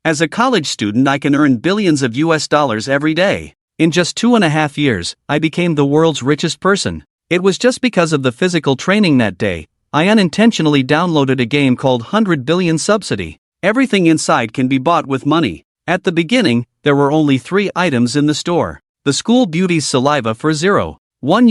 As a college student, I can earn billions of US dollars every day. In just 2.5 years, I became the world's richest person. It was just because of the physical training that day. I unintentionally downloaded a game called 100 Billion Subsidy. Everything inside can be bought with money. At the beginning, there were only 3 items in the store. The school beauty's saliva for $0.1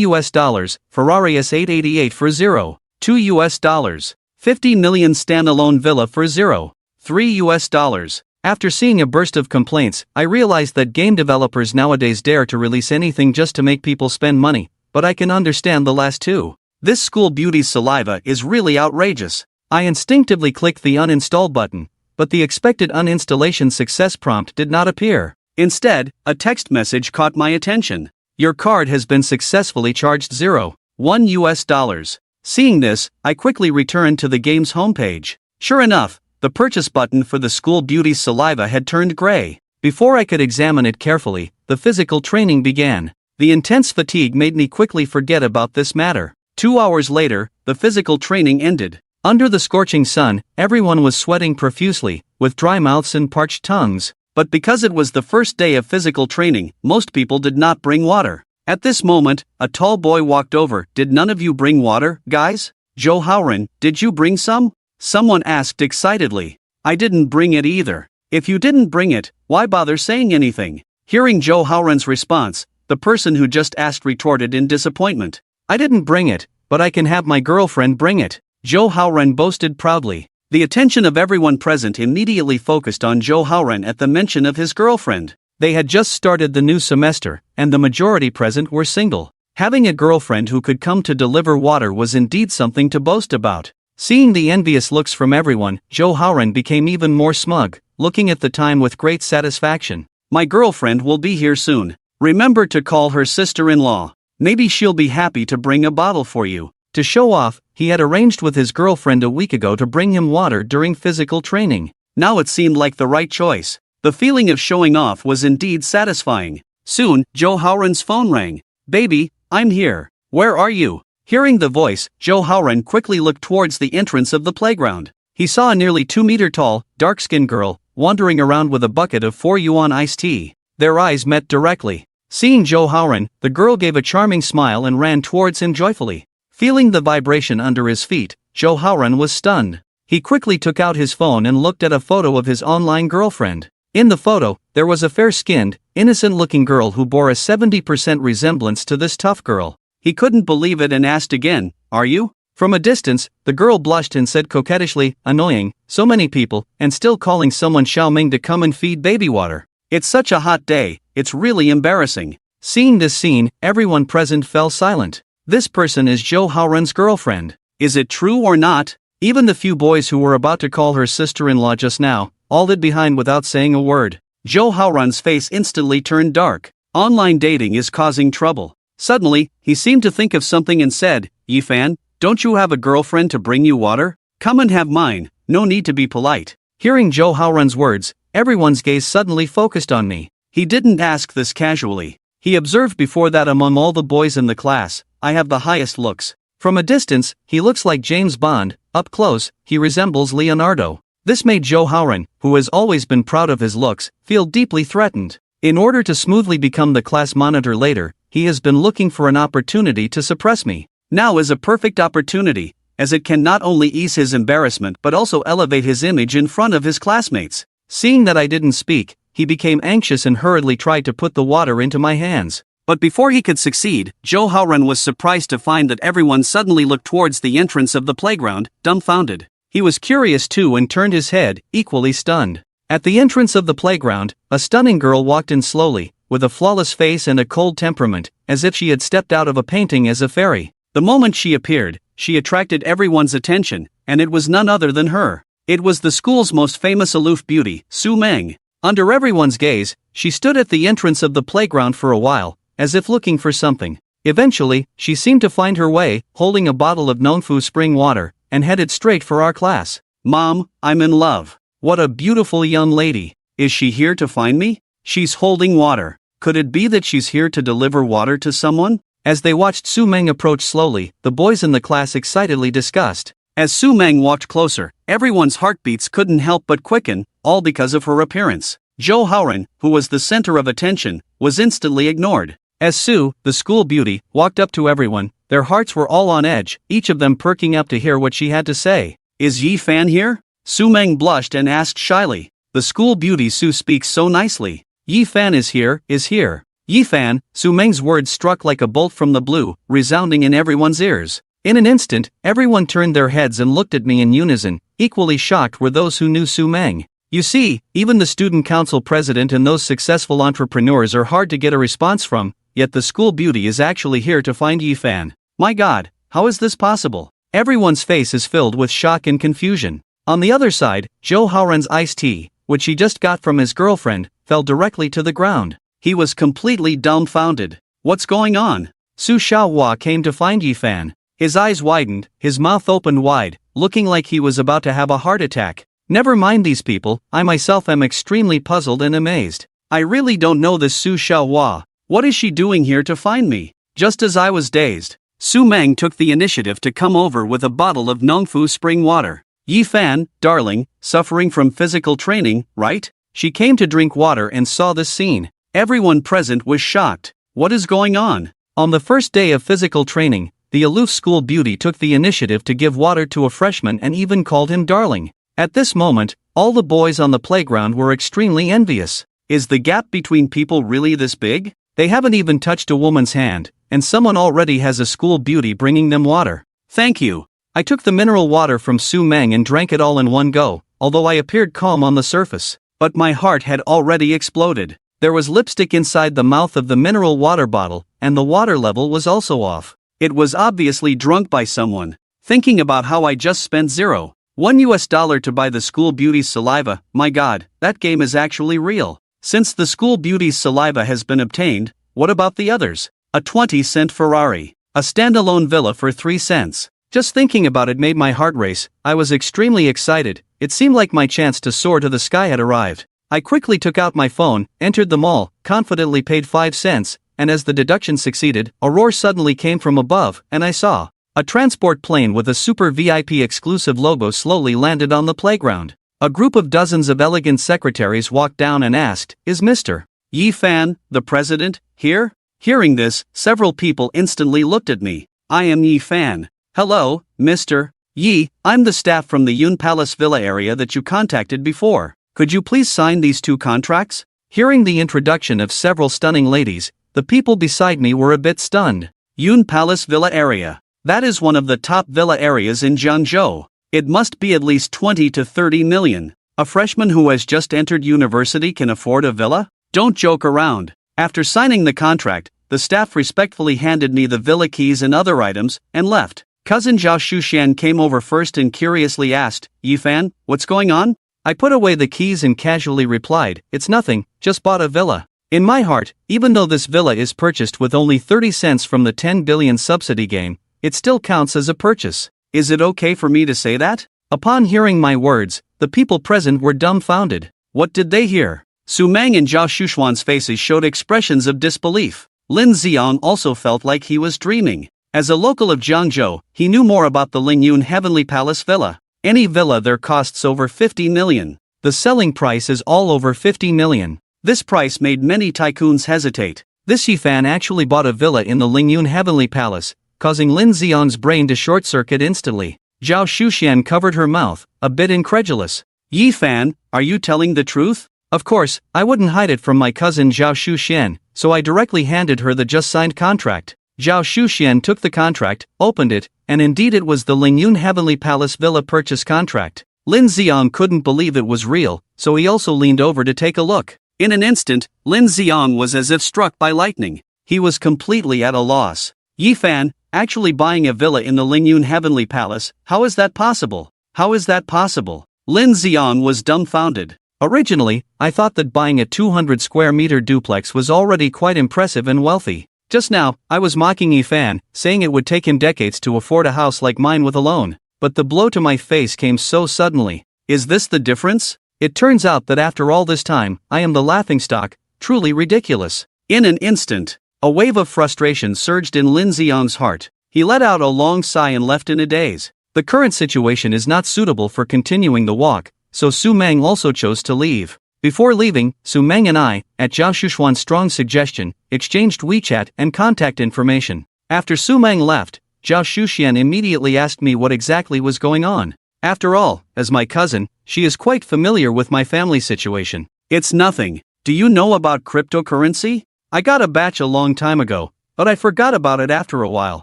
US, Ferrari S888 for $0.2 US, 50 million standalone villa for $0.3 US. After seeing a burst of complaints, I realized that game developers nowadays dare to release anything just to make people spend money, but I can understand the last 2. This school beauty's saliva is really outrageous. I instinctively clicked the uninstall button, but the expected uninstallation success prompt did not appear. Instead, a text message caught my attention. Your card has been successfully charged $0.1 US. Seeing this, I quickly returned to the game's homepage. Sure enough, the purchase button for the school beauty's saliva had turned gray. Before I could examine it carefully, the physical training began. The intense fatigue made me quickly forget about this matter. 2 hours later, the physical training ended. Under the scorching sun, everyone was sweating profusely, with dry mouths and parched tongues. But because it was the first day of physical training, most people did not bring water. At this moment, a tall boy walked over. Did none of you bring water, guys? Joe Howren, did you bring some? Someone asked excitedly. I didn't bring it either. If you didn't bring it, why bother saying anything? Hearing Joe Howren's response, the person who just asked retorted in disappointment. I didn't bring it, but I can have my girlfriend bring it. Joe Howren boasted proudly. The attention of everyone present immediately focused on Joe Howren at the mention of his girlfriend. They had just started the new semester, and the majority present were single. Having a girlfriend who could come to deliver water was indeed something to boast about. Seeing the envious looks from everyone, Joe Howren became even more smug, looking at the time with great satisfaction. My girlfriend will be here soon. Remember to call her sister-in-law. Maybe she'll be happy to bring a bottle for you. To show off, he had arranged with his girlfriend a week ago to bring him water during physical training. Now it seemed like the right choice. The feeling of showing off was indeed satisfying. Soon, Joe Howren's phone rang. Baby, I'm here. Where are you? Hearing the voice, Joe Howren quickly looked towards the entrance of the playground. He saw a nearly 2-meter-tall, dark-skinned girl, wandering around with a bucket of 4-yuan iced tea. Their eyes met directly. Seeing Joe Howren, the girl gave a charming smile and ran towards him joyfully. Feeling the vibration under his feet, Joe Howren was stunned. He quickly took out his phone and looked at a photo of his online girlfriend. In the photo, there was a fair-skinned, innocent-looking girl who bore a 70% resemblance to this tough girl. He couldn't believe it and asked again, "Are you?" From a distance, the girl blushed and said coquettishly, "Annoying, so many people, and still calling someone Xiao Ming to come and feed baby water. It's such a hot day, it's really embarrassing." Seeing this scene, everyone present fell silent. This person is Joe Howren's girlfriend. Is it true or not? Even the few boys who were about to call her sister-in-law just now, all hid behind without saying a word. Joe Howren's face instantly turned dark. Online dating is causing trouble. Suddenly, he seemed to think of something and said, "Yifan, don't you have a girlfriend to bring you water? Come and have mine, no need to be polite." Hearing Joe Howren's words, everyone's gaze suddenly focused on me. He didn't ask this casually. He observed before that among all the boys in the class, I have the highest looks. From a distance, he looks like James Bond. Up close, he resembles Leonardo. This made Joe Howren, who has always been proud of his looks, feel deeply threatened. In order to smoothly become the class monitor later, he has been looking for an opportunity to suppress me. Now is a perfect opportunity, as it can not only ease his embarrassment but also elevate his image in front of his classmates. Seeing that I didn't speak, he became anxious and hurriedly tried to put the water into my hands. But before he could succeed, Joe Howren was surprised to find that everyone suddenly looked towards the entrance of the playground, dumbfounded. He was curious too and turned his head, equally stunned. At the entrance of the playground, a stunning girl walked in slowly, with a flawless face and a cold temperament, as if she had stepped out of a painting as a fairy. The moment she appeared, she attracted everyone's attention, and it was none other than her. It was the school's most famous aloof beauty, Su Meng. Under everyone's gaze, she stood at the entrance of the playground for a while, as if looking for something. Eventually, she seemed to find her way, holding a bottle of Nongfu spring water, and headed straight for our class. "Mom, I'm in love. What a beautiful young lady. Is she here to find me? She's holding water. Could it be that she's here to deliver water to someone?" As they watched Su Meng approach slowly, the boys in the class excitedly discussed. As Su Meng walked closer, everyone's heartbeats couldn't help but quicken, all because of her appearance. Zhou Haoran, who was the center of attention, was instantly ignored. As Su, the school beauty, walked up to everyone, their hearts were all on edge, each of them perking up to hear what she had to say. "Is Yi Fan here?" Su Meng blushed and asked shyly. "The school beauty Su speaks so nicely. Yi Fan is here, is here." Yi Fan, Su Meng's words struck like a bolt from the blue, resounding in everyone's ears. In an instant, everyone turned their heads and looked at me in unison. Equally shocked were those who knew Su Meng. You see, even the student council president and those successful entrepreneurs are hard to get a response from, yet the school beauty is actually here to find Yi Fan. My God, how is this possible? Everyone's face is filled with shock and confusion. On the other side, Zhou Haoran's iced tea, which he just got from his girlfriend, fell directly to the ground. He was completely dumbfounded. What's going on? Su Xiaohua came to find Yi Fan. His eyes widened, his mouth opened wide, looking like he was about to have a heart attack. Never mind these people, I myself am extremely puzzled and amazed. I really don't know this Su Xiaohua. What is she doing here to find me? Just as I was dazed, Su Meng took the initiative to come over with a bottle of Nongfu spring water. Yi Fan, darling, suffering from physical training, right? She came to drink water and saw this scene. Everyone present was shocked. What is going on? On the first day of physical training, the aloof school beauty took the initiative to give water to a freshman and even called him darling. At this moment, all the boys on the playground were extremely envious. Is the gap between people really this big? They haven't even touched a woman's hand, and someone already has a school beauty bringing them water. Thank you. I took the mineral water from Su Meng and drank it all in one go, although I appeared calm on the surface. But my heart had already exploded. There was lipstick inside the mouth of the mineral water bottle, and the water level was also off. It was obviously drunk by someone. Thinking about how I just spent $1 to buy the school beauty's saliva, my God, that game is actually real. Since the school beauty's saliva has been obtained, what about the others? A 20-cent Ferrari. A standalone villa for 3 cents. Just thinking about it made my heart race. I was extremely excited. It seemed like my chance to soar to the sky had arrived. I quickly took out my phone, entered the mall, confidently paid 5 cents, and as the deduction succeeded, a roar suddenly came from above, and I saw a transport plane with a super VIP exclusive logo slowly landed on the playground. A group of dozens of elegant secretaries walked down and asked, "Is Mr. Yi Fan, the president, here?" Hearing this, several people instantly looked at me. I am Yi Fan. Hello, Mr. Yi, I'm the staff from the Yun Palace Villa area that you contacted before. Could you please sign these 2 contracts? Hearing the introduction of several stunning ladies, the people beside me were a bit stunned. Yun Palace Villa area. That is one of the top villa areas in Jiangzhou. It must be at least 20 to 30 million. A freshman who has just entered university can afford a villa? Don't joke around. After signing the contract, the staff respectfully handed me the villa keys and other items, and left. Cousin Zhao Shuxian came over first and curiously asked, "Yi Fan, what's going on?" I put away the keys and casually replied, "It's nothing, just bought a villa." In my heart, even though this villa is purchased with only 30 cents from the 10 billion subsidy game, it still counts as a purchase. Is it okay for me to say that? Upon hearing my words, the people present were dumbfounded. What did they hear? Su Meng and Zhao Shuxuan's faces showed expressions of disbelief. Lin Xiang also felt like he was dreaming. As a local of Jiangzhou, he knew more about the Lingyun Heavenly Palace Villa. Any villa there costs over 50 million. The selling price is all over 50 million. This price made many tycoons hesitate. This Yi Fan actually bought a villa in the Lingyun Heavenly Palace, causing Lin Xiang's brain to short-circuit instantly. Zhao Shuxian covered her mouth, a bit incredulous. Yi Fan, are you telling the truth? Of course, I wouldn't hide it from my cousin Zhao Shuxian, so I directly handed her the just-signed contract. Zhao Shuxian took the contract, opened it, and indeed it was the Lingyun Heavenly Palace Villa purchase contract. Lin Xiang couldn't believe it was real, so he also leaned over to take a look. In an instant, Lin Xiang was as if struck by lightning. He was completely at a loss. Yi Fan, actually buying a villa in the Lingyun Heavenly Palace, how is that possible? How is that possible? Lin Xiang was dumbfounded. Originally, I thought that buying a 200 square meter duplex was already quite impressive and wealthy. Just now, I was mocking Yi Fan, saying it would take him decades to afford a house like mine with a loan. But the blow to my face came so suddenly. Is this the difference? It turns out that after all this time, I am the laughingstock, truly ridiculous. In an instant, a wave of frustration surged in Lin Xiang's heart. He let out a long sigh and left in a daze. The current situation is not suitable for continuing the walk, so Su Meng also chose to leave. Before leaving, Su Meng and I, at Zhao Shushuan's strong suggestion, exchanged WeChat and contact information. After Su Meng left, Zhao Shushuan immediately asked me what exactly was going on. After all, as my cousin, she is quite familiar with my family situation. It's nothing. Do you know about cryptocurrency? I got a batch a long time ago, but I forgot about it after a while.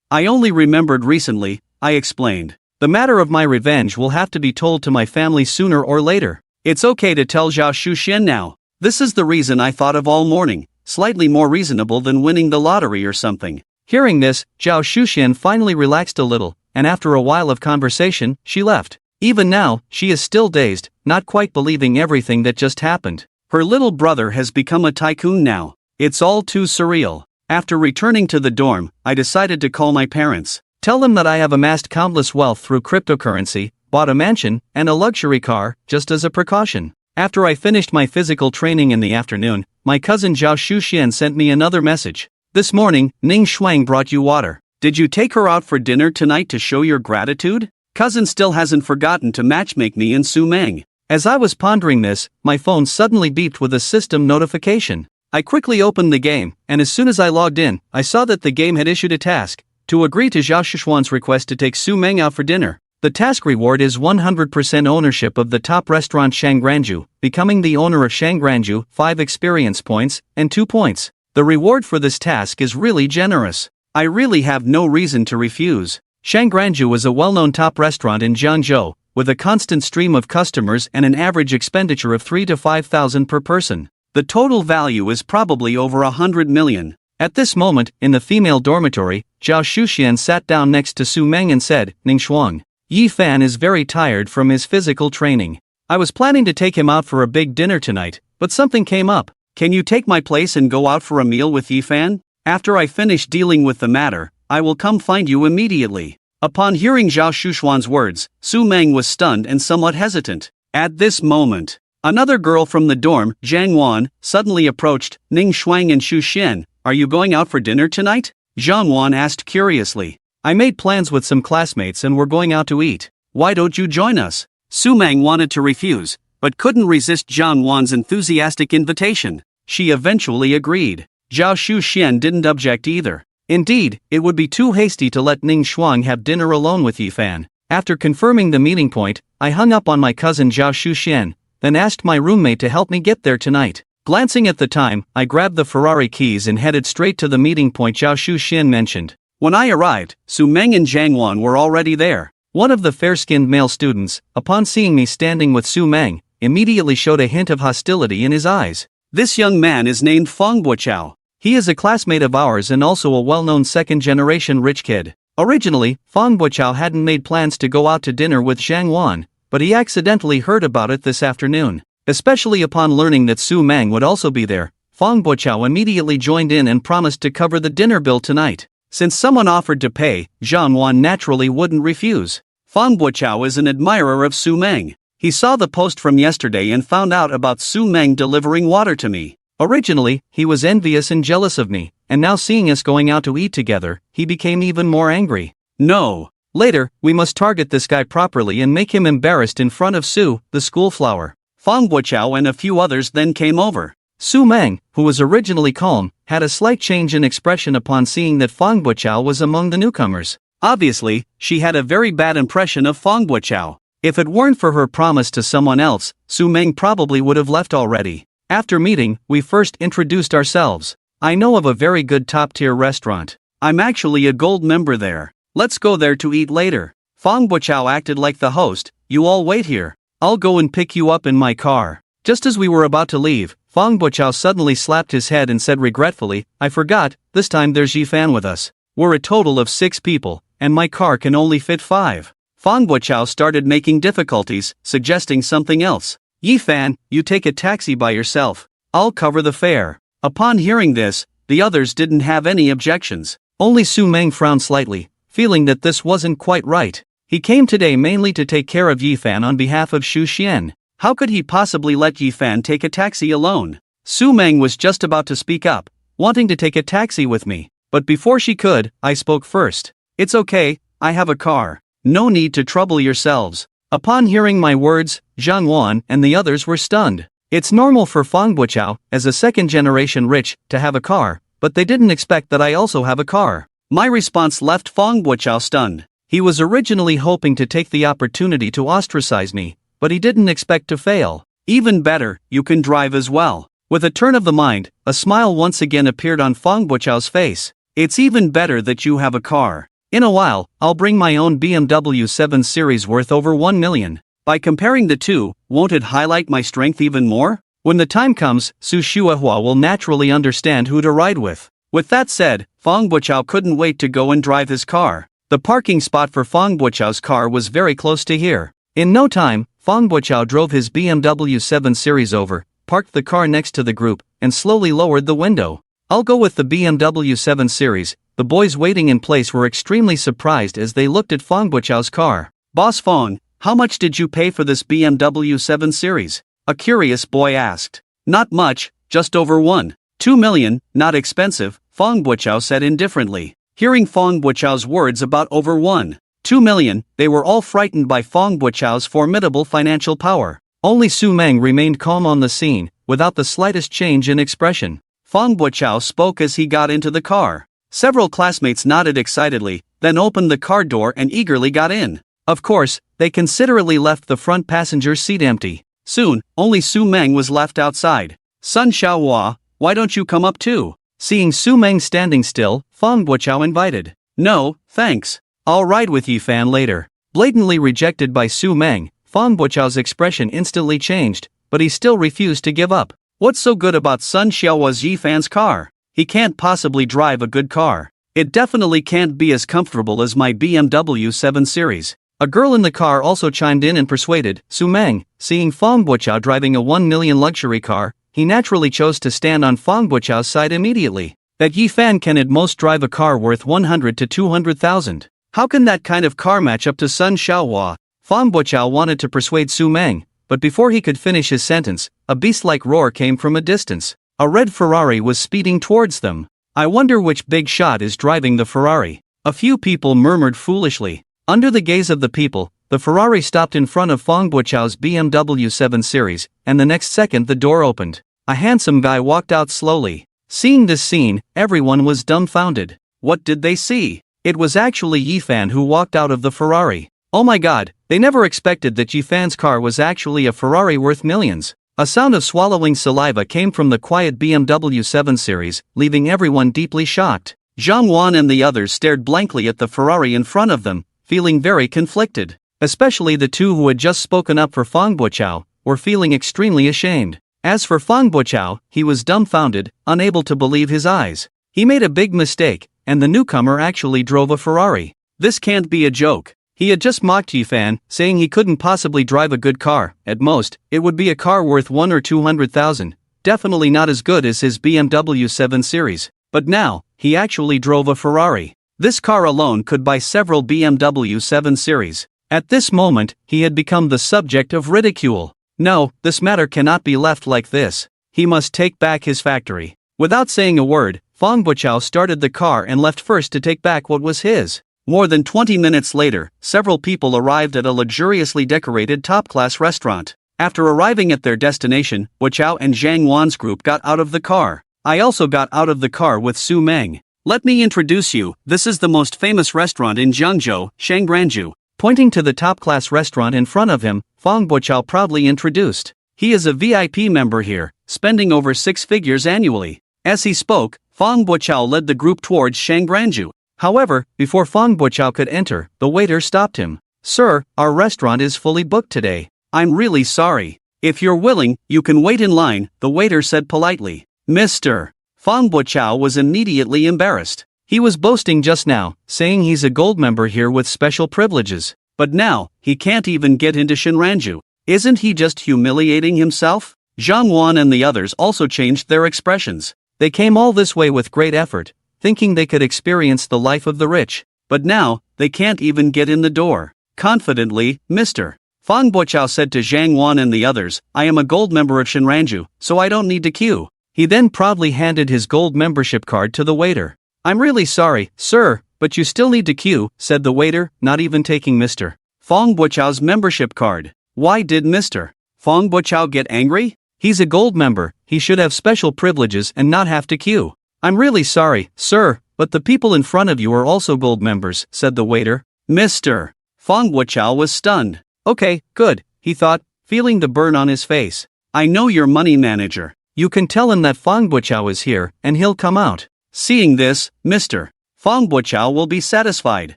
I only remembered recently, I explained. The matter of my revenge will have to be told to my family sooner or later. It's okay to tell Zhao Shushuan now. This is the reason I thought of all morning, slightly more reasonable than winning the lottery or something. Hearing this, Zhao Shushuan finally relaxed a little, and after a while of conversation, she left. Even now, she is still dazed, not quite believing everything that just happened. Her little brother has become a tycoon now. It's all too surreal. After returning to the dorm, I decided to call my parents. Tell them that I have amassed countless wealth through cryptocurrency, bought a mansion, and a luxury car, just as a precaution. After I finished my physical training in the afternoon, my cousin Zhao Shushuan sent me another message. This morning, Ning Shuang brought you water. Did you take her out for dinner tonight to show your gratitude? Cousin still hasn't forgotten to matchmake me and Su Meng. As I was pondering this, my phone suddenly beeped with a system notification. I quickly opened the game, and as soon as I logged in, I saw that the game had issued a task to agree to Zhao Shushuan's request to take Su Meng out for dinner. The task reward is 100% ownership of the top restaurant Shangranju, becoming the owner of Shangranju, 5 experience points, and 2 points. The reward for this task is really generous. I really have no reason to refuse. Shangranju is a well-known top restaurant in Jiangzhou, with a constant stream of customers and an average expenditure of 3,000 to 5,000 per person. The total value is probably over 100 million. At this moment, in the female dormitory, Zhao Shushuan sat down next to Su Meng and said, Ning Shuang, Yi Fan is very tired from his physical training. I was planning to take him out for a big dinner tonight, but something came up. Can you take my place and go out for a meal with Yi Fan? After I finish dealing with the matter, I will come find you immediately. Upon hearing Zhao Shushuan's words, Su Meng was stunned and somewhat hesitant. At this moment, another girl from the dorm, Zhang Wan, suddenly approached Ning Shuang and Shu Xian. Are you going out for dinner tonight? Zhang Wan asked curiously. I made plans with some classmates and we're going out to eat. Why don't you join us? Su Meng wanted to refuse, but couldn't resist Zhang Wan's enthusiastic invitation. She eventually agreed. Zhao Shushuan didn't object either. Indeed, it would be too hasty to let Ning Shuang have dinner alone with Yi Fan. After confirming the meeting point, I hung up on my cousin Zhao Shushuan, then asked my roommate to help me get there tonight. Glancing at the time, I grabbed the Ferrari keys and headed straight to the meeting point Zhao Shushuan mentioned. When I arrived, Su Meng and Zhang Wan were already there. One of the fair-skinned male students, upon seeing me standing with Su Meng, immediately showed a hint of hostility in his eyes. This young man is named Feng Buochao. He is a classmate of ours and also a well-known second-generation rich kid. Originally, Feng Buochao hadn't made plans to go out to dinner with Zhang Wan, but he accidentally heard about it this afternoon. Especially upon learning that Su Meng would also be there, Feng Buochao immediately joined in and promised to cover the dinner bill tonight. Since someone offered to pay, Zhang Wan naturally wouldn't refuse. Feng Buochao is an admirer of Su Meng. He saw the post from yesterday and found out about Su Meng delivering water to me. Originally, he was envious and jealous of me, and now seeing us going out to eat together, he became even more angry. No. Later, we must target this guy properly and make him embarrassed in front of Su, the schoolflower. Feng Buochao and a few others then came over. Su Meng, who was originally calm, had a slight change in expression upon seeing that Feng Buochao was among the newcomers. Obviously, she had a very bad impression of Feng Buochao. If it weren't for her promise to someone else, Su Meng probably would have left already. After meeting, we first introduced ourselves. I know of a very good top-tier restaurant. I'm actually a gold member there. Let's go there to eat later. Feng Buochao acted like the host. You all wait here. I'll go and pick you up in my car. Just as we were about to leave, Feng Buochao suddenly slapped his head and said regretfully, I forgot, this time there's Yi Fan with us. We're a total of 6 people, and my car can only fit 5. Feng Buochao started making difficulties, suggesting something else. Yi Fan, you take a taxi by yourself. I'll cover the fare. Upon hearing this, the others didn't have any objections. Only Su Meng frowned slightly, feeling that this wasn't quite right. He came today mainly to take care of Yi Fan on behalf of Shu Xian. How could he possibly let Yi Fan take a taxi alone? Su Meng was just about to speak up, wanting to take a taxi with me. But before she could, I spoke first. It's okay, I have a car. No need to trouble yourselves. Upon hearing my words, Zhang Wan and the others were stunned. It's normal for Fang Buqiao, as a second-generation rich, to have a car, but they didn't expect that I also have a car. My response left Fang Buqiao stunned. He was originally hoping to take the opportunity to ostracize me, but he didn't expect to fail. Even better, you can drive as well. With a turn of the mind, a smile once again appeared on Fang Buqiao's face. It's even better that you have a car. In a while, I'll bring my own BMW 7 Series worth over 1 million. By comparing the two, won't it highlight my strength even more? When the time comes, Su Shuahua will naturally understand who to ride with. With that said, Fang Buqiao couldn't wait to go and drive his car. The parking spot for Fang Buqiao's car was very close to here. In no time, Fang Buqiao drove his BMW 7 Series over, parked the car next to the group, and slowly lowered the window. I'll go with the BMW 7 Series. The boys waiting in place were extremely surprised as they looked at Fang Buqiao's car. Boss Fang, how much did you pay for this BMW 7 Series? A curious boy asked. Not much, just over 1.2 million, not expensive, Fang Buqiao said indifferently. Hearing Fang Buqiao's words about over 1.2 million, they were all frightened by Fang Buqiao's formidable financial power. Only Su Meng remained calm on the scene, without the slightest change in expression. Fang Buqiao spoke as he got into the car. Several classmates nodded excitedly, then opened the car door and eagerly got in. Of course, they considerately left the front passenger seat empty. Soon, only Su Meng was left outside. Sun Xiaohua, why don't you come up too? Seeing Su Meng standing still, Fang Buqiao invited. No, thanks. I'll ride with Yifan later. Blatantly rejected by Su Meng, Fang Buqiao's expression instantly changed, but he still refused to give up. What's so good about Sun Xiaohua's Yifan's car? He can't possibly drive a good car. It definitely can't be as comfortable as my BMW 7 Series. A girl in the car also chimed in and persuaded Su Meng. Seeing Fang Buqiao driving a 1 million luxury car, he naturally chose to stand on Fang Buqiao's side immediately. That Yifan can at most drive a car worth 100 to 200,000. How can that kind of car match up to Sun Xiaohua? Fang Buqiao wanted to persuade Su Meng, but before he could finish his sentence, a beast-like roar came from a distance. A red Ferrari was speeding towards them. I wonder which big shot is driving the Ferrari. A few people murmured foolishly. Under the gaze of the people, the Ferrari stopped in front of Fang Buqiao's BMW 7 Series, and the next second the door opened. A handsome guy walked out slowly. Seeing this scene, everyone was dumbfounded. What did they see? It was actually Yifan who walked out of the Ferrari. Oh my god, they never expected that Yifan's car was actually a Ferrari worth millions. A sound of swallowing saliva came from the quiet BMW 7 Series, leaving everyone deeply shocked. Zhang Wan and the others stared blankly at the Ferrari in front of them, feeling very conflicted. Especially the two who had just spoken up for Fang Buqiao, were feeling extremely ashamed. As for Fang Buqiao, he was dumbfounded, unable to believe his eyes. He made a big mistake, and the newcomer actually drove a Ferrari. This can't be a joke. He had just mocked Yifan, saying he couldn't possibly drive a good car. At most, it would be a car worth 1 or 200,000, definitely not as good as his BMW 7 Series. But now, he actually drove a Ferrari. This car alone could buy several BMW 7 Series. At this moment, he had become the subject of ridicule. No, this matter cannot be left like this. He must take back his factory. Without saying a word, Fang Buqiao started the car and left first to take back what was his. More than 20 minutes later, several people arrived at a luxuriously decorated top-class restaurant. After arriving at their destination, Buqiao and Zhang Wan's group got out of the car. I also got out of the car with Su Meng. Let me introduce you, this is the most famous restaurant in Jiangzhou, Shangranju. Pointing to the top-class restaurant in front of him, Fang Buqiao proudly introduced. He is a VIP member here, spending over 6 figures annually. As he spoke, Fang Buqiao led the group towards Shangranju. However, before Fang Buqiao could enter, the waiter stopped him. Sir, our restaurant is fully booked today. I'm really sorry. If you're willing, you can wait in line, the waiter said politely. Mr. Fang Buqiao was immediately embarrassed. He was boasting just now, saying he's a gold member here with special privileges. But now, he can't even get into Shinranju. Isn't he just humiliating himself? Zhang Wan and the others also changed their expressions. They came all this way with great effort, thinking they could experience the life of the rich. But now, they can't even get in the door. Confidently, Mr. Fang Buqiao said to Zhang Wan and the others, I am a gold member of Shinranju, so I don't need to queue. He then proudly handed his gold membership card to the waiter. I'm really sorry, sir, but you still need to queue, said the waiter, not even taking Mr. Fong Buochao's membership card. Why did Mr. Fong Buochao get angry? He's a gold member, he should have special privileges and not have to queue. I'm really sorry, sir, but the people in front of you are also gold members, said the waiter. Mr. Fong Buochao was stunned. Okay, good, he thought, feeling the burn on his face. I know your money manager. You can tell him that Fong Buochao is here, and he'll come out. Seeing this, Mr. Fong Buochao will be satisfied.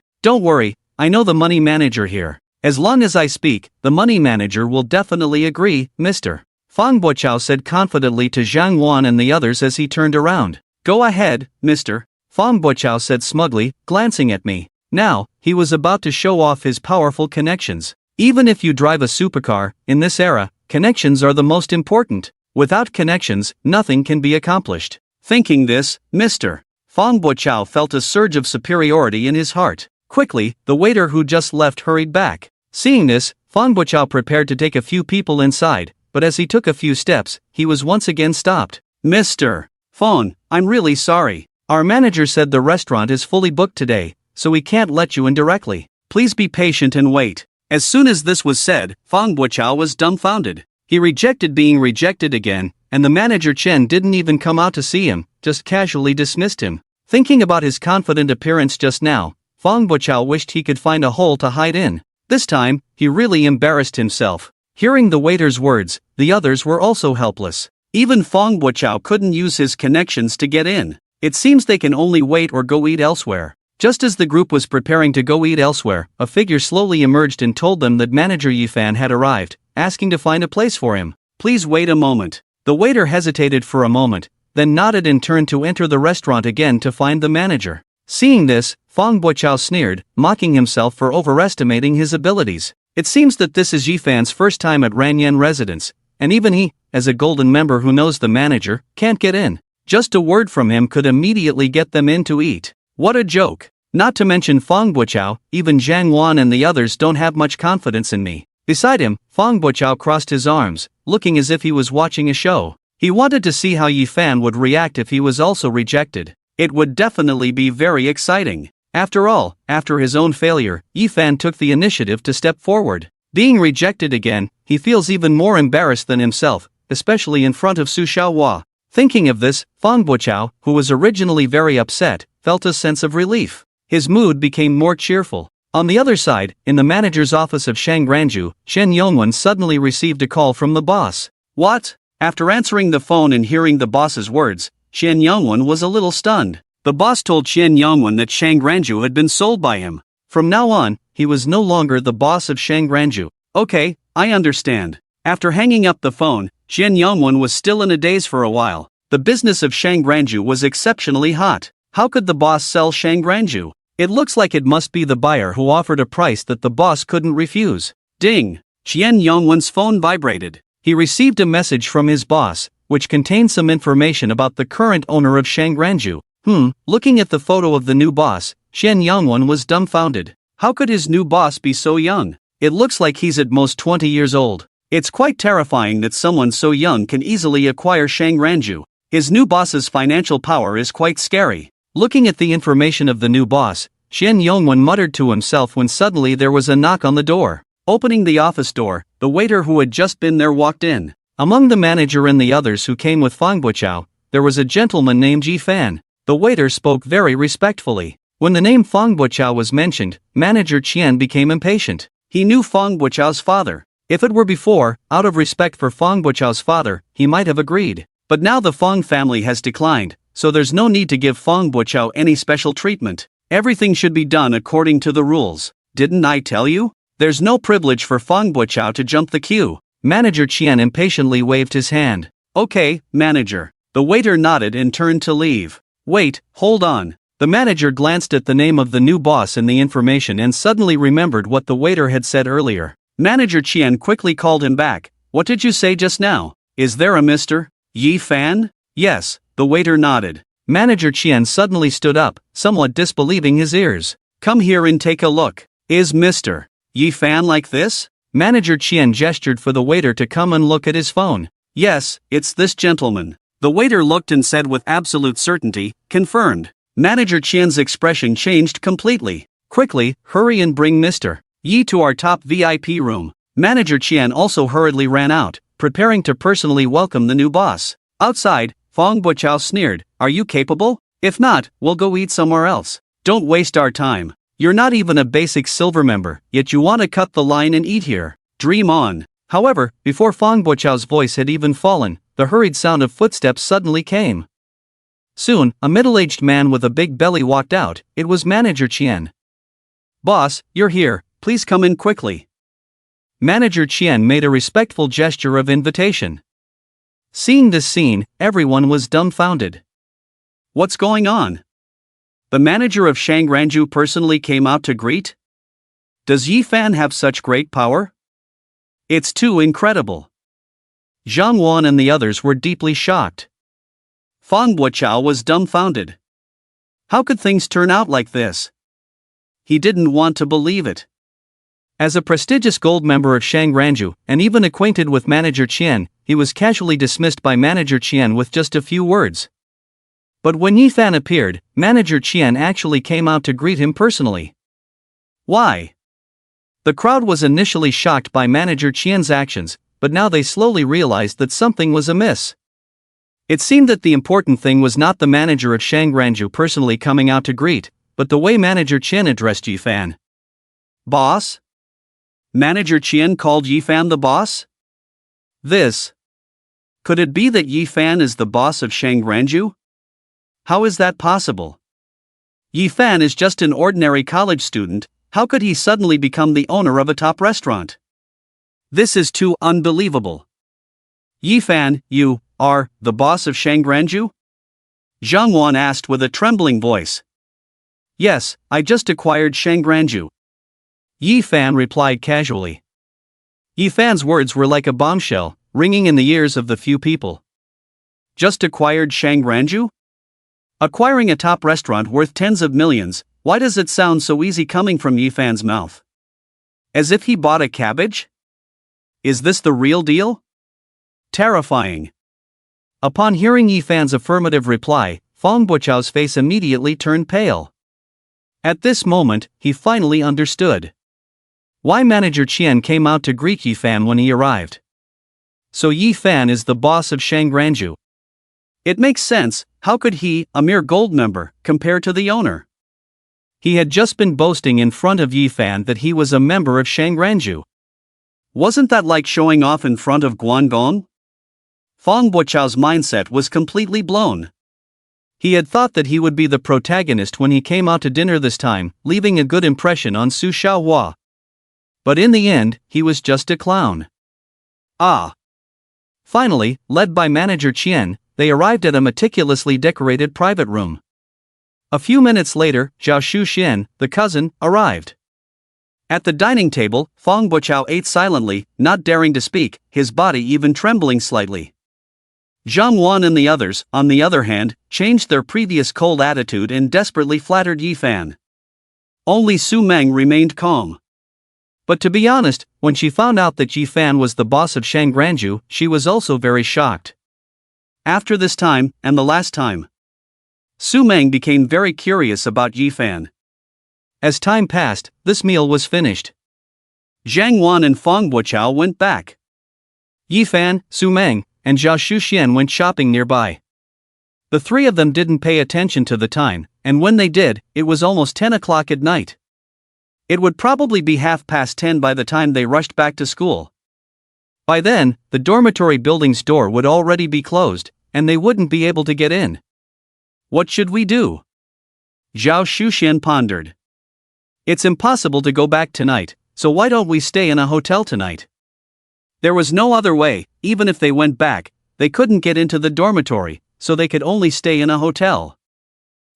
Don't worry, I know the money manager here. As long as I speak, the money manager will definitely agree, Mr. Fong Buochao said confidently to Zhang Wan and the others as he turned around. Go ahead, Mr. Fong Buochao said smugly, glancing at me. Now, he was about to show off his powerful connections. Even if you drive a supercar, in this era, connections are the most important. Without connections, nothing can be accomplished. Thinking this, Mr. Fong Buochao felt a surge of superiority in his heart. Quickly, the waiter who just left hurried back. Seeing this, Fong Buochao prepared to take a few people inside, but as he took a few steps, he was once again stopped. Mr. Fong, I'm really sorry. Our manager said the restaurant is fully booked today, so we can't let you in directly. Please be patient and wait. As soon as this was said, Fong Buochao was dumbfounded. He rejected being rejected again, and the manager Chen didn't even come out to see him, just casually dismissed him. Thinking about his confident appearance just now, Fong Buochao wished he could find a hole to hide in. This time, he really embarrassed himself. Hearing the waiter's words, the others were also helpless. Even Fong Buochao couldn't use his connections to get in. It seems they can only wait or go eat elsewhere. Just as the group was preparing to go eat elsewhere, a figure slowly emerged and told them that manager Yifan had arrived, asking to find a place for him. Please wait a moment. The waiter hesitated for a moment, then nodded and turned to enter the restaurant again to find the manager. Seeing this, Fong Buochao sneered, mocking himself for overestimating his abilities. It seems that this is Yifan's first time at Ranyan residence, and even he, as a golden member who knows the manager, can't get in. Just a word from him could immediately get them in to eat. What a joke! Not to mention Fong Buochao, even Zhang Wan and the others don't have much confidence in me. Beside him, Fong Buochao crossed his arms, looking as if he was watching a show. He wanted to see how Yifan would react if he was also rejected. It would definitely be very exciting. After all, after his own failure, Yifan took the initiative to step forward. Being rejected again, he feels even more embarrassed than himself, especially in front of Su Xiaohua. Thinking of this, Fong Buochao, who was originally very upset, felt a sense of relief. His mood became more cheerful. On the other side, in the manager's office of Shangranju, Shen Yongwen suddenly received a call from the boss. What? After answering the phone and hearing the boss's words, Shen Yongwen was a little stunned. The boss told Shen Yongwen that Shangranju had been sold by him. From now on, he was no longer the boss of Shangranju. Okay, I understand. After hanging up the phone, Shen Yongwen was still in a daze for a while. The business of Shangranju was exceptionally hot. How could the boss sell Shangranju? It looks like it must be the buyer who offered a price that the boss couldn't refuse. Ding! Shen Yongwen's phone vibrated. He received a message from his boss, which contained some information about the current owner of Shangranju. Looking at the photo of the new boss, Shen Yongwen was dumbfounded. How could his new boss be so young? It looks like he's at most 20 years old. It's quite terrifying that someone so young can easily acquire Shangranju. His new boss's financial power is quite scary. Looking at the information of the new boss, Shen Yongwen muttered to himself when suddenly there was a knock on the door. Opening the office door, the waiter who had just been there walked in. Among the manager and the others who came with Fong Buochao, there was a gentleman named Ji Fan. The waiter spoke very respectfully. When the name Fong Buochao was mentioned, manager Qian became impatient. He knew Fong Buochao's father. If it were before, out of respect for Fong Buochao's father, he might have agreed. But now the Fong family has declined, so there's no need to give Fong Buochao any special treatment. Everything should be done according to the rules. Didn't I tell you? There's no privilege for Fong Buochao to jump the queue. Manager Qian impatiently waved his hand. Okay, manager. The waiter nodded and turned to leave. Wait, hold on. The manager glanced at the name of the new boss and the information and suddenly remembered what the waiter had said earlier. Manager Qian quickly called him back. What did you say just now? Is there a Mr. Yi Fan? Yes, the waiter nodded. Manager Qian suddenly stood up, somewhat disbelieving his ears. Come here and take a look. Is Mr. Yi Fan like this? Manager Qian gestured for the waiter to come and look at his phone. Yes, it's this gentleman. The waiter looked and said with absolute certainty, confirmed. Manager Qian's expression changed completely. Quickly, hurry and bring Mr. Yi to our top VIP room. Manager Qian also hurriedly ran out, preparing to personally welcome the new boss. Outside, Fong Buchao sneered, "Are you capable? If not, we'll go eat somewhere else. Don't waste our time. You're not even a basic silver member, yet you want to cut the line and eat here. Dream on." However, before Fong Buchao's voice had even fallen, the hurried sound of footsteps suddenly came. Soon, a middle-aged man with a big belly walked out. It was Manager Qian. "Boss, you're here, please come in quickly." Manager Qian made a respectful gesture of invitation. Seeing this scene, everyone was dumbfounded. What's going on? The manager of Shangranju personally came out to greet? Does Yi Fan have such great power? It's too incredible. Zhang Wan and the others were deeply shocked. Fong Buchao was dumbfounded. How could things turn out like this? He didn't want to believe it. As a prestigious gold member of Shangranju, and even acquainted with Manager Qian, he was casually dismissed by Manager Qian with just a few words. But when Yi Fan appeared, Manager Qian actually came out to greet him personally. Why? The crowd was initially shocked by Manager Qian's actions, but now they slowly realized that something was amiss. It seemed that the important thing was not the manager of Shangranju personally coming out to greet, but the way Manager Qian addressed Yi Fan. Boss? Manager Qian called Yi Fan the boss? Could it be that Yi Fan is the boss of Shangranju? How is that possible? Yi Fan is just an ordinary college student, how could he suddenly become the owner of a top restaurant? This is too unbelievable. Yi Fan, you are the boss of Shangranju? Zhang Wan asked with a trembling voice. Yes, I just acquired Shangranju. Yi Fan replied casually. Yi Fan's words were like a bombshell, ringing in the ears of the few people. Just acquired Shangranju? Acquiring a top restaurant worth tens of millions, why does it sound so easy coming from Yi Fan's mouth? As if he bought a cabbage? Is this the real deal? Terrifying. Upon hearing Yi Fan's affirmative reply, Fong Buchao's face immediately turned pale. At this moment, he finally understood why Manager Qian came out to greet Yi Fan when he arrived. So Yi Fan is the boss of Shangranju. It makes sense, how could he, a mere gold member, compare to the owner? He had just been boasting in front of Yi Fan that he was a member of Shangranju. Wasn't that like showing off in front of Guangdong? Fong Buchao's mindset was completely blown. He had thought that he would be the protagonist when he came out to dinner this time, leaving a good impression on Su Xiaohua. But in the end, he was just a clown. Finally, led by Manager Qian, they arrived at a meticulously decorated private room. A few minutes later, Zhao Shuxian, the cousin, arrived. At the dining table, Fong Buchao ate silently, not daring to speak, his body even trembling slightly. Zhang Wan and the others, on the other hand, changed their previous cold attitude and desperately flattered Yi Fan. Only Su Meng remained calm. But to be honest, when she found out that Yi Fan was the boss of Shangranju, she was also very shocked. After this time, and the last time, Su Meng became very curious about Yi Fan. As time passed, this meal was finished. Zhang Wan and Fong Buchao went back. Yi Fan, Su Meng, and Zhao Shuxian went shopping nearby. The three of them didn't pay attention to the time, and when they did, it was almost 10 o'clock at night. It would probably be 10:30 by the time they rushed back to school. By then, the dormitory building's door would already be closed, and they wouldn't be able to get in. What should we do? Zhao Shuxian pondered. It's impossible to go back tonight, so why don't we stay in a hotel tonight? There was no other way, even if they went back, they couldn't get into the dormitory, so they could only stay in a hotel.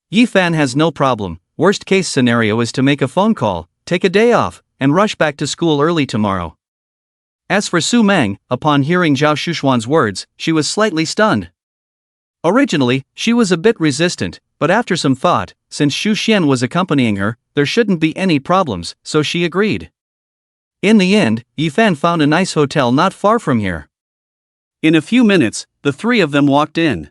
Yi Fan has no problem, worst case scenario is to make a phone call, take a day off, and rush back to school early tomorrow. As for Su Meng, upon hearing Zhao Shuxuan's words, she was slightly stunned. Originally, she was a bit resistant, but after some thought, since Xu Xian was accompanying her, there shouldn't be any problems, so she agreed. In the end, Yi Fan found a nice hotel not far from here. In a few minutes, the three of them walked in.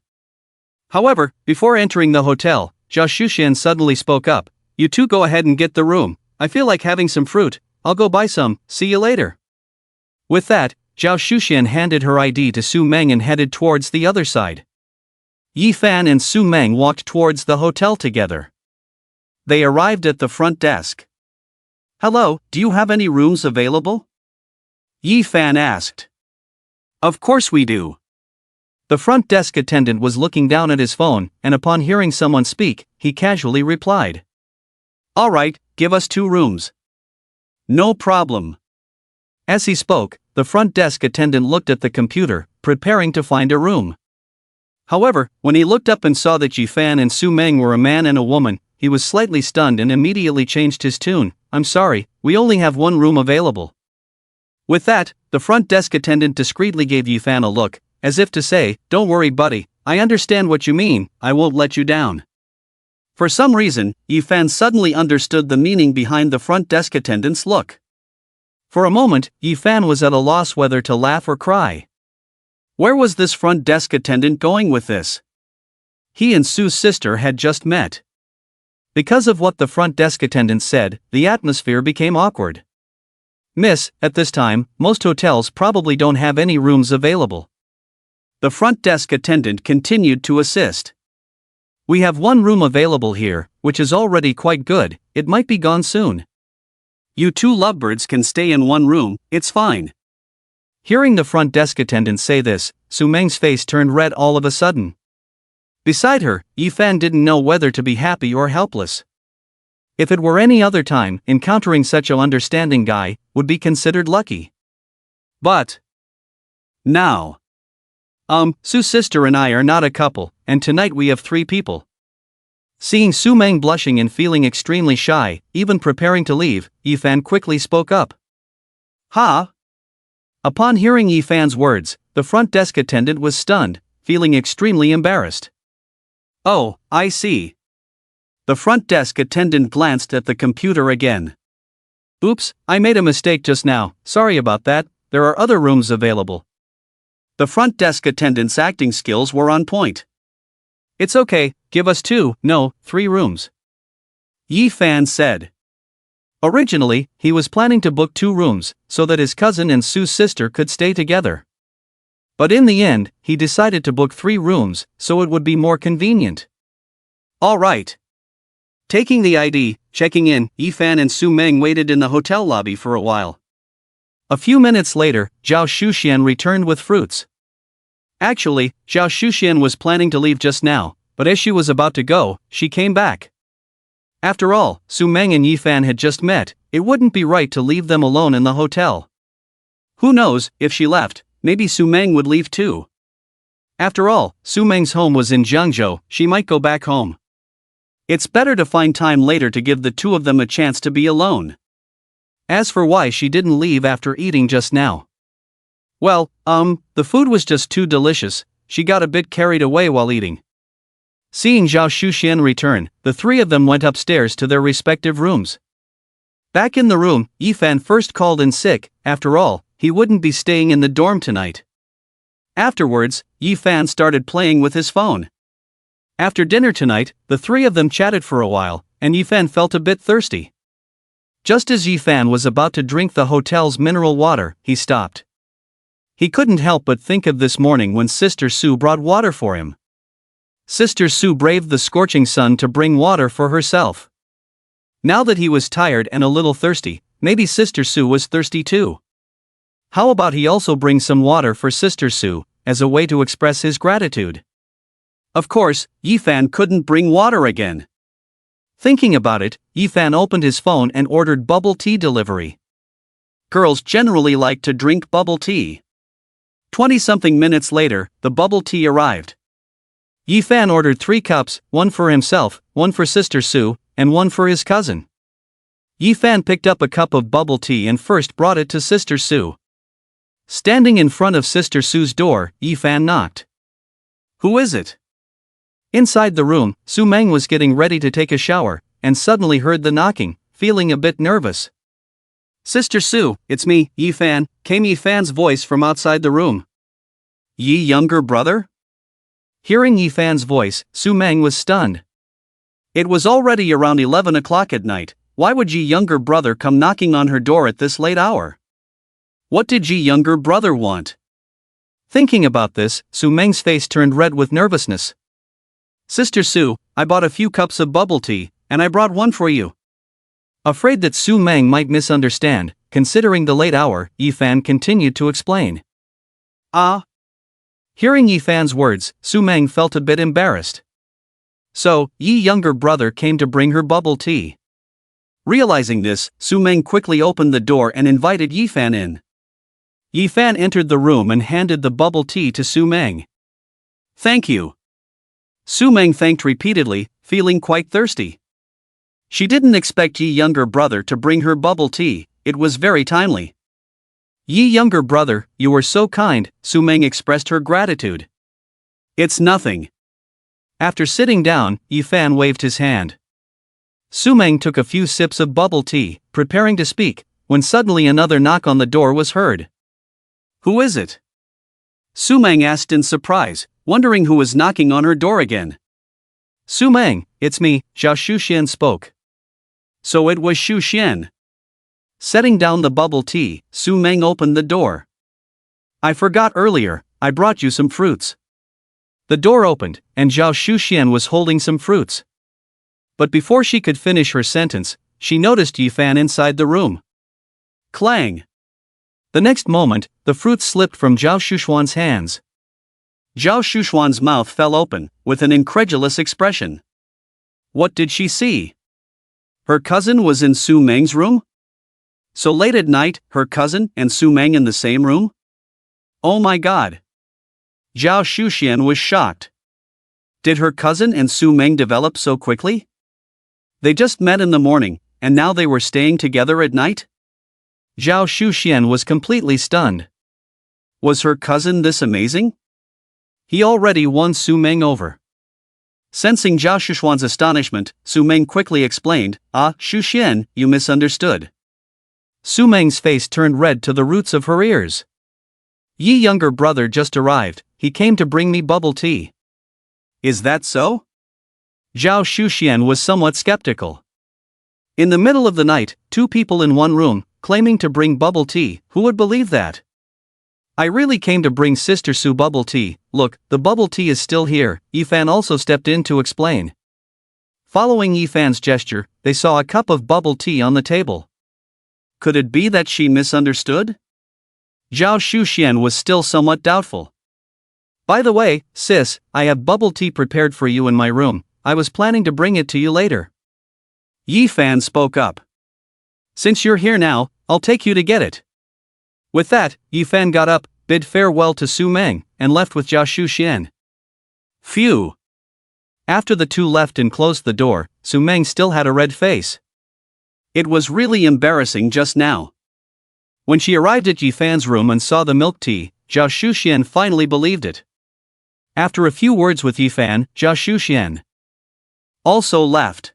However, before entering the hotel, Zhao Shushan suddenly spoke up. You two go ahead and get the room. I feel like having some fruit. I'll go buy some, see you later. With that, Zhao Shushan handed her ID to Su Meng and headed towards the other side. Yi Fan and Su Meng walked towards the hotel together. They arrived at the front desk. Hello, do you have any rooms available? Yi Fan asked. Of course we do. The front desk attendant was looking down at his phone, and upon hearing someone speak, he casually replied. All right, give us 2 rooms. No problem. As he spoke, the front desk attendant looked at the computer, preparing to find a room. However, when he looked up and saw that Yi Fan and Su Meng were a man and a woman, he was slightly stunned and immediately changed his tune. I'm sorry, we only have 1 room available. With that, the front desk attendant discreetly gave Yi Fan a look, as if to say, don't worry buddy, I understand what you mean, I won't let you down. For some reason, Yi Fan suddenly understood the meaning behind the front desk attendant's look. For a moment, Yi Fan was at a loss whether to laugh or cry. Where was this front desk attendant going with this? He and Su's sister had just met. Because of what the front desk attendant said, the atmosphere became awkward. Miss, at this time, most hotels probably don't have any rooms available. The front desk attendant continued to assist. We have 1 room available here, which is already quite good, it might be gone soon. You 2 lovebirds can stay in 1 room, it's fine. Hearing the front desk attendant say this, Su Meng's face turned red all of a sudden. Beside her, Yi Fan didn't know whether to be happy or helpless. If it were any other time, encountering such an understanding guy would be considered lucky. But now, Su's sister and I are not a couple, and tonight we have 3 people. Seeing Su Meng blushing and feeling extremely shy, even preparing to leave, Yi Fan quickly spoke up. Huh? Upon hearing Yi Fan's words, the front desk attendant was stunned, feeling extremely embarrassed. Oh, I see. The front desk attendant glanced at the computer again. Oops, I made a mistake just now, sorry about that, there are other rooms available. The front desk attendant's acting skills were on point. It's okay, give us 2, no, 3 rooms. Yi Fan said. Originally, he was planning to book 2 rooms, so that his cousin and Su's sister could stay together. But in the end, he decided to book 3 rooms, so it would be more convenient. All right. Taking the ID, checking in, Yi Fan and Su Meng waited in the hotel lobby for a while. A few minutes later, Zhao Shushan returned with fruits. Actually, Zhao Shushan was planning to leave just now, but as she was about to go, she came back. After all, Su Meng and Yi Fan had just met, it wouldn't be right to leave them alone in the hotel. Who knows, if she left, maybe Su Meng would leave too. After all, Su Meng's home was in Jiangzhou, she might go back home. It's better to find time later to give the 2 of them a chance to be alone. As for why she didn't leave after eating just now. Well, the food was just too delicious, she got a bit carried away while eating. Seeing Zhao Shushan return, the 3 of them went upstairs to their respective rooms. Back in the room, Yi Fan first called in sick, after all, he wouldn't be staying in the dorm tonight. Afterwards, Yi Fan started playing with his phone. After dinner tonight, the 3 of them chatted for a while, and Yi Fan felt a bit thirsty. Just as Yi Fan was about to drink the hotel's mineral water, he stopped. He couldn't help but think of this morning when Sister Su brought water for him. Sister Su braved the scorching sun to bring water for herself. Now that he was tired and a little thirsty, maybe Sister Su was thirsty too. How about he also bring some water for Sister Su, as a way to express his gratitude? Of course, Yi Fan couldn't bring water again. Thinking about it, Yi Fan opened his phone and ordered bubble tea delivery. Girls generally like to drink bubble tea. 20-something minutes later, the bubble tea arrived. Yi Fan ordered 3 cups, 1 for himself, 1 for Sister Su, and 1 for his cousin. Yi Fan picked up a cup of bubble tea and first brought it to Sister Su. Standing in front of Sister Su's door, Yi Fan knocked. Who is it? Inside the room, Su Meng was getting ready to take a shower, and suddenly heard the knocking, feeling a bit nervous. Sister Su, it's me, Yi Fan, came Yi Fan's voice from outside the room. Yi younger brother? Hearing Yi Fan's voice, Su Meng was stunned. It was already around 11 o'clock at night. Why would Yi younger brother come knocking on her door at this late hour? What did Yi younger brother want? Thinking about this, Su Meng's face turned red with nervousness. Sister Su, I bought a few cups of bubble tea, and I brought one for you. Afraid that Su Meng might misunderstand, considering the late hour, Yi Fan continued to explain. Ah. Hearing Yi Fan's words, Su Meng felt a bit embarrassed. So, Yi younger brother came to bring her bubble tea. Realizing this, Su Meng quickly opened the door and invited Yi Fan in. Yi Fan entered the room and handed the bubble tea to Su Meng. Thank you. Su Meng thanked repeatedly, feeling quite thirsty. She didn't expect Yi younger brother to bring her bubble tea. It was very timely. Yi younger brother, you were so kind, Su Meng expressed her gratitude. It's nothing. After sitting down, Yi Fan waved his hand. Su Meng took a few sips of bubble tea, preparing to speak, when suddenly another knock on the door was heard. Who is it? Su Meng asked in surprise, wondering who was knocking on her door again. Su Meng, it's me, Zhao Shuxian spoke. So it was Shu Xian. Setting down the bubble tea, Su Meng opened the door. I forgot earlier, I brought you some fruits. The door opened, and Zhao Shuxian was holding some fruits. But before she could finish her sentence, she noticed Yi Fan inside the room. Clang! The next moment, the fruits slipped from Zhao Shuxuan's hands. Zhao Shuxuan's mouth fell open, with an incredulous expression. What did she see? Her cousin was in Su Meng's room? So late at night, her cousin and Su Meng in the same room? Oh my god! Zhao Shuxian was shocked. Did her cousin and Su Meng develop so quickly? They just met in the morning, and now they were staying together at night? Zhao Shuxian was completely stunned. Was her cousin this amazing? He already won Su Meng over. Sensing Zhao Shuxuan's astonishment, Su Meng quickly explained, Shu Xian, you misunderstood. Su Meng's face turned red to the roots of her ears. Yi younger brother just arrived, he came to bring me bubble tea. Is that so? Zhao Shuxian was somewhat skeptical. In the middle of the night, two people in one room, claiming to bring bubble tea, who would believe that? I really came to bring Sister Su bubble tea. Look, the bubble tea is still here, Yi Fan also stepped in to explain. Following Yi Fan's gesture, they saw a cup of bubble tea on the table. Could it be that she misunderstood? Zhao Shuxian was still somewhat doubtful. By the way, sis, I have bubble tea prepared for you in my room. I was planning to bring it to you later. Yi Fan spoke up. Since you're here now, I'll take you to get it. With that, Yi Fan got up, bid farewell to Su Meng, and left with Zhao Shuxian. Phew! After the two left and closed the door, Su Meng still had a red face. It was really embarrassing just now. When she arrived at Yi Fan's room and saw the milk tea, Zhao Shuxian finally believed it. After a few words with Yi Fan, Zhao Shuxian also left.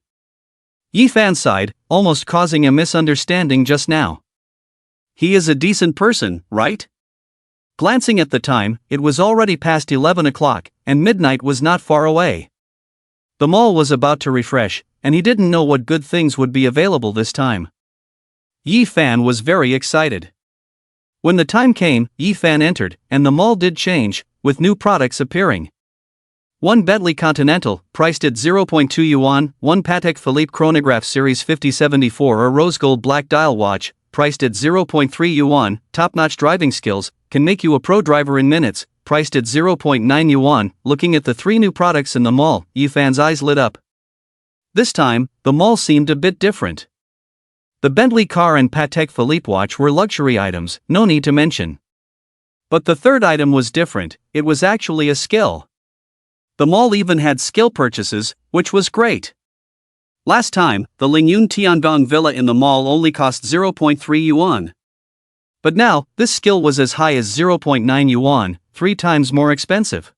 Yi Fan sighed, almost causing a misunderstanding just now. He is a decent person, right? Glancing at the time, it was already past 11 o'clock, and midnight was not far away. The mall was about to refresh, and he didn't know what good things would be available this time. Yi Fan was very excited. When the time came, Yi Fan entered, and the mall did change, with new products appearing. One Bentley Continental, priced at 0.2 yuan, one Patek Philippe Chronograph Series 5074 or rose gold black dial watch, priced at 0.3 yuan, top-notch driving skills, can make you a pro driver in minutes, priced at 0.9 yuan. Looking at the three new products in the mall, Yi Fan's eyes lit up. This time, the mall seemed a bit different. The Bentley car and Patek Philippe watch were luxury items, no need to mention. But the third item was different, it was actually a skill. The mall even had skill purchases, which was great. Last time, the Lingyun Tiangong Villa in the mall only cost 0.3 yuan. But now, this skill was as high as 0.9 yuan, 3 times more expensive.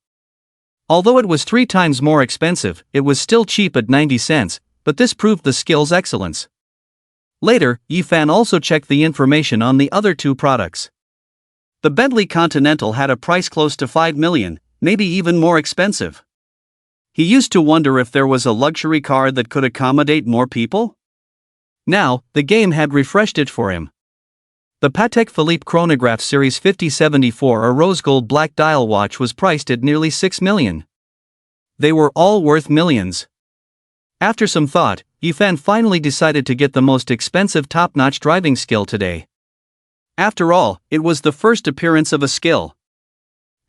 Although it was 3 times more expensive, it was still cheap at 90 cents, but this proved the skill's excellence. Later, Yi Fan also checked the information on the other two products. The Bentley Continental had a price close to 5 million, maybe even more expensive. He used to wonder if there was a luxury car that could accommodate more people. Now, the game had refreshed it for him. The Patek Philippe chronograph Series 5074, a rose gold black dial watch, was priced at nearly $6 million. They were all worth millions. After some thought, Yifan finally decided to get the most expensive top-notch driving skill today. After all, it was the first appearance of a skill.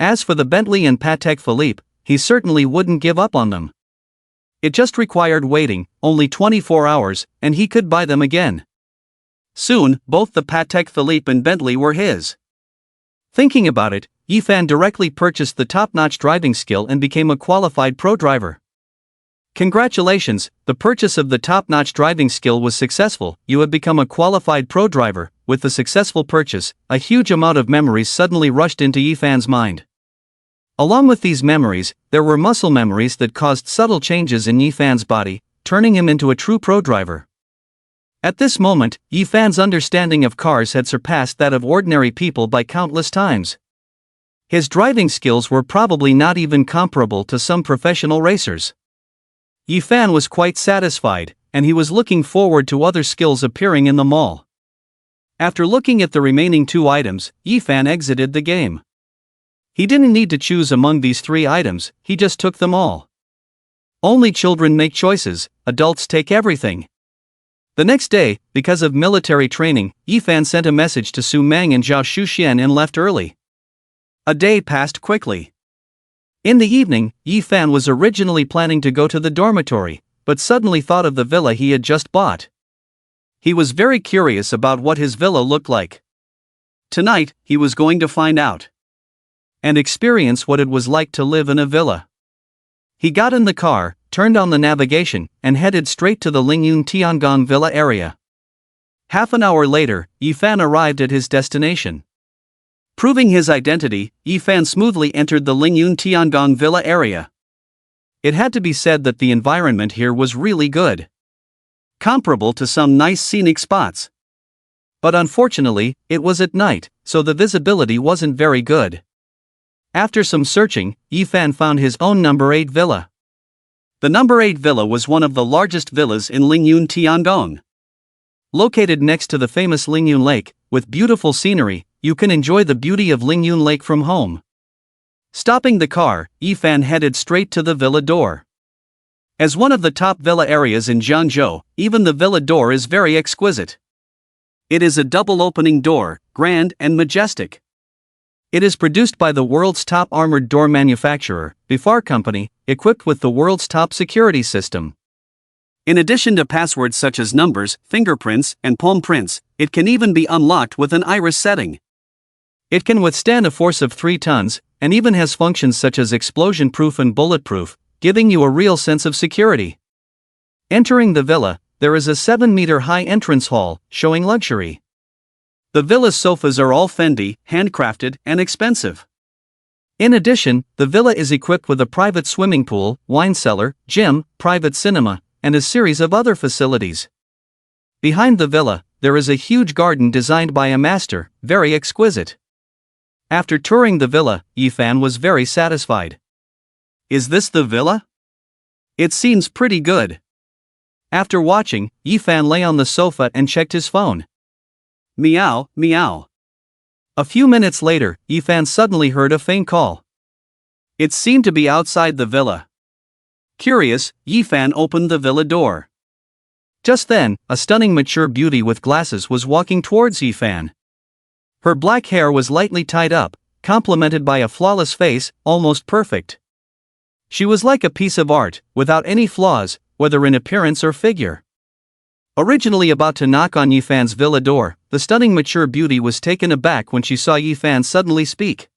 As for the Bentley and Patek Philippe, he certainly wouldn't give up on them. It just required waiting, only 24 hours, and he could buy them again. Soon, both the Patek Philippe and Bentley were his. Thinking about it, Yifan directly purchased the top-notch driving skill and became a qualified pro driver. Congratulations, the purchase of the top-notch driving skill was successful. You have become a qualified pro driver. With the successful purchase, a huge amount of memories suddenly rushed into Yifan's mind. Along with these memories, there were muscle memories that caused subtle changes in Yifan's body, turning him into a true pro driver. At this moment, Yifan's understanding of cars had surpassed that of ordinary people by countless times. His driving skills were probably not even comparable to some professional racers. Yifan was quite satisfied, and he was looking forward to other skills appearing in the mall. After looking at the remaining 2 items, Yifan exited the game. He didn't need to choose among these 3 items, he just took them all. Only children make choices, adults take everything. The next day, because of military training, Yifan sent a message to Su Meng and Zhao Shuxian and left early. A day passed quickly. In the evening, Yifan was originally planning to go to the dormitory, but suddenly thought of the villa he had just bought. He was very curious about what his villa looked like. Tonight, he was going to find out and experience what it was like to live in a villa. He got in the car, turned on the navigation, and headed straight to the Lingyun Tiangong Villa area. Half an hour later, Yifan arrived at his destination. Proving his identity, Yifan smoothly entered the Lingyun Tiangong Villa area. It had to be said that the environment here was really good. Comparable to some nice scenic spots. But unfortunately, it was at night, so the visibility wasn't very good. After some searching, Yifan found his own number 8 villa. The number 8 villa was one of the largest villas in Lingyun Tiangong. Located next to the famous Lingyun Lake, with beautiful scenery, you can enjoy the beauty of Lingyun Lake from home. Stopping the car, Yifan headed straight to the villa door. As one of the top villa areas in Jiangzhou, even the villa door is very exquisite. It is a double-opening door, grand and majestic. It is produced by the world's top armored door manufacturer, Bifar Company, equipped with the world's top security system. In addition to passwords such as numbers, fingerprints, and palm prints, it can even be unlocked with an iris setting. It can withstand a force of 3 tons, and even has functions such as explosion-proof and bulletproof, giving you a real sense of security. Entering the villa, there is a 7-meter-high entrance hall, showing luxury. The villa's sofas are all Fendi, handcrafted, and expensive. In addition, the villa is equipped with a private swimming pool, wine cellar, gym, private cinema, and a series of other facilities. Behind the villa, there is a huge garden designed by a master, very exquisite. After touring the villa, Yifan was very satisfied. Is this the villa? It seems pretty good. After watching, Yifan lay on the sofa and checked his phone. Meow, meow. A few minutes later, Yifan suddenly heard a faint call. It seemed to be outside the villa. Curious, Yifan opened the villa door. Just then, a stunning mature beauty with glasses was walking towards Yifan. Her black hair was lightly tied up, complemented by a flawless face, almost perfect. She was like a piece of art, without any flaws, whether in appearance or figure. Originally about to knock on Yifan's villa door, the stunning mature beauty was taken aback when she saw Yifan suddenly speak.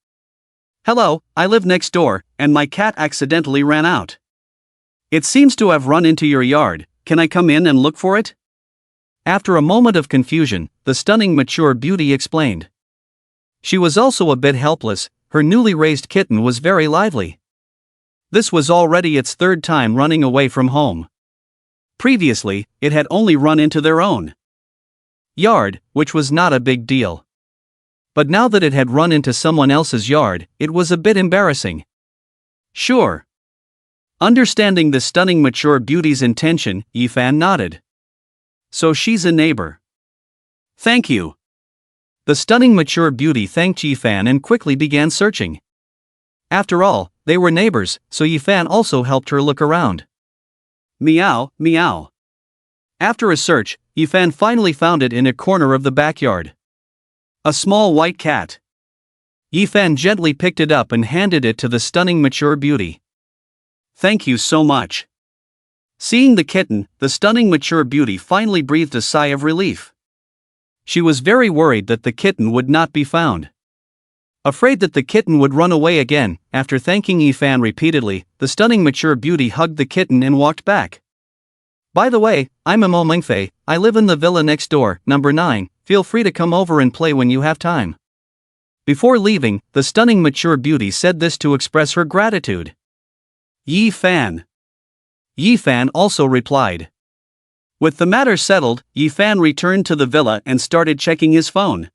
"Hello, I live next door, and my cat accidentally ran out. It seems to have run into your yard, can I come in and look for it?" After a moment of confusion, the stunning mature beauty explained. She was also a bit helpless, her newly raised kitten was very lively. This was already its 3rd time running away from home. Previously, it had only run into their own yard, which was not a big deal. But now that it had run into someone else's yard, it was a bit embarrassing. "Sure. Understanding the stunning mature beauty's intention, Yifan nodded. So she's a neighbor. Thank you. The stunning mature beauty thanked Yifan and quickly began searching. After all, they were neighbors, so Yifan also helped her look around. Meow, meow. After a search, Yifan finally found it in a corner of the backyard. A small white cat. Yifan gently picked it up and handed it to the stunning mature beauty. Thank you so much. Seeing the kitten, the stunning mature beauty finally breathed a sigh of relief. She was very worried that the kitten would not be found. Afraid that the kitten would run away again, after thanking Yifan repeatedly, the stunning mature beauty hugged the kitten and walked back. By the way, I'm Mo Mengfei, I live in the villa next door, number 9, feel free to come over and play when you have time. Before leaving, the stunning mature beauty said this to express her gratitude. Yifan. Yifan also replied. With the matter settled, Yifan returned to the villa and started checking his phone.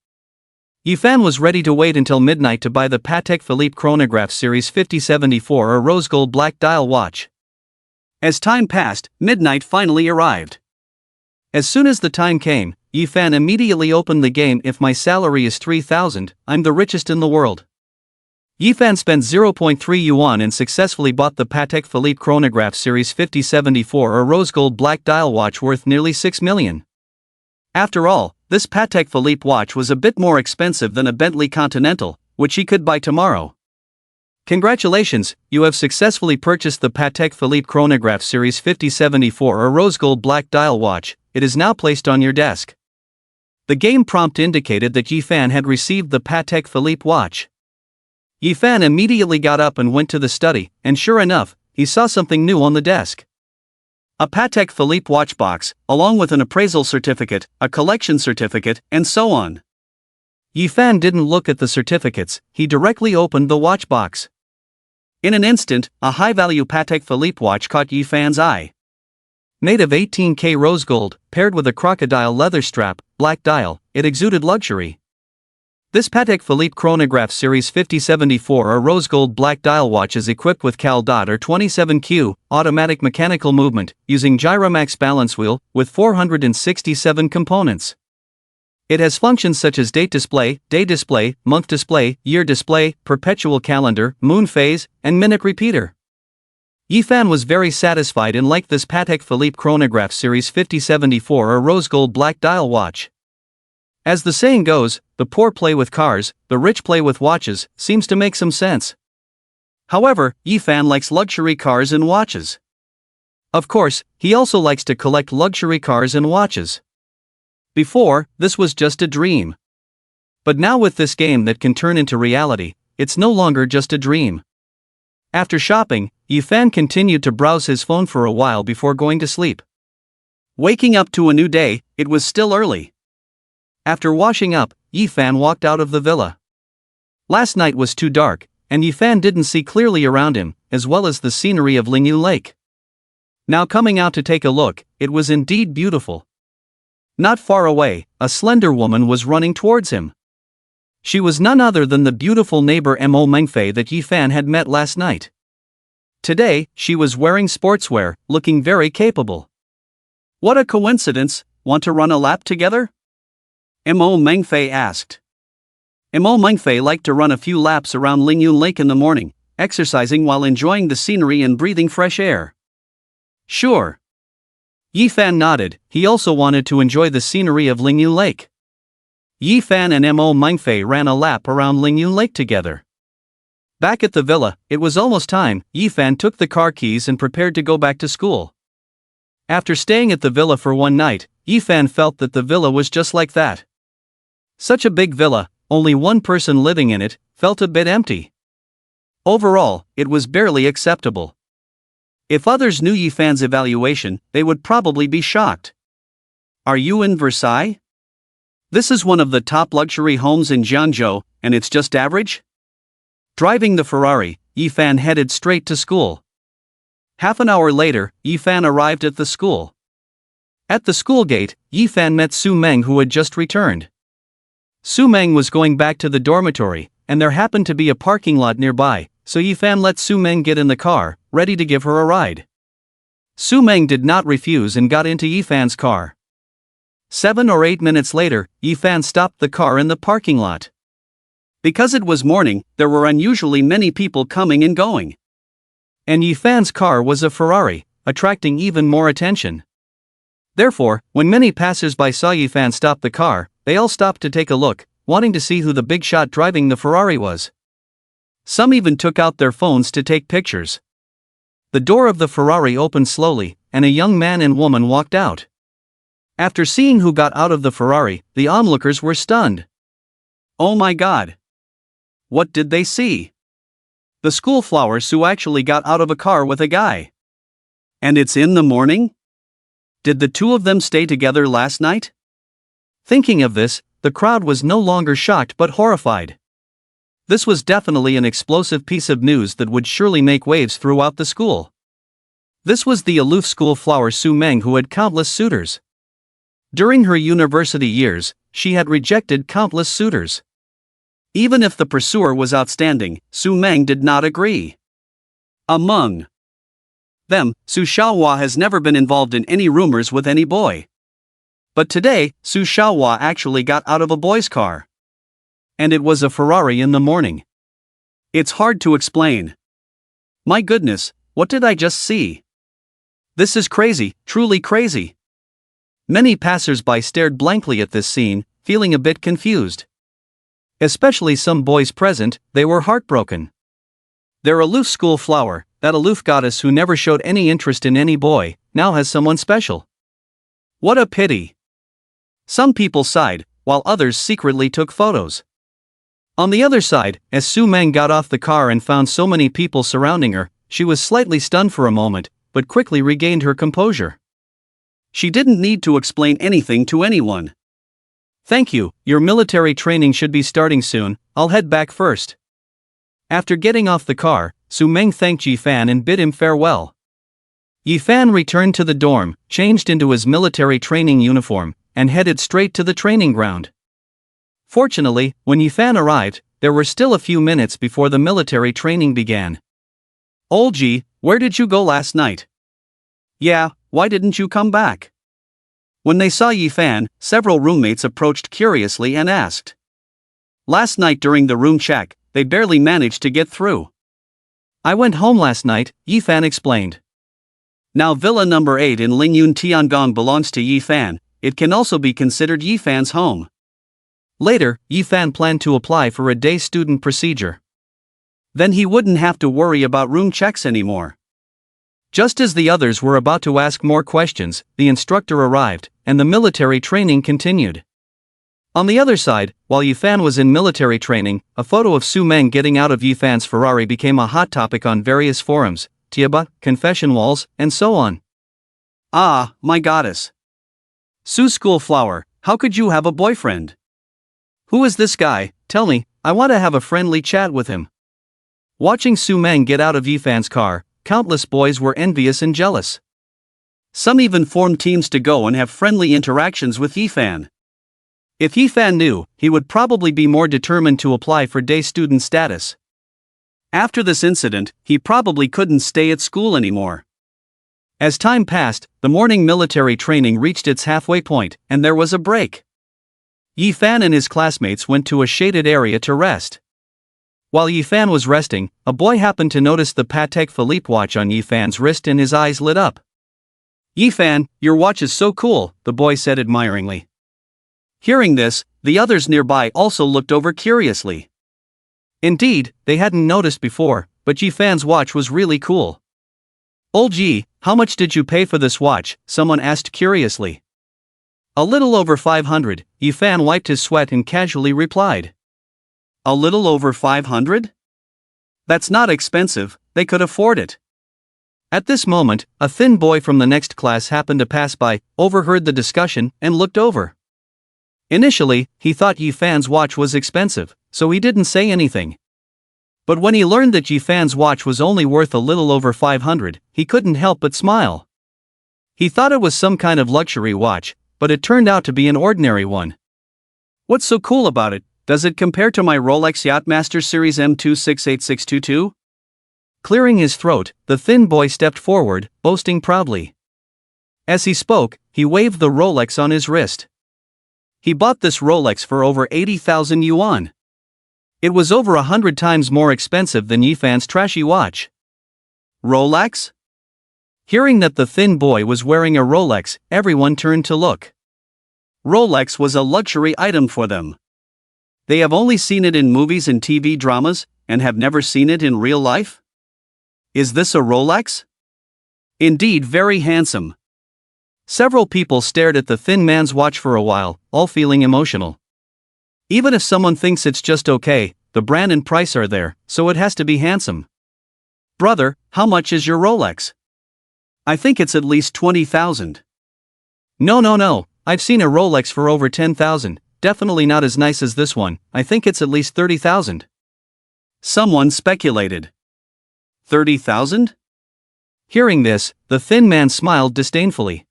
Yifan was ready to wait until midnight to buy the Patek Philippe chronograph series 5074 or rose gold black dial watch. As time passed, midnight finally arrived. As soon as the time came, Yifan immediately opened the game. If my salary is 3,000, I'm the richest in the world. Yifan spent 0.3 yuan and successfully bought the Patek Philippe chronograph series 5074 or rose gold black dial watch worth nearly 6 million. After all, this Patek Philippe watch was a bit more expensive than a Bentley Continental, which he could buy tomorrow. Congratulations, you have successfully purchased the Patek Philippe chronograph series 5074 or rose gold black dial watch. It is now placed on your desk. The game prompt indicated that Yifan had received the Patek Philippe watch. Yifan immediately got up and went to the study, and sure enough, he saw something new on the desk. A Patek Philippe watch box, along with an appraisal certificate, a collection certificate, and so on. Yifan didn't look at the certificates, he directly opened the watch box. In an instant, a high-value Patek Philippe watch caught Yifan's eye. Made of 18K rose gold, paired with a crocodile leather strap, black dial, it exuded luxury. This Patek Philippe chronograph series 5074 or rose gold black dial watch is equipped with Cal Dot or 27Q, automatic mechanical movement, using Gyromax balance wheel, with 467 components. It has functions such as date display, day display, month display, year display, perpetual calendar, moon phase, and minute repeater. Yifan was very satisfied and liked this Patek Philippe chronograph series 5074 or rose gold black dial watch. As the saying goes, the poor play with cars, the rich play with watches, seems to make some sense. However, Yifan likes luxury cars and watches. Of course, he also likes to collect luxury cars and watches. Before, this was just a dream. But now with this game that can turn into reality, it's no longer just a dream. After shopping, Yifan continued to browse his phone for a while before going to sleep. Waking up to a new day, it was still early. After washing up, Yifan walked out of the villa. Last night was too dark, and Yifan didn't see clearly around him, as well as the scenery of Lingyu Lake. Now coming out to take a look, it was indeed beautiful. Not far away, a slender woman was running towards him. She was none other than the beautiful neighbor Mo Mengfei that Yifan had met last night. Today, she was wearing sportswear, looking very capable. What a coincidence, want to run a lap together? Mo Mengfei asked. Mo Mengfei liked to run a few laps around Lingyu Lake in the morning, exercising while enjoying the scenery and breathing fresh air. Sure. Yifan nodded, he also wanted to enjoy the scenery of Lingyu Lake. Yifan and Mo Mengfei ran a lap around Lingyu Lake together. Back at the villa, it was almost time. Yifan took the car keys and prepared to go back to school. After staying at the villa for one night, Yifan felt that the villa was just like that. Such a big villa, only one person living in it, felt a bit empty. Overall, it was barely acceptable. If others knew Yifan's evaluation, they would probably be shocked. Are you in Versailles? This is one of the top luxury homes in Jiangzhou, and it's just average? Driving the Ferrari, Yifan headed straight to school. Half an hour later, Yifan arrived at the school. At the school gate, Yifan met Su Meng, who had just returned. Su Meng was going back to the dormitory, and there happened to be a parking lot nearby, so Yifan let Su Meng get in the car, ready to give her a ride. Su Meng did not refuse and got into Yifan's car. 7 or 8 minutes later, Yifan stopped the car in the parking lot. Because it was morning, there were unusually many people coming and going. And Yifan's car was a Ferrari, attracting even more attention. Therefore, when many passers-by saw Yifan stop the car, they all stopped to take a look, wanting to see who the big shot driving the Ferrari was. Some even took out their phones to take pictures. The door of the Ferrari opened slowly, and a young man and woman walked out. After seeing who got out of the Ferrari, the onlookers were stunned. Oh my God! What did they see? The school flower Su actually got out of a car with a guy. And it's in the morning? Did the two of them stay together last night? Thinking of this, the crowd was no longer shocked but horrified. This was definitely an explosive piece of news that would surely make waves throughout the school. This was the aloof school flower Su Meng who had countless suitors. During her university years, she had rejected countless suitors. Even if the pursuer was outstanding, Su Meng did not agree. Among them, Su Xiaohua has never been involved in any rumors with any boy. But today, Su Xiaohua actually got out of a boy's car. And it was a Ferrari in the morning. It's hard to explain. My goodness, what did I just see? This is crazy, truly crazy. Many passers-by stared blankly at this scene, feeling a bit confused. Especially some boys present, they were heartbroken. Their aloof school flower, that aloof goddess who never showed any interest in any boy, now has someone special. What a pity. Some people sighed, while others secretly took photos. On the other side, as Su Meng got off the car and found so many people surrounding her, she was slightly stunned for a moment, but quickly regained her composure. She didn't need to explain anything to anyone. Thank you, your military training should be starting soon, I'll head back first. After getting off the car, Su Meng thanked Yifan and bid him farewell. Yifan returned to the dorm, changed into his military training uniform, and headed straight to the training ground. Fortunately, when Yifan arrived, there were still a few minutes before the military training began. Olji, where did you go last night? Yeah, why didn't you come back? When they saw Yifan, several roommates approached curiously and asked. Last night during the room check, they barely managed to get through. I went home last night, Yifan explained. Now Villa number 8 in Lingyun Tiangong belongs to Yifan, it can also be considered Yifan's home. Later, Yifan planned to apply for a day student procedure. Then he wouldn't have to worry about room checks anymore. Just as the others were about to ask more questions, the instructor arrived, and the military training continued. On the other side, while Yifan was in military training, a photo of Su Meng getting out of Yifan's Ferrari became a hot topic on various forums, Tieba, confession walls, and so on. Ah, my goddess. Su School Flower, how could you have a boyfriend? Who is this guy? Tell me, I want to have a friendly chat with him. Watching Su Meng get out of Yifan's car, countless boys were envious and jealous. Some even formed teams to go and have friendly interactions with Yifan. If Yifan knew, he would probably be more determined to apply for day student status. After this incident, he probably couldn't stay at school anymore. As time passed, the morning military training reached its halfway point, and there was a break. Yifan and his classmates went to a shaded area to rest. While Yifan was resting, a boy happened to notice the Patek Philippe watch on Yifan's wrist and his eyes lit up. Yifan, your watch is so cool, the boy said admiringly. Hearing this, the others nearby also looked over curiously. Indeed, they hadn't noticed before, but Yifan's watch was really cool. Olji, how much did you pay for this watch? Someone asked curiously. A little over 500, Yifan wiped his sweat and casually replied. A little over 500? That's not expensive, they could afford it. At this moment, a thin boy from the next class happened to pass by, overheard the discussion, and looked over. Initially, he thought Yifan's watch was expensive, so he didn't say anything. But when he learned that Yifan's watch was only worth a little over 500, he couldn't help but smile. He thought it was some kind of luxury watch, but it turned out to be an ordinary one. What's so cool about it? Does it compare to my Rolex Yachtmaster Series M268622? Clearing his throat, the thin boy stepped forward, boasting proudly. As he spoke, he waved the Rolex on his wrist. He bought this Rolex for over 80,000 yuan. It was over 100 times more expensive than Yifan's trashy watch. Rolex? Hearing that the thin boy was wearing a Rolex, everyone turned to look. Rolex was a luxury item for them. They have only seen it in movies and TV dramas, and have never seen it in real life? Is this a Rolex? Indeed, very handsome. Several people stared at the thin man's watch for a while, all feeling emotional. Even if someone thinks it's just okay, the brand and price are there, so it has to be handsome. Brother, how much is your Rolex? I think it's at least 20,000. No, I've seen a Rolex for over 10,000, definitely not as nice as this one, I think it's at least 30,000. Someone speculated. 30,000? Hearing this, the thin man smiled disdainfully.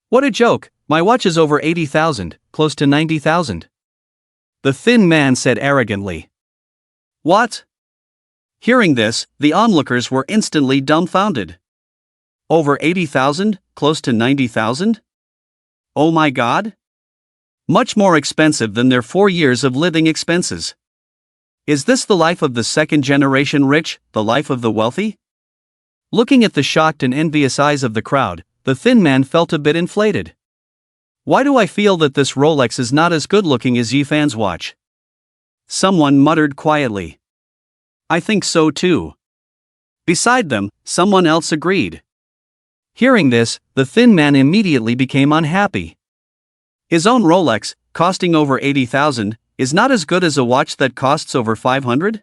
What a joke, my watch is over 80,000, close to 90,000. The thin man said arrogantly. What? Hearing this, the onlookers were instantly dumbfounded. Over 80,000, close to 90,000? Oh my God? Much more expensive than their 4 years of living expenses. Is this the life of the second-generation rich, the life of the wealthy? Looking at the shocked and envious eyes of the crowd, the thin man felt a bit inflated. Why do I feel that this Rolex is not as good-looking as Yifan's watch? Someone muttered quietly. I think so too. Beside them, someone else agreed. Hearing this, the thin man immediately became unhappy. His own Rolex, costing over 80,000, is not as good as a watch that costs over 500?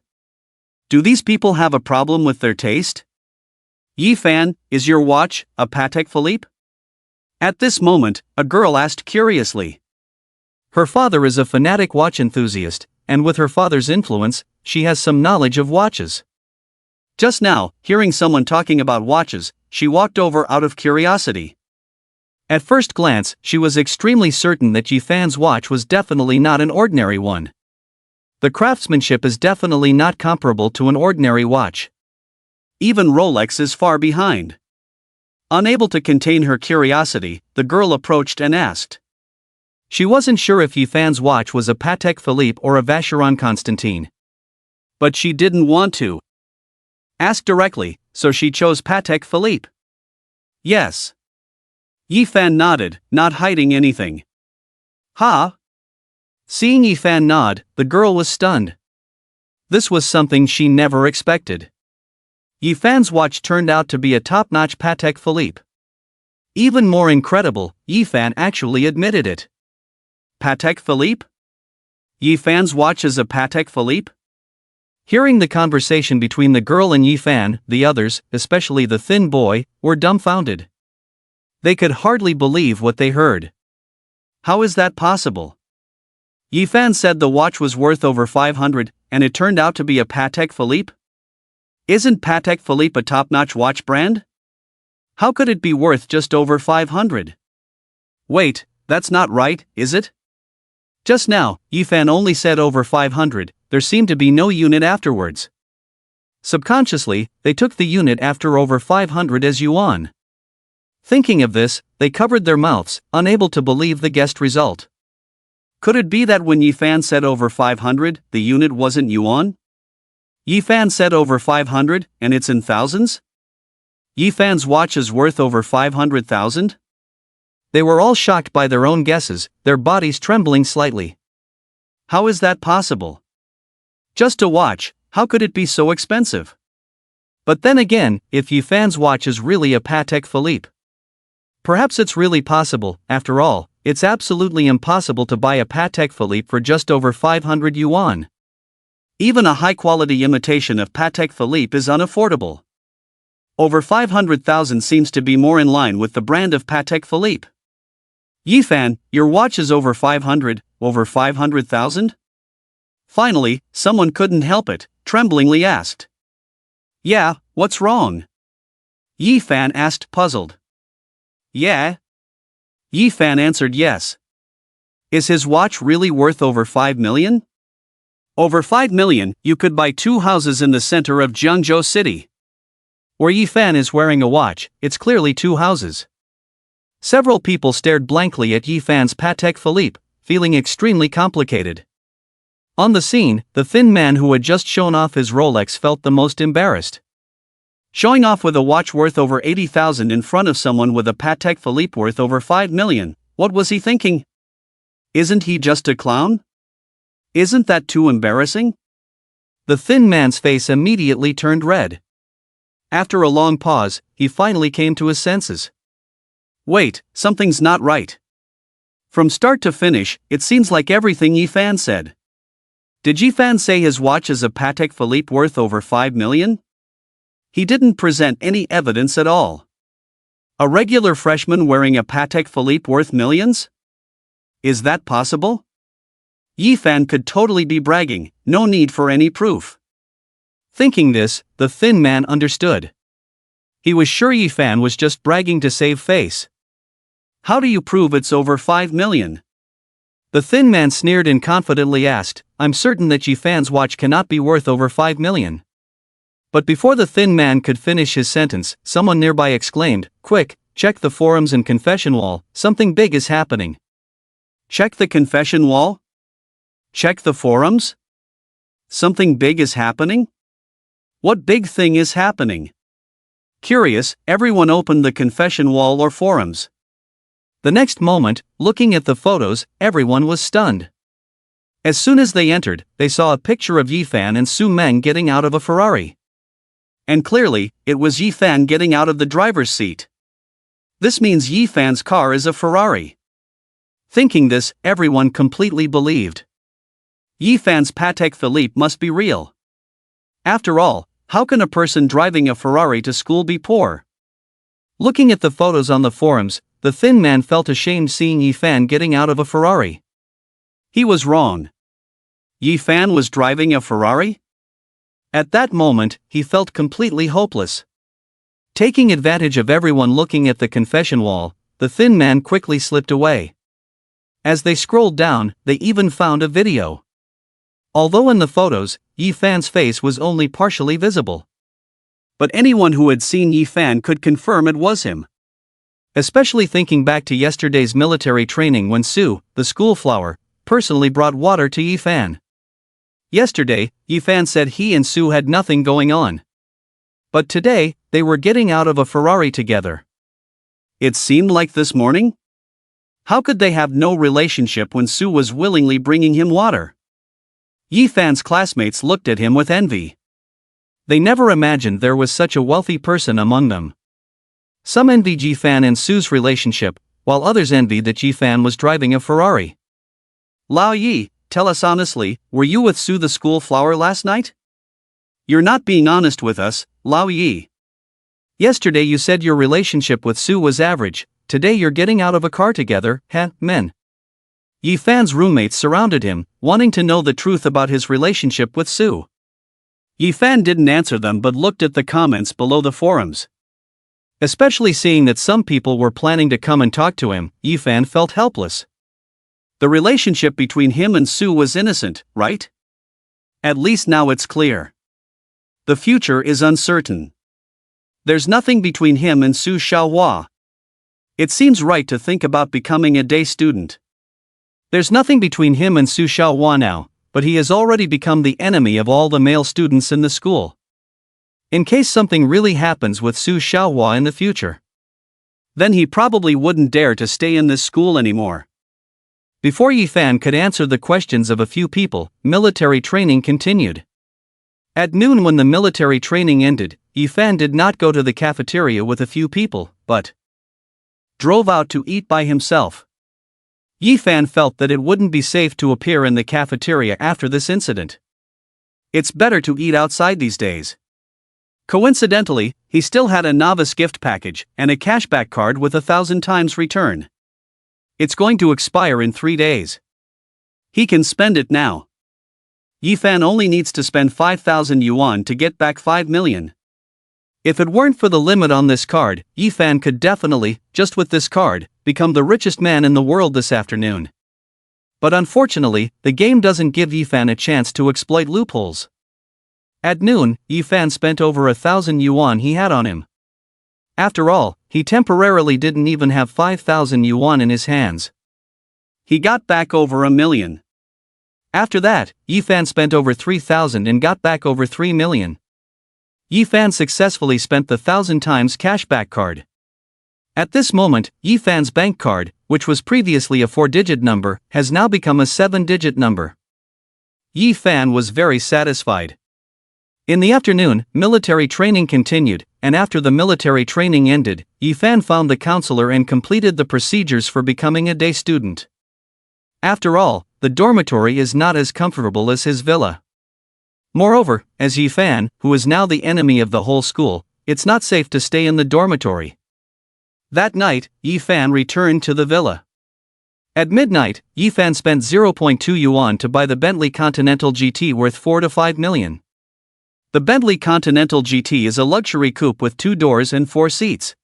Do these people have a problem with their taste? Yifan, is your watch a Patek Philippe? At this moment, a girl asked curiously. Her father is a fanatic watch enthusiast, and with her father's influence, she has some knowledge of watches. Just now, hearing someone talking about watches, she walked over out of curiosity. At first glance, she was extremely certain that Yifan's watch was definitely not an ordinary one. The craftsmanship is definitely not comparable to an ordinary watch. Even Rolex is far behind. Unable to contain her curiosity, the girl approached and asked. She wasn't sure if Yifan's watch was a Patek Philippe or a Vacheron Constantin. But she didn't want to ask directly, so she chose Patek Philippe. Yes. Yifan nodded, not hiding anything. Ha! Seeing Yifan nod, the girl was stunned. This was something she never expected. Yifan's watch turned out to be a top-notch Patek Philippe. Even more incredible, Yifan actually admitted it. Patek Philippe? Yifan's watch is a Patek Philippe? Hearing the conversation between the girl and Yifan, the others, especially the thin boy, were dumbfounded. They could hardly believe what they heard. How is that possible? Yifan said the watch was worth over 500, and it turned out to be a Patek Philippe? Isn't Patek Philippe a top-notch watch brand? How could it be worth just over 500? Wait, that's not right, is it? Just now, Yifan only said over 500, there seemed to be no unit afterwards. Subconsciously, they took the unit after over 500 as yuan. Thinking of this, they covered their mouths, unable to believe the guessed result. Could it be that when Yifan said over 500, the unit wasn't yuan? Yifan said over 500, and it's in thousands? Yifan's watch is worth over 500,000? They were all shocked by their own guesses, their bodies trembling slightly. How is that possible? Just a watch, how could it be so expensive? But then again, if Yifan's watch is really a Patek Philippe, perhaps it's really possible. After all, it's absolutely impossible to buy a Patek Philippe for just over 500 yuan. Even a high-quality imitation of Patek Philippe is unaffordable. Over 500,000 seems to be more in line with the brand of Patek Philippe. Yifan, your watch is over 500, over 500,000? Finally, someone couldn't help it, tremblingly asked. Yeah, what's wrong? Yifan asked, puzzled. Yeah? Yifan answered yes. Is his watch really worth over 5 million? Over 5 million, you could buy 2 houses in the center of Jiangzhou City. Where Yifan is wearing a watch, it's clearly two houses. Several people stared blankly at Yifan's Patek Philippe, feeling extremely complicated. On the scene, the thin man who had just shown off his Rolex felt the most embarrassed. Showing off with a watch worth over 80,000 in front of someone with a Patek Philippe worth over 5 million, what was he thinking? Isn't he just a clown? Isn't that too embarrassing? The thin man's face immediately turned red. After a long pause, he finally came to his senses. Wait, something's not right. From start to finish, it seems like everything Yifan said. Did Yifan say his watch is a Patek Philippe worth over 5 million? He didn't present any evidence at all. A regular freshman wearing a Patek Philippe worth millions? Is that possible? Yifan could totally be bragging, no need for any proof. Thinking this, the thin man understood. He was sure Yifan was just bragging to save face. How do you prove it's over 5 million? The thin man sneered and confidently asked, I'm certain that Yifan's watch cannot be worth over 5 million. But before the thin man could finish his sentence, someone nearby exclaimed, Quick, check the forums and confession wall, something big is happening. Check the confession wall? Check the forums? Something big is happening? What big thing is happening? Curious, everyone opened the confession wall or forums. The next moment, looking at the photos, everyone was stunned. As soon as they entered, they saw a picture of Yifan and Su Meng getting out of a Ferrari. And clearly, it was Yifan getting out of the driver's seat. This means Yifan's car is a Ferrari. Thinking this, everyone completely believed. Yifan's Patek Philippe must be real. After all, how can a person driving a Ferrari to school be poor? Looking at the photos on the forums, the thin man felt ashamed seeing Yifan getting out of a Ferrari. He was wrong. Yifan was driving a Ferrari? At that moment, he felt completely hopeless. Taking advantage of everyone looking at the confession wall, the thin man quickly slipped away. As they scrolled down, they even found a video. Although in the photos, Yifan's face was only partially visible. But anyone who had seen Yifan could confirm it was him. Especially thinking back to yesterday's military training when Su, the school flower, personally brought water to Yifan. Yesterday, Yifan said he and Su had nothing going on. But today, they were getting out of a Ferrari together. It seemed like this morning? How could they have no relationship when Su was willingly bringing him water? Yifan's classmates looked at him with envy. They never imagined there was such a wealthy person among them. Some envied Yifan and Su's relationship, while others envied that Yifan was driving a Ferrari. Lao Yi, tell us honestly, were you with Su the school flower last night? You're not being honest with us, Lao Yi. Yesterday you said your relationship with Su was average, today you're getting out of a car together, men. Yifan's roommates surrounded him, wanting to know the truth about his relationship with Su. Yifan didn't answer them but looked at the comments below the forums. Especially seeing that some people were planning to come and talk to him, Yifan felt helpless. The relationship between him and Su was innocent, right? At least now it's clear. The future is uncertain. There's nothing between him and Su Xiaohua. It seems right to think about becoming a day student. There's nothing between him and Su Xiaohua now, but he has already become the enemy of all the male students in the school. In case something really happens with Su Xiaohua in the future, then he probably wouldn't dare to stay in this school anymore. Before Yifan could answer the questions of a few people, military training continued. At noon when the military training ended, Yifan did not go to the cafeteria with a few people, but drove out to eat by himself. Yifan felt that it wouldn't be safe to appear in the cafeteria after this incident. It's better to eat outside these days. Coincidentally, he still had a novice gift package and a cashback card with 1,000 times return. It's going to expire in 3 days. He can spend it now. Yifan only needs to spend 5,000 yuan to get back 5 million. If it weren't for the limit on this card, Yifan could definitely, just with this card, become the richest man in the world this afternoon. But unfortunately, the game doesn't give Yifan a chance to exploit loopholes. At noon, Yifan spent over 1,000 yuan he had on him. After all, he temporarily didn't even have 5,000 yuan in his hands. He got back over 1,000,000. After that, Yifan spent over 3,000 and got back over 3 million. Yifan successfully spent the 1,000 times cashback card. At this moment, Yifan's bank card, which was previously a 4-digit number, has now become a 7-digit number. Yifan was very satisfied. In the afternoon, military training continued, and after the military training ended, Yifan found the counselor and completed the procedures for becoming a day student. After all, the dormitory is not as comfortable as his villa. Moreover, as Yifan, who is now the enemy of the whole school, it's not safe to stay in the dormitory. That night, Yifan returned to the villa. At midnight, Yifan spent 0.2 yuan to buy the Bentley Continental GT worth 4 to 5 million. The Bentley Continental GT is a luxury coupe with 2 doors and 4 seats.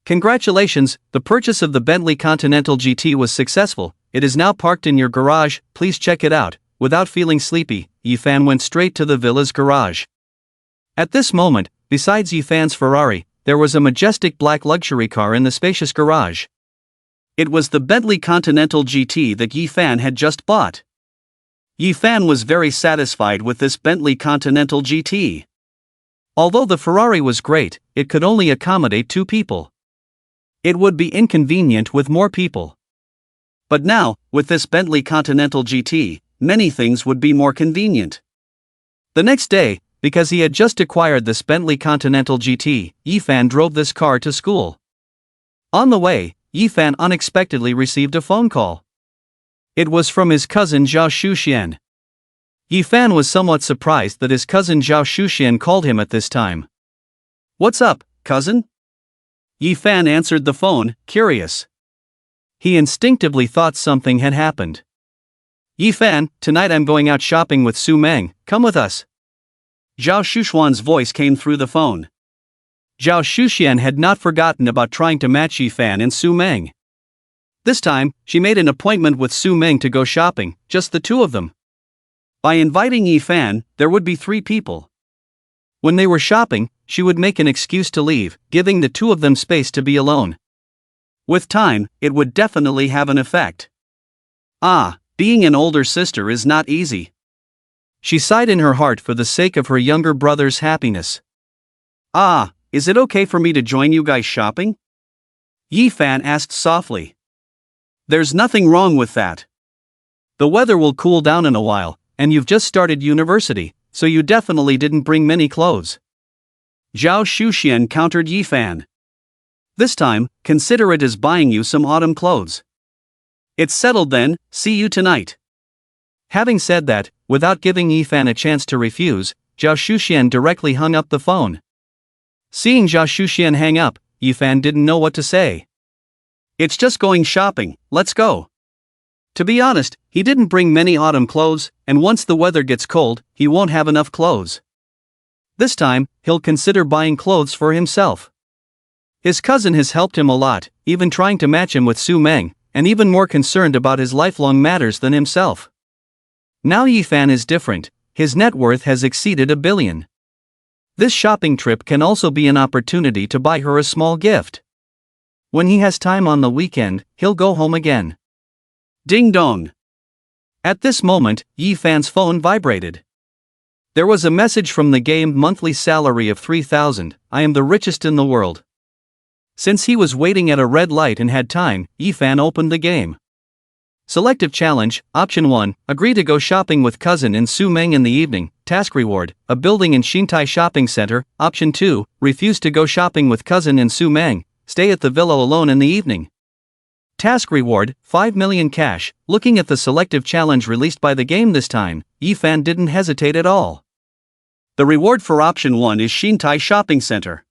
Congratulations, the purchase of the Bentley Continental GT was successful. It is now parked in your garage, please check it out. Without feeling sleepy, Yifan went straight to the villa's garage. At this moment, besides Yifan's Ferrari, there was a majestic black luxury car in the spacious garage. It was the Bentley Continental GT that Yifan had just bought. Yifan was very satisfied with this Bentley Continental GT. Although the Ferrari was great, it could only accommodate 2 people. It would be inconvenient with more people. But now, with this Bentley Continental GT, many things would be more convenient. The next day, because he had just acquired this Bentley Continental GT, Yifan drove this car to school. On the way, Yifan unexpectedly received a phone call. It was from his cousin Zhao Shuxian. Yifan was somewhat surprised that his cousin Zhao Shuxian called him at this time. "What's up, cousin?" Yifan answered the phone, curious. He instinctively thought something had happened. "Yifan, tonight I'm going out shopping with Su Meng, come with us." Zhao Shuxian's voice came through the phone. Zhao Shuxian had not forgotten about trying to match Yifan and Su Meng. This time, she made an appointment with Su Meng to go shopping, just the 2 of them. By inviting Yifan, there would be 3 people. When they were shopping, she would make an excuse to leave, giving the 2 of them space to be alone. With time, it would definitely have an effect. Being an older sister is not easy. She sighed in her heart for the sake of her younger brother's happiness. Is it okay for me to join you guys shopping?" Yifan asked softly. "There's nothing wrong with that. The weather will cool down in a while, and you've just started university, so you definitely didn't bring many clothes." Zhao Shuxian countered Yifan. "This time, consider it as buying you some autumn clothes." "It's settled then, see you tonight." Having said that, without giving Yifan a chance to refuse, Zhao Shuxian directly hung up the phone. Seeing Zhao Shuxian hang up, Yifan didn't know what to say. "It's just going shopping, let's go." To be honest, he didn't bring many autumn clothes, and once the weather gets cold, he won't have enough clothes. This time, he'll consider buying clothes for himself. His cousin has helped him a lot, even trying to match him with Su Meng, and even more concerned about his lifelong matters than himself. Now Yifan is different, his net worth has exceeded 1 billion. This shopping trip can also be an opportunity to buy her a small gift. When he has time on the weekend, he'll go home again. Ding dong. At this moment, Yifan's phone vibrated. There was a message from the game monthly salary of 3,000, I am the richest in the world. Since he was waiting at a red light and had time, Yifan opened the game. Selective challenge, option 1, agree to go shopping with cousin and Su Meng in the evening, task reward, a building in Xintai shopping center, option 2, refuse to go shopping with cousin and Su Meng, stay at the villa alone in the evening. Task reward, 5 million cash. Looking at the selective challenge released by the game this time, Yifan didn't hesitate at all. The reward for option 1 is Xintai shopping center.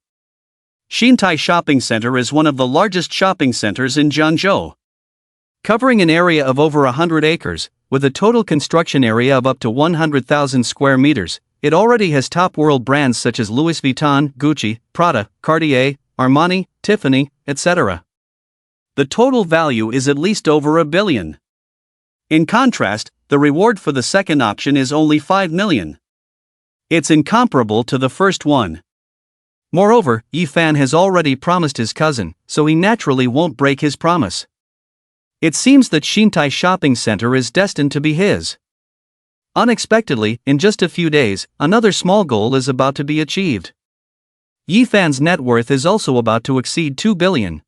Xintai shopping center is one of the largest shopping centers in Jiangzhou. Covering an area of over 100 acres, with a total construction area of up to 100,000 square meters, it already has top world brands such as Louis Vuitton, Gucci, Prada, Cartier, Armani, Tiffany, etc. The total value is at least over 1 billion. In contrast, the reward for the second option is only 5 million. It's incomparable to the first one. Moreover, Yifan has already promised his cousin, so he naturally won't break his promise. It seems that Xintai Shopping Center is destined to be his. Unexpectedly, in just a few days, another small goal is about to be achieved. Yifan's net worth is also about to exceed 2 billion.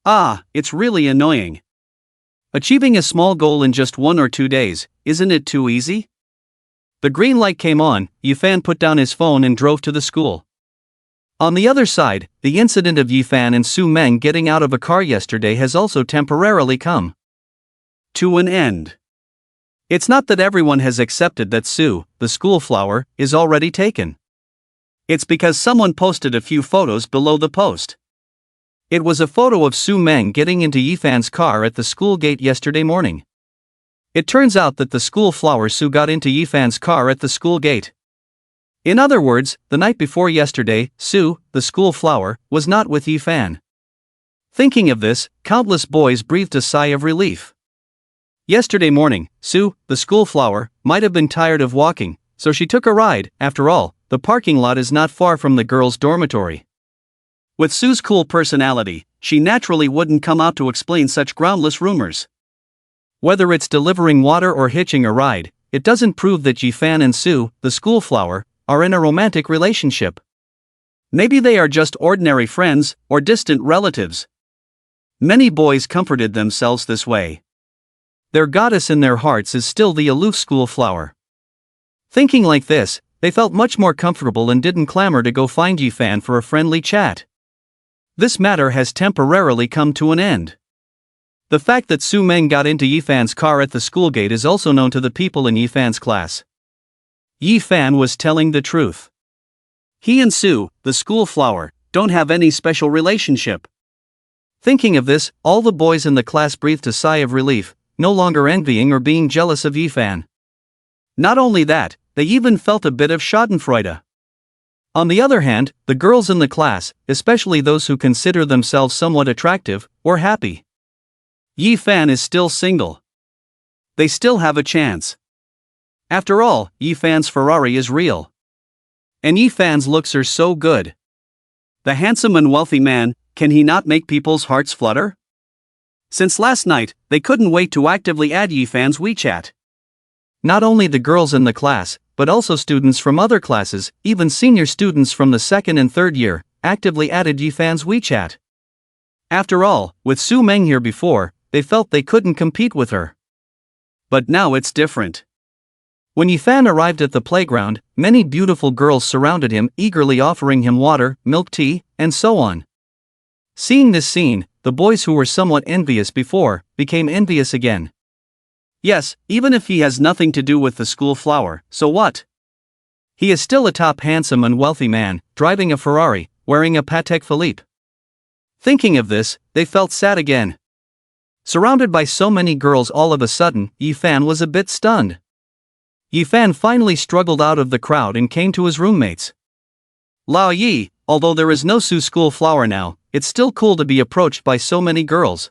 Ah, it's really annoying. Achieving a small goal in just 1 or 2 days, isn't it too easy? The green light came on, Yifan put down his phone and drove to the school. On the other side, the incident of Yifan and Su Meng getting out of a car yesterday has also temporarily come to an end. It's not that everyone has accepted that Su, the school flower, is already taken. It's because someone posted a few photos below the post. It was a photo of Su Meng getting into Yifan's car at the school gate yesterday morning. It turns out that the school flower Su got into Yifan's car at the school gate. In other words, the night before yesterday, Su, the school flower, was not with Yifan. Thinking of this, countless boys breathed a sigh of relief. Yesterday morning, Su, the school flower, might have been tired of walking, so she took a ride. After all, the parking lot is not far from the girls' dormitory. With Su's cool personality, she naturally wouldn't come out to explain such groundless rumors. Whether it's delivering water or hitching a ride, it doesn't prove that Yifan and Su, the school flower, are in a romantic relationship. Maybe they are just ordinary friends or distant relatives. Many boys comforted themselves this way. Their goddess in their hearts is still the aloof school flower. Thinking like this, they felt much more comfortable and didn't clamor to go find Yifan for a friendly chat. This matter has temporarily come to an end. The fact that Su Meng got into Yifan's car at the school gate is also known to the people in Yifan's class. Yifan was telling the truth. He and Su, the school flower, don't have any special relationship. Thinking of this, all the boys in the class breathed a sigh of relief, no longer envying or being jealous of Yifan. Not only that, they even felt a bit of schadenfreude. On the other hand, the girls in the class, especially those who consider themselves somewhat attractive, were happy. Yifan is still single. They still have a chance. After all, Yifan's Ferrari is real. And Yifan's looks are so good. The handsome and wealthy man, can he not make people's hearts flutter? Since last night, they couldn't wait to actively add Yifan's WeChat. Not only the girls in the class, but also students from other classes, even senior students from the 2nd and 3rd year, actively added Yifan's WeChat. After all, with Su Meng here before, they felt they couldn't compete with her. But now it's different. When Yifan arrived at the playground, many beautiful girls surrounded him, eagerly offering him water, milk tea, and so on. Seeing this scene, the boys who were somewhat envious before, became envious again. Yes, even if he has nothing to do with the school flower, so what? He is still a top handsome and wealthy man, driving a Ferrari, wearing a Patek Philippe. Thinking of this, they felt sad again. Surrounded by so many girls all of a sudden, Yifan was a bit stunned. Yifan finally struggled out of the crowd and came to his roommates. Lao Yi, although there is no Su school flower now, it's still cool to be approached by so many girls.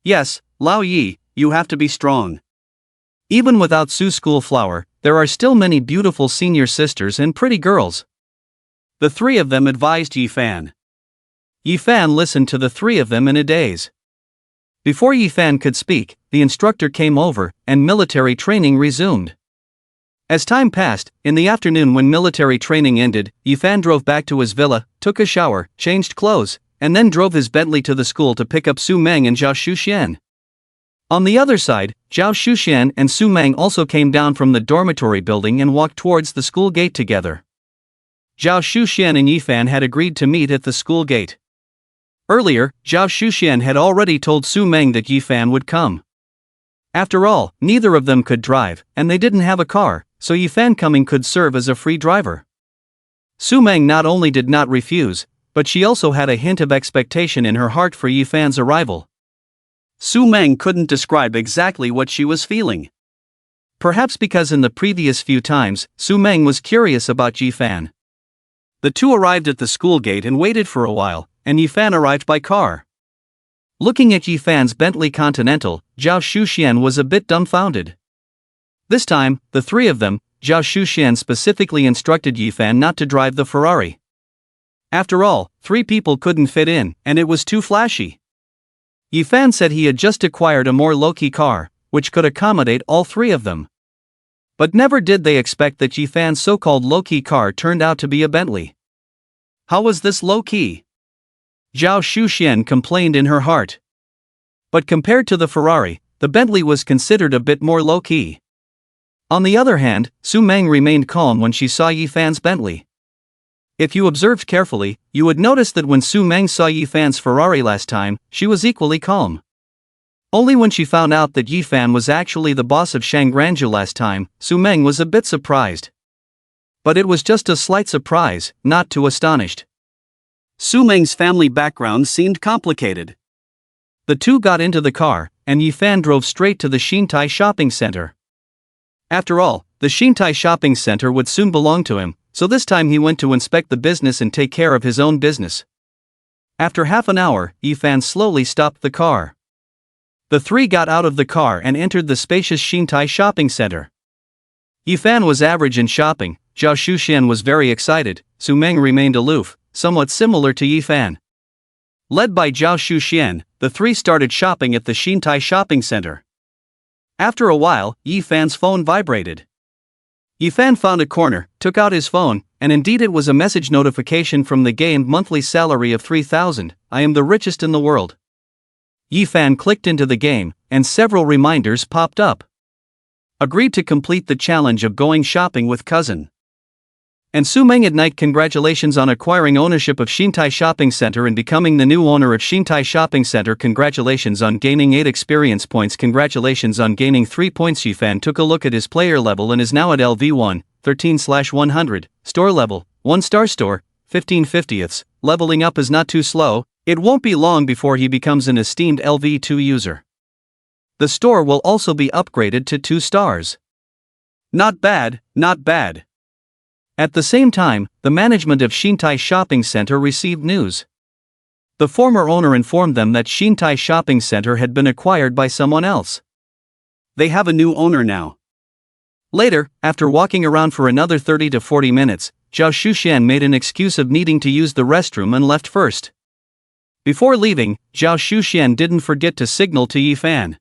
Yes, Lao Yi, you have to be strong. Even without Su school flower, there are still many beautiful senior sisters and pretty girls. The 3 of them advised Yifan. Yifan listened to the 3 of them in a daze. Before Yifan could speak, the instructor came over, and military training resumed. As time passed, in the afternoon when military training ended, Yifan drove back to his villa, took a shower, changed clothes, and then drove his Bentley to the school to pick up Su Meng and Zhao Shuxian. On the other side, Zhao Shuxian and Su Meng also came down from the dormitory building and walked towards the school gate together. Zhao Shuxian and Yifan had agreed to meet at the school gate. Earlier, Zhao Shuxian had already told Su Meng that Yifan would come. After all, neither of them could drive, and they didn't have a car, so Yifan coming could serve as a free driver. Su Meng not only did not refuse, but she also had a hint of expectation in her heart for Yifan's arrival. Su Meng couldn't describe exactly what she was feeling. Perhaps because in the previous few times, Su Meng was curious about Yifan. The 2 arrived at the school gate and waited for a while, and Yifan arrived by car. Looking at Yifan's Bentley Continental, Zhao Shuxian was a bit dumbfounded. This time, the 3 of them, Zhao Shuxian specifically instructed Yifan not to drive the Ferrari. After all, 3 people couldn't fit in, and it was too flashy. Yifan said he had just acquired a more low-key car, which could accommodate all 3 of them. But never did they expect that Yifan's so-called low-key car turned out to be a Bentley. How was this low-key? Zhao Shuxian complained in her heart. But compared to the Ferrari, the Bentley was considered a bit more low-key. On the other hand, Su Meng remained calm when she saw Yifan's Bentley. If you observed carefully, you would notice that when Su Meng saw Yifan's Ferrari last time, she was equally calm. Only when she found out that Yifan was actually the boss of Shangranzhou last time, Su Meng was a bit surprised. But it was just a slight surprise, not too astonished. Su Meng's family background seemed complicated. The two got into the car, and Yifan drove straight to the Xintai shopping center. After all, the Xintai shopping center would soon belong to him, so this time he went to inspect the business and take care of his own business. After half an hour, Yifan slowly stopped the car. The 3 got out of the car and entered the spacious Xintai shopping center. Yifan was average in shopping, Zhao Shuxian was very excited, Su Meng remained aloof, somewhat similar to Yifan. Led by Zhao Shuxian, the 3 started shopping at the Xintai shopping center. After a while, Yifan's phone vibrated. Yifan found a corner, took out his phone, and indeed it was a message notification from the gained monthly salary of 3,000, I am the richest in the world. Yifan clicked into the game, and several reminders popped up. Agreed to complete the challenge of going shopping with cousin. And Su Meng at night, congratulations on acquiring ownership of Xintai Shopping Center and becoming the new owner of Xintai Shopping Center. Congratulations on gaining 8 experience points. Congratulations on gaining 3 points. Yifan took a look at his player level and is now at LV1, 13/100, store level, 1-star store, 15/50ths, leveling up is not too slow, it won't be long before he becomes an esteemed LV2 user. The store will also be upgraded to 2 stars. Not bad, not bad. At the same time, the management of Xintai Shopping Center received news. The former owner informed them that Xintai Shopping Center had been acquired by someone else. They have a new owner now. Later, after walking around for another 30 to 40 minutes, Zhao Shuxian made an excuse of needing to use the restroom and left first. Before leaving, Zhao Shuxian didn't forget to signal to Yifan.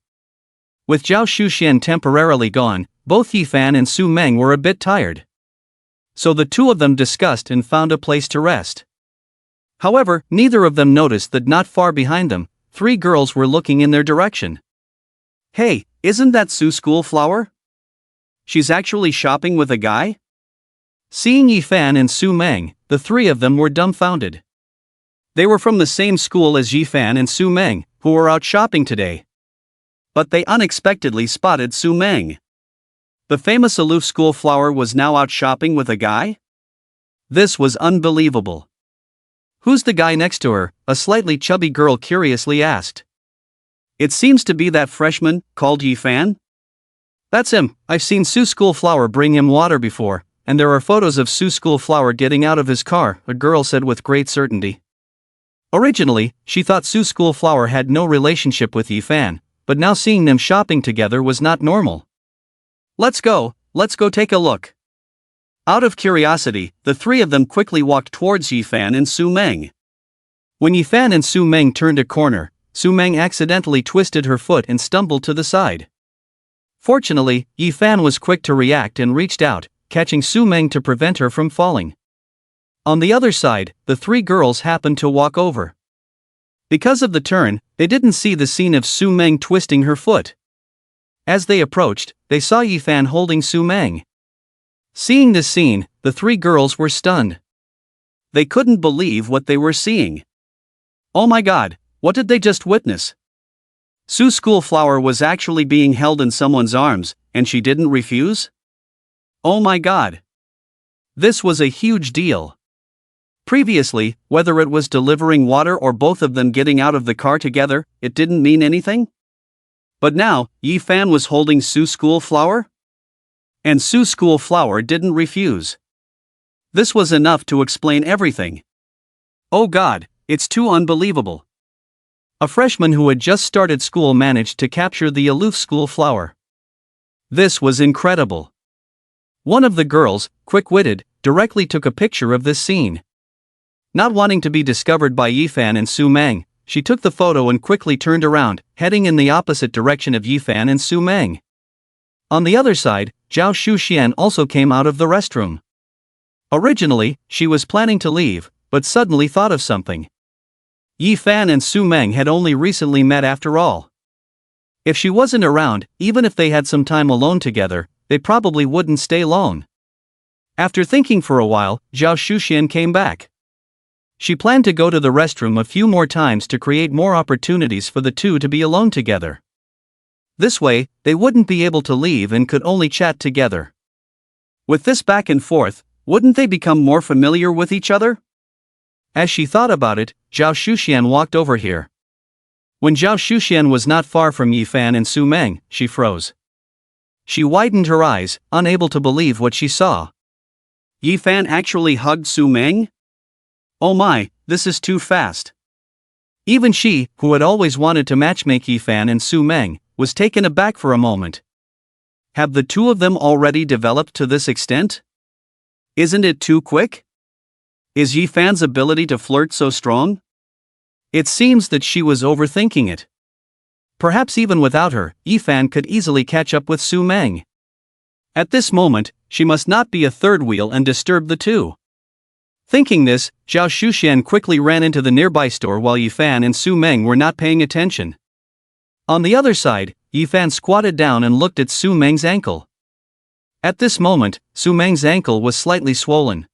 With Zhao Shuxian temporarily gone, both Yifan and Su Meng were a bit tired. So the 2 of them discussed and found a place to rest. However, neither of them noticed that not far behind them, 3 girls were looking in their direction. Hey, isn't that Su School Flower? She's actually shopping with a guy? Seeing Yifan and Su Meng, the 3 of them were dumbfounded. They were from the same school as Yifan and Su Meng, who were out shopping today. But they unexpectedly spotted Su Meng. The famous aloof school flower was now out shopping with a guy? This was unbelievable. Who's the guy next to her? A slightly chubby girl curiously asked. It seems to be that freshman, called Yifan. That's him, I've seen Su School Flower bring him water before, and there are photos of Su School Flower getting out of his car, a girl said with great certainty. Originally, she thought Su School Flower had no relationship with Yifan, but now seeing them shopping together was not normal. Let's go take a look. Out of curiosity, the 3 of them quickly walked towards Yifan and Su Meng. When Yifan and Su Meng turned a corner, Su Meng accidentally twisted her foot and stumbled to the side. Fortunately, Yifan was quick to react and reached out, catching Su Meng to prevent her from falling. On the other side, the 3 girls happened to walk over. Because of the turn, they didn't see the scene of Su Meng twisting her foot. As they approached, they saw Yifan holding Su Meng. Seeing this scene, the 3 girls were stunned. They couldn't believe what they were seeing. Oh my god, what did they just witness? Su School Flower was actually being held in someone's arms, and she didn't refuse? Oh my god. This was a huge deal. Previously, whether it was delivering water or both of them getting out of the car together, it didn't mean anything? But now, Yifan was holding Su School Flower? And Su School Flower didn't refuse. This was enough to explain everything. Oh god, it's too unbelievable. A freshman who had just started school managed to capture the aloof school flower. This was incredible. One of the girls, quick-witted, directly took a picture of this scene. Not wanting to be discovered by Yifan and Su Meng, she took the photo and quickly turned around, heading in the opposite direction of Yifan and Su Meng. On the other side, Zhao Shuxian also came out of the restroom. Originally, she was planning to leave, but suddenly thought of something. Yifan and Su Meng had only recently met after all. If she wasn't around, even if they had some time alone together, they probably wouldn't stay long. After thinking for a while, Zhao Shuxian came back. She planned to go to the restroom a few more times to create more opportunities for the two to be alone together. This way, they wouldn't be able to leave and could only chat together. With this back and forth, wouldn't they become more familiar with each other? As she thought about it, Zhao Shuxian walked over here. When Zhao Shuxian was not far from Yifan and Su Meng, she froze. She widened her eyes, unable to believe what she saw. Yifan actually hugged Su Meng? Oh my, this is too fast. Even she, who had always wanted to matchmake Yifan and Su Meng, was taken aback for a moment. Have the two of them already developed to this extent? Isn't it too quick? Is Yifan's ability to flirt so strong? It seems that she was overthinking it. Perhaps even without her, Yifan could easily catch up with Su Meng. At this moment, she must not be a third wheel and disturb the two. Thinking this, Zhao Shuxian quickly ran into the nearby store while Yifan and Su Meng were not paying attention. On the other side, Yifan squatted down and looked at Su Meng's ankle. At this moment, Su Meng's ankle was slightly swollen.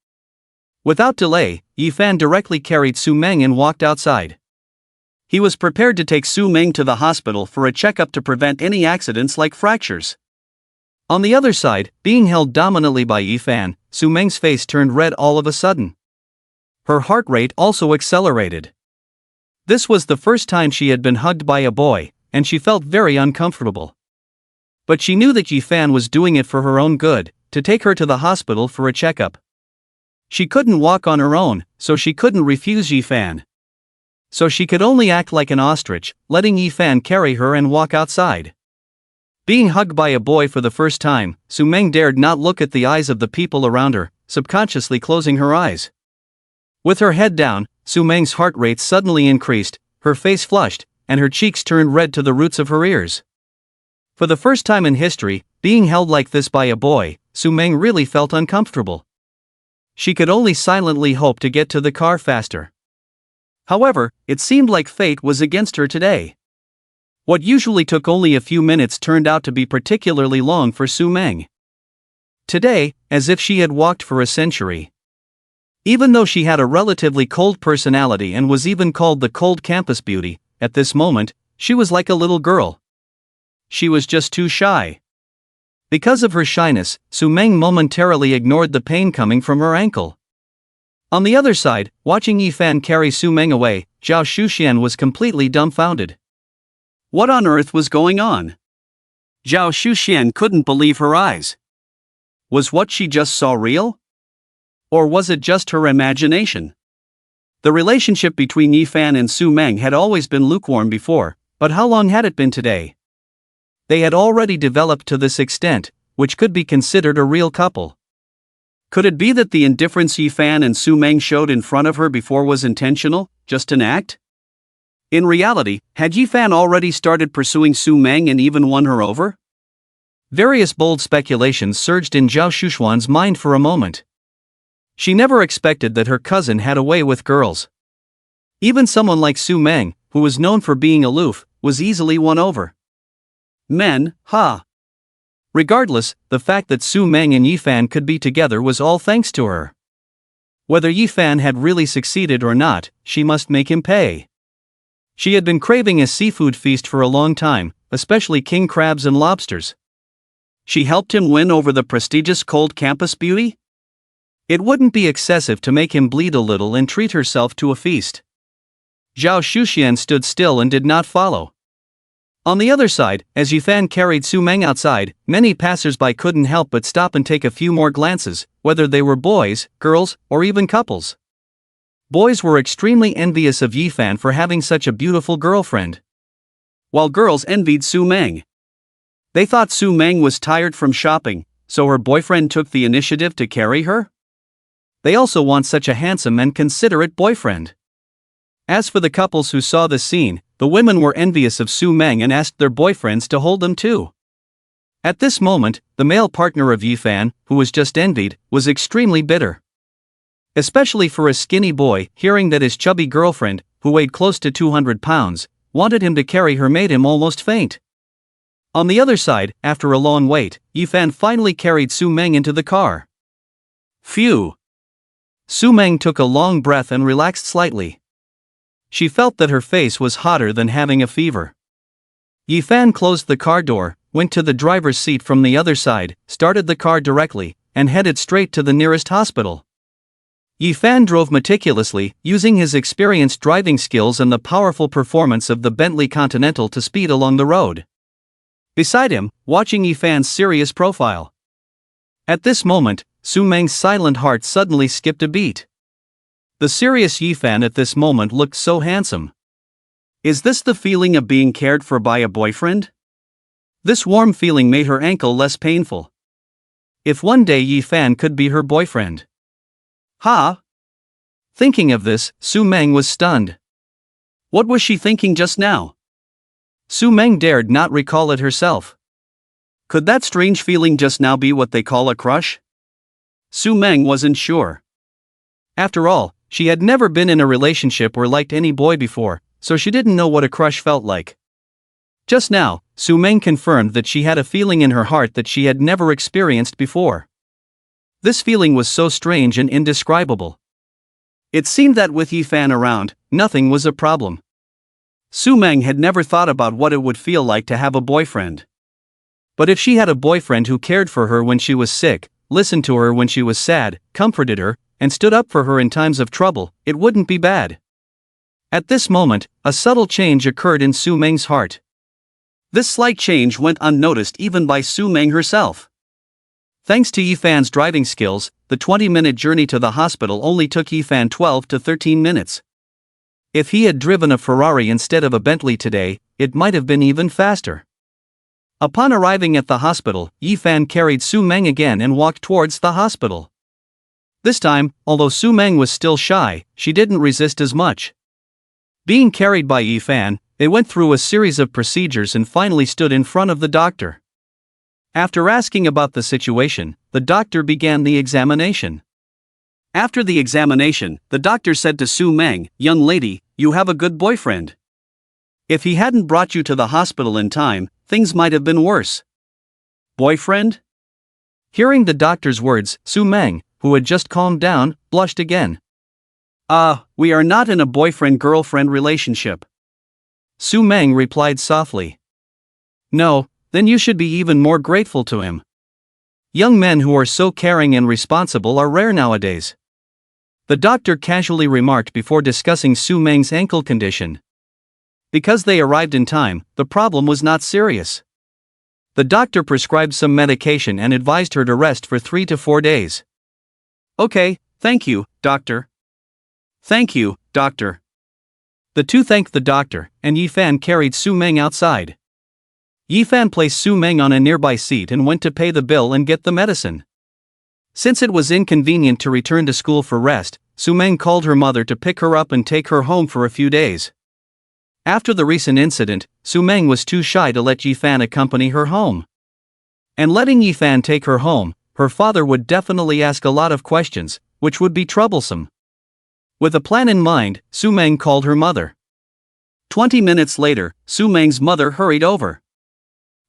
Without delay, Yifan directly carried Su Meng and walked outside. He was prepared to take Su Meng to the hospital for a checkup to prevent any accidents like fractures. On the other side, being held dominantly by Yifan, Su Meng's face turned red all of a sudden. Her heart rate also accelerated. This was the first time she had been hugged by a boy, and she felt very uncomfortable. But she knew that Yifan was doing it for her own good, to take her to the hospital for a checkup. She couldn't walk on her own, so she couldn't refuse Yifan. So she could only act like an ostrich, letting Yifan carry her and walk outside. Being hugged by a boy for the first time, Su Meng dared not look at the eyes of the people around her, subconsciously closing her eyes. With her head down, Su Meng's heart rate suddenly increased, her face flushed, and her cheeks turned red to the roots of her ears. For the first time in history, being held like this by a boy, Su Meng really felt uncomfortable. She could only silently hope to get to the car faster. However, it seemed like fate was against her today. What usually took only a few minutes turned out to be particularly long for Su Meng. Today, as if she had walked for a century. Even though she had a relatively cold personality and was even called the cold campus beauty, at this moment, she was like a little girl. She was just too shy. Because of her shyness, Su Meng momentarily ignored the pain coming from her ankle. On the other side, watching Yifan carry Su Meng away, Zhao Shuxian was completely dumbfounded. What on earth was going on? Zhao Shuxian couldn't believe her eyes. Was what she just saw real? Or was it just her imagination? The relationship between Yifan and Su Meng had always been lukewarm before, but how long had it been today? They had already developed to this extent, which could be considered a real couple. Could it be that the indifference Yifan and Su Meng showed in front of her before was intentional, just an act? In reality, had Yifan already started pursuing Su Meng and even won her over? Various bold speculations surged in Zhao Shuxian's mind for a moment. She never expected that her cousin had a way with girls. Even someone like Su Meng, who was known for being aloof, was easily won over. Men, ha! Regardless, the fact that Su Meng and Yifan could be together was all thanks to her. Whether Yifan had really succeeded or not, she must make him pay. She had been craving a seafood feast for a long time, especially king crabs and lobsters. She helped him win over the prestigious cold campus beauty? It wouldn't be excessive to make him bleed a little and treat herself to a feast. Zhao Shuxian stood still and did not follow. On the other side, as Yifan carried Su Meng outside, many passers-by couldn't help but stop and take a few more glances, whether they were boys, girls, or even couples. Boys were extremely envious of Yifan for having such a beautiful girlfriend, while girls envied Su Meng. They thought Su Meng was tired from shopping, so her boyfriend took the initiative to carry her? They also want such a handsome and considerate boyfriend. As for the couples who saw the scene, the women were envious of Su Meng and asked their boyfriends to hold them too. At this moment, the male partner of Yifan, who was just envied, was extremely bitter. Especially for a skinny boy, hearing that his chubby girlfriend, who weighed close to 200 pounds, wanted him to carry her made him almost faint. On the other side, after a long wait, Yifan finally carried Su Meng into the car. Phew! Su Meng took a long breath and relaxed slightly. She felt that her face was hotter than having a fever. Yifan closed the car door, went to the driver's seat from the other side, started the car directly, and headed straight to the nearest hospital. Yifan drove meticulously, using his experienced driving skills and the powerful performance of the Bentley Continental to speed along the road. Beside him, watching Yifan's serious profile. At this moment, Su Meng's silent heart suddenly skipped a beat. The serious Yifan at this moment looked so handsome. Is this the feeling of being cared for by a boyfriend? This warm feeling made her ankle less painful. If one day Yifan could be her boyfriend. Ha! Thinking of this, Su Meng was stunned. What was she thinking just now? Su Meng dared not recall it herself. Could that strange feeling just now be what they call a crush? Su Meng wasn't sure. After all, she had never been in a relationship or liked any boy before, so she didn't know what a crush felt like. Just now, Su Meng confirmed that she had a feeling in her heart that she had never experienced before. This feeling was so strange and indescribable. It seemed that with Yifan around, nothing was a problem. Su Meng had never thought about what it would feel like to have a boyfriend. But if she had a boyfriend who cared for her when she was sick, listened to her when she was sad, comforted her, and stood up for her in times of trouble, it wouldn't be bad. At this moment, a subtle change occurred in Su Meng's heart. This slight change went unnoticed even by Su Meng herself. Thanks to Yifan's driving skills, the 20-minute journey to the hospital only took Yifan 12 to 13 minutes. If he had driven a Ferrari instead of a Bentley today, it might have been even faster. Upon arriving at the hospital, Yifan carried Su Meng again and walked towards the hospital. This time, although Su Meng was still shy, she didn't resist as much. Being carried by Yifan, they went through a series of procedures and finally stood in front of the doctor. After asking about the situation, the doctor began the examination. After the examination, the doctor said to Su Meng, "Young lady, you have a good boyfriend. If he hadn't brought you to the hospital in time, things might have been worse." Boyfriend? Hearing the doctor's words, Su Meng, who had just calmed down, blushed again. We are not in a boyfriend-girlfriend relationship." Su Meng replied softly. "No, then you should be even more grateful to him. Young men who are so caring and responsible are rare nowadays." The doctor casually remarked before discussing Su Meng's ankle condition. Because they arrived in time, the problem was not serious. The doctor prescribed some medication and advised her to rest for 3 to 4 days. "Okay, thank you, doctor." "Thank you, doctor." The two thanked the doctor, and Yifan carried Su Meng outside. Yifan placed Su Meng on a nearby seat and went to pay the bill and get the medicine. Since it was inconvenient to return to school for rest, Su Meng called her mother to pick her up and take her home for a few days. After the recent incident, Su Meng was too shy to let Yifan accompany her home. And letting Yifan take her home, her father would definitely ask a lot of questions, which would be troublesome. With a plan in mind, Su Meng called her mother. 20 minutes later, Su Meng's mother hurried over.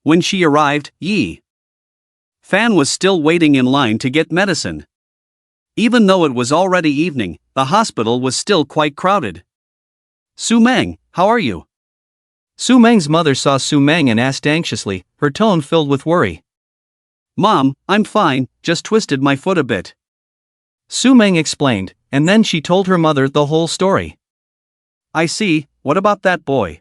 When she arrived, Fan was still waiting in line to get medicine. Even though it was already evening, the hospital was still quite crowded. "Su Meng, how are you?" Su Meng's mother saw Su Meng and asked anxiously, her tone filled with worry. "Mom, I'm fine, just twisted my foot a bit." Su Meng explained, and then she told her mother the whole story. "I see, what about that boy?"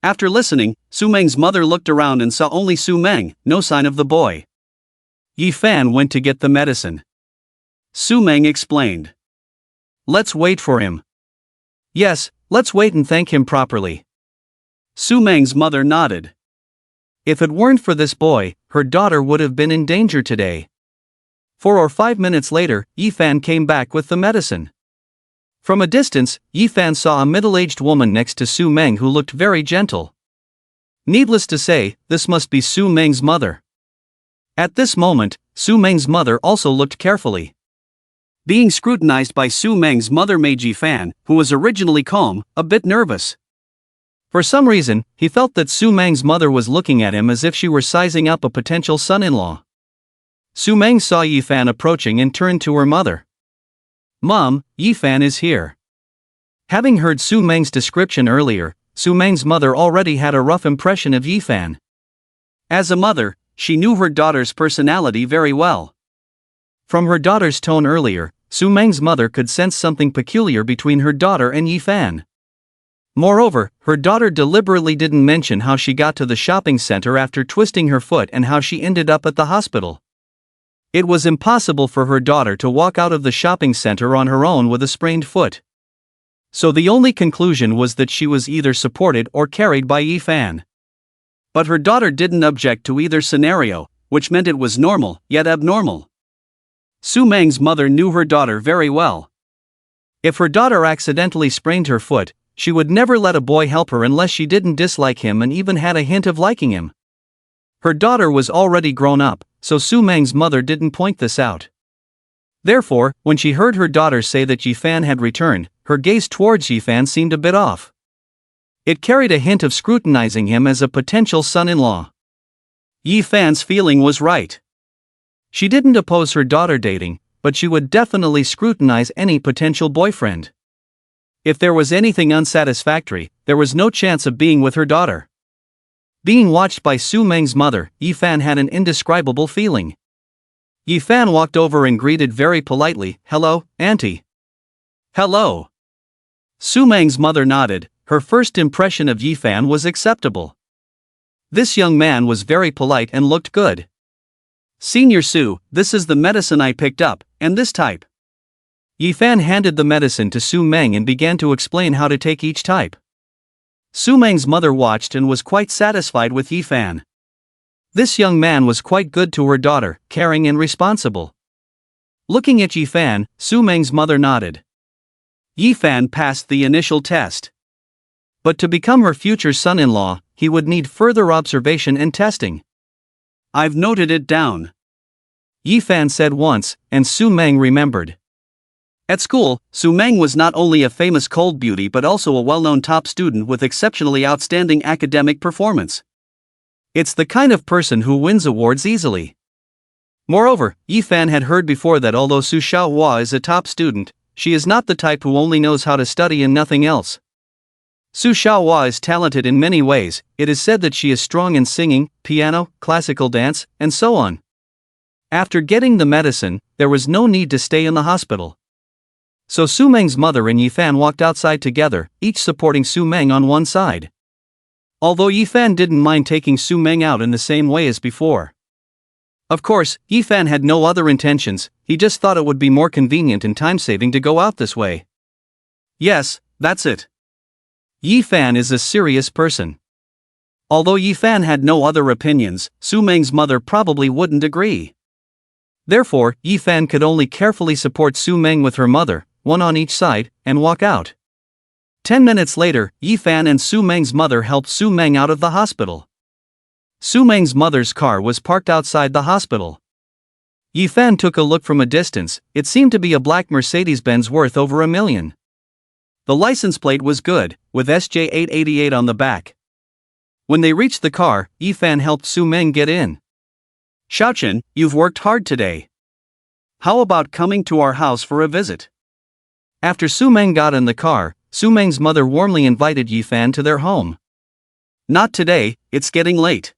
After listening, Su Meng's mother looked around and saw only Su Meng, no sign of the boy. Yifan went to get the medicine. Su Meng explained. "Let's wait for him." "Yes, let's wait and thank him properly." Su Meng's mother nodded. If it weren't for this boy, her daughter would have been in danger today. 4 or 5 minutes later, Yifan came back with the medicine. From a distance, Yifan saw a middle-aged woman next to Su Meng who looked very gentle. Needless to say, this must be Su Meng's mother. At this moment, Su Meng's mother also looked carefully. Being scrutinized by Su Meng's mother made Yifan, who was originally calm, a bit nervous. For some reason, he felt that Su Meng's mother was looking at him as if she were sizing up a potential son-in-law. Su Meng saw Yifan approaching and turned to her mother. "Mom, Yifan is here." Having heard Su Meng's description earlier, Su Meng's mother already had a rough impression of Yifan. As a mother, she knew her daughter's personality very well. From her daughter's tone earlier, Su Meng's mother could sense something peculiar between her daughter and Yifan. Moreover, her daughter deliberately didn't mention how she got to the shopping center after twisting her foot and how she ended up at the hospital. It was impossible for her daughter to walk out of the shopping center on her own with a sprained foot. So the only conclusion was that she was either supported or carried by Yifan. But her daughter didn't object to either scenario, which meant it was normal, yet abnormal. Su Meng's mother knew her daughter very well. If her daughter accidentally sprained her foot, she would never let a boy help her unless she didn't dislike him and even had a hint of liking him. Her daughter was already grown up, so Su Meng's mother didn't point this out. Therefore, when she heard her daughter say that Yifan had returned, her gaze towards Yifan seemed a bit off. It carried a hint of scrutinizing him as a potential son-in-law. Yifan's feeling was right. She didn't oppose her daughter dating, but she would definitely scrutinize any potential boyfriend. If there was anything unsatisfactory, there was no chance of being with her daughter. Being watched by Su Meng's mother, Yifan had an indescribable feeling. Yifan walked over and greeted very politely, "Hello, Auntie." "Hello." Su Meng's mother nodded. Her first impression of Yifan was acceptable. This young man was very polite and looked good. "Senior Su, this is the medicine I picked up, and this type." Yifan handed the medicine to Su Meng and began to explain how to take each type. Su Meng's mother watched and was quite satisfied with Yifan. This young man was quite good to her daughter, caring and responsible. Looking at Yifan, Su Meng's mother nodded. Yifan passed the initial test. But to become her future son-in-law, he would need further observation and testing. "I've noted it down," Yifan said once, and Su Meng remembered. At school, Su Meng was not only a famous cold beauty but also a well-known top student with exceptionally outstanding academic performance. It's the kind of person who wins awards easily. Moreover, Yifan had heard before that although Su Xiaohua is a top student, she is not the type who only knows how to study and nothing else. Su Xiaohua is talented in many ways. It is said that she is strong in singing, piano, classical dance, and so on. After getting the medicine, there was no need to stay in the hospital. So Su Meng's mother and Yifan walked outside together, each supporting Su Meng on one side. Although Yifan didn't mind taking Su Meng out in the same way as before. Of course, Yifan had no other intentions, he just thought it would be more convenient and time-saving to go out this way. Yes, that's it. Yifan is a serious person. Although Yifan had no other opinions, Su Meng's mother probably wouldn't agree. Therefore, Yifan could only carefully support Su Meng with her mother, one on each side, and walk out. 10 minutes later, Yifan and Su Meng's mother helped Su Meng out of the hospital. Su Meng's mother's car was parked outside the hospital. Yifan took a look from a distance. It seemed to be a black Mercedes-Benz worth over $1 million. The license plate was good, with SJ888 on the back. When they reached the car, Yifan helped Su Meng get in. "Xiaochen, you've worked hard today. How about coming to our house for a visit?" After Su Meng got in the car, Su Meng's mother warmly invited Yifan to their home. "Not today, it's getting late."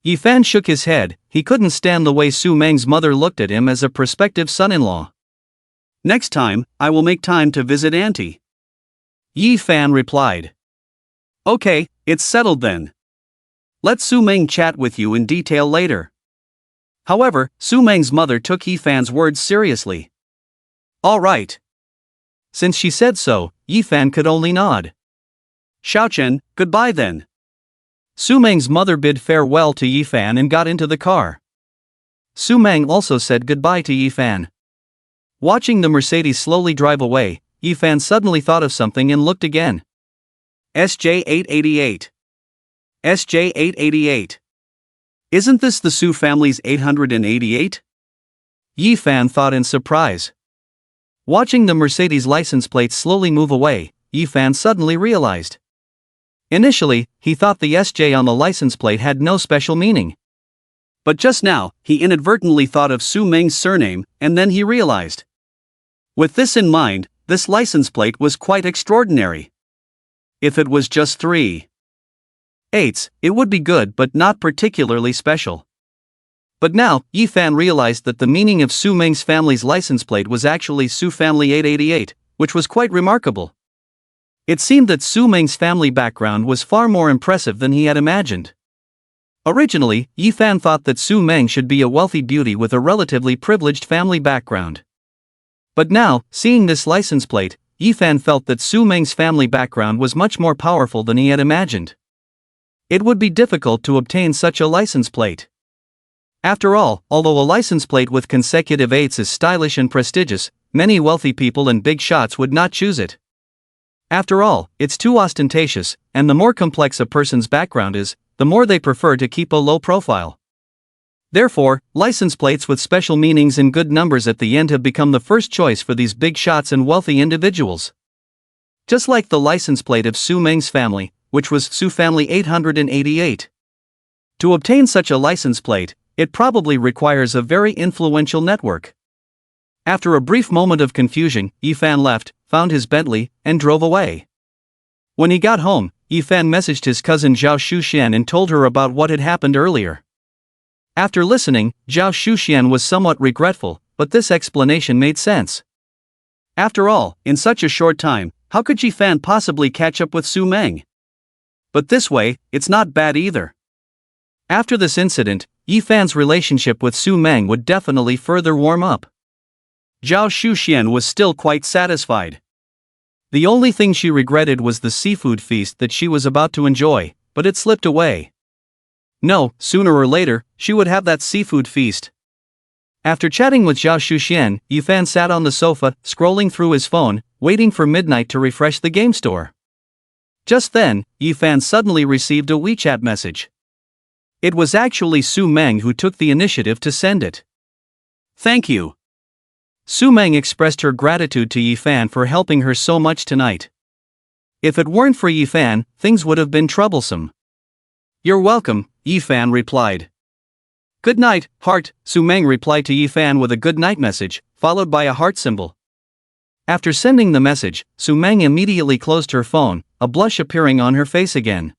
Yifan shook his head. He couldn't stand the way Su Meng's mother looked at him as a prospective son-in-law. "Next time, I will make time to visit Auntie," Yifan replied. "Okay, it's settled then. Let Su Meng chat with you in detail later." However, Su Meng's mother took Yifan's words seriously. "All right." Since she said so, Yifan could only nod. "Xiaochen, goodbye then." Su Meng's mother bid farewell to Yifan and got into the car. Su Meng also said goodbye to Yifan. Watching the Mercedes slowly drive away, Yifan suddenly thought of something and looked again. SJ888. SJ888. Isn't this the Su family's 888? Yifan thought in surprise. Watching the Mercedes license plate slowly move away, Yifan suddenly realized. Initially, he thought the SJ on the license plate had no special meaning. But just now, he inadvertently thought of Su Meng's surname, and then he realized. With this in mind, this license plate was quite extraordinary. If it was just 3 8s, it would be good but not particularly special. But now, Yifan realized that the meaning of Su Meng's family's license plate was actually Su Family 888, which was quite remarkable. It seemed that Su Meng's family background was far more impressive than he had imagined. Originally, Yifan thought that Su Meng should be a wealthy beauty with a relatively privileged family background. But now, seeing this license plate, Yifan felt that Su Meng's family background was much more powerful than he had imagined. It would be difficult to obtain such a license plate. After all, although a license plate with consecutive 8s is stylish and prestigious, many wealthy people and big shots would not choose it. After all, it's too ostentatious, and the more complex a person's background is, the more they prefer to keep a low profile. Therefore, license plates with special meanings and good numbers at the end have become the first choice for these big shots and wealthy individuals. Just like the license plate of Su Meng's family, which was Su Family 888. To obtain such a license plate, it probably requires a very influential network. After a brief moment of confusion, Yifan left, found his Bentley, and drove away. When he got home, Yifan messaged his cousin Zhao Shuxian and told her about what had happened earlier. After listening, Zhao Shuxian was somewhat regretful, but this explanation made sense. After all, in such a short time, how could Yifan possibly catch up with Su Meng? But this way, it's not bad either. After this incident, Yifan's relationship with Su Meng would definitely further warm up. Zhao Shuxian was still quite satisfied. The only thing she regretted was the seafood feast that she was about to enjoy, but it slipped away. No, sooner or later, she would have that seafood feast. After chatting with Zhao Shuxian, Yifan sat on the sofa, scrolling through his phone, waiting for midnight to refresh the game store. Just then, Yifan suddenly received a WeChat message. It was actually Su Meng who took the initiative to send it. Thank you. Su Meng expressed her gratitude to Yifan for helping her so much tonight. If it weren't for Yifan, things would have been troublesome. You're welcome, Yifan replied. Good night, heart, Su Meng replied to Yifan with a good night message, followed by a heart symbol. After sending the message, Su Meng immediately closed her phone, a blush appearing on her face again.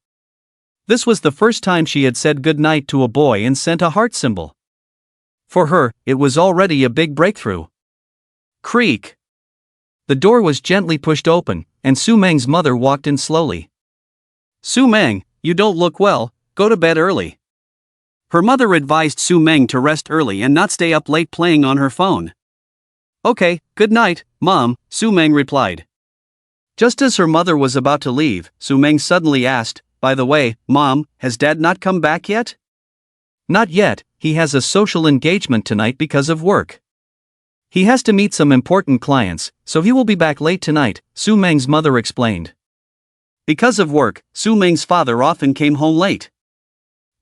This was the first time she had said good night to a boy and sent a heart symbol. For her, it was already a big breakthrough. Creak. The door was gently pushed open, and Su Meng's mother walked in slowly. Su Meng, you don't look well, go to bed early. Her mother advised Su Meng to rest early and not stay up late playing on her phone. Okay, good night, Mom, Su Meng replied. Just as her mother was about to leave, Su Meng suddenly asked, by the way, Mom, has Dad not come back yet? Not yet, he has a social engagement tonight because of work. He has to meet some important clients, so he will be back late tonight, Su Meng's mother explained. Because of work, Su Meng's father often came home late.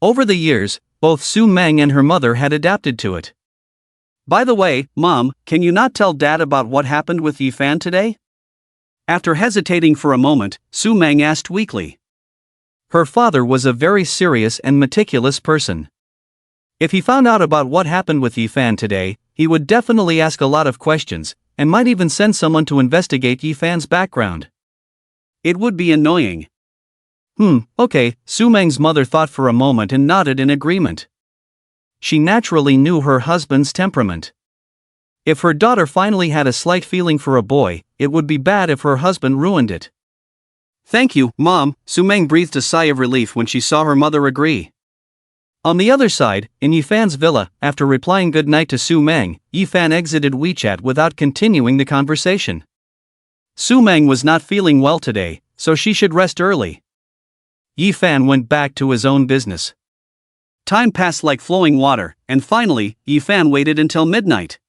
Over the years, both Su Meng and her mother had adapted to it. By the way, Mom, can you not tell Dad about what happened with Yifan today? After hesitating for a moment, Su Meng asked weakly. Her father was a very serious and meticulous person. If he found out about what happened with Yifan today, he would definitely ask a lot of questions, and might even send someone to investigate Yifan's background. It would be annoying. Okay, Su Meng's mother thought for a moment and nodded in agreement. She naturally knew her husband's temperament. If her daughter finally had a slight feeling for a boy, it would be bad if her husband ruined it. Thank you, Mom, Su Meng breathed a sigh of relief when she saw her mother agree. On the other side, in Yifan's villa, after replying good night to Su Meng, Yifan exited WeChat without continuing the conversation. Su Meng was not feeling well today, so she should rest early. Yi Fan went back to his own business. Time passed like flowing water, and finally, Yi Fan waited until midnight.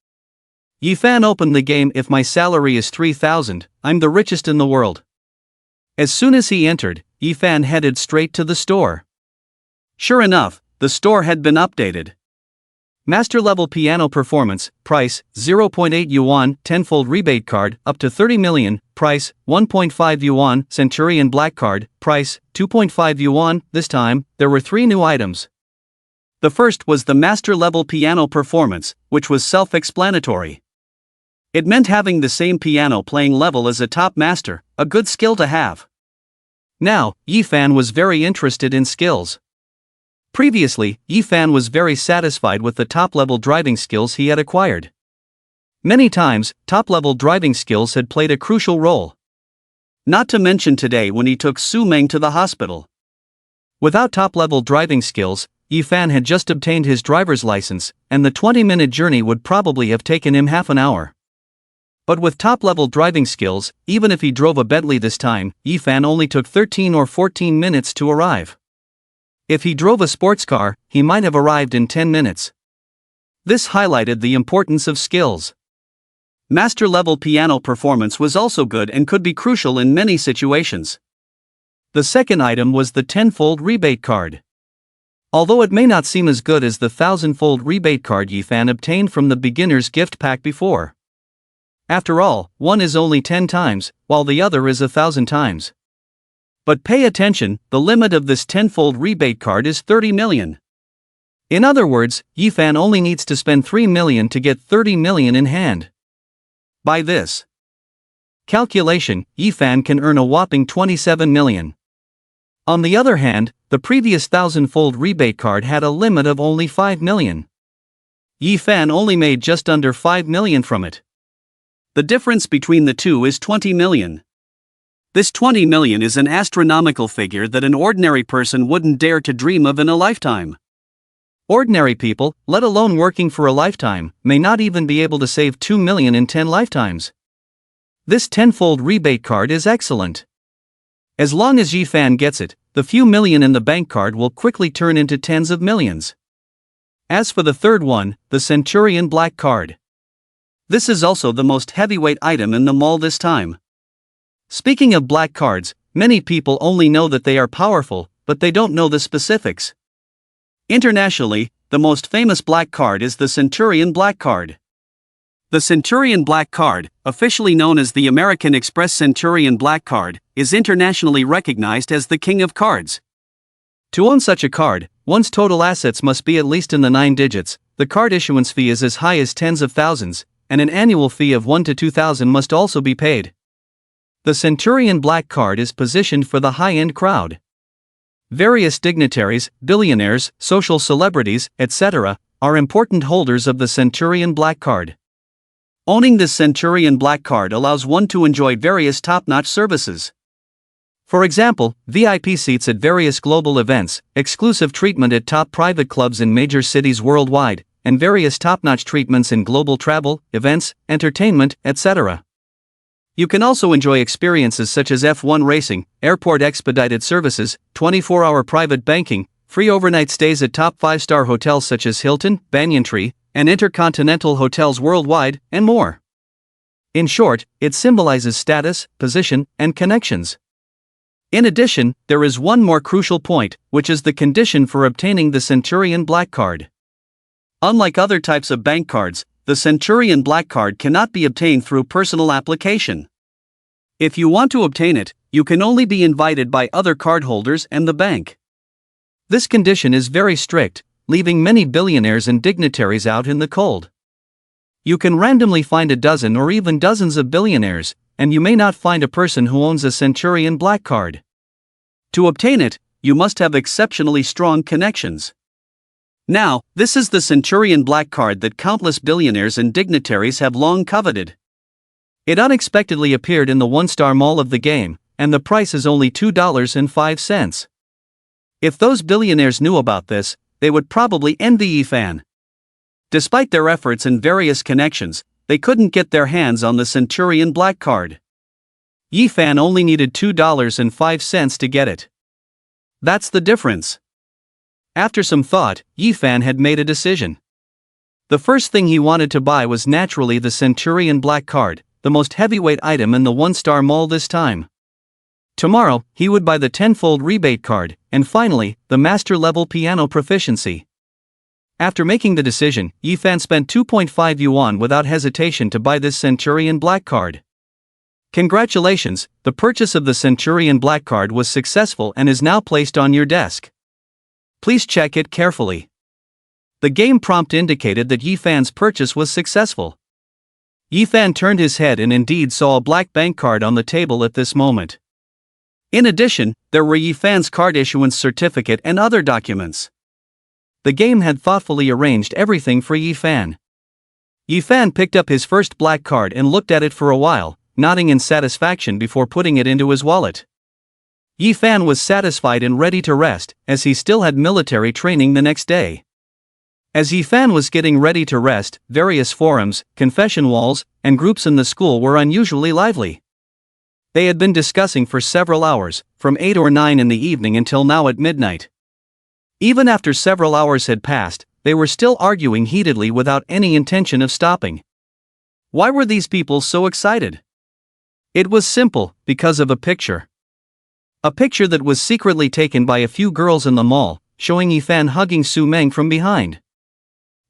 Yi Fan opened the game. If my salary is 3,000, I'm the richest in the world. As soon as he entered, Yi Fan headed straight to the store. Sure enough, the store had been updated. Master level piano performance, price, 0.8 yuan, 10-fold rebate card, up to 30 million, price, 1.5 yuan, Centurion Black card, price, 2.5 yuan. This time, there were 3 new items. The first was the master level piano performance, which was self-explanatory. It meant having the same piano playing level as a top master, a good skill to have. Now, Yi Fan was very interested in skills. Previously, Yi Fan was very satisfied with the top-level driving skills he had acquired. Many times, top-level driving skills had played a crucial role. Not to mention today when he took Su Meng to the hospital. Without top-level driving skills, Yi Fan had just obtained his driver's license, and the 20-minute journey would probably have taken him half an hour. But with top-level driving skills, even if he drove a Bentley this time, Yi Fan only took 13 or 14 minutes to arrive. If he drove a sports car, he might have arrived in 10 minutes. This highlighted the importance of skills. Master-level piano performance was also good and could be crucial in many situations. The second item was the 10-fold rebate card. Although it may not seem as good as the 1,000-fold rebate card Yi Fan obtained from the beginner's gift pack before. After all, one is only 10 times, while the other is 1,000 times. But pay attention, the limit of this 10-fold rebate card is 30 million. In other words, Yi Fan only needs to spend 3 million to get 30 million in hand. By this calculation, Yi Fan can earn a whopping 27 million. On the other hand, the previous 1,000-fold rebate card had a limit of only 5 million. Yi Fan only made just under 5 million from it. The difference between the two is 20 million. This 20 million is an astronomical figure that an ordinary person wouldn't dare to dream of in a lifetime. Ordinary people, let alone working for a lifetime, may not even be able to save 2 million in 10 lifetimes. This 10-fold rebate card is excellent. As long as Yi Fan gets it, the few million in the bank card will quickly turn into tens of millions. As for the third one, the Centurion Black card. This is also the most heavyweight item in the mall this time. Speaking of black cards, many people only know that they are powerful, but they don't know the specifics. Internationally, the most famous black card is the Centurion Black card. The Centurion Black card, officially known as the American Express Centurion Black card, is internationally recognized as the king of cards. To own such a card, one's total assets must be at least in the 9 digits, the card issuance fee is as high as tens of thousands, and an annual fee of 1 to 2,000 must also be paid. The Centurion Black card is positioned for the high-end crowd. Various dignitaries, billionaires, social celebrities, etc., are important holders of the Centurion Black card. Owning this Centurion Black card allows one to enjoy various top-notch services. For example, VIP seats at various global events, exclusive treatment at top private clubs in major cities worldwide, and various top-notch treatments in global travel, events, entertainment, etc. You can also enjoy experiences such as F1 racing, airport expedited services, 24-hour private banking, free overnight stays at top 5-star hotels such as Hilton, Banyan Tree, and Intercontinental hotels worldwide, and more. In short, it symbolizes status, position, and connections. In addition, there is one more crucial point, which is the condition for obtaining the Centurion Black card. Unlike other types of bank cards, the Centurion Black card cannot be obtained through personal application. If you want to obtain it, you can only be invited by other cardholders and the bank. This condition is very strict, leaving many billionaires and dignitaries out in the cold. You can randomly find a dozen or even dozens of billionaires, and you may not find a person who owns a Centurion Black card. To obtain it, you must have exceptionally strong connections. Now, this is the Centurion Black card that countless billionaires and dignitaries have long coveted. It unexpectedly appeared in the one-star mall of the game, and the price is only $2.05. If those billionaires knew about this, they would probably envy Yi Fan. Despite their efforts and various connections, they couldn't get their hands on the Centurion Black card. Yi Fan only needed $2.05 to get it. That's the difference. After some thought, Yifan had made a decision. The first thing he wanted to buy was naturally the Centurion Black card, the most heavyweight item in the one-star mall this time. Tomorrow, he would buy the tenfold rebate card, and finally, the master-level piano proficiency. After making the decision, Yifan spent 2.5 yuan without hesitation to buy this Centurion Black card. Congratulations, the purchase of the Centurion Black card was successful and is now placed on your desk. Please check it carefully. The game prompt indicated that Yifan's purchase was successful. Yifan turned his head and indeed saw a black bank card on the table at this moment. In addition, there were Yifan's card issuance certificate and other documents. The game had thoughtfully arranged everything for Yifan. Yifan picked up his first black card and looked at it for a while, nodding in satisfaction before putting it into his wallet. Yifan was satisfied and ready to rest, as he still had military training the next day. As Yifan was getting ready to rest, various forums, confession walls, and groups in the school were unusually lively. They had been discussing for several hours, from 8 or 9 in the evening until now at midnight. Even after several hours had passed, they were still arguing heatedly without any intention of stopping. Why were these people so excited? It was simple, because of a picture. A picture that was secretly taken by a few girls in the mall, showing Yifan hugging Su Meng from behind.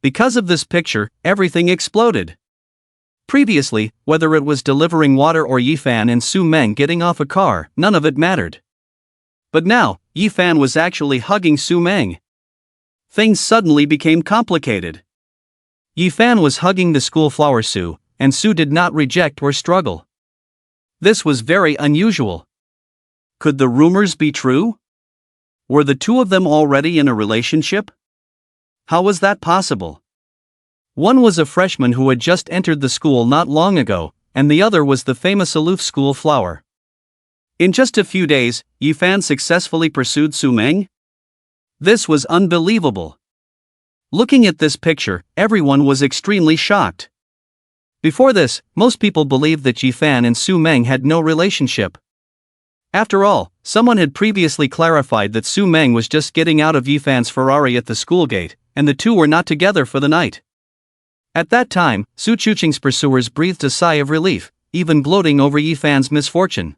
Because of this picture, everything exploded. Previously, whether it was delivering water or Yifan and Su Meng getting off a car, none of it mattered. But now, Yifan was actually hugging Su Meng. Things suddenly became complicated. Yifan was hugging the school flower Su, and Su did not reject or struggle. This was very unusual. Could the rumors be true? Were the two of them already in a relationship? How was that possible? One was a freshman who had just entered the school not long ago, and the other was the famous aloof school flower. In just a few days, Yifan successfully pursued Su Meng? This was unbelievable. Looking at this picture, everyone was extremely shocked. Before this, most people believed that Yifan and Su Meng had no relationship. After all, someone had previously clarified that Su Meng was just getting out of Yifan's Ferrari at the school gate, and the two were not together for the night. At that time, Su Chuqing's pursuers breathed a sigh of relief, even gloating over Yifan's misfortune.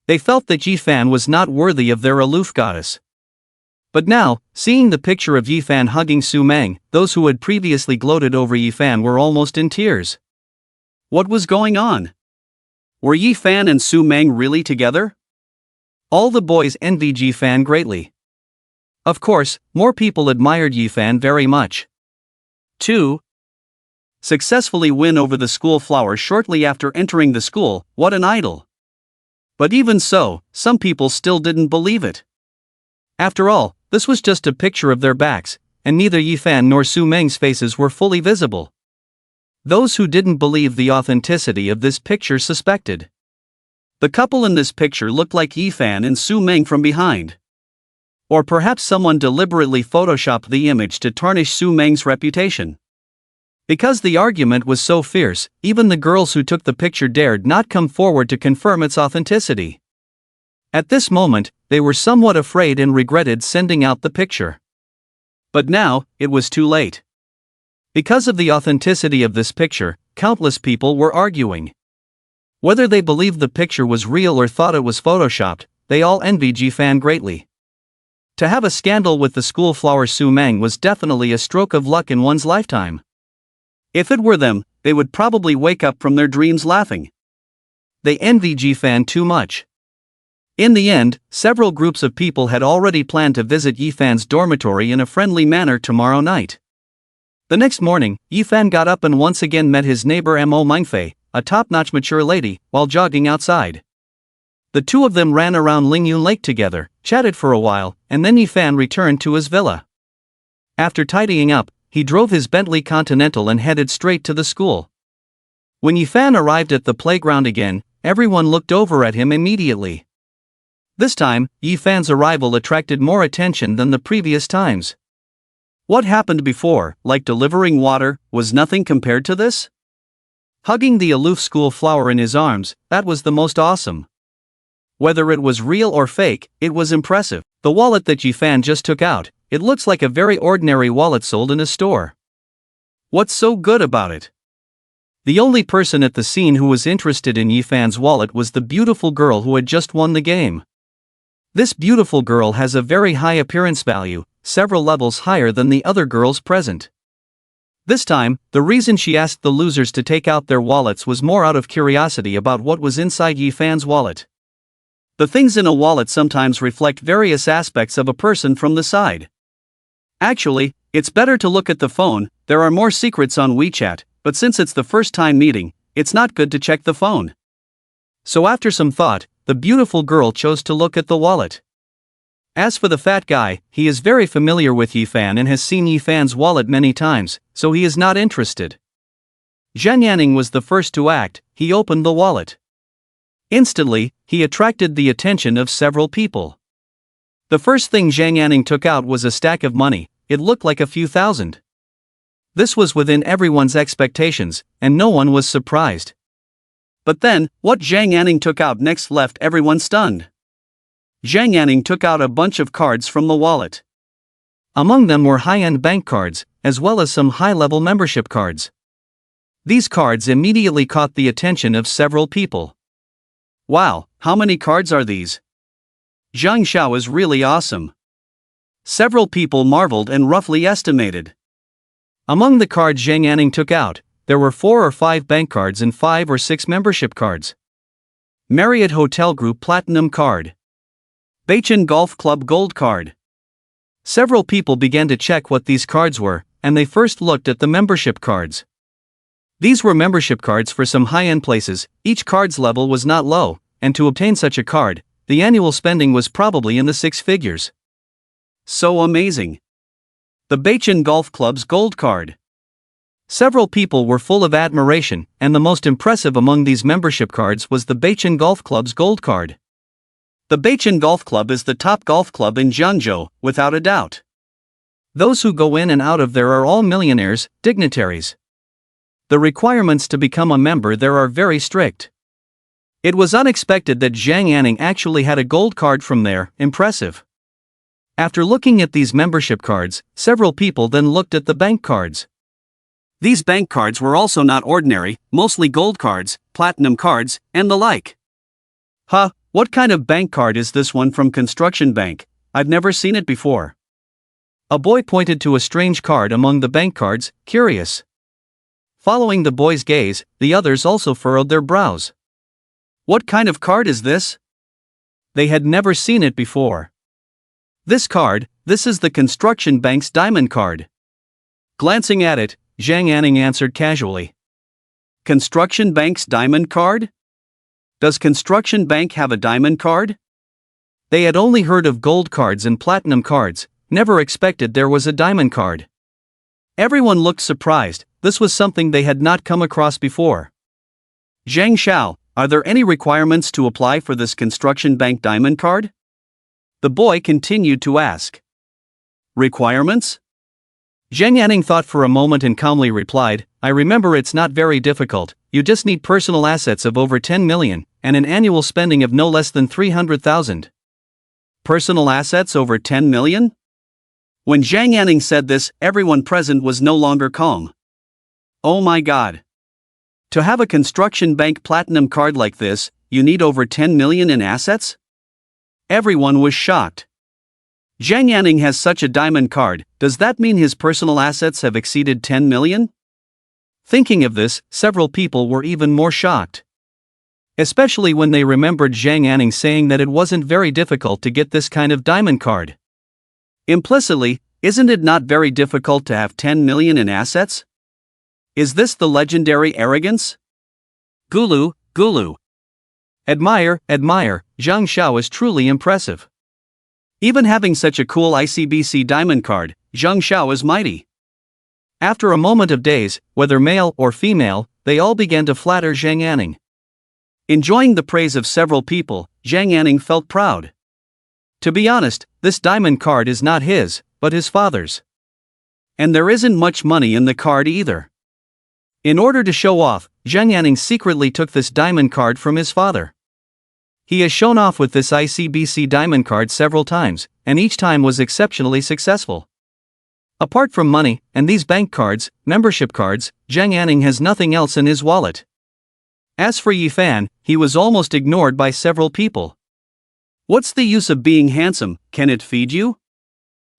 They felt that Yifan was not worthy of their aloof goddess. But now, seeing the picture of Yifan hugging Su Meng, those who had previously gloated over Yifan were almost in tears. What was going on? Were Yifan and Su Meng really together? All the boys envied Yifan greatly. Of course, more people admired Yifan very much. 2. Successfully win over the school flower shortly after entering the school, what an idol. But even so, some people still didn't believe it. After all, this was just a picture of their backs, and neither Yifan nor Su Meng's faces were fully visible. Those who didn't believe the authenticity of this picture suspected. The couple in this picture looked like Yifan and Su Meng from behind. Or perhaps someone deliberately photoshopped the image to tarnish Su Meng's reputation. Because the argument was so fierce, even the girls who took the picture dared not come forward to confirm its authenticity. At this moment, they were somewhat afraid and regretted sending out the picture. But now, it was too late. Because of the authenticity of this picture, countless people were arguing. Whether they believed the picture was real or thought it was photoshopped, they all envied Yifan greatly. To have a scandal with the school flower Su Meng was definitely a stroke of luck in one's lifetime. If it were them, they would probably wake up from their dreams laughing. They envied Yifan too much. In the end, several groups of people had already planned to visit Yifan's dormitory in a friendly manner tomorrow night. The next morning, Yifan got up and once again met his neighbor Mo Mingfei, a top-notch mature lady, while jogging outside. The two of them ran around Lingyun Lake together, chatted for a while, and then Yifan returned to his villa. After tidying up, he drove his Bentley Continental and headed straight to the school. When Yifan arrived at the playground again, everyone looked over at him immediately. This time, Yifan's arrival attracted more attention than the previous times. What happened before, like delivering water, was nothing compared to this? Hugging the aloof school flower in his arms, that was the most awesome. Whether it was real or fake, it was impressive. The wallet that Yifan just took out, it looks like a very ordinary wallet sold in a store. What's so good about it? The only person at the scene who was interested in Yifan's wallet was the beautiful girl who had just won the game. This beautiful girl has a very high appearance value, several levels higher than the other girls present. This time, the reason she asked the losers to take out their wallets was more out of curiosity about what was inside Yifan's wallet. The things in a wallet sometimes reflect various aspects of a person from the side. Actually, it's better to look at the phone. There are more secrets on WeChat, but since it's the first time meeting, it's not good to check the phone. So after some thought, the beautiful girl chose to look at the wallet. As for the fat guy, he is very familiar with Yifan and has seen Yifan's wallet many times, so he is not interested. Zhang Yanning was the first to act. He opened the wallet. Instantly, he attracted the attention of several people. The first thing Zhang Yanning took out was a stack of money. It looked like a few thousand. This was within everyone's expectations, and no one was surprised. But then, what Zhang Yanning took out next left everyone stunned. Zhang Yanning took out a bunch of cards from the wallet. Among them were high-end bank cards, as well as some high-level membership cards. These cards immediately caught the attention of several people. Wow, how many cards are these? Zhang Xiao is really awesome. Several people marveled and roughly estimated. Among the cards Zhang Yanning took out, there were 4 or 5 bank cards and 5 or 6 membership cards. Marriott Hotel Group Platinum Card. Beichen Golf Club Gold Card. Several people began to check what these cards were, and they first looked at the membership cards. These were membership cards for some high-end places. Each card's level was not low, and to obtain such a card, the annual spending was probably in the 6 figures. So amazing. The Beichen Golf Club's Gold Card. Several people were full of admiration, and the most impressive among these membership cards was the Beichen Golf Club's Gold Card. The Beichen Golf Club is the top golf club in Jiangzhou, without a doubt. Those who go in and out of there are all millionaires, dignitaries. The requirements to become a member there are very strict. It was unexpected that Zhang Yanning actually had a gold card from there. Impressive. After looking at these membership cards, several people then looked at the bank cards. These bank cards were also not ordinary, mostly gold cards, platinum cards, and the like. Huh, what kind of bank card is this one from Construction Bank? I've never seen it before. A boy pointed to a strange card among the bank cards, curious. Following the boy's gaze, the others also furrowed their brows. What kind of card is this? They had never seen it before. This is the Construction Bank's diamond card. Glancing at it, Zhang Yanning answered casually. Construction Bank's diamond card? Does Construction Bank have a diamond card? They had only heard of gold cards and platinum cards, never expected there was a diamond card. Everyone looked surprised. This was something they had not come across before. Zhang Xiao, are there any requirements to apply for this Construction Bank diamond card? The boy continued to ask. Requirements? Zhang Yanning thought for a moment and calmly replied, I remember it's not very difficult. You just need personal assets of over 10 million, and an annual spending of no less than 300,000. Personal assets over 10 million? When Zhang Yanning said this, everyone present was no longer calm. Oh my god. To have a Construction Bank Platinum card like this, you need over 10 million in assets? Everyone was shocked. Zhang Yanning has such a diamond card, does that mean his personal assets have exceeded 10 million? Thinking of this, several people were even more shocked. Especially when they remembered Zhang Yanning saying that it wasn't very difficult to get this kind of diamond card. Implicitly, isn't it not very difficult to have 10 million in assets? Is this the legendary arrogance? Gulu, Gulu. Admire, admire, Zhang Xiao is truly impressive. Even having such a cool ICBC diamond card, Zhang Xiao is mighty. After a moment of daze, whether male or female, they all began to flatter Zhang Yanning. Enjoying the praise of several people, Zhang Yanning felt proud. To be honest, this diamond card is not his, but his father's. And there isn't much money in the card either. In order to show off, Zhang Yanning secretly took this diamond card from his father. He has shown off with this ICBC diamond card several times, and each time was exceptionally successful. Apart from money and these bank cards, membership cards, Zhang Anning has nothing else in his wallet. As for Yifan, he was almost ignored by several people. What's the use of being handsome, can it feed you?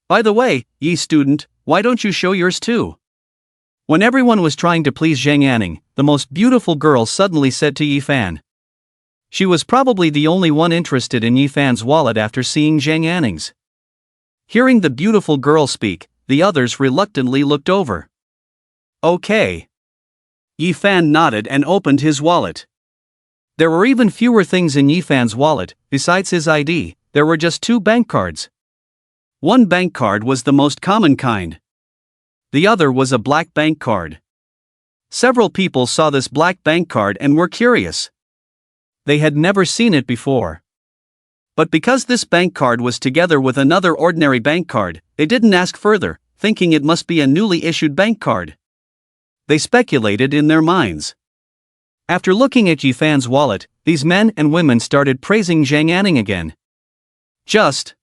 By the way, Yi student, why don't you show yours too? When everyone was trying to please Zhang Anning, the most beautiful girl suddenly said to Yifan. She was probably the only one interested in Yifan's wallet after seeing Zhang Anning's. Hearing the beautiful girl speak, the others reluctantly looked over. Okay. Yifan nodded and opened his wallet. There were even fewer things in Yifan's wallet. Besides his ID, there were just 2 bank cards. One bank card was the most common kind. The other was a black bank card. Several people saw this black bank card and were curious. They had never seen it before. But because this bank card was together with another ordinary bank card, they didn't ask further, thinking it must be a newly issued bank card. They speculated in their minds. After looking at Yifan's wallet, these men and women started praising Zhang Anning again. Just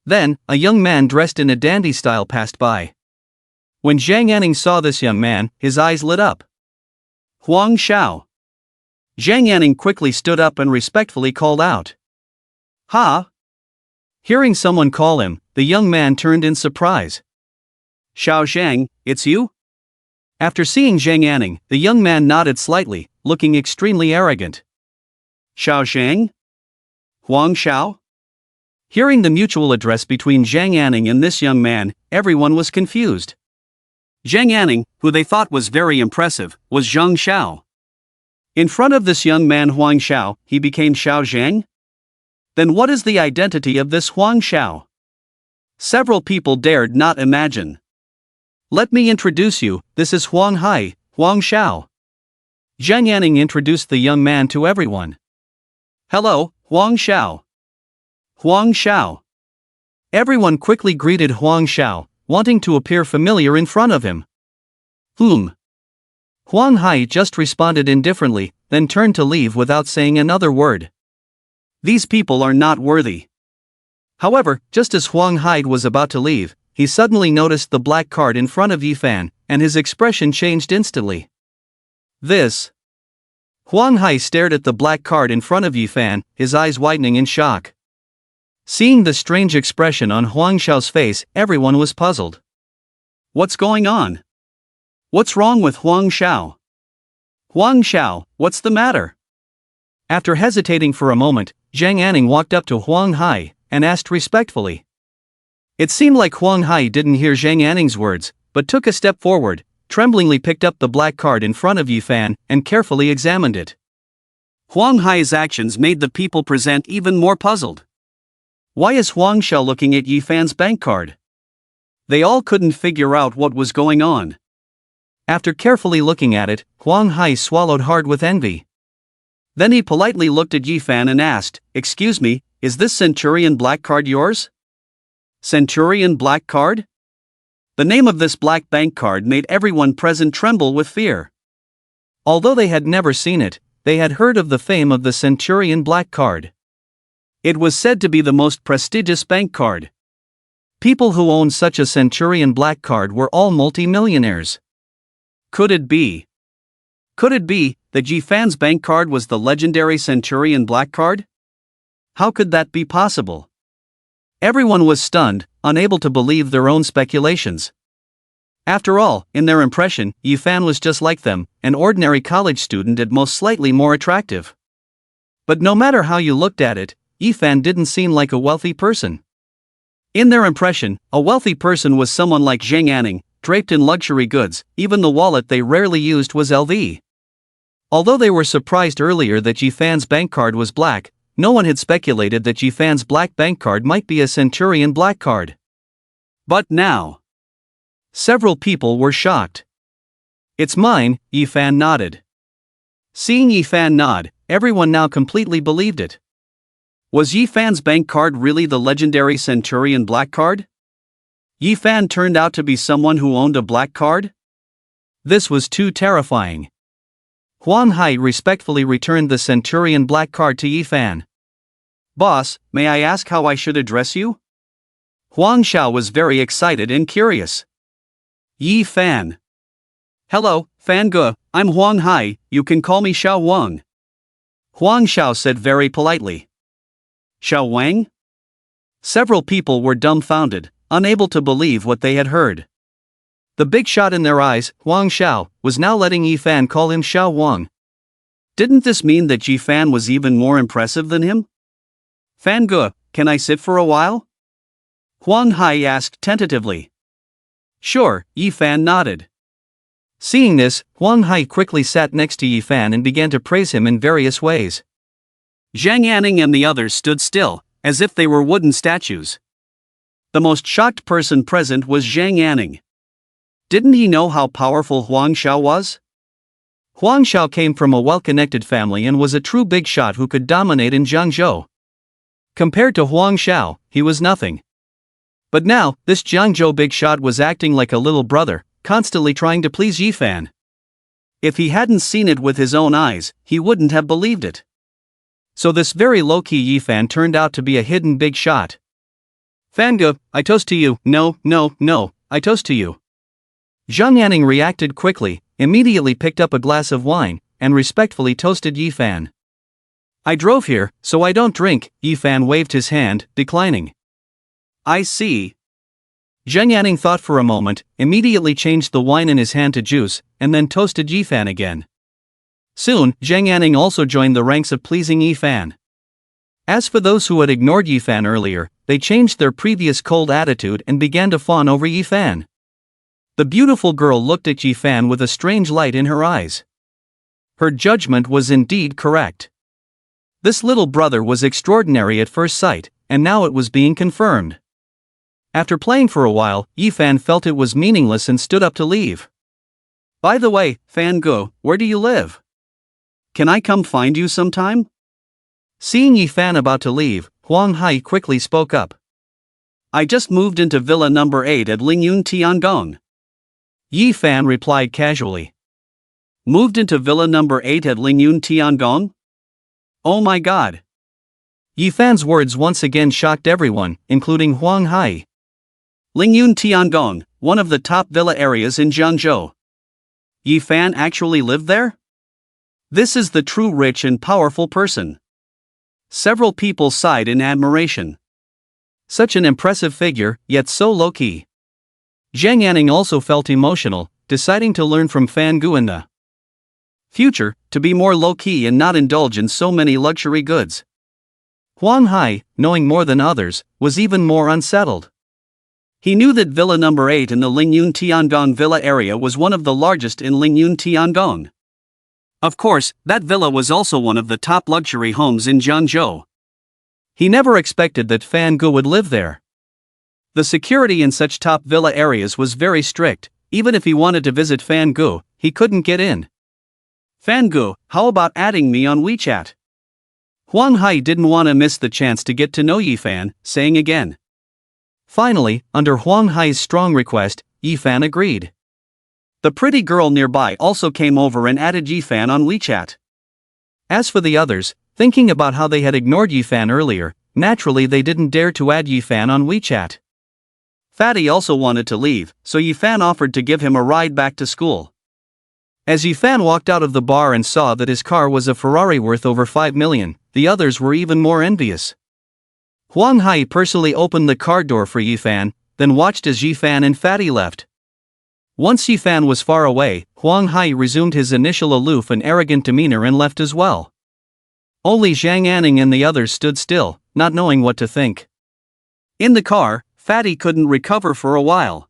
then, a young man dressed in a dandy style passed by. When Zhang Anning saw this young man, his eyes lit up. Huang Xiao. Zhang Anning quickly stood up and respectfully called out. Ha! Hearing someone call him, the young man turned in surprise. Xiao Zhang, it's you? After seeing Zhang Anning, the young man nodded slightly, looking extremely arrogant. Xiao Zhang? Huang Xiao? Hearing the mutual address between Zhang Anning and this young man, everyone was confused. Zhang Anning, who they thought was very impressive, was Zhang Xiao. In front of this young man Huang Xiao, he became Xiao Zhang? Then what is the identity of this Huang Xiao? Several people dared not imagine. Let me introduce you, this is Huang Hai, Huang Xiao. Zhang Anning introduced the young man to everyone. Hello, Huang Xiao. Huang Xiao. Everyone quickly greeted Huang Xiao, wanting to appear familiar in front of him. Huang Hai just responded indifferently, then turned to leave without saying another word. These people are not worthy. However, just as Huang Hai was about to leave, he suddenly noticed the black card in front of Yifan, and his expression changed instantly. This. Huang Hai stared at the black card in front of Yifan, his eyes widening in shock. Seeing the strange expression on Huang Xiao's face, everyone was puzzled. What's going on? What's wrong with Huang Xiao? Huang Xiao, what's the matter? After hesitating for a moment, Zhang Anning walked up to Huang Hai and asked respectfully. It seemed like Huang Hai didn't hear Zhang Anning's words, but took a step forward, tremblingly picked up the black card in front of Yifan and carefully examined it. Huang Hai's actions made the people present even more puzzled. Why is Huang Xiao looking at Yifan's bank card? They all couldn't figure out what was going on. After carefully looking at it, Huang Hai swallowed hard with envy. Then he politely looked at Yifan and asked, "Excuse me, is this Centurion black card yours?" Centurion black card? The name of this black bank card made everyone present tremble with fear. Although they had never seen it, they had heard of the fame of the Centurion black card. It was said to be the most prestigious bank card. People who owned such a Centurion black card were all multi-millionaires. Could it be? Could it be that Yifan's bank card was the legendary Centurion black card? How could that be possible? Everyone was stunned, unable to believe their own speculations. After all, in their impression, Yifan was just like them, an ordinary college student at most slightly more attractive. But no matter how you looked at it, Yifan didn't seem like a wealthy person. In their impression, a wealthy person was someone like Zhang Anning, draped in luxury goods. Even the wallet they rarely used was LV. Although they were surprised earlier that Yifan's bank card was black, no one had speculated that Yifan's black bank card might be a Centurion black card. But now, several people were shocked. "It's mine," Yifan nodded. Seeing Yifan nod, everyone now completely believed it. Was Yifan's bank card really the legendary Centurion black card? Yifan turned out to be someone who owned a black card? This was too terrifying. Huang Hai respectfully returned the Centurion black card to Yifan. Boss, may I ask how I should address you? Huang Xiao was very excited and curious. Yi Fan. Hello, Fan Ge, I'm Huang Hai, you can call me Xiao Wang. Huang Xiao said very politely. Xiao Wang? Several people were dumbfounded, unable to believe what they had heard. The big shot in their eyes, Huang Xiao, was now letting Yi Fan call him Xiao Wang. Didn't this mean that Yi Fan was even more impressive than him? Fan Ge, can I sit for a while? Huang Hai asked tentatively. Sure, Yi Fan nodded. Seeing this, Huang Hai quickly sat next to Yi Fan and began to praise him in various ways. Zhang Yanning and the others stood still, as if they were wooden statues. The most shocked person present was Zhang Yanning. Didn't he know how powerful Huang Xiao was? Huang Xiao came from a well-connected family and was a true big shot who could dominate in Jiangzhou. Compared to Huang Xiao, he was nothing. But now, this Jiangzhou big shot was acting like a little brother, constantly trying to please Yi Fan. If he hadn't seen it with his own eyes, he wouldn't have believed it. So this very low-key Yi Fan turned out to be a hidden big shot. Fan Ge, I toast to you. No, I toast to you. Zhang Yanning reacted quickly, immediately picked up a glass of wine, and respectfully toasted Yi Fan. I drove here, so I don't drink, Yi Fan waved his hand, declining. I see. Zhang Yanning thought for a moment, immediately changed the wine in his hand to juice, and then toasted Yi Fan again. Soon, Zhang Yanning also joined the ranks of pleasing Yi Fan. As for those who had ignored Yi Fan earlier, they changed their previous cold attitude and began to fawn over Yi Fan. The beautiful girl looked at Yi Fan with a strange light in her eyes. Her judgment was indeed correct. This little brother was extraordinary at first sight, and now it was being confirmed. After playing for a while, Yi Fan felt it was meaningless and stood up to leave. By the way, Fan Ge, where do you live? Can I come find you sometime? Seeing Yi Fan about to leave, Huang Hai quickly spoke up. I just moved into Villa number 8 at Lingyun Tiangong. Yi Fan replied casually. Moved into Villa number 8 at Lingyun Tiangong? Oh my god. Yi Fan's words once again shocked everyone, including Huang Hai. Lingyun Tiangong, one of the top villa areas in Jiangzhou. Yi Fan actually lived there? This is the true rich and powerful person. Several people sighed in admiration. Such an impressive figure, yet so low-key. Zhang Yanning also felt emotional, deciding to learn from Fan Ge in the future, to be more low-key and not indulge in so many luxury goods. Huang Hai, knowing more than others, was even more unsettled. He knew that Villa number 8 in the Lingyun Tiangong villa area was one of the largest in Lingyun Tiangong. Of course, that villa was also one of the top luxury homes in Jiangzhou. He never expected that Fan Ge would live there. The security in such top villa areas was very strict. Even if he wanted to visit Fan Ge, he couldn't get in. Fan Ge, how about adding me on WeChat? Huang Hai didn't want to miss the chance to get to know Yi Fan, saying again. Finally, under Huang Hai's strong request, Yi Fan agreed. The pretty girl nearby also came over and added Yi Fan on WeChat. As for the others, thinking about how they had ignored Yi Fan earlier, naturally they didn't dare to add Yi Fan on WeChat. Fatty also wanted to leave, so Yi Fan offered to give him a ride back to school. As Yi Fan walked out of the bar and saw that his car was a Ferrari worth over 5 million, the others were even more envious. Huang Hai personally opened the car door for Yi Fan, then watched as Yi Fan and Fatty left. Once Yi Fan was far away, Huang Hai resumed his initial aloof and arrogant demeanor and left as well. Only Zhang Yanning and the others stood still, not knowing what to think. In the car, Fatty couldn't recover for a while.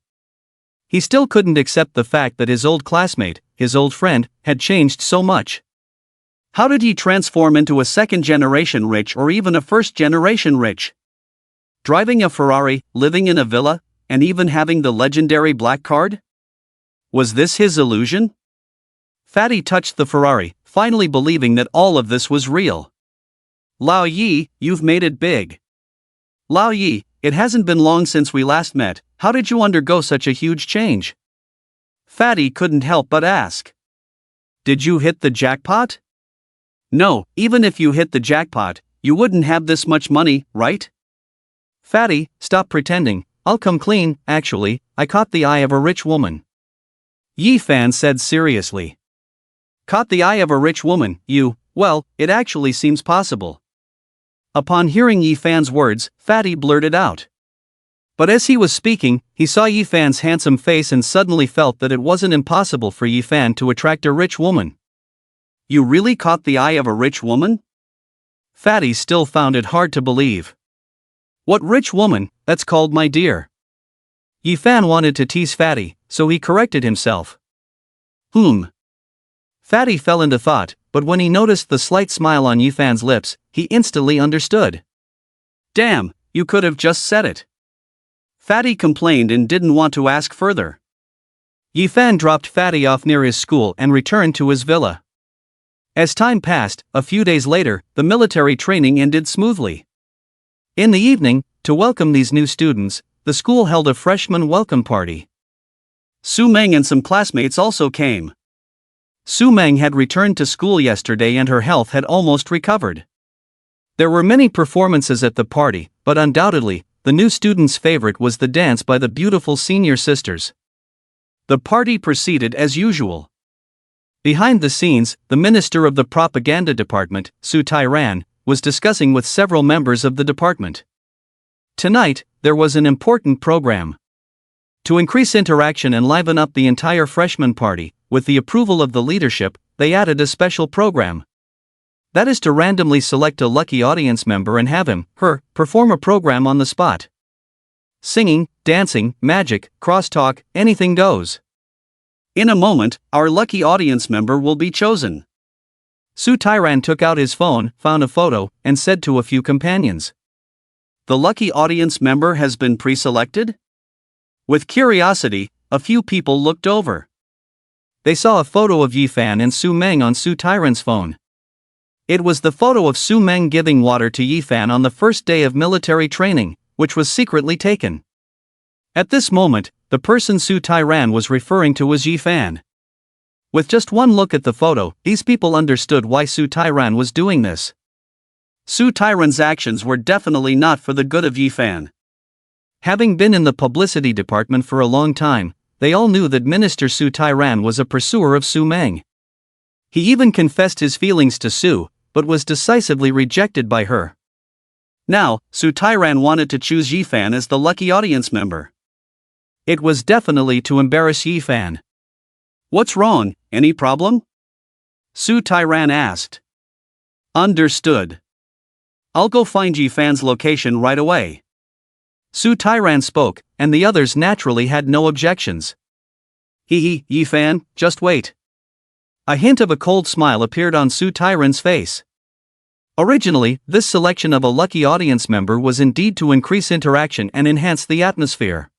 He still couldn't accept the fact that his old classmate, his old friend, had changed so much. How did he transform into a second-generation rich or even a first-generation rich? Driving a Ferrari, living in a villa, and even having the legendary black card? Was this his illusion? Fatty touched the Ferrari, finally believing that all of this was real. Lao Yi, you've made it big. Lao Yi, it hasn't been long since we last met, how did you undergo such a huge change? Fatty couldn't help but ask. Did you hit the jackpot? No, even if you hit the jackpot, you wouldn't have this much money, right? Fatty, stop pretending, I'll come clean. Actually, I caught the eye of a rich woman. Yi Fan said seriously. Caught the eye of a rich woman, well, it actually seems possible. Upon hearing Yi Fan's words, Fatty blurted out. But as he was speaking, he saw Yi Fan's handsome face and suddenly felt that it wasn't impossible for Yi Fan to attract a rich woman. You really caught the eye of a rich woman? Fatty still found it hard to believe. What rich woman? That's called my dear. Yi Fan wanted to tease Fatty, so he corrected himself. Fatty fell into thought, but when he noticed the slight smile on Yi Fan's lips, he instantly understood. Damn, you could have just said it. Fatty complained and didn't want to ask further. Yi Fan dropped Fatty off near his school and returned to his villa. As time passed, a few days later, the military training ended smoothly. In the evening, to welcome these new students, the school held a freshman welcome party. Su Meng and some classmates also came. Su Meng had returned to school yesterday and her health had almost recovered. There were many performances at the party, but undoubtedly, the new students' favorite was the dance by the beautiful senior sisters. The party proceeded as usual. Behind the scenes, the minister of the propaganda department, Su Tai-ran, was discussing with several members of the department. Tonight, there was an important program. To increase interaction and liven up the entire freshman party, with the approval of the leadership, they added a special program. That is to randomly select a lucky audience member and have him, her, perform a program on the spot. Singing, dancing, magic, crosstalk, anything goes. In a moment, our lucky audience member will be chosen. Su Tai-ran took out his phone, found a photo, and said to a few companions. The lucky audience member has been pre-selected? With curiosity, a few people looked over. They saw a photo of Yi Fan and Su Meng on Su Tai-ran's phone. It was the photo of Su Meng giving water to Yi Fan on the first day of military training, which was secretly taken. At this moment, the person Su Tai-ran was referring to was Yi Fan. With just one look at the photo, these people understood why Su Tai-ran was doing this. Su Tai-ran's actions were definitely not for the good of Yi Fan. Having been in the publicity department for a long time, they all knew that Minister Su Tai-ran was a pursuer of Su Meng. He even confessed his feelings to Su, but was decisively rejected by her. Now, Su Tai-ran wanted to choose Yi Fan as the lucky audience member. It was definitely to embarrass Yi Fan. What's wrong, any problem? Su Tai-ran asked. Understood. I'll go find Yi Fan's location right away. Su Tai-ran spoke, and the others naturally had no objections. Yi Fan, just wait. A hint of a cold smile appeared on Su Tai-ran's face. Originally, this selection of a lucky audience member was indeed to increase interaction and enhance the atmosphere.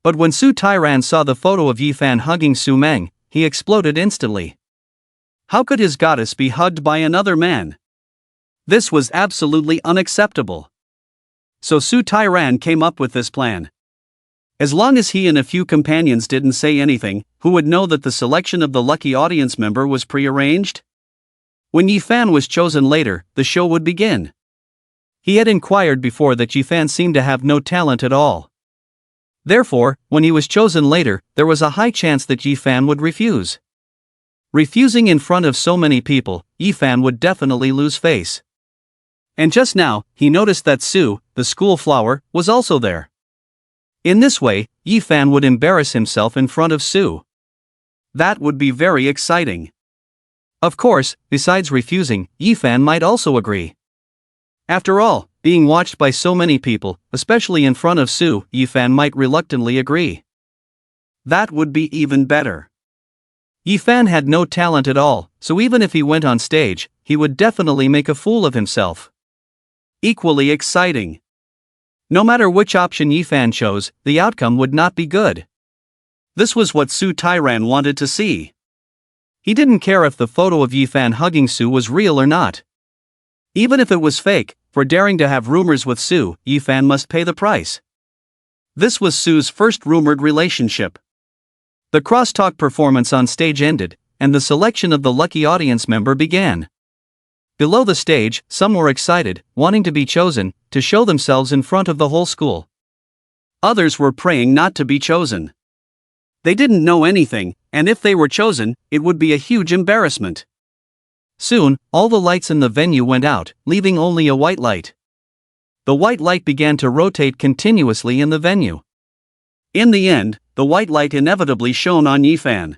But when Su Tai-ran saw the photo of Yi Fan hugging Su Meng, he exploded instantly. How could his goddess be hugged by another man? This was absolutely unacceptable. So Su Tai-ran came up with this plan. As long as he and a few companions didn't say anything, who would know that the selection of the lucky audience member was pre-arranged? When Yi Fan was chosen later, the show would begin. He had inquired before that Yi Fan seemed to have no talent at all. Therefore, when he was chosen later, there was a high chance that Yi Fan would refuse. Refusing in front of so many people, Yi Fan would definitely lose face. And just now, he noticed that Su, the school flower, was also there. In this way, Yi Fan would embarrass himself in front of Su. That would be very exciting. Of course, besides refusing, Yi Fan might also agree. After all, being watched by so many people, especially in front of Su, Yi Fan might reluctantly agree. That would be even better. Yi Fan had no talent at all, so even if he went on stage, he would definitely make a fool of himself. Equally exciting. No matter which option Yi Fan chose, the outcome would not be good. This was what Su Tai-ran wanted to see. He didn't care if the photo of Yi Fan hugging Su was real or not. Even if it was fake, for daring to have rumors with Su, Yi Fan must pay the price. This was Su's first rumored relationship. The crosstalk performance on stage ended, and the selection of the lucky audience member began. Below the stage, some were excited, wanting to be chosen, to show themselves in front of the whole school. Others were praying not to be chosen. They didn't know anything, and if they were chosen, it would be a huge embarrassment. Soon, all the lights in the venue went out, leaving only a white light. The white light began to rotate continuously in the venue. In the end, the white light inevitably shone on Yifan.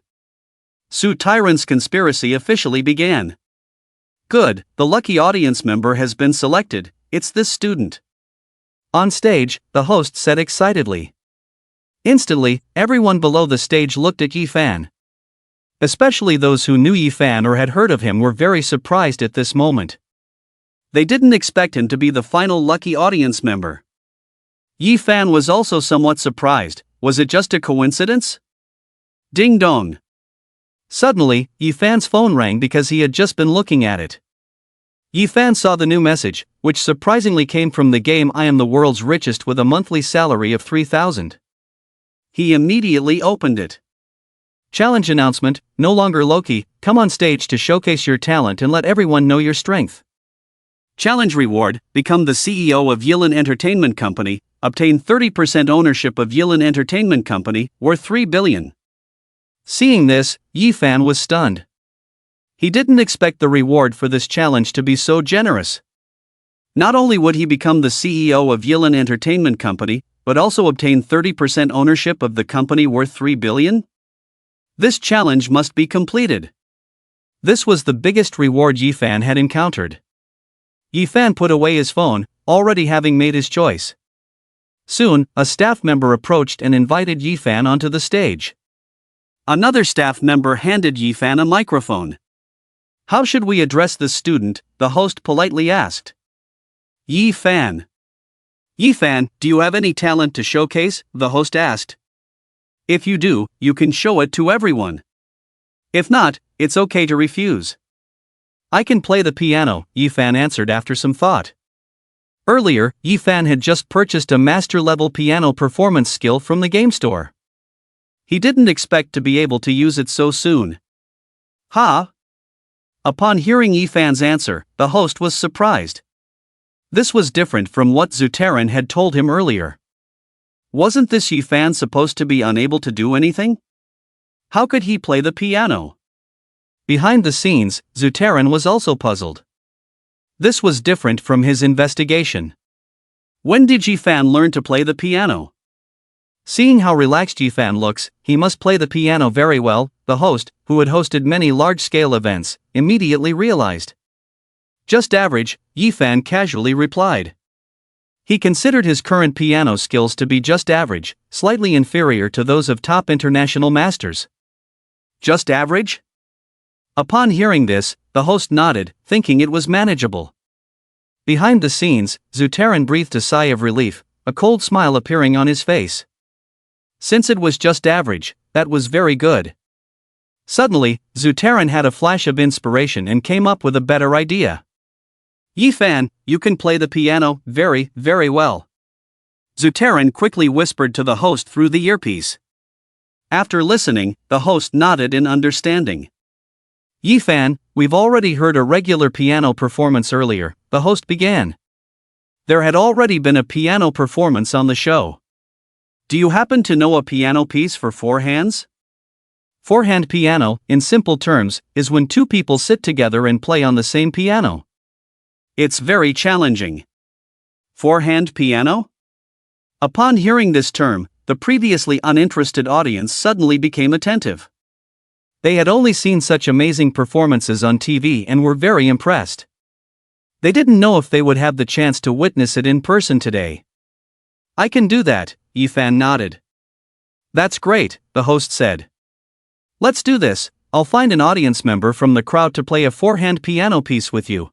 Su Tyrant's conspiracy officially began. Good, the lucky audience member has been selected, it's this student. On stage, the host said excitedly. Instantly, everyone below the stage looked at Yifan. Especially those who knew Yifan or had heard of him were very surprised at this moment. They didn't expect him to be the final lucky audience member. Yifan was also somewhat surprised. Was it just a coincidence? Ding dong. Suddenly, Yifan's phone rang because he had just been looking at it. Yifan saw the new message, which surprisingly came from the game I am the world's richest with a monthly salary of 3,000. He immediately opened it. Challenge announcement, no longer Loki, come on stage to showcase your talent and let everyone know your strength. Challenge reward, become the CEO of Yilin Entertainment Company, obtain 30% ownership of Yilin Entertainment Company, worth 3 billion. Seeing this, Yifan was stunned. He didn't expect the reward for this challenge to be so generous. Not only would he become the CEO of Yilin Entertainment Company, but also obtain 30% ownership of the company worth 3 billion? This challenge must be completed. This was the biggest reward Yifan had encountered. Yifan put away his phone, already having made his choice. Soon, a staff member approached and invited Yifan onto the stage. Another staff member handed Yifan a microphone. How should we address this student? The host politely asked. Yifan. Yifan, do you have any talent to showcase? The host asked. If you do, you can show it to everyone. If not, it's okay to refuse. I can play the piano, Yifan answered after some thought. Earlier, Yifan had just purchased a master-level piano performance skill from the game store. He didn't expect to be able to use it so soon. Ha! Upon hearing Yifan's answer, the host was surprised. This was different from what Zutaran had told him earlier. Wasn't this Yifan supposed to be unable to do anything? How could he play the piano? Behind the scenes, Zutaran was also puzzled. This was different from his investigation. When did Yifan learn to play the piano? Seeing how relaxed Yifan looks, he must play the piano very well, the host, who had hosted many large-scale events, immediately realized. Just average, Yifan casually replied. He considered his current piano skills to be just average, slightly inferior to those of top international masters. Just average? Upon hearing this, the host nodded, thinking it was manageable. Behind the scenes, Zutaran breathed a sigh of relief, a cold smile appearing on his face. Since it was just average, that was very good. Suddenly, Zutaran had a flash of inspiration and came up with a better idea. Yifan, you can play the piano very, very well. Zutaran quickly whispered to the host through the earpiece. After listening, the host nodded in understanding. Yifan, we've already heard a regular piano performance earlier, the host began. There had already been a piano performance on the show. Do you happen to know a piano piece for four hands? Four-hand piano, in simple terms, is when two people sit together and play on the same piano. It's very challenging. Four-hand piano? Upon hearing this term, the previously uninterested audience suddenly became attentive. They had only seen such amazing performances on TV and were very impressed. They didn't know if they would have the chance to witness it in person today. I can do that, Yifan nodded. That's great, the host said. Let's do this, I'll find an audience member from the crowd to play a four-hand piano piece with you.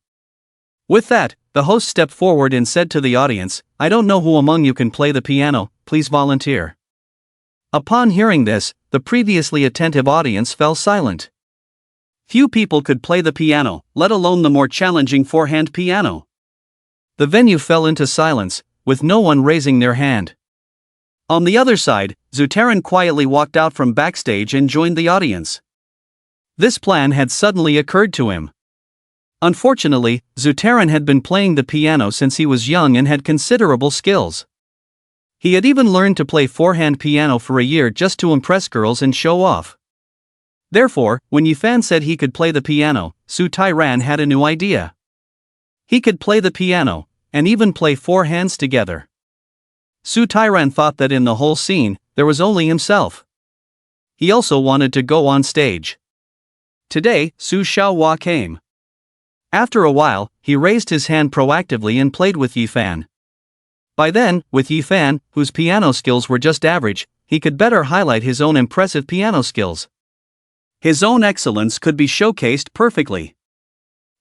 With that, the host stepped forward and said to the audience, I don't know who among you can play the piano, please volunteer. Upon hearing this, the previously attentive audience fell silent. Few people could play the piano, let alone the more challenging four-hand piano. The venue fell into silence, with no one raising their hand. On the other side, Zutaran quietly walked out from backstage and joined the audience. This plan had suddenly occurred to him. Unfortunately, Zhu Tairan had been playing the piano since he was young and had considerable skills. He had even learned to play four-hand piano for a year just to impress girls and show off. Therefore, when Yifan said he could play the piano, Zhu Tairan had a new idea. He could play the piano, and even play four hands together. Zhu Tairan thought that in the whole scene, there was only himself. He also wanted to go on stage. Today, Su Xiaohua came. After a while, he raised his hand proactively and played with Yifan. By then, with Yifan, whose piano skills were just average, he could better highlight his own impressive piano skills. His own excellence could be showcased perfectly.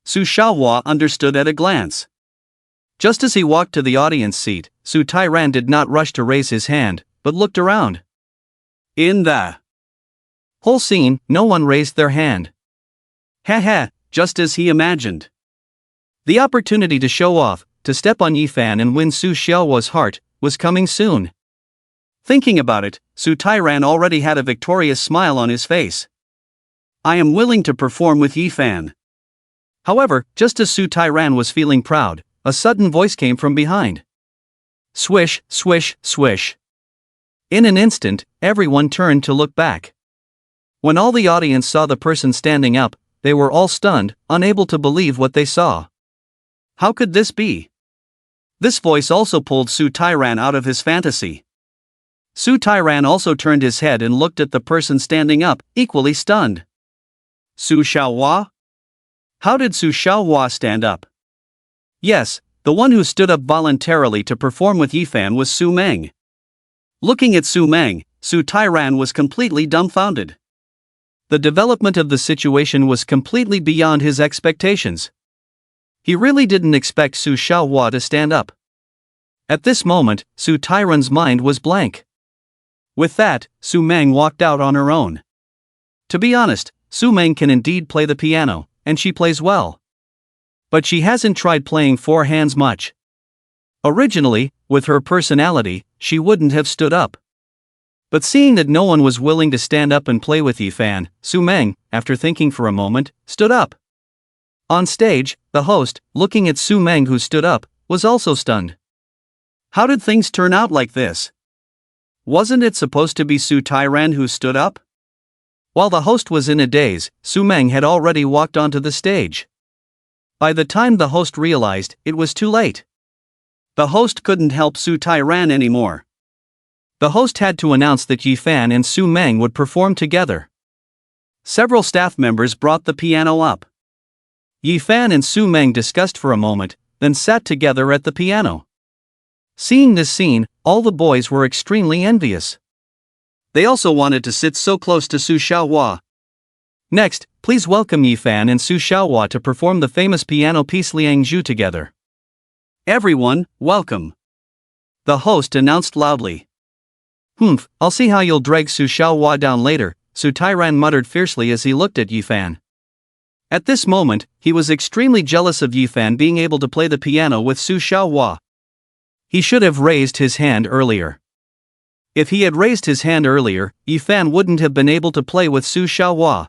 Su Xiaohua understood at a glance. Just as he walked to the audience seat, Zhu Tairan did not rush to raise his hand, but looked around. In the whole scene, no one raised their hand. Haha, just as he imagined. The opportunity to show off, to step on Yifan and win Su Xiaohua's heart, was coming soon. Thinking about it, Zhu Tairan already had a victorious smile on his face. I am willing to perform with Yifan. However, just as Zhu Tairan was feeling proud, a sudden voice came from behind. Swish, swish, swish. In an instant, everyone turned to look back. When all the audience saw the person standing up, they were all stunned, unable to believe what they saw. How could this be? This voice also pulled Zhu Tairan out of his fantasy. Zhu Tairan also turned his head and looked at the person standing up, equally stunned. Su Xiaohua? How did Su Xiaohua stand up? Yes, the one who stood up voluntarily to perform with Yifan was Su Meng. Looking at Su Meng, Zhu Tairan was completely dumbfounded. The development of the situation was completely beyond his expectations. He really didn't expect Su Xiaohua to stand up. At this moment, Zhu Tairan's mind was blank. With that, Su Meng walked out on her own. To be honest, Su Meng can indeed play the piano, and she plays well. But she hasn't tried playing four hands much. Originally, with her personality, she wouldn't have stood up. But seeing that no one was willing to stand up and play with Yifan, Su Meng, after thinking for a moment, stood up. On stage, the host, looking at Su Meng who stood up, was also stunned. How did things turn out like this? Wasn't it supposed to be Zhu Tairan who stood up? While the host was in a daze, Su Meng had already walked onto the stage. By the time the host realized, it was too late. The host couldn't help Zhu Tairan anymore. The host had to announce that Yifan and Su Meng would perform together. Several staff members brought the piano up. Yifan and Su Meng discussed for a moment, then sat together at the piano. Seeing this scene, all the boys were extremely envious. They also wanted to sit so close to Su Xiaohua. Next, please welcome Yifan and Su Xiaohua to perform the famous piano piece Liang Zhu together. Everyone, welcome. The host announced loudly. I'll see how you'll drag Su Xiaohua down later, Zhu Tairan muttered fiercely as he looked at Yifan. At this moment, he was extremely jealous of Yifan being able to play the piano with Su Xiaohua. He should have raised his hand earlier. If he had raised his hand earlier, Yifan wouldn't have been able to play with Su Xiaohua.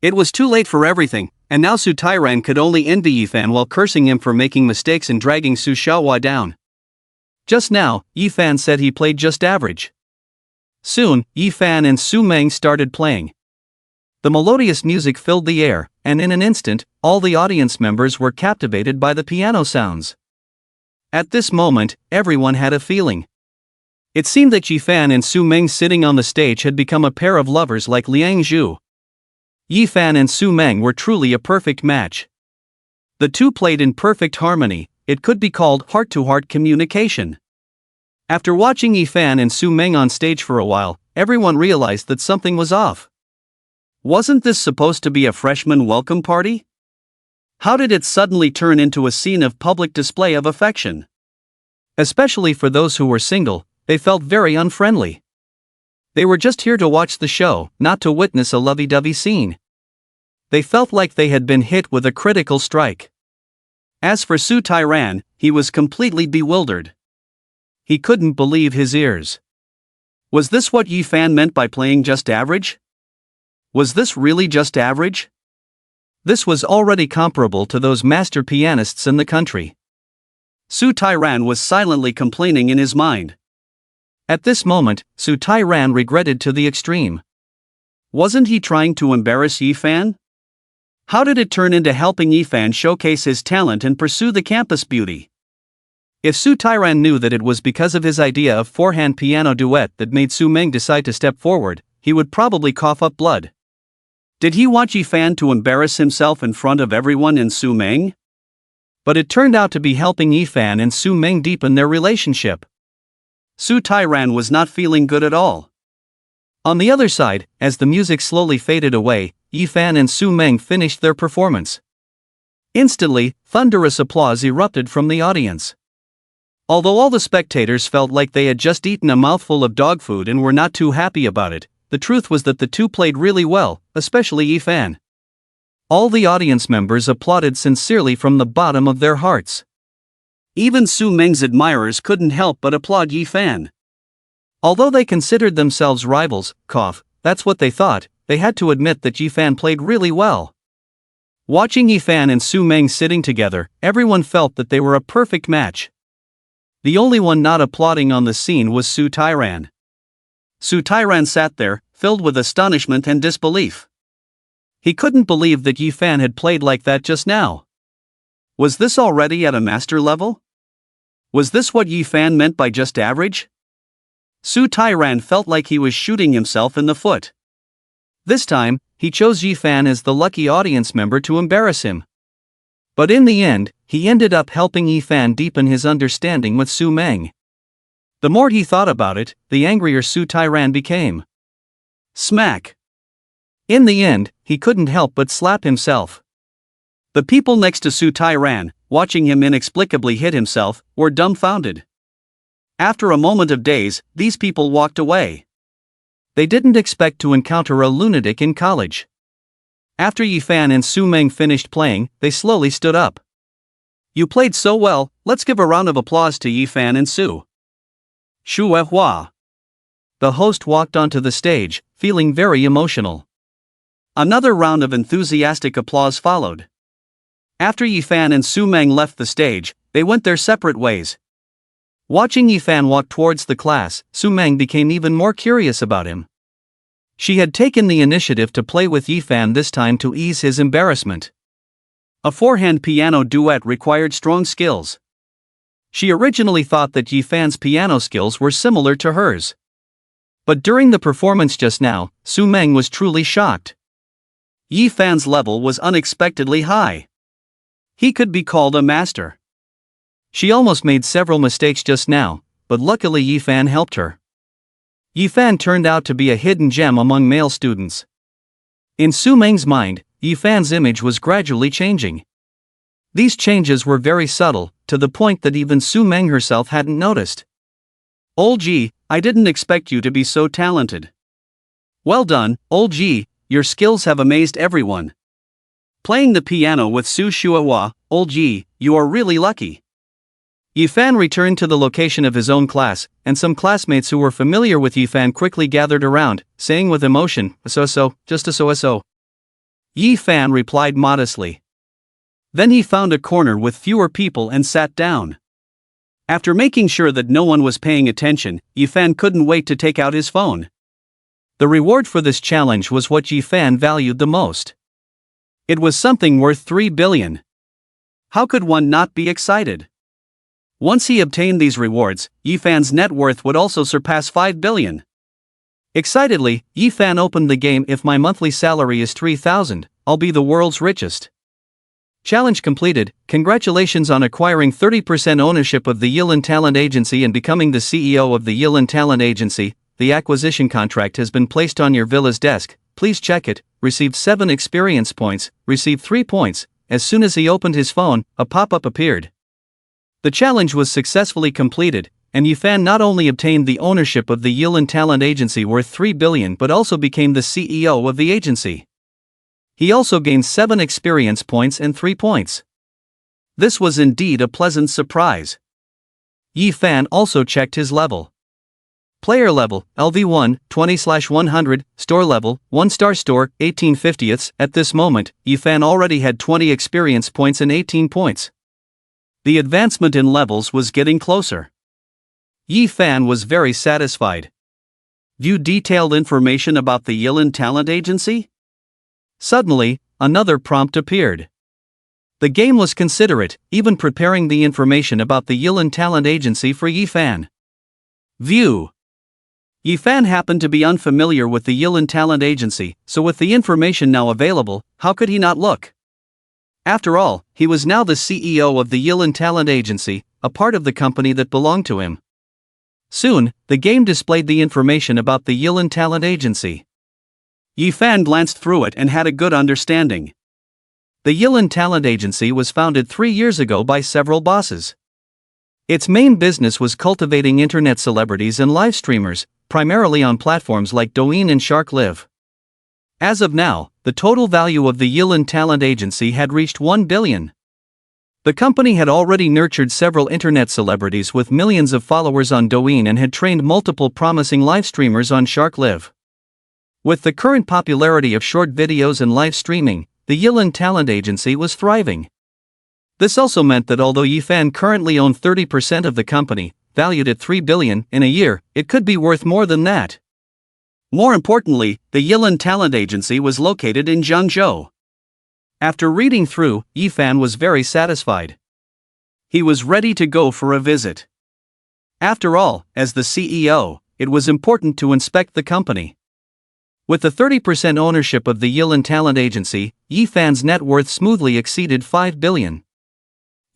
It was too late for everything, and now Zhu Tairan could only envy Yifan while cursing him for making mistakes and dragging Su Xiaohua down. Just now, Yifan said he played just average. Soon, Yifan and Su Meng started playing. The melodious music filled the air, and in an instant, all the audience members were captivated by the piano sounds. At this moment, everyone had a feeling. It seemed that Yifan and Su Meng sitting on the stage had become a pair of lovers like Liang Zhu. Yifan and Su Meng were truly a perfect match. The two played in perfect harmony. It could be called heart-to-heart communication. After watching Yifan and Su Meng on stage for a while, everyone realized that something was off. Wasn't this supposed to be a freshman welcome party? How did it suddenly turn into a scene of public display of affection? Especially for those who were single, they felt very unfriendly. They were just here to watch the show, not to witness a lovey-dovey scene. They felt like they had been hit with a critical strike. As for Zhu Tairan, he was completely bewildered. He couldn't believe his ears. Was this what Yifan meant by playing just average? Was this really just average? This was already comparable to those master pianists in the country. Su Tairan was silently complaining in his mind. At this moment, Su Tairan regretted to the extreme. Wasn't he trying to embarrass Yifan? How did it turn into helping Yifan showcase his talent and pursue the campus beauty? If Su Tairan knew that it was because of his idea of four-hand piano duet that made Su Meng decide to step forward, he would probably cough up blood. Did he want Yifan to embarrass himself in front of everyone in Su Meng? But it turned out to be helping Yifan and Su Meng deepen their relationship. Su Tairan was not feeling good at all. On the other side, as the music slowly faded away, Yifan and Su Meng finished their performance. Instantly, thunderous applause erupted from the audience. Although all the spectators felt like they had just eaten a mouthful of dog food and were not too happy about it, the truth was that the two played really well, especially Yifan. All the audience members applauded sincerely from the bottom of their hearts. Even Su Meng's admirers couldn't help but applaud Yifan. Although they considered themselves rivals, that's what they thought, they had to admit that Yifan played really well. Watching Yifan and Su Meng sitting together, everyone felt that they were a perfect match. The only one not applauding on the scene was Su Tairan. Su Tairan sat there, filled with astonishment and disbelief. He couldn't believe that Yifan had played like that just now. Was this already at a master level? Was this what Yifan meant by just average? Su Tairan felt like he was shooting himself in the foot. This time, he chose Yifan as the lucky audience member to embarrass him. But in the end, he ended up helping Yifan deepen his understanding with Su Meng. The more he thought about it, the angrier Su Tairan became. Smack! In the end, he couldn't help but slap himself. The people next to Su Tairan, watching him inexplicably hit himself, were dumbfounded. After a moment of daze, these people walked away. They didn't expect to encounter a lunatic in college. After Yifan and Su Meng finished playing, they slowly stood up. You played so well, let's give a round of applause to Yifan and Su. Shue Hua. The host walked onto the stage, feeling very emotional. Another round of enthusiastic applause followed. After Yifan and Su Meng left the stage, they went their separate ways. Watching Yifan walk towards the class, Su Meng became even more curious about him. She had taken the initiative to play with Yifan this time to ease his embarrassment. A four-hand piano duet required strong skills. She originally thought that Yifan's piano skills were similar to hers. But during the performance just now, Su Meng was truly shocked. Yifan's level was unexpectedly high. He could be called a master. She almost made several mistakes just now, but luckily Yifan helped her. Yifan turned out to be a hidden gem among male students. In Su Meng's mind, Yifan's image was gradually changing. These changes were very subtle, to the point that even Su Meng herself hadn't noticed. Old Ji, I didn't expect you to be so talented. Well done, Old Ji, your skills have amazed everyone. Playing the piano with Su Shuehua, Old Ji, you are really lucky. Yifan returned to the location of his own class, and some classmates who were familiar with Yifan quickly gathered around, saying with emotion, so, just a so. Yifan replied modestly. Then he found a corner with fewer people and sat down. After making sure that no one was paying attention, Yifan couldn't wait to take out his phone. The reward for this challenge was what Yifan valued the most. It was something worth 3 billion. How could one not be excited? Once he obtained these rewards, Yifan's net worth would also surpass 5 billion. Excitedly, Yifan opened the game. If my monthly salary is 3,000, I'll be the world's richest. Challenge completed. Congratulations on acquiring 30% ownership of the Yilin Talent Agency and becoming the CEO of the Yilin Talent Agency. The acquisition contract has been placed on your villa's desk. Please check it. Received 7 experience points, received 3 points. As soon as he opened his phone, a pop-up appeared. The challenge was successfully completed, and Yifan not only obtained the ownership of the Yilin Talent Agency worth 3 billion but also became the CEO of the agency. He also gained 7 experience points and 3 points. This was indeed a pleasant surprise. Yifan also checked his level. Player level, LV1, 20/100, store level, 1-star store, 18/50ths. At this moment, Yifan already had 20 experience points and 18 points. The advancement in levels was getting closer. Yifan was very satisfied. View detailed information about the Yilin Talent Agency? Suddenly, another prompt appeared. The game was considerate, even preparing the information about the Yilin Talent Agency for Yifan. View. Yifan happened to be unfamiliar with the Yilin Talent Agency, so with the information now available, how could he not look? After all, he was now the CEO of the Yilin Talent Agency, a part of the company that belonged to him. Soon, the game displayed the information about the Yilin Talent Agency. Yifan glanced through it and had a good understanding. The Yilin Talent Agency was founded 3 years ago by several bosses. Its main business was cultivating internet celebrities and live streamers, primarily on platforms like Douyin and Shark Live. As of now, the total value of the Yilin Talent Agency had reached 1 billion. The company had already nurtured several internet celebrities with millions of followers on Douyin and had trained multiple promising live streamers on Shark Live. With the current popularity of short videos and live streaming, the Yilin Talent Agency was thriving. This also meant that although Yifan currently owned 30% of the company, valued at 3 billion in a year, it could be worth more than that. More importantly, the Yilin Talent Agency was located in Zhengzhou. After reading through, Yifan was very satisfied. He was ready to go for a visit. After all, as the CEO, it was important to inspect the company. With the 30% ownership of the Yilin Talent Agency, Yifan's net worth smoothly exceeded 5 billion.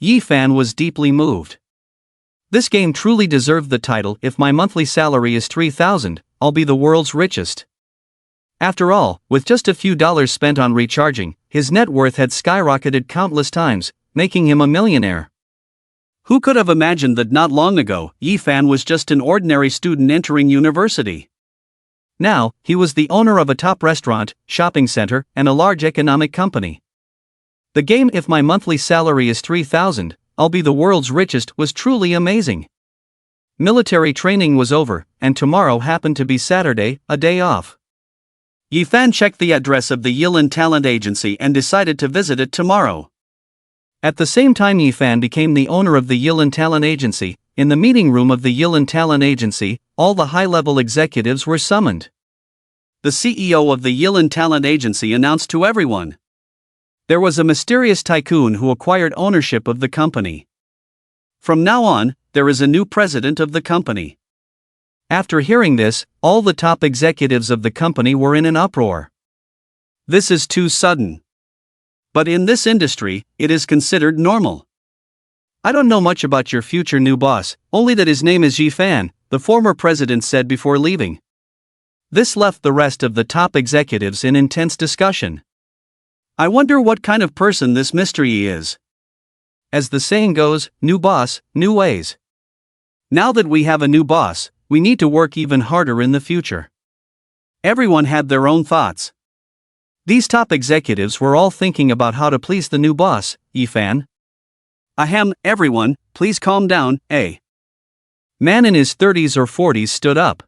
Yifan was deeply moved. This game truly deserved the title. If my monthly salary is 3,000, I'll be the world's richest. After all, with just a few dollars spent on recharging, his net worth had skyrocketed countless times, making him a millionaire. Who could have imagined that not long ago, Yifan was just an ordinary student entering university? Now, he was the owner of a top restaurant, shopping center, and a large economic company. The game "If my monthly salary is 3,000, I'll be the world's richest" was truly amazing. Military training was over, and tomorrow happened to be Saturday, a day off. Yifan checked the address of the Yilin Talent Agency and decided to visit it tomorrow. At the same time Yifan became the owner of the Yilin Talent Agency, in the meeting room of the Yilin Talent Agency, all the high-level executives were summoned. The CEO of the Yilin Talent Agency announced to everyone. There was a mysterious tycoon who acquired ownership of the company. From now on, there is a new president of the company. After hearing this, all the top executives of the company were in an uproar. This is too sudden. But in this industry, it is considered normal. I don't know much about your future new boss, only that his name is Yifan, the former president said before leaving. This left the rest of the top executives in intense discussion. I wonder what kind of person this Mr. Yi is. As the saying goes, new boss, new ways. Now that we have a new boss, we need to work even harder in the future. Everyone had their own thoughts. These top executives were all thinking about how to please the new boss, Yifan. Ahem, everyone, please calm down, eh? Man in his 30s or 40s stood up.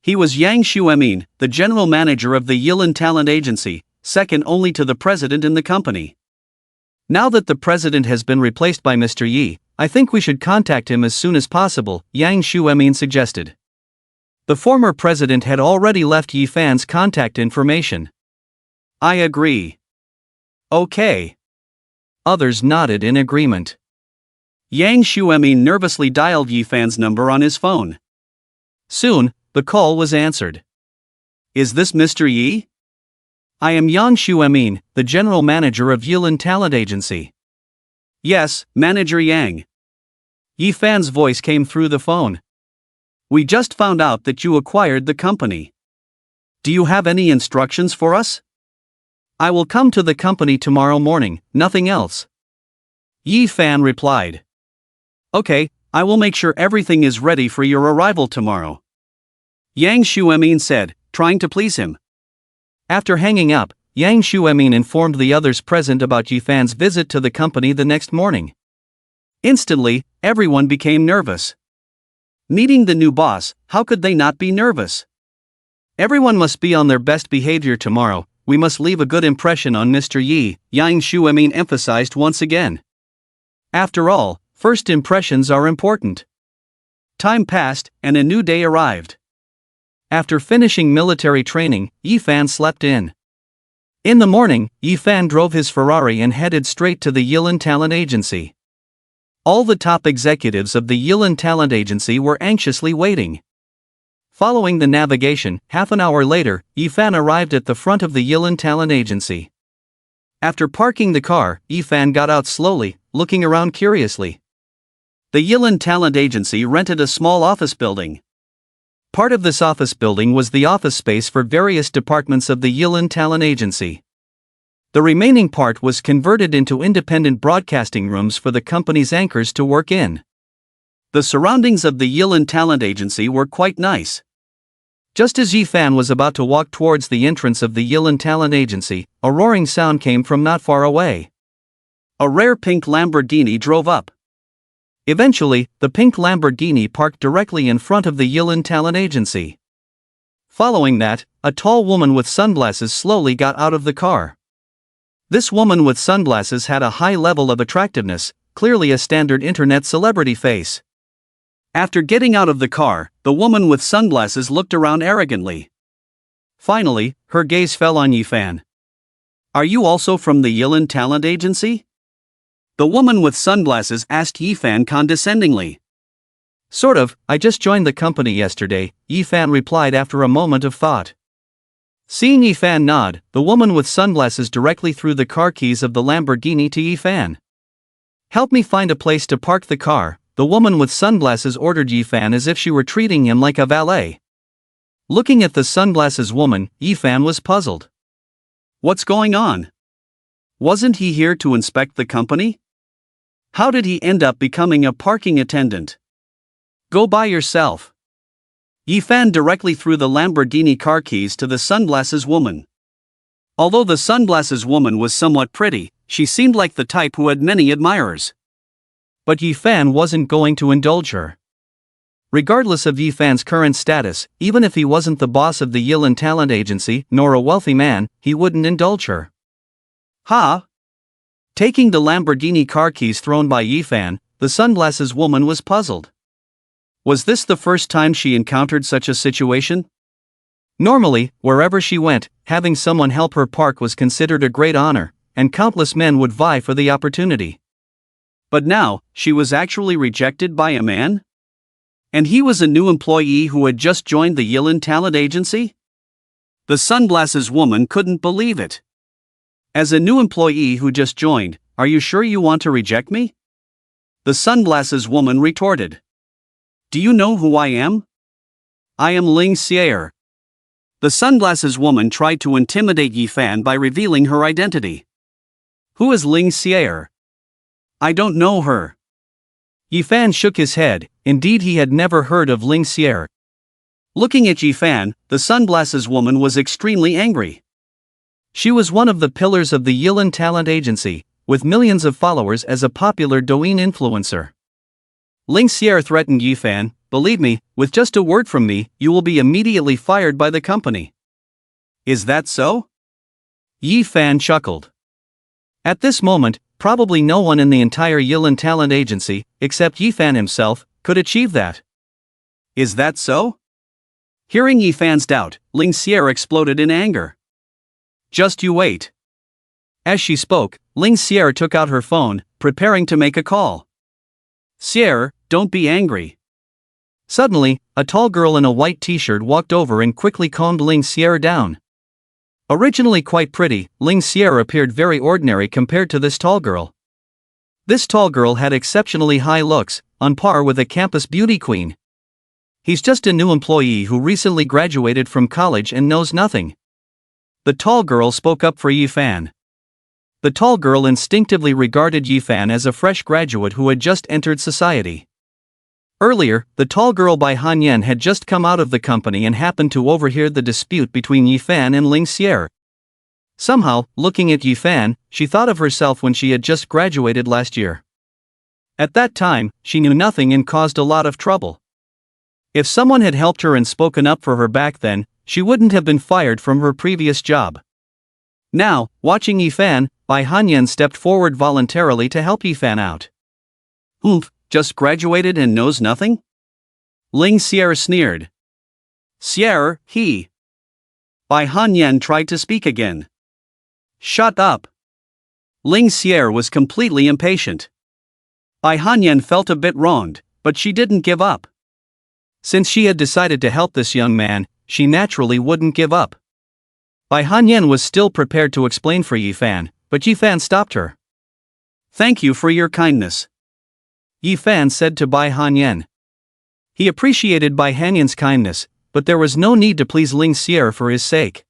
He was Yang Xuemin, the general manager of the Yilin Talent Agency, second only to the president in the company. Now that the president has been replaced by Mr. Yi, I think we should contact him as soon as possible, Yang Xuemin suggested. The former president had already left Yifan's contact information. I agree. Okay. Others nodded in agreement. Yang Xuemin nervously dialed Yifan's number on his phone. Soon, the call was answered. Is this Mr. Yi? I am Yang Xuemin, the general manager of Yilin Talent Agency. Yes, Manager Yang. Yifan's voice came through the phone. We just found out that you acquired the company. Do you have any instructions for us? I will come to the company tomorrow morning, nothing else. Yifan replied. Okay, I will make sure everything is ready for your arrival tomorrow. Yang Xuemin said, trying to please him. After hanging up, Yang Xuemin informed the others present about Yifan's visit to the company the next morning. Instantly, everyone became nervous. Meeting the new boss, how could they not be nervous? Everyone must be on their best behavior tomorrow. We must leave a good impression on Mr. Yang Shuemin emphasized once again. After all, first impressions are important. Time passed, and a new day arrived. After finishing military training, Yifan slept in. In the morning, Yifan drove his Ferrari and headed straight to the Yilan Talent Agency. All the top executives of the Yilan Talent Agency were anxiously waiting. Following the navigation, half an hour later, Yifan arrived at the front of the Yilan Talent Agency. After parking the car, Yifan got out slowly, looking around curiously. The Yilan Talent Agency rented a small office building. Part of this office building was the office space for various departments of the Yilan Talent Agency. The remaining part was converted into independent broadcasting rooms for the company's anchors to work in. The surroundings of the Yilan Talent Agency were quite nice. Just as Yifan was about to walk towards the entrance of the Yilan Talent Agency, a roaring sound came from not far away. A rare pink Lamborghini drove up. Eventually, the pink Lamborghini parked directly in front of the Yilan Talent Agency. Following that, a tall woman with sunglasses slowly got out of the car. This woman with sunglasses had a high level of attractiveness, clearly a standard internet celebrity face. After getting out of the car, the woman with sunglasses looked around arrogantly. Finally, her gaze fell on Yifan. "Are you also from the Yilan Talent Agency?" The woman with sunglasses asked Yifan condescendingly. "Sort of, I just joined the company yesterday," Yifan replied after a moment of thought. Seeing Yifan nod, the woman with sunglasses directly threw the car keys of the Lamborghini to Yifan. "Help me find a place to park the car," the woman with sunglasses ordered Yifan as if she were treating him like a valet. Looking at the sunglasses woman, Yifan was puzzled. What's going on? Wasn't he here to inspect the company? How did he end up becoming a parking attendant? Go by yourself. Yifan directly threw the Lamborghini car keys to the sunglasses woman. Although the sunglasses woman was somewhat pretty, she seemed like the type who had many admirers. But Yifan wasn't going to indulge her. Regardless of Yifan's current status, even if he wasn't the boss of the Yilan Talent Agency, nor a wealthy man, he wouldn't indulge her. Ha! Taking the Lamborghini car keys thrown by Yifan, the sunglasses woman was puzzled. Was this the first time she encountered such a situation? Normally, wherever she went, having someone help her park was considered a great honor, and countless men would vie for the opportunity. But now, she was actually rejected by a man? And he was a new employee who had just joined the Yilan Talent Agency? The sunglasses woman couldn't believe it. As a new employee who just joined, are you sure you want to reject me? The sunglasses woman retorted. Do you know who I am? I am Ling Xier. The sunglasses woman tried to intimidate Yifan by revealing her identity. Who is Ling Xier? I don't know her. Yifan shook his head. Indeed, he had never heard of Ling Xier. Looking at Yifan, the sunglasses woman was extremely angry. She was one of the pillars of the Yilan Talent Agency, with millions of followers as a popular Douyin influencer. Ling Xier threatened Yifan, believe me, with just a word from me, you will be immediately fired by the company. Is that so? Yifan chuckled. At this moment, probably no one in the entire Yilan Talent Agency, except Yifan himself, could achieve that. Is that so? Hearing Yifan's doubt, Ling Xier exploded in anger. Just you wait. As she spoke, Ling Xier took out her phone, preparing to make a call. Xier, don't be angry. Suddenly, a tall girl in a white t-shirt walked over and quickly calmed Ling Xier down. Originally quite pretty, Ling Xier appeared very ordinary compared to this tall girl. This tall girl had exceptionally high looks, on par with a campus beauty queen. He's just a new employee who recently graduated from college and knows nothing. The tall girl spoke up for Yifan. The tall girl instinctively regarded Yifan as a fresh graduate who had just entered society. Earlier, the tall girl by Han Yan had just come out of the company and happened to overhear the dispute between Yifan and Ling Xier. Somehow, looking at Yifan, she thought of herself when she had just graduated last year. At that time, she knew nothing and caused a lot of trouble. If someone had helped her and spoken up for her back then, she wouldn't have been fired from her previous job. Now, watching Yifan, Bai Hanyan stepped forward voluntarily to help Yifan out. Oomph, just graduated and knows nothing? Ling Xier sneered. Xier, he. Bai Hanyan tried to speak again. Shut up. Ling Xier was completely impatient. Bai Hanyan felt a bit wronged, but she didn't give up. Since she had decided to help this young man, she naturally wouldn't give up. Bai Hanyan was still prepared to explain for Yifan, but Yifan stopped her. Thank you for your kindness, Yifan said to Bai Hanyan. He appreciated Bai Hanyan's kindness, but there was no need to please Ling Xier for his sake.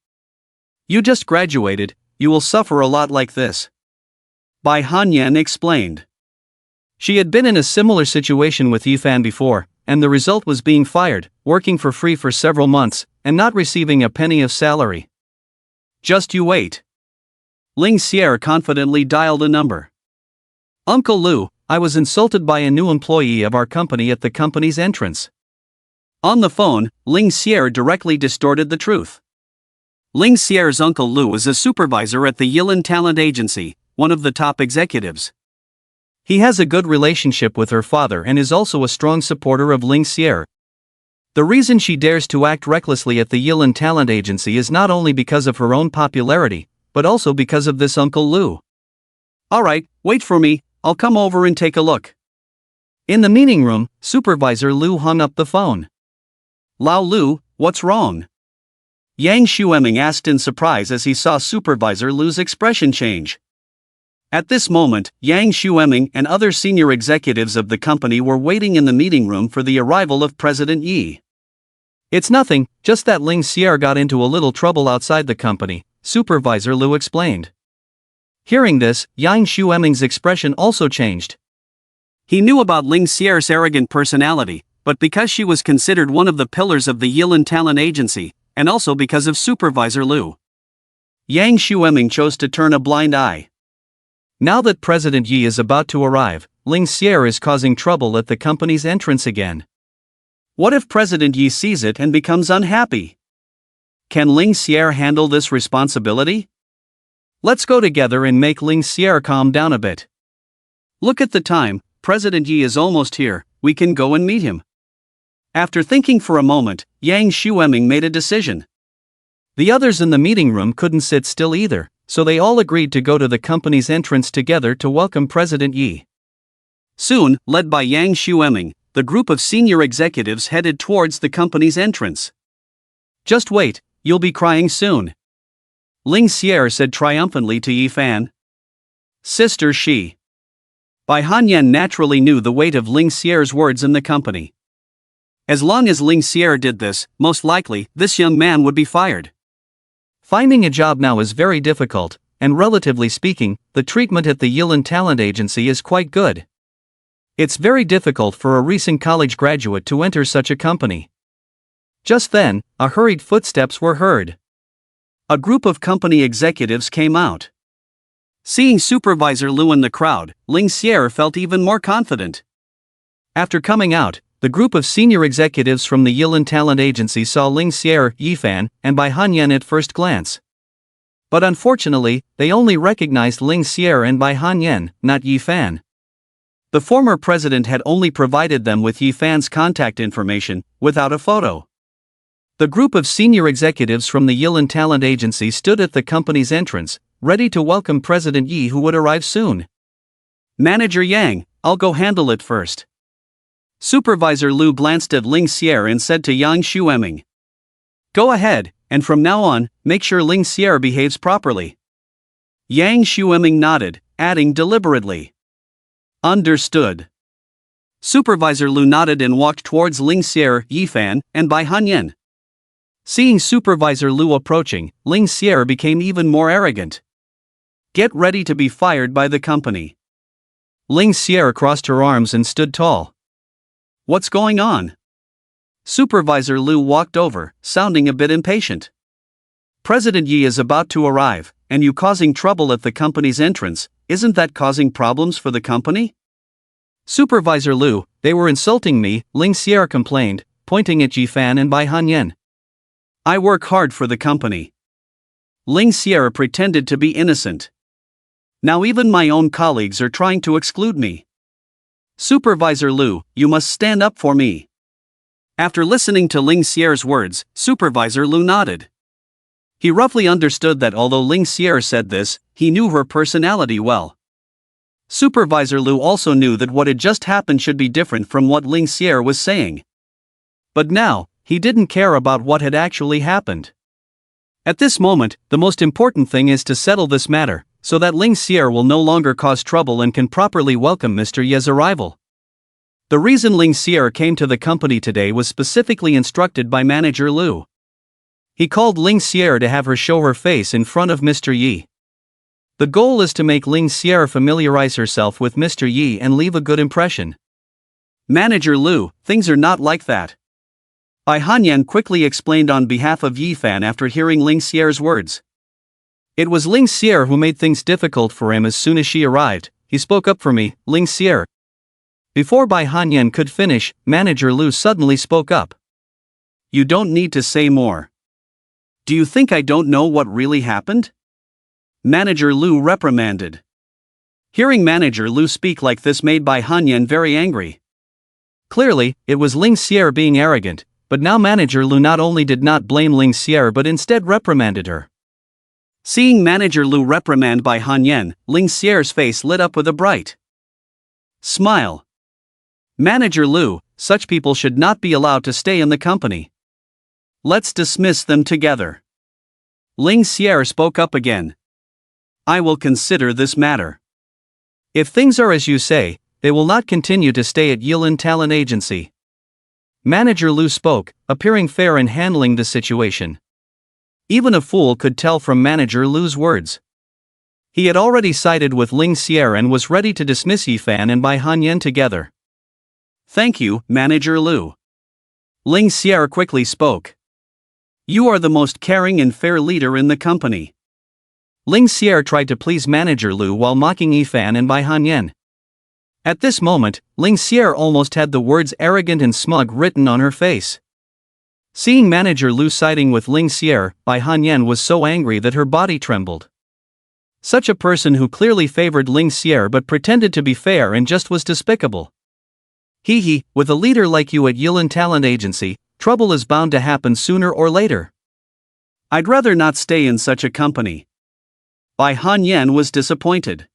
You just graduated, you will suffer a lot like this, Bai Hanyan explained. She had been in a similar situation with Yifan before, and the result was being fired, working for free for several months, and not receiving a penny of salary. Just you wait. Ling Xier confidently dialed a number. Uncle Lu, I was insulted by a new employee of our company at the company's entrance. On the phone, Ling Xier directly distorted the truth. Ling Xier's Uncle Lu is a supervisor at the Yilan Talent Agency, one of the top executives. He has a good relationship with her father and is also a strong supporter of Ling Xier. The reason she dares to act recklessly at the Yilan Talent Agency is not only because of her own popularity, but also because of this Uncle Lu. Alright, wait for me, I'll come over and take a look. In the meeting room, Supervisor Lu hung up the phone. Lao Lu, what's wrong? Yang Xueming asked in surprise as he saw Supervisor Lu's expression change. At this moment, Yang Xueming and other senior executives of the company were waiting in the meeting room for the arrival of President Yi. It's nothing, just that Ling Xier got into a little trouble outside the company, Supervisor Lu explained. Hearing this, Yang Xueming's expression also changed. He knew about Ling Xier's arrogant personality, but because she was considered one of the pillars of the Yilan Talent Agency, and also because of Supervisor Lu, Yang Xueming chose to turn a blind eye. Now that President Yi is about to arrive, Ling Xier is causing trouble at the company's entrance again. What if President Yi sees it and becomes unhappy? Can Ling Xier handle this responsibility? Let's go together and make Ling Xier calm down a bit. Look at the time, President Yi is almost here, we can go and meet him. After thinking for a moment, Yang Xueming made a decision. The others in the meeting room couldn't sit still either, so they all agreed to go to the company's entrance together to welcome President Yi. Soon, led by Yang Xueming, the group of senior executives headed towards the company's entrance. Just wait, you'll be crying soon, Ling Xier said triumphantly to Yifan. Sister she. Bai Hanyan naturally knew the weight of Ling Xier's words in the company. As long as Ling Xier did this, most likely, this young man would be fired. Finding a job now is very difficult, and relatively speaking, the treatment at the Yilan Talent Agency is quite good. It's very difficult for a recent college graduate to enter such a company. Just then, a hurried footsteps were heard. A group of company executives came out. Seeing Supervisor Lu in the crowd, Ling Xier felt even more confident. After coming out, the group of senior executives from the Yilan Talent Agency saw Ling Xier, Yifan, and Bai Hanyan at first glance. But unfortunately, they only recognized Ling Xier and Bai Hanyan, not Yifan. The former president had only provided them with Yifan's contact information, without a photo. The group of senior executives from the Yilan Talent Agency stood at the company's entrance, ready to welcome President Yi who would arrive soon. Manager Yang, I'll go handle it first. Supervisor Lu glanced at Ling Xier and said to Yang Xueming. Go ahead, and from now on, make sure Ling Xier behaves properly. Yang Xueming nodded, adding deliberately. Understood. Supervisor Lu nodded and walked towards Ling Xier, Yifan, and Bai Hanyan. Seeing Supervisor Lu approaching, Ling Xier became even more arrogant. Get ready to be fired by the company. Ling Xier crossed her arms and stood tall. What's going on? Supervisor Lu walked over, sounding a bit impatient. President Yi is about to arrive, and you causing trouble at the company's entrance, isn't that causing problems for the company? Supervisor Lu, they were insulting me, Ling Xier complained, pointing at Yifan and Bai Hanyan. I work hard for the company. Ling Sierra pretended to be innocent. Now even my own colleagues are trying to exclude me. Supervisor Liu, you must stand up for me. After listening to Ling Sierra's words, Supervisor Liu nodded. He roughly understood that although Ling Sierra said this, he knew her personality well. Supervisor Liu also knew that what had just happened should be different from what Ling Sierra was saying. But now, he didn't care about what had actually happened. At this moment, the most important thing is to settle this matter, so that Ling Sierra will no longer cause trouble and can properly welcome Mr. Ye's arrival. The reason Ling Sierra came to the company today was specifically instructed by Manager Liu. He called Ling Sierra to have her show her face in front of Mr. Yi. The goal is to make Ling Sierra familiarize herself with Mr. Yi and leave a good impression. Manager Liu, things are not like that. Bai Hanyan quickly explained on behalf of Yifan after hearing Ling Sierra's words. It was Ling Sierra who made things difficult for him as soon as she arrived. He spoke up for me, Ling Sierra. Before Bai Hanyan could finish, Manager Liu suddenly spoke up. You don't need to say more. Do you think I don't know what really happened? Manager Liu reprimanded. Hearing Manager Liu speak like this made Bai Hanyan very angry. Clearly, it was Ling Sierra being arrogant, but now Manager Liu not only did not blame Ling Sierra but instead reprimanded her. Seeing Manager Liu reprimand Bai Hanyan, Ling Sierra's face lit up with a bright smile. Manager Liu, such people should not be allowed to stay in the company. Let's dismiss them together. Ling Sierra spoke up again. I will consider this matter. If things are as you say, they will not continue to stay at Yilin Talent Agency. Manager Liu spoke, appearing fair in handling the situation. Even a fool could tell from Manager Liu's words. He had already sided with Ling Sierra and was ready to dismiss Yifan and Bai Hanyan together. Thank you, Manager Liu. Ling Sierra quickly spoke. You are the most caring and fair leader in the company. Ling Sierra tried to please Manager Liu while mocking Yifan and Bai Hanyan. At this moment, Ling Sierra almost had the words arrogant and smug written on her face. Seeing Manager Liu siding with Ling Sierra, Bai Hanyan was so angry that her body trembled. Such a person who clearly favored Ling Sierra but pretended to be fair and just was despicable. Hee, with a leader like you at Yilin Talent Agency, trouble is bound to happen sooner or later. I'd rather not stay in such a company. Bai Hanyan was disappointed.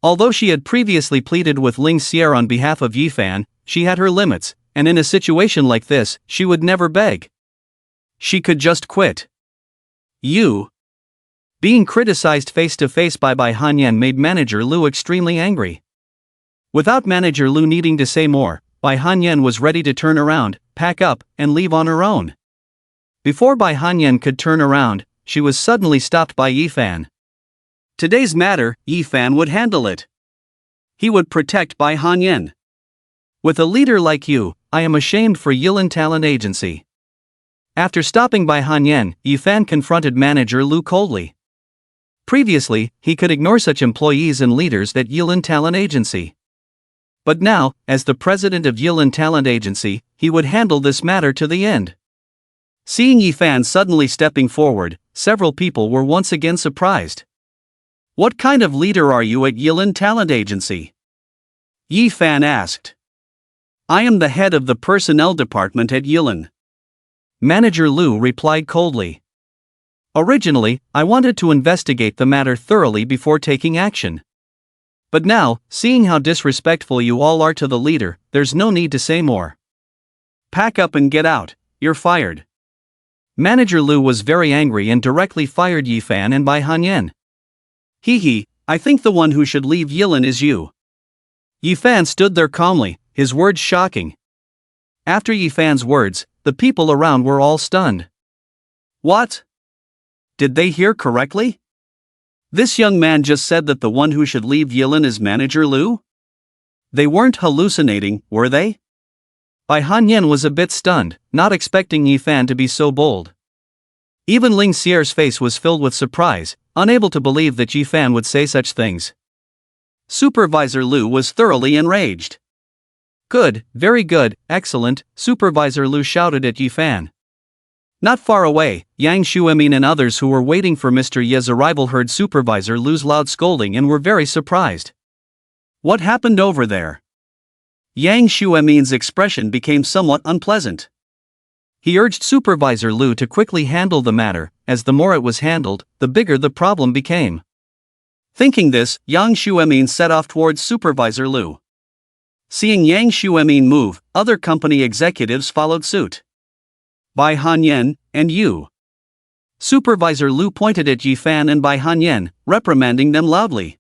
Although she had previously pleaded with Ling Sierra on behalf of Yifan, she had her limits, and in a situation like this, she would never beg. She could just quit. Being criticized face-to-face by Bai Hanyan made Manager Liu extremely angry. Without Manager Liu needing to say more, Bai Hanyan was ready to turn around, pack up, and leave on her own. Before Bai Hanyan could turn around, she was suddenly stopped by Yifan. Today's matter, Yifan would handle it. He would protect Bai Hanyan. With a leader like you, I am ashamed for Yilin Talent Agency. After stopping Bai Hanyan, Yifan confronted Manager Liu coldly. Previously, he could ignore such employees and leaders at Yilin Talent Agency. But now, as the president of Yilin Talent Agency, he would handle this matter to the end. Seeing Yifan suddenly stepping forward, several people were once again surprised. What kind of leader are you at Yilin Talent Agency? Yifan asked. I am the head of the personnel department at Yilin. Manager Liu replied coldly. Originally, I wanted to investigate the matter thoroughly before taking action. But now, seeing how disrespectful you all are to the leader, there's no need to say more. Pack up and get out, you're fired. Manager Liu was very angry and directly fired Yifan and Bai Hanyan. I think the one who should leave Yilin is you. Yifan stood there calmly, his words shocking. After Yifan's words, the people around were all stunned. What? Did they hear correctly? This young man just said that the one who should leave Yilin is Manager Liu? They weren't hallucinating, were they? Bai Hanyan was a bit stunned, not expecting Yifan to be so bold. Even Ling Sierra's face was filled with surprise, unable to believe that Yifan would say such things. Supervisor Liu was thoroughly enraged. Good, very good, excellent, Supervisor Lu shouted at Yifan. Not far away, Yang Xuemin and others who were waiting for Mr. Ye's arrival heard Supervisor Lu's loud scolding and were very surprised. What happened over there? Yang Xuemin's expression became somewhat unpleasant. He urged Supervisor Lu to quickly handle the matter, as the more it was handled, the bigger the problem became. Thinking this, Yang Xuemin set off towards Supervisor Lu. Seeing Yang Xuemin move, other company executives followed suit. Bai Hanyan, and you. Supervisor Lu pointed at Yifan and Bai Hanyan, reprimanding them loudly.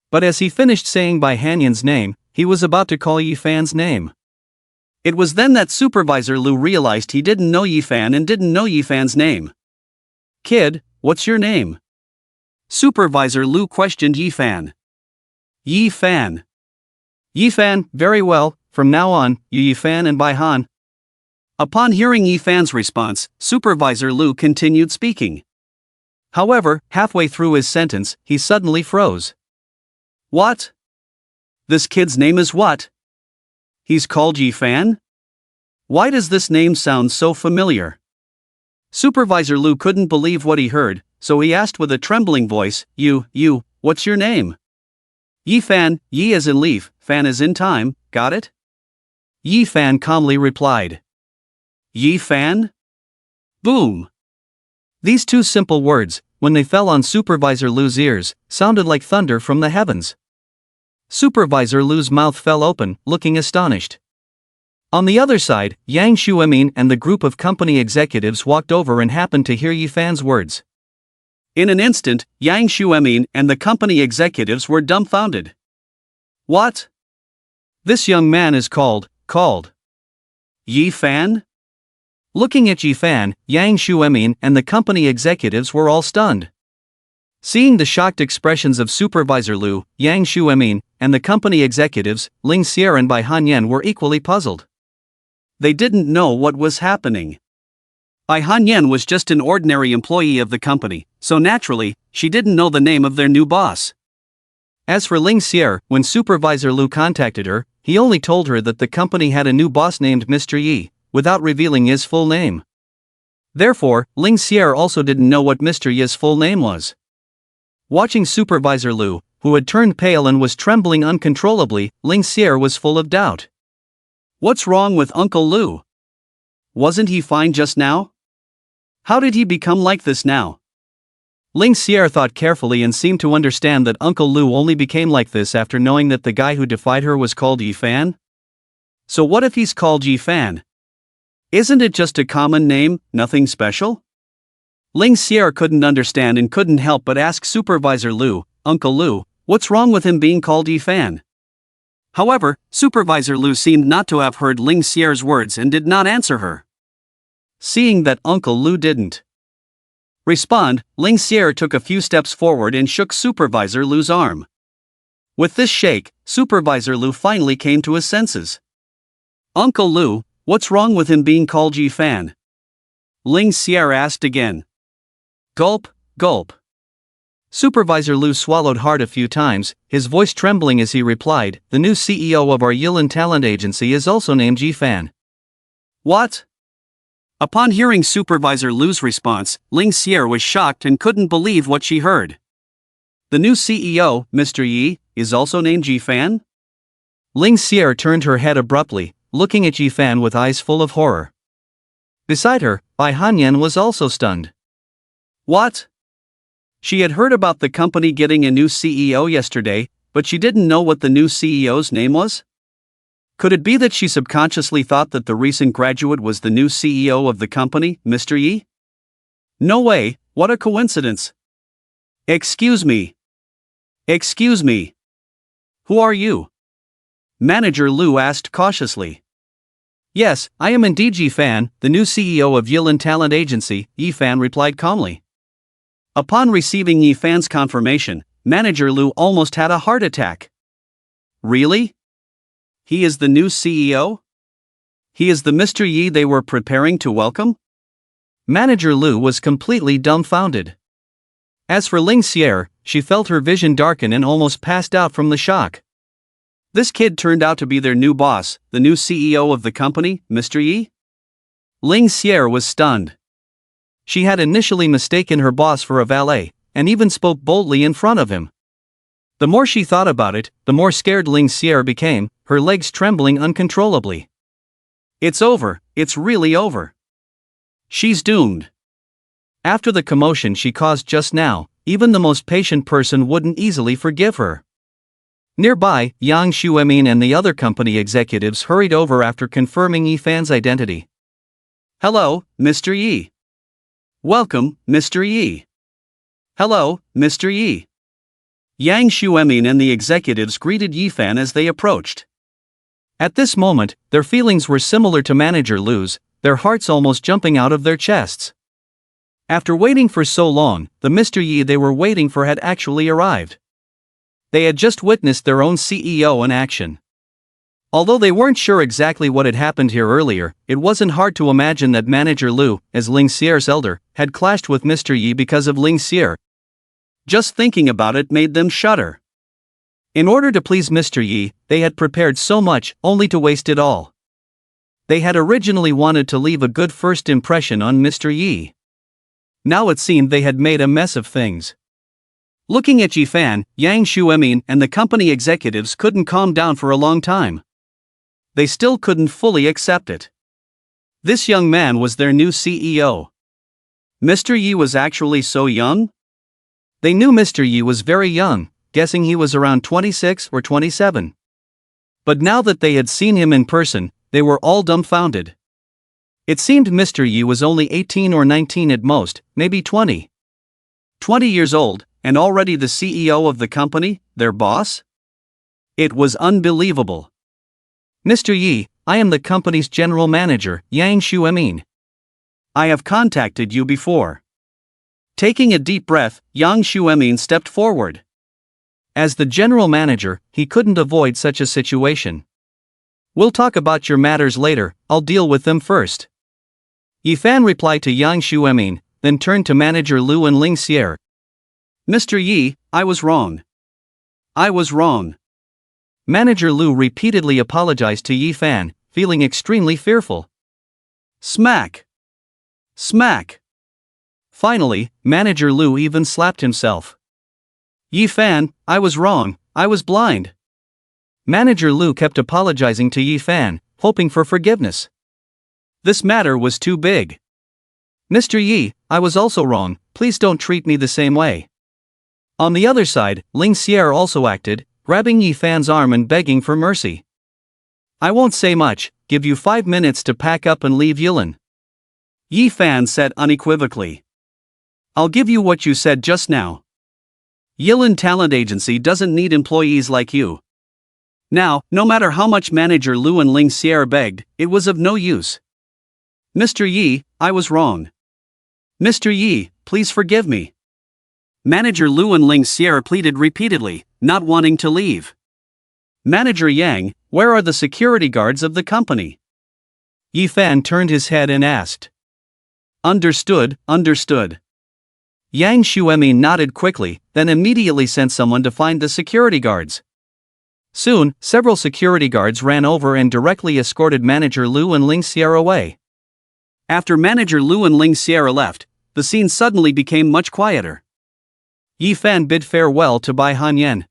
But as he finished saying Bai Hanyan's name, he was about to call Yifan's name. It was then that Supervisor Lu realized he didn't know Yifan and didn't know Yifan's name. Kid, what's your name? Supervisor Lu questioned Yifan. Yifan. Yifan, very well, from now on, you Yifan and Bai Han. Upon hearing Yifan's response, Supervisor Lu continued speaking. However, halfway through his sentence, he suddenly froze. What? This kid's name is what? He's called Yifan? Why does this name sound so familiar? Supervisor Lu couldn't believe what he heard, so he asked with a trembling voice, You, what's your name? Yifan, Yi as in leaf, Fan as in time, got it? Yifan calmly replied. Yifan? Boom! These two simple words, when they fell on Supervisor Lu's ears, sounded like thunder from the heavens. Supervisor Lu's mouth fell open, looking astonished. On the other side, Yang Xuemin and the group of company executives walked over and happened to hear Yifan's words. In an instant, Yang Xuemin and the company executives were dumbfounded. What? This young man is called Yifan? Looking at Yifan, Yang Xuemin and the company executives were all stunned. Seeing the shocked expressions of Supervisor Lu, Yang Xuemin, and the company executives, Ling Xier and Bai Hanyan were equally puzzled. They didn't know what was happening. Bai Hanyan was just an ordinary employee of the company, so naturally, she didn't know the name of their new boss. As for Ling Xier, when Supervisor Lu contacted her, he only told her that the company had a new boss named Mr. Yi, without revealing his full name. Therefore, Ling Xier also didn't know what Mr. Yi's full name was. Watching Supervisor Lu, who had turned pale and was trembling uncontrollably, Ling Xier was full of doubt. What's wrong with Uncle Lu? Wasn't he fine just now? How did he become like this now? Ling Xier thought carefully and seemed to understand that Uncle Lu only became like this after knowing that the guy who defied her was called Yifan. So what if he's called Yifan? Isn't it just a common name, nothing special? Ling Xier couldn't understand and couldn't help but ask Supervisor Lu, Uncle Lu, what's wrong with him being called Yifan? However, Supervisor Lu seemed not to have heard Ling Xier's words and did not answer her. Seeing that Uncle Lu didn't respond, Ling Xier took a few steps forward and shook Supervisor Lu's arm. With this shake, Supervisor Lu finally came to his senses. Uncle Lu, what's wrong with him being called Yifan? Ling Xier asked again. Gulp, gulp. Supervisor Lu swallowed hard a few times, his voice trembling as he replied, the new CEO of our Yilan talent agency is also named Yifan. What? Upon hearing Supervisor Lu's response, Ling Xier was shocked and couldn't believe what she heard. The new CEO, Mr. Yi, is also named Yifan? Ling Xier turned her head abruptly, looking at Yifan with eyes full of horror. Beside her, Bai Hanyan was also stunned. What? She had heard about the company getting a new CEO yesterday, but she didn't know what the new CEO's name was? Could it be that she subconsciously thought that the recent graduate was the new CEO of the company, Mr. Yi? No way, what a coincidence. Excuse me. Excuse me. Who are you? Manager Lu asked cautiously. Yes, I am indeed Yifan, the new CEO of Yilan Talent Agency, Yifan replied calmly. Upon receiving Yifan's confirmation, Manager Lu almost had a heart attack. Really? He is the new CEO? He is the Mr. Yi they were preparing to welcome? Manager Lu was completely dumbfounded. As for Ling Xier, she felt her vision darken and almost passed out from the shock. This kid turned out to be their new boss, the new CEO of the company, Mr. Yi? Ling Xier was stunned. She had initially mistaken her boss for a valet, and even spoke boldly in front of him. The more she thought about it, the more scared Ling Xier became, her legs trembling uncontrollably. It's over, it's really over. She's doomed. After the commotion she caused just now, even the most patient person wouldn't easily forgive her. Nearby, Yang Xuemin and the other company executives hurried over after confirming Yi Fan's identity. Hello, Mr. Yi. Welcome, Mr. Yi. Hello, Mr. Yi. Yang Xuemin and the executives greeted Yi Fan as they approached. At this moment, their feelings were similar to Manager Lu's, their hearts almost jumping out of their chests. After waiting for so long, the Mr. Yi they were waiting for had actually arrived. They had just witnessed their own CEO in action. Although they weren't sure exactly what had happened here earlier, it wasn't hard to imagine that Manager Lu, as Ling Xier's elder, had clashed with Mr. Yi because of Ling Xier. Just thinking about it made them shudder. In order to please Mr. Yi, they had prepared so much, only to waste it all. They had originally wanted to leave a good first impression on Mr. Yi. Now it seemed they had made a mess of things. Looking at Yi Fan, Yang Xuemin and the company executives couldn't calm down for a long time. They still couldn't fully accept it. This young man was their new CEO. Mr. Yi was actually so young? They knew Mr. Yi was very young, guessing he was around 26 or 27. But now that they had seen him in person, they were all dumbfounded. It seemed Mr. Yi was only 18 or 19 at most, maybe 20. 20 years old, and already the CEO of the company, their boss? It was unbelievable. Mr. Yi, I am the company's general manager, Yang Xuemin. I have contacted you before. Taking a deep breath, Yang Xuemin stepped forward. As the general manager, he couldn't avoid such a situation. We'll talk about your matters later, I'll deal with them first. Yi Fan replied to Yang Xuemin, then turned to Manager Lu and Ling Xier. Mr. Yi, I was wrong. I was wrong. Manager Lu repeatedly apologized to Yi Fan, feeling extremely fearful. Smack! Smack! Finally, Manager Lu even slapped himself. Yi Fan, I was wrong, I was blind. Manager Lu kept apologizing to Yi Fan, hoping for forgiveness. This matter was too big. Mr. Yi, I was also wrong, please don't treat me the same way. On the other side, Ling Xier also acted, grabbing Yi Fan's arm and begging for mercy. I won't say much, give you 5 minutes to pack up and leave Yilin. Yi Fan said unequivocally. I'll give you what you said just now. Yilin Talent Agency doesn't need employees like you. Now, no matter how much Manager Lu and Ling Xier begged, it was of no use. Mr. Yi, I was wrong. Mr. Yi, please forgive me. Manager Lu and Ling Xier pleaded repeatedly, not wanting to leave. Manager Yang, where are the security guards of the company? Yi Fan turned his head and asked. Understood, understood. Yang Xuemin nodded quickly, then immediately sent someone to find the security guards. Soon, several security guards ran over and directly escorted Manager Lu and Ling Xier away. After Manager Lu and Ling Xier left, the scene suddenly became much quieter. Yi Fan bid farewell to Bai Hanyan.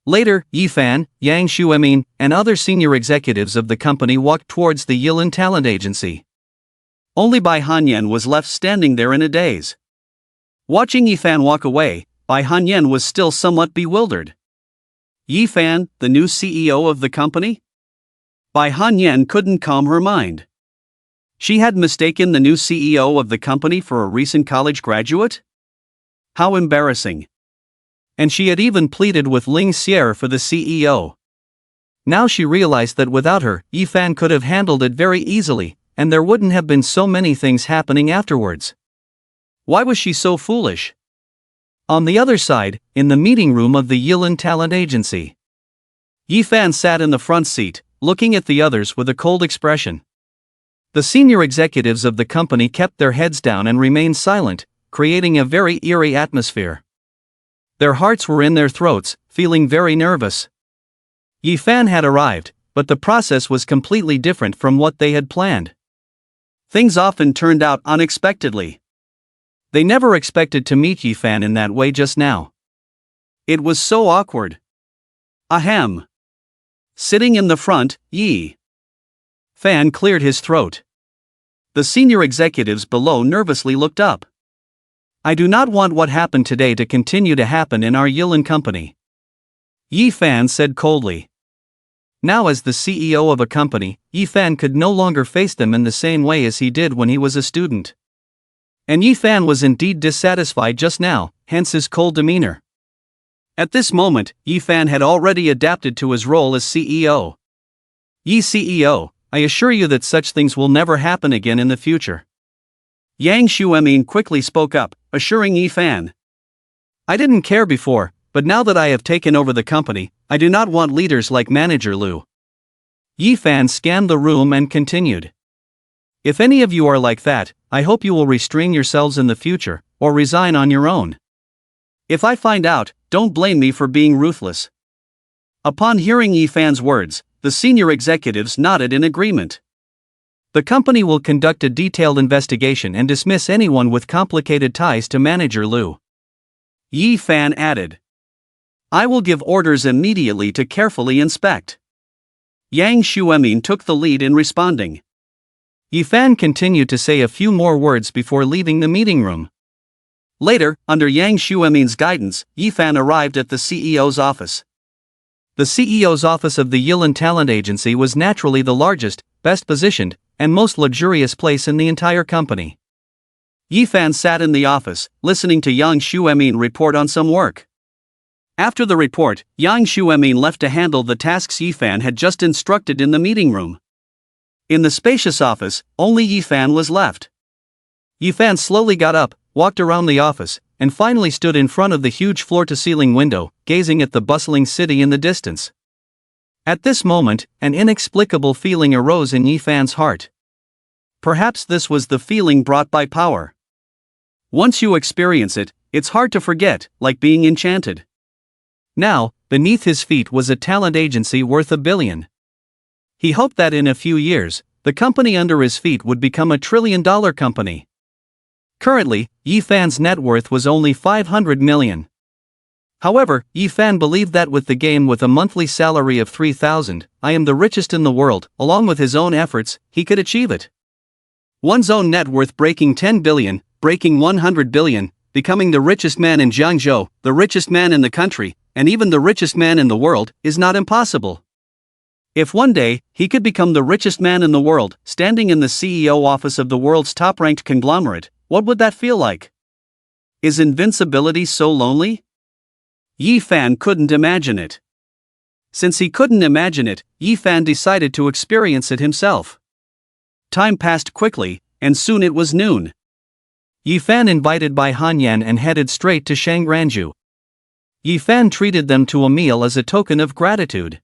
Later, Yi Fan, Yang Xuemin, and other senior executives of the company walked towards the Yilin Talent Agency. Only Bai Hanyan was left standing there in a daze. Watching Yi Fan walk away, Bai Hanyan was still somewhat bewildered. Yi Fan, the new CEO of the company? Bai Hanyan couldn't calm her mind. She had mistaken the new CEO of the company for a recent college graduate? How embarrassing. And she had even pleaded with Ling Xier for the CEO. Now she realized that without her, Yi Fan could have handled it very easily, and there wouldn't have been so many things happening afterwards. Why was she so foolish? On the other side, in the meeting room of the Yilin Talent Agency, Yi Fan sat in the front seat, looking at the others with a cold expression. The senior executives of the company kept their heads down and remained silent, creating a very eerie atmosphere. Their hearts were in their throats, feeling very nervous. Yi Fan had arrived, but the process was completely different from what they had planned. Things often turned out unexpectedly. They never expected to meet Yi Fan in that way just now. It was so awkward. Ahem. Sitting in the front, Yi Fan cleared his throat. The senior executives below nervously looked up. I do not want what happened today to continue to happen in our Yilin company, Yi Fan said coldly. Now as the CEO of a company, Yi Fan could no longer face them in the same way as he did when he was a student. And Yi Fan was indeed dissatisfied just now, hence his cold demeanor. At this moment, Yi Fan had already adapted to his role as CEO. Yi CEO, I assure you that such things will never happen again in the future. Yang Xuemin quickly spoke up, assuring Yi Fan. I didn't care before, but now that I have taken over the company, I do not want leaders like Manager Liu. Yi Fan scanned the room and continued. If any of you are like that, I hope you will restrain yourselves in the future, or resign on your own. If I find out, don't blame me for being ruthless. Upon hearing Yi Fan's words, the senior executives nodded in agreement. The company will conduct a detailed investigation and dismiss anyone with complicated ties to Manager Liu. Yi Fan added. I will give orders immediately to carefully inspect. Yang Xuemin took the lead in responding. Yi Fan continued to say a few more words before leaving the meeting room. Later, under Yang Xuemin's guidance, Yi Fan arrived at the CEO's office. The CEO's office of the Yilin Talent Agency was naturally the largest, best positioned, and most luxurious place in the entire company. Yi Fan sat in the office, listening to Yang Xuemin report on some work. After the report, Yang Xuemin left to handle the tasks Yi Fan had just instructed in the meeting room. In the spacious office, only Yi Fan was left. Yi Fan slowly got up, walked around the office, and finally stood in front of the huge floor-to-ceiling window, gazing at the bustling city in the distance. At this moment, an inexplicable feeling arose in Yi Fan's heart. Perhaps this was the feeling brought by power. Once you experience it, it's hard to forget, like being enchanted. Now, beneath his feet was a talent agency worth $1 billion. He hoped that in a few years, the company under his feet would become a $1 trillion company. Currently, Yi Fan's net worth was only $500 million. However, Yi Fan believed that with the game with a monthly salary of $3,000, I am the richest in the world, along with his own efforts, he could achieve it. One's own net worth breaking 10 billion, breaking 100 billion, becoming the richest man in Jiangzhou, the richest man in the country, and even the richest man in the world, is not impossible. If one day, he could become the richest man in the world, standing in the CEO office of the world's top-ranked conglomerate, what would that feel like? Is invincibility so lonely? Yi Fan couldn't imagine it. Since he couldn't imagine it, Yi Fan decided to experience it himself. Time passed quickly, and soon it was noon. Yi Fan invited Bai Hanyan and headed straight to Shangranju. Yi Fan treated them to a meal as a token of gratitude.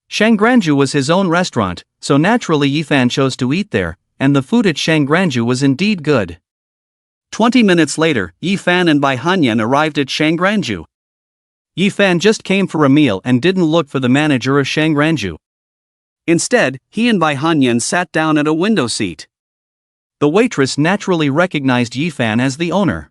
Shangranju was his own restaurant, so naturally Yi Fan chose to eat there, and the food at Shangranju was indeed good. 20 minutes later, Yi Fan and Bai Hanyan arrived at Shangranju. Yi Fan just came for a meal and didn't look for the manager of Shangranju. Instead, he and Bai Hanyan sat down at a window seat. The waitress naturally recognized Yi Fan as the owner.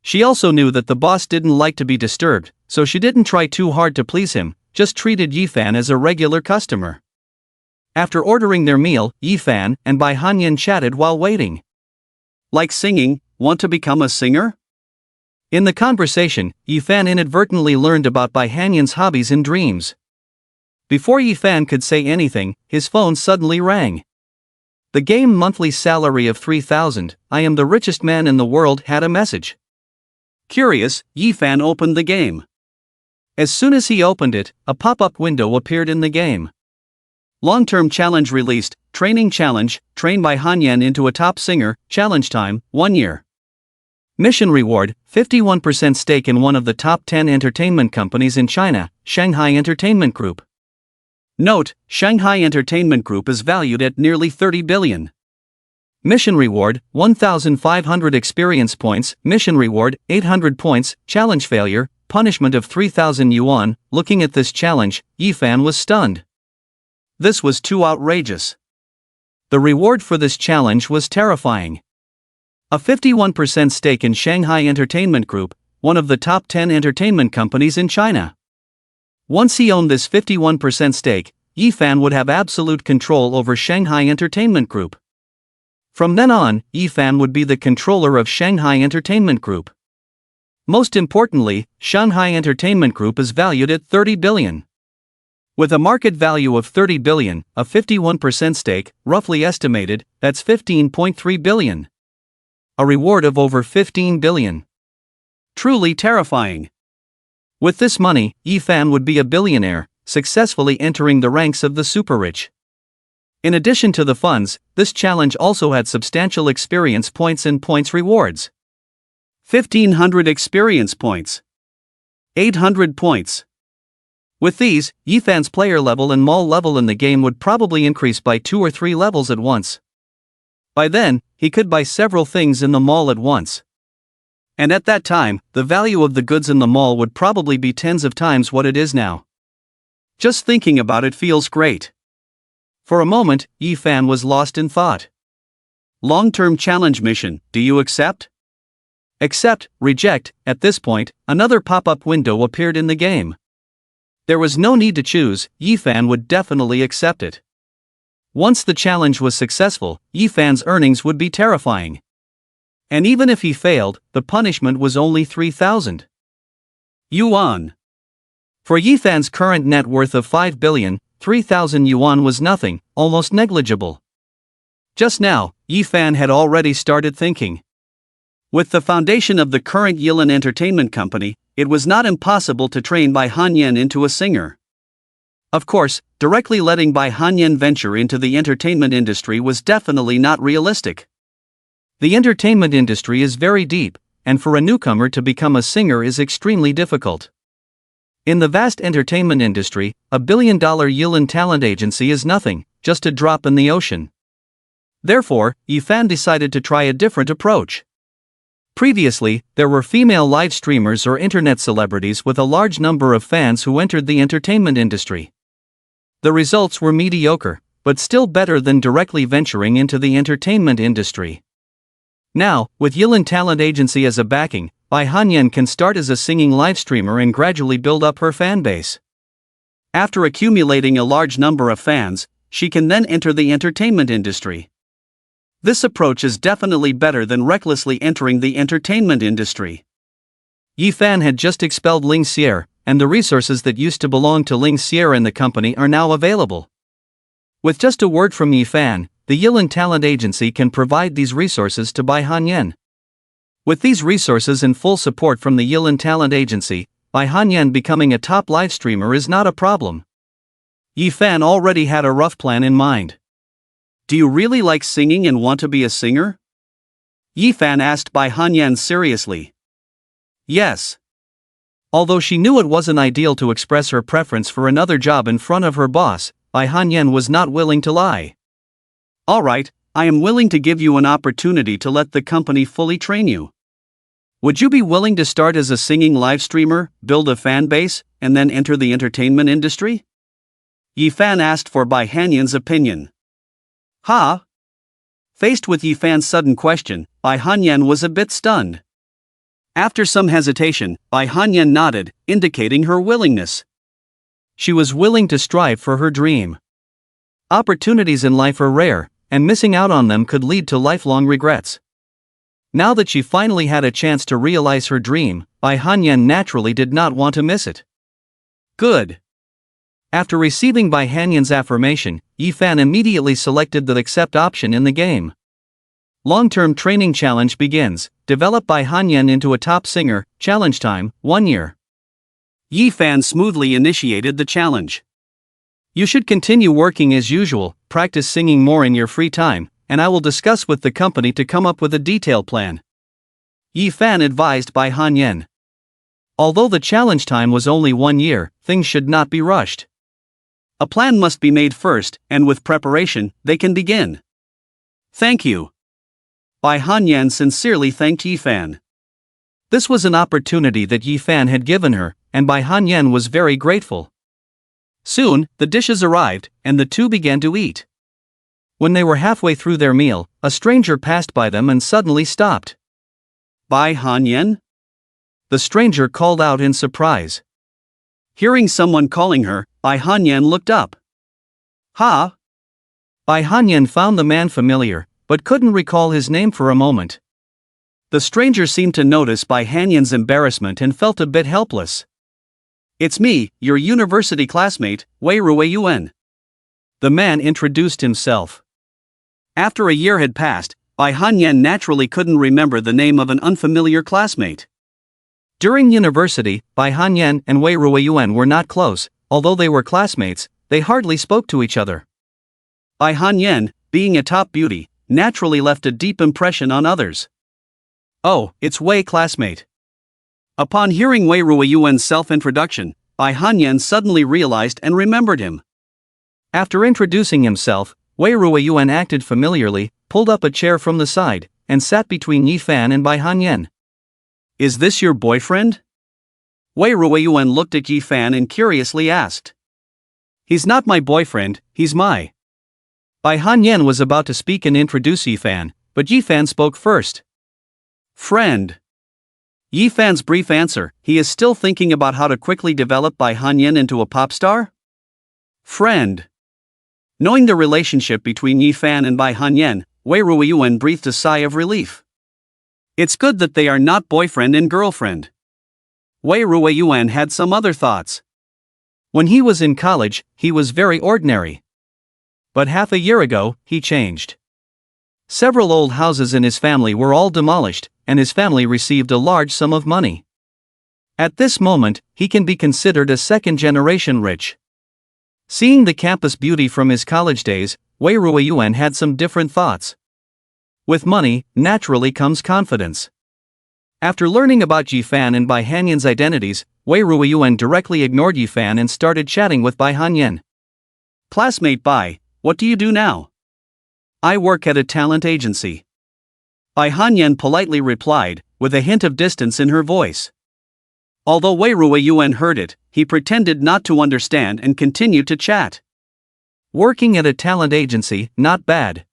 She also knew that the boss didn't like to be disturbed, so she didn't try too hard to please him, just treated Yi Fan as a regular customer. After ordering their meal, Yi Fan and Bai Hanyan chatted while waiting. Like singing, want to become a singer? In the conversation, Yi Fan inadvertently learned about Bai Hanyan's hobbies and dreams. Before Yi Fan could say anything, his phone suddenly rang. The game monthly salary of 3,000, I am the richest man in the world, had a message. Curious, Yi Fan opened the game. As soon as he opened it, a pop-up window appeared in the game. Long-term challenge released, training challenge, train Bai Hanyan into a top singer, challenge time, 1 year. Mission reward, 51% stake in one of the top 10 entertainment companies in China, Shanghai Entertainment Group. Note, Shanghai Entertainment Group is valued at nearly 30 billion. Mission reward, 1,500 experience points, mission reward, 800 points, challenge failure, punishment of 3,000 yuan. Looking at this challenge, Yifan was stunned. This was too outrageous. The reward for this challenge was terrifying. A 51% stake in Shanghai Entertainment Group, one of the top 10 entertainment companies in China. Once he owned this 51% stake, Yifan would have absolute control over Shanghai Entertainment Group. From then on, Yifan would be the controller of Shanghai Entertainment Group. Most importantly, Shanghai Entertainment Group is valued at 30 billion. With a market value of 30 billion, a 51% stake, roughly estimated, that's 15.3 billion. A reward of over 15 billion. Truly terrifying. With this money, Yifan would be a billionaire, successfully entering the ranks of the super-rich. In addition to the funds, this challenge also had substantial experience points and points rewards. 1,500 experience points. 800 points. With these, Yifan's player level and mall level in the game would probably increase by 2 or 3 levels at once. By then, he could buy several things in the mall at once. And at that time, the value of the goods in the mall would probably be tens of times what it is now. Just thinking about it feels great. For a moment, Yifan was lost in thought. Long-term challenge mission, do you accept? Accept, reject. At this point, another pop-up window appeared in the game. There was no need to choose, Yifan would definitely accept it. Once the challenge was successful, Yifan's earnings would be terrifying. And even if he failed, the punishment was only 3,000 yuan. For Yifan's current net worth of 5 billion, 3,000 yuan was nothing, almost negligible. Just now, Yifan had already started thinking. With the foundation of the current Yilin Entertainment Company, it was not impossible to train Bai Hanyan into a singer. Of course, directly letting Bai Hanyan venture into the entertainment industry was definitely not realistic. The entertainment industry is very deep, and for a newcomer to become a singer is extremely difficult. In the vast entertainment industry, $1 billion Yilin talent agency is nothing, just a drop in the ocean. Therefore, Yifan decided to try a different approach. Previously, there were female live streamers or internet celebrities with a large number of fans who entered the entertainment industry. The results were mediocre, but still better than directly venturing into the entertainment industry. Now, with Yilin Talent Agency as a backing, Bai Hanyan can start as a singing live streamer and gradually build up her fan base. After accumulating a large number of fans, she can then enter the entertainment industry. This approach is definitely better than recklessly entering the entertainment industry. Yifan had just expelled Ling Xier, and the resources that used to belong to Ling Xier and the company are now available. With just a word from Yifan, the Yilin Talent Agency can provide these resources to Bai Hanyan. With these resources and full support from the Yilin Talent Agency, Bai Hanyan becoming a top live streamer is not a problem. Yifan already had a rough plan in mind. Do you really like singing and want to be a singer? Yifan asked Bai Hanyan seriously. Yes. Although she knew it wasn't ideal to express her preference for another job in front of her boss, Bai Hanyan was not willing to lie. Alright, I am willing to give you an opportunity to let the company fully train you. Would you be willing to start as a singing live streamer, build a fan base, and then enter the entertainment industry? Yifan asked for Bai Hanyan's opinion. Ha? Faced with Yifan's sudden question, Bai Hanyan was a bit stunned. After some hesitation, Bai Hanyan nodded, indicating her willingness. She was willing to strive for her dream. Opportunities in life are rare, and missing out on them could lead to lifelong regrets. Now that she finally had a chance to realize her dream, Bai Hanyan naturally did not want to miss it. Good. After receiving Bai Hanyan's affirmation, Yifan immediately selected the accept option in the game. Long-term training challenge begins. Develop Bai Hanyan into a top singer. Challenge time, 1 year. Yifan smoothly initiated the challenge. You should continue working as usual, practice singing more in your free time, and I will discuss with the company to come up with a detailed plan. Yifan advised Bai Hanyan. Although the challenge time was only 1 year, things should not be rushed. A plan must be made first, and with preparation, they can begin. Thank you. Bai Hanyan sincerely thanked Yifan. This was an opportunity that Yi Fan had given her, and Bai Hanyan was very grateful. Soon, the dishes arrived, and the two began to eat. When they were halfway through their meal, a stranger passed by them and suddenly stopped. "Bai Hanyan?" the stranger called out in surprise. Hearing someone calling her, Bai Hanyan looked up. "Ha!" Bai Hanyan found the man familiar, but couldn't recall his name for a moment. The stranger seemed to notice Bai Hanyan's embarrassment and felt a bit helpless. "It's me, your university classmate, Wei Ruiyuan." The man introduced himself. After a year had passed, Bai Hanyan naturally couldn't remember the name of an unfamiliar classmate. During university, Bai Hanyan and Wei Ruiyuan were not close. Although they were classmates, they hardly spoke to each other. Bai Hanyan, being a top beauty, naturally left a deep impression on others. "Oh, it's Wei, classmate." Upon hearing Wei Ruiyuan's self-introduction, Bai Hanyan suddenly realized and remembered him. After introducing himself, Wei Ruiyuan acted familiarly, pulled up a chair from the side, and sat between Yi Fan and Bai Hanyan. "Is this your boyfriend?" Wei Ruiyuan looked at Yi Fan and curiously asked. "He's not my boyfriend, he's my..." Bai Hanyan was about to speak and introduce Yi Fan, but Yi Fan spoke first. "Friend." Yi Fan's brief answer: he is still thinking about how to quickly develop Bai Hanyan into a pop star? "Friend." Knowing the relationship between Yi Fan and Bai Hanyan, Wei Ruiyuan breathed a sigh of relief. It's good that they are not boyfriend and girlfriend. Wei Ruiyuan had some other thoughts. When he was in college, he was very ordinary. But half a year ago, he changed. Several old houses in his family were all demolished, and his family received a large sum of money. At this moment, he can be considered a second-generation rich. Seeing the campus beauty from his college days, Wei Ruiyuan had some different thoughts. With money, naturally comes confidence. After learning about Yi Fan and Bai Hanyan's identities, Wei Ruiyuan directly ignored Yi Fan and started chatting with Bai Hanyan. "Classmate Bai, what do you do now?" "I work at a talent agency." Bai Hanyan politely replied, with a hint of distance in her voice. Although Wei Ruiyuan heard it, he pretended not to understand and continued to chat. "Working at a talent agency, not bad."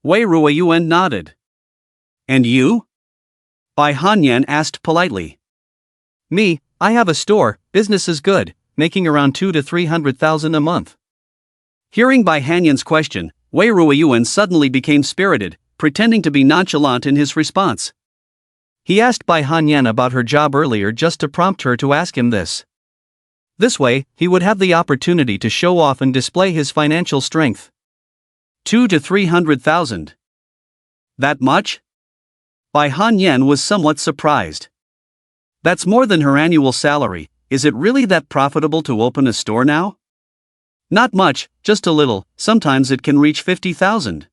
Wei Ruiyuan nodded. "And you?" Bai Hanyan asked politely. "Me, I have a store, business is good, making around 200,000 to 300,000 a month." Hearing Bai Hanyan's question, Wei Ruiyuan suddenly became spirited, pretending to be nonchalant in his response. He asked Bai Hanyan about her job earlier just to prompt her to ask him this. This way, he would have the opportunity to show off and display his financial strength. 200,000 to 300,000. That much? Bai Hanyan was somewhat surprised. That's more than her annual salary. Is it really that profitable to open a store now? Not much, just a little, sometimes it can reach 50,000.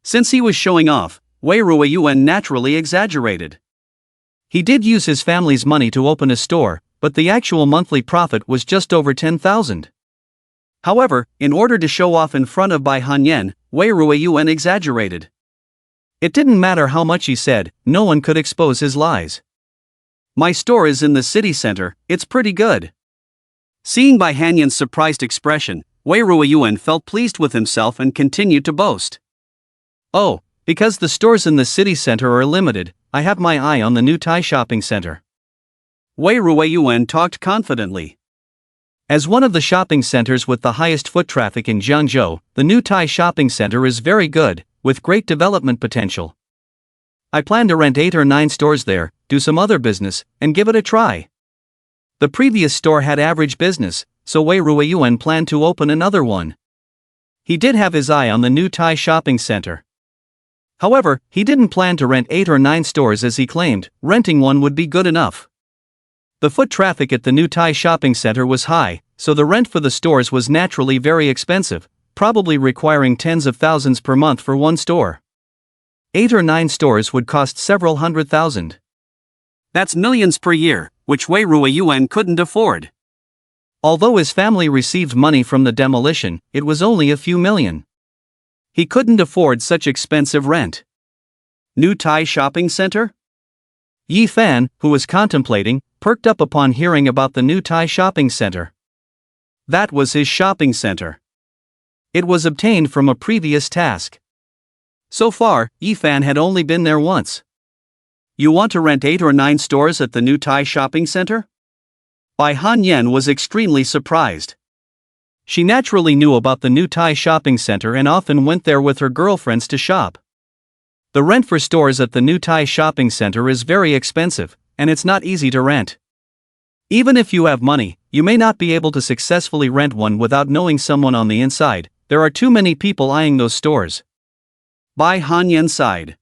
Since he was showing off, Wei Ruiyuan naturally exaggerated. He did use his family's money to open a store, but the actual monthly profit was just over 10,000. However, in order to show off in front of Bai Hanyan, Wei Ruiyuan exaggerated. It didn't matter how much he said, no one could expose his lies. "My store is in the city center, it's pretty good." Seeing Bai Hanyan's surprised expression, Wei Ruiyuan felt pleased with himself and continued to boast. "Oh, because the stores in the city center are limited, I have my eye on the new Thai shopping center." Wei Ruiyuan talked confidently. As one of the shopping centers with the highest foot traffic in Jiangzhou, the new Thai shopping center is very good, with great development potential. I plan to rent 8 or 9 stores there, do some other business, and give it a try. The previous store had average business, so Wei Ruiyuan planned to open another one. He did have his eye on the new Thai shopping center. However, he didn't plan to rent 8 or 9 stores as he claimed, renting one would be good enough. The foot traffic at the new Thai shopping center was high, so the rent for the stores was naturally very expensive, probably requiring tens of thousands per month for one store. 8 or 9 stores would cost several $100,000. That's millions per year, which Wei Ruiyuan couldn't afford. Although his family received money from the demolition, it was only a few million. He couldn't afford such expensive rent. New Thai shopping center? Yi Fan, who was contemplating, perked up upon hearing about the new Thai shopping center. That was his shopping center. It was obtained from a previous task. So far, Yi Fan had only been there once. You want to rent 8 or 9 stores at the new Thai shopping center? Bai Han Yen was extremely surprised. She naturally knew about the new Thai shopping center and often went there with her girlfriends to shop. The rent for stores at the new Thai shopping center is very expensive, and it's not easy to rent. Even if you have money, you may not be able to successfully rent one without knowing someone on the inside. There are too many people eyeing those stores. Bai Han Yen sighed.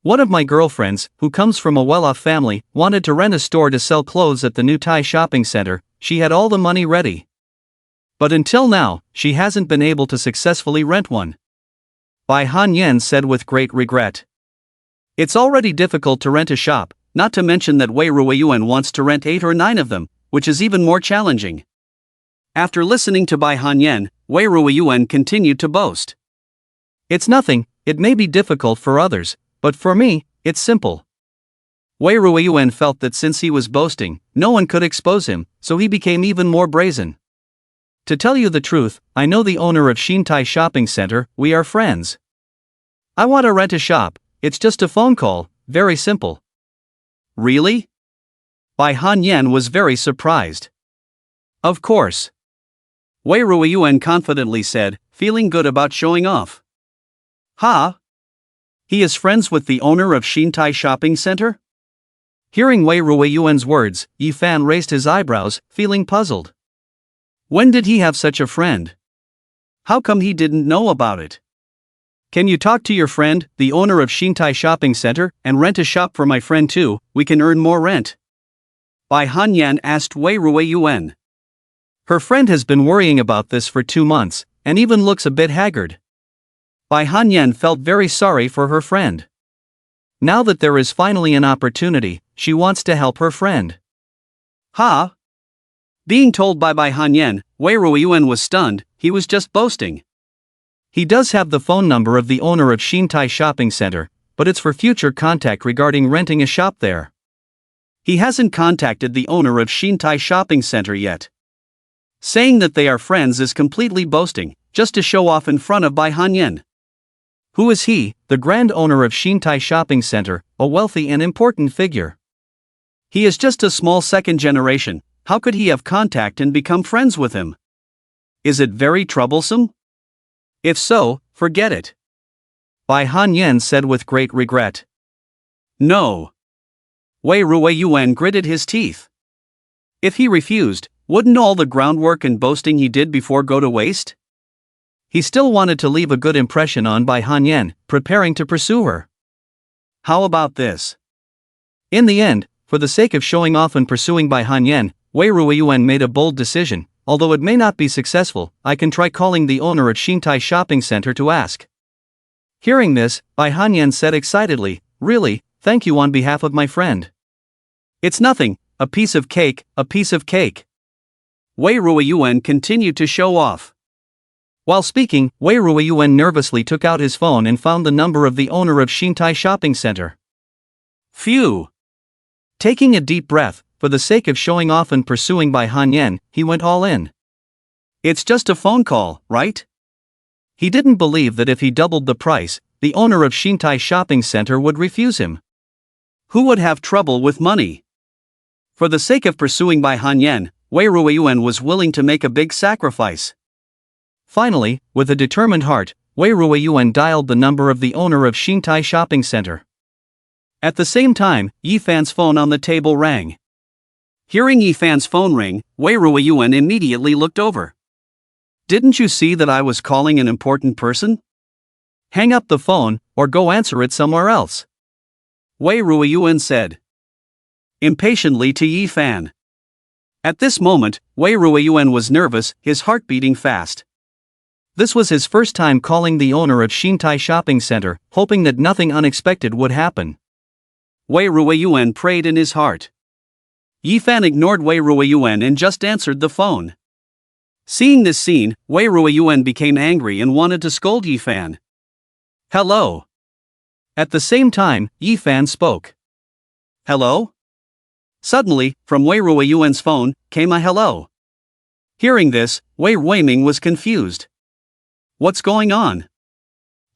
One of my girlfriends, who comes from a well-off family, wanted to rent a store to sell clothes at the new Thai shopping center. She had all the money ready. But until now, she hasn't been able to successfully rent one. Bai Han Yen said with great regret. It's already difficult to rent a shop, not to mention that Wei Ruiyuan wants to rent 8 or 9 of them, which is even more challenging. After listening to Bai Han Yen, Wei Ruiyuan continued to boast. It's nothing, it may be difficult for others, but for me, it's simple. Wei Ruiyuan felt that since he was boasting, no one could expose him, so he became even more brazen. To tell you the truth, I know the owner of Xintai Shopping Center, we are friends. I want to rent a shop, it's just a phone call, very simple. Really? Bai Han Yen was very surprised. Of course. Wei Ruiyuan confidently said, feeling good about showing off. Ha? He is friends with the owner of Xintai Shopping Center? Hearing Wei Ruiyuan's words, Yi Fan raised his eyebrows, feeling puzzled. When did he have such a friend? How come he didn't know about it? Can you talk to your friend, the owner of Xintai Shopping Center, and rent a shop for my friend too? We can earn more rent. Bai Han Yan asked Wei Ruiyuan. Her friend has been worrying about this for 2 months, and even looks a bit haggard. Bai Han Yan felt very sorry for her friend. Now that there is finally an opportunity, she wants to help her friend. Ha? Being told by Bai Han Yen, Wei Ruiyuan was stunned. He was just boasting. He does have the phone number of the owner of Xintai Shopping Center, but it's for future contact regarding renting a shop there. He hasn't contacted the owner of Xintai Shopping Center yet. Saying that they are friends is completely boasting, just to show off in front of Bai Han Yen. Who is he, the grand owner of Xintai Shopping Center, a wealthy and important figure? He is just a small second generation. How could he have contact and become friends with him? Is it very troublesome? If so, forget it. Bai Han Yen said with great regret. No. Wei Ruiyuan gritted his teeth. If he refused, wouldn't all the groundwork and boasting he did before go to waste? He still wanted to leave a good impression on Bai Han Yen, preparing to pursue her. How about this? In the end, for the sake of showing off and pursuing Bai Han Yen, Wei Ruiyuan made a bold decision. Although it may not be successful, I can try calling the owner at Xintai Shopping Center to ask. Hearing this, Bai Han Yen said excitedly, really, thank you on behalf of my friend. It's nothing, a piece of cake, a piece of cake. Wei Ruiyuan continued to show off. While speaking, Wei Ruiyuan nervously took out his phone and found the number of the owner of Xintai Shopping Center. Phew! Taking a deep breath, for the sake of showing off and pursuing Bai Han Yen, he went all in. It's just a phone call, right? He didn't believe that if he doubled the price, the owner of Xintai Shopping Center would refuse him. Who would have trouble with money? For the sake of pursuing Bai Han Yen, Wei Ruiyuan was willing to make a big sacrifice. Finally, with a determined heart, Wei Ruiyuan dialed the number of the owner of Xintai Shopping Center. At the same time, Yi Fan's phone on the table rang. Hearing Yi Fan's phone ring, Wei Ruiyuan immediately looked over. Didn't you see that I was calling an important person? Hang up the phone, or go answer it somewhere else. Wei Ruiyuan said impatiently to Yi Fan. At this moment, Wei Ruiyuan was nervous, his heart beating fast. This was his first time calling the owner of Xintai Shopping Center, hoping that nothing unexpected would happen. Wei Ruiyuan prayed in his heart. Yi Fan ignored Wei Ruiyuan and just answered the phone. Seeing this scene, Wei Ruiyuan became angry and wanted to scold Yi Fan. Hello. At the same time, Yi Fan spoke. Hello? Suddenly, from Wei Ruiyuan's phone, came a hello. Hearing this, Wei Ruiming was confused. What's going on?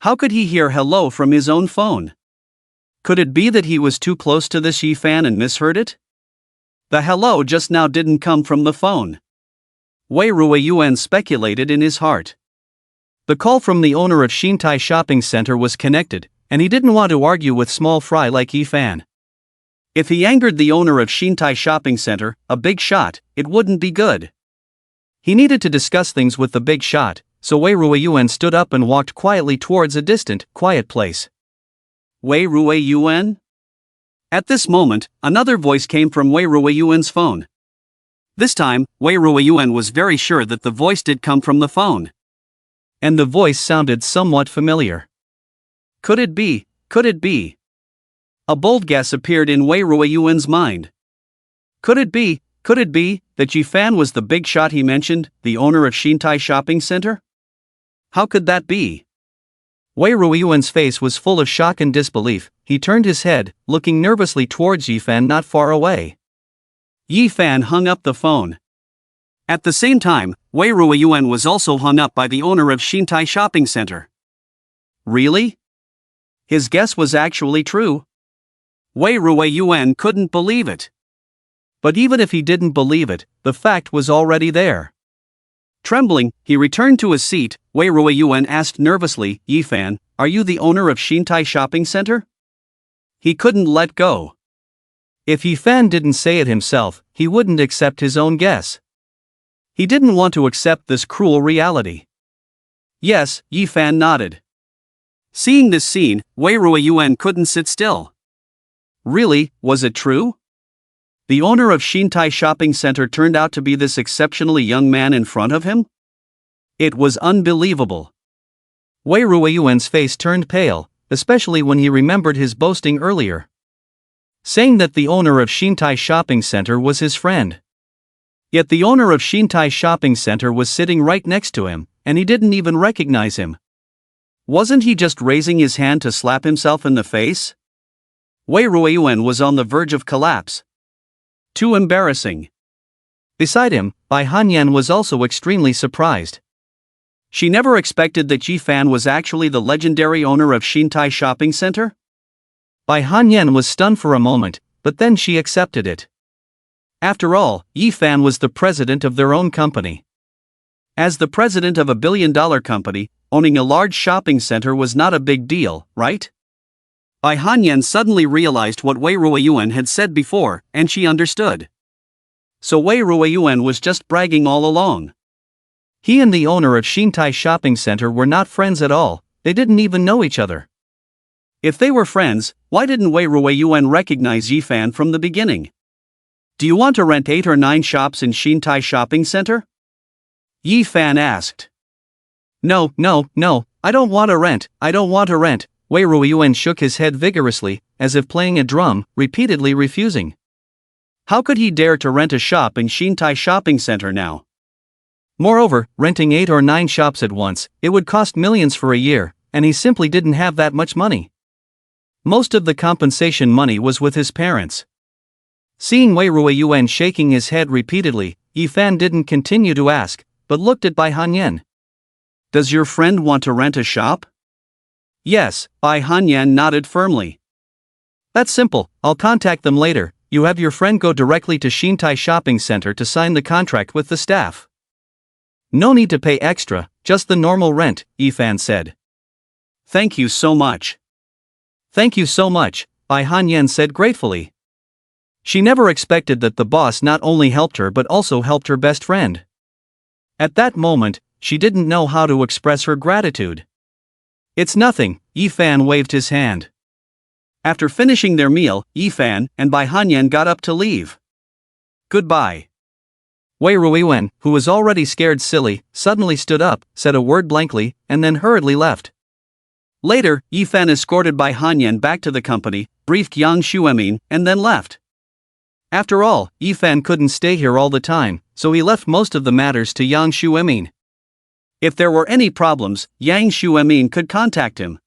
How could he hear hello from his own phone? Could it be that he was too close to this Yifan and misheard it? The hello just now didn't come from the phone. Wei Ruiyuan speculated in his heart. The call from the owner of Xintai Shopping Center was connected, and he didn't want to argue with small fry like Yifan. If he angered the owner of Xintai Shopping Center, a big shot, it wouldn't be good. He needed to discuss things with the big shot, so Wei Ruiyuan stood up and walked quietly towards a distant, quiet place. Wei Ruiyuan? At this moment, another voice came from Wei Ruiyuan's phone. This time, Wei Ruiyuan was very sure that the voice did come from the phone. And the voice sounded somewhat familiar. Could it be? Could it be? A bold guess appeared in Wei Ruiyuan's mind. Could it be that Yifan was the big shot he mentioned, the owner of Xintai Shopping Center? How could that be? Wei Ruiyuan's face was full of shock and disbelief. He turned his head, looking nervously towards Yifan not far away. Yifan hung up the phone. At the same time, Wei Ruiyuan was also hung up by the owner of Xintai Shopping Center. Really? His guess was actually true. Wei Ruiyuan couldn't believe it. But even if he didn't believe it, the fact was already there. Trembling, he returned to his seat. Wei Ruiyuan asked nervously, Yifan, are you the owner of Xintai Shopping Center? He couldn't let go. If Yifan didn't say it himself, he wouldn't accept his own guess. He didn't want to accept this cruel reality. Yes, Yifan nodded. Seeing this scene, Wei Ruiyuan couldn't sit still. Really, was it true? The owner of Xintai Shopping Center turned out to be this exceptionally young man in front of him? It was unbelievable. Wei Ruiyuan's face turned pale, especially when he remembered his boasting earlier, saying that the owner of Xintai Shopping Center was his friend. Yet the owner of Xintai Shopping Center was sitting right next to him, and he didn't even recognize him. Wasn't he just raising his hand to slap himself in the face? Wei Ruiyuan was on the verge of collapse. Too embarrassing. Beside him, Bai Hanyan was also extremely surprised. She never expected that Yifan was actually the legendary owner of Xintai Shopping Center. Bai Hanyan was stunned for a moment, but then she accepted it. After all, Yifan was the president of their own company. As the president of a billion-dollar company, owning a large shopping center was not a big deal, right? Bai Hanyan suddenly realized what Wei Ruiyuan had said before, and she understood. So Wei Ruiyuan was just bragging all along. He and the owner of Xintai Shopping Center were not friends at all, they didn't even know each other. If they were friends, why didn't Wei Ruiyuan recognize Yifan from the beginning? Do you want to rent 8 or 9 shops in Xintai Shopping Center? Yifan asked. No, I don't want to rent, Wei Ruiyuan shook his head vigorously, as if playing a drum, repeatedly refusing. How could he dare to rent a shop in Xintai Shopping Center now? Moreover, renting 8 or 9 shops at once, it would cost millions for a year, and he simply didn't have that much money. Most of the compensation money was with his parents. Seeing Wei Ruiyuan shaking his head repeatedly, Yifan didn't continue to ask, but looked at Bai Hanyan. Does your friend want to rent a shop? Yes, Bai Hanyan nodded firmly. That's simple, I'll contact them later. You have your friend go directly to Xintai Shopping Center to sign the contract with the staff. No need to pay extra, just the normal rent, Yifan said. Thank you so much. Thank you so much, Bai Hanyan said gratefully. She never expected that the boss not only helped her but also helped her best friend. At that moment, she didn't know how to express her gratitude. It's nothing, Yifan waved his hand. After finishing their meal, Yifan and Bai Hanyan got up to leave. Goodbye. Wei Ruiyuan, who was already scared silly, suddenly stood up, said a word blankly, and then hurriedly left. Later, Yifan escorted Bai Hanyan back to the company, briefed Yang Xuemin, and then left. After all, Yifan couldn't stay here all the time, so he left most of the matters to Yang Xuemin. If there were any problems, Yang Xuemin could contact him.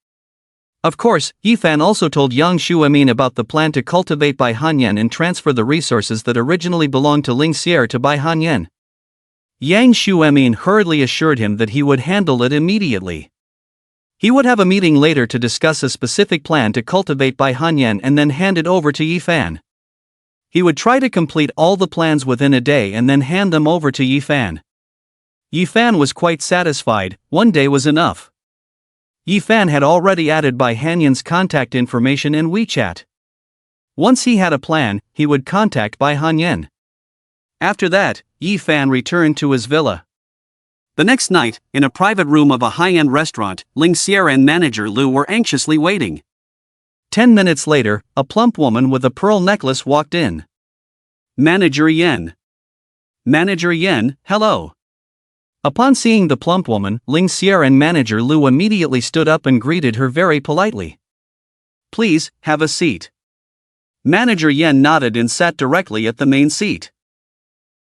Of course, Yifan also told Yang Shuemin about the plan to cultivate Bai Hanyan and transfer the resources that originally belonged to Ling Xier to Bai Hanyan. Yang Shuemin hurriedly assured him that he would handle it immediately. He would have a meeting later to discuss a specific plan to cultivate Bai Hanyan and then hand it over to Yifan. He would try to complete all the plans within a day and then hand them over to Yifan. Yifan was quite satisfied. One day was enough. Yifan had already added Bai Hanyan's contact information in WeChat. Once he had a plan, he would contact Bai Hanyan. After that, Yifan returned to his villa. The next night, in a private room of a high-end restaurant, Ling Xier and manager Lu were anxiously waiting. 10 minutes later, a plump woman with a pearl necklace walked in. Manager Yan. Manager Yan, hello. Upon seeing the plump woman, Ling Xier and manager Lu immediately stood up and greeted her very politely. Please, have a seat. Manager Yan nodded and sat directly at the main seat.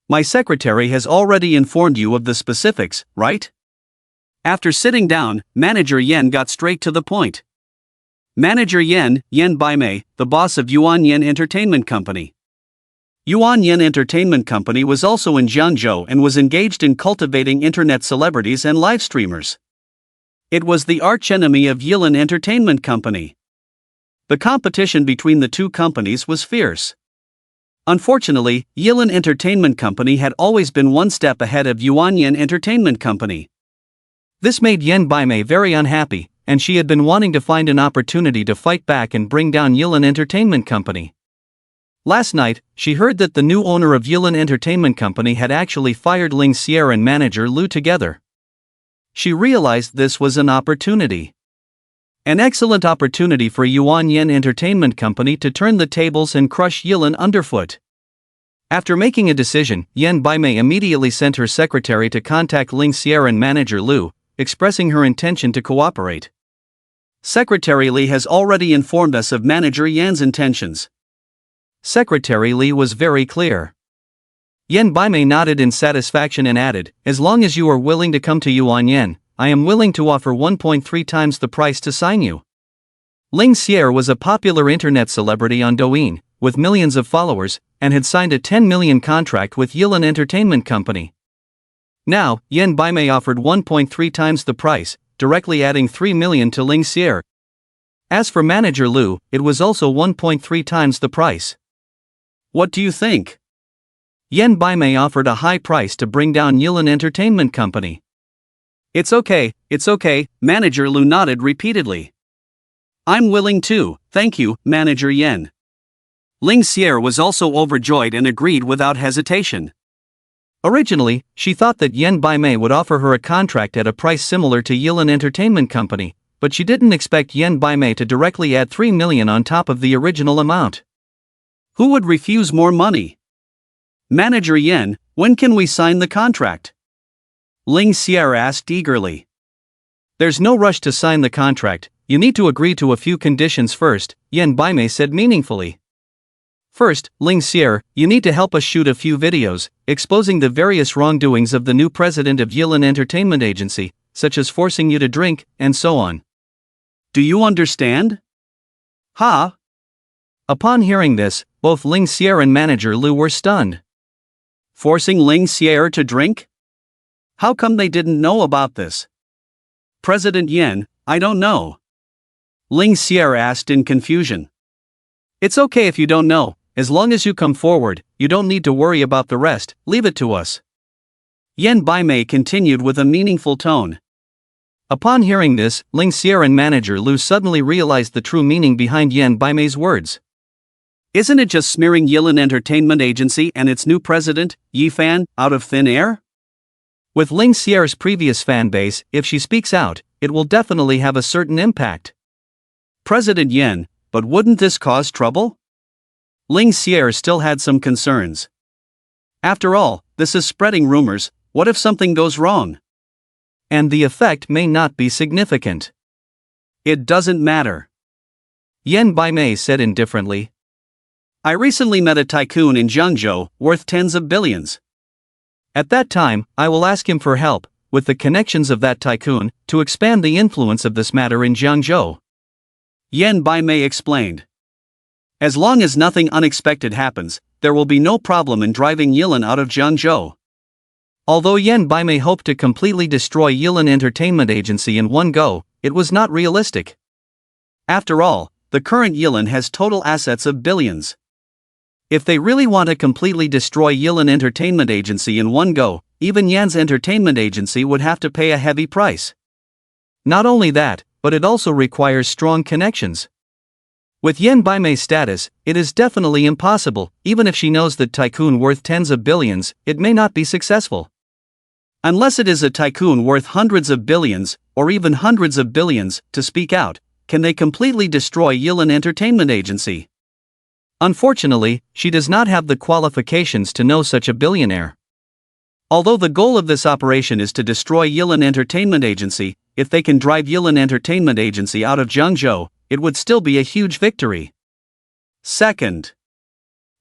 My secretary has already informed you of the specifics, right? After sitting down, manager Yan got straight to the point. Manager Yan Baimei, the boss of Yuan Yan Entertainment Company. Yuan Yan Entertainment Company was also in Jiangzhou and was engaged in cultivating internet celebrities and live streamers. It was the archenemy of Yilan Entertainment Company. The competition between the two companies was fierce. Unfortunately, Yilan Entertainment Company had always been one step ahead of Yuan Yan Entertainment Company. This made Yan Baimei very unhappy, and she had been wanting to find an opportunity to fight back and bring down Yilan Entertainment Company. Last night, she heard that the new owner of Yilan Entertainment Company had actually fired Ling Xier and manager Lu together. She realized this was an opportunity. An excellent opportunity for Yuan Yan Entertainment Company to turn the tables and crush Yilan underfoot. After making a decision, Yan Baimei immediately sent her secretary to contact Ling Xier and manager Lu, expressing her intention to cooperate. Secretary Li has already informed us of manager Yan's intentions. Secretary Li was very clear. Yan Baimei nodded in satisfaction and added, as long as you are willing to come to Yuan Yan, I am willing to offer 1.3 times the price to sign you. Ling Xier was a popular internet celebrity on Douyin, with millions of followers, and had signed a 10 million contract with Yilan Entertainment Company. Now, Yan Baimei offered 1.3 times the price, directly adding 3 million to Ling Xier. As for manager Lu, it was also 1.3 times the price. What do you think? Yan Baimei offered a high price to bring down Yilan Entertainment Company. It's okay, manager Lu nodded repeatedly. I'm willing too, thank you, manager Yan. Ling Xier was also overjoyed and agreed without hesitation. Originally, she thought that Yan Baimei would offer her a contract at a price similar to Yilan Entertainment Company, but she didn't expect Yan Baimei to directly add 3 million on top of the original amount. Who would refuse more money? Manager Yan, when can we sign the contract? Ling Xier asked eagerly. There's no rush to sign the contract, you need to agree to a few conditions first, Yan Baimei said meaningfully. First, Ling Xier, you need to help us shoot a few videos, exposing the various wrongdoings of the new president of Yilan Entertainment Agency, such as forcing you to drink, and so on. Do you understand? Ha! Upon hearing this, both Ling Xier and manager Lu were stunned. Forcing Ling Xier to drink? How come they didn't know about this? President Yan, I don't know. Ling Xier asked in confusion. It's okay if you don't know, as long as you come forward, you don't need to worry about the rest, leave it to us. Yan Baimei continued with a meaningful tone. Upon hearing this, Ling Xier and manager Lu suddenly realized the true meaning behind Yan Baimei's words. Isn't it just smearing Yilan Entertainment Agency and its new president, Yifan, out of thin air? With Ling Xier's previous fan base, if she speaks out, it will definitely have a certain impact. President Yan, but wouldn't this cause trouble? Ling Xier still had some concerns. After all, this is spreading rumors, what if something goes wrong? And the effect may not be significant. It doesn't matter. Yan Baimei said indifferently. I recently met a tycoon in Jiangzhou, worth tens of billions. At that time, I will ask him for help, with the connections of that tycoon, to expand the influence of this matter in Jiangzhou. Yan Baimei explained. As long as nothing unexpected happens, there will be no problem in driving Yilin out of Jiangzhou. Although Yan Baimei hoped to completely destroy Yilin Entertainment Agency in one go, it was not realistic. After all, the current Yilin has total assets of billions. If they really want to completely destroy Yilin Entertainment Agency in one go, even Yan's entertainment agency would have to pay a heavy price. Not only that, but it also requires strong connections. With Yan Baimei's status, it is definitely impossible. Even if she knows that tycoon worth tens of billions, it may not be successful. Unless it is a tycoon worth hundreds of billions, or even hundreds of billions, to speak out, can they completely destroy Yilin Entertainment Agency? Unfortunately, she does not have the qualifications to know such a billionaire. Although the goal of this operation is to destroy Yilin Entertainment Agency, if they can drive Yilin Entertainment Agency out of Jiangzhou, it would still be a huge victory. Second,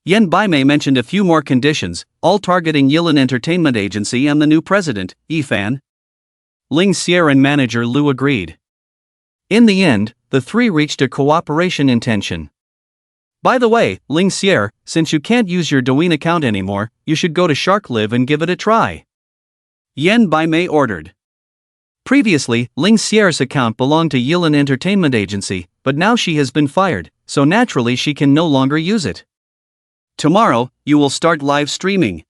Yan Baimei mentioned a few more conditions, all targeting Yilin Entertainment Agency and the new president, Yifan. Ling Xier and manager Lu agreed. In the end, the three reached a cooperation intention. By the way, Ling Xier, since you can't use your Douyin account anymore, you should go to SharkLive and give it a try. Yan Baimei ordered. Previously, Ling Xier's account belonged to Yilin Entertainment Agency, but now she has been fired, so naturally she can no longer use it. Tomorrow, you will start live streaming.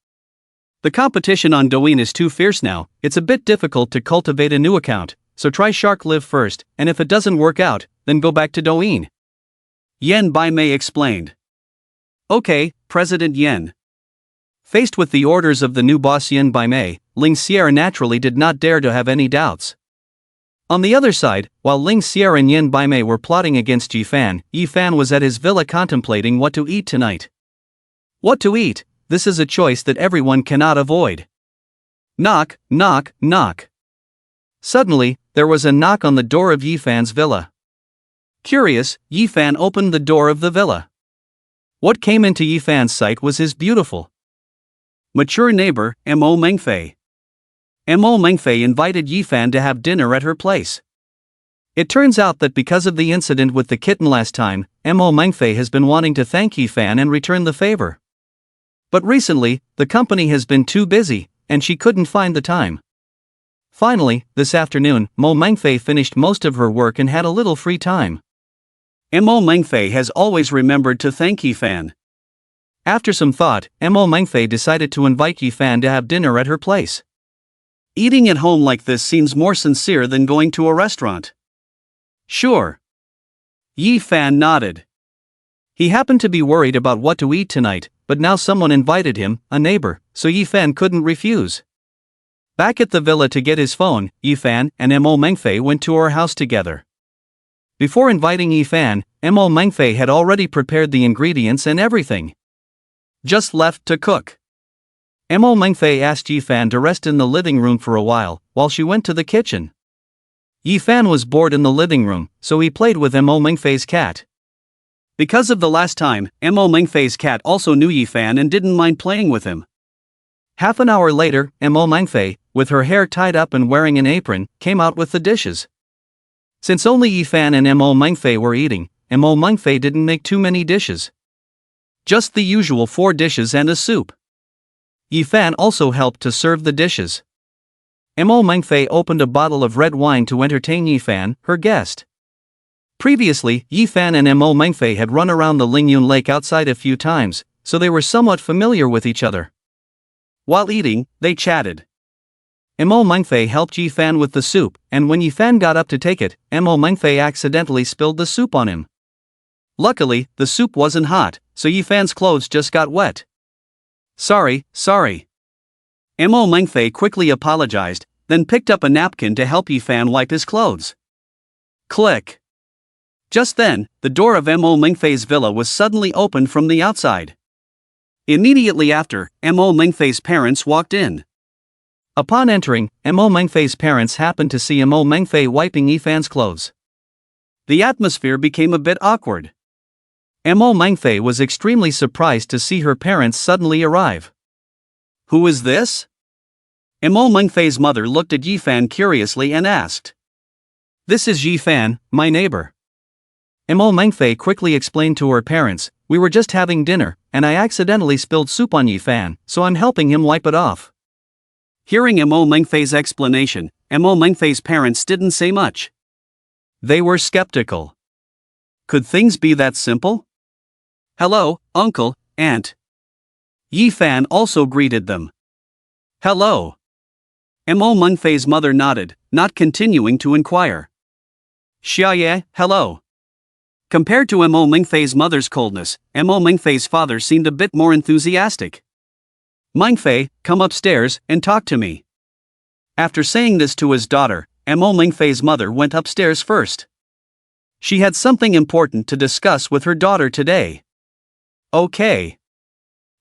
The competition on Douyin is too fierce now, it's a bit difficult to cultivate a new account, so try SharkLive first, and if it doesn't work out, then go back to Douyin. Yan Baimei explained. Okay, President Yan. Faced with the orders of the new boss Yan Baimei, Ling Xier naturally did not dare to have any doubts. On the other side, while Ling Xier and Yan Baimei were plotting against Yifan, Yifan was at his villa contemplating what to eat tonight. What to eat? This is a choice that everyone cannot avoid. Knock, knock, knock. Suddenly, there was a knock on the door of Yifan's villa. Curious, Yifan opened the door of the villa. What came into Yifan's sight was his beautiful, mature neighbor, Mo Mengfei. Mo Mengfei invited Yifan to have dinner at her place. It turns out that because of the incident with the kitten last time, Mo Mengfei has been wanting to thank Yifan and return the favor. But recently, the company has been too busy, and she couldn't find the time. Finally, this afternoon, Mo Mengfei finished most of her work and had a little free time. Mo Mengfei has always remembered to thank Yifan. After some thought, Mo Mengfei decided to invite Yifan to have dinner at her place. Eating at home like this seems more sincere than going to a restaurant. Sure. Yifan nodded. He happened to be worried about what to eat tonight, but now someone invited him, a neighbor, so Yifan couldn't refuse. Back at the villa to get his phone, Yifan and Mo Mengfei went to her house together. Before inviting Yifan, Mo Mengfei had already prepared the ingredients and everything. Just left to cook. Mo Mengfei asked Yifan to rest in the living room for a while she went to the kitchen. Yifan was bored in the living room, so he played with Mo Mengfei's cat. Because of the last time, Mo Mengfei's cat also knew Yifan and didn't mind playing with him. Half an hour later, Mo Mengfei, with her hair tied up and wearing an apron, came out with the dishes. Since only Yifan and Mo Mengfei were eating, Mo Mengfei didn't make too many dishes. Just the usual 4 dishes and a soup. Yifan also helped to serve the dishes. Mo Mengfei opened a bottle of red wine to entertain Yifan, her guest. Previously, Yifan and Mo Mengfei had run around the Lingyun Lake outside a few times, so they were somewhat familiar with each other. While eating, they chatted. Mo Mengfei helped Yifan with the soup, and when Yifan got up to take it, Mo Mengfei accidentally spilled the soup on him. Luckily, the soup wasn't hot, so Yifan's clothes just got wet. Sorry. Mo Mengfei quickly apologized, then picked up a napkin to help Yifan wipe his clothes. Click. Just then, the door of Mo Mengfei's villa was suddenly opened from the outside. Immediately after, Mo Mengfei's parents walked in. Upon entering, Mo Mengfei's parents happened to see Mo Mengfei wiping Yifan's clothes. The atmosphere became a bit awkward. Mo Mengfei was extremely surprised to see her parents suddenly arrive. Who is this? Mo Mengfei's mother looked at Yifan curiously and asked. This is Yifan, my neighbor. Mo Mengfei quickly explained to her parents, "We were just having dinner, and I accidentally spilled soup on Yifan, so I'm helping him wipe it off." Hearing Mo Mengfei's explanation, Mo Mengfei's parents didn't say much. They were skeptical. Could things be that simple? "Hello, uncle, aunt." Yifan also greeted them. "Hello." Mo Mengfei's mother nodded, not continuing to inquire. "Xiaoye, hello." Compared to Mo Mengfei's mother's coldness, Mo Mengfei's father seemed a bit more enthusiastic. "Mengfei, come upstairs and talk to me." After saying this to his daughter, Mo Mengfei's mother went upstairs first. She had something important to discuss with her daughter today. Okay.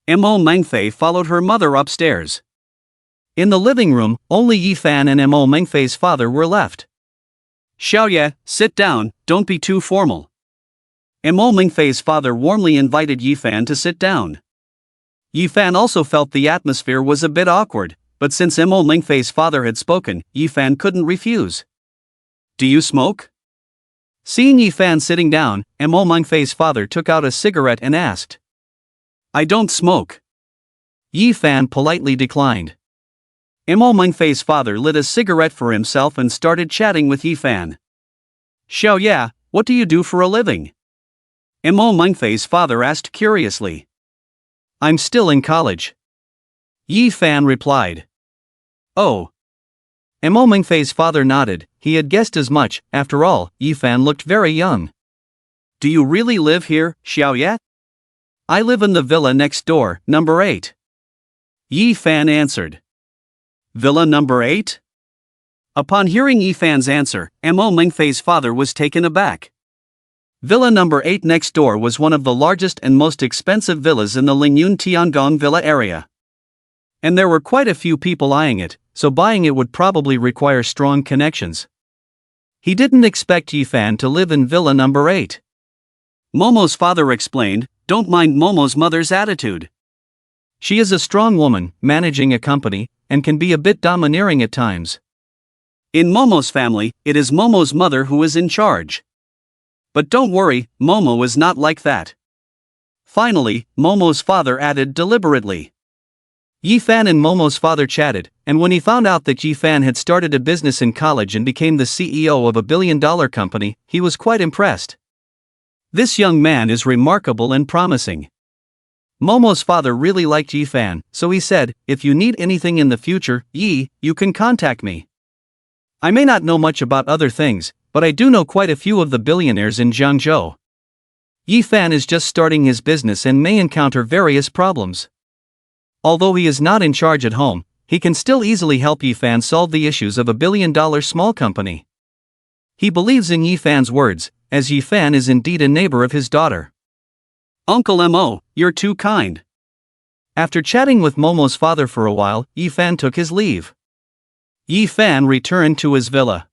Mo Mengfei followed her mother upstairs. In the living room, only Yifan and Mo Mengfei's father were left. "Xiaoye, sit down, don't be too formal." Mo Mengfei's father warmly invited Yifan to sit down. Yifan also felt the atmosphere was a bit awkward, but since Mo Mengfei's father had spoken, Yifan couldn't refuse. "Do you smoke?" Seeing Yifan sitting down, Mo Mengfei's father took out a cigarette and asked. "I don't smoke." Yifan politely declined. Mo Mengfei's father lit a cigarette for himself and started chatting with Yifan. "Xiaoye, what do you do for a living?" Mo Mengfei's father asked curiously. "I'm still in college." Yifan replied. "Oh." Mo Mengfei's father nodded, he had guessed as much. After all, Yifan looked very young. "Do you really live here, Xiaoye?" "I live in the villa next door, number 8. Yifan answered. "Villa number 8? Upon hearing Yifan's answer, Mo Mengfei's father was taken aback. Villa number 8 next door was one of the largest and most expensive villas in the Lingyun Tiangong Villa area. And there were quite a few people eyeing it, so buying it would probably require strong connections. He didn't expect Yifan to live in Villa number 8. Momo's father explained, "Don't mind Momo's mother's attitude. She is a strong woman, managing a company, and can be a bit domineering at times. In Momo's family, it is Momo's mother who is in charge. But don't worry, Momo is not like that." Finally, Momo's father added deliberately. Yifan and Momo's father chatted, and when he found out that Yifan had started a business in college and became the CEO of a billion-dollar company, he was quite impressed. This young man is remarkable and promising. Momo's father really liked Yifan, so he said, "If you need anything in the future, you can contact me. I may not know much about other things, but I do know quite a few of the billionaires in Jiangzhou." Yifan is just starting his business and may encounter various problems. Although he is not in charge at home, he can still easily help Yifan solve the issues of a billion-dollar small company. He believes in Yifan's words, as Yifan is indeed a neighbor of his daughter. "Uncle Mo, you're too kind." After chatting with Momo's father for a while, Yifan took his leave. Yifan returned to his villa.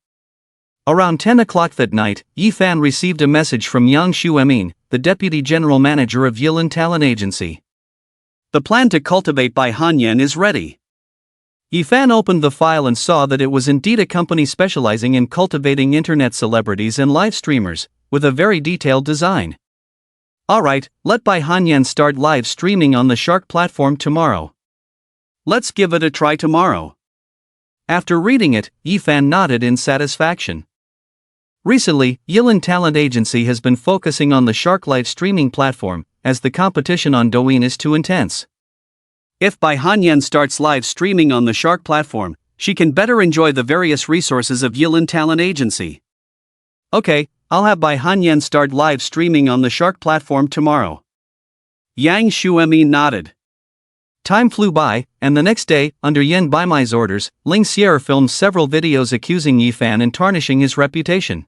Around 10 o'clock that night, Yifan received a message from Yang Xuemin, the deputy general manager of Yilin Talent Agency. "The plan to cultivate by Hanyan is ready." Yifan opened the file and saw that it was indeed a company specializing in cultivating internet celebrities and live streamers, with a very detailed design. "Alright, let Bai Hanyan start live streaming on the Shark platform tomorrow. Let's give it a try tomorrow." After reading it, Yifan nodded in satisfaction. Recently, Yilin Talent Agency has been focusing on the Shark live streaming platform, as the competition on Douyin is too intense. If Bai Hanyan starts live streaming on the Shark platform, she can better enjoy the various resources of Yilin Talent Agency. "Okay, I'll have Bai Hanyan start live streaming on the Shark platform tomorrow." Yang Xuemi nodded. Time flew by, and the next day, under Yen Baimai's orders, Ling Xier filmed several videos accusing Yifan and tarnishing his reputation.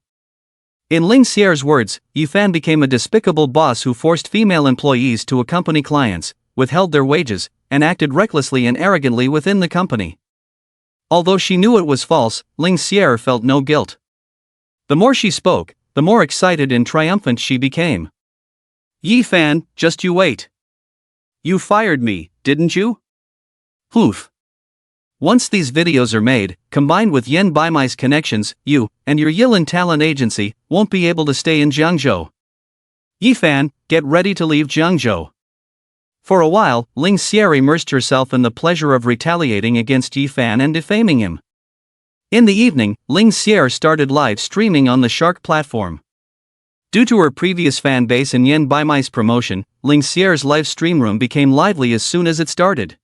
In Ling Xier's words, Yifan became a despicable boss who forced female employees to accompany clients, withheld their wages, and acted recklessly and arrogantly within the company. Although she knew it was false, Ling Xier felt no guilt. The more she spoke, the more excited and triumphant she became. "Yifan, just you wait. You fired me, didn't you? Poof. Once these videos are made, combined with Yen Baimai's connections, you and your Yilin Talent Agency won't be able to stay in Jiangzhou. Yifan, get ready to leave Jiangzhou. For a while, Ling Xier immersed herself in the pleasure of retaliating against Yifan and defaming him. In the evening, Ling Xier started live streaming on the Shark platform. Due to her previous fan base and Yan Baimai's promotion, Ling Xier's live stream room became lively as soon as it started.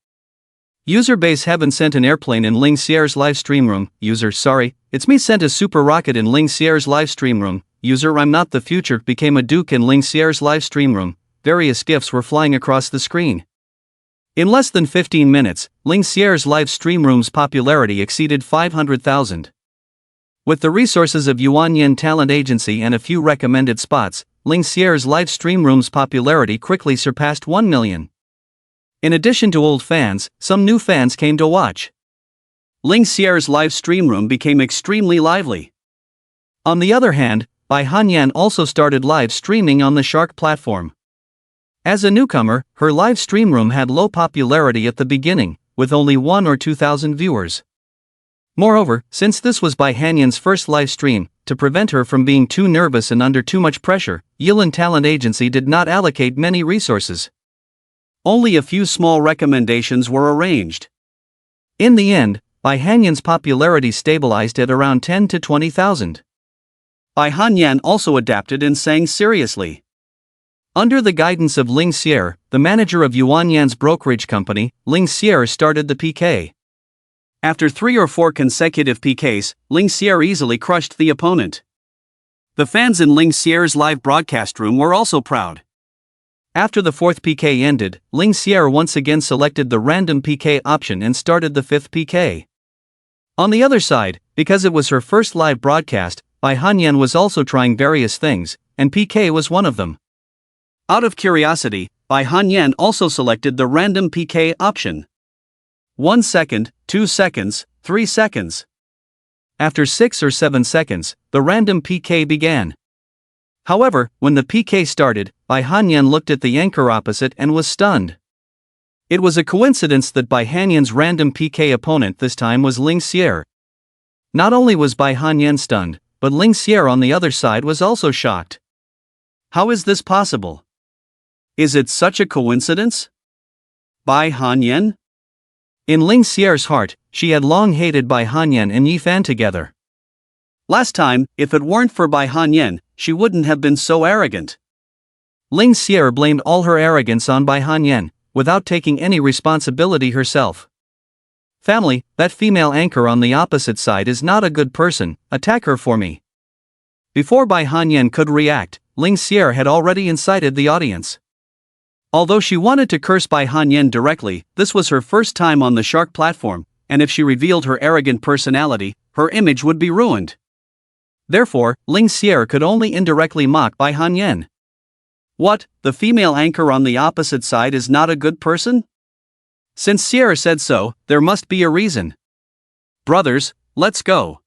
User base Heaven sent an airplane in Ling Xier's live stream room. User sorry, it's me sent a super rocket in Ling Xier's live stream room. User I'm not the future became a duke in Ling Xier's live stream room. Various gifs were flying across the screen. In less than 15 minutes, Ling Xier's live stream room's popularity exceeded 500,000. With the resources of Yuan Yin Talent Agency and a few recommended spots, Ling Xier's live stream room's popularity quickly surpassed 1 million. In addition to old fans, some new fans came to watch. Ling Xier's live stream room became extremely lively. On the other hand, Bai Hanyan also started live streaming on the Shark platform. As a newcomer, her live stream room had low popularity at the beginning, with only 1 or 2,000 viewers. Moreover, since this was Bai Hanyan's first live stream, to prevent her from being too nervous and under too much pressure, Yilin Talent Agency did not allocate many resources. Only a few small recommendations were arranged. In the end, Bai Hanyan's popularity stabilized at around 10 to 20,000. Bai Hanyan also adapted and sang seriously. Under the guidance of Ling Xier, the manager of Yuan Yan's brokerage company, Ling Xier started the PK. After 3 or 4 consecutive PKs, Ling Xier easily crushed the opponent. The fans in Ling Xier's live broadcast room were also proud. After the 4th PK ended, Ling Xier once again selected the random PK option and started the 5th PK. On the other side, because it was her first live broadcast, Bai Hanyan was also trying various things, and PK was one of them. Out of curiosity, Bai Hanyan also selected the random PK option. 1 second, 2 seconds, 3 seconds. After 6 or 7 seconds, the random PK began. However, when the PK started, Bai Hanyan looked at the anchor opposite and was stunned. It was a coincidence that Bai Hanyan's random PK opponent this time was Ling Xier. Not only was Bai Hanyan stunned, but Ling Xier on the other side was also shocked. How is this possible? Is it such a coincidence? Bai Hanyan? In Ling Xier's heart, she had long hated Bai Hanyan and Yifan together. Last time, if it weren't for Bai Hanyan, she wouldn't have been so arrogant. Ling Xier blamed all her arrogance on Bai Hanyan, without taking any responsibility herself. Family, that female anchor on the opposite side is not a good person, attack her for me. Before Bai Hanyan could react, Ling Xier had already incited the audience. Although she wanted to curse Bai Hanyan directly, this was her first time on the Shark platform, and if she revealed her arrogant personality, her image would be ruined. Therefore, Ling Xier could only indirectly mock Bai Hanyan. What, the female anchor on the opposite side is not a good person? Since Xier said so, there must be a reason. Brothers, let's go.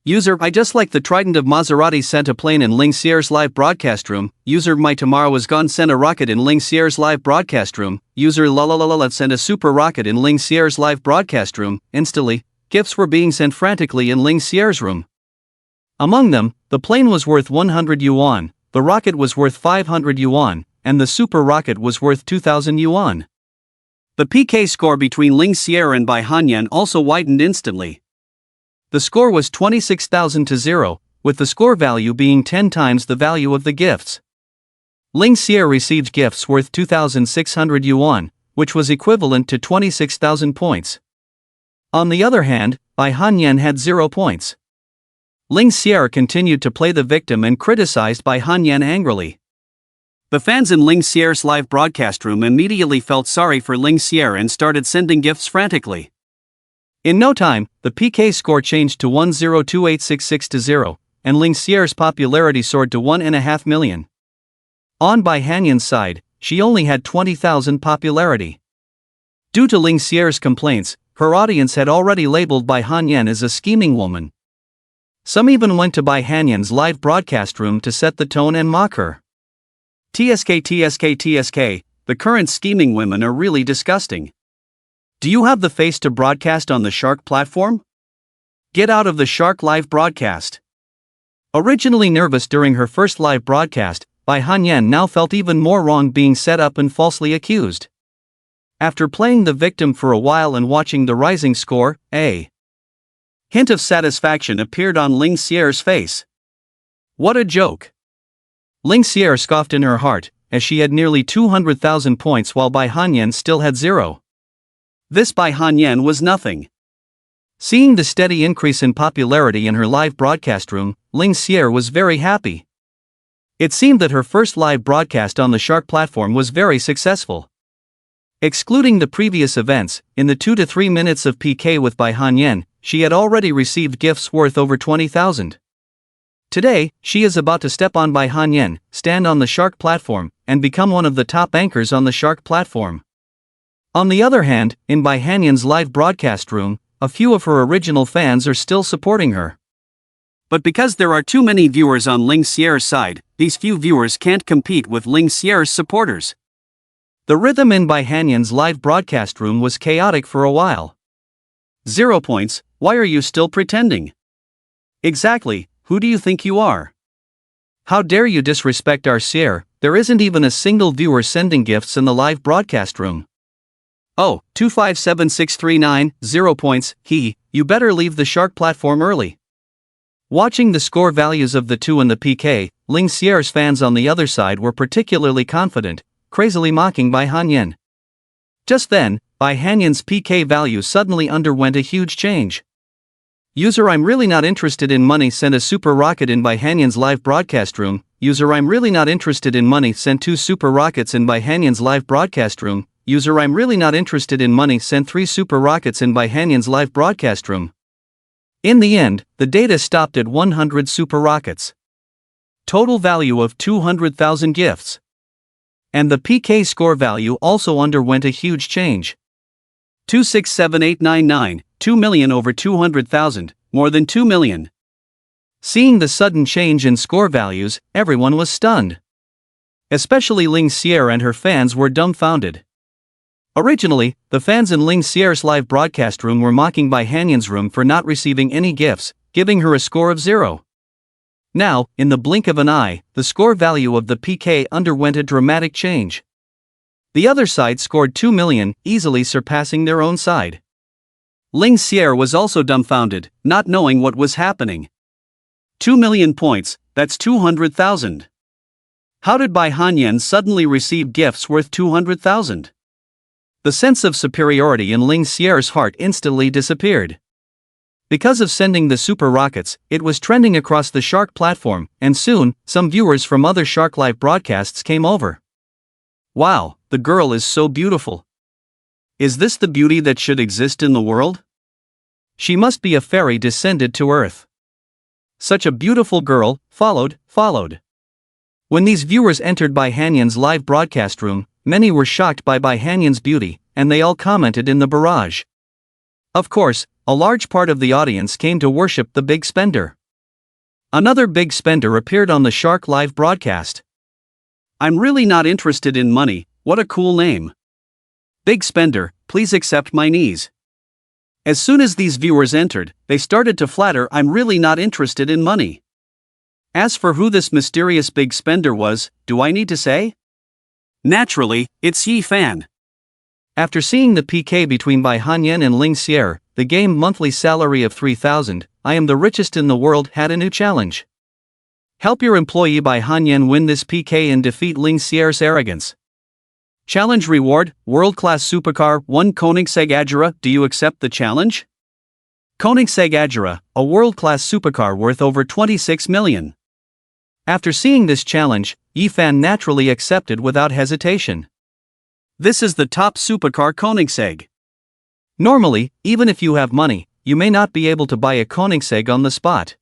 User I just like the Trident of Maserati sent a plane in Ling Xier's live broadcast room. User my tomorrow is gone sent a rocket in Ling Xier's live broadcast room. User la sent a super rocket in Ling Xier's live broadcast room. Instantly, gifts were being sent frantically in Ling Xier's room. Among them, the plane was worth 100 yuan, the rocket was worth 500 yuan, and the super rocket was worth 2,000 yuan. The PK score between Ling Xier and Bai Hanyan also widened instantly. The score was 26,000 to 0, with the score value being 10 times the value of the gifts. Ling Xier received gifts worth 2,600 yuan, which was equivalent to 26,000 points. On the other hand, Bai Hanyan had 0 points. Ling Xier continued to play the victim and criticized Bai Hanyan angrily. The fans in Ling Xier's live broadcast room immediately felt sorry for Ling Xier and started sending gifts frantically. In no time, the PK score changed to 102866 to 0, and Ling Xier's popularity soared to 1.5 million. On Bai Hanyan's side, she only had 20,000 popularity. Due to Ling Xier's complaints, her audience had already labeled Bai Hanyan as a scheming woman. Some even went to Bai Hanyan's live broadcast room to set the tone and mock her. TSK, the current scheming women are really disgusting. Do you have the face to broadcast on the Shark platform? Get out of the Shark live broadcast. Originally nervous during her first live broadcast, Bai Hanyan now felt even more wrong being set up and falsely accused. After playing the victim for a while and watching the rising score, a hint of satisfaction appeared on Ling Xier's face. What a joke! Ling Xier scoffed in her heart, as she had nearly 200,000 points while Bai Hanyan still had 0. This Bai Hanyan was nothing. Seeing the steady increase in popularity in her live broadcast room, Ling Xier was very happy. It seemed that her first live broadcast on the Shark platform was very successful. Excluding the previous events, in the 2 to 3 minutes of PK with Bai Hanyan, she had already received gifts worth over 20,000. Today, she is about to step on Bai Hanyan, stand on the Shark platform, and become one of the top anchors on the Shark platform. On the other hand, in Bai Hanyan's live broadcast room, a few of her original fans are still supporting her. But because there are too many viewers on Ling Xier's side, these few viewers can't compete with Ling Xier's supporters. The rhythm in Bai Hanyan's live broadcast room was chaotic for a while. 0 points, why are you still pretending? Exactly, who do you think you are? How dare you disrespect our Xier? There isn't even a single viewer sending gifts in the live broadcast room. Oh, 257639, 0 points, you better leave the Shark platform early. Watching the score values of the two in the PK, Ling Xier's fans on the other side were particularly confident, crazily mocking Bai Hanyan. Just then, Bai Hanyan's PK value suddenly underwent a huge change. User I'm really not interested in money sent a super rocket in Bai Hanyan's live broadcast room. User I'm really not interested in money sent 2 super rockets in Bai Hanyan's live broadcast room. User I'm really not interested in money sent 3 super rockets in Bai Hanyan's live broadcast room. In the end, the data stopped at 100 super rockets. Total value of 200,000 gifts. And the PK score value also underwent a huge change. 267899, 2 million over 200,000, more than 2 million. Seeing the sudden change in score values, everyone was stunned. Especially Ling Xier and her fans were dumbfounded. Originally, the fans in Ling Xier's live broadcast room were mocking Bai Hanyan's room for not receiving any gifts, giving her a score of 0. Now, in the blink of an eye, the score value of the PK underwent a dramatic change. The other side scored 2 million, easily surpassing their own side. Ling Xier was also dumbfounded, not knowing what was happening. 2 million points, that's 200,000. How did Bai Hanyan suddenly receive gifts worth 200,000? The sense of superiority in Ling Xier's heart instantly disappeared. Because of sending the super rockets, it was trending across the Shark platform, and soon, some viewers from other Shark live broadcasts came over. Wow, the girl is so beautiful. Is this the beauty that should exist in the world? She must be a fairy descended to Earth. Such a beautiful girl, followed. When these viewers entered Bai Hanyan's live broadcast room, many were shocked by Bai Hanyan's beauty, and they all commented in the barrage. Of course, a large part of the audience came to worship the big spender. Another big spender appeared on the Shark live broadcast. I'm really not interested in money, what a cool name. Big spender, please accept my knees. As soon as these viewers entered, they started to flatter I'm really not interested in money. As for who this mysterious big spender was, do I need to say? Naturally, it's Yi Fan. After seeing the PK between Bai Hanyan and Ling Xier, the game monthly salary of 3,000, I am the richest in the world had a new challenge. Help your employee Bai Hanyan win this PK and defeat Ling Xier's arrogance. Challenge reward, world-class supercar 1 Koenigsegg Agera. Do you accept the challenge? Koenigsegg Agera, a world-class supercar worth over 26 million. After seeing this challenge, Yi Fan naturally accepted without hesitation. This is the top supercar Koenigsegg. Normally, even if you have money, you may not be able to buy a Koenigsegg on the spot.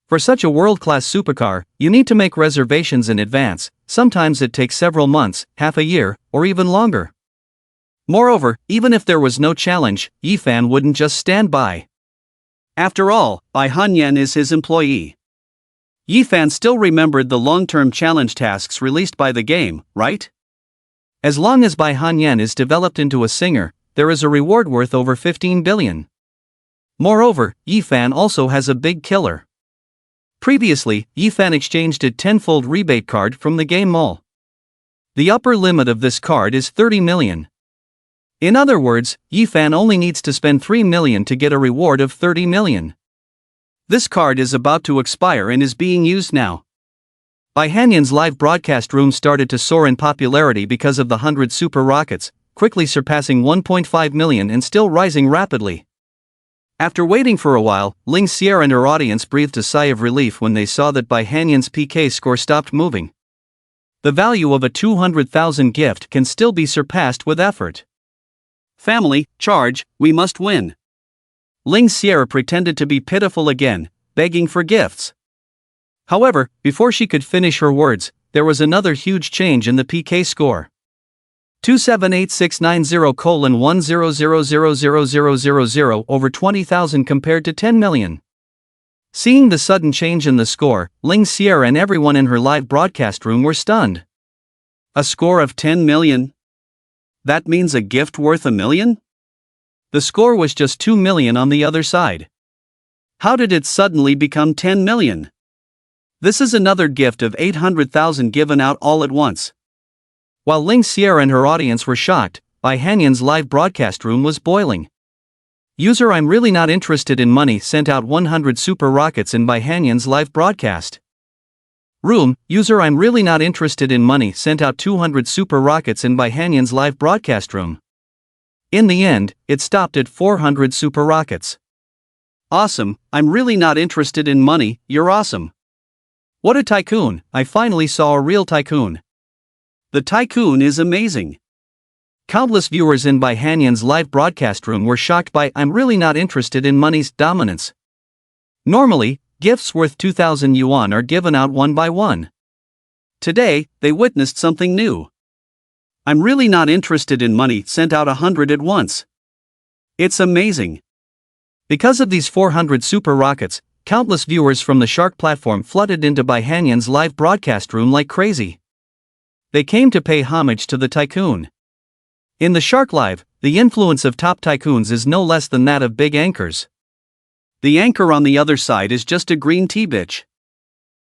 For such a world-class supercar, you need to make reservations in advance. Sometimes it takes several months, half a year, or even longer. Moreover, even if there was no challenge, Yi Fan wouldn't just stand by. After all, Bai Hanyan is his employee. Yi Fan still remembered the long-term challenge tasks released by the game, right? As long as Bai Hanyan is developed into a singer, there is a reward worth over 15 billion. Moreover, Yi Fan also has a big killer. Previously, Yifan exchanged a 10-fold rebate card from the game mall. The upper limit of this card is 30 million. In other words, Yifan only needs to spend 3 million to get a reward of 30 million. This card is about to expire and is being used now. Bai Hanyan's live broadcast room started to soar in popularity because of the 100 super rockets, quickly surpassing 1.5 million and still rising rapidly. After waiting for a while, Ling Xier and her audience breathed a sigh of relief when they saw that Bai Hanyan's PK score stopped moving. The value of a 200,000 gift can still be surpassed with effort. Family, charge, we must win. Ling Xier pretended to be pitiful again, begging for gifts. However, before she could finish her words, there was another huge change in the PK score. 278,690:1000000 over 20,000 compared to 10 million. Seeing the sudden change in the score, Ling Xier and everyone in her live broadcast room were stunned. A score of 10 million? That means a gift worth $1 million? The score was just 2 million on the other side. How did it suddenly become 10 million? This is another gift of 800,000 given out all at once. While Ling Xier and her audience were shocked, Bai Hanyan's live broadcast room was boiling. User I'm really not interested in money sent out 100 super rockets in Bai Hanyan's live broadcast room. User I'm really not interested in money sent out 200 super rockets in Bai Hanyan's live broadcast room. In the end, it stopped at 400 super rockets. Awesome, I'm really not interested in money, you're awesome. What a tycoon, I finally saw a real tycoon. The tycoon is amazing. Countless viewers in Bai Hanyan's live broadcast room were shocked by I'm really not interested in money's dominance. Normally, gifts worth 2,000 yuan are given out one by one. Today, they witnessed something new. I'm really not interested in money sent out 100 at once. It's amazing. Because of these 400 super rockets, countless viewers from the Shark platform flooded into Bai Hanyan's live broadcast room like crazy. They came to pay homage to the tycoon. In the Shark Live, the influence of top tycoons is no less than that of big anchors. The anchor on the other side is just a green tea bitch.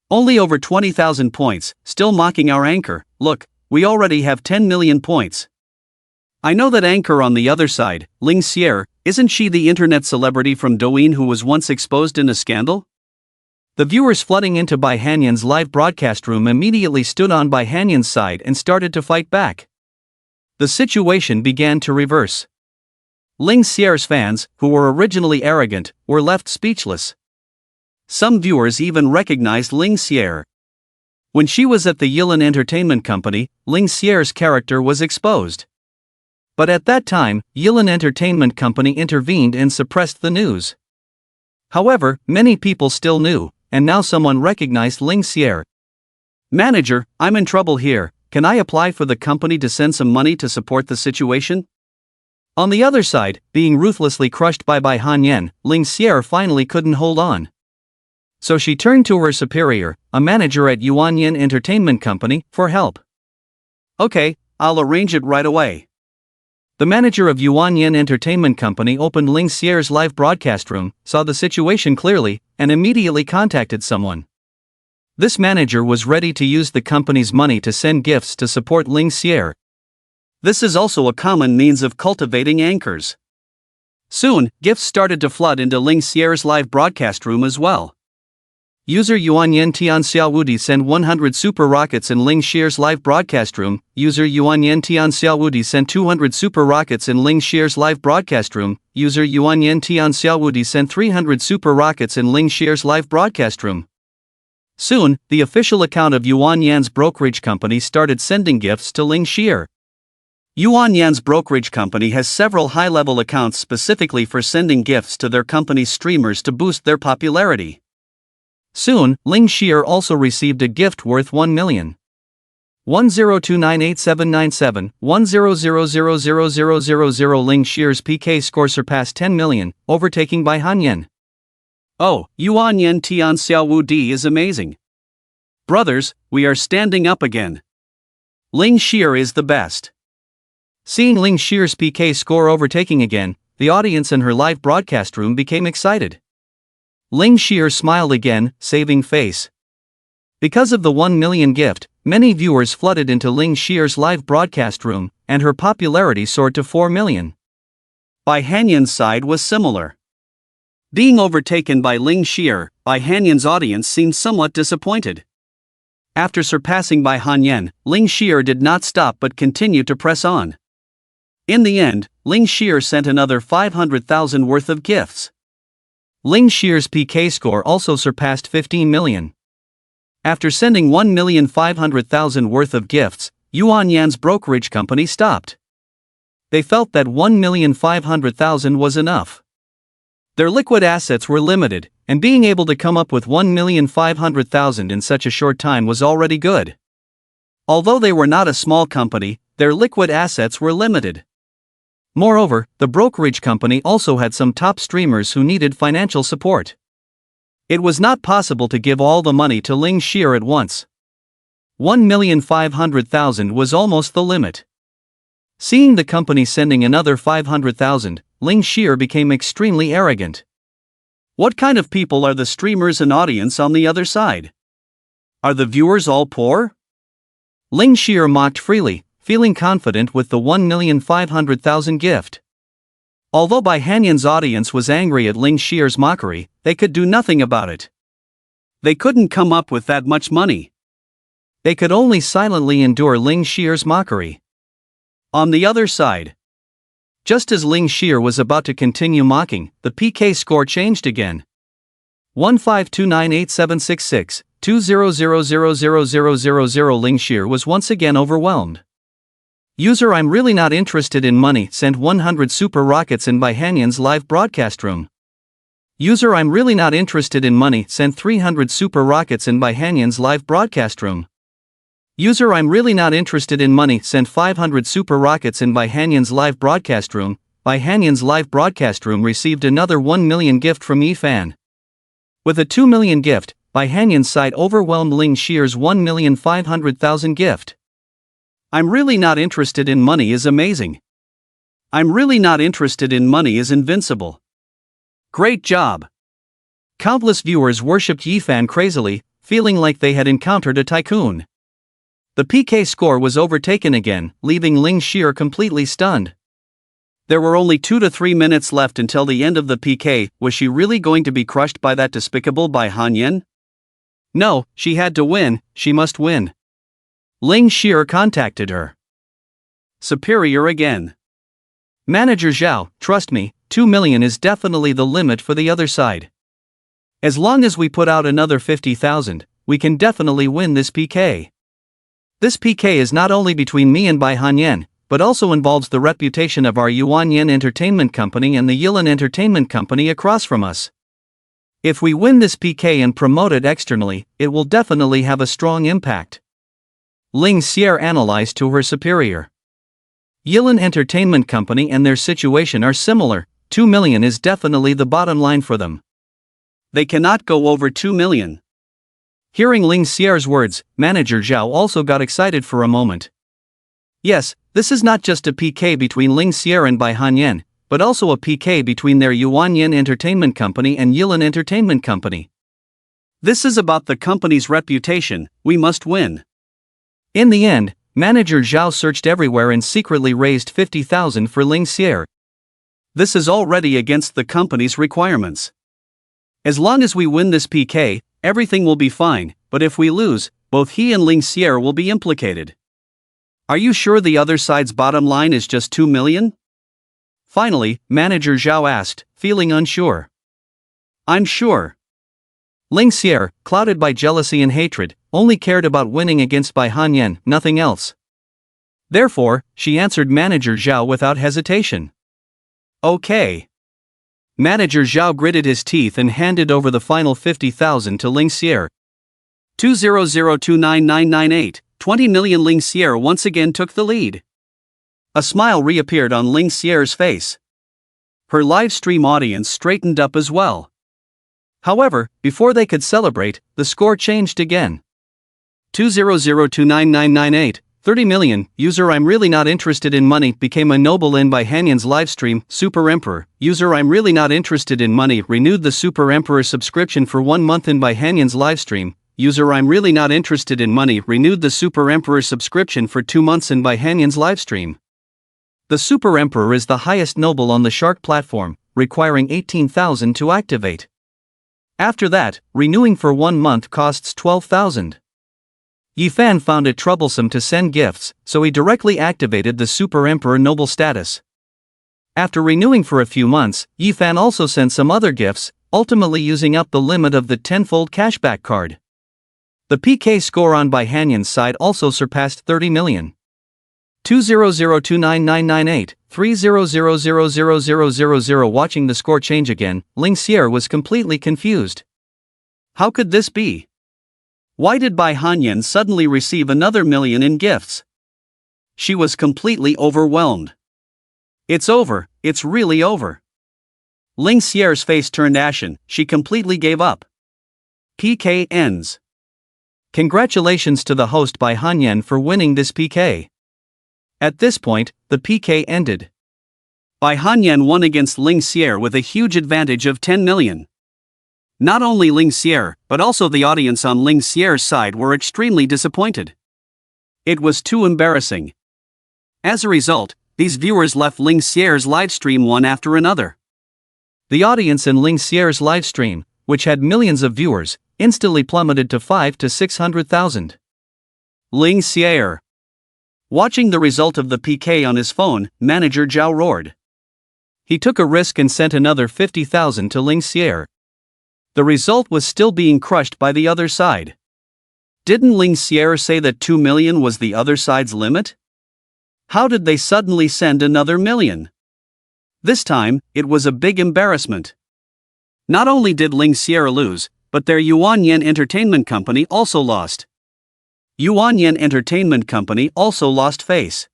Only over 20,000 points, still mocking our anchor. Look, we already have 10 million points. I know that anchor on the other side, Ling Xier, isn't she the internet celebrity from Douyin who was once exposed in a scandal? The viewers flooding into Bai Hanyan's live broadcast room immediately stood on Bai Hanyan's side and started to fight back. The situation began to reverse. Ling Xier's fans, who were originally arrogant, were left speechless. Some viewers even recognized Ling Xier. When she was at the Yilan Entertainment Company, Ling Xier's character was exposed. But at that time, Yilan Entertainment Company intervened and suppressed the news. However, many people still knew, and now someone recognized Ling Xier. Manager, I'm in trouble here, can I apply for the company to send some money to support the situation? On the other side, being ruthlessly crushed by Bai Hanyan, Ling Xier finally couldn't hold on. So she turned to her superior, a manager at Yuanyin Entertainment Company, for help. Okay, I'll arrange it right away. The manager of Yuanyin Entertainment Company opened Ling Xier's live broadcast room, saw the situation clearly, and immediately contacted someone. This manager was ready to use the company's money to send gifts to support Ling Xier. This is also a common means of cultivating anchors. Soon, gifts started to flood into Ling Xier's live broadcast room as well. User Yuanyan Tian Xiaowudi sent 100 super rockets in Ling Xier's live broadcast room. User Yuanyan Tian Xiaowudi sent 200 super rockets in Ling Xier's live broadcast room. User Yuanyan Tian Xiaowudi sent 300 super rockets in Ling Xier's live broadcast room. Soon, the official account of Yuanyan's brokerage company started sending gifts to Ling Xier. Yuanyan's brokerage company has several high-level accounts specifically for sending gifts to their company's streamers to boost their popularity. Soon, Ling Xier also received a gift worth 1 million. 10298797, 1000000. Ling Xier's PK score surpassed 10 million, overtaking Bai Hanyan. Oh, Yuanyan Tian Xiaowudi is amazing. Brothers, we are standing up again. Ling Xier is the best. Seeing Ling Xier's PK score overtaking again, the audience in her live broadcast room became excited. Ling Xier smiled again, saving face. Because of the 1 million gift, many viewers flooded into Ling Xier's live broadcast room, and her popularity soared to 4 million. Bai Hanyan's side was similar. Being overtaken by Ling Xier, Bai Hanyan's audience seemed somewhat disappointed. After surpassing Bai Hanyan, Ling Xier did not stop but continued to press on. In the end, Ling Xier sent another 500,000 worth of gifts. Ling Xier's PK score also surpassed 15 million. After sending 1,500,000 worth of gifts, Yuan Yan's brokerage company stopped. They felt that 1,500,000 was enough. Their liquid assets were limited, and being able to come up with 1,500,000 in such a short time was already good. Although they were not a small company, their liquid assets were limited. Moreover, the brokerage company also had some top streamers who needed financial support. It was not possible to give all the money to Ling Xier at once. 1,500,000 was almost the limit. Seeing the company sending another 500,000, Ling Xier became extremely arrogant. What kind of people are the streamers and audience on the other side? Are the viewers all poor? Ling Xier mocked freely, feeling confident with the 1,500,000 gift. Although Bai Hanyan's audience was angry at Ling Xier's mockery, they could do nothing about it. They couldn't come up with that much money. They could only silently endure Ling Xier's mockery. On the other side, just as Ling Xier was about to continue mocking, the PK score changed again. 15298766, 2000000. Ling Xier was once again overwhelmed. User I'm really not interested in money sent 100 super rockets in Bai Hanyan's live broadcast room. User I'm really not interested in money sent 300 super rockets in Bai Hanyan's live broadcast room. User I'm really not interested in money sent 500 super rockets in Bai Hanyan's live broadcast room. Bai Hanyan's live broadcast room received another 1 million gift from Yifan. With a 2 million gift, Bai Hanyan's side overwhelmed Ling Xier's 1,500,000 gift. I'm really not interested in money is amazing. I'm really not interested in money is invincible. Great job. Countless viewers worshipped Yifan crazily, feeling like they had encountered a tycoon. The PK score was overtaken again, leaving Ling Xier completely stunned. There were only 2 to 3 minutes left until the end of the PK. Was she really going to be crushed by that despicable Bai Hanyan? No, she had to win, she must win. Ling Xier contacted her superior again. Manager Zhao, trust me, 2 million is definitely the limit for the other side. As long as we put out another 50,000, we can definitely win this PK. This PK is not only between me and Bai Hanyan, but also involves the reputation of our Yuan Yan Entertainment Company and the Yilan Entertainment Company across from us. If we win this PK and promote it externally, it will definitely have a strong impact. Ling Xier analyzed to her superior. Yilan Entertainment Company and their situation are similar. 2 million is definitely the bottom line for them. They cannot go over 2 million. Hearing Ling Xier's words, Manager Zhao also got excited for a moment. Yes, this is not just a PK between Ling Xier and Bai Hanyan, but also a PK between their Yuan Yan Entertainment Company and Yilan Entertainment Company. This is about the company's reputation, we must win. In the end, Manager Zhao searched everywhere and secretly raised 50,000 for Ling Xier. This is already against the company's requirements. As long as we win this PK, everything will be fine, but if we lose, both he and Ling Xier will be implicated. Are you sure the other side's bottom line is just 2 million? Finally, Manager Zhao asked, feeling unsure. I'm sure. Ling Xier, clouded by jealousy and hatred, only cared about winning against Bai Hanyan, nothing else. Therefore, she answered Manager Zhao without hesitation. Okay. Manager Zhao gritted his teeth and handed over the final 50,000 to Ling Xier. 200299998, 20 million. Ling Xier once again took the lead. A smile reappeared on Ling Xier's face. Her live stream audience straightened up as well. However, before they could celebrate, the score changed again. 200299998, 30 million. User I'm really not interested in money became a noble in by Hanyan's livestream. Super Emperor. User I'm really not interested in money renewed the Super Emperor subscription for 1 month in by Hanyan's livestream. User I'm really not interested in money renewed the Super Emperor subscription for 2 months in by Hanyan's livestream. The Super Emperor is the highest noble on the Shark platform, requiring 18,000 to activate. After that, renewing for 1 month costs 12,000. Yifan found it troublesome to send gifts, so he directly activated the Super Emperor Noble status. After renewing for a few months, Yifan also sent some other gifts, ultimately using up the limit of the 10-fold cashback card. The PK score on by Hanyan's side also surpassed 30 million. 200299998, 300000000. Watching the score change again, Ling Xier was completely confused. How could this be? Why did Bai Hanyan suddenly receive another million in gifts? She was completely overwhelmed. It's over, it's really over. Ling Xier's face turned ashen, she completely gave up. PK ends. Congratulations to the host Bai Hanyan for winning this PK. At this point, the PK ended. Bai Hanyan won against Ling Xier with a huge advantage of 10 million. Not only Ling Xier, but also the audience on Ling Xier's side were extremely disappointed. It was too embarrassing. As a result, these viewers left Ling Xier's livestream one after another. The audience in Ling Xier's livestream, which had millions of viewers, instantly plummeted to 500,000 to 600,000. Ling Xier. Watching the result of the PK on his phone, manager Zhao roared. He took a risk and sent another 50,000 to Ling Xier. The result was still being crushed by the other side. Didn't Ling Xier say that 2 million was the other side's limit? How did they suddenly send another million? This time, it was a big embarrassment. Not only did Ling Xier lose, but their Yuan Yen Entertainment Company also lost. Yuan Yen Entertainment Company also lost face.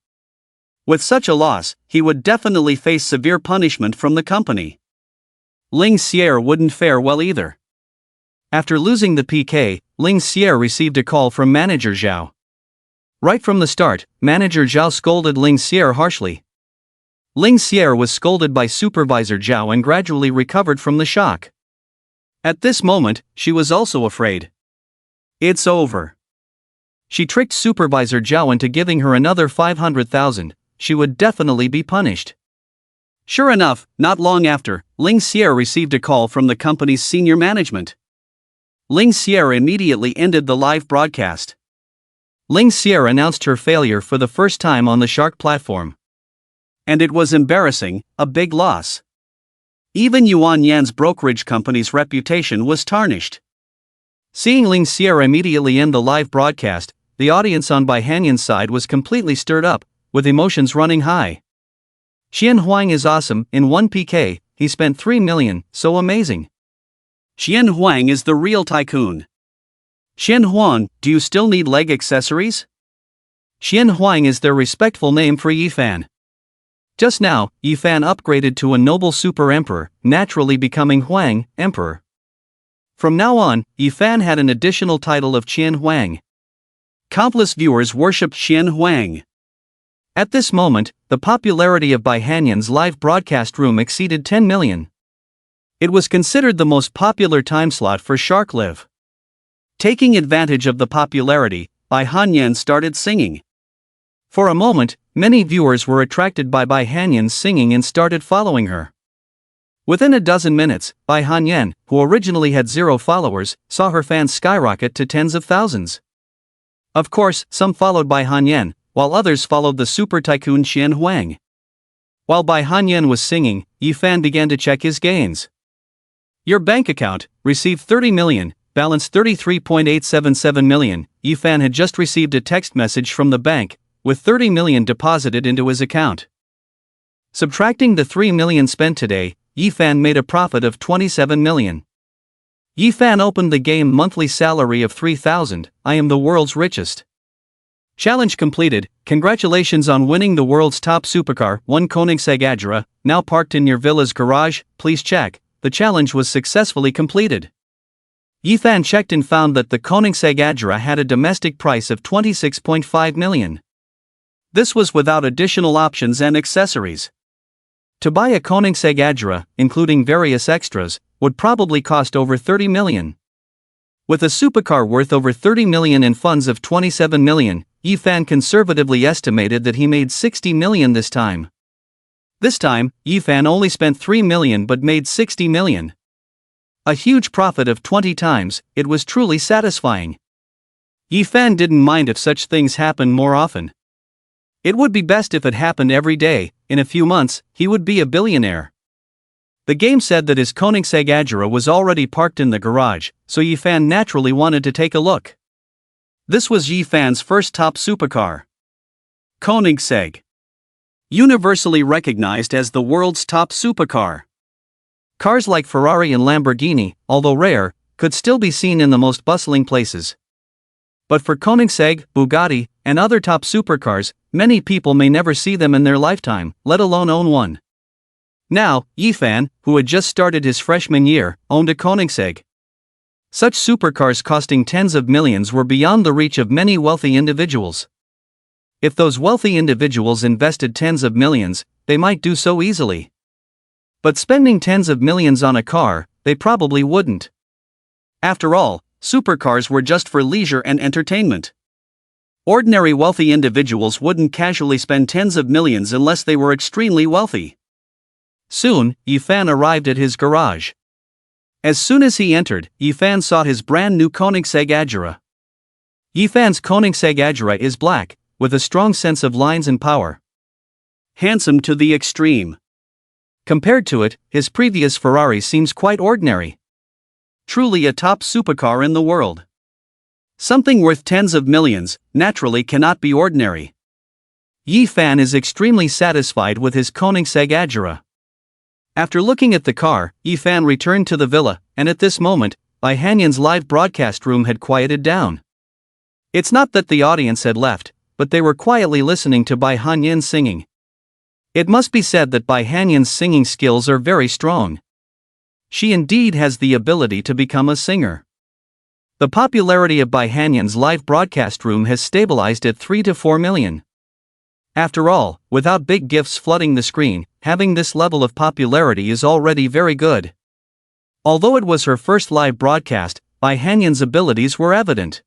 With such a loss, he would definitely face severe punishment from the company. Ling Xier wouldn't fare well either. After losing the PK, Ling Xier received a call from manager Zhao. Right from the start, manager Zhao scolded Ling Xier harshly. Ling Xier was scolded by supervisor Zhao and gradually recovered from the shock. At this moment, she was also afraid. It's over. She tricked supervisor Zhao into giving her another 500,000, she would definitely be punished. Sure enough, not long after, Ling Xier received a call from the company's senior management. Ling Xier immediately ended the live broadcast. Ling Xier announced her failure for the first time on the Shark platform. And it was embarrassing, a big loss. Even Yuan Yan's brokerage company's reputation was tarnished. Seeing Ling Xier immediately end the live broadcast, the audience on Bai Hanyan's side was completely stirred up, with emotions running high. Xian Huang is awesome, in 1 PK, he spent 3 million, so amazing. Xian Huang is the real tycoon. Xian Huang, do you still need leg accessories? Xian Huang is their respectful name for Yifan. Just now, Yifan upgraded to a noble Super Emperor, naturally becoming Huang, Emperor. From now on, Yifan had an additional title of Qian Huang. Countless viewers worshipped Qian Huang. At this moment, the popularity of Bai Hanyan's live broadcast room exceeded 10 million. It was considered the most popular time slot for Shark Live. Taking advantage of the popularity, Bai Hanyan started singing. For a moment, many viewers were attracted by Bai Hanyan's singing and started following her. Within a dozen minutes, Bai Hanyan, who originally had 0 followers, saw her fans skyrocket to tens of thousands. Of course, some followed Bai Hanyan, while others followed the super tycoon Qian Huang. While Bai Hanyan was singing, Yifan began to check his gains. Your bank account, received 30 million, balance 33.877 million. Yifan had just received a text message from the bank, with 30 million deposited into his account. Subtracting the 3 million spent today, Yifan made a profit of 27 million. Yifan opened the game monthly salary of 3,000, I am the world's richest. Challenge completed, congratulations on winning the world's top supercar, 1 Koenigsegg Agera, now parked in your villa's garage, please check, the challenge was successfully completed. Yifan checked and found that the Koenigsegg Agera had a domestic price of 26.5 million. This was without additional options and accessories. To buy a Koenigsegg Agera, including various extras, would probably cost over 30 million. With a supercar worth over 30 million and funds of 27 million, Yifan conservatively estimated that he made 60 million this time. This time, Yifan only spent 3 million but made 60 million. A huge profit of 20 times, it was truly satisfying. Yifan didn't mind if such things happened more often. It would be best if it happened every day. In a few months, he would be a billionaire. The game said that his Koenigsegg Agera was already parked in the garage, so Yifan naturally wanted to take a look. This was Yifan's first top supercar. Koenigsegg. Universally recognized as the world's top supercar. Cars like Ferrari and Lamborghini, although rare, could still be seen in the most bustling places. But for Koenigsegg, Bugatti, and other top supercars, many people may never see them in their lifetime, let alone own one. Now, Yifan, who had just started his freshman year, owned a Koenigsegg. Such supercars costing tens of millions were beyond the reach of many wealthy individuals. If those wealthy individuals invested tens of millions, they might do so easily. But spending tens of millions on a car, they probably wouldn't. After all, supercars were just for leisure and entertainment. Ordinary wealthy individuals wouldn't casually spend tens of millions unless they were extremely wealthy. Soon, Yifan arrived at his garage. As soon as he entered, Yifan saw his brand new Koenigsegg Agera. Yifan's Koenigsegg Agera is black, with a strong sense of lines and power. Handsome to the extreme. Compared to it, his previous Ferrari seems quite ordinary. Truly a top supercar in the world. Something worth tens of millions, naturally cannot be ordinary. Yifan is extremely satisfied with his Koenigsegg Agera. After looking at the car, Yifan returned to the villa, and at this moment, Bai Hanyan's live broadcast room had quieted down. It's not that the audience had left, but they were quietly listening to Bai Hanyan singing. It must be said that Bai Hanyan's singing skills are very strong. She indeed has the ability to become a singer. The popularity of Bai Hanyan's live broadcast room has stabilized at 3 to 4 million. After all, without big gifts flooding the screen, having this level of popularity is already very good. Although it was her first live broadcast, Bai Hanyan's abilities were evident.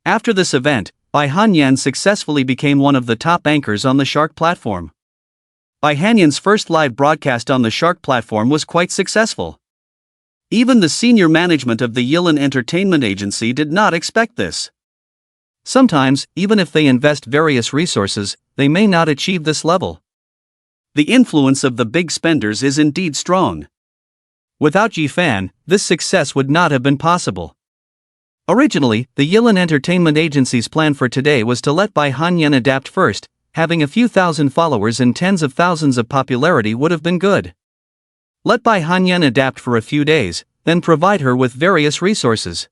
After this event, Bai Hanyan successfully became one of the top anchors on the Shark platform. Bai Hanyan's first live broadcast on the Shark platform was quite successful. Even the senior management of the Yilan Entertainment Agency did not expect this. Sometimes, even if they invest various resources, they may not achieve this level. The influence of the big spenders is indeed strong. Without Yifan, this success would not have been possible. Originally, the Yilan Entertainment Agency's plan for today was to let Bai Hanyan adapt first. Having a few thousand followers and tens of thousands of popularity would have been good. Let Bai Hanyan adapt for a few days, then provide her with various resources.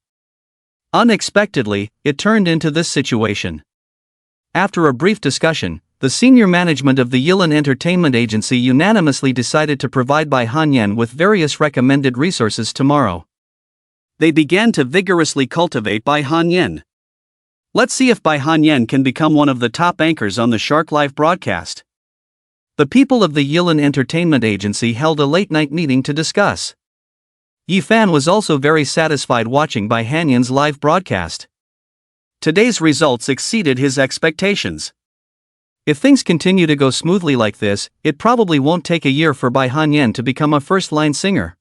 Unexpectedly, it turned into this situation. After a brief discussion, the senior management of the Yilan Entertainment Agency unanimously decided to provide Bai Hanyan with various recommended resources tomorrow. They began to vigorously cultivate Bai Hanyan. Let's see if Bai Hanyan can become one of the top anchors on the Shark Live broadcast. The people of the Yilan Entertainment Agency held a late-night meeting to discuss. Yifan was also very satisfied watching Bai Hanyan's live broadcast. Today's results exceeded his expectations. If things continue to go smoothly like this, it probably won't take a year for Bai Hanyan to become a first-line singer.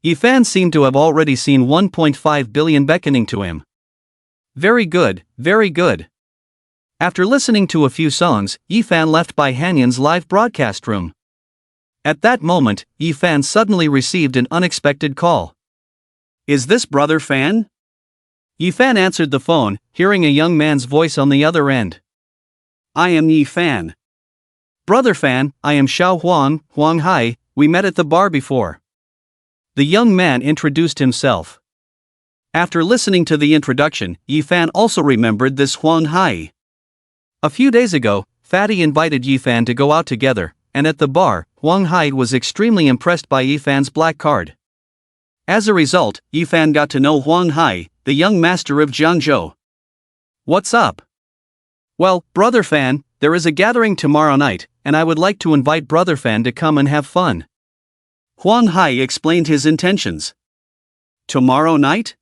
Yifan seemed to have already seen 1.5 billion beckoning to him. Very good, very good. After listening to a few songs, Yifan left Bai Hanyan's live broadcast room. At that moment, Yifan suddenly received an unexpected call. Is this Brother Fan? Yifan answered the phone, hearing a young man's voice on the other end. I am Yifan. Brother Fan, I am Xiao Huang, Huang Hai, we met at the bar before. The young man introduced himself. After listening to the introduction, Yifan also remembered this Huang Hai. A few days ago, Fatty invited Yifan to go out together, and at the bar, Huang Hai was extremely impressed by Yifan's black card. As a result, Yifan got to know Huang Hai, the young master of Jiangzhou. What's up? Well, Brother Fan, there is a gathering tomorrow night, and I would like to invite Brother Fan to come and have fun. Huang Hai explained his intentions. Tomorrow night?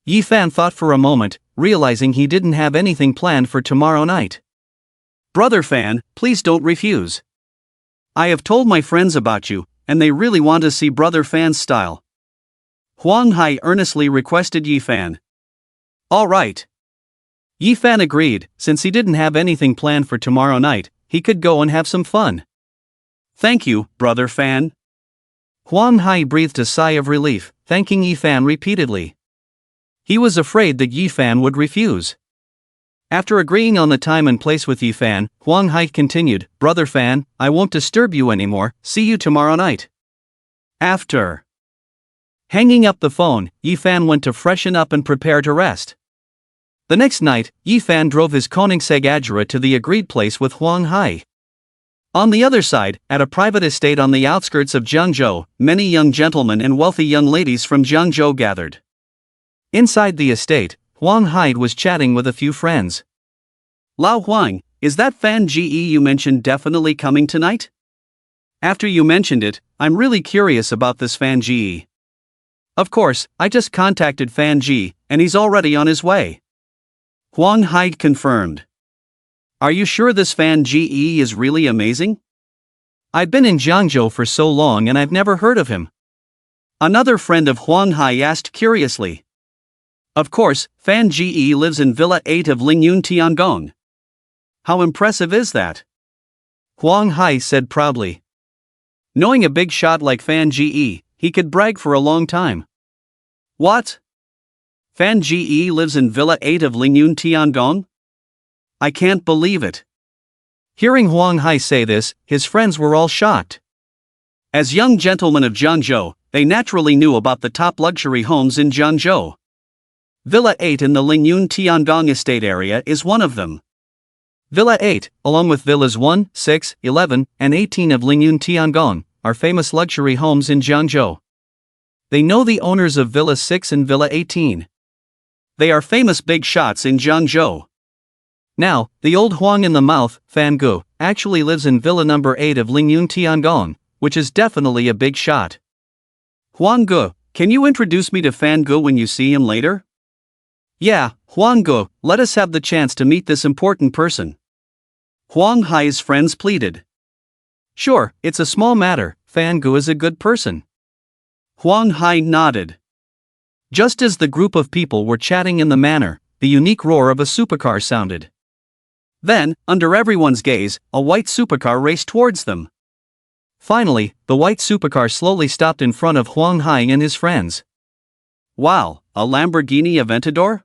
Yi Fan thought for a moment, realizing he didn't have anything planned for tomorrow night. Brother Fan, please don't refuse. I have told my friends about you, and they really want to see Brother Fan's style. Huang Hai earnestly requested Yi Fan. All right. Yi Fan agreed, since he didn't have anything planned for tomorrow night, he could go and have some fun. Thank you, Brother Fan. Huang Hai breathed a sigh of relief, thanking Yi Fan repeatedly. He was afraid that Yi Fan would refuse. After agreeing on the time and place with Yi Fan, Huang Hai continued, Brother Fan, I won't disturb you anymore, see you tomorrow night. After hanging up the phone, Yi Fan went to freshen up and prepare to rest. The next night, Yi Fan drove his Koenigsegg Agera to the agreed place with Huang Hai. On the other side, at a private estate on the outskirts of Jiangzhou, many young gentlemen and wealthy young ladies from Jiangzhou gathered. Inside the estate, Huang Hai was chatting with a few friends. Lao Huang, is that Fan Ge you mentioned definitely coming tonight? After you mentioned it, I'm really curious about this Fan Ge. Of course, I just contacted Fan Ge, and he's already on his way. Huang Hai confirmed. Are you sure this Fan Ge is really amazing? I've been in Jiangzhou for so long and I've never heard of him. Another friend of Huang Hai asked curiously. Of course, Fan Ge lives in Villa 8 of Lingyun Tiangong. How impressive is that? Huang Hai said proudly. Knowing a big shot like Fan Ge, he could brag for a long time. What? Fan Ge lives in Villa 8 of Lingyun Tiangong? I can't believe it. Hearing Huang Hai say this, his friends were all shocked. As young gentlemen of Jiangzhou, they naturally knew about the top luxury homes in Jiangzhou. Villa 8 in the Lingyun Tiangong estate area is one of them. Villa 8, along with Villas 1, 6, 11, and 18 of Lingyun Tiangong, are famous luxury homes in Jiangzhou. They know the owners of Villa 6 and Villa 18. They are famous big shots in Jiangzhou. Now, the old Huang in the mouth, Fan Ge, actually lives in Villa number 8 of Lingyun Tiangong, which is definitely a big shot. Huang Ge, can you introduce me to Fan Ge when you see him later? Yeah, Huang Ge, let us have the chance to meet this important person. Huang Hai's friends pleaded. Sure, it's a small matter, Fan Ge is a good person. Huang Hai nodded. Just as the group of people were chatting in the manner, the unique roar of a supercar sounded. Then, under everyone's gaze, a white supercar raced towards them. Finally, the white supercar slowly stopped in front of Huang Hai and his friends. Wow, a Lamborghini Aventador?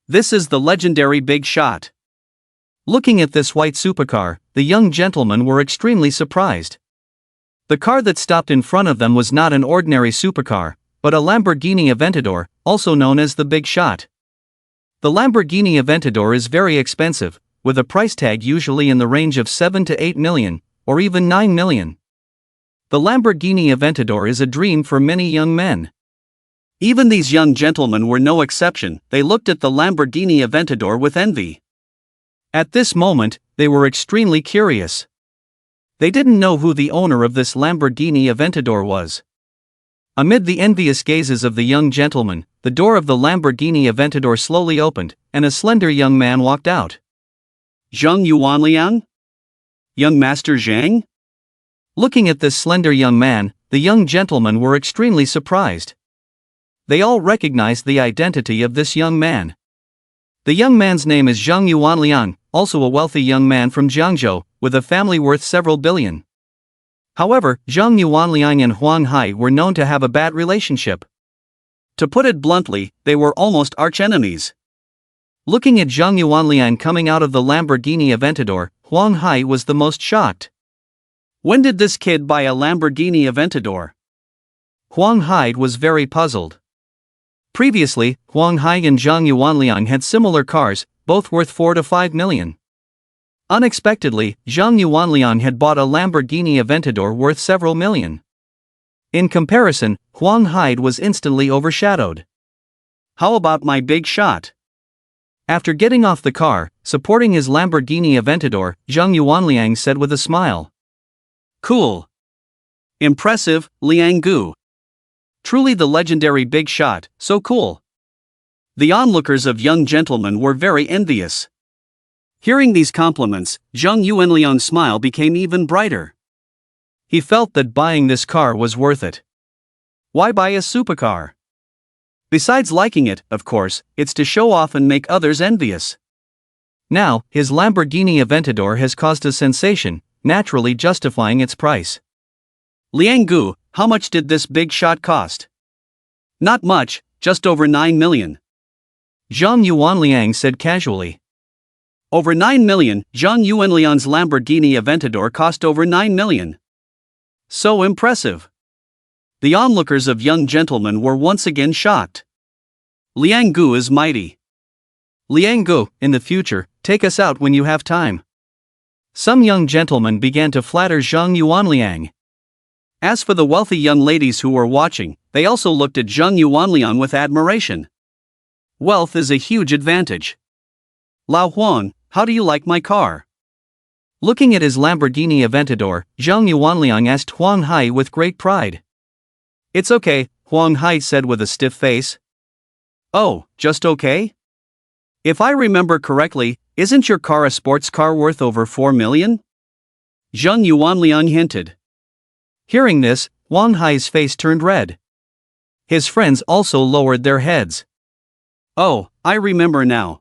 This is the legendary big shot. Looking at this white supercar, the young gentlemen were extremely surprised. The car that stopped in front of them was not an ordinary supercar, but a Lamborghini Aventador, also known as the Big Shot. The Lamborghini Aventador is very expensive, with a price tag usually in the range of 7 to 8 million, or even 9 million. The Lamborghini Aventador is a dream for many young men. Even these young gentlemen were no exception, they looked at the Lamborghini Aventador with envy. At this moment, they were extremely curious. They didn't know who the owner of this Lamborghini Aventador was. Amid the envious gazes of the young gentlemen, the door of the Lamborghini Aventador slowly opened, and a slender young man walked out. Zhang Yuanliang? Young Master Zhang? Looking at this slender young man, the young gentlemen were extremely surprised. They all recognized the identity of this young man. The young man's name is Zhang Yuanliang, also a wealthy young man from Jiangzhou, with a family worth several billion. However, Zhang Yuanliang and Huang Hai were known to have a bad relationship. To put it bluntly, they were almost arch-enemies. Looking at Zhang Yuanliang coming out of the Lamborghini Aventador, Huang Hai was the most shocked. When did this kid buy a Lamborghini Aventador? Huang Hai was very puzzled. Previously, Huang Hai and Zhang Yuanliang had similar cars, both worth 4 to 5 million. Unexpectedly, Zhang Yuanliang had bought a Lamborghini Aventador worth several million. In comparison, Huang Hai was instantly overshadowed. How about my big shot? After getting off the car, supporting his Lamborghini Aventador, Zhang Yuanliang said with a smile. Cool. Impressive, Liang Gu. Truly the legendary big shot, so cool. The onlookers of young gentlemen were very envious. Hearing these compliments, Zhang Yuanliang's smile became even brighter. He felt that buying this car was worth it. Why buy a supercar? Besides liking it, of course, it's to show off and make others envious. Now, his Lamborghini Aventador has caused a sensation, naturally justifying its price. Liang Gu, how much did this big shot cost? Not much, just over 9 million. Zhang Yuanliang said casually. Over 9 million, Zhang Yuanliang's Lamborghini Aventador cost over 9 million. So impressive. The onlookers of young gentlemen were once again shocked. Liang Gu is mighty. Liang Gu, in the future, take us out when you have time. Some young gentlemen began to flatter Zhang Yuanliang. As for the wealthy young ladies who were watching, they also looked at Zhang Yuanliang with admiration. Wealth is a huge advantage. Lao Huan, how do you like my car? Looking at his Lamborghini Aventador, Zhang Yuanliang asked Huang Hai with great pride. It's okay, Huang Hai said with a stiff face. Oh, just okay? If I remember correctly, isn't your car a sports car worth over 4 million? Zhang Yuanliang hinted. Hearing this, Huang Hai's face turned red. His friends also lowered their heads. Oh, I remember now.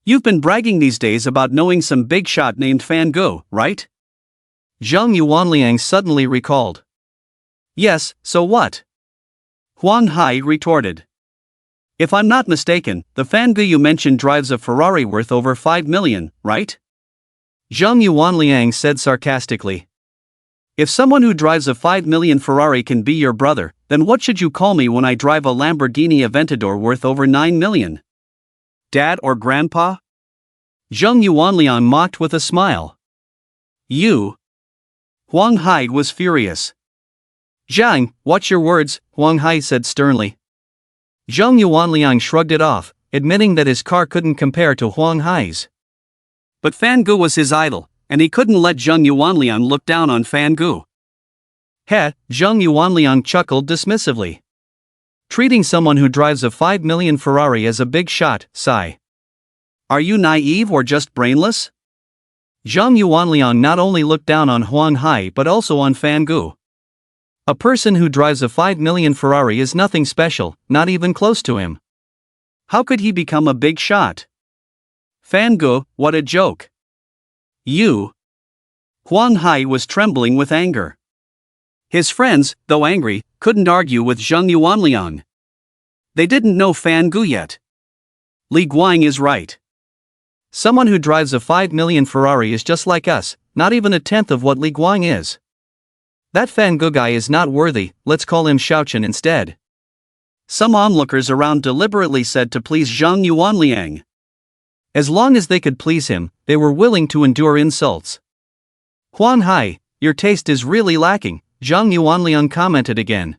You've been bragging these days about knowing some big shot named Fan Gu, right? Zhang Yuanliang suddenly recalled. Yes, so what? Huang Hai retorted. If I'm not mistaken, the Fan Gu you mentioned drives a Ferrari worth over 5 million, right? Zhang Yuanliang said sarcastically. If someone who drives a 5 million Ferrari can be your brother, then what should you call me when I drive a Lamborghini Aventador worth over 9 million? Dad or Grandpa? Zhang Yuanliang mocked with a smile. You? Huang Hai was furious. Zhang, watch your words, Huang Hai said sternly. Zhang Yuanliang shrugged it off, admitting that his car couldn't compare to Huang Hai's. But Fan Gu was his idol, and he couldn't let Zhang Yuanliang look down on Fan Gu. Heh, Zhang Yuanliang chuckled dismissively. Treating someone who drives a 5 million Ferrari as a big shot, sigh. Are you naive or just brainless? Zhang Yuanliang not only looked down on Huang Hai but also on Fan Gu. A person who drives a 5 million Ferrari is nothing special, not even close to him. How could he become a big shot? Fan Gu, what a joke. You? Huang Hai was trembling with anger. His friends, though angry, couldn't argue with Zhang Yuanliang. They didn't know Fan Gu yet. Li Guang is right. Someone who drives a 5 million Ferrari is just like us, not even a tenth of what Li Guang is. That Fan Gu guy is not worthy, let's call him Xiaochen instead. Some onlookers around deliberately said to please Zhang Yuanliang. As long as they could please him, they were willing to endure insults. Huang Hai, your taste is really lacking, Zhang Yuanliang commented again.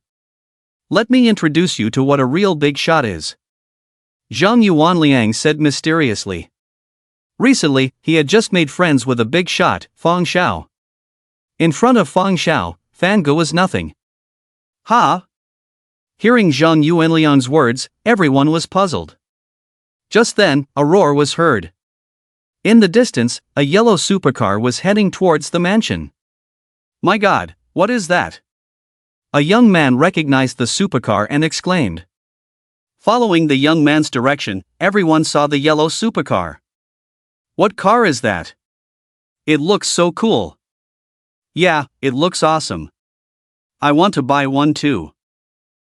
Let me introduce you to what a real big shot is. Zhang Yuanliang said mysteriously. Recently, he had just made friends with a big shot, Fang Xiao. In front of Fang Xiao, Fan Gu was nothing. Ha! Hearing Zhang Yuanliang's words, everyone was puzzled. Just then, a roar was heard. In the distance, a yellow supercar was heading towards the mansion. My God, what is that? A young man recognized the supercar and exclaimed. Following the young man's direction, everyone saw the yellow supercar. What car is that? It looks so cool. Yeah, it looks awesome. I want to buy one too.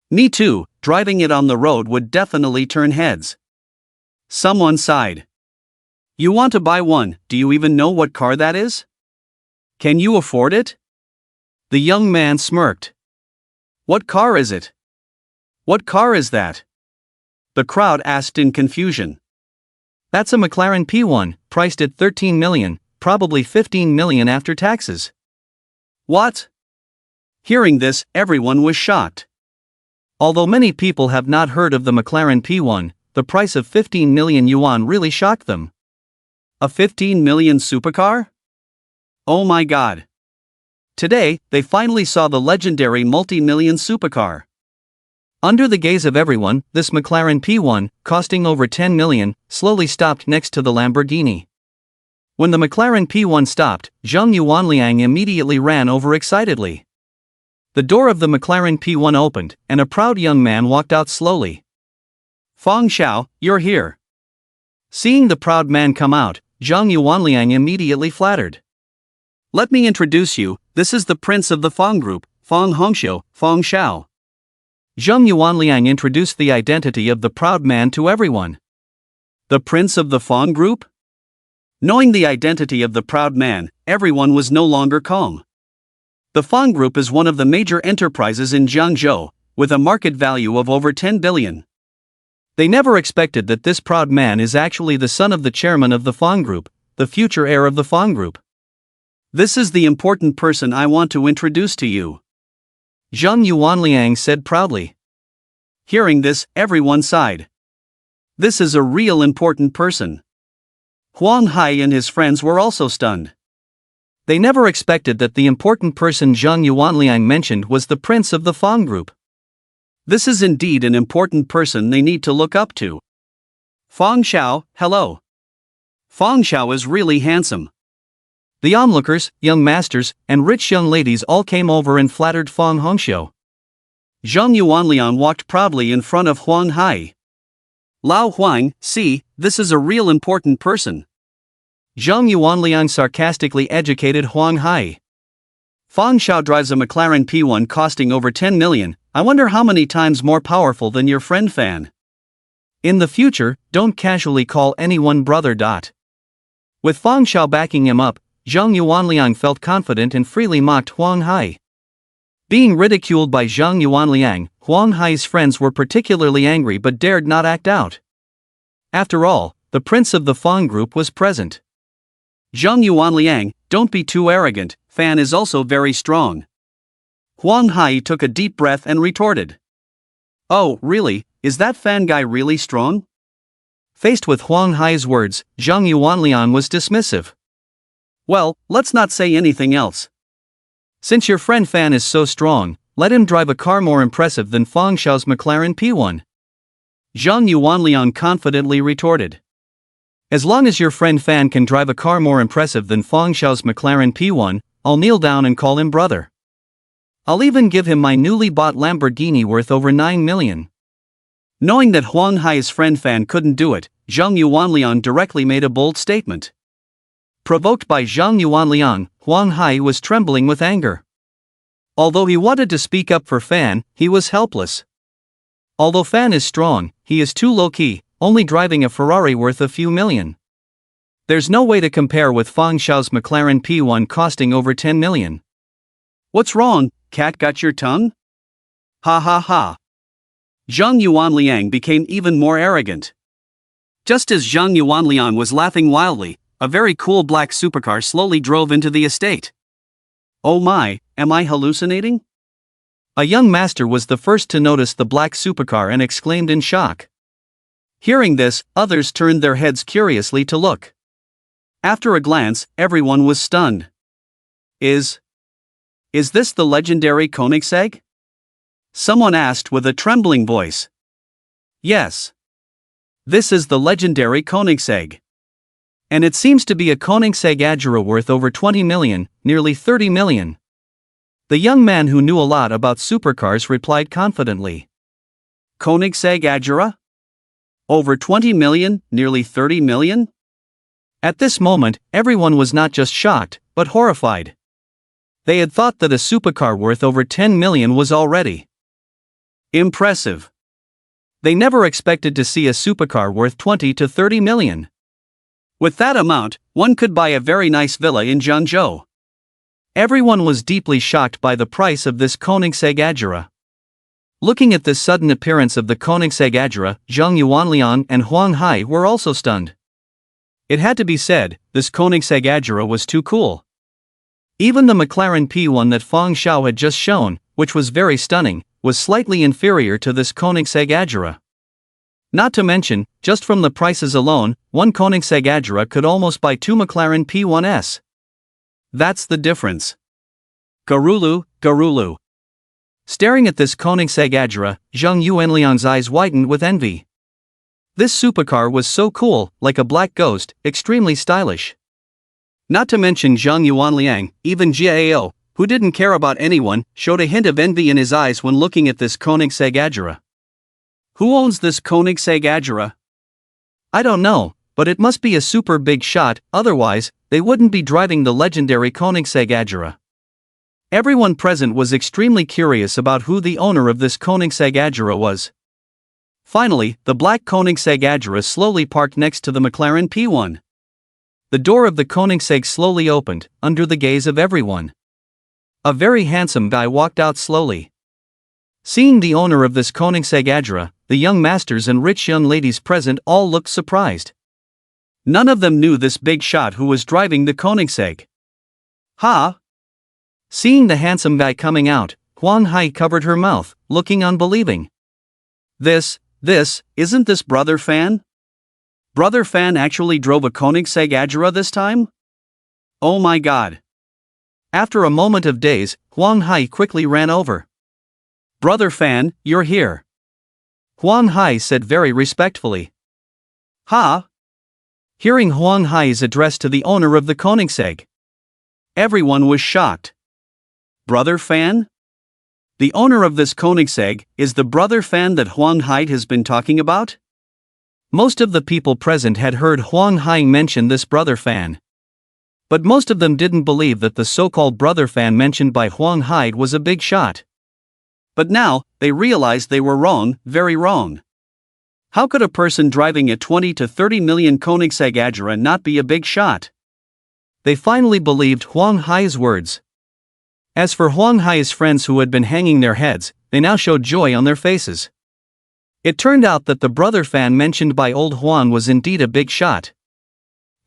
Me too, driving it on the road would definitely turn heads. Someone sighed. You want to buy one, do you even know what car that is? Can you afford it? The young man smirked. What car is it? What car is that? The crowd asked in confusion. That's a McLaren P1, priced at 13 million, probably 15 million after taxes. What? Hearing this, everyone was shocked. Although many people have not heard of the McLaren P1, the price of 15 million yuan really shocked them. A 15 million supercar? Oh my god. Today, they finally saw the legendary multi-million supercar. Under the gaze of everyone, this McLaren P1, costing over 10 million, slowly stopped next to the Lamborghini. When the McLaren P1 stopped, Zheng Yuanliang immediately ran over excitedly. The door of the McLaren P1 opened, and a proud young man walked out slowly. Fang Xiao, you're here. Seeing the proud man come out, Zheng Yuanliang immediately flattered. Let me introduce you, this is the prince of the Fang group, Fang Hongxiu, Fang Xiao. Zheng Yuanliang introduced the identity of the proud man to everyone. The prince of the Fang group? Knowing the identity of the proud man, everyone was no longer calm. The Fang group is one of the major enterprises in Jiangzhou, with a market value of over 10 billion. They never expected that this proud man is actually the son of the chairman of the Fang group, the future heir of the Fang group. This is the important person I want to introduce to you. Zheng Yuanliang said proudly. Hearing this, everyone sighed. This is a real important person. Huang Hai and his friends were also stunned. They never expected that the important person Zheng Yuanliang mentioned was the prince of the Fang group. This is indeed an important person they need to look up to. Fang Xiao, hello. Fang Xiao is really handsome. The onlookers, young masters, and rich young ladies all came over and flattered Fang Hongxiu. Zheng Yuanliang walked proudly in front of Huang Hai. Lao Huang, see, this is a real important person. Zheng Yuanliang sarcastically educated Huang Hai. Fang Xiao drives a McLaren P1 costing over 10 million, I wonder how many times more powerful than your friend Fan. In the future, don't casually call anyone brother. With Fang Xiao backing him up, Zheng Yuanliang felt confident and freely mocked Huang Hai. Being ridiculed by Zheng Yuanliang, Huang Hai's friends were particularly angry but dared not act out. After all, the prince of the Fang group was present. Zheng Yuanliang, don't be too arrogant, Fan is also very strong. Huang Hai took a deep breath and retorted. Oh, really, is that Fan guy really strong? Faced with Huang Hai's words, Zheng Yuanliang was dismissive. Well, let's not say anything else. Since your friend Fan is so strong, let him drive a car more impressive than Fang Xiao's McLaren P1. Zheng Yuanliang confidently retorted. As long as your friend Fan can drive a car more impressive than Fang Xiao's McLaren P1, I'll kneel down and call him brother. I'll even give him my newly bought Lamborghini worth over 9 million. Knowing that Huang Hai's friend Fan couldn't do it, Zheng Yuanliang directly made a bold statement. Provoked by Zheng Yuanliang, Huang Hai was trembling with anger. Although he wanted to speak up for Fan, he was helpless. Although Fan is strong, he is too low-key, only driving a Ferrari worth a few million. There's no way to compare with Fang Xiao's McLaren P1 costing over 10 million. What's wrong, cat got your tongue? Ha ha ha. Zheng Yuanliang became even more arrogant. Just as Zheng Yuanliang was laughing wildly, a very cool black supercar slowly drove into the estate. Oh my, am I hallucinating? A young master was the first to notice the black supercar and exclaimed in shock. Hearing this, others turned their heads curiously to look. After a glance, everyone was stunned. Is this the legendary Koenigsegg? Someone asked with a trembling voice. Yes. This is the legendary Koenigsegg. And it seems to be a Koenigsegg Agera worth over 20 million, nearly 30 million. The young man who knew a lot about supercars replied confidently. Koenigsegg Agera? Over 20 million, nearly 30 million? At this moment, everyone was not just shocked, but horrified. They had thought that a supercar worth over 10 million was already impressive. They never expected to see a supercar worth 20 to 30 million. With that amount, one could buy a very nice villa in Jiangzhou. Everyone was deeply shocked by the price of this Koenigsegg Agera. Looking at this sudden appearance of the Koenigsegg Agera, Zheng Yuanliang and Huang Hai were also stunned. It had to be said, this Koenigsegg Agera was too cool. Even the McLaren P1 that Fang Xiao had just shown, which was very stunning, was slightly inferior to this Koenigsegg Agera. Not to mention, just from the prices alone, one Koenigsegg Agera could almost buy 2 McLaren P1s. That's the difference. Garulu, Garulu. Staring at this Koenigsegg Agera, Zhang Yuanliang's eyes widened with envy. This supercar was so cool, like a black ghost, extremely stylish. Not to mention Zhang Yuanliang, even Jiao, who didn't care about anyone, showed a hint of envy in his eyes when looking at this Koenigsegg Agera. Who owns this Koenigsegg Agera? I don't know, but it must be a super big shot, otherwise, they wouldn't be driving the legendary Koenigsegg Agera. Everyone present was extremely curious about who the owner of this Koenigsegg Agera was. Finally, the black Koenigsegg Agera slowly parked next to the McLaren P1. The door of the Koenigsegg slowly opened, under the gaze of everyone. A very handsome guy walked out slowly. Seeing the owner of this Koenigsegg Agera, the young masters and rich young ladies present all looked surprised. None of them knew this big shot who was driving the Koenigsegg. Ha! Seeing the handsome guy coming out, Huang Hai covered her mouth, looking unbelieving. Isn't this Brother Fan? Brother Fan actually drove a Koenigsegg Agera this time? Oh my god. After a moment of daze, Huang Hai quickly ran over. Brother Fan, you're here. Huang Hai said very respectfully. Ha! Hearing Huang Hai's address to the owner of the Koenigsegg, everyone was shocked. Brother Fan? The owner of this Koenigsegg is the Brother Fan that Huang Hai has been talking about? Most of the people present had heard Huang Hai mention this Brother Fan. But most of them didn't believe that the so-called Brother Fan mentioned by Huang Hai was a big shot. But now, they realized they were wrong, very wrong. How could a person driving a 20 to 30 million Koenigsegg Agera not be a big shot? They finally believed Huang Hai's words. As for Huang Hai's friends who had been hanging their heads, they now showed joy on their faces. It turned out that the Brother Fan mentioned by old Huang was indeed a big shot.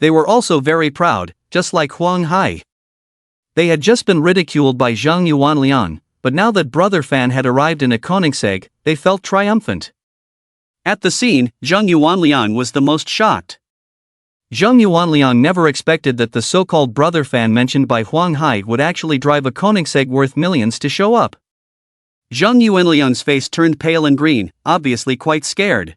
They were also very proud, just like Huang Hai. They had just been ridiculed by Zhang Yuanliang, but now that Brother Fan had arrived in a Koenigsegg, they felt triumphant. At the scene, Zhang Yuanliang was the most shocked. Zhang Yuanliang never expected that the so-called Brother Fan mentioned by Huang Hai would actually drive a Koenigsegg worth millions to show up. Zhang Yuanliang's face turned pale and green, obviously quite scared.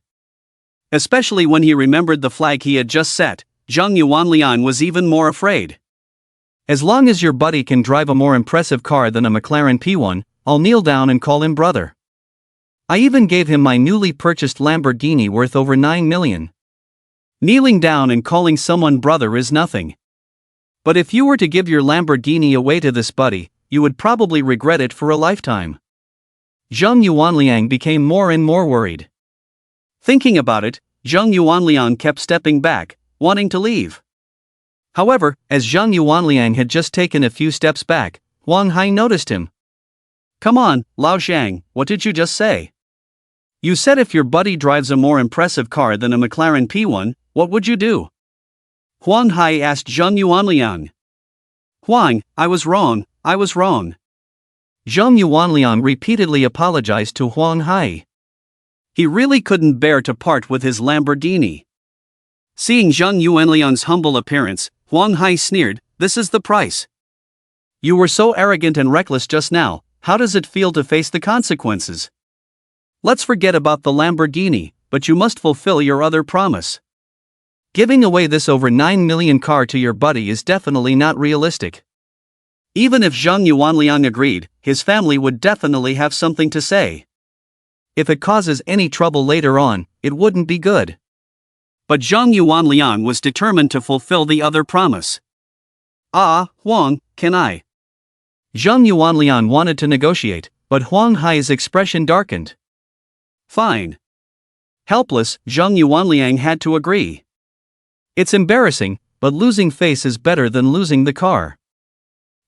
Especially when he remembered the flag he had just set, Zhang Yuanliang was even more afraid. As long as your buddy can drive a more impressive car than a McLaren P1, I'll kneel down and call him brother. I even gave him my newly purchased Lamborghini worth over 9 million. Kneeling down and calling someone brother is nothing. But if you were to give your Lamborghini away to this buddy, you would probably regret it for a lifetime. Zhang Yuanliang became more and more worried. Thinking about it, Zhang Yuanliang kept stepping back, wanting to leave. However, as Zhang Yuanliang had just taken a few steps back, Huang Hai noticed him. Come on, Lao Zhang, what did you just say? You said if your buddy drives a more impressive car than a McLaren P1, what would you do? Huang Hai asked Zhang Yuanliang. Huang, I was wrong. Zhang Yuanliang repeatedly apologized to Huang Hai. He really couldn't bear to part with his Lamborghini. Seeing Zhang Yuanliang's humble appearance, Huang Hai sneered, "This is the price. You were so arrogant and reckless just now, how does it feel to face the consequences? Let's forget about the Lamborghini, but you must fulfill your other promise. Giving away this over 9 million car to your buddy is definitely not realistic." Even if Zhang Yuanliang agreed, his family would definitely have something to say. If it causes any trouble later on, it wouldn't be good. But Zhang Yuanliang was determined to fulfill the other promise. Huang, can I? Zhang Yuanliang wanted to negotiate, but Huang Hai's expression darkened. Fine. Helpless, Zhang Yuanliang had to agree. It's embarrassing, but losing face is better than losing the car.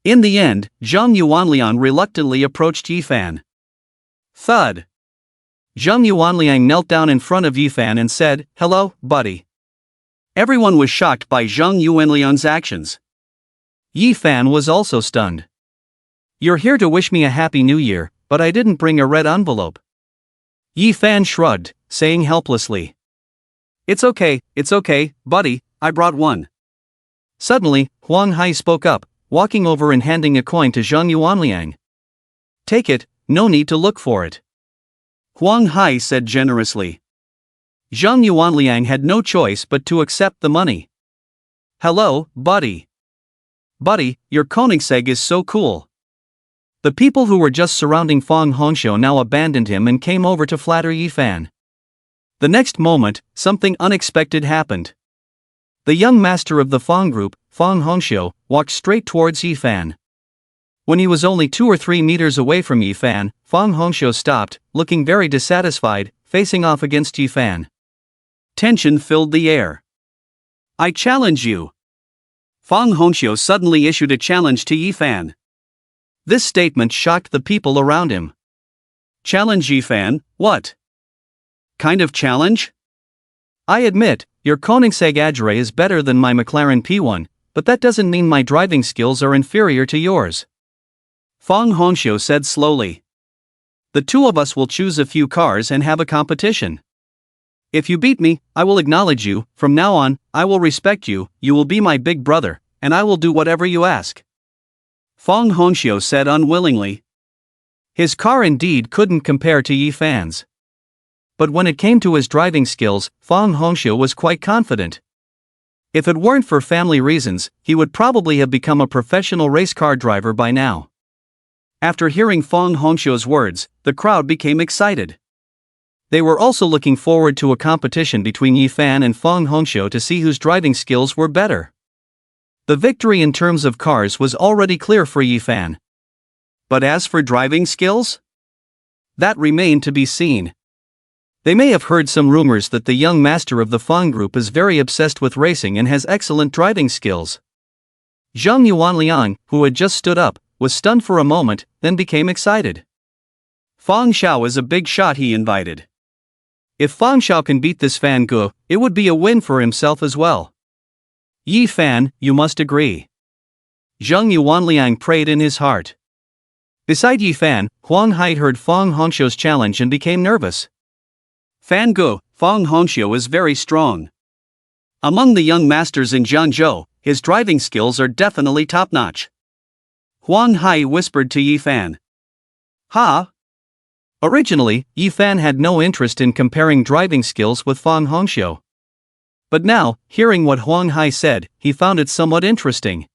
In the end, Zhang Yuanliang reluctantly approached Yifan. Thud. Zhang Yuanliang knelt down in front of Yifan and said, "Hello, buddy." Everyone was shocked by Zhang Yuanliang's actions. Yifan was also stunned. "You're here to wish me a happy new year, but I didn't bring a red envelope." Yi Fan shrugged, saying helplessly, it's okay, buddy, I brought one. Suddenly, Huang Hai spoke up, walking over and handing a coin to Zhang Yuanliang. Take it, no need to look for it. Huang Hai said generously. Zhang Yuanliang had no choice but to accept the money. Hello, buddy. Buddy, your Koenigsegg is so cool. The people who were just surrounding Fang Hongxiu now abandoned him and came over to flatter Yi Fan. The next moment, something unexpected happened. The young master of the Fang group, Fang Hongxiu, walked straight towards Yi Fan. When he was only 2 or 3 meters away from Yi Fan, Fang Hongxiu stopped, looking very dissatisfied, facing off against Yi Fan. Tension filled the air. I challenge you. Fang Hongxiu suddenly issued a challenge to Yi Fan. This statement shocked the people around him. Challenge Yi Fan, what? Kind of challenge? I admit, your Koenigsegg Agere is better than my McLaren P1, but that doesn't mean my driving skills are inferior to yours. Fang Hongxiu said slowly. The two of us will choose a few cars and have a competition. If you beat me, I will acknowledge you. From now on, I will respect you, you will be my big brother, and I will do whatever you ask. Fang Hongxiu said unwillingly. His car indeed couldn't compare to Yi Fan's. But when it came to his driving skills, Fang Hongxiu was quite confident. If it weren't for family reasons, he would probably have become a professional race car driver by now. After hearing Fang Hongxiu's words, the crowd became excited. They were also looking forward to a competition between Yi Fan and Fang Hongxiu to see whose driving skills were better. The victory in terms of cars was already clear for Yi Fan. But as for driving skills? That remained to be seen. They may have heard some rumors that the young master of the Fang group is very obsessed with racing and has excellent driving skills. Zhang Yuanliang, who had just stood up, was stunned for a moment, then became excited. Fang Xiao is a big shot, he invited. If Fang Xiao can beat this Fan Gu, it would be a win for himself as well. Yi Fan, you must agree. Zhang Yuanliang prayed in his heart. Beside Yi Fan, Huang Hai heard Fang Hongxiu's challenge and became nervous. Fan Gu, Fang Hongxiu is very strong. Among the young masters in Jiangzhou, his driving skills are definitely top-notch. Huang Hai whispered to Yi Fan. Ha! Originally, Yi Fan had no interest in comparing driving skills with Fang Hongxiu. But now, hearing what Huang Hai said, he found it somewhat interesting.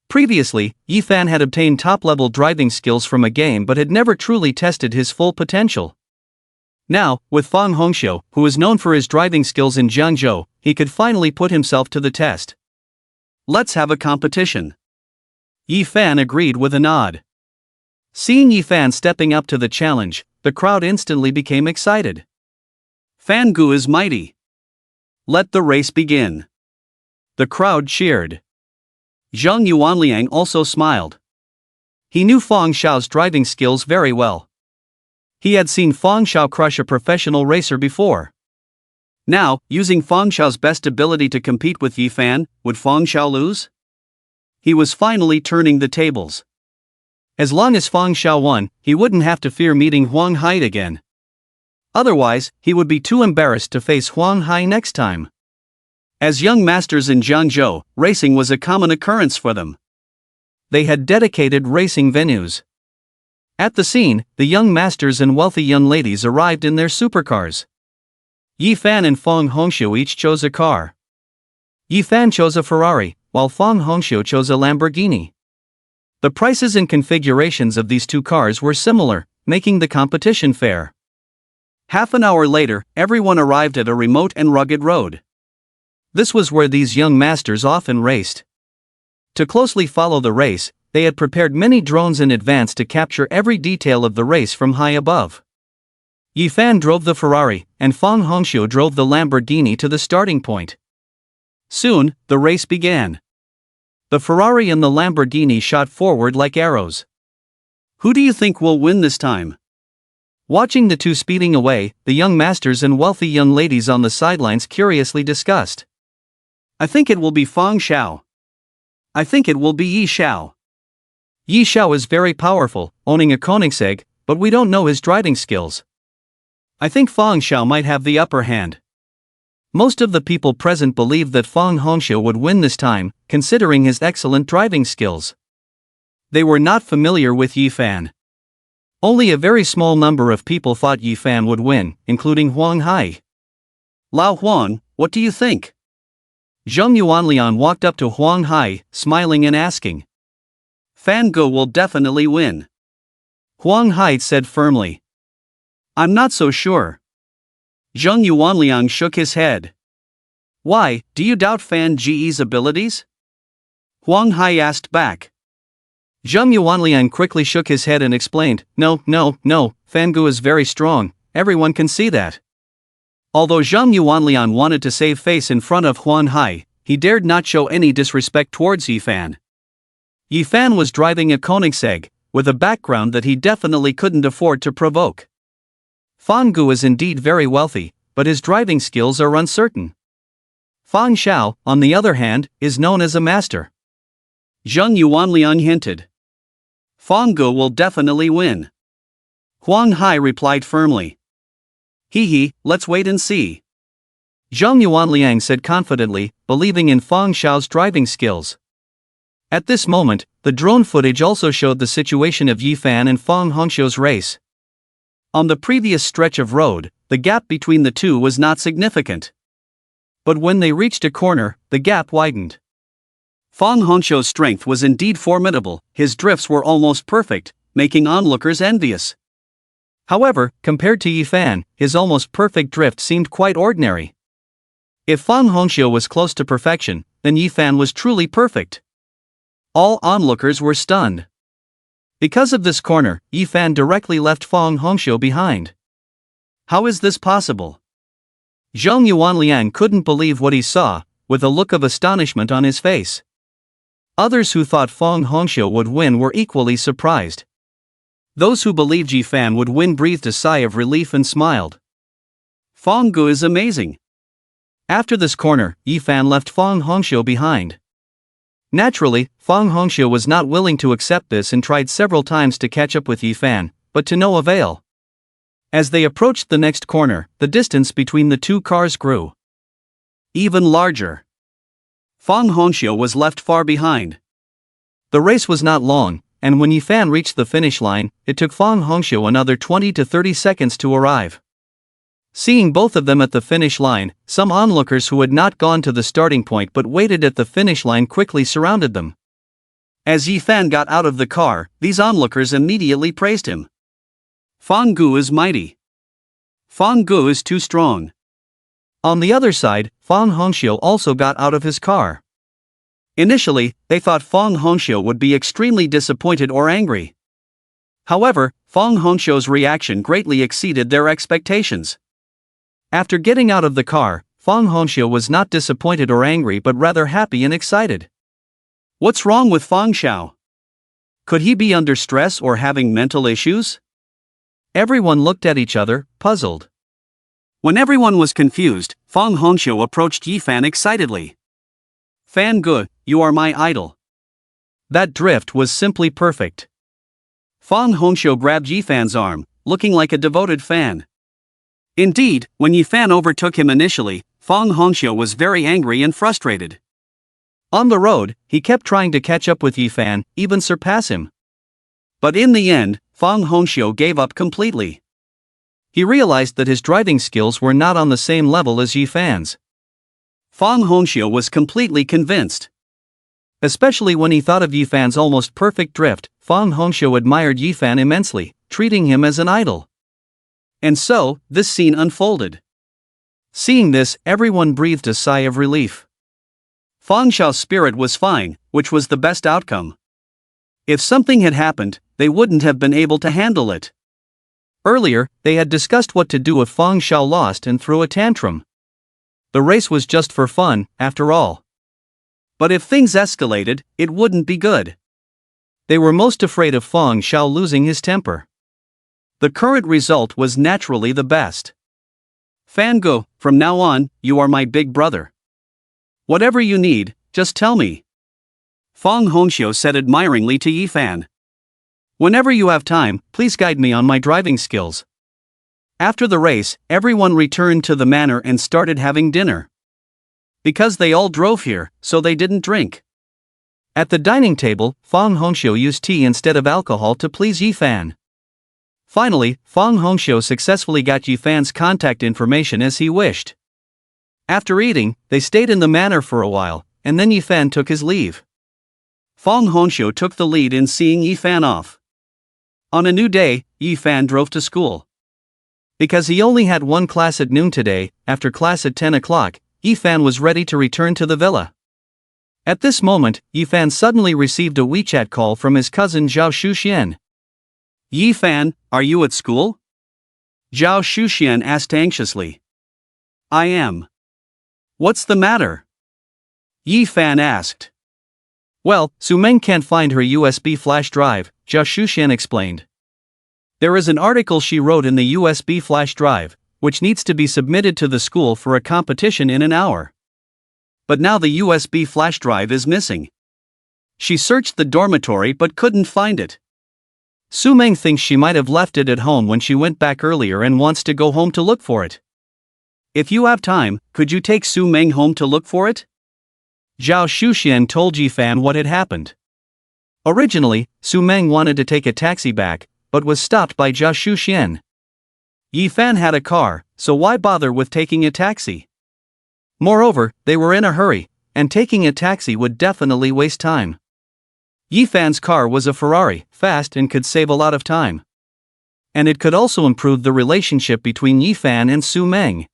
Previously, Yi Fan had obtained top-level driving skills from a game but had never truly tested his full potential. Now, with Fang Hongxiu, who is known for his driving skills in Jiangzhou, he could finally put himself to the test. Let's have a competition. Yi Fan agreed with a nod. Seeing Yi Fan stepping up to the challenge, the crowd instantly became excited. Fan Gu is mighty. Let the race begin. The crowd cheered. Zhang Yuanliang also smiled. He knew Fang Xiao's driving skills very well. He had seen Fang Xiao crush a professional racer before. Now, using Fang Xiao's best ability to compete with Yi Fan, would Fang Xiao lose? He was finally turning the tables. As long as Fang Xiao won, he wouldn't have to fear meeting Huang Hai again. Otherwise, he would be too embarrassed to face Huang Hai next time. As young masters in Jiangzhou, racing was a common occurrence for them. They had dedicated racing venues. At the scene, the young masters and wealthy young ladies arrived in their supercars. Yi Fan and Fang Hongxiu each chose a car. Yi Fan chose a Ferrari, while Fang Hongxiu chose a Lamborghini. The prices and configurations of these two cars were similar, making the competition fair. Half an hour later, everyone arrived at a remote and rugged road. This was where these young masters often raced. To closely follow the race, they had prepared many drones in advance to capture every detail of the race from high above. Yi Fan drove the Ferrari, and Fang Hongxiu drove the Lamborghini to the starting point. Soon, the race began. The Ferrari and the Lamborghini shot forward like arrows. Who do you think will win this time? Watching the two speeding away, the young masters and wealthy young ladies on the sidelines curiously discussed. I think it will be Fang Xiao. I think it will be Yi Xiao. Yi Xiao is very powerful, owning a Koenigsegg, but we don't know his driving skills. I think Fang Xiao might have the upper hand. Most of the people present believed that Fang Hongxiu would win this time, considering his excellent driving skills. They were not familiar with Yi Fan. Only a very small number of people thought Yi Fan would win, including Huang Hai. Lao Huang, what do you think? Zheng Yuanlian walked up to Huang Hai, smiling and asking. Fan Ge will definitely win. Huang Hai said firmly. I'm not so sure. Zheng Yuanliang shook his head. Why, do you doubt Fan Ge's abilities? Huang Hai asked back. Zheng Yuanliang quickly shook his head and explained, No, Fan Ge is very strong, everyone can see that. Although Zheng Yuanliang wanted to save face in front of Huang Hai, he dared not show any disrespect towards Yi Fan. Yi Fan was driving a Koenigsegg, with a background that he definitely couldn't afford to provoke. Fang Ge is indeed very wealthy, but his driving skills are uncertain. Fang Xiao, on the other hand, is known as a master. Zheng Yuanliang hinted. Fang Ge will definitely win. Huang Hai replied firmly. Let's wait and see. Zheng Yuanliang said confidently, believing in Fang Xiao's driving skills. At this moment, the drone footage also showed the situation of Yi Fan and Fang Hongxiu's race. On the previous stretch of road, the gap between the two was not significant. But when they reached a corner, the gap widened. Fang Hongxiu's strength was indeed formidable, his drifts were almost perfect, making onlookers envious. However, compared to Yi Fan, his almost perfect drift seemed quite ordinary. If Fang Hongxiu was close to perfection, then Yi Fan was truly perfect. All onlookers were stunned. Because of this corner, Yi Fan directly left Fang Hongxiu behind. How is this possible? Zheng Yuanliang couldn't believe what he saw, with a look of astonishment on his face. Others who thought Fang Hongxiu would win were equally surprised. Those who believed Yi Fan would win breathed a sigh of relief and smiled. Fang Ge is amazing. After this corner, Yi Fan left Fang Hongxiu behind. Naturally, Fang Hongxiu was not willing to accept this and tried several times to catch up with Yi Fan, but to no avail. As they approached the next corner, the distance between the two cars grew even larger. Fang Hongxiu was left far behind. The race was not long, and when Yi Fan reached the finish line, it took Fang Hongxiu another 20 to 30 seconds to arrive. Seeing both of them at the finish line, some onlookers who had not gone to the starting point but waited at the finish line quickly surrounded them. As Yi Fan got out of the car, these onlookers immediately praised him. Fang Ge is mighty. Fang Ge is too strong. On the other side, Fang Hongxiu also got out of his car. Initially, they thought Fang Hongxiu would be extremely disappointed or angry. However, Fang Hongxiu's reaction greatly exceeded their expectations. After getting out of the car, Fang Hongxiu was not disappointed or angry but rather happy and excited. What's wrong with Fang Xiao? Could he be under stress or having mental issues? Everyone looked at each other, puzzled. When everyone was confused, Fang Hongxiu approached Yi Fan excitedly. Fan Ge, you are my idol. That drift was simply perfect. Fang Hongxiu grabbed Yi Fan's arm, looking like a devoted fan. Indeed, when Yi Fan overtook him initially, Fang Hongxiu was very angry and frustrated. On the road, he kept trying to catch up with Yi Fan, even surpass him. But in the end, Fang Hongxiu gave up completely. He realized that his driving skills were not on the same level as Yi Fan's. Fang Hongxiu was completely convinced. Especially when he thought of Yi Fan's almost perfect drift, Fang Hongxiu admired Yi Fan immensely, treating him as an idol. And so, this scene unfolded. Seeing this, everyone breathed a sigh of relief. Fang Xiao's spirit was fine, which was the best outcome. If something had happened, they wouldn't have been able to handle it. Earlier, they had discussed what to do if Fang Xiao lost and threw a tantrum. The race was just for fun, after all. But if things escalated, it wouldn't be good. They were most afraid of Fang Xiao losing his temper. The current result was naturally the best. Fan Ge, from now on, you are my big brother. Whatever you need, just tell me. Fang Hongxiu said admiringly to Yi Fan. Whenever you have time, please guide me on my driving skills. After the race, everyone returned to the manor and started having dinner. Because they all drove here, so they didn't drink. At the dining table, Fang Hongxiu used tea instead of alcohol to please Yifan. Finally, Fang Hongxiu successfully got Yifan's contact information as he wished. After eating, they stayed in the manor for a while, and then Yifan took his leave. Fang Hongxiu took the lead in seeing Yifan off. On a new day, Yifan drove to school. Because he only had one class at noon today, after class at 10 o'clock, Yifan was ready to return to the villa. At this moment, Yifan suddenly received a WeChat call from his cousin Zhao Shuxian. "Yifan, are you at school?" Zhao Shuxian asked anxiously. "I am." "What's the matter?" Yifan asked. "Well, Su Meng can't find her USB flash drive," Zhao Shuxian explained. "There is an article she wrote in the USB flash drive, which needs to be submitted to the school for a competition in an hour. But now the USB flash drive is missing. She searched the dormitory but couldn't find it. Su Meng thinks she might have left it at home when she went back earlier and wants to go home to look for it. If you have time, could you take Su Meng home to look for it?" Zhao Shuxian told Yifan what had happened. Originally, Su Meng wanted to take a taxi back, but was stopped by Zhao Shuxian. Yifan had a car, so why bother with taking a taxi? Moreover, they were in a hurry, and taking a taxi would definitely waste time. Yifan's car was a Ferrari, fast and could save a lot of time. And it could also improve the relationship between Yifan and Su Meng.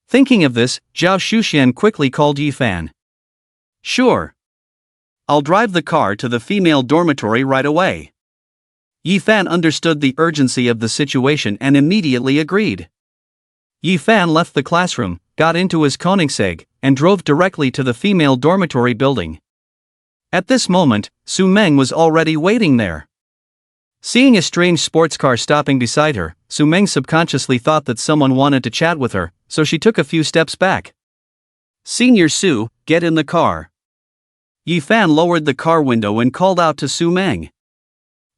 Thinking of this, Zhao Shuxian quickly called Yifan. "Sure. I'll drive the car to the female dormitory right away." Yifan understood the urgency of the situation and immediately agreed. Yifan left the classroom, got into his Koenigsegg, and drove directly to the female dormitory building. At this moment, Su Meng was already waiting there. Seeing a strange sports car stopping beside her, Su Meng subconsciously thought that someone wanted to chat with her, so she took a few steps back. "Senior Su, get in the car." Yifan lowered the car window and called out to Su Meng.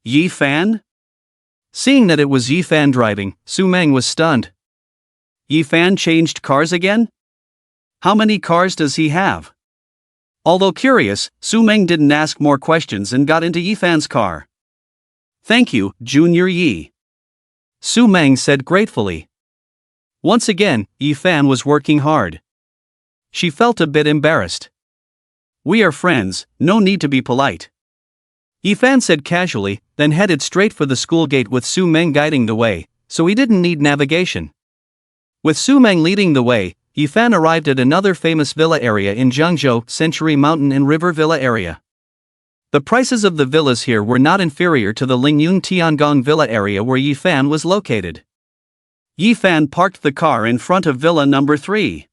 "Yifan?" Seeing that it was Yifan driving, Su Meng was stunned. "Yifan changed cars again? How many cars does he have?" Although curious, Su Meng didn't ask more questions and got into Yifan's car. "Thank you, Junior Yi," Su Meng said gratefully. Once again, Yifan was working hard. She felt a bit embarrassed. "We are friends, no need to be polite," Yifan said casually, then headed straight for the school gate with Su Meng guiding the way, so he didn't need navigation. With Su Meng leading the way, Yifan arrived at another famous villa area in Zhangzhou, Century Mountain and River Villa area. The prices of the villas here were not inferior to the Lingyun Tiangong Villa area where Yifan was located. Yifan parked the car in front of Villa number 3.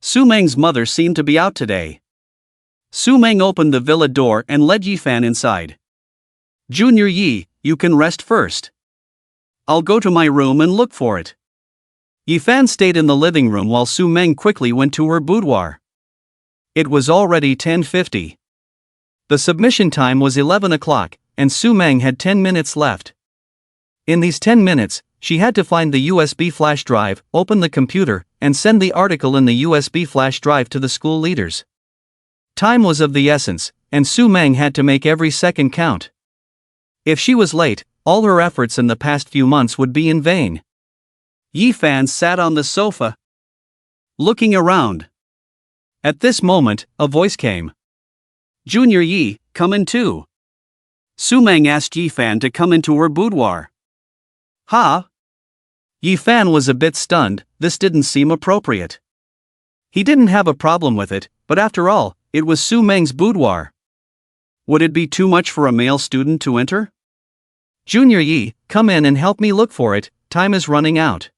Su Meng's mother seemed to be out today. Su Meng opened the villa door and led Yifan inside. "Junior Yi, you can rest first. I'll go to my room and look for it." Yifan stayed in the living room while Su Meng quickly went to her boudoir. It was already 10:50. The submission time was 11 o'clock, and Su Meng had 10 minutes left. In these 10 minutes, she had to find the USB flash drive, open the computer, and send the article in the USB flash drive to the school leaders. Time was of the essence, and Su Meng had to make every second count. If she was late, all her efforts in the past few months would be in vain. Yifan sat on the sofa, looking around. At this moment, a voice came. "Junior Yi, come in too." Su Meng asked Yifan to come into her boudoir. "Huh?" Yifan was a bit stunned, this didn't seem appropriate. He didn't have a problem with it, but after all, it was Su Meng's boudoir. Would it be too much for a male student to enter? "Junior Yi, come in and help me look for it, time is running out."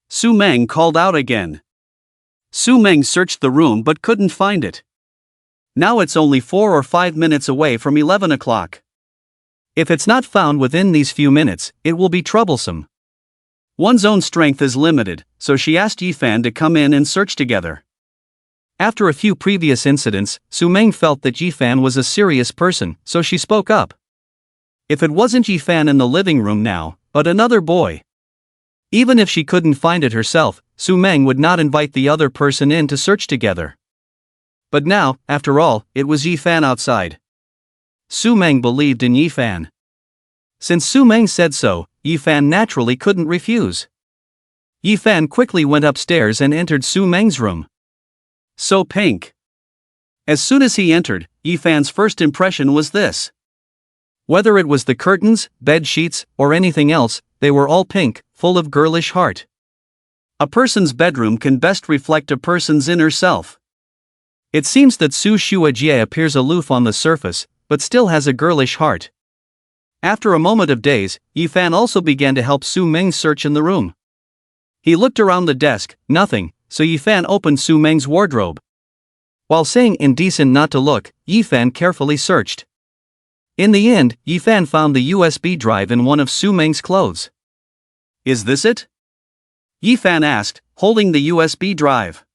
Su Meng called out again. Su Meng searched the room but couldn't find it. Now it's only 4 or 5 minutes away from 11 o'clock. If it's not found within these few minutes, it will be troublesome. One's own strength is limited, so she asked Yifan to come in and search together. After a few previous incidents, Su Meng felt that Yifan was a serious person, so she spoke up. If it wasn't Yifan in the living room now, but another boy. Even if she couldn't find it herself, Su Meng would not invite the other person in to search together. But now, after all, it was Yi Fan outside. Su Meng believed in Yi Fan. Since Su Meng said so, Yi Fan naturally couldn't refuse. Yi Fan quickly went upstairs and entered Su Meng's room. So pink. As soon as he entered, Yi Fan's first impression was this. Whether it was the curtains, bed sheets, or anything else, they were all pink, full of girlish heart. A person's bedroom can best reflect a person's inner self. It seems that Su Xuejie appears aloof on the surface, but still has a girlish heart. After a moment of daze, Yi Fan also began to help Su Meng search in the room. He looked around the desk, nothing, so Yi Fan opened Su Meng's wardrobe. While saying indecent not to look, Yi Fan carefully searched. In the end, Yi Fan found the USB drive in one of Su Meng's clothes. Is this it? Yi Fan asked, holding the USB drive.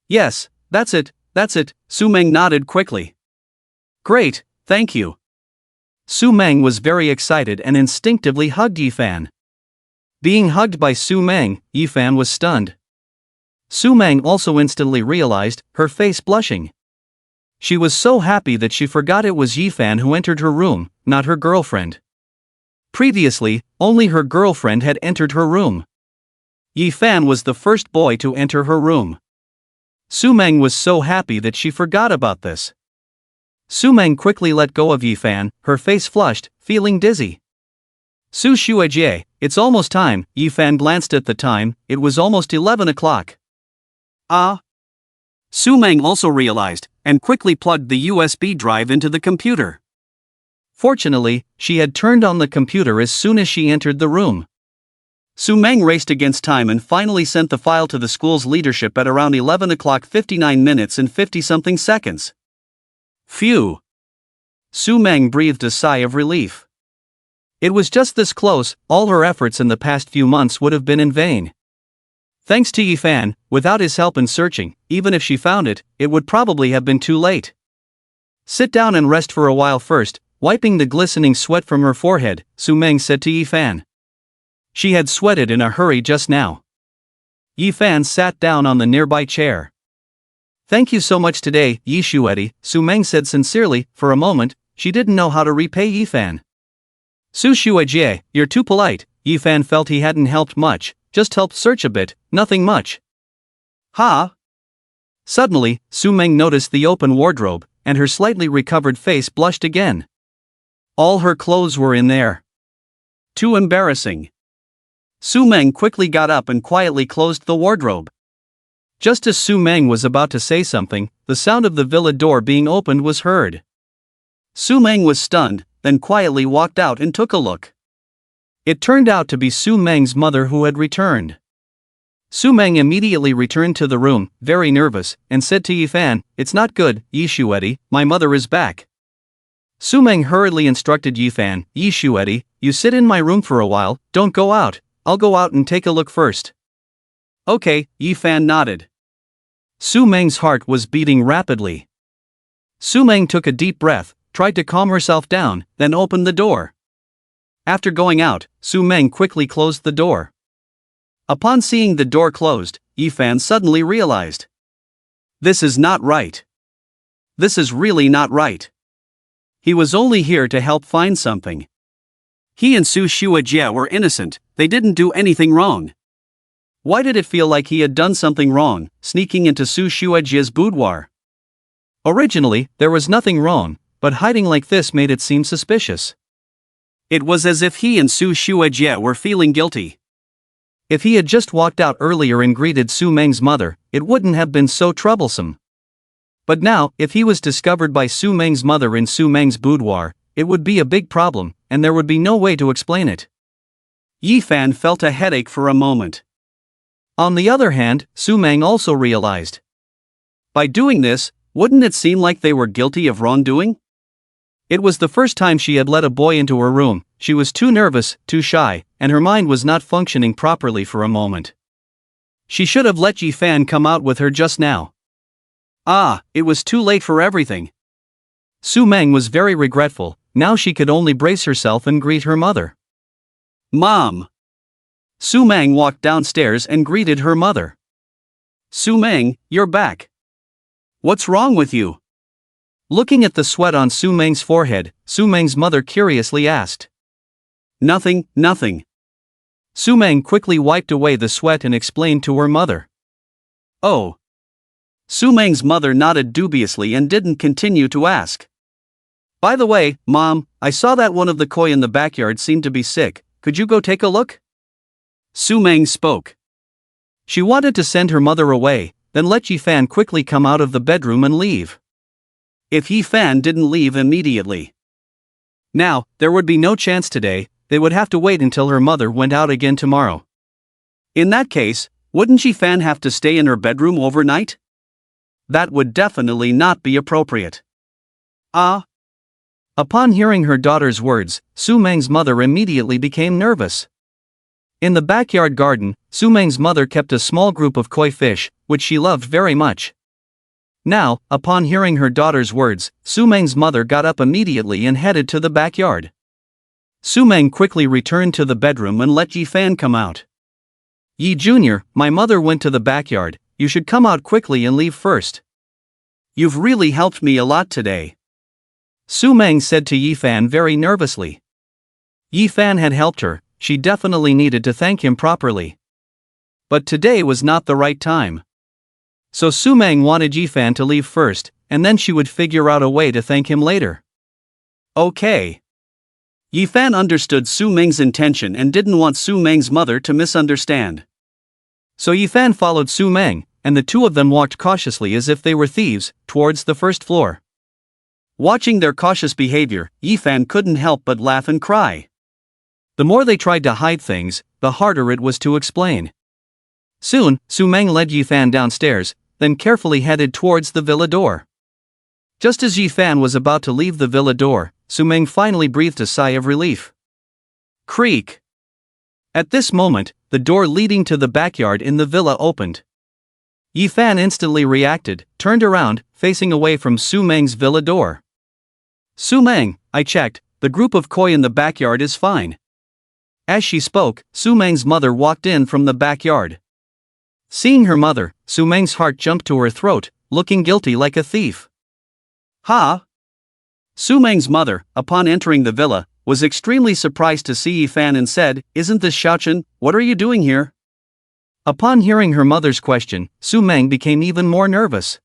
Yes, that's it, Su Meng nodded quickly. Great, thank you. Su Meng was very excited and instinctively hugged Yi Fan. Being hugged by Su Meng, Yi Fan was stunned. Su Meng also instantly realized, her face blushing. She was so happy that she forgot it was Yi Fan who entered her room, not her girlfriend. Previously, only her girlfriend had entered her room. Yi Fan was the first boy to enter her room. Su Meng was so happy that she forgot about this. Su Meng quickly let go of Yi Fan, her face flushed, feeling dizzy. Su Xuejie, it's almost time. Yi Fan glanced at the time, it was almost 11 o'clock. Ah! Su Meng also realized, and quickly plugged the USB drive into the computer. Fortunately, she had turned on the computer as soon as she entered the room. Su Meng raced against time and finally sent the file to the school's leadership at around 11 o'clock 59 minutes and 50-something seconds. Phew! Su Meng breathed a sigh of relief. It was just this close, all her efforts in the past few months would have been in vain. Thanks to Yi Fan, without his help in searching, even if she found it, it would probably have been too late. Sit down and rest for a while first, wiping the glistening sweat from her forehead, Su Meng said to Yi Fan. She had sweated in a hurry just now. Yi Fan sat down on the nearby chair. Thank you so much today, Yi Xuejie, Su Meng said sincerely. For a moment, she didn't know how to repay Yi Fan. Su Xuejie, you're too polite. Yi Fan felt he hadn't helped much, just helped search a bit, nothing much. Ha! Suddenly, Su Meng noticed the open wardrobe, and her slightly recovered face blushed again. All her clothes were in there. Too embarrassing. Su Meng quickly got up and quietly closed the wardrobe. Just as Su Meng was about to say something, the sound of the villa door being opened was heard. Su Meng was stunned, then quietly walked out and took a look. It turned out to be Su Meng's mother who had returned. Su Meng immediately returned to the room, very nervous, and said to Yi Fan, "It's not good, Yi Xuejie, my mother is back." Su Meng hurriedly instructed Yi Fan, "Yi Xuejie, you sit in my room for a while, don't go out, I'll go out and take a look first." Okay, Yi Fan nodded. Su Meng's heart was beating rapidly. Su Meng took a deep breath, tried to calm herself down, then opened the door. After going out, Su Meng quickly closed the door. Upon seeing the door closed, Yi Fan suddenly realized. This is not right. This is really not right. He was only here to help find something. He and Su Xuejie were innocent, they didn't do anything wrong. Why did it feel like he had done something wrong, sneaking into Su Xuejie's boudoir? Originally, there was nothing wrong, but hiding like this made it seem suspicious. It was as if he and Su Xuejie were feeling guilty. If he had just walked out earlier and greeted Su Meng's mother, it wouldn't have been so troublesome. But now, if he was discovered by Su Meng's mother in Su Meng's boudoir, it would be a big problem, and there would be no way to explain it. Yi Fan felt a headache for a moment. On the other hand, Su Meng also realized. By doing this, wouldn't it seem like they were guilty of wrongdoing? It was the first time she had let a boy into her room, she was too nervous, too shy, and her mind was not functioning properly for a moment. She should have let Yi Fan come out with her just now. Ah, it was too late for everything. Su Meng was very regretful, now she could only brace herself and greet her mother. Mom! Su Meng walked downstairs and greeted her mother. Su Meng, you're back. What's wrong with you? Looking at the sweat on Su Meng's forehead, Su Meng's mother curiously asked. Nothing, nothing. Su Meng quickly wiped away the sweat and explained to her mother. Oh. Su Meng's mother nodded dubiously and didn't continue to ask. By the way, Mom, I saw that one of the koi in the backyard seemed to be sick. Could you go take a look? Su Meng spoke. She wanted to send her mother away, then let Yi Fan quickly come out of the bedroom and leave. If Yi Fan didn't leave immediately, now, there would be no chance today. They would have to wait until her mother went out again tomorrow. In that case, wouldn't Yi Fan have to stay in her bedroom overnight? That would definitely not be appropriate. Upon hearing her daughter's words, Su Meng's mother immediately became nervous. In the backyard garden, Su Meng's mother kept a small group of koi fish, which she loved very much. Now, upon hearing her daughter's words, Su Meng's mother got up immediately and headed to the backyard. Su Meng quickly returned to the bedroom and let Yi Fan come out. Yi Jr., my mother went to the backyard, you should come out quickly and leave first. You've really helped me a lot today. Su Meng said to Yi Fan very nervously. Yi Fan had helped her, she definitely needed to thank him properly. But today was not the right time. So Su Meng wanted Yi Fan to leave first, and then she would figure out a way to thank him later. Okay. Yi Fan understood Su Meng's intention and didn't want Su Meng's mother to misunderstand. So Yi Fan followed Su Meng, and the two of them walked cautiously as if they were thieves, towards the first floor. Watching their cautious behavior, Yi Fan couldn't help but laugh and cry. The more they tried to hide things, the harder it was to explain. Soon, Su Meng led Yi Fan downstairs, then carefully headed towards the villa door. Just as Yi Fan was about to leave the villa door, Su Meng finally breathed a sigh of relief. Creak! At this moment, the door leading to the backyard in the villa opened. Yi Fan instantly reacted, turned around, facing away from Su Meng's villa door. Su Meng, I checked, the group of koi in the backyard is fine. As she spoke, Su Meng's mother walked in from the backyard. Seeing her mother, Su Meng's heart jumped to her throat, looking guilty like a thief. Ha! Su Meng's mother, upon entering the villa, was extremely surprised to see Yi Fan and said, Isn't this Xiaochen, what are you doing here? Upon hearing her mother's question, Su Meng became even more nervous.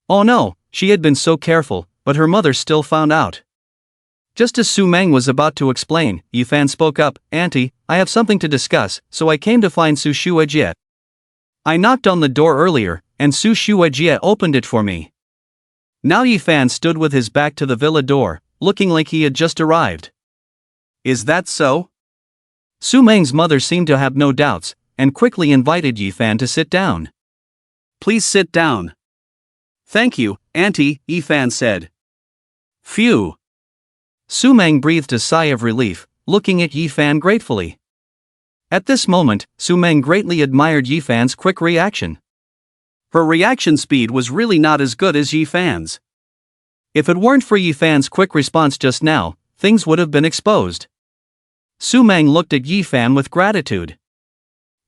Oh no, she had been so careful, but her mother still found out. Just as Su Meng was about to explain, Yi Fan spoke up, Auntie, I have something to discuss, so I came to find Su Shuejie. I knocked on the door earlier, and Su Shuejie opened it for me. Now Yi Fan stood with his back to the villa door, looking like he had just arrived. Is that so? Su Meng's mother seemed to have no doubts, and quickly invited Yi Fan to sit down. Please sit down. Thank you, Auntie, Yi Fan said. Phew. Su Meng breathed a sigh of relief, looking at Yi Fan gratefully. At this moment, Su Meng greatly admired Yi Fan's quick reaction. Her reaction speed was really not as good as Yi Fan's. If it weren't for Yi Fan's quick response just now, things would have been exposed. Su Meng looked at Yi Fan with gratitude.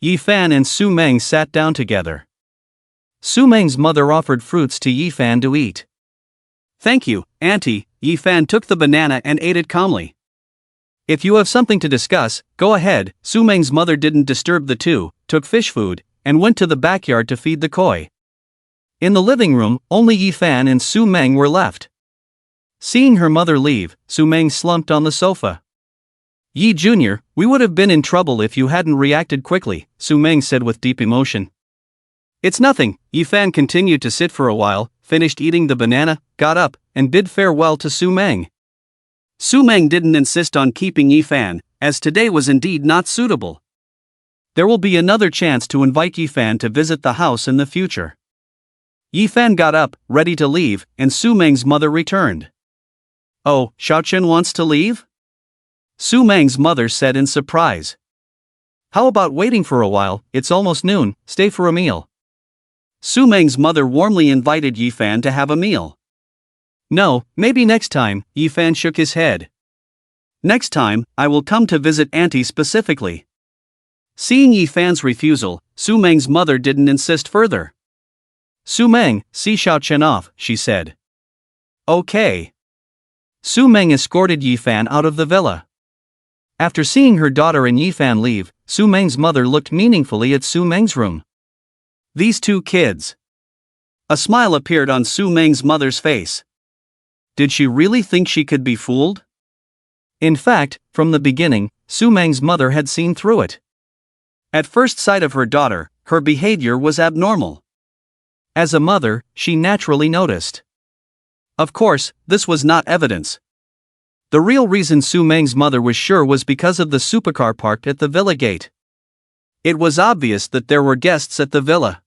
Yi Fan and Su Meng sat down together. Su Meng's mother offered fruits to Yi Fan to eat. Thank you, Auntie, Yi Fan took the banana and ate it calmly. If you have something to discuss, go ahead. Su Meng's mother didn't disturb the two, took fish food, and went to the backyard to feed the koi. In the living room, only Yi Fan and Su Meng were left. Seeing her mother leave, Su Meng slumped on the sofa. Yi Jr., we would have been in trouble if you hadn't reacted quickly, Su Meng said with deep emotion. It's nothing, Yi Fan continued to sit for a while, finished eating the banana, got up, and bid farewell to Su Meng. Su Meng didn't insist on keeping Yi Fan, as today was indeed not suitable. There will be another chance to invite Yi Fan to visit the house in the future. Yi Fan got up, ready to leave, and Su Meng's mother returned. Oh, Xiaochen wants to leave? Su Meng's mother said in surprise. How about waiting for a while, it's almost noon, stay for a meal. Su Meng's mother warmly invited Yi Fan to have a meal. No, maybe next time, Yi Fan shook his head. Next time, I will come to visit Auntie specifically. Seeing Yi Fan's refusal, Su Meng's mother didn't insist further. Su Meng, see Xiao Chen off, she said. Okay. Su Meng escorted Yi Fan out of the villa. After seeing her daughter and Yi Fan leave, Su Meng's mother looked meaningfully at Su Meng's room. These two kids. A smile appeared on Su Meng's mother's face. Did she really think she could be fooled? In fact, from the beginning, Su Meng's mother had seen through it. At first sight of her daughter, her behavior was abnormal. As a mother, she naturally noticed. Of course, this was not evidence. The real reason Su Meng's mother was sure was because of the supercar parked at the villa gate. It was obvious that there were guests at the villa.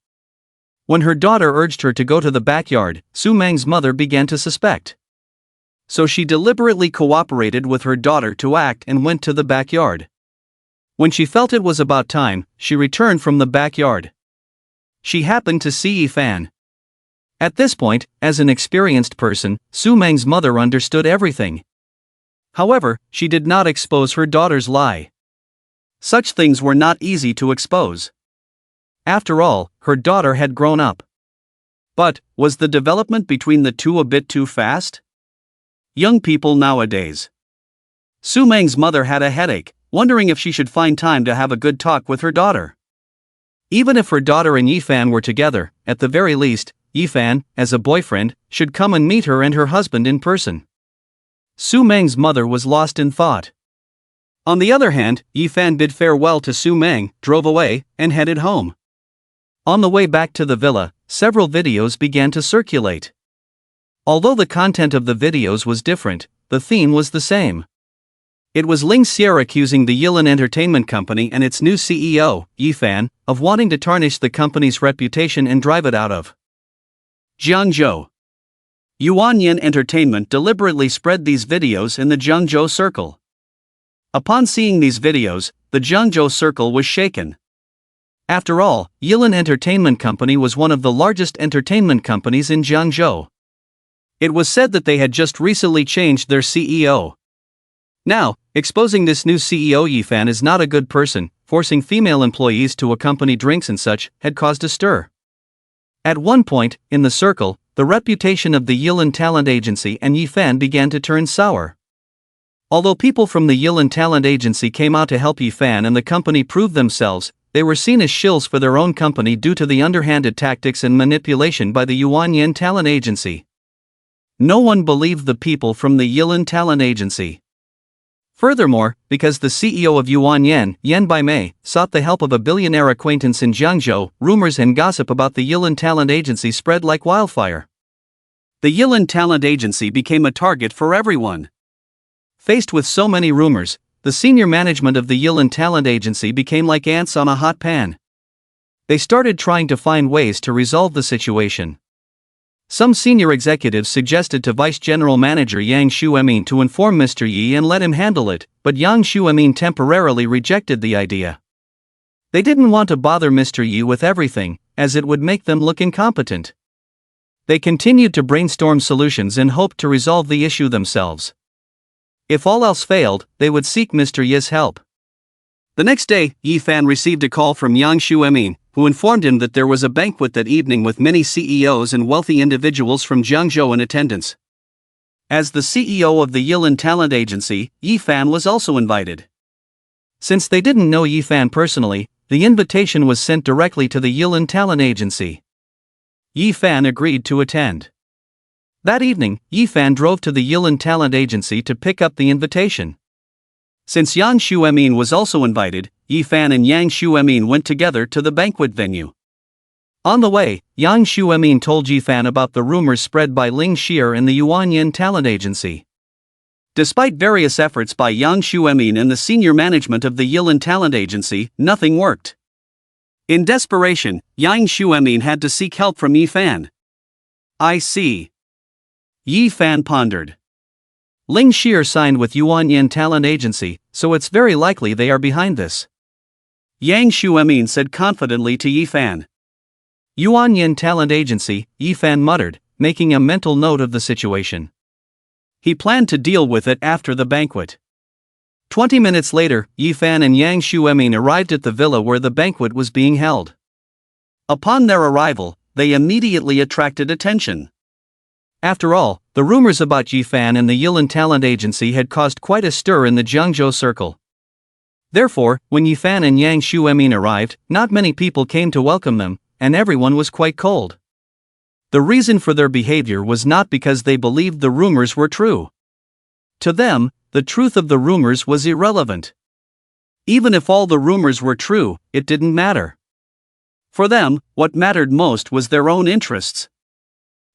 When her daughter urged her to go to the backyard, Su Meng's mother began to suspect. So she deliberately cooperated with her daughter to act and went to the backyard. When she felt it was about time, she returned from the backyard. She happened to see Yi Fan. At this point, as an experienced person, Su Meng's mother understood everything. However, she did not expose her daughter's lie. Such things were not easy to expose. After all, her daughter had grown up. But, was the development between the two a bit too fast? Young people nowadays. Su Meng's mother had a headache, wondering if she should find time to have a good talk with her daughter. Even if her daughter and Yi Fan were together, at the very least, Yi Fan, as a boyfriend, should come and meet her and her husband in person. Su Meng's mother was lost in thought. On the other hand, Yi Fan bid farewell to Su Meng, drove away, and headed home. On the way back to the villa, several videos began to circulate. Although the content of the videos was different, the theme was the same. It was Ling Xier accusing the Yilin Entertainment Company and its new CEO, Yi Fan, of wanting to tarnish the company's reputation and drive it out of Jiangzhou. Yuanyan Entertainment deliberately spread these videos in the Jiangzhou circle. Upon seeing these videos, the Jiangzhou circle was shaken. After all, Yilin Entertainment Company was one of the largest entertainment companies in Jiangzhou. It was said that they had just recently changed their CEO. Now, exposing this new CEO Yi Fan is not a good person, forcing female employees to accompany drinks and such, had caused a stir. At one point, in the circle, the reputation of the Yilin Talent Agency and Yi Fan began to turn sour. Although people from the Yilin Talent Agency came out to help Yi Fan and the company prove themselves, they were seen as shills for their own company due to the underhanded tactics and manipulation by the Yuanyan Talent Agency. No one believed the people from the Yilin Talent Agency. Furthermore, because the CEO of Yuanyan, Yan Baimei, sought the help of a billionaire acquaintance in Jiangzhou, rumors and gossip about the Yilin Talent Agency spread like wildfire. The Yilin Talent Agency became a target for everyone. Faced with so many rumors, the senior management of the Yilin Talent Agency became like ants on a hot pan. They started trying to find ways to resolve the situation. Some senior executives suggested to Vice General Manager Yang Xuemin to inform Mr. Yi and let him handle it, but Yang Xuemin temporarily rejected the idea. They didn't want to bother Mr. Yi with everything, as it would make them look incompetent. They continued to brainstorm solutions and hoped to resolve the issue themselves. If all else failed, they would seek Mr. Yi's help. The next day, Yi Fan received a call from Yang Xuemin, who informed him that there was a banquet that evening with many CEOs and wealthy individuals from Jiangzhou in attendance. As the CEO of the Yilin Talent Agency, Yi Fan was also invited. Since they didn't know Yi Fan personally, the invitation was sent directly to the Yilin Talent Agency. Yi Fan agreed to attend. That evening, Yi Fan drove to the Yilin Talent Agency to pick up the invitation. Since Yang Xuemin was also invited, Yi Fan and Yang Xuemin went together to the banquet venue. On the way, Yang Xuemin told Yi Fan about the rumors spread by Ling Xier and the Yuanyan Talent Agency. Despite various efforts by Yang Xuemin and the senior management of the Yilin Talent Agency, nothing worked. In desperation, Yang Xuemin had to seek help from Yi Fan. I see. Yi Fan pondered. Ling Xier signed with Yuanyan Talent Agency, so it's very likely they are behind this. Yang Xuemin said confidently to Yi Fan. Yuanyan Talent Agency, Yi Fan muttered, making a mental note of the situation. He planned to deal with it after the banquet. 20 minutes later, Yifan and Yang Xuemin arrived at the villa where the banquet was being held. Upon their arrival, they immediately attracted attention. After all, the rumors about Yifan and the Yilin talent agency had caused quite a stir in the Jiangzhou circle. Therefore, when Yifan and Yang Xuemin arrived, not many people came to welcome them, and everyone was quite cold. The reason for their behavior was not because they believed the rumors were true. To them, the truth of the rumors was irrelevant. Even if all the rumors were true, it didn't matter. For them, what mattered most was their own interests.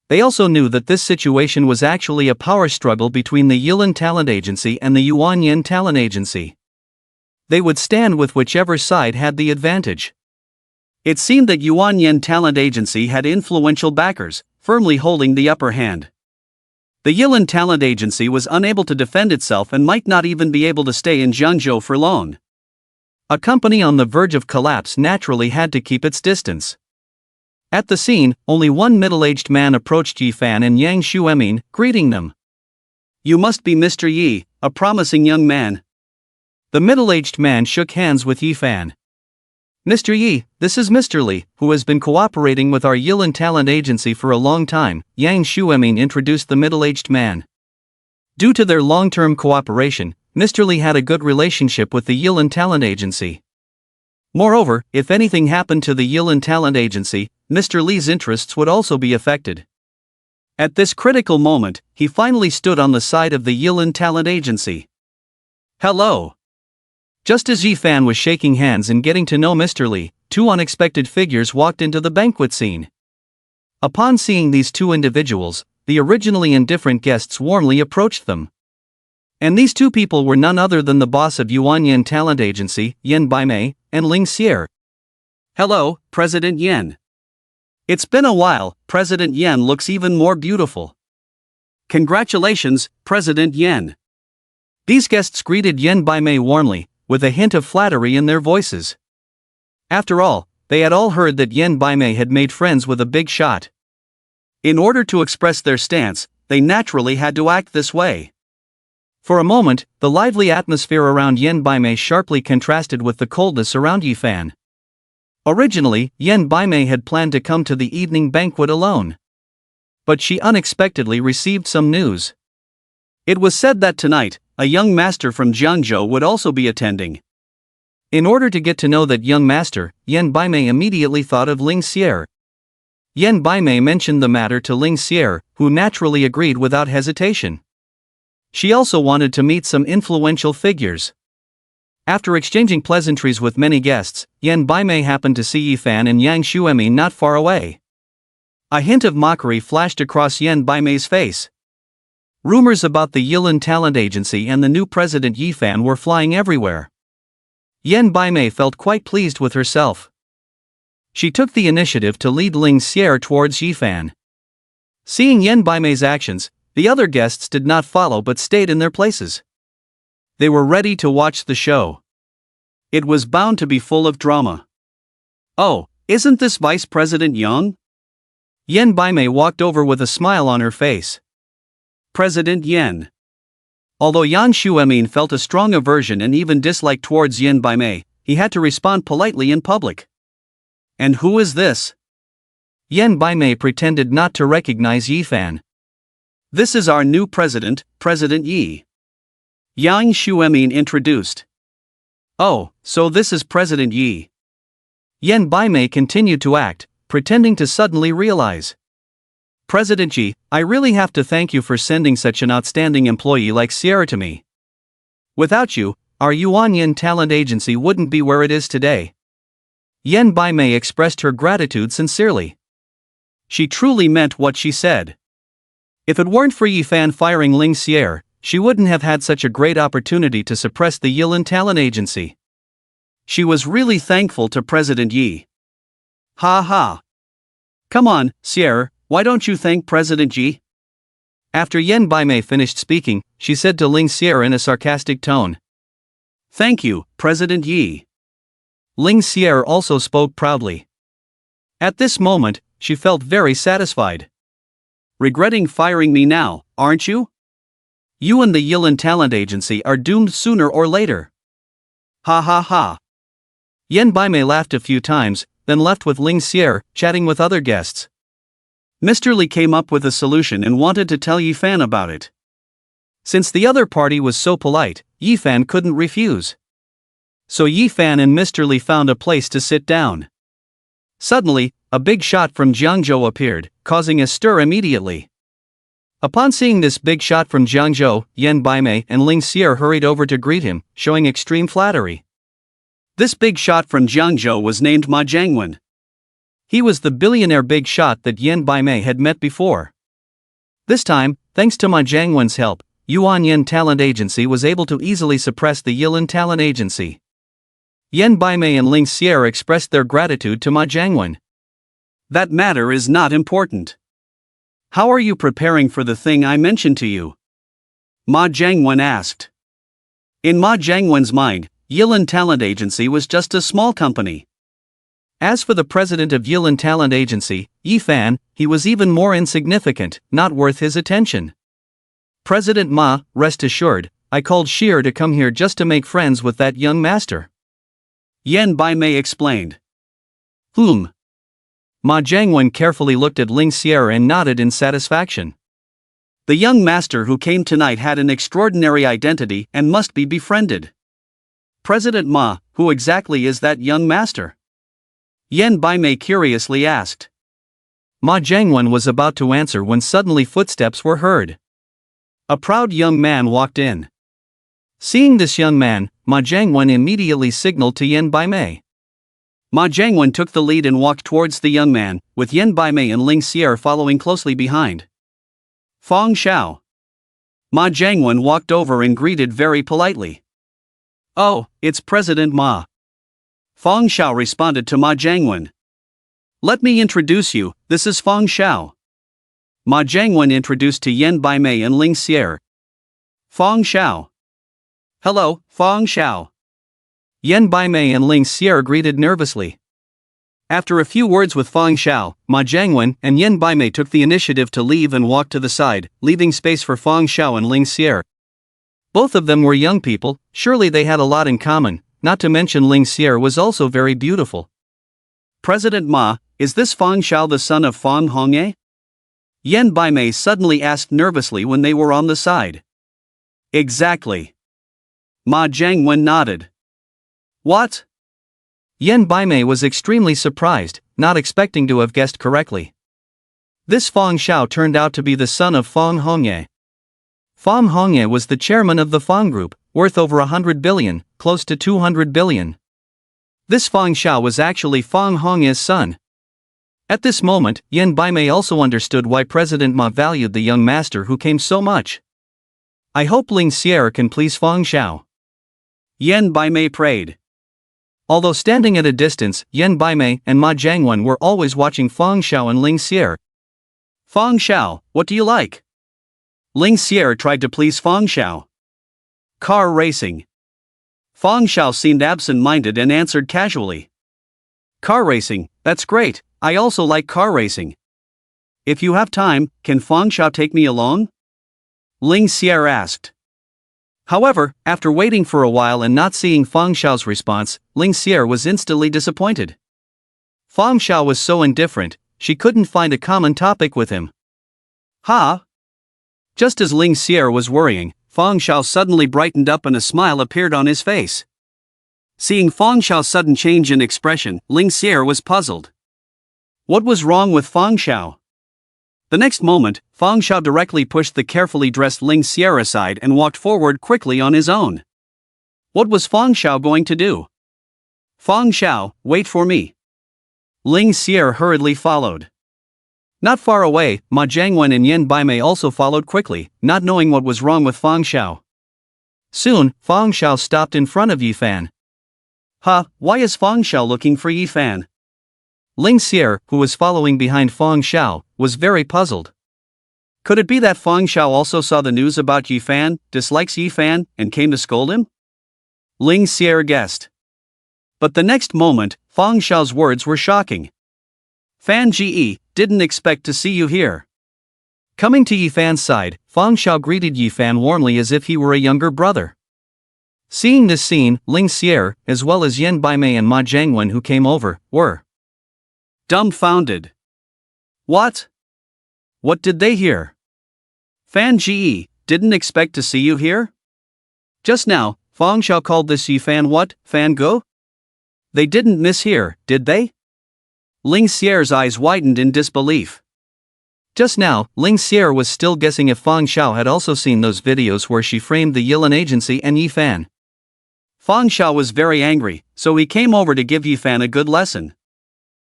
They also knew that this situation was actually a power struggle between the Yilin talent agency and the Yuanyin talent agency. They would stand with whichever side had the advantage. It seemed that Yuanyin talent agency had influential backers, firmly holding the upper hand. The Yilin talent agency was unable to defend itself and might not even be able to stay in Jiangzhou for long. A company on the verge of collapse naturally had to keep its distance. At the scene, only one middle-aged man approached Yifan and Yang Xuemin, greeting them. "You must be Mr. Yi, a promising young man." The middle-aged man shook hands with Yifan. "Mr. Yi, this is Mr. Li, who has been cooperating with our Yilin talent agency for a long time," Yang Xuemin introduced the middle-aged man. Due to their long-term cooperation, Mr. Li had a good relationship with the Yilin talent agency. Moreover, if anything happened to the Yilin talent agency, Mr. Li's interests would also be affected. At this critical moment, he finally stood on the side of the Yilin talent agency. "Hello." Just as Yifan was shaking hands and getting to know Mr. Li, two unexpected figures walked into the banquet scene. Upon seeing these two individuals, the originally indifferent guests warmly approached them. And these two people were none other than the boss of Yuanyin talent agency, Yan Baimei, and Ling Xier. "Hello, President Yan. It's been a while. President Yan looks even more beautiful." "Congratulations, President Yan." These guests greeted Yan Baimei warmly, with a hint of flattery in their voices. After all, they had all heard that Yan Baimei had made friends with a big shot. In order to express their stance, they naturally had to act this way. For a moment, the lively atmosphere around Yan Baimei sharply contrasted with the coldness around Yifan. Originally, Yan Baimei had planned to come to the evening banquet alone. But she unexpectedly received some news. It was said that tonight, a young master from Jiangzhou would also be attending. In order to get to know that young master, Yan Baimei immediately thought of Ling Xier. Yan Baimei mentioned the matter to Ling Xier, who naturally agreed without hesitation. She also wanted to meet some influential figures. After exchanging pleasantries with many guests, Yan Baimei happened to see Yifan and Yang Xuemin not far away. A hint of mockery flashed across Yan Baimei's face. Rumors about the Yilin talent agency and the new president Yifan were flying everywhere. Yan Baimei felt quite pleased with herself. She took the initiative to lead Ling Xier towards Yifan. Seeing Yan Baimei's actions, the other guests did not follow but stayed in their places. They were ready to watch the show. It was bound to be full of drama. "Oh, isn't this Vice President Yang?" Yan Baimei walked over with a smile on her face. "President Yan." Although Yang Xuemin felt a strong aversion and even dislike towards Yan Baimei, he had to respond politely in public. "And who is this?" Yan Baimei pretended not to recognize Yifan. "This is our new president, President Yi." Yang Xuemin introduced. "Oh, so this is President Yi." Yan Baimei continued to act, pretending to suddenly realize. "President Yi, I really have to thank you for sending such an outstanding employee like Sierra to me. Without you, our Yuanyin talent agency wouldn't be where it is today." Yan Baimei expressed her gratitude sincerely. She truly meant what she said. If it weren't for Yifan firing Ling Xier, she wouldn't have had such a great opportunity to suppress the Yilin talent agency. She was really thankful to President Yi. "Ha ha. Come on, Xier, why don't you thank President Yi?" After Yan Baimei finished speaking, she said to Ling Xier in a sarcastic tone. "Thank you, President Yi." Ling Xier also spoke proudly. At this moment, she felt very satisfied. "Regretting firing me now, aren't you?" You and the Yilin Talent Agency are doomed sooner or later. Ha ha ha. Yan Baimei laughed a few times, then left with Ling Xier, chatting with other guests. Mr. Li came up with a solution and wanted to tell Yifan about it. Since the other party was so polite, Yifan couldn't refuse. So Yifan and Mr. Li found a place to sit down. Suddenly, a big shot from Jiangzhou appeared, causing a stir immediately. Upon seeing this big shot from Jiangzhou, Yan Baimei and Ling Xier hurried over to greet him, showing extreme flattery. This big shot from Jiangzhou was named Ma Jiangwen. He was the billionaire big shot that Yan Baimei had met before. This time, thanks to Ma Jiangwen's help, Yuan Yan Talent Agency was able to easily suppress the Yilin Talent Agency. Yan Baimei and Ling Xier expressed their gratitude to Ma Jiangwen. That matter is not important. How are you preparing for the thing I mentioned to you? Ma Jiangwen asked. In Ma Jiangwen's mind, Yilin Talent Agency was just a small company. As for the president of Yilin Talent Agency, Yifan, he was even more insignificant, not worth his attention. President Ma, rest assured, I called Xier to come here just to make friends with that young master. Yan Baimei explained. Ma Jiangwen carefully looked at Ling Xier and nodded in satisfaction. The young master who came tonight had an extraordinary identity and must be befriended. President Ma, who exactly is that young master? Yan Baimei curiously asked. Ma Jiangwen was about to answer when suddenly footsteps were heard. A proud young man walked in. Seeing this young man, Ma Jiangwen immediately signaled to Yan Baimei. Ma Jiangwen took the lead and walked towards the young man, with Yan Baimei and Ling Xier following closely behind. Fang Xiao. Ma Jiangwen walked over and greeted very politely. Oh, it's President Ma. Fang Xiao responded to Ma Jiangwen. Let me introduce you, this is Fang Xiao. Ma Jiangwen introduced to Yan Baimei and Ling Xier. Fang Xiao. Hello, Fang Xiao. Yan Baimei and Ling Xier greeted nervously. After a few words with Fang Xiao, Ma Jiangwen and Yan Baimei took the initiative to leave and walk to the side, leaving space for Fang Xiao and Ling Xier. Both of them were young people, surely they had a lot in common, not to mention Ling Xier was also very beautiful. President Ma, is this Fang Xiao the son of Fang Hongye? Yan Baimei suddenly asked nervously when they were on the side. Exactly. Ma Jiangwen nodded. What? Yan Baimei was extremely surprised, not expecting to have guessed correctly. This Fang Xiao turned out to be the son of Fang Hongye. Fang Hongye was the chairman of the Fang Group, worth over 100 billion, close to 200 billion. This Fang Xiao was actually Fang Hongye's son. At this moment, Yan Baimei also understood why President Ma valued the young master who came so much. I hope Ling Xier can please Fang Xiao. Yan Baimei prayed. Although standing at a distance, Yan Baimei and Ma Jiangwen were always watching Fang Xiao and Ling Xier. Fang Xiao, what do you like? Ling Xier tried to please Fang Xiao. Car racing. Fang Xiao seemed absent-minded and answered casually. Car racing, that's great, I also like car racing. If you have time, can Fang Xiao take me along? Ling Xier asked. However, after waiting for a while and not seeing Fang Xiao's response, Ling Xier was instantly disappointed. Fang Xiao was so indifferent, she couldn't find a common topic with him. Ha! Just as Ling Xier was worrying, Fang Xiao suddenly brightened up and a smile appeared on his face. Seeing Fang Xiao's sudden change in expression, Ling Xier was puzzled. What was wrong with Fang Xiao? The next moment, Fang Xiao directly pushed the carefully dressed Ling Xier aside and walked forward quickly on his own. What was Fang Xiao going to do? Fang Xiao, wait for me. Ling Xier hurriedly followed. Not far away, Ma Jiangwen and Yan Baimei also followed quickly, not knowing what was wrong with Fang Xiao. Soon, Fang Xiao stopped in front of Yifan. Why is Fang Xiao looking for Yifan? Ling Xier, who was following behind Fang Xiao, was very puzzled. Could it be that Fang Xiao also saw the news about Yifan, dislikes Yifan, and came to scold him? Ling Xier guessed. But the next moment, Fang Xiao's words were shocking. Fan Ge, didn't expect to see you here. Coming to Yifan's side, Fang Xiao greeted Yifan warmly as if he were a younger brother. Seeing this scene, Ling Xier, as well as Yan Baimei and Ma Jiangwen who came over, were dumbfounded. What? What did they hear? Fan Ji, didn't expect to see you here? Just now, Fang Xiao called this Yifan what, Fan Go? They didn't mishear, did they? Ling Xier's eyes widened in disbelief. Just now, Ling Xier was still guessing if Fang Xiao had also seen those videos where she framed the Yilan agency and Yifan. Fang Xiao was very angry, so he came over to give Yifan a good lesson.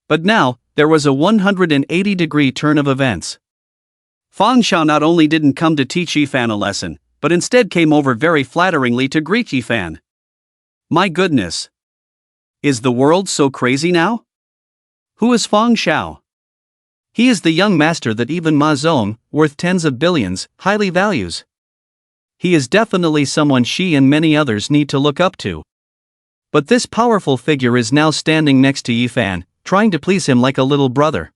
But now, there was a 180-degree turn of events. Fang Xiao not only didn't come to teach Yifan a lesson, but instead came over very flatteringly to greet Yifan. My goodness! Is the world so crazy now? Who is Fang Xiao? He is the young master that even Ma Zong, worth tens of billions, highly values. He is definitely someone she and many others need to look up to. But this powerful figure is now standing next to Yifan, trying to please him like a little brother.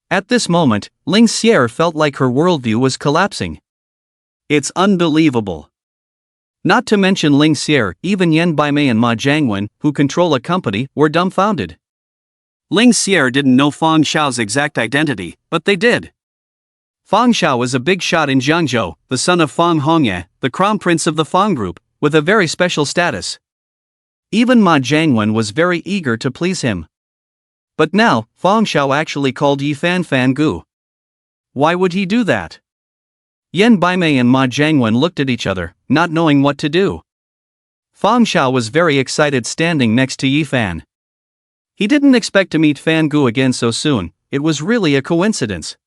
At this moment, Ling Xier felt like her worldview was collapsing. It's unbelievable. Not to mention Ling Xier, even Yan Baimei and Ma Jiangwen, who control a company, were dumbfounded. Ling Xier didn't know Fang Xiao's exact identity, but they did. Fang Xiao is a big shot in Jiangzhou, the son of Fang Hongye, the crown prince of the Fang group, with a very special status. Even Ma Jiangwen was very eager to please him. But now, Fang Xiao actually called Yifan Fan Gu. Why would he do that? Yan Baimei and Ma Jiangwen looked at each other, not knowing what to do. Fang Xiao was very excited standing next to Yifan. He didn't expect to meet Fan Gu again so soon, it was really a coincidence.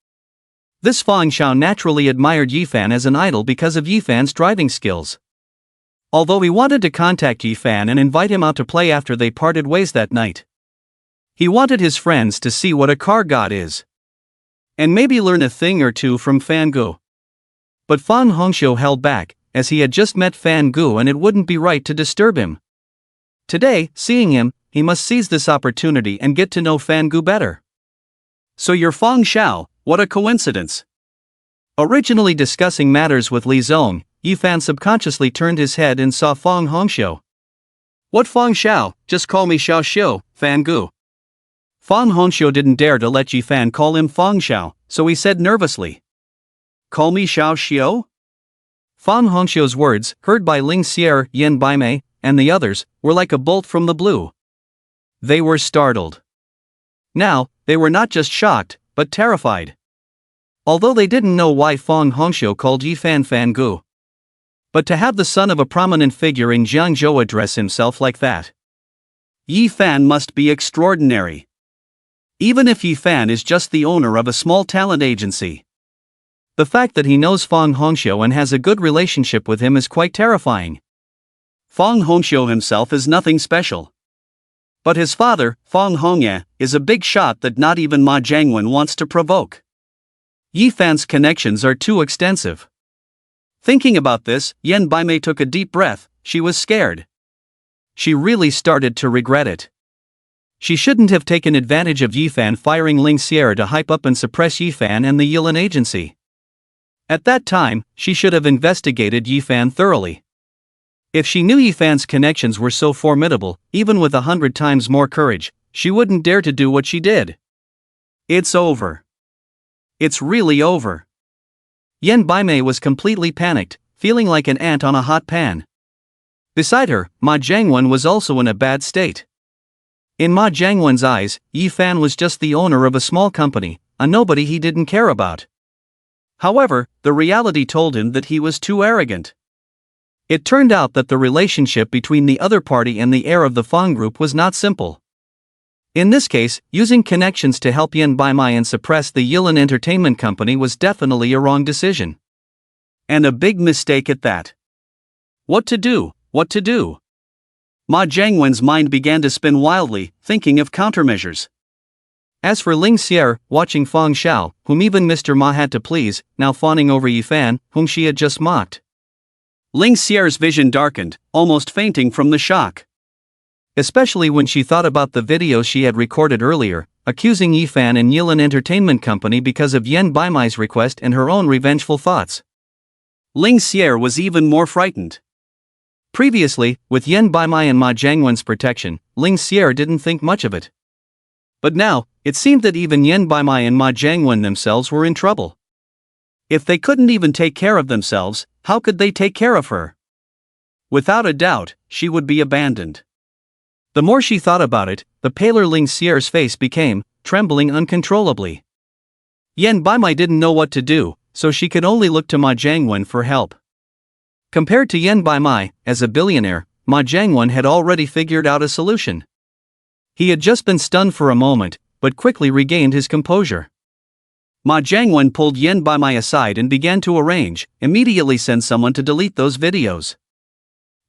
This Fang Xiao naturally admired Yifan as an idol because of Yifan's driving skills. Although he wanted to contact Yifan and invite him out to play after they parted ways that night. He wanted his friends to see what a car god is. And maybe learn a thing or two from Fan Gu. But Fan Hongxiu held back, as he had just met Fan Gu and it wouldn't be right to disturb him. Today, seeing him, he must seize this opportunity and get to know Fan Gu better. So you're Fang Xiao, what a coincidence. Originally discussing matters with Li Zong, Yifan subconsciously turned his head and saw Fang Hongxiu. What Fang Xiao, just call me Xiao Xiu, Fan Gu. Fang Hongxiu didn't dare to let Yifan call him Fang Xiao, so he said nervously. Call me Xiao Xiu? Fang Hongxiu's words, heard by Ling Xier, Yan Baimei, and the others, were like a bolt from the blue. They were startled. Now, they were not just shocked, but terrified. Although they didn't know why Fang Hongxiu called Yifan Fan Gu. But to have the son of a prominent figure in Jiangzhou address himself like that. Yifan must be extraordinary. Even if Yifan is just the owner of a small talent agency. The fact that he knows Fang Hongxiu and has a good relationship with him is quite terrifying. Fang Hongxiu himself is nothing special. But his father, Fang Hongye, is a big shot that not even Ma Jiangwen wants to provoke. Yifan's connections are too extensive. Thinking about this, Yan Baimei took a deep breath. She was scared. She really started to regret it. She shouldn't have taken advantage of Yifan firing Ling Xier to hype up and suppress Yifan and the Yilan agency. At that time, she should have investigated Yifan thoroughly. If she knew Yifan's connections were so formidable, even with 100 times more courage, she wouldn't dare to do what she did. It's over. It's really over. Yan Baimei was completely panicked, feeling like an ant on a hot pan. Beside her, Ma Jiangwen was also in a bad state. In Ma Jiangwen's eyes, Yifan was just the owner of a small company, a nobody he didn't care about. However, the reality told him that he was too arrogant. It turned out that the relationship between the other party and the heir of the Fang group was not simple. In this case, using connections to help Yan Baimei and suppress the Yilan Entertainment Company was definitely a wrong decision. And a big mistake at that. What to do, what to do? Ma Jiangwen's mind began to spin wildly, thinking of countermeasures. As for Ling Xier, watching Fang Xiao, whom even Mr. Ma had to please, now fawning over Yifan, whom she had just mocked. Ling Xier's vision darkened, almost fainting from the shock. Especially when she thought about the videos she had recorded earlier, accusing Yifan and Yilin Entertainment Company because of Yan Baimai's request and her own revengeful thoughts. Ling Xier was even more frightened. Previously, with Yan Baimai and Ma Jiangwen's protection, Ling Xier didn't think much of it. But now, it seemed that even Yan Baimai and Ma Jiangwen themselves were in trouble. If they couldn't even take care of themselves, how could they take care of her? Without a doubt, she would be abandoned. The more she thought about it, the paler Ling Xier's face became, trembling uncontrollably. Yan Baimai didn't know what to do, so she could only look to Ma Jiangwen for help. Compared to Yan Baimai, as a billionaire, Ma Jiangwen had already figured out a solution. He had just been stunned for a moment, but quickly regained his composure. Ma Jiangwen pulled Yan Baimai aside and began to immediately send someone to delete those videos.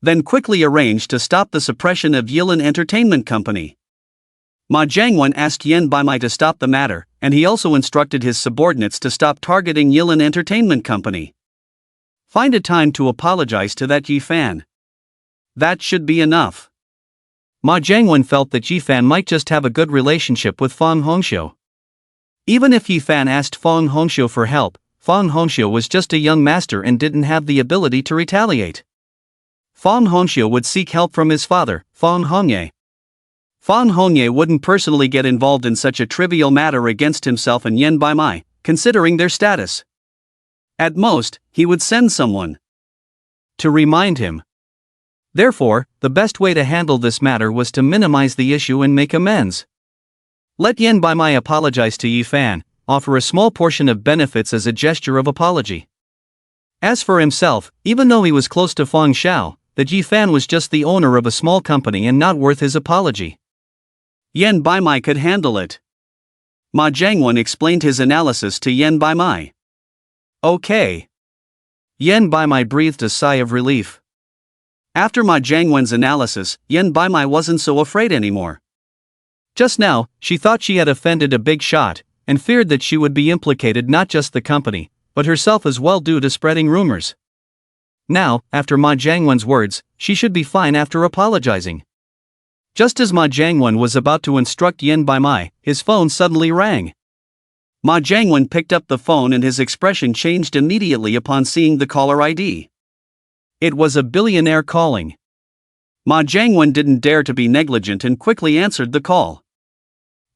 Then quickly arranged to stop the suppression of Yilin Entertainment Company. Ma Jiangwen asked Yan Baimai to stop the matter, and he also instructed his subordinates to stop targeting Yilin Entertainment Company. Find a time to apologize to that Yifan. That should be enough. Ma Jiangwen felt that Yifan might just have a good relationship with Fang Hongxiu. Even if Yifan asked Fang Hongxiu for help, Fang Hongxiu was just a young master and didn't have the ability to retaliate. Fang Hongxiu would seek help from his father, Fang Hongye. Fang Hongye wouldn't personally get involved in such a trivial matter against himself and Yan Baimai, considering their status. At most, he would send someone to remind him. Therefore, the best way to handle this matter was to minimize the issue and make amends. Let Yan Baimai apologize to Yifan, offer a small portion of benefits as a gesture of apology. As for himself, even though he was close to Fang Xiao, that Yifan was just the owner of a small company and not worth his apology. Yan Baimai could handle it. Ma Jiangwen explained his analysis to Yan Baimai. Okay. Yan Baimai breathed a sigh of relief. After Ma Jiangwen's analysis, Yan Baimai wasn't so afraid anymore. Just now, she thought she had offended a big shot, and feared that she would be implicated not just the company, but herself as well due to spreading rumors. Now, after Ma Jiangwen's words, she should be fine after apologizing. Just as Ma Jiangwen was about to instruct Yan Baimai, his phone suddenly rang. Ma Jiangwen picked up the phone and his expression changed immediately upon seeing the caller ID. It was a billionaire calling. Ma Jiangwen didn't dare to be negligent and quickly answered the call.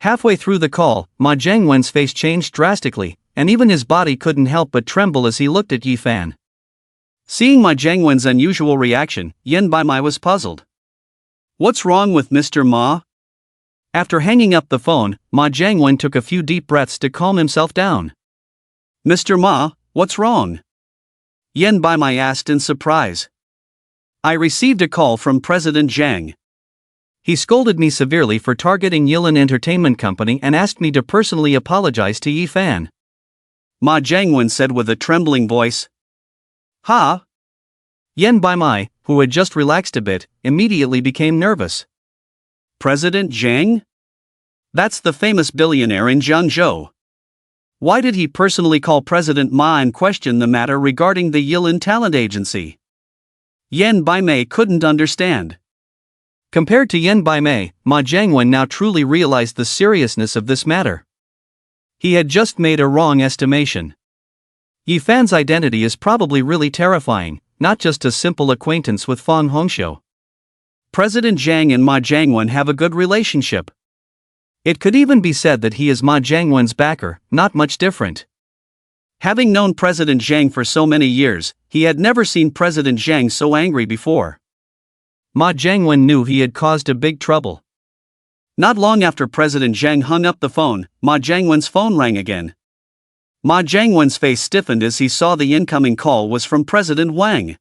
Halfway through the call, Ma Jiangwen's face changed drastically, and even his body couldn't help but tremble as he looked at Yifan. Seeing Ma Jiangwen's unusual reaction, Yan Baimai was puzzled. What's wrong with Mr. Ma? After hanging up the phone, Ma Jiangwen took a few deep breaths to calm himself down. Mr. Ma, what's wrong? Yan Baimai asked in surprise. I received a call from President Zhang. He scolded me severely for targeting Yilin Entertainment Company and asked me to personally apologize to Yifan. Ma Jiangwen said with a trembling voice. Ha? Yan Baimai, who had just relaxed a bit, immediately became nervous. President Zhang? That's the famous billionaire in Jiangzhou. Why did he personally call President Ma and question the matter regarding the Yilin Talent Agency? Yan Baimai couldn't understand. Compared to Yan Baimai, Ma Jiangwen now truly realized the seriousness of this matter. He had just made a wrong estimation. Yifan's identity is probably really terrifying, not just a simple acquaintance with Fang Hongxiu. President Zhang and Ma Jiangwen have a good relationship. It could even be said that he is Ma Jiangwen's backer, not much different. Having known President Zhang for so many years, he had never seen President Zhang so angry before. Ma Jiangwen knew he had caused a big trouble. Not long after President Zhang hung up the phone, Ma Jiangwen's phone rang again. Ma Jiangwen's face stiffened as he saw the incoming call was from President Wang.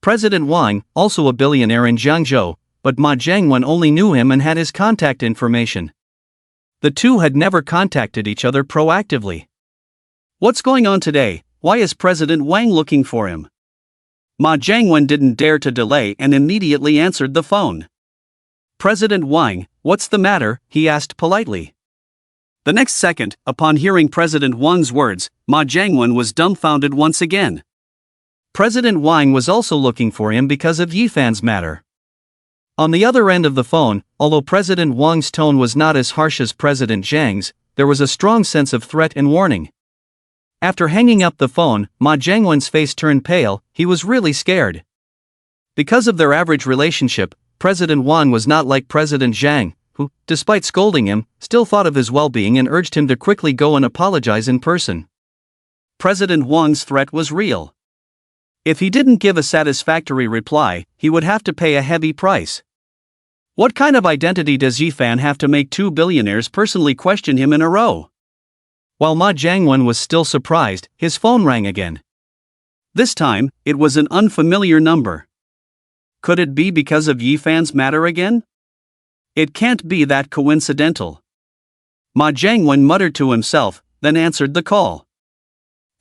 President Wang, also a billionaire in Jiangzhou, but Ma Jiangwen only knew him and had his contact information. The two had never contacted each other proactively. What's going on today? Why is President Wang looking for him? Ma Jiangwen didn't dare to delay and immediately answered the phone. President Wang, what's the matter? He asked politely. The next second, upon hearing President Wang's words, Ma Jiangwen was dumbfounded once again. President Wang was also looking for him because of Yifan's matter. On the other end of the phone, although President Wang's tone was not as harsh as President Zhang's, there was a strong sense of threat and warning. After hanging up the phone, Ma Jiangwen's face turned pale. He was really scared. Because of their average relationship, President Wang was not like President Zhang, who, despite scolding him, still thought of his well-being and urged him to quickly go and apologize in person. President Wang's threat was real. If he didn't give a satisfactory reply, he would have to pay a heavy price. What kind of identity does Yi Fan have to make two billionaires personally question him in a row? While Ma Jiangwen was still surprised, his phone rang again. This time, it was an unfamiliar number. Could it be because of Yi Fan's matter again? It can't be that coincidental. Ma Jiangwen muttered to himself, then answered the call.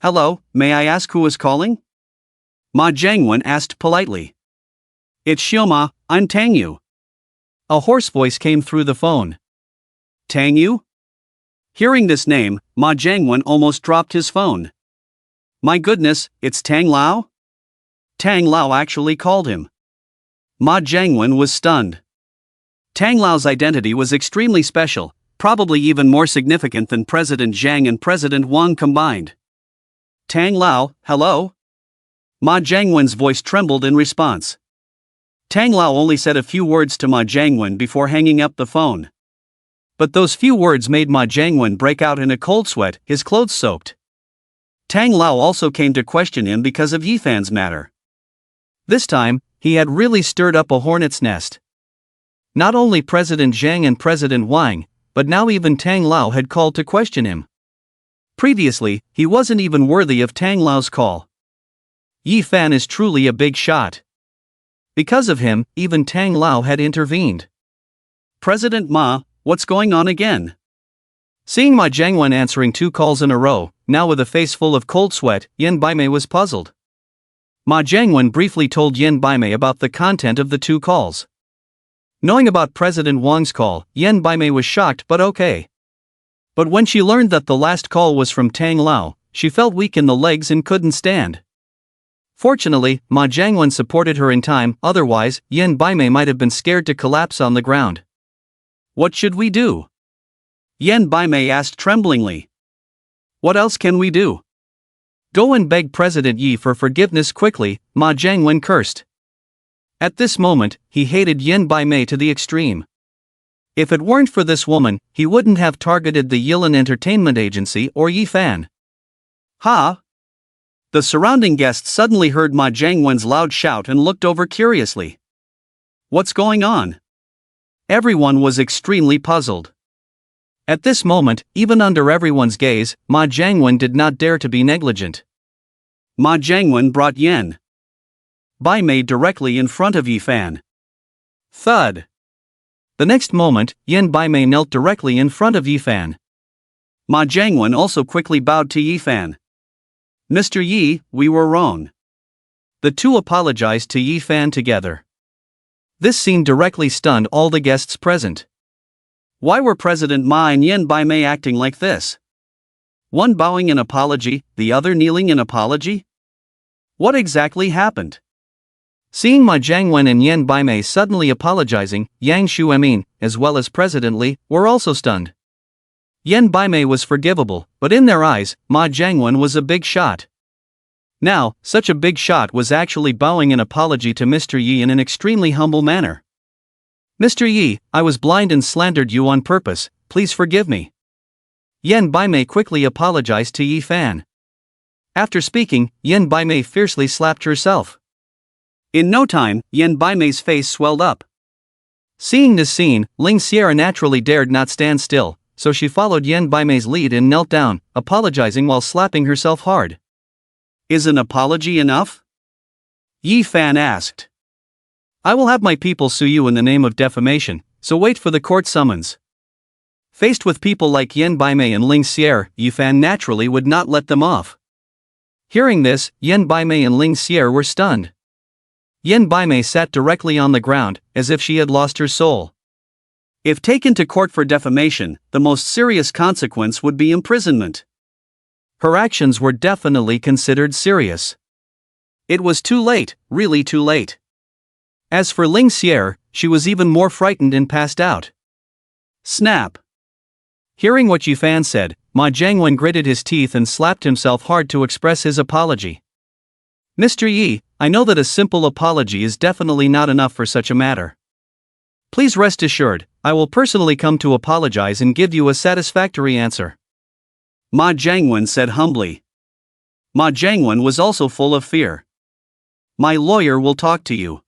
Hello, may I ask who is calling? Ma Jiangwen asked politely. It's Xioma, I'm Tang Yu. A hoarse voice came through the phone. Tang Yu? Hearing this name, Ma Jiangwen almost dropped his phone. My goodness, it's Tang Lao? Tang Lao actually called him. Ma Jiangwen was stunned. Tang Lao's identity was extremely special, probably even more significant than President Zhang and President Wang combined. Tang Lao, hello? Ma Jiangwen's voice trembled in response. Tang Lao only said a few words to Ma Jiangwen before hanging up the phone. But those few words made Ma Jiangwen break out in a cold sweat, his clothes soaked. Tang Lao also came to question him because of Yi Fan's matter. This time, he had really stirred up a hornet's nest. Not only President Zhang and President Wang, but now even Tang Lao had called to question him. Previously, he wasn't even worthy of Tang Lao's call. Yi Fan is truly a big shot. Because of him, even Tang Lao had intervened. President Ma, what's going on again? Seeing Ma Jiangwen answering two calls in a row, now with a face full of cold sweat, Yin Baimei was puzzled. Ma Jiangwen briefly told Yin Baimei about the content of the two calls. Knowing about President Wang's call, Yin Baimei was shocked but okay. But when she learned that the last call was from Tang Lao, she felt weak in the legs and couldn't stand. Fortunately, Ma Jiangwen supported her in time, otherwise, Yin Baimei might have been scared to collapse on the ground. What should we do? Yin Baimei asked tremblingly. What else can we do? Go and beg President Yi for forgiveness quickly, Ma Jiangwen cursed. At this moment, he hated Yin Baimei to the extreme. If it weren't for this woman, he wouldn't have targeted the Yilan Entertainment Agency or Yi Fan. Ha! The surrounding guests suddenly heard Ma Jiangwen's loud shout and looked over curiously. What's going on? Everyone was extremely puzzled. At this moment, even under everyone's gaze, Ma Jiangwen did not dare to be negligent. Ma Jiangwen brought Yin Baimei directly in front of Yi Fan. Thud. The next moment, Yin Baimei knelt directly in front of Yi Fan. Ma Jiangwen also quickly bowed to Yi Fan. Mr. Yi, we were wrong. The two apologized to Yi Fan together. This scene directly stunned all the guests present. Why were President Ma and Yin Baimei acting like this? One bowing in apology, the other kneeling in apology? What exactly happened? Seeing Ma Jiangwen and Yin Baimei suddenly apologizing, Yang Xuemin, as well as President Li, were also stunned. Yin Baimei was forgivable, but in their eyes, Ma Jiangwen was a big shot. Now, such a big shot was actually bowing an apology to Mr. Yi in an extremely humble manner. Mr. Yi, I was blind and slandered you on purpose, please forgive me. Yin Baimei quickly apologized to Yi Fan. After speaking, Yin Baimei fiercely slapped herself. In no time, Yin Baimei's face swelled up. Seeing this scene, Ling Sierra naturally dared not stand still, so she followed Yin Baimei's lead and knelt down, apologizing while slapping herself hard. Is an apology enough? Yi Fan asked. I will have my people sue you in the name of defamation, so wait for the court summons. Faced with people like Yin Baimei and Ling Sierra, Yi Fan naturally would not let them off. Hearing this, Yin Baimei and Ling Sierra were stunned. Yin Baimei sat directly on the ground, as if she had lost her soul. If taken to court for defamation, the most serious consequence would be imprisonment. Her actions were definitely considered serious. It was too late, really too late. As for Ling Xier, she was even more frightened and passed out. Snap! Hearing what Yifan said, Ma Jiangwen gritted his teeth and slapped himself hard to express his apology. Mr. Yi, I know that a simple apology is definitely not enough for such a matter. Please rest assured, I will personally come to apologize and give you a satisfactory answer. Ma Jiangwen said humbly. Ma Jiangwen was also full of fear. My lawyer will talk to you.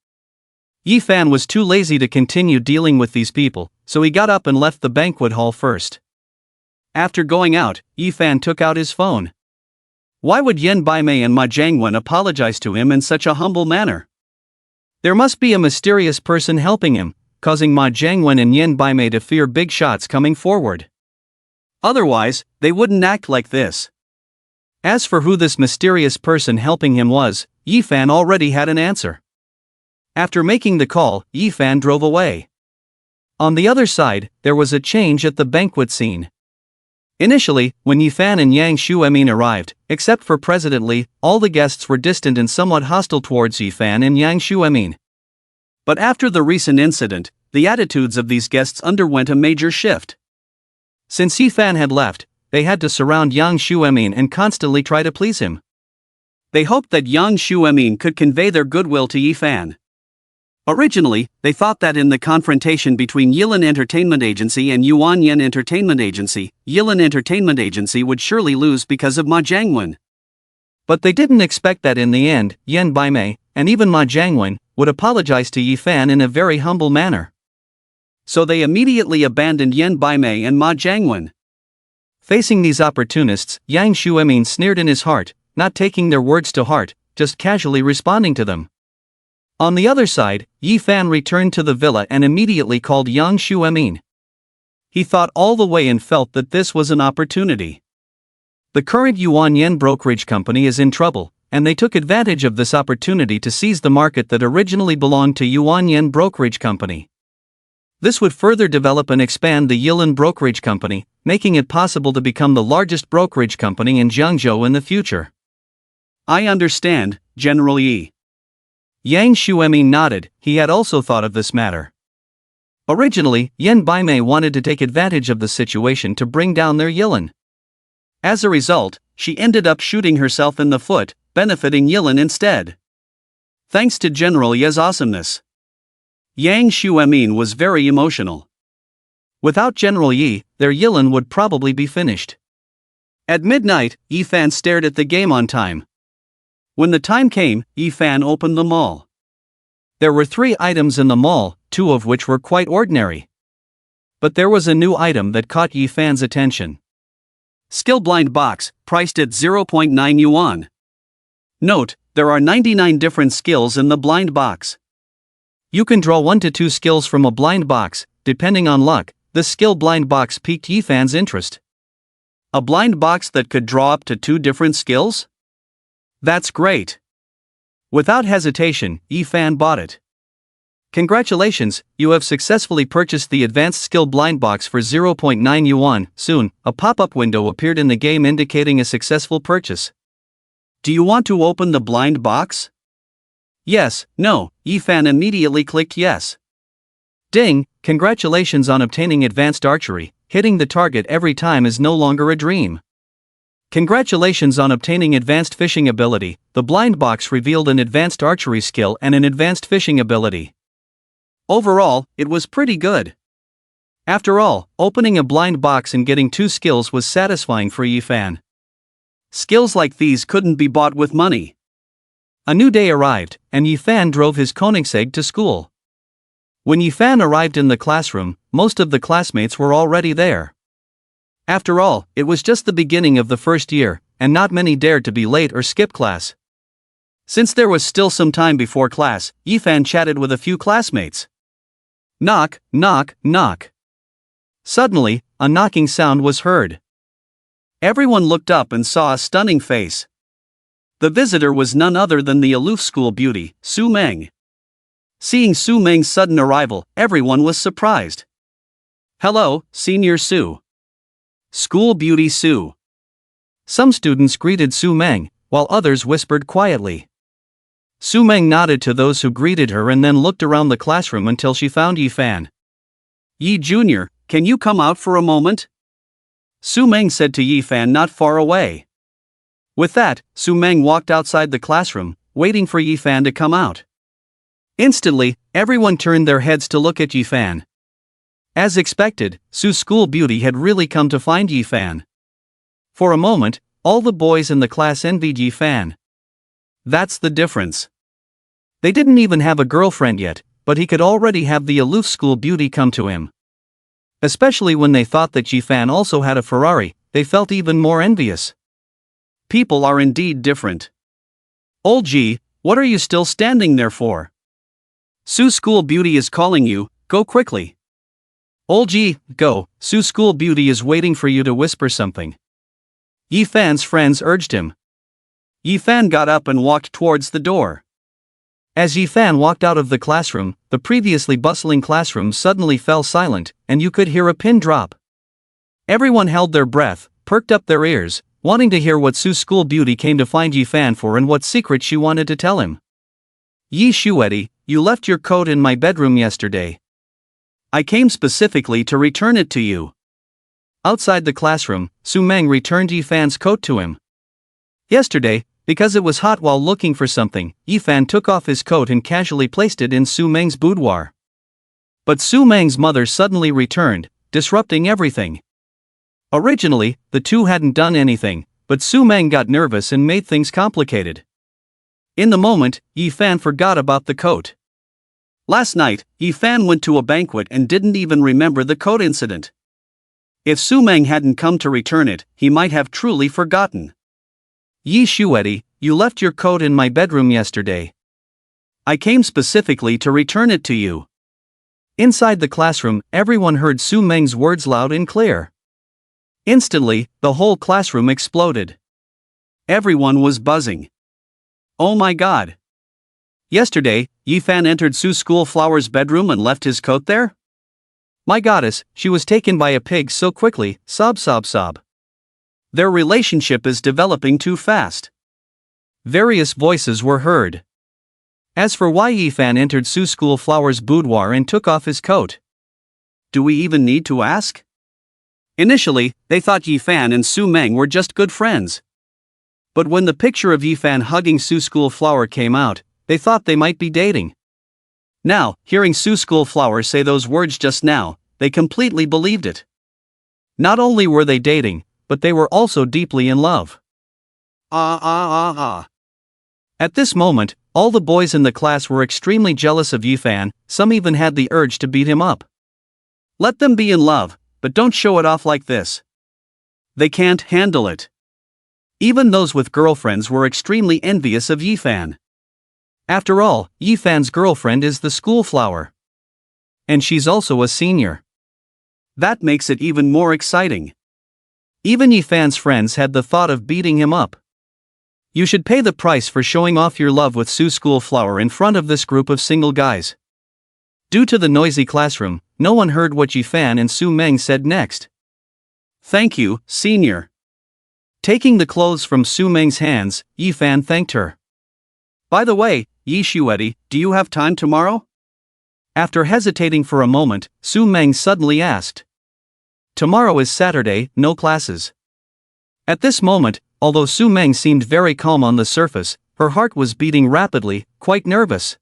Yifan was too lazy to continue dealing with these people, so he got up and left the banquet hall first. After going out, Yifan took out his phone. Why would Yan Baimei and Ma Jiangwen apologize to him in such a humble manner? There must be a mysterious person helping him, causing Ma Jiangwen and Yan Baimei to fear big shots coming forward. Otherwise, they wouldn't act like this. As for who this mysterious person helping him was, Yifan already had an answer. After making the call, Yifan drove away. On the other side, there was a change at the banquet scene. Initially, when Yifan and Yang Xuemin arrived, except for President Li, all the guests were distant and somewhat hostile towards Yifan and Yang Xuemin. But after the recent incident, the attitudes of these guests underwent a major shift. Since Yifan had left, they had to surround Yang Xuemin and constantly try to please him. They hoped that Yang Xuemin could convey their goodwill to Yifan. Originally, they thought that in the confrontation between Yilin Entertainment Agency and Yuan Yan Entertainment Agency, Yilin Entertainment Agency would surely lose because of Ma Jiangwen. But they didn't expect that in the end, Yan Baimei, and even Ma Jiangwen, would apologize to Yifan in a very humble manner. So they immediately abandoned Yan Baimei and Ma Jiangwen. Facing these opportunists, Yang Xuemin sneered in his heart, not taking their words to heart, just casually responding to them. On the other side, Yifan returned to the villa and immediately called Yang Xuemin. He thought all the way and felt that this was an opportunity. The current Yuan Yen brokerage company is in trouble, and they took advantage of this opportunity to seize the market that originally belonged to Yuan Yen brokerage company. This would further develop and expand the Yilin brokerage company, making it possible to become the largest brokerage company in Jiangzhou in the future. I understand, General Yi. Yang Xuemin nodded, he had also thought of this matter. Originally, Yan Baimei wanted to take advantage of the situation to bring down their Yilin. As a result, she ended up shooting herself in the foot, benefiting Yilin instead. Thanks to General Ye's awesomeness. Yang Xuemin was very emotional. Without General Yi, their Yilin would probably be finished. At midnight, Yifan stared at the game on time. When the time came, Yifan opened the mall. There were 3 items in the mall, 2 of which were quite ordinary. But there was a new item that caught Yifan's attention. Skill blind box, priced at 0.9 yuan. Note, there are 99 different skills in the blind box. You can draw 1 to 2 skills from a blind box, depending on luck. The skill blind box piqued Yifan's interest. A blind box that could draw up to 2 different skills? That's great. Without hesitation, Yifan bought it. Congratulations, you have successfully purchased the advanced skill blind box for 0.9 yuan. Soon, a pop-up window appeared in the game indicating a successful purchase. Do you want to open the blind box? Yes, no, Yifan immediately clicked yes. Ding, congratulations on obtaining advanced archery, hitting the target every time is no longer a dream. Congratulations on obtaining advanced fishing ability, the blind box revealed an advanced archery skill and an advanced fishing ability. Overall, it was pretty good. After all, opening a blind box and getting 2 skills was satisfying for Yifan. Skills like these couldn't be bought with money. A new day arrived, and Yifan drove his Koenigsegg to school. When Yifan arrived in the classroom, most of the classmates were already there. After all, it was just the beginning of the first year, and not many dared to be late or skip class. Since there was still some time before class, Yifan chatted with a few classmates. Knock, knock, knock. Suddenly, a knocking sound was heard. Everyone looked up and saw a stunning face. The visitor was none other than the aloof school beauty, Su Meng. Seeing Su Meng's sudden arrival, everyone was surprised. Hello, Senior Su. School beauty Su. Some students greeted Su Meng, while others whispered quietly. Su Meng nodded to those who greeted her and then looked around the classroom until she found Yi Fan. "Yi Jr., can you come out for a moment?" Su Meng said to Yi Fan not far away. With that, Su Meng walked outside the classroom, waiting for Yi Fan to come out. Instantly, everyone turned their heads to look at Yi Fan. As expected, Su's school beauty had really come to find Yi Fan. For a moment, all the boys in the class envied Yi Fan. That's the difference. They didn't even have a girlfriend yet, but he could already have the aloof school beauty come to him. Especially when they thought that Yi Fan also had a Ferrari, they felt even more envious. People are indeed different. "Old Ji, what are you still standing there for? Su's school beauty is calling you, go quickly." "Old Ji, go, Su's school beauty is waiting for you to whisper something." Yi Fan's friends urged him. Yi Fan got up and walked towards the door. As Yi Fan walked out of the classroom, the previously bustling classroom suddenly fell silent, and you could hear a pin drop. Everyone held their breath, perked up their ears, wanting to hear what Su's school beauty came to find Yi Fan for and what secret she wanted to tell him. "Yi Shueti, you left your coat in my bedroom yesterday. I came specifically to return it to you." Outside the classroom, Su Meng returned Yi Fan's coat to him. Yesterday, because it was hot while looking for something, Yi Fan took off his coat and casually placed it in Su Meng's boudoir. But Su Meng's mother suddenly returned, disrupting everything. Originally, the two hadn't done anything, but Su Meng got nervous and made things complicated. In the moment, Yi Fan forgot about the coat. Last night, Yi Fan went to a banquet and didn't even remember the coat incident. If Su Meng hadn't come to return it, he might have truly forgotten. "Yi Shueti, you left your coat in my bedroom yesterday. I came specifically to return it to you." Inside the classroom, everyone heard Su Meng's words loud and clear. Instantly, the whole classroom exploded. Everyone was buzzing. "Oh my god! Yesterday, Yi Fan entered Su's school flower's bedroom and left his coat there? My goddess, she was taken by a pig so quickly, sob sob sob. Their relationship is developing too fast." Various voices were heard. As for why Yi Fan entered Su's school flower's boudoir and took off his coat, do we even need to ask? Initially, they thought Yi Fan and Su Meng were just good friends. But when the picture of Yi Fan hugging Su's school flower came out, they thought they might be dating. Now, hearing Su's school flower say those words just now, they completely believed it. Not only were they dating, but they were also deeply in love. At this moment, all the boys in the class were extremely jealous of Yi Fan, some even had the urge to beat him up. Let them be in love, but don't show it off like this. They can't handle it. Even those with girlfriends were extremely envious of Yi Fan. After all, Yi Fan's girlfriend is the school flower. And she's also a senior. That makes it even more exciting. Even Yi Fan's friends had the thought of beating him up. You should pay the price for showing off your love with Su's school flower in front of this group of single guys. Due to the noisy classroom, no one heard what Yi Fan and Su Meng said next. "Thank you, senior." Taking the clothes from Su Meng's hands, Yi Fan thanked her. "By the way, Yi Shueti, do you have time tomorrow?" After hesitating for a moment, Su Meng suddenly asked. "Tomorrow is Saturday, no classes." At this moment, although Su Meng seemed very calm on the surface, her heart was beating rapidly, quite nervous.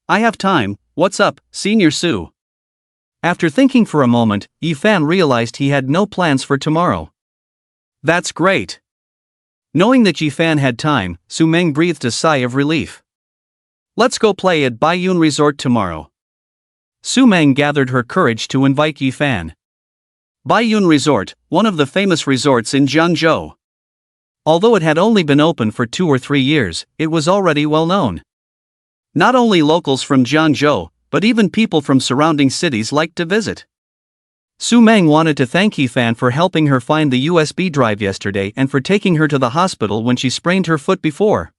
"I have time, what's up, Senior Su?" After thinking for a moment, Yi Fan realized he had no plans for tomorrow. That's great. Knowing that Yi Fan had time, Su Meng breathed a sigh of relief. "Let's go play at Baiyun Resort tomorrow." Su Meng gathered her courage to invite Yi Fan. Baiyun Resort, one of the famous resorts in Jiangzhou. Although it had only been open for 2 or 3 years, it was already well known. Not only locals from Jiangzhou, but even people from surrounding cities liked to visit. Su Meng wanted to thank Yi Fan for helping her find the USB drive yesterday and for taking her to the hospital when she sprained her foot before.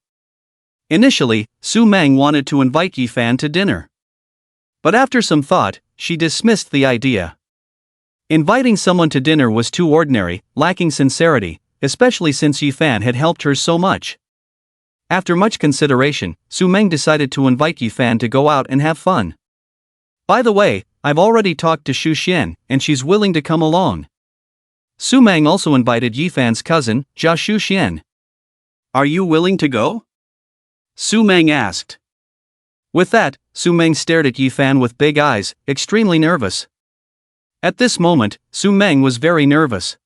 Initially, Su Meng wanted to invite Yi Fan to dinner. But after some thought, she dismissed the idea. Inviting someone to dinner was too ordinary, lacking sincerity, especially since Yi Fan had helped her so much. After much consideration, Su Meng decided to invite Yifan to go out and have fun. By the way, I've already talked to Xu Xian, and she's willing to come along. Su Meng also invited Yifan's cousin, Xu Xian. Are you willing to go? Su Meng asked. With that, Su Meng stared at Yifan with big eyes, extremely nervous. At this moment, Su Meng was very nervous.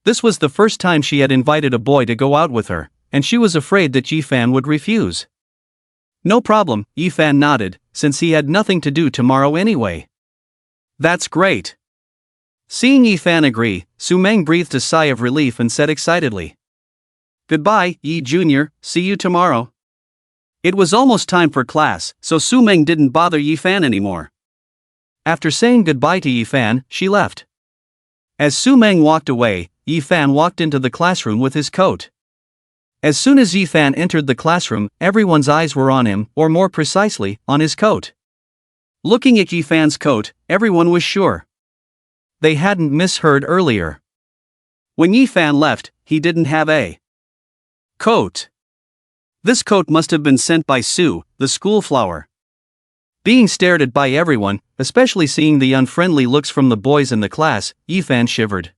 This was the first time she had invited a boy to go out with her, and she was afraid that Yifan would refuse. No problem, Yifan nodded, since he had nothing to do tomorrow anyway. That's great. Seeing Yifan agree, Su Meng breathed a sigh of relief and said excitedly, Goodbye, Yi Jr., see you tomorrow. It was almost time for class, so Su Meng didn't bother Yifan anymore. After saying goodbye to Yifan, she left. As Su Meng walked away, Yifan walked into the classroom with his coat. As soon as Yifan entered the classroom, everyone's eyes were on him, or more precisely, on his coat. Looking at Yifan's coat, everyone was sure. They hadn't misheard earlier. When Yifan left, he didn't have a coat. This coat must have been sent by Su, the school flower. Being stared at by everyone, especially seeing the unfriendly looks from the boys in the class, Yifan shivered.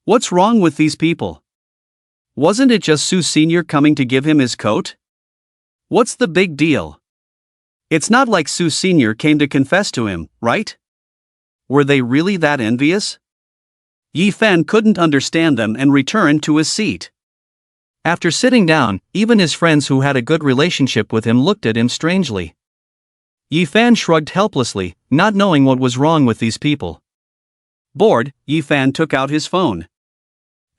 What's wrong with these people? Wasn't it just Su Sr. coming to give him his coat? What's the big deal? It's not like Su Sr. came to confess to him, right? Were they really that envious? Yifan couldn't understand them and returned to his seat. After sitting down, even his friends who had a good relationship with him looked at him strangely. Yifan shrugged helplessly, not knowing what was wrong with these people. Bored, Yifan took out his phone.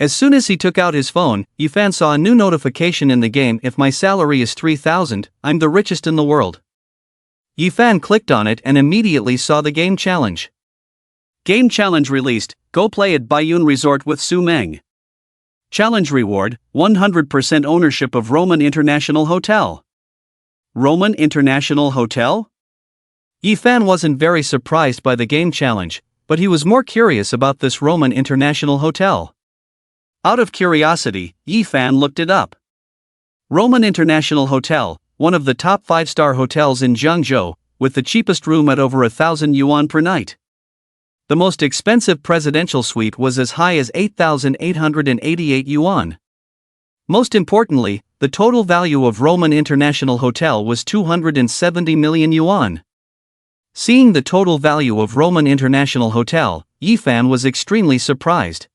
As soon as he took out his phone, Yifan saw a new notification in the game. If my salary is 3,000, I'm the richest in the world. Yifan clicked on it and immediately saw the game challenge. Game challenge released, go play at Baiyun Resort with Su Meng. Challenge reward, 100% ownership of Roman International Hotel. Roman International Hotel? Yifan wasn't very surprised by the game challenge, but he was more curious about this Roman International Hotel. Out of curiosity, Yifan looked it up. Roman International Hotel, one of the top 5-star hotels in Zhengzhou, with the cheapest room at over 1,000 yuan per night. The most expensive presidential suite was as high as 8,888 yuan. Most importantly, the total value of Roman International Hotel was 270 million yuan. Seeing the total value of Roman International Hotel, Yifan was extremely surprised.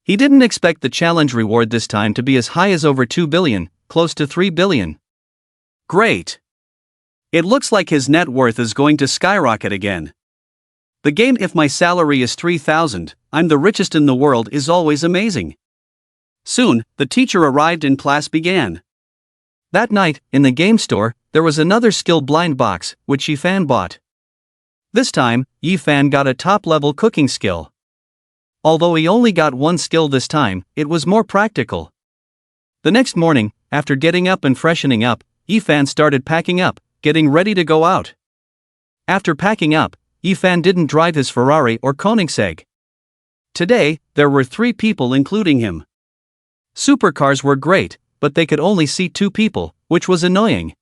He didn't expect the challenge reward this time to be as high as over 2 billion, close to 3 billion. Great! It looks like his net worth is going to skyrocket again. The game If My Salary is 3,000, I'm the richest in the world is always amazing. Soon, the teacher arrived and class began. That night, in the game store, there was another skill blind box, which Yifan bought. This time, Yifan got a top-level cooking skill. Although he only got one skill this time, it was more practical. The next morning, after getting up and freshening up, Yifan started packing up, getting ready to go out. After packing up, Yifan didn't drive his Ferrari or Koenigsegg. Today, there were 3 people including him. Supercars were great, but they could only seat 2 people, which was annoying.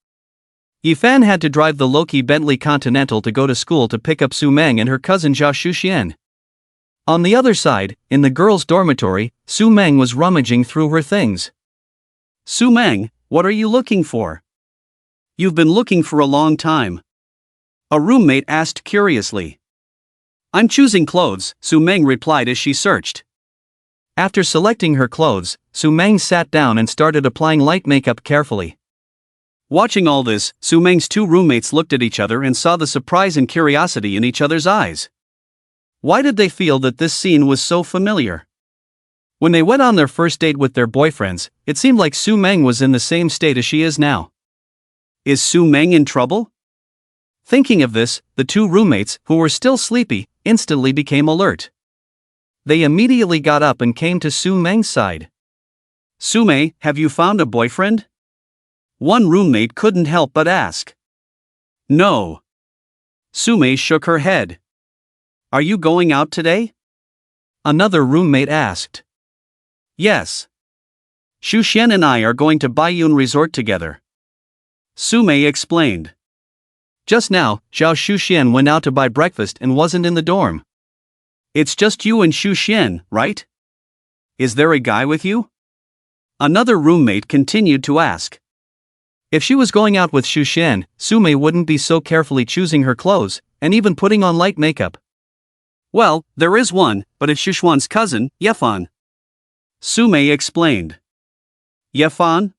Yifan had to drive the low-key Bentley Continental to go to school to pick up Su Meng and her cousin Xu Xian. On the other side, in the girls' dormitory, Su Meng was rummaging through her things. Su Meng, what are you looking for? You've been looking for a long time. A roommate asked curiously. I'm choosing clothes, Su Meng replied as she searched. After selecting her clothes, Su Meng sat down and started applying light makeup carefully. Watching all this, Su Meng's 2 roommates looked at each other and saw the surprise and curiosity in each other's eyes. Why did they feel that this scene was so familiar? When they went on their first date with their boyfriends, it seemed like Su Meng was in the same state as she is now. Is Su Meng in trouble? Thinking of this, the 2 roommates, who were still sleepy, instantly became alert. They immediately got up and came to Su Meng's side. Su Mei, have you found a boyfriend? One roommate couldn't help but ask. No. Su Mei shook her head. Are you going out today? Another roommate asked. Yes. Xu Xian and I are going to Baiyun Resort together. Su Mei explained. Just now, Zhao Shuxian went out to buy breakfast and wasn't in the dorm. It's just you and Xu Xian, right? Is there a guy with you? Another roommate continued to ask. If she was going out with Xu Xian, Su Mei wouldn't be so carefully choosing her clothes, and even putting on light makeup. Well, there is one, but it's Xu cousin, Yefan. Su Mei explained. Yefan?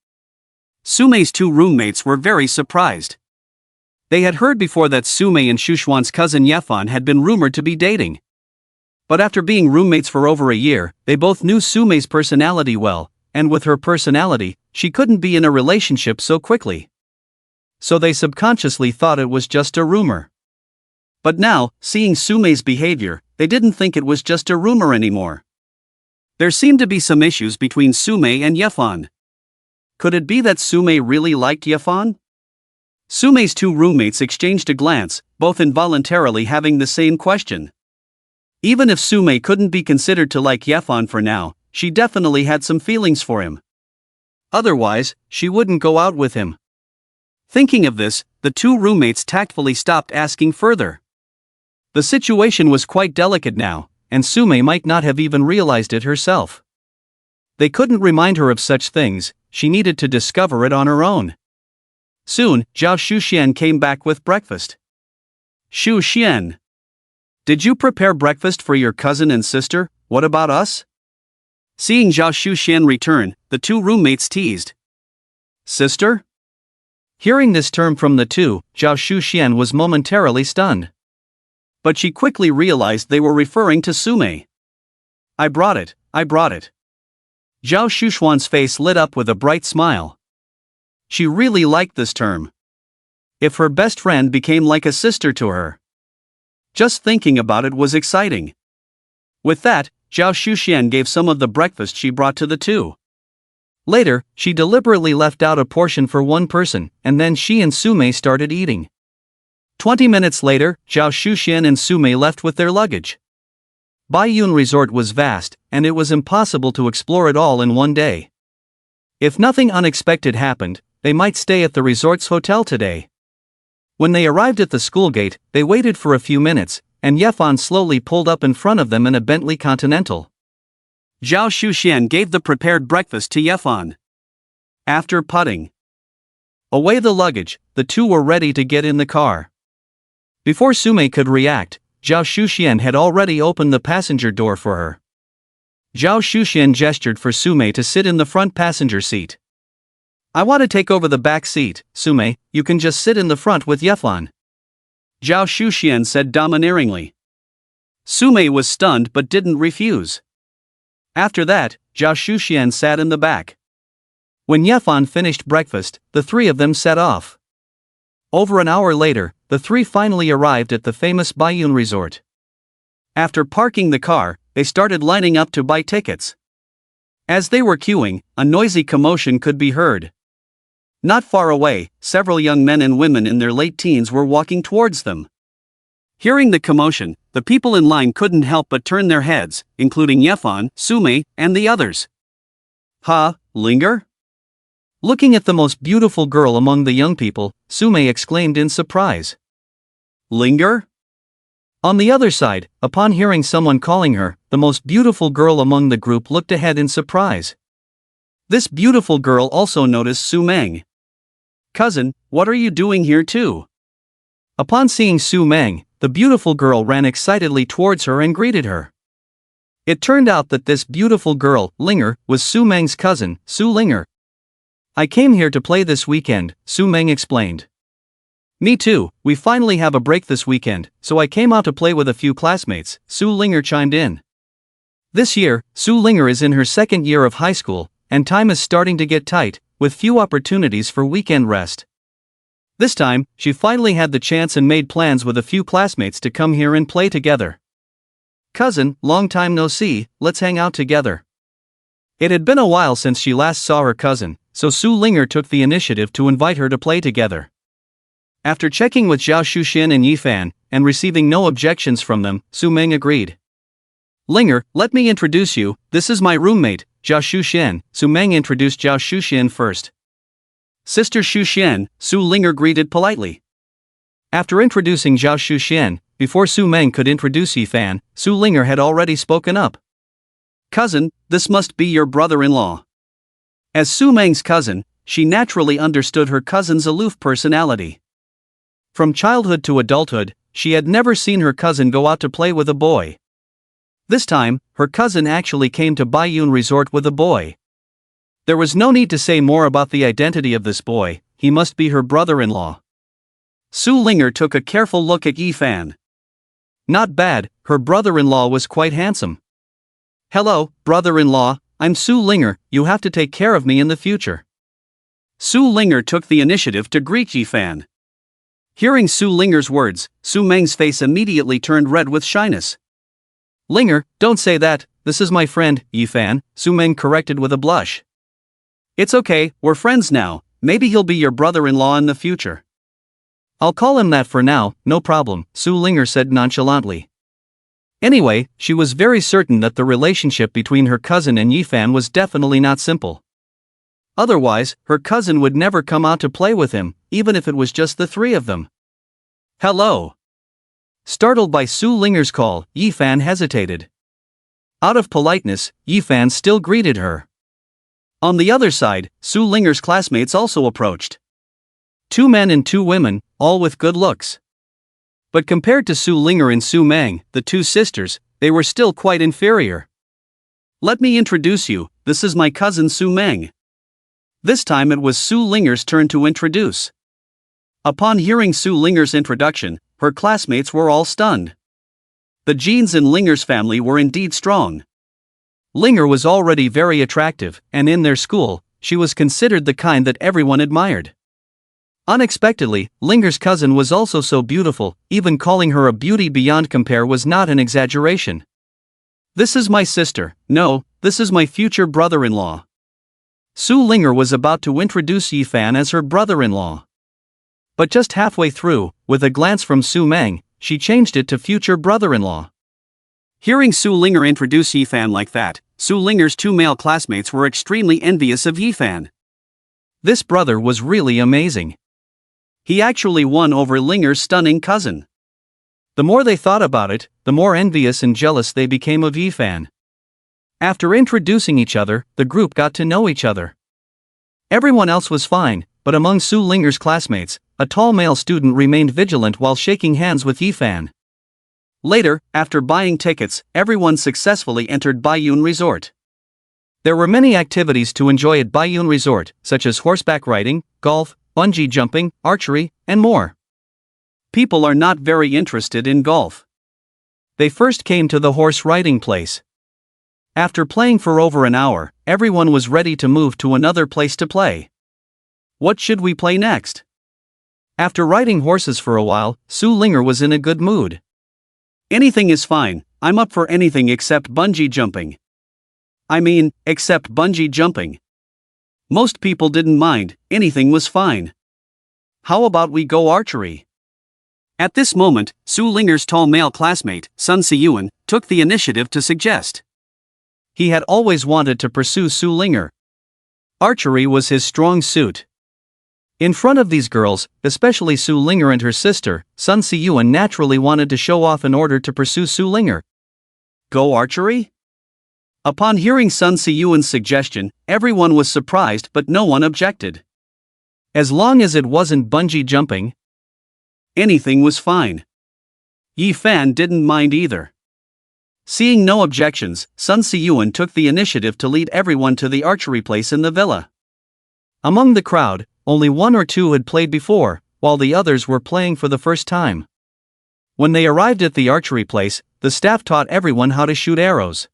Su Mei's two roommates were very surprised. They had heard before that Su Mei and Xu cousin Yefan had been rumored to be dating. But after being roommates for over a year, they both knew Su Mei's personality well, and with her personality, she couldn't be in a relationship so quickly. So they subconsciously thought it was just a rumor. But now, seeing Su Mei's behavior, they didn't think it was just a rumor anymore. There seemed to be some issues between Su Mei and Yefan. Could it be that Su Mei really liked Yefan? Su Mei's two roommates exchanged a glance, both involuntarily having the same question. Even if Su Mei couldn't be considered to like Yefan for now, she definitely had some feelings for him. Otherwise, she wouldn't go out with him. Thinking of this, the two roommates tactfully stopped asking further. The situation was quite delicate now, and Su Mei might not have even realized it herself. They couldn't remind her of such things, she needed to discover it on her own. Soon, Zhao Shuxian came back with breakfast. Xu Xian. Did you prepare breakfast for your cousin and sister? What about us? Seeing Zhao Shuxian return, the two roommates teased. Sister? Hearing this term from the two, Zhao Shuxian was momentarily stunned. But she quickly realized they were referring to Su Mei. I brought it. Zhao Shuxuan's face lit up with a bright smile. She really liked this term. If her best friend became like a sister to her. Just thinking about it was exciting. With that, Zhao Shuxian gave some of the breakfast she brought to the two. Later, she deliberately left out a portion for one person, and then she and Su Mei started eating. 20 minutes later, Zhao Shuxian and Su Mei left with their luggage. Baiyun Resort was vast, and it was impossible to explore it all in one day. If nothing unexpected happened, they might stay at the resort's hotel today. When they arrived at the school gate, they waited for a few minutes, and Yefan slowly pulled up in front of them in a Bentley Continental. Zhao Shuxian gave the prepared breakfast to Yefan. After putting away the luggage, the two were ready to get in the car. Before Su Mei could react, Zhao Shuxian had already opened the passenger door for her. Zhao Shuxian gestured for Su Mei to sit in the front passenger seat. I want to take over the back seat, Su Mei, you can just sit in the front with Yefan. Zhao Shuxian said domineeringly. Su Mei was stunned but didn't refuse. After that, Zhao Shuxian sat in the back. When Yefan finished breakfast, the three of them set off. Over an hour later, the three finally arrived at the famous Baiyun Resort. After parking the car, they started lining up to buy tickets. As they were queuing, a noisy commotion could be heard. Not far away, several young men and women in their late teens were walking towards them. Hearing the commotion, the people in line couldn't help but turn their heads, including Yefan, Su Mei, and the others. Linger? Looking at the most beautiful girl among the young people, Su Mei exclaimed in surprise. Linger? On the other side, upon hearing someone calling her, the most beautiful girl among the group looked ahead in surprise. This beautiful girl also noticed Su Meng. Cousin, what are you doing here too? Upon seeing Su Meng, the beautiful girl ran excitedly towards her and greeted her. It turned out that this beautiful girl, Linger, was Su Meng's cousin, Su Linger. I came here to play this weekend, Su Meng explained. Me too, we finally have a break this weekend, so I came out to play with a few classmates, Su Linger chimed in. This year, Su Linger is in her second year of high school, and time is starting to get tight, with few opportunities for weekend rest. This time, she finally had the chance and made plans with a few classmates to come here and play together. Cousin, long time no see, let's hang out together. It had been a while since she last saw her cousin, so Su Linger took the initiative to invite her to play together. After checking with Zhao Shuxian and Yifan, and receiving no objections from them, Su Meng agreed. Linger, let me introduce you, this is my roommate, Zhao Shuxian, Su Meng introduced Zhao Shuxian first. Sister Shuxian, Su Linger greeted politely. After introducing Zhao Shuxian, before Su Meng could introduce Yifan, Su Linger had already spoken up. Cousin, this must be your brother-in-law. As Su Meng's cousin, she naturally understood her cousin's aloof personality. From childhood to adulthood, she had never seen her cousin go out to play with a boy. This time, her cousin actually came to Baiyun Resort with a boy. There was no need to say more about the identity of this boy, he must be her brother-in-law. Su Linger took a careful look at Yifan. Not bad, her brother-in-law was quite handsome. Hello, brother-in-law, I'm Su Linger, you have to take care of me in the future. Su Linger took the initiative to greet Yifan. Hearing Su Linger's words, Su Meng's face immediately turned red with shyness. Linger, don't say that, this is my friend, Yifan, Su Meng corrected with a blush. It's okay, we're friends now, maybe he'll be your brother-in-law in the future. I'll call him that for now, no problem, Su Linger said nonchalantly. Anyway, she was very certain that the relationship between her cousin and Yifan was definitely not simple. Otherwise, her cousin would never come out to play with him, even if it was just the three of them. Hello. Startled by Su Linger's call, Yifan hesitated. Out of politeness, Yifan still greeted her. On the other side, Su Linger's classmates also approached. 2 men and 2 women, all with good looks. But compared to Su Linger and Su Meng, the 2 sisters, they were still quite inferior. Let me introduce you, this is my cousin Su Meng. This time it was Su Linger's turn to introduce. Upon hearing Su Linger's introduction, her classmates were all stunned. The genes in Linger's family were indeed strong. Linger was already very attractive, and in their school, she was considered the kind that everyone admired. Unexpectedly, Linger's cousin was also so beautiful, even calling her a beauty beyond compare was not an exaggeration. This is my sister, no, this is my future brother-in-law. Su Linger was about to introduce Yifan as her brother-in-law. But just halfway through, with a glance from Su Meng, she changed it to future brother-in-law. Hearing Su Linger introduce Yifan like that, Su Linger's 2 male classmates were extremely envious of Yifan. This brother was really amazing. He actually won over Linger's stunning cousin. The more they thought about it, the more envious and jealous they became of Yifan. After introducing each other, the group got to know each other. Everyone else was fine, but among Su Linger's classmates, a tall male student remained vigilant while shaking hands with Yifan. Later, after buying tickets, everyone successfully entered Baiyun Resort. There were many activities to enjoy at Baiyun Resort, such as horseback riding, golf, bungee jumping, archery, and more. People are not very interested in golf. They first came to the horse riding place. After playing for over an hour, everyone was ready to move to another place to play. What should we play next? After riding horses for a while, Su Linger was in a good mood. Anything is fine, I'm up for anything except bungee jumping. Except bungee jumping. Most people didn't mind, anything was fine. How about we go archery? At this moment, Su Linger's tall male classmate, Sun Siyuan, took the initiative to suggest. He had always wanted to pursue Su Linger. Archery was his strong suit. In front of these girls, especially Su Linger and her sister, Sun Siyuan naturally wanted to show off in order to pursue Su Linger. Go archery? Upon hearing Sun Siyuan's suggestion, everyone was surprised but no one objected. As long as it wasn't bungee jumping, anything was fine. Yifan didn't mind either. Seeing no objections, Sun Siyuan took the initiative to lead everyone to the archery place in the villa. Among the crowd, only 1 or 2 had played before, while the others were playing for the first time. When they arrived at the archery place, the staff taught everyone how to shoot arrows.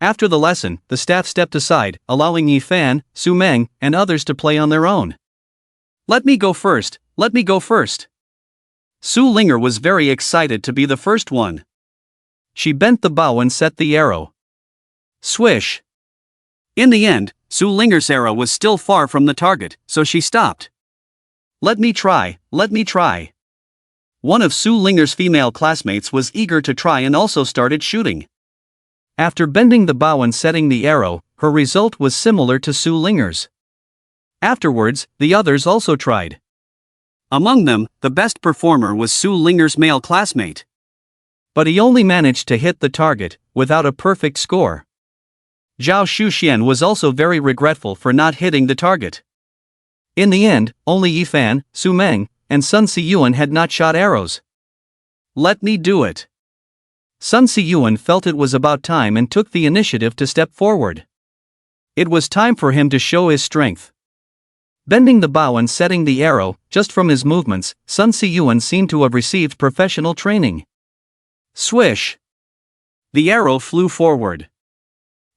After the lesson, the staff stepped aside, allowing Yifan, Su Meng, and others to play on their own. Let me go first, let me go first. Su Linger was very excited to be the first one. She bent the bow and set the arrow. Swish! In the end, Su Linger's arrow was still far from the target, so she stopped. Let me try, let me try. One of Su Linger's female classmates was eager to try and also started shooting. After bending the bow and setting the arrow, her result was similar to Su Linger's. Afterwards, the others also tried. Among them, the best performer was Su Linger's male classmate. But he only managed to hit the target, without a perfect score. Zhao Shuxian was also very regretful for not hitting the target. In the end, only Yifan, Su Meng, and Sun Siyuan had not shot arrows. Let me do it. Sun Siyuan felt it was about time and took the initiative to step forward. It was time for him to show his strength. Bending the bow and setting the arrow, just from his movements, Sun Siyuan seemed to have received professional training. Swish! The arrow flew forward.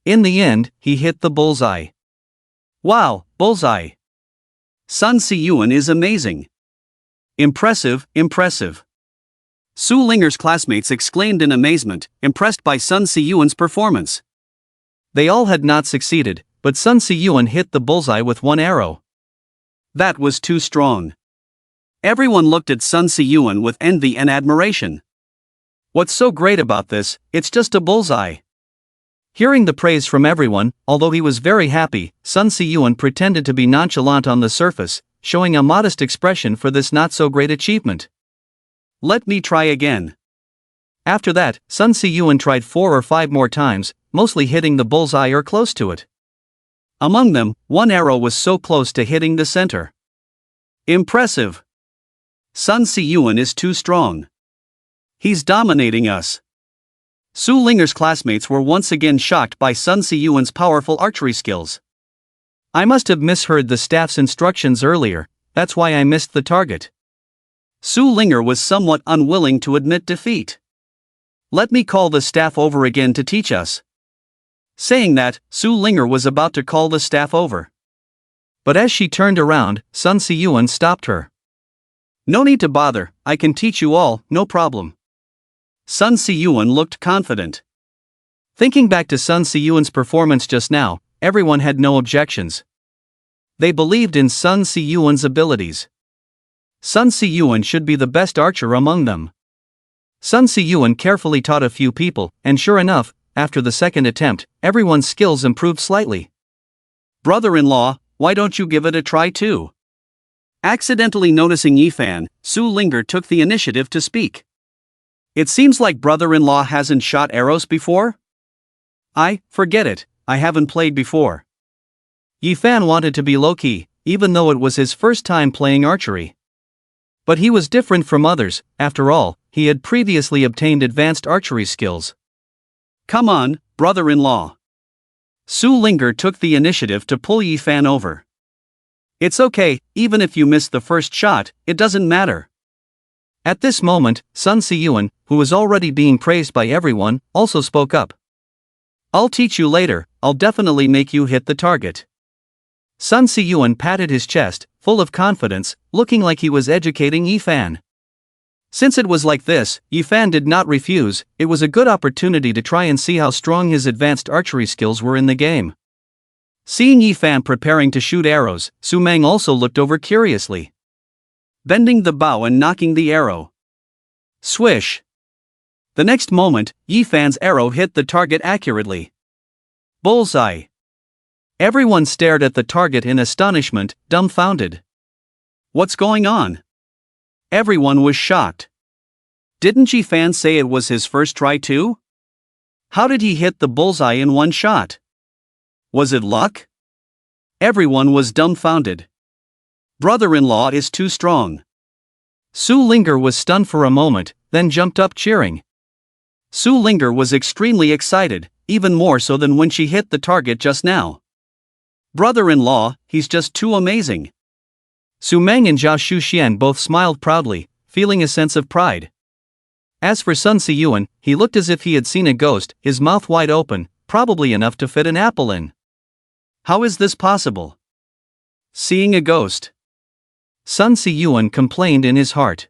In the end, he hit the bullseye. Wow, bullseye! Sun Siyuan is amazing. Impressive, impressive. Su Linger's classmates exclaimed in amazement, impressed by Sun Siyuan's performance. They all had not succeeded, but Sun Siyuan hit the bullseye with one arrow. That was too strong. Everyone looked at Sun Siyuan with envy and admiration. What's so great about this? It's just a bullseye. Hearing the praise from everyone, although he was very happy, Sun Siyuan pretended to be nonchalant on the surface, showing a modest expression for this not-so-great achievement. Let me try again. After that, Sun Siyuan tried 4 or 5 more times, mostly hitting the bullseye or close to it. Among them, one arrow was so close to hitting the center. Impressive! Sun Siyuan is too strong. He's dominating us. Su Linger's classmates were once again shocked by Sun Siyuan's powerful archery skills. I must have misheard the staff's instructions earlier, that's why I missed the target. Su Linger was somewhat unwilling to admit defeat. Let me call the staff over again to teach us. Saying that, Su Linger was about to call the staff over. But as she turned around, Sun Siyuan stopped her. No need to bother, I can teach you all, no problem. Sun Siyuan looked confident. Thinking back to Sun Siyuan's performance just now, everyone had no objections. They believed in Sun Siyuan's abilities. Sun Siyuan should be the best archer among them. Sun Siyuan carefully taught a few people, and sure enough, after the second attempt, everyone's skills improved slightly. Brother-in-law, why don't you give it a try too? Accidentally noticing Yifan, Su Linger took the initiative to speak. It seems like brother-in-law hasn't shot arrows before? Forget it, I haven't played before. Yifan wanted to be low-key, even though it was his first time playing archery. But he was different from others, after all, he had previously obtained advanced archery skills. Come on, brother-in-law. Su Linger took the initiative to pull Yifan over. It's okay, even if you miss the first shot, it doesn't matter. At this moment, Sun Siyuan, who was already being praised by everyone, also spoke up. I'll teach you later, I'll definitely make you hit the target. Sun Siyuan patted his chest, full of confidence, looking like he was educating Yifan. Since it was like this, Yifan did not refuse, it was a good opportunity to try and see how strong his advanced archery skills were in the game. Seeing Yifan preparing to shoot arrows, Su Meng also looked over curiously. Bending the bow and knocking the arrow. Swish! The next moment, Yifan's arrow hit the target accurately. Bullseye! Everyone stared at the target in astonishment, dumbfounded. What's going on? Everyone was shocked. Didn't Yifan say it was his first try too? How did he hit the bullseye in one shot? Was it luck? Everyone was dumbfounded. Brother-in-law is too strong. Su Linger was stunned for a moment, then jumped up cheering. Su Linger was extremely excited, even more so than when she hit the target just now. Brother-in-law, he's just too amazing. Su Meng and Zhao Shuxian both smiled proudly, feeling a sense of pride. As for Sun Siyuan, he looked as if he had seen a ghost, his mouth wide open, probably enough to fit an apple in. How is this possible? Seeing a ghost. Sun Siyuan complained in his heart.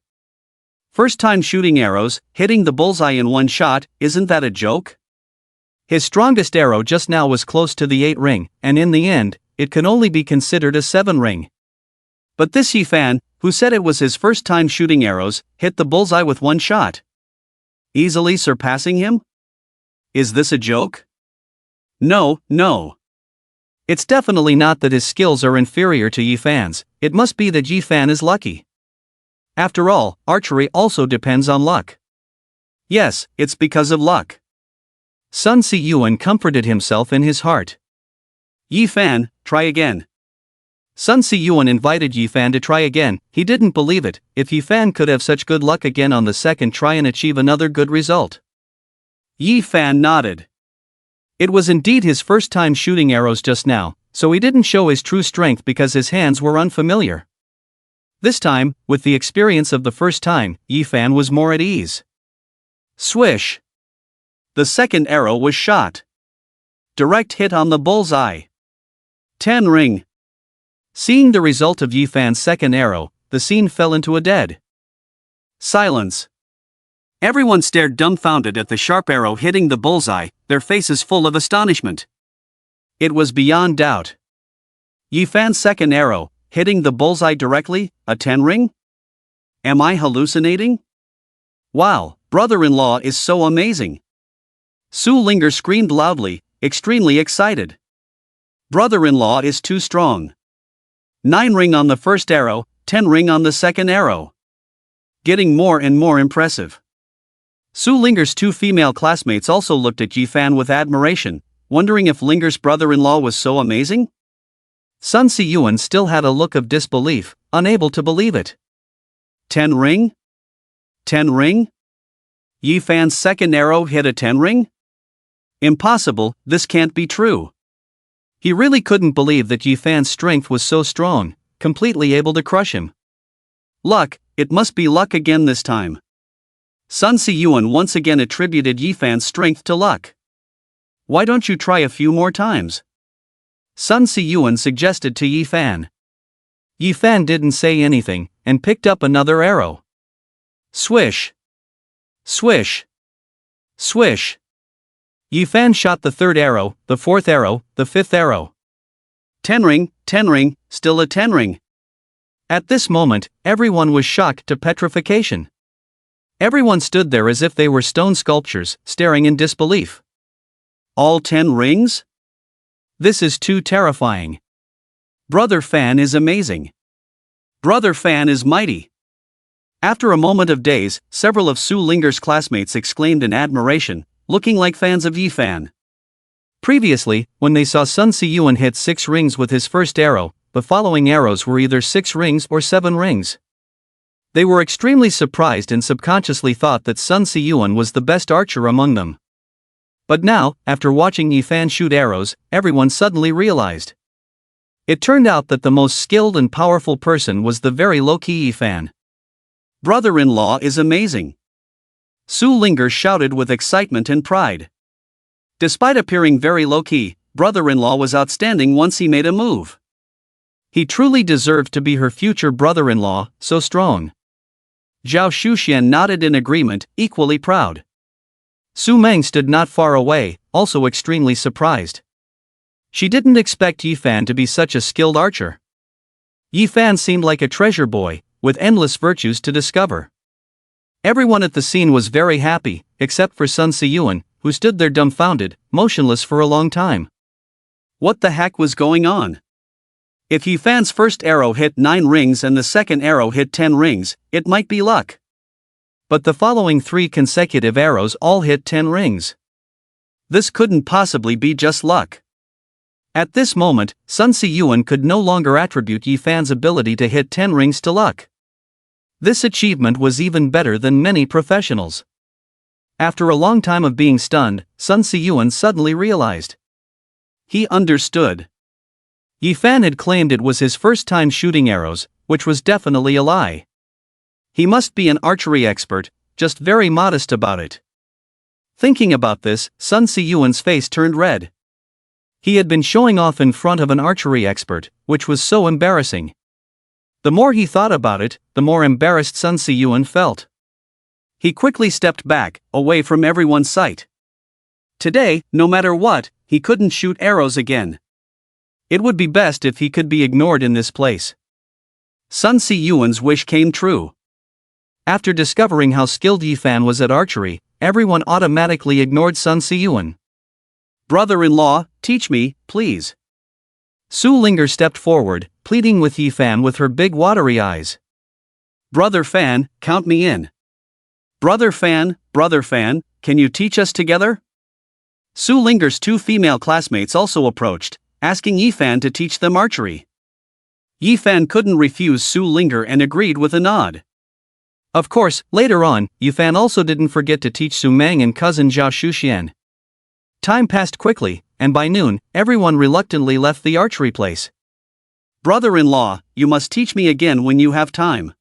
First time shooting arrows, hitting the bullseye in one shot, isn't that a joke? His strongest arrow just now was close to the 8 ring, and in the end, it can only be considered a 7 ring. But this Yifan, who said it was his first time shooting arrows, hit the bullseye with one shot. Easily surpassing him? Is this a joke? No, no. It's definitely not that his skills are inferior to Yifan's, it must be that Yifan is lucky. After all, archery also depends on luck. Yes, it's because of luck. Sun Si-yuan comforted himself in his heart. Yifan, try again. Sun Si-yuan invited Yifan to try again. He didn't believe it, if Yifan could have such good luck again on the second try and achieve another good result. Yifan nodded. It was indeed his first time shooting arrows just now, so he didn't show his true strength because his hands were unfamiliar. This time, with the experience of the first time, Yifan was more at ease. Swish! The second arrow was shot. Direct hit on the bullseye. 10 ring. Seeing the result of Yifan's second arrow, the scene fell into a dead silence. Everyone stared dumbfounded at the sharp arrow hitting the bullseye, their faces full of astonishment. It was beyond doubt Yifan's second arrow, hitting the bullseye directly, a 10 ring? Am I hallucinating? Wow, brother-in-law is so amazing. Su Linger screamed loudly, extremely excited. Brother-in-law is too strong. 9 ring on the first arrow, 10 ring on the second arrow. Getting more and more impressive. Su Linger's two female classmates also looked at Yifan with admiration, wondering if Linger's brother-in-law was so amazing. Sun Si-yuan still had a look of disbelief, unable to believe it. 10 ring? 10 ring? Yifan's second arrow hit a 10 ring? Impossible, this can't be true. He really couldn't believe that Yifan's strength was so strong, completely able to crush him. Luck, it must be luck again this time. Sun Si-yuan once again attributed Yifan's strength to luck. Why don't you try a few more times? Sun Si-yuan suggested to Yifan. Yifan didn't say anything, and picked up another arrow. Swish! Swish! Swish! Yifan shot the third arrow, the fourth arrow, the fifth arrow. 10 ring, still a 10 ring. At this moment, everyone was shocked to petrification. Everyone stood there as if they were stone sculptures, staring in disbelief. All 10 rings? This is too terrifying. Brother Fan is amazing. Brother Fan is mighty. After a moment of daze, several of Su Linger's classmates exclaimed in admiration, looking like fans of Yifan. Previously, when they saw Sun Si-yuan hit 6 rings with his first arrow, the following arrows were either 6 rings or 7 rings. They were extremely surprised and subconsciously thought that Sun Si-yuan was the best archer among them. But now, after watching Yifan shoot arrows, everyone suddenly realized. It turned out that the most skilled and powerful person was the very low-key Yifan. Brother-in-law is amazing. Su Linger shouted with excitement and pride. Despite appearing very low-key, brother-in-law was outstanding once he made a move. He truly deserved to be her future brother-in-law, so strong. Zhao Shuxian nodded in agreement, equally proud. Su Meng stood not far away, also extremely surprised. She didn't expect Yifan to be such a skilled archer. Yifan seemed like a treasure boy, with endless virtues to discover. Everyone at the scene was very happy, except for Sun Si-yuan, who stood there dumbfounded, motionless for a long time. What the heck was going on? If Yifan's first arrow hit 9 rings and the second arrow hit 10 rings, it might be luck. But the following 3 consecutive arrows all hit 10 rings. This couldn't possibly be just luck. At this moment, Sun Si-yuan could no longer attribute Yifan's ability to hit 10 rings to luck. This achievement was even better than many professionals. After a long time of being stunned, Sun Si-yuan suddenly realized. He understood. Yifan had claimed it was his first time shooting arrows, which was definitely a lie. He must be an archery expert, just very modest about it. Thinking about this, Sun Si-yuan's face turned red. He had been showing off in front of an archery expert, which was so embarrassing. The more he thought about it, the more embarrassed Sun Si-yuan felt. He quickly stepped back, away from everyone's sight. Today, no matter what, he couldn't shoot arrows again. It would be best if he could be ignored in this place. Sun Si-yuan's wish came true. After discovering how skilled Yifan was at archery, everyone automatically ignored Sun Si-yuan. "Brother-in-law, teach me, please." Su Linger stepped forward, pleading with Yi Fan with her big watery eyes. "Brother Fan, count me in. Brother Fan, can you teach us together?" Su Linger's two female classmates also approached, asking Yi Fan to teach them archery. Yi Fan couldn't refuse Su Linger and agreed with a nod. Of course, later on, Yi Fan also didn't forget to teach Su Meng and cousin Zhao Shuxian. Time passed quickly, and by noon, everyone reluctantly left the archery place. "Brother-in-law, you must teach me again when you have time.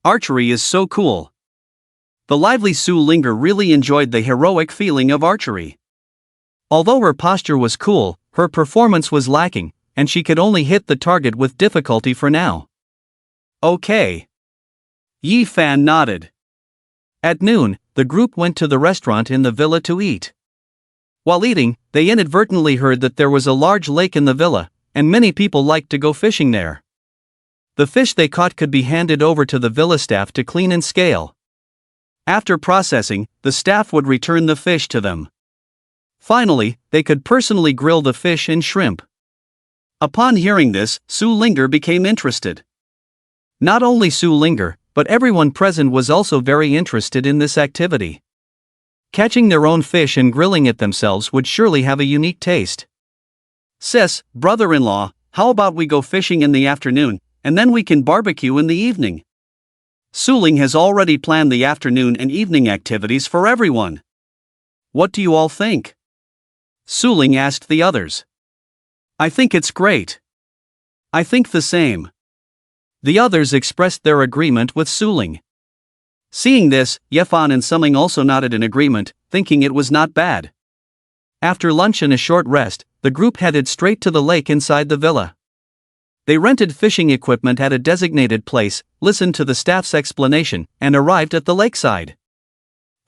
Archery is so cool." The lively Su Linger really enjoyed the heroic feeling of archery. Although her posture was cool, her performance was lacking, and she could only hit the target with difficulty for now. "Okay." Yi Fan nodded. At noon, the group went to the restaurant in the villa to eat. While eating, they inadvertently heard that there was a large lake in the villa, and many people liked to go fishing there. The fish they caught could be handed over to the villa staff to clean and scale. After processing, the staff would return the fish to them. Finally, they could personally grill the fish and shrimp. Upon hearing this, Su Linger became interested. Not only Su Linger, but everyone present was also very interested in this activity. Catching their own fish and grilling it themselves would surely have a unique taste. "Sis, brother-in-law, how about we go fishing in the afternoon, and then we can barbecue in the evening?" Su Ling has already planned the afternoon and evening activities for everyone. "What do you all think?" Su Ling asked the others. "I think it's great." "I think the same." The others expressed their agreement with Su Ling. Seeing this, Ye Fan and Suming also nodded in agreement, thinking it was not bad. After lunch and a short rest, the group headed straight to the lake inside the villa. They rented fishing equipment at a designated place, listened to the staff's explanation, and arrived at the lakeside.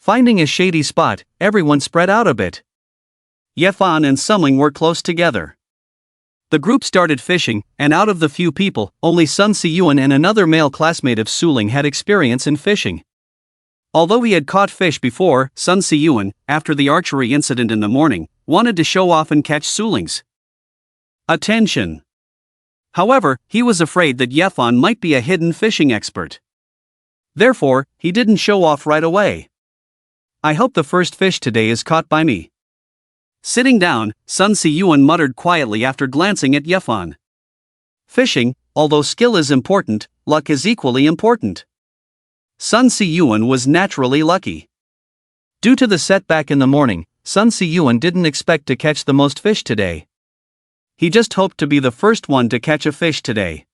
Finding a shady spot, everyone spread out a bit. Ye Fan and Suming were close together. The group started fishing, and out of the few people, only Sun Si-yuan and another male classmate of Su Ling had experience in fishing. Although he had caught fish before, Sun Si-yuan, after the archery incident in the morning, wanted to show off and catch Su Ling's attention. However, he was afraid that Ye Fan might be a hidden fishing expert. Therefore, he didn't show off right away. "I hope the first fish today is caught by me." Sitting down, Sun Si-yuan muttered quietly after glancing at Ye Fan. Fishing, although skill is important, luck is equally important. Sun Si-yuan was naturally lucky. Due to the setback in the morning, Sun Si-yuan didn't expect to catch the most fish today. He just hoped to be the first one to catch a fish today.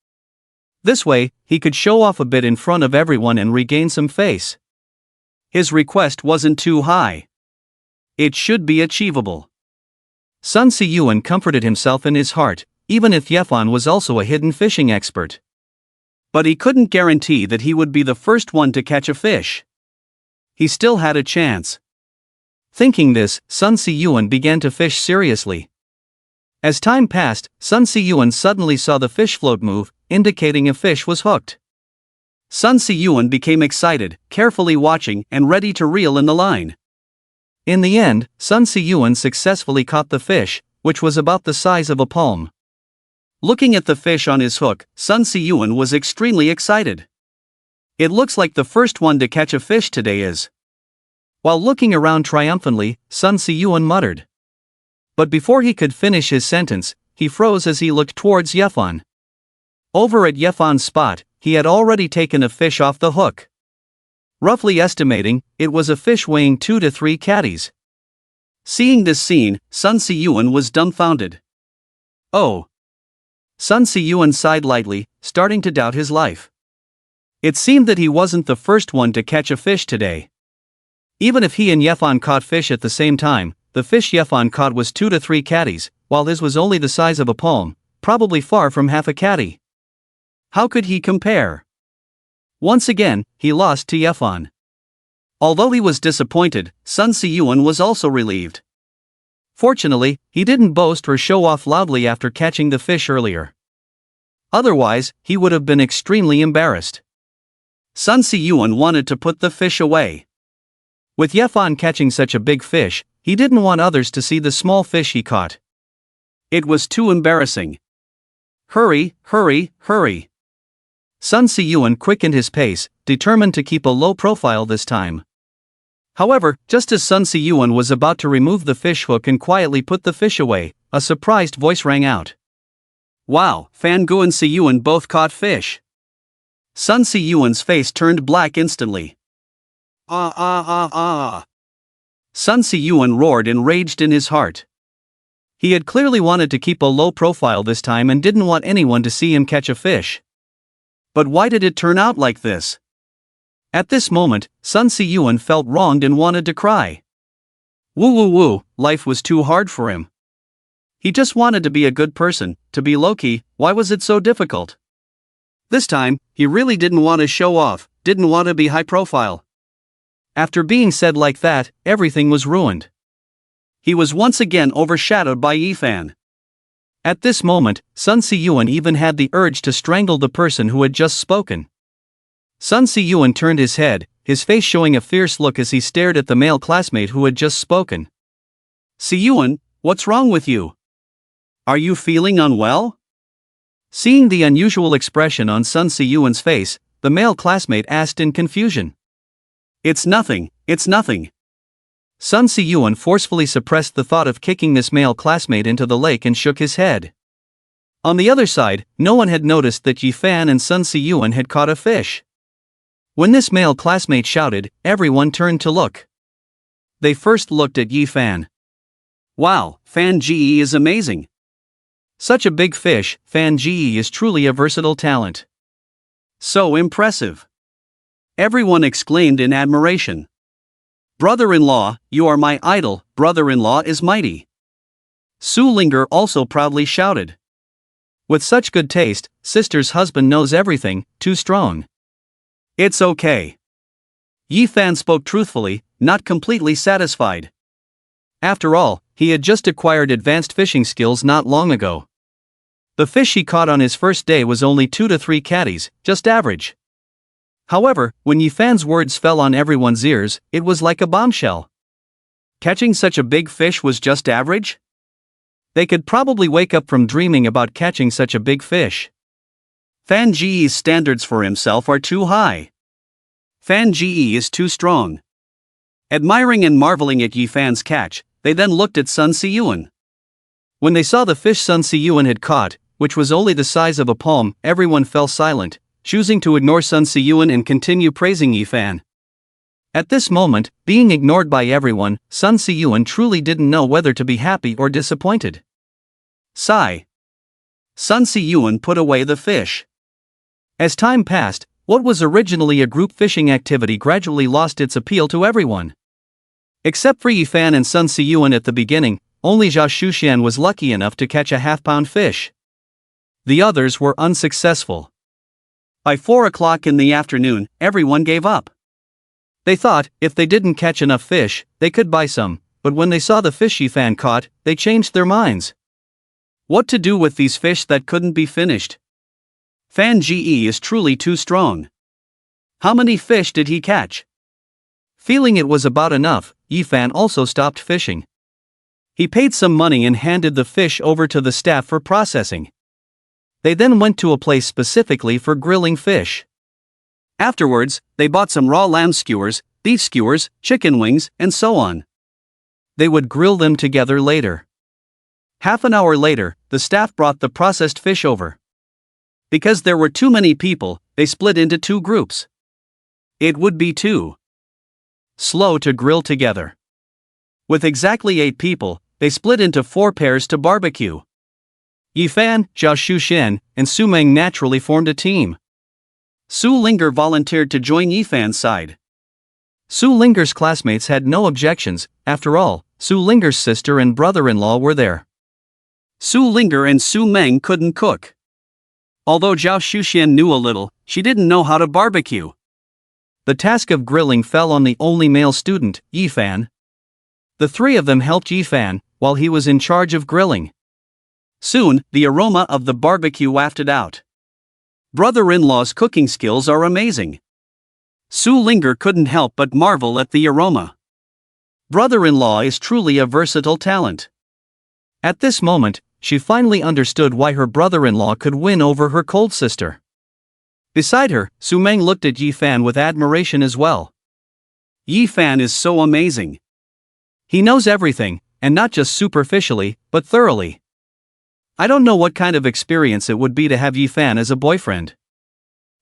This way, he could show off a bit in front of everyone and regain some face. His request wasn't too high. It should be achievable. Sun Si-yuan comforted himself in his heart, even if Ye Fan was also a hidden fishing expert. But he couldn't guarantee that he would be the first one to catch a fish. He still had a chance. Thinking this, Sun Si-yuan began to fish seriously. As time passed, Sun Si-yuan suddenly saw the fish float move, indicating a fish was hooked. Sun Si-yuan became excited, carefully watching and ready to reel in the line. In the end, Sun Si-yuan successfully caught the fish, which was about the size of a palm. Looking at the fish on his hook, Sun Si-yuan was extremely excited. "It looks like the first one to catch a fish today is." While looking around triumphantly, Sun Si-yuan muttered. But before he could finish his sentence, he froze as he looked towards Ye Fan. Over at Ye Fan's spot, he had already taken a fish off the hook. Roughly estimating, it was a fish weighing 2 to 3 catties. Seeing this scene, Sun Si-yuan was dumbfounded. "Oh." Sun Si-yuan sighed lightly, starting to doubt his life. It seemed that he wasn't the first one to catch a fish today. Even if he and Ye Fan caught fish at the same time, the fish Ye Fan caught was 2 to 3 catties, while his was only the size of a palm, probably far from half a catty. How could he compare? Once again, he lost to Ye Fan. Although he was disappointed, Sun Si-yuan was also relieved. Fortunately, he didn't boast or show off loudly after catching the fish earlier. Otherwise, he would have been extremely embarrassed. Sun Si-yuan wanted to put the fish away. With Yifan catching such a big fish, he didn't want others to see the small fish he caught. It was too embarrassing. Hurry, hurry, hurry. Sun Siyuan quickened his pace, determined to keep a low profile this time. However, just as Sun Siyuan was about to remove the fish hook and quietly put the fish away, a surprised voice rang out. Wow, Fan Gu and Siyuan both caught fish. Sun Siyuan's face turned black instantly. Ah. Sun Siyuan roared and raged in his heart. He had clearly wanted to keep a low profile this time and didn't want anyone to see him catch a fish. But why did it turn out like this? At this moment, Sun Siyuan felt wronged and wanted to cry. Woo, life was too hard for him. He just wanted to be a good person, to be low-key. Why was it so difficult? This time, he really didn't want to show off, didn't want to be high profile. After being said like that, everything was ruined. He was once again overshadowed by Yifan. At this moment, Sun Siyuan even had the urge to strangle the person who had just spoken. Sun Siyuan turned his head, his face showing a fierce look as he stared at the male classmate who had just spoken. Siyuan, what's wrong with you? Are you feeling unwell? Seeing the unusual expression on Sun Siyuan's face, the male classmate asked in confusion. It's nothing. Sun Siyuan forcefully suppressed the thought of kicking this male classmate into the lake and shook his head. On the other side, no one had noticed that Yifan and Sun Siyuan had caught a fish. When this male classmate shouted, everyone turned to look. They first looked at Yifan. Wow, Fan Ge is amazing. Such a big fish, Fan Ge is truly a versatile talent. So impressive. Everyone exclaimed in admiration. Brother-in-law, you are my idol, brother-in-law is mighty. Su Linger also proudly shouted. With such good taste, sister's husband knows everything, too strong. It's okay. Yifan spoke truthfully, not completely satisfied. After all, he had just acquired advanced fishing skills not long ago. The fish he caught on his first day was only 2 to 3 catties, just average. However, when Yifan's words fell on everyone's ears, it was like a bombshell. Catching such a big fish was just average? They could probably wake up from dreaming about catching such a big fish. Fan Ge's standards for himself are too high. Fan Ge is too strong. Admiring and marveling at Yifan's catch, they then looked at Sun Siyuan. When they saw the fish Sun Siyuan had caught, which was only the size of a palm, everyone fell silent, choosing to ignore Sun Siyuan and continue praising Yifan. At this moment, being ignored by everyone, Sun Siyuan truly didn't know whether to be happy or disappointed. Sigh. Sun Siyuan put away the fish. As time passed, what was originally a group fishing activity gradually lost its appeal to everyone. Except for Yifan and Sun Siyuan at the beginning, only Zhao Shuxian was lucky enough to catch a half-pound fish. The others were unsuccessful. By 4 o'clock in the afternoon, everyone gave up. They thought, if they didn't catch enough fish, they could buy some, but when they saw the fish Yifan caught, they changed their minds. What to do with these fish that couldn't be finished? Fan Ge is truly too strong. How many fish did he catch? Feeling it was about enough, Yifan also stopped fishing. He paid some money and handed the fish over to the staff for processing. They then went to a place specifically for grilling fish. Afterwards, they bought some raw lamb skewers, beef skewers, chicken wings, and so on. They would grill them together later. Half an hour later, the staff brought the processed fish over. Because there were too many people, they split into 2 groups. It would be too slow to grill together. With exactly 8 people, they split into 4 pairs to barbecue. Yifan, Zhao Shuxian, and Su Meng naturally formed a team. Su Linger volunteered to join Yifan's side. Su Linger's classmates had no objections, after all, Su Linger's sister and brother-in-law were there. Su Linger and Su Meng couldn't cook. Although Zhao Shuxian knew a little, she didn't know how to barbecue. The task of grilling fell on the only male student, Yifan. The 3 of them helped Yifan, while he was in charge of grilling. Soon, the aroma of the barbecue wafted out. Brother-in-law's cooking skills are amazing. Su Linger couldn't help but marvel at the aroma. Brother-in-law is truly a versatile talent. At this moment, she finally understood why her brother-in-law could win over her cold sister. Beside her, Su Meng looked at Yi Fan with admiration as well. Yi Fan is so amazing. He knows everything, and not just superficially, but thoroughly. I don't know what kind of experience it would be to have Yi Fan as a boyfriend.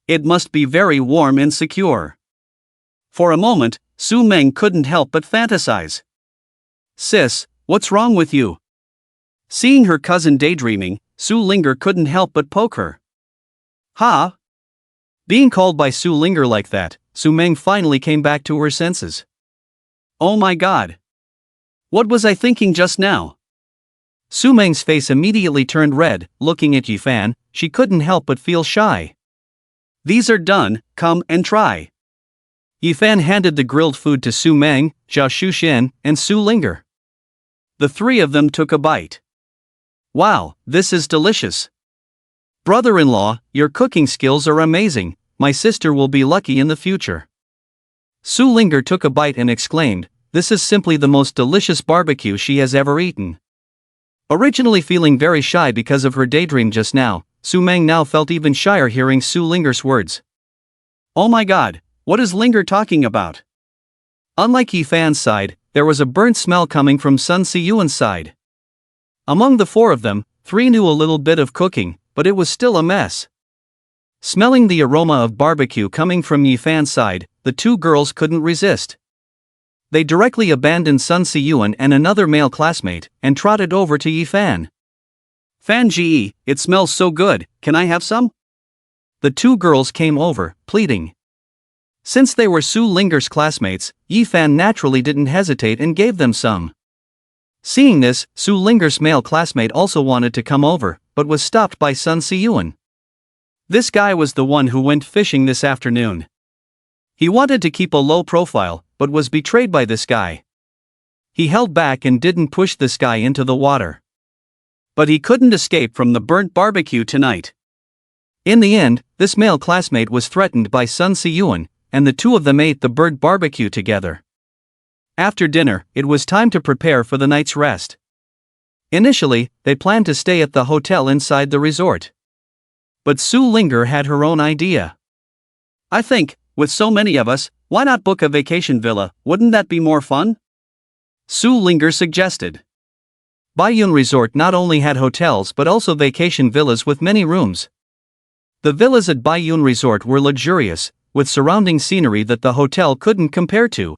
It must be very warm and secure. For a moment, Su Meng couldn't help but fantasize. Sis, what's wrong with you? Seeing her cousin daydreaming, Su Linger couldn't help but poke her. Ha! Being called by Su Linger like that, Su Meng finally came back to her senses. Oh my god! What was I thinking just now? Su Meng's face immediately turned red. Looking at Yi Fan, she couldn't help but feel shy. These are done, come and try. Yi Fan handed the grilled food to Su Meng, Zhao Shuxin, and Su Linger. The three of them took a bite. Wow, this is delicious. Brother-in-law, your cooking skills are amazing. My sister will be lucky in the future. Su Linger took a bite and exclaimed, this is simply the most delicious barbecue she has ever eaten. Originally feeling very shy because of her daydream just now, Su Meng now felt even shyer hearing Su Linger's words. Oh my god, what is Linger talking about? Unlike Yi Fan's side, there was a burnt smell coming from Sun Siyuan's side. Among the four of them, three knew a little bit of cooking, but it was still a mess. Smelling the aroma of barbecue coming from Yi Fan's side, the two girls couldn't resist. They directly abandoned Sun Siyuan and another male classmate, and trotted over to Yi Fan. Fan Ji, it smells so good, can I have some? The two girls came over, pleading. Since they were Su Linger's classmates, Yi Fan naturally didn't hesitate and gave them some. Seeing this, Su Linger's male classmate also wanted to come over, but was stopped by Sun Siyuan. This guy was the one who went fishing this afternoon. He wanted to keep a low profile, but was betrayed by this guy. He held back and didn't push this guy into the water. But he couldn't escape from the burnt barbecue tonight. In the end, this male classmate was threatened by Sun Siyuan, and the two of them ate the burnt barbecue together. After dinner, it was time to prepare for the night's rest. Initially, they planned to stay at the hotel inside the resort. But Su Linger had her own idea. I think, with so many of us, why not book a vacation villa, wouldn't that be more fun? Su Linger suggested. Baiyun Resort not only had hotels but also vacation villas with many rooms. The villas at Baiyun Resort were luxurious, with surrounding scenery that the hotel couldn't compare to.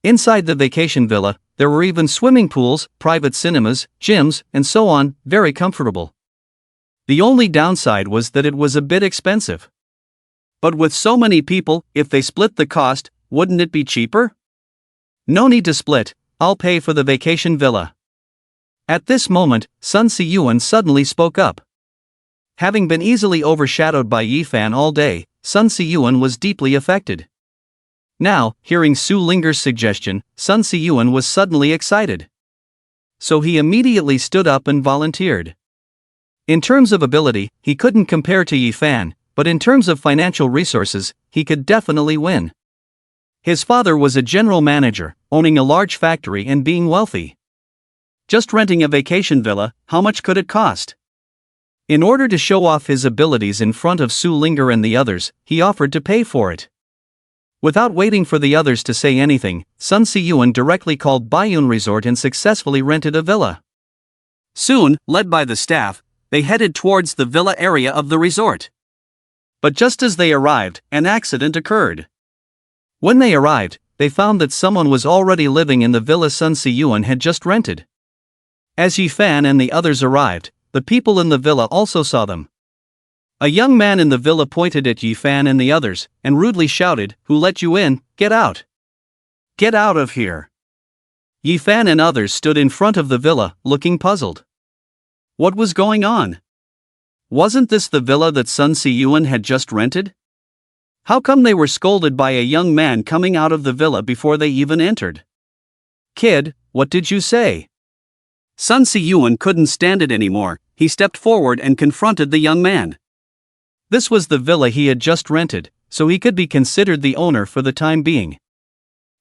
Inside the vacation villa, there were even swimming pools, private cinemas, gyms, and so on, very comfortable. The only downside was that it was a bit expensive. But with so many people, if they split the cost, wouldn't it be cheaper? No need to split, I'll pay for the vacation villa. At this moment, Sun Siyuan suddenly spoke up. Having been easily overshadowed by Yi Fan all day, Sun Siyuan was deeply affected. Now, hearing Su Linger's suggestion, Sun Siyuan was suddenly excited. So he immediately stood up and volunteered. In terms of ability, he couldn't compare to Yi Fan, but in terms of financial resources, he could definitely win. His father was a general manager, owning a large factory and being wealthy. Just renting a vacation villa, how much could it cost? In order to show off his abilities in front of Su Linger and the others, he offered to pay for it. Without waiting for the others to say anything, Sun Siyuan directly called Baiyun Resort and successfully rented a villa. Soon, led by the staff, they headed towards the villa area of the resort. But just as they arrived, an accident occurred. When they arrived, they found that someone was already living in the villa Sun Siyuan had just rented. As Yi Fan and the others arrived, the people in the villa also saw them. A young man in the villa pointed at Yi Fan and the others, and rudely shouted, "Who let you in? Get out! Get out of here!" Yi Fan and others stood in front of the villa, looking puzzled. What was going on? Wasn't this the villa that Sun Siyuan had just rented? How come they were scolded by a young man coming out of the villa before they even entered? Kid, what did you say? Sun Siyuan couldn't stand it anymore. He stepped forward and confronted the young man. This was the villa he had just rented, so he could be considered the owner for the time being.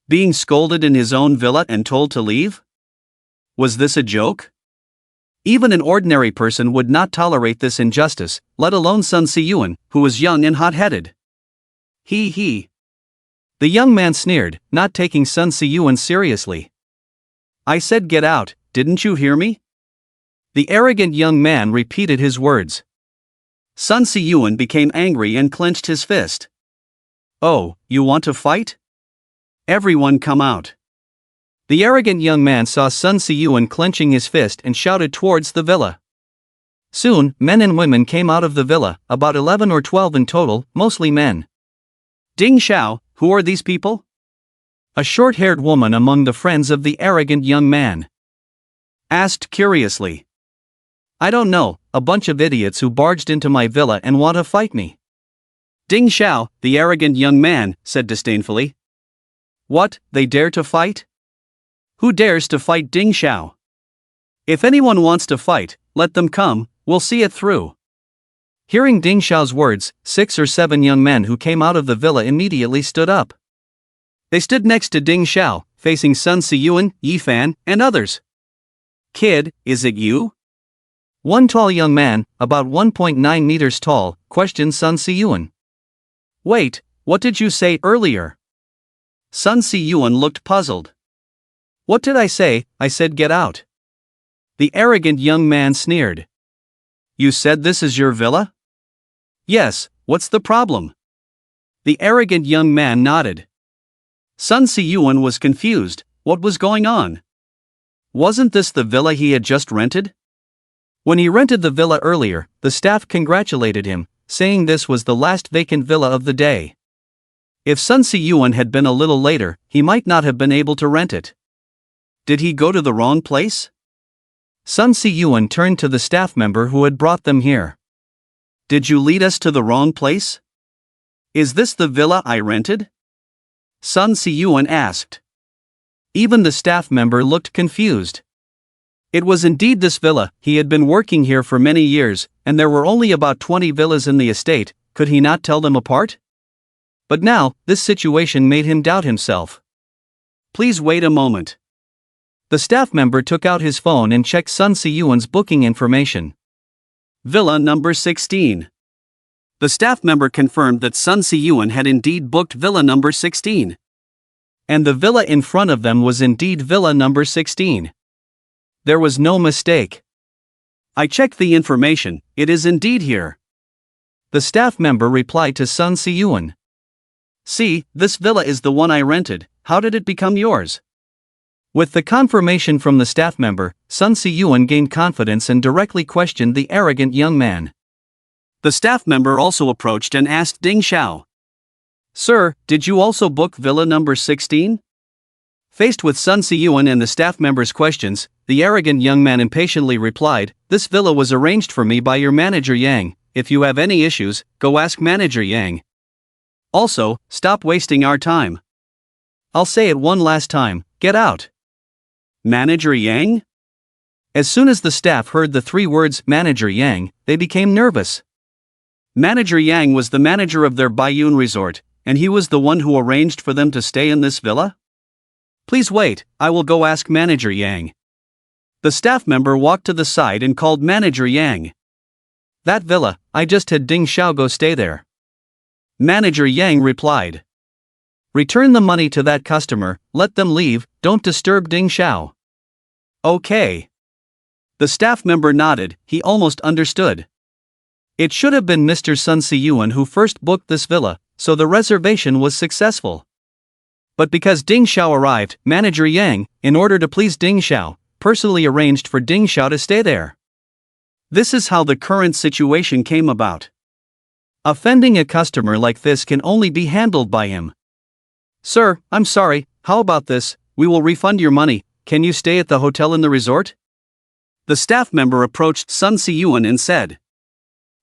Being scolded in his own villa and told to leave? Was this a joke? Even an ordinary person would not tolerate this injustice, let alone Sun Si-yuan, who was young and hot-headed. He. The young man sneered, not taking Sun Si-yuan seriously. I said get out, didn't you hear me? The arrogant young man repeated his words. Sun Si-yuan became angry and clenched his fist. Oh, you want to fight? Everyone come out. The arrogant young man saw Sun Si-yuan clenching his fist and shouted towards the villa. Soon, men and women came out of the villa, about 11 or 12 in total, mostly men. Ding Xiao, who are these people? A short-haired woman among the friends of the arrogant young man asked curiously. I don't know, a bunch of idiots who barged into my villa and want to fight me. Ding Xiao, the arrogant young man, said disdainfully. What, they dare to fight? Who dares to fight Ding Xiao? If anyone wants to fight, let them come, we'll see it through. Hearing Ding Xiao's words, 6 or 7 young men who came out of the villa immediately stood up. They stood next to Ding Xiao, facing Sun Si-yuan, Yi Fan, and others. Kid, is it you? One tall young man, about 1.9 meters tall, questioned Sun Si-yuan. Wait, what did you say earlier? Sun Si-yuan looked puzzled. What did I say? I said get out. The arrogant young man sneered. You said this is your villa? Yes, what's the problem? The arrogant young man nodded. Sun Si-yuan was confused. What was going on? Wasn't this the villa he had just rented? When he rented the villa earlier, the staff congratulated him, saying this was the last vacant villa of the day. If Sun Si-yuan had been a little later, he might not have been able to rent it. Did he go to the wrong place? Sun Si-yuan turned to the staff member who had brought them here. Did you lead us to the wrong place? Is this the villa I rented? Sun Si-yuan asked. Even the staff member looked confused. It was indeed this villa. He had been working here for many years, and there were only about 20 villas in the estate. Could he not tell them apart? But now, this situation made him doubt himself. Please wait a moment. The staff member took out his phone and checked Sun Si-yuan's booking information. Villa number 16. The staff member confirmed that Sun Si-yuan had indeed booked villa number 16. And the villa in front of them was indeed villa number 16. There was no mistake. I checked the information, it is indeed here. The staff member replied to Sun Si-yuan. See, this villa is the one I rented, how did it become yours? With the confirmation from the staff member, Sun Si-yuan gained confidence and directly questioned the arrogant young man. The staff member also approached and asked Ding Xiao. Sir, did you also book villa number 16? Faced with Sun Si-yuan and the staff member's questions, the arrogant young man impatiently replied, This villa was arranged for me by your manager Yang. If you have any issues, go ask manager Yang. Also, stop wasting our time. I'll say it one last time, get out. Manager Yang? As soon as the staff heard the 3 words Manager Yang, they became nervous. Manager Yang was the manager of their Baiyun resort, and he was the one who arranged for them to stay in this villa? Please wait, I will go ask Manager Yang. The staff member walked to the side and called Manager Yang. That villa, I just had Ding Xiao go stay there. Manager Yang replied. Return the money to that customer, let them leave, don't disturb Ding Xiao. Okay. The staff member nodded, he almost understood. It should have been Mr. Sun Si-yuan who first booked this villa, so the reservation was successful. But because Ding Xiao arrived, Manager Yang, in order to please Ding Xiao, personally arranged for Ding Xiao to stay there. This is how the current situation came about. Offending a customer like this can only be handled by him. Sir, I'm sorry, how about this, we will refund your money, can you stay at the hotel in the resort? The staff member approached Sun Si-yuan and said.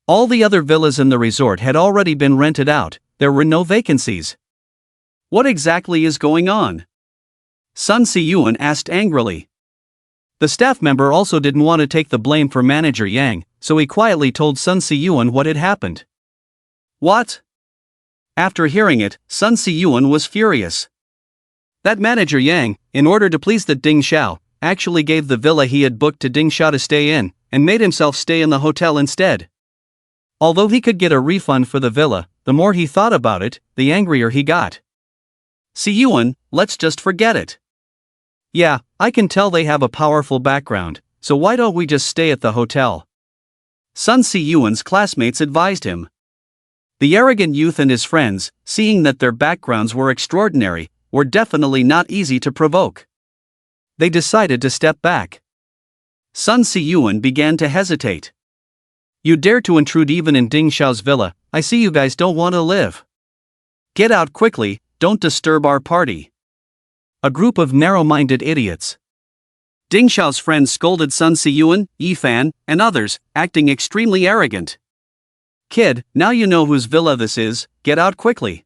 All the other villas in the resort had already been rented out, there were no vacancies. What exactly is going on? Sun Si-yuan asked angrily. The staff member also didn't want to take the blame for Manager Yang, so he quietly told Sun Si-yuan what had happened. What? After hearing it, Sun Si-yuan was furious. That manager Yang, in order to please the Ding Xiao, actually gave the villa he had booked to Ding Xiao to stay in, and made himself stay in the hotel instead. Although he could get a refund for the villa, the more he thought about it, the angrier he got. Si Yuan, let's just forget it. Yeah, I can tell they have a powerful background, so why don't we just stay at the hotel? Sun Si Yuan's classmates advised him. The arrogant youth and his friends, seeing that their backgrounds were extraordinary, were definitely not easy to provoke. They decided to step back. Sun Si Yuan began to hesitate. You dare to intrude even in Ding Xiao's villa? I see you guys don't want to live. Get out quickly, don't disturb our party. A group of narrow-minded idiots. Ding Xiao's friends scolded Sun Si Yuan, Yi Fan, and others, acting extremely arrogant. Kid, now you know whose villa this is, get out quickly.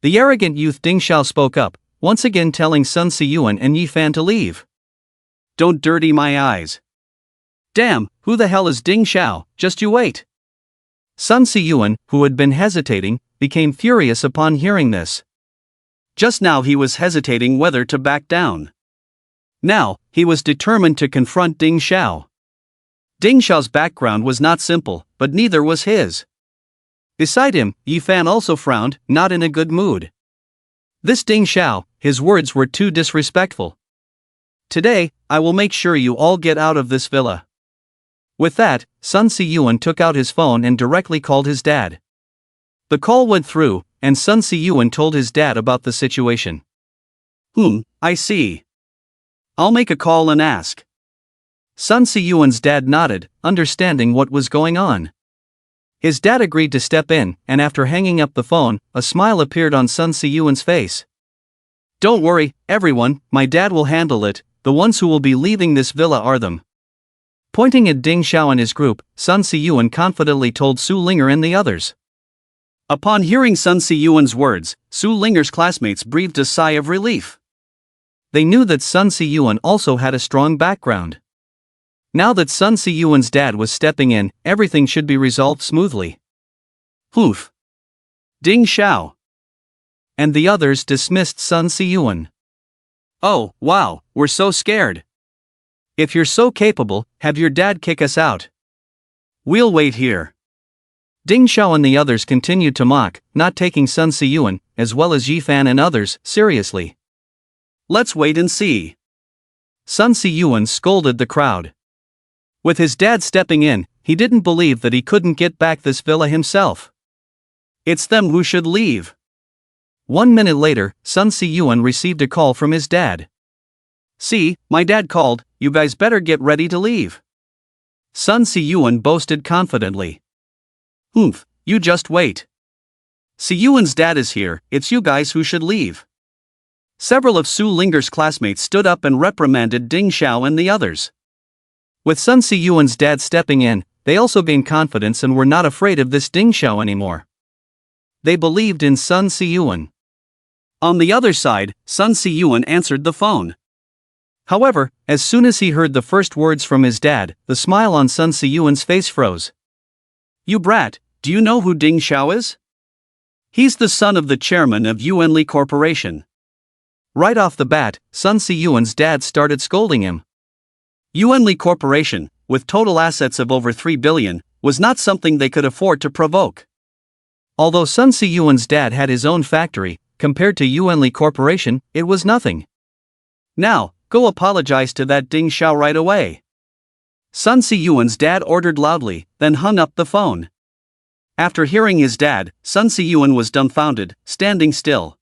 The arrogant youth Ding Xiao spoke up, once again telling Sun Si Yuan and Yi Fan to leave. Don't dirty my eyes. Damn, who the hell is Ding Xiao? Just you wait. Sun Si Yuan, who had been hesitating, became furious upon hearing this. Just now he was hesitating whether to back down. Now, he was determined to confront Ding Xiao. Ding Xiao's background was not simple, but neither was his. Beside him, Yi Fan also frowned, not in a good mood. This Ding Xiao, his words were too disrespectful. Today, I will make sure you all get out of this villa. With that, Sun Si Yuan took out his phone and directly called his dad. The call went through, and Sun Si Yuan told his dad about the situation. I see. I'll make a call and ask. Sun Si Yuan's dad nodded, understanding what was going on. His dad agreed to step in, and after hanging up the phone, a smile appeared on Sun Si Yuan's face. Don't worry, everyone, my dad will handle it, the ones who will be leaving this villa are them. Pointing at Ding Xiao and his group, Sun Si Yuan confidently told Su Linger and the others. Upon hearing Sun Si Yuan's words, Su Linger's classmates breathed a sigh of relief. They knew that Sun Si Yuan also had a strong background. Now that Sun Si Yuan's dad was stepping in, everything should be resolved smoothly. Poof. Ding Xiao. And the others dismissed Sun Si Yuan. Oh, wow, we're so scared. If you're so capable, have your dad kick us out. We'll wait here. Ding Xiao and the others continued to mock, not taking Sun Si Yuan, as well as Yi Fan and others, seriously. Let's wait and see. Sun Si Yuan scolded the crowd. With his dad stepping in, he didn't believe that he couldn't get back this villa himself. It's them who should leave. 1 minute later, Sun Si Yuan received a call from his dad. See, my dad called, you guys better get ready to leave. Sun Si Yuan boasted confidently. You just wait. Si Yuan's dad is here, it's you guys who should leave. Several of Su Linger's classmates stood up and reprimanded Ding Xiao and the others. With Sun Si Yuan's dad stepping in, they also gained confidence and were not afraid of this Ding Xiao anymore. They believed in Sun Si Yuan. On the other side, Sun Si Yuan answered the phone. However, as soon as he heard the first words from his dad, the smile on Sun Si Yuan's face froze. You brat, do you know who Ding Xiao is? He's the son of the chairman of Yuanli Corporation. Right off the bat, Sun Si Yuan's dad started scolding him. Yuanli Corporation, with total assets of over 3 billion, was not something they could afford to provoke. Although Sun Si Yuan's dad had his own factory, compared to Yuanli Corporation, it was nothing. Now, go apologize to that Ding Xiao right away. Sun Si Yuan's dad ordered loudly, then hung up the phone. After hearing his dad, Sun Si Yuan was dumbfounded, standing still.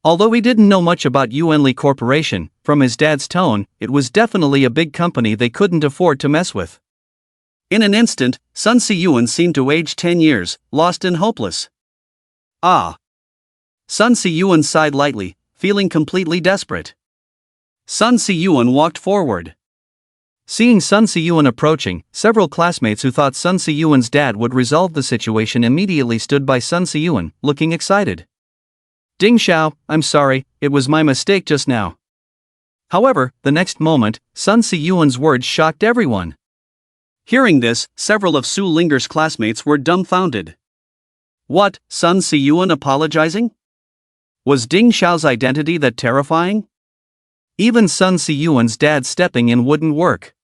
Although he didn't know much about Yuanli Corporation, from his dad's tone, it was definitely a big company they couldn't afford to mess with. In an instant, Sun Si Yuan seemed to age 10 years, lost and hopeless. Ah! Sun Si Yuan sighed lightly, feeling completely desperate. Sun Si Yuan walked forward. Seeing Sun Si Yuan approaching, several classmates who thought Sun Si Yuan's dad would resolve the situation immediately stood by Sun Si Yuan, looking excited. Ding Xiao, I'm sorry, it was my mistake just now. However, the next moment, Sun Si Yuan's words shocked everyone. Hearing this, several of Su Linger's classmates were dumbfounded. What, Sun Si Yuan apologizing? Was Ding Xiao's identity that terrifying? Even Sun Siyuan's dad stepping in wouldn't work.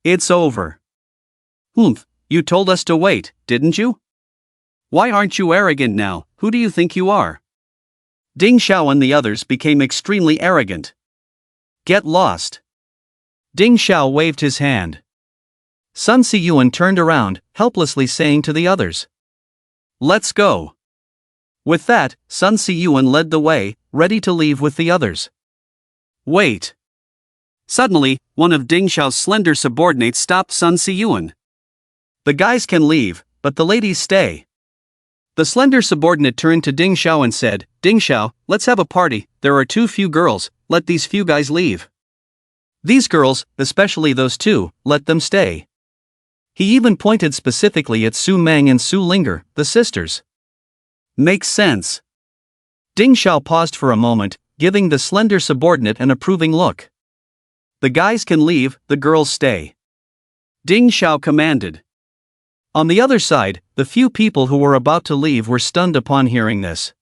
It's over. Humph, you told us to wait, didn't you? Why aren't you arrogant now? Who do you think you are? Ding Xiao and the others became extremely arrogant. Get lost. Ding Xiao waved his hand. Sun Siyuan turned around, helplessly saying to the others, "Let's go." With that, Sun Siyuan led the way, ready to leave with the others. Wait. Suddenly, one of Ding Xiao's slender subordinates stopped Sun Siyuan. The guys can leave, but the ladies stay. The slender subordinate turned to Ding Xiao and said, "Ding Xiao, let's have a party, there are too few girls, let these few guys leave. These girls, especially those two, let them stay." He even pointed specifically at Su Meng and Su Linger, the sisters. Makes sense. Ding Xiao paused for a moment, giving the slender subordinate an approving look. The guys can leave, the girls stay. Ding Xiao commanded. On the other side, the few people who were about to leave were stunned upon hearing this.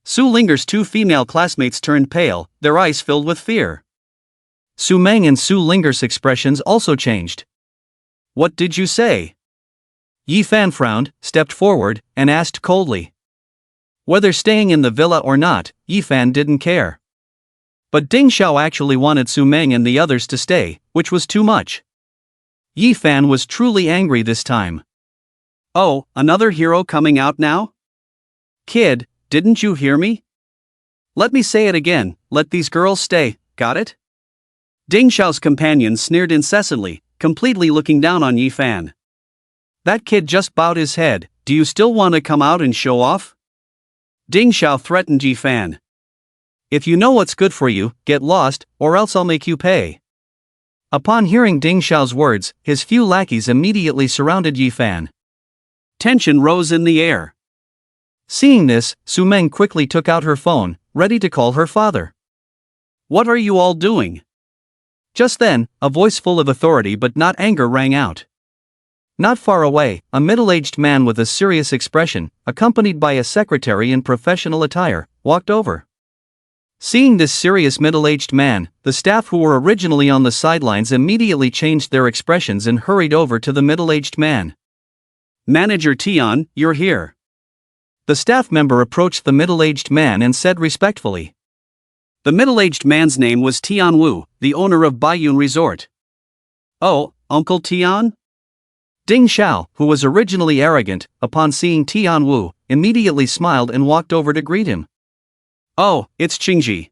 Su Linger's two female classmates turned pale, their eyes filled with fear. Su Meng and Su Linger's expressions also changed. What did you say? Yi Fan frowned, stepped forward, and asked coldly. Whether staying in the villa or not, Yi Fan didn't care. But Ding Xiao actually wanted Su Meng and the others to stay, which was too much. Yi Fan was truly angry this time. Oh, another hero coming out now? Kid, didn't you hear me? Let me say it again, let these girls stay, got it? Ding Xiao's companion sneered incessantly, completely looking down on Yi Fan. That kid just bowed his head, do you still want to come out and show off? Ding Xiao threatened Yi Fan. If you know what's good for you, get lost, or else I'll make you pay. Upon hearing Ding Xiao's words, his few lackeys immediately surrounded Yi Fan. Tension rose in the air. Seeing this, Su Meng quickly took out her phone, ready to call her father. What are you all doing? Just then, a voice full of authority but not anger rang out. Not far away, a middle-aged man with a serious expression, accompanied by a secretary in professional attire, walked over. Seeing this serious middle-aged man, the staff who were originally on the sidelines immediately changed their expressions and hurried over to the middle-aged man. Manager Tian, you're here. The staff member approached the middle-aged man and said respectfully. The middle-aged man's name was Tian Wu, the owner of Baiyun Resort. Oh, Uncle Tian? Ding Xiao, who was originally arrogant, upon seeing Tian Wu, immediately smiled and walked over to greet him. Oh, it's Qingji.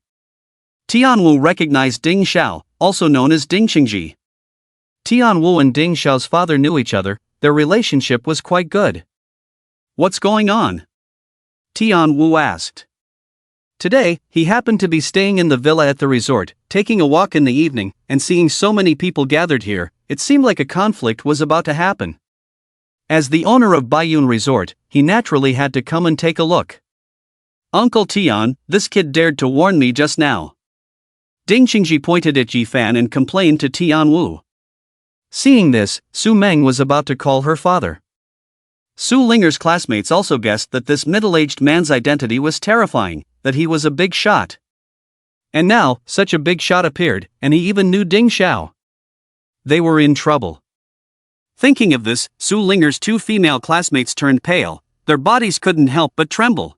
Tian Wu recognized Ding Xiao, also known as Ding Qingji. Tian Wu and Ding Xiao's father knew each other, their relationship was quite good. What's going on? Tian Wu asked. Today, he happened to be staying in the villa at the resort, taking a walk in the evening, and seeing so many people gathered here, it seemed like a conflict was about to happen. As the owner of Baiyun Resort, he naturally had to come and take a look. Uncle Tian, this kid dared to warn me just now. Ding Qingji pointed at Yi Fan and complained to Tian Wu. Seeing this, Su Meng was about to call her father. Su Linger's classmates also guessed that this middle-aged man's identity was terrifying, that he was a big shot. And now, such a big shot appeared, and he even knew Ding Xiao. They were in trouble. Thinking of this, Su Linger's two female classmates turned pale, their bodies couldn't help but tremble.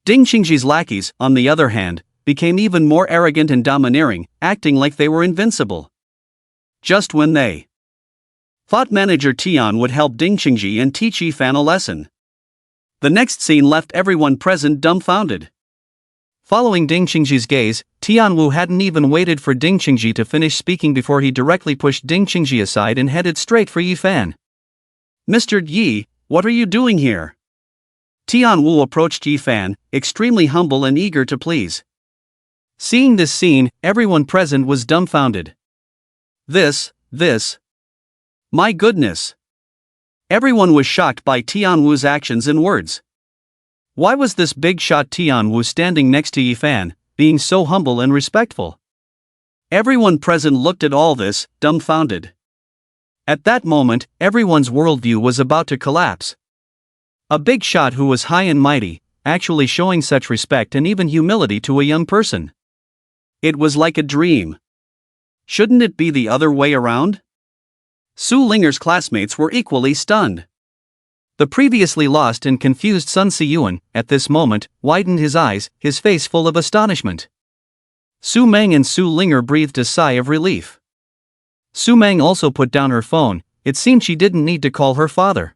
Ding Qingji's lackeys, on the other hand, became even more arrogant and domineering, acting like they were invincible. Just when they thought Manager Tian would help Ding Qingji and teach Yi Fan a lesson, the next scene left everyone present dumbfounded. Following Ding Qingji's gaze, Tian Wu hadn't even waited for Ding Qingji to finish speaking before he directly pushed Ding Qingji aside and headed straight for Yi Fan. Mr. Yi, what are you doing here? Tian Wu approached Yi Fan, extremely humble and eager to please. Seeing this scene, everyone present was dumbfounded. This. My goodness. Everyone was shocked by Tian Wu's actions and words. Why was this big shot Tian Wu standing next to Yi Fan, being so humble and respectful? Everyone present looked at all this, dumbfounded. At that moment, everyone's worldview was about to collapse. A big shot who was high and mighty, actually showing such respect and even humility to a young person. It was like a dream. Shouldn't it be the other way around? Su Linger's classmates were equally stunned. The previously lost and confused Sun Siyuan, at this moment, widened his eyes, his face full of astonishment. Su Meng and Su Linger breathed a sigh of relief. Su Meng also put down her phone. It seemed she didn't need to call her father.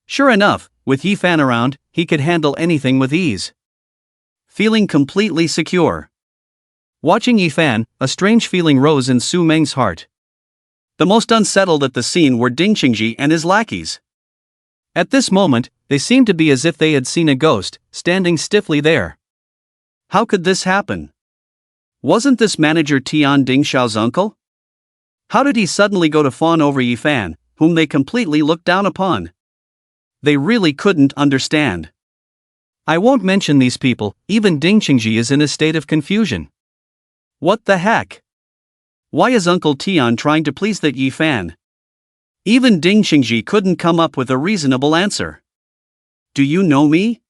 Sure enough, with Yi Fan around, he could handle anything with ease. Feeling completely secure. Watching Yi Fan, a strange feeling rose in Su Meng's heart. The most unsettled at the scene were Ding Qingji and his lackeys. At this moment, they seemed to be as if they had seen a ghost, standing stiffly there. How could this happen? Wasn't this manager Tian Ding Xiao's uncle? How did he suddenly go to fawn over Yi Fan, whom they completely looked down upon? They really couldn't understand. I won't mention these people, even Ding Qingji is in a state of confusion. What the heck? Why is Uncle Tian trying to please that Yi Fan? Even Ding Qingji couldn't come up with a reasonable answer. Do you know me?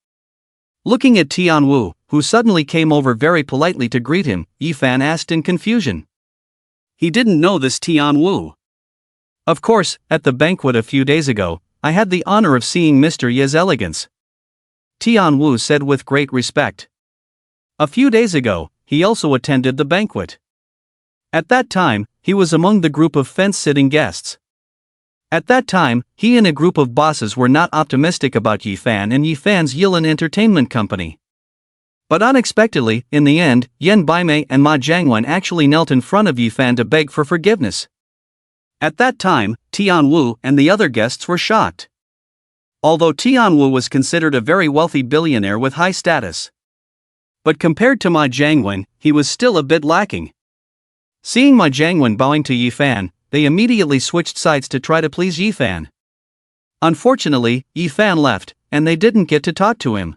Looking at Tian Wu, who suddenly came over very politely to greet him, Yi Fan asked in confusion. He didn't know this Tian Wu. Of course, at the banquet a few days ago, I had the honor of seeing Mr. Ye's elegance. Tian Wu said with great respect. A few days ago, he also attended the banquet. At that time, he was among the group of fence-sitting guests. At that time, he and a group of bosses were not optimistic about Yi Fan and Yi Fan's Yilin Entertainment Company. But unexpectedly, in the end, Yan Baimei and Ma Jiangwen actually knelt in front of Yi Fan to beg for forgiveness. At that time, Tian Wu and the other guests were shocked. Although Tian Wu was considered a very wealthy billionaire with high status. But compared to Ma Jiangwen, he was still a bit lacking. Seeing Ma Jiangwen bowing to Yi Fan, they immediately switched sides to try to please Yi Fan. Unfortunately, Yi Fan left, and they didn't get to talk to him.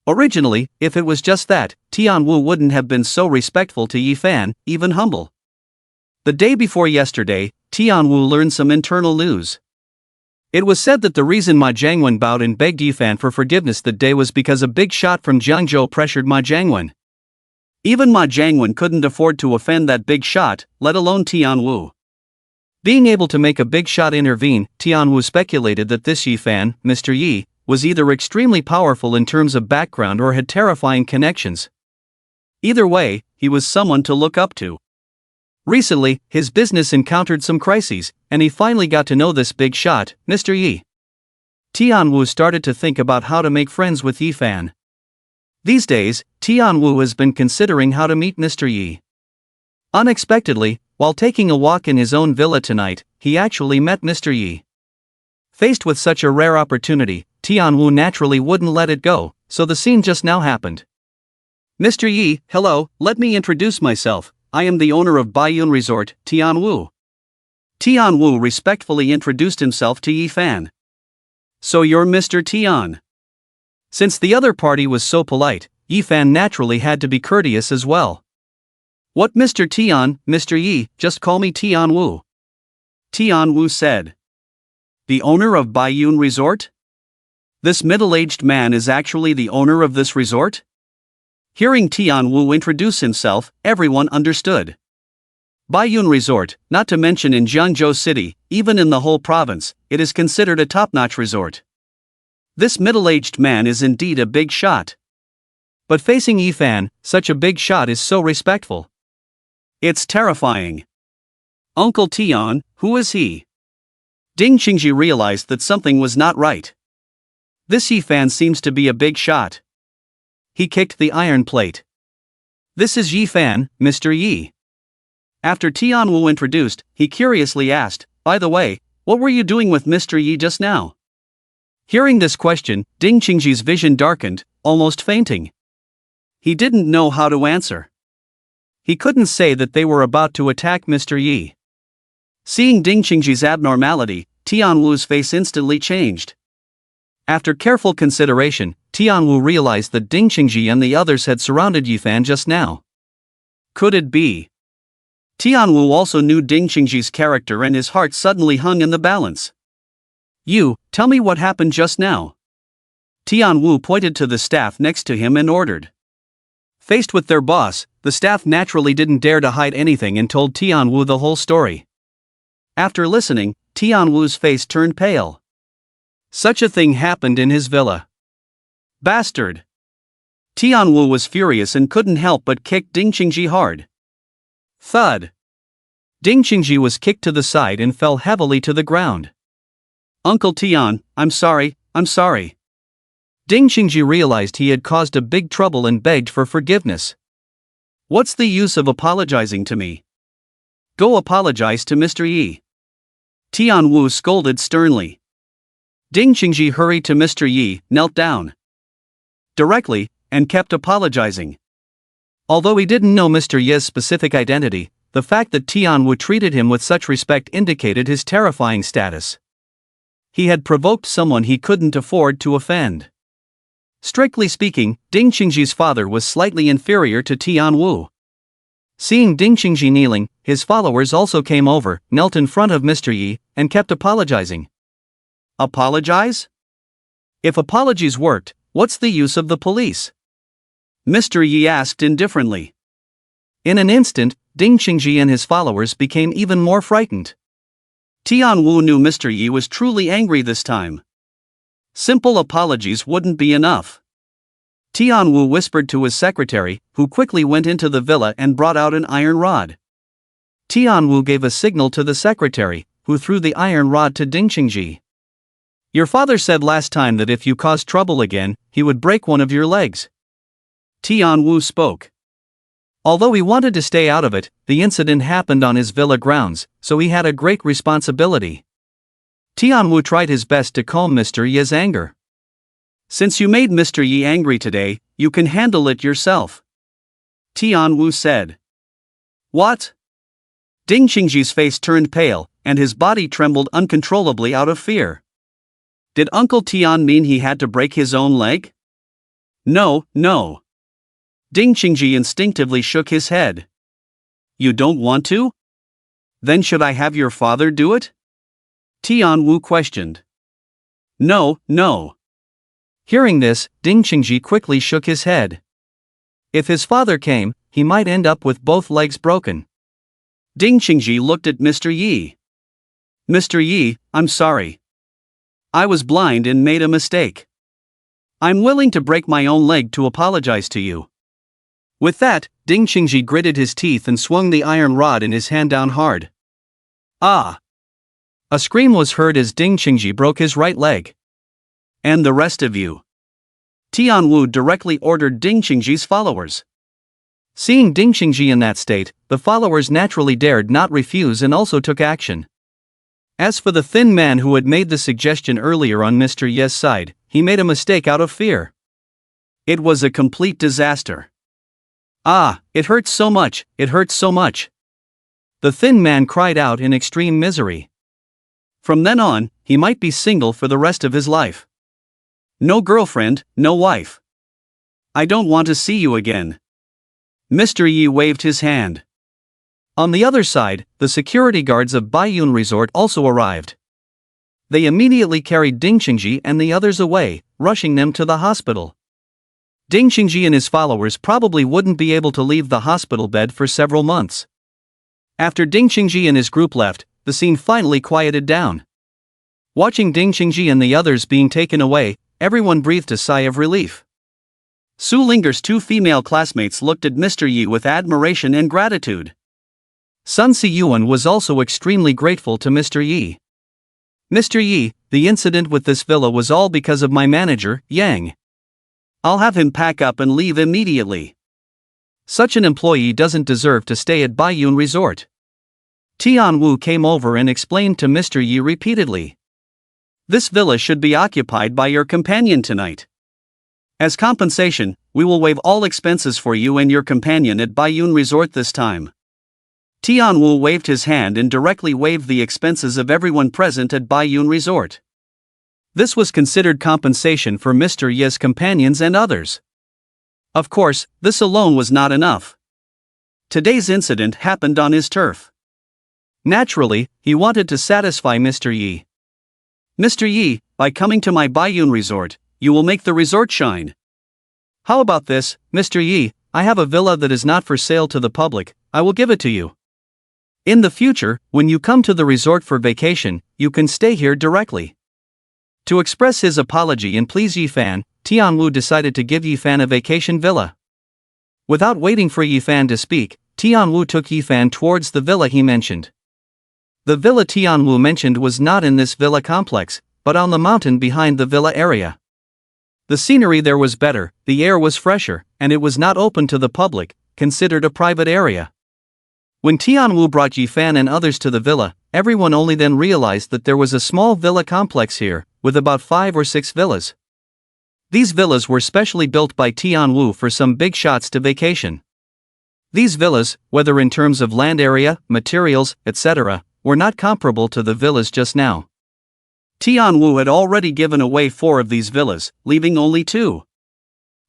Originally, if it was just that, Tian Wu wouldn't have been so respectful to Yi Fan, even humble. The day before yesterday, Tian Wu learned some internal news. It was said that the reason Ma Jiangwen bowed and begged Yi Fan for forgiveness that day was because a big shot from Jiangzhou pressured Ma Jiangwen. Even Ma Jiangwen couldn't afford to offend that big shot, let alone Tian Wu. Being able to make a big shot intervene, Tian Wu speculated that this Yi Fan, Mr. Yi, was either extremely powerful in terms of background or had terrifying connections. Either way, he was someone to look up to. Recently, his business encountered some crises, and he finally got to know this big shot, Mr. Yi. Tian Wu started to think about how to make friends with Yi Fan. These days, Tian Wu has been considering how to meet Mr. Yi. Unexpectedly, while taking a walk in his own villa tonight, he actually met Mr. Yi. Faced with such a rare opportunity, Tian Wu naturally wouldn't let it go, so the scene just now happened. Mr. Yi, hello, let me introduce myself. I am the owner of Baiyun Resort, Tian Wu. Tian Wu respectfully introduced himself to Yi Fan. So you're Mr. Tian. Since the other party was so polite, Yi Fan naturally had to be courteous as well. What Mr. Tian, Mr. Yi, just call me Tian Wu. Tian Wu said. The owner of Baiyun Resort? This middle-aged man is actually the owner of this resort? Hearing Tian Wu introduce himself, everyone understood. Baiyun Resort, not to mention in Jiangzhou City, even in the whole province, it is considered a top-notch resort. This middle-aged man is indeed a big shot. But facing Yi Fan, such a big shot is so respectful. It's terrifying. Uncle Tian, who is he? Ding Qingji realized that something was not right. This Yi Fan seems to be a big shot. He kicked the iron plate. This is Yi Fan, Mr. Yi. After Tian Wu introduced, he curiously asked, by the way, what were you doing with Mr. Yi just now? Hearing this question, Ding Qingji's vision darkened, almost fainting. He didn't know how to answer. He couldn't say that they were about to attack Mr. Yi. Seeing Ding Qingji's abnormality, Tian Wu's face instantly changed. After careful consideration, Tian Wu realized that Ding Qingji and the others had surrounded Yi Fan just now. Could it be? Tian Wu also knew Ding Qingji's character and his heart suddenly hung in the balance. You, tell me what happened just now. Tian Wu pointed to the staff next to him and ordered. Faced with their boss, the staff naturally didn't dare to hide anything and told Tian Wu the whole story. After listening, Tian Wu's face turned pale. Such a thing happened in his villa. Bastard! Tian Wu was furious and couldn't help but kick Ding Qingji hard. Thud! Ding Qingji was kicked to the side and fell heavily to the ground. Uncle Tian, I'm sorry. Ding Qingji realized he had caused a big trouble and begged for forgiveness. What's the use of apologizing to me? Go apologize to Mr. Yi. Tian Wu scolded sternly. Ding Qingji hurried to Mr. Yi, knelt down directly, and kept apologizing. Although he didn't know Mr. Yi's specific identity, the fact that Tian Wu treated him with such respect indicated his terrifying status. He had provoked someone he couldn't afford to offend. Strictly speaking, Ding Qingji's father was slightly inferior to Tian Wu. Seeing Ding Qingji kneeling, his followers also came over, knelt in front of Mr. Yi, and kept apologizing. Apologize? If apologies worked, what's the use of the police? Mr. Yi asked indifferently. In an instant, Ding Qingji and his followers became even more frightened. Tian Wu knew Mr. Yi was truly angry this time. Simple apologies wouldn't be enough. Tian Wu whispered to his secretary, who quickly went into the villa and brought out an iron rod. Tian Wu gave a signal to the secretary, who threw the iron rod to Ding Qingji. Your father said last time that if you caused trouble again, he would break one of your legs. Tian Wu spoke. Although he wanted to stay out of it, the incident happened on his villa grounds, so he had a great responsibility. Tian Wu tried his best to calm Mr. Yi's anger. Since you made Mr. Yi angry today, you can handle it yourself. Tian Wu said. What? Ding Qingji's face turned pale, and his body trembled uncontrollably out of fear. Did Uncle Tian mean he had to break his own leg? No. Ding Qingji instinctively shook his head. You don't want to? Then should I have your father do it? Tian Wu questioned. No. Hearing this, Ding Qingji quickly shook his head. If his father came, he might end up with both legs broken. Ding Qingji looked at Mr. Yi. Mr. Yi, I'm sorry. I was blind and made a mistake. I'm willing to break my own leg to apologize to you. With that, Ding Qingji gritted his teeth and swung the iron rod in his hand down hard. Ah! A scream was heard as Ding Qingji broke his right leg. And the rest of you? Tian Wu directly ordered Ding Qingji's followers. Seeing Ding Qingji in that state, the followers naturally dared not refuse and also took action. As for the thin man who had made the suggestion earlier on Mr. Yi's side, he made a mistake out of fear. It was a complete disaster. Ah, it hurts so much. The thin man cried out in extreme misery. From then on, he might be single for the rest of his life. No girlfriend, no wife. I don't want to see you again. Mr. Yi waved his hand. On the other side, the security guards of Baiyun Resort also arrived. They immediately carried Ding Qingji and the others away, rushing them to the hospital. Ding Qingji and his followers probably wouldn't be able to leave the hospital bed for several months. After Ding Qingji and his group left, the scene finally quieted down. Watching Ding Qingji and the others being taken away, everyone breathed a sigh of relief. Su Linger's two female classmates looked at Mr. Yi with admiration and gratitude. Sun Siyuan was also extremely grateful to Mr. Yi. Mr. Yi, the incident with this villa was all because of my manager, Yang. I'll have him pack up and leave immediately. Such an employee doesn't deserve to stay at Baiyun Resort. Tian Wu came over and explained to Mr. Yi repeatedly. This villa should be occupied by your companion tonight. As compensation, we will waive all expenses for you and your companion at Baiyun Resort this time. Tian Wu waved his hand and directly waived the expenses of everyone present at Baiyun Resort. This was considered compensation for Mr. Yi's companions and others. Of course, this alone was not enough. Today's incident happened on his turf. Naturally, he wanted to satisfy Mr. Yi. Mr. Yi, by coming to my Baiyun Resort, you will make the resort shine. How about this, Mr. Yi? I have a villa that is not for sale to the public, I will give it to you. In the future, when you come to the resort for vacation, you can stay here directly. To express his apology and please Yifan, Tianwu decided to give Yifan a vacation villa. Without waiting for Yifan to speak, Tianwu took Yifan towards the villa he mentioned. The villa Tianwu mentioned was not in this villa complex, but on the mountain behind the villa area. The scenery there was better, the air was fresher, and it was not open to the public, considered a private area. When Tianwu brought Yifan and others to the villa, everyone only then realized that there was a small villa complex here, with about 5 or 6 villas. These villas were specially built by Tianwu for some big shots to vacation. These villas, whether in terms of land area, materials, etc., were not comparable to the villas just now. Tianwu had already given away 4 of these villas, leaving only 2.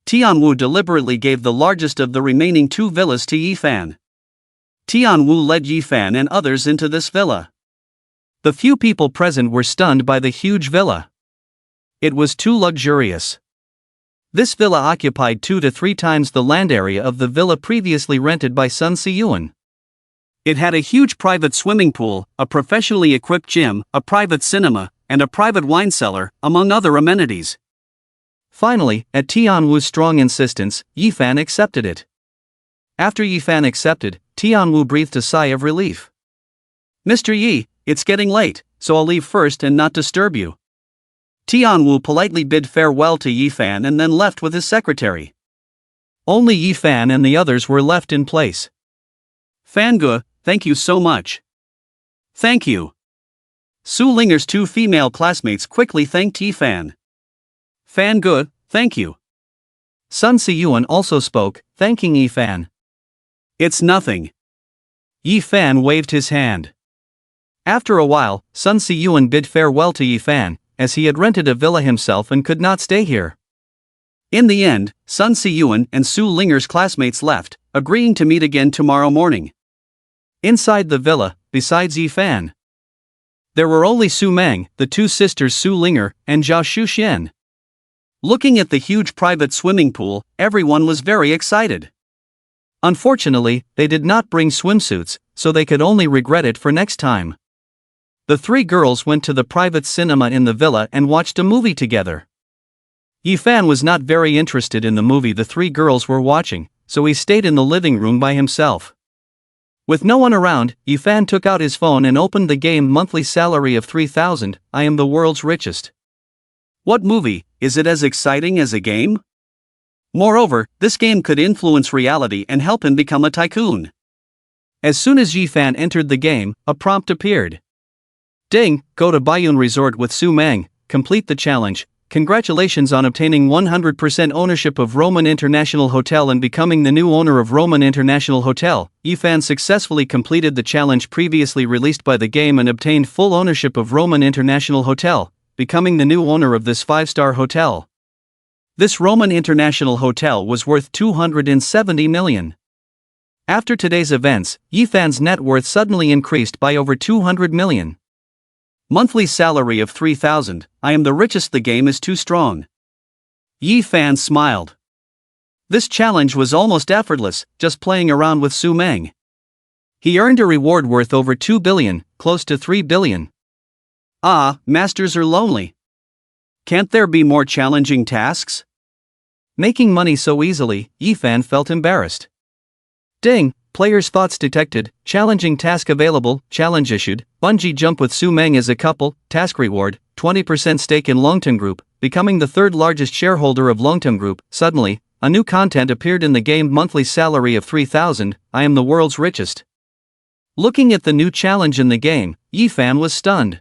Tianwu deliberately gave the largest of the remaining 2 villas to Yifan. Tianwu led Yifan and others into this villa. The few people present were stunned by the huge villa. It was too luxurious. This villa occupied 2 to 3 times the land area of the villa previously rented by Sun Siyuan. It had a huge private swimming pool, a professionally equipped gym, a private cinema, and a private wine cellar, among other amenities. Finally, at Tianwu's strong insistence, Yifan accepted it. After Yifan accepted, Tianwu breathed a sigh of relief. Mr. Yi, it's getting late, so I'll leave first and not disturb you. Tianwu politely bid farewell to Yifan and then left with his secretary. Only Yifan and the others were left in place. Fange, thank you so much. Thank you. Su Linger's 2 female classmates quickly thanked Yifan. Fange, thank you. Sun Siyuan also spoke, thanking Yifan. It's nothing. Yifan waved his hand. After a while, Sun Siyuan bid farewell to Yifan, as he had rented a villa himself and could not stay here. In the end, Sun Siyuan and Su Linger's classmates left, agreeing to meet again tomorrow morning. Inside the villa, besides Yifan, there were only Su Meng, the 2 sisters Su Linger, and Zhao Shuxian. Looking at the huge private swimming pool, everyone was very excited. Unfortunately, they did not bring swimsuits, so they could only regret it for next time. The 3 girls went to the private cinema in the villa and watched a movie together. Yifan was not very interested in the movie the 3 girls were watching, so he stayed in the living room by himself. With no one around, Yifan took out his phone and opened the game monthly salary of 3,000, I am the world's richest. What movie, is it as exciting as a game? Moreover, this game could influence reality and help him become a tycoon. As soon as Yifan entered the game, a prompt appeared. Ding, go to Baiyun Resort with Su Meng, complete the challenge. Congratulations on obtaining 100% ownership of Roman International Hotel and becoming the new owner of Roman International Hotel. Yifan successfully completed the challenge previously released by the game and obtained full ownership of Roman International Hotel, becoming the new owner of this 5-star hotel. This Roman International Hotel was worth 270 million. After today's events, Yifan's net worth suddenly increased by over 200 million. Monthly salary of 3,000, I am the richest, the game is too strong. Yifan smiled. This challenge was almost effortless, just playing around with Su Meng. He earned a reward worth over 2 billion, close to 3 billion. Ah, masters are lonely. Can't there be more challenging tasks? Making money so easily, Yifan felt embarrassed. Ding, player's thoughts detected, challenging task available, challenge issued, bungee jump with Su Meng as a couple, task reward, 20% stake in Longton Group, becoming the 3rd largest shareholder of Longton Group. Suddenly, a new content appeared in the game, monthly salary of 3,000, I am the world's richest. Looking at the new challenge in the game, Yifan was stunned.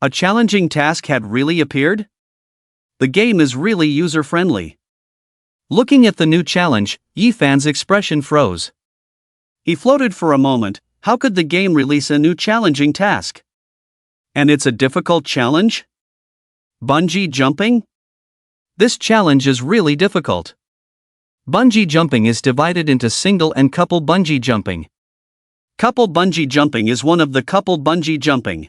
A challenging task had really appeared? The game is really user-friendly. Looking at the new challenge, Yifan's expression froze. He floated for a moment. How could the game release a new challenging task? And it's a difficult challenge? Bungee jumping? This challenge is really difficult. Bungee jumping is divided into single and couple bungee jumping. Couple bungee jumping is one of the couple bungee jumping.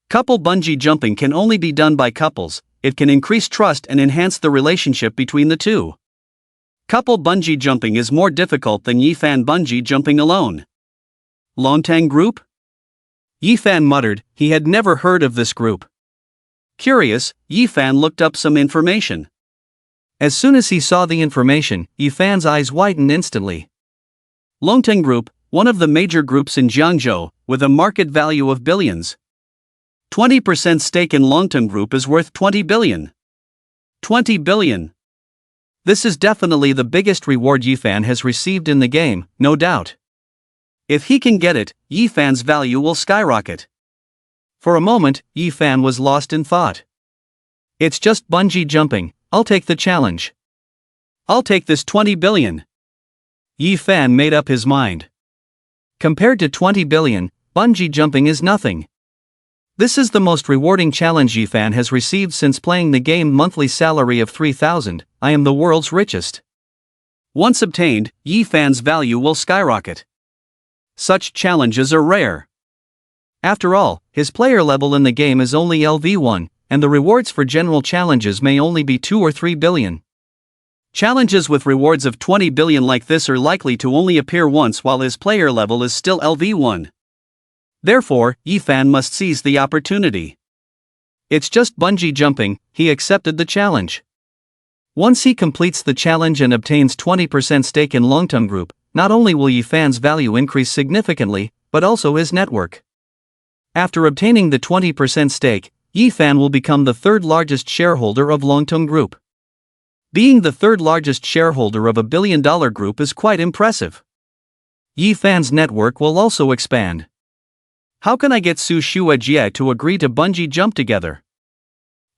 Couple bungee jumping can only be done by couples. it can increase trust and enhance the relationship between the two. Couple bungee jumping is more difficult than Yifan bungee jumping alone. Longtang group? Yifan muttered he had never heard of this group. Curious, Yifan looked up some information. As soon as he saw the information, Yifan's eyes widened instantly. Longtang Group, one of the major groups in Jiangzhou, with a market value of billions. 20% stake in Longtang Group is worth 20 billion. 20 billion. This is definitely the biggest reward Yifan has received in the game, no doubt. If he can get it, Yifan's value will skyrocket. For a moment, Yifan was lost in thought. It's just bungee jumping, I'll take the challenge. I'll take this 20 billion. Yifan made up his mind. Compared to 20 billion, bungee jumping is nothing. This is the most rewarding challenge Yifan has received since playing the game. Monthly salary of 3,000, I am the world's richest. Once obtained, Yifan's value will skyrocket. Such challenges are rare. After all, his player level in the game is only LV1, and the rewards for general challenges may only be 2 or 3 billion. Challenges with rewards of 20 billion like this are likely to only appear once while his player level is still LV1. Therefore, Yifan must seize the opportunity. It's just bungee jumping, he accepted the challenge. Once he completes the challenge and obtains 20% stake in Longtang Group, not only will Yifan's value increase significantly, but also his network. After obtaining the 20% stake, Yifan will become the third largest shareholder of Longtang Group. Being the third largest shareholder of a billion-dollar group is quite impressive. Yifan's network will also expand. How can I get Su Shuejie to agree to bungee jump together?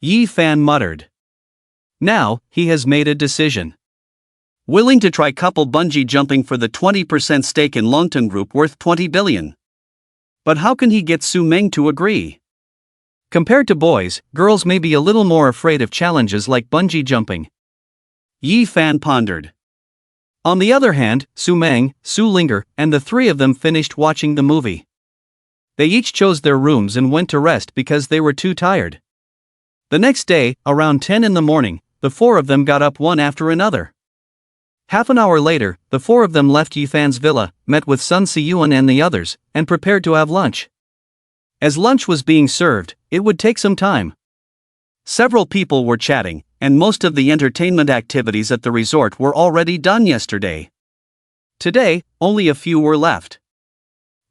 Yifan muttered. Now, he has made a decision. Willing to try couple bungee jumping for the 20% stake in Longtang Group worth 20 billion. But how can he get Su Meng to agree? Compared to boys, girls may be a little more afraid of challenges like bungee jumping. Yifan pondered. On the other hand, Su Meng, Su Linger, and the three of them finished watching the movie. They each chose their rooms and went to rest because they were too tired. The next day, around 10 in the morning, the four of them got up one after another. Half an hour later, the four of them left Yifan's villa, met with Sun Siyuan and the others, and prepared to have lunch. As lunch was being served, it would take some time. Several people were chatting, and most of the entertainment activities at the resort were already done yesterday. Today, only a few were left.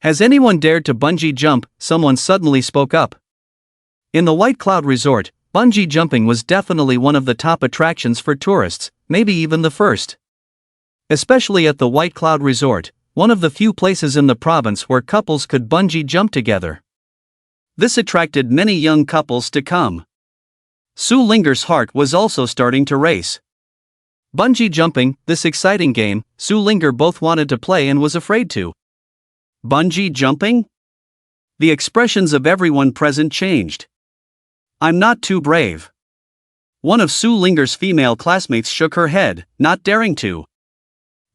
Has anyone dared to bungee jump? Someone suddenly spoke up. In the White Cloud Resort, bungee jumping was definitely one of the top attractions for tourists, maybe even the first. Especially at the White Cloud Resort, one of the few places in the province where couples could bungee jump together. This attracted many young couples to come. Su Linger's heart was also starting to race. Bungee jumping, this exciting game, Su Linger both wanted to play and was afraid to. Bungee jumping? The expressions of everyone present changed. I'm not too brave. One of Su Linger's female classmates shook her head, not daring to.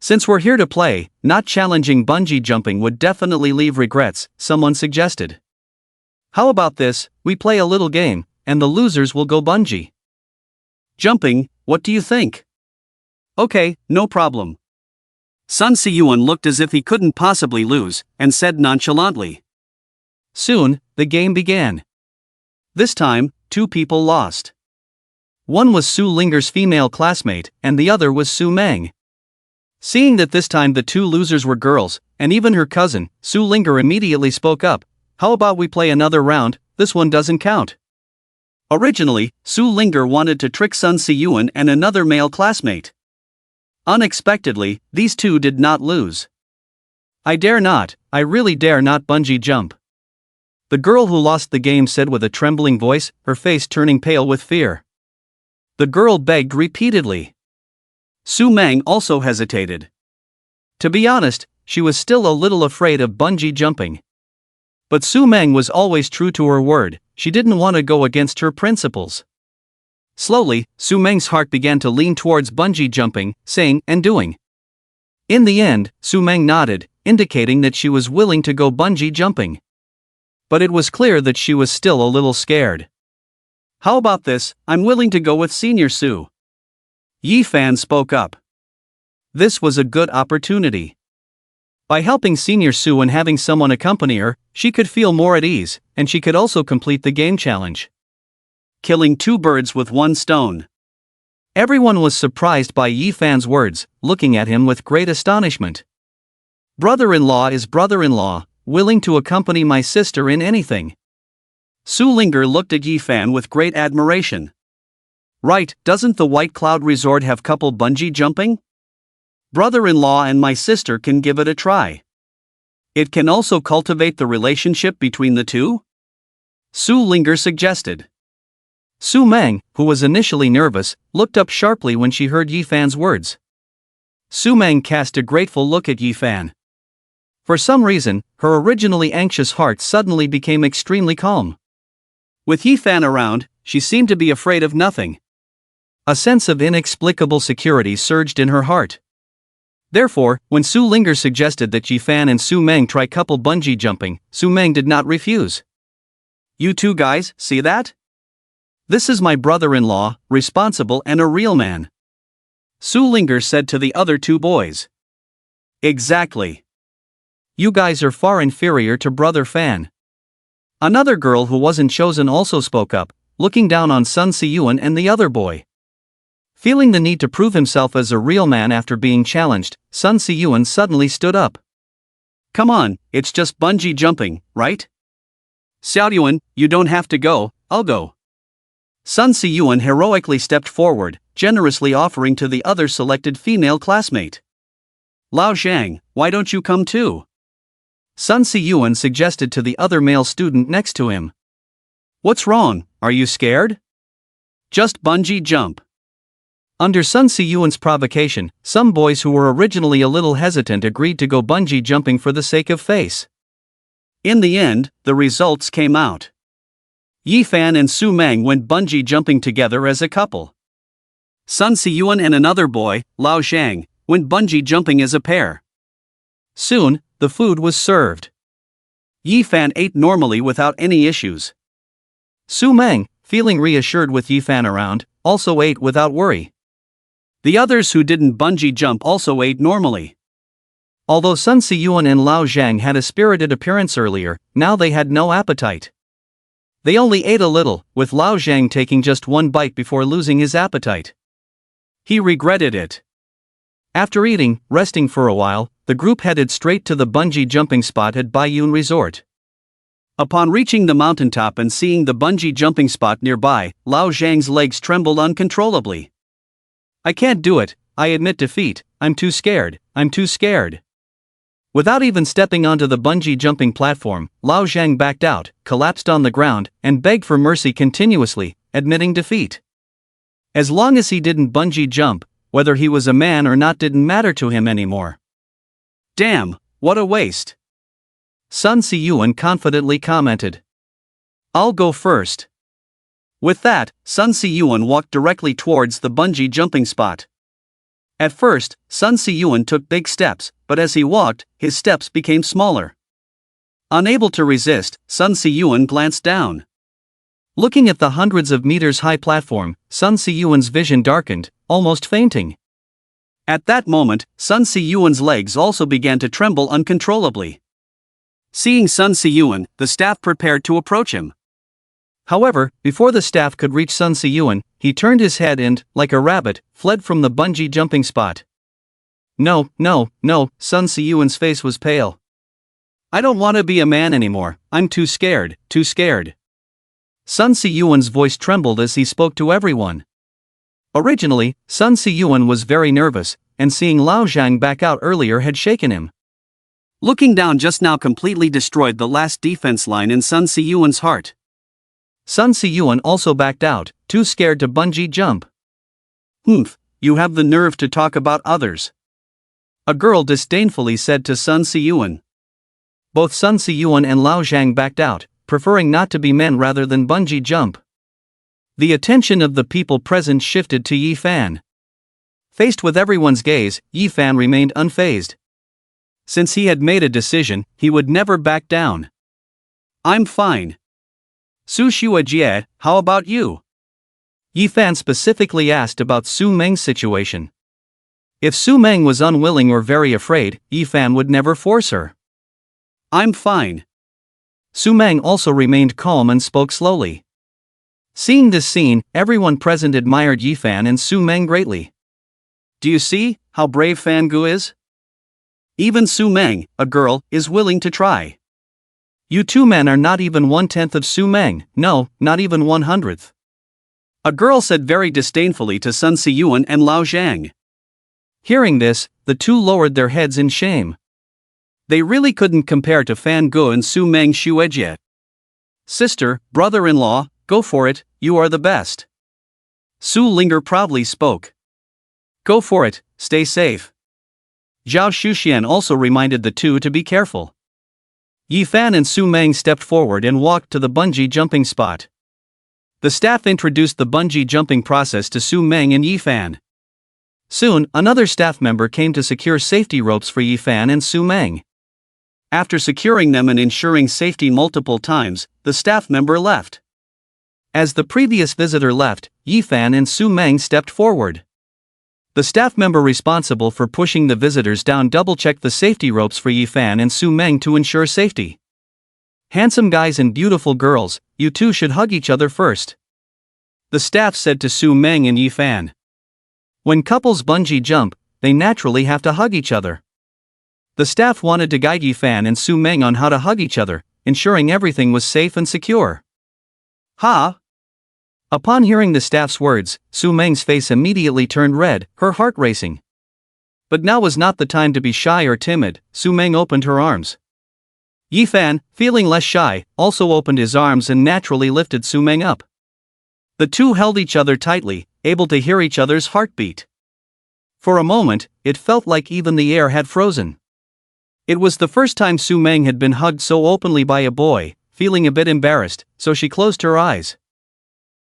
Since we're here to play, not challenging bungee jumping would definitely leave regrets, someone suggested. How about this, we play a little game, and the losers will go bungee jumping, what do you think? Okay, no problem. Sun Siyuan looked as if he couldn't possibly lose, and said nonchalantly. Soon, the game began. This time, two people lost. One was Su Linger's female classmate, and the other was Su Meng. Seeing that this time the two losers were girls, and even her cousin, Su Linger immediately spoke up. How about we play another round, this one doesn't count. Originally, Su Linger wanted to trick Sun Siyuan and another male classmate. Unexpectedly, these two did not lose. I really dare not bungee jump. The girl who lost the game said with a trembling voice, her face turning pale with fear. The girl begged repeatedly. Su Meng also hesitated. To be honest, she was still a little afraid of bungee jumping. But Su Meng was always true to her word, she didn't want to go against her principles. Slowly, Su Meng's heart began to lean towards bungee jumping, saying and doing. In the end, Su Meng nodded, indicating that she was willing to go bungee jumping. But it was clear that she was still a little scared. How about this? I'm willing to go with Senior Su. Yi Fan spoke up. This was a good opportunity. By helping Senior Su and having someone accompany her, she could feel more at ease, and she could also complete the game challenge. Killing two birds with one stone. Everyone was surprised by Yi Fan's words, looking at him with great astonishment. Brother-in-law is brother-in-law, willing to accompany my sister in anything. Su Linger looked at Yi Fan with great admiration. Right, doesn't the White Cloud Resort have couple bungee jumping? Brother-in-law and my sister can give it a try. It can also cultivate the relationship between the two? Su Linger suggested. Su Meng, who was initially nervous, looked up sharply when she heard Yi Fan's words. Su Meng cast a grateful look at Yi Fan. For some reason, her originally anxious heart suddenly became extremely calm. With Yi Fan around, she seemed to be afraid of nothing. A sense of inexplicable security surged in her heart. Therefore, when Su Linger suggested that Yi Fan and Su Meng try couple bungee jumping, Su Meng did not refuse. You two guys, see that? This is my brother-in-law, responsible and a real man. Su Linger said to the other two boys. Exactly. You guys are far inferior to Brother Fan. Another girl who wasn't chosen also spoke up, looking down on Sun Siyuan and the other boy. Feeling the need to prove himself as a real man after being challenged, Sun Siyuan suddenly stood up. Come on, it's just bungee jumping, right? Xiaoyuan, you don't have to go, I'll go. Sun Siyuan heroically stepped forward, generously offering to the other selected female classmate. Lao Zhang, why don't you come too? Sun Siyuan suggested to the other male student next to him. What's wrong, are you scared? Just bungee jump. Under Sun Siyuan's provocation, some boys who were originally a little hesitant agreed to go bungee jumping for the sake of face. In the end, the results came out. Yi Fan and Su Meng went bungee jumping together as a couple. Sun Siyuan and another boy, Lao Zhang, went bungee jumping as a pair. Soon, the food was served. Yi Fan ate normally without any issues. Su Meng, feeling reassured with Yi Fan around, also ate without worry. The others who didn't bungee jump also ate normally. Although Sun Siyuan and Lao Zhang had a spirited appearance earlier, now they had no appetite. They only ate a little, with Lao Zhang taking just one bite before losing his appetite. He regretted it. After eating, resting for a while, the group headed straight to the bungee jumping spot at Baiyun Resort. Upon reaching the mountaintop and seeing the bungee jumping spot nearby, Lao Zhang's legs trembled uncontrollably. I can't do it, I admit defeat, I'm too scared. Without even stepping onto the bungee jumping platform, Lao Zhang backed out, collapsed on the ground, and begged for mercy continuously, admitting defeat. As long as he didn't bungee jump, whether he was a man or not didn't matter to him anymore. Damn, what a waste. Sun Siyuan confidently commented. I'll go first. With that, Sun Siyuan walked directly towards the bungee jumping spot. At first, Sun Siyuan took big steps, but as he walked, his steps became smaller. Unable to resist, Sun Siyuan glanced down. Looking at the hundreds of meters high platform, Sun Siyuan's vision darkened, almost fainting. At that moment, Sun Siyuan's legs also began to tremble uncontrollably. Seeing Sun Siyuan, the staff prepared to approach him. However, before the staff could reach Sun Siyuan, he turned his head and, like a rabbit, fled from the bungee jumping spot. No, Sun Siyuan's face was pale. I don't want to be a man anymore, I'm too scared. Sun Siyuan's voice trembled as he spoke to everyone. Originally, Sun Siyuan was very nervous, and seeing Lao Zhang back out earlier had shaken him. Looking down just now completely destroyed the last defense line in Sun Siyuan's heart. Sun Siyuan also backed out, too scared to bungee jump. Humph, you have the nerve to talk about others. A girl disdainfully said to Sun Siyuan. Both Sun Siyuan and Lao Zhang backed out, preferring not to be men rather than bungee jump. The attention of the people present shifted to Yi Fan. Faced with everyone's gaze, Yi Fan remained unfazed. Since he had made a decision, he would never back down. I'm fine. Su Xiujie, how about you? Yi Fan specifically asked about Su Meng's situation. If Su Meng was unwilling or very afraid, Yi Fan would never force her. "I'm fine." Su Meng also remained calm and spoke slowly. Seeing this scene, everyone present admired Yi Fan and Su Meng greatly. "Do you see how brave Fan Gu is? Even Su Meng, a girl, is willing to try. You two men are not even 1/10 of Su Meng, no, not even 1/100th. A girl said very disdainfully to Sun Siyuan and Lao Zhang. Hearing this, the two lowered their heads in shame. They really couldn't compare to Fan Gu and Su Meng Xuejie. "Sister, brother-in-law, go for it, you are the best." Su Linger proudly spoke. "Go for it, stay safe." Zhao Shuxian also reminded the two to be careful. Yi Fan and Su Meng stepped forward and walked to the bungee jumping spot. The staff introduced the bungee jumping process to Su Meng and Yi Fan. Soon, another staff member came to secure safety ropes for Yi Fan and Su Meng. After securing them and ensuring safety multiple times, the staff member left. As the previous visitor left, Yi Fan and Su Meng stepped forward. The staff member responsible for pushing the visitors down double-checked the safety ropes for Yi Fan and Su Meng to ensure safety. "Handsome guys and beautiful girls, you two should hug each other first," the staff said to Su Meng and Yi Fan. When couples bungee jump, they naturally have to hug each other. The staff wanted to guide Yi Fan and Su Meng on how to hug each other, ensuring everything was safe and secure. "Ha!" Upon hearing the staff's words, Su Meng's face immediately turned red, her heart racing. But now was not the time to be shy or timid. Su Meng opened her arms. Yi Fan, feeling less shy, also opened his arms and naturally lifted Su Meng up. The two held each other tightly, able to hear each other's heartbeat. For a moment, it felt like even the air had frozen. It was the first time Su Meng had been hugged so openly by a boy. Feeling a bit embarrassed, so she closed her eyes.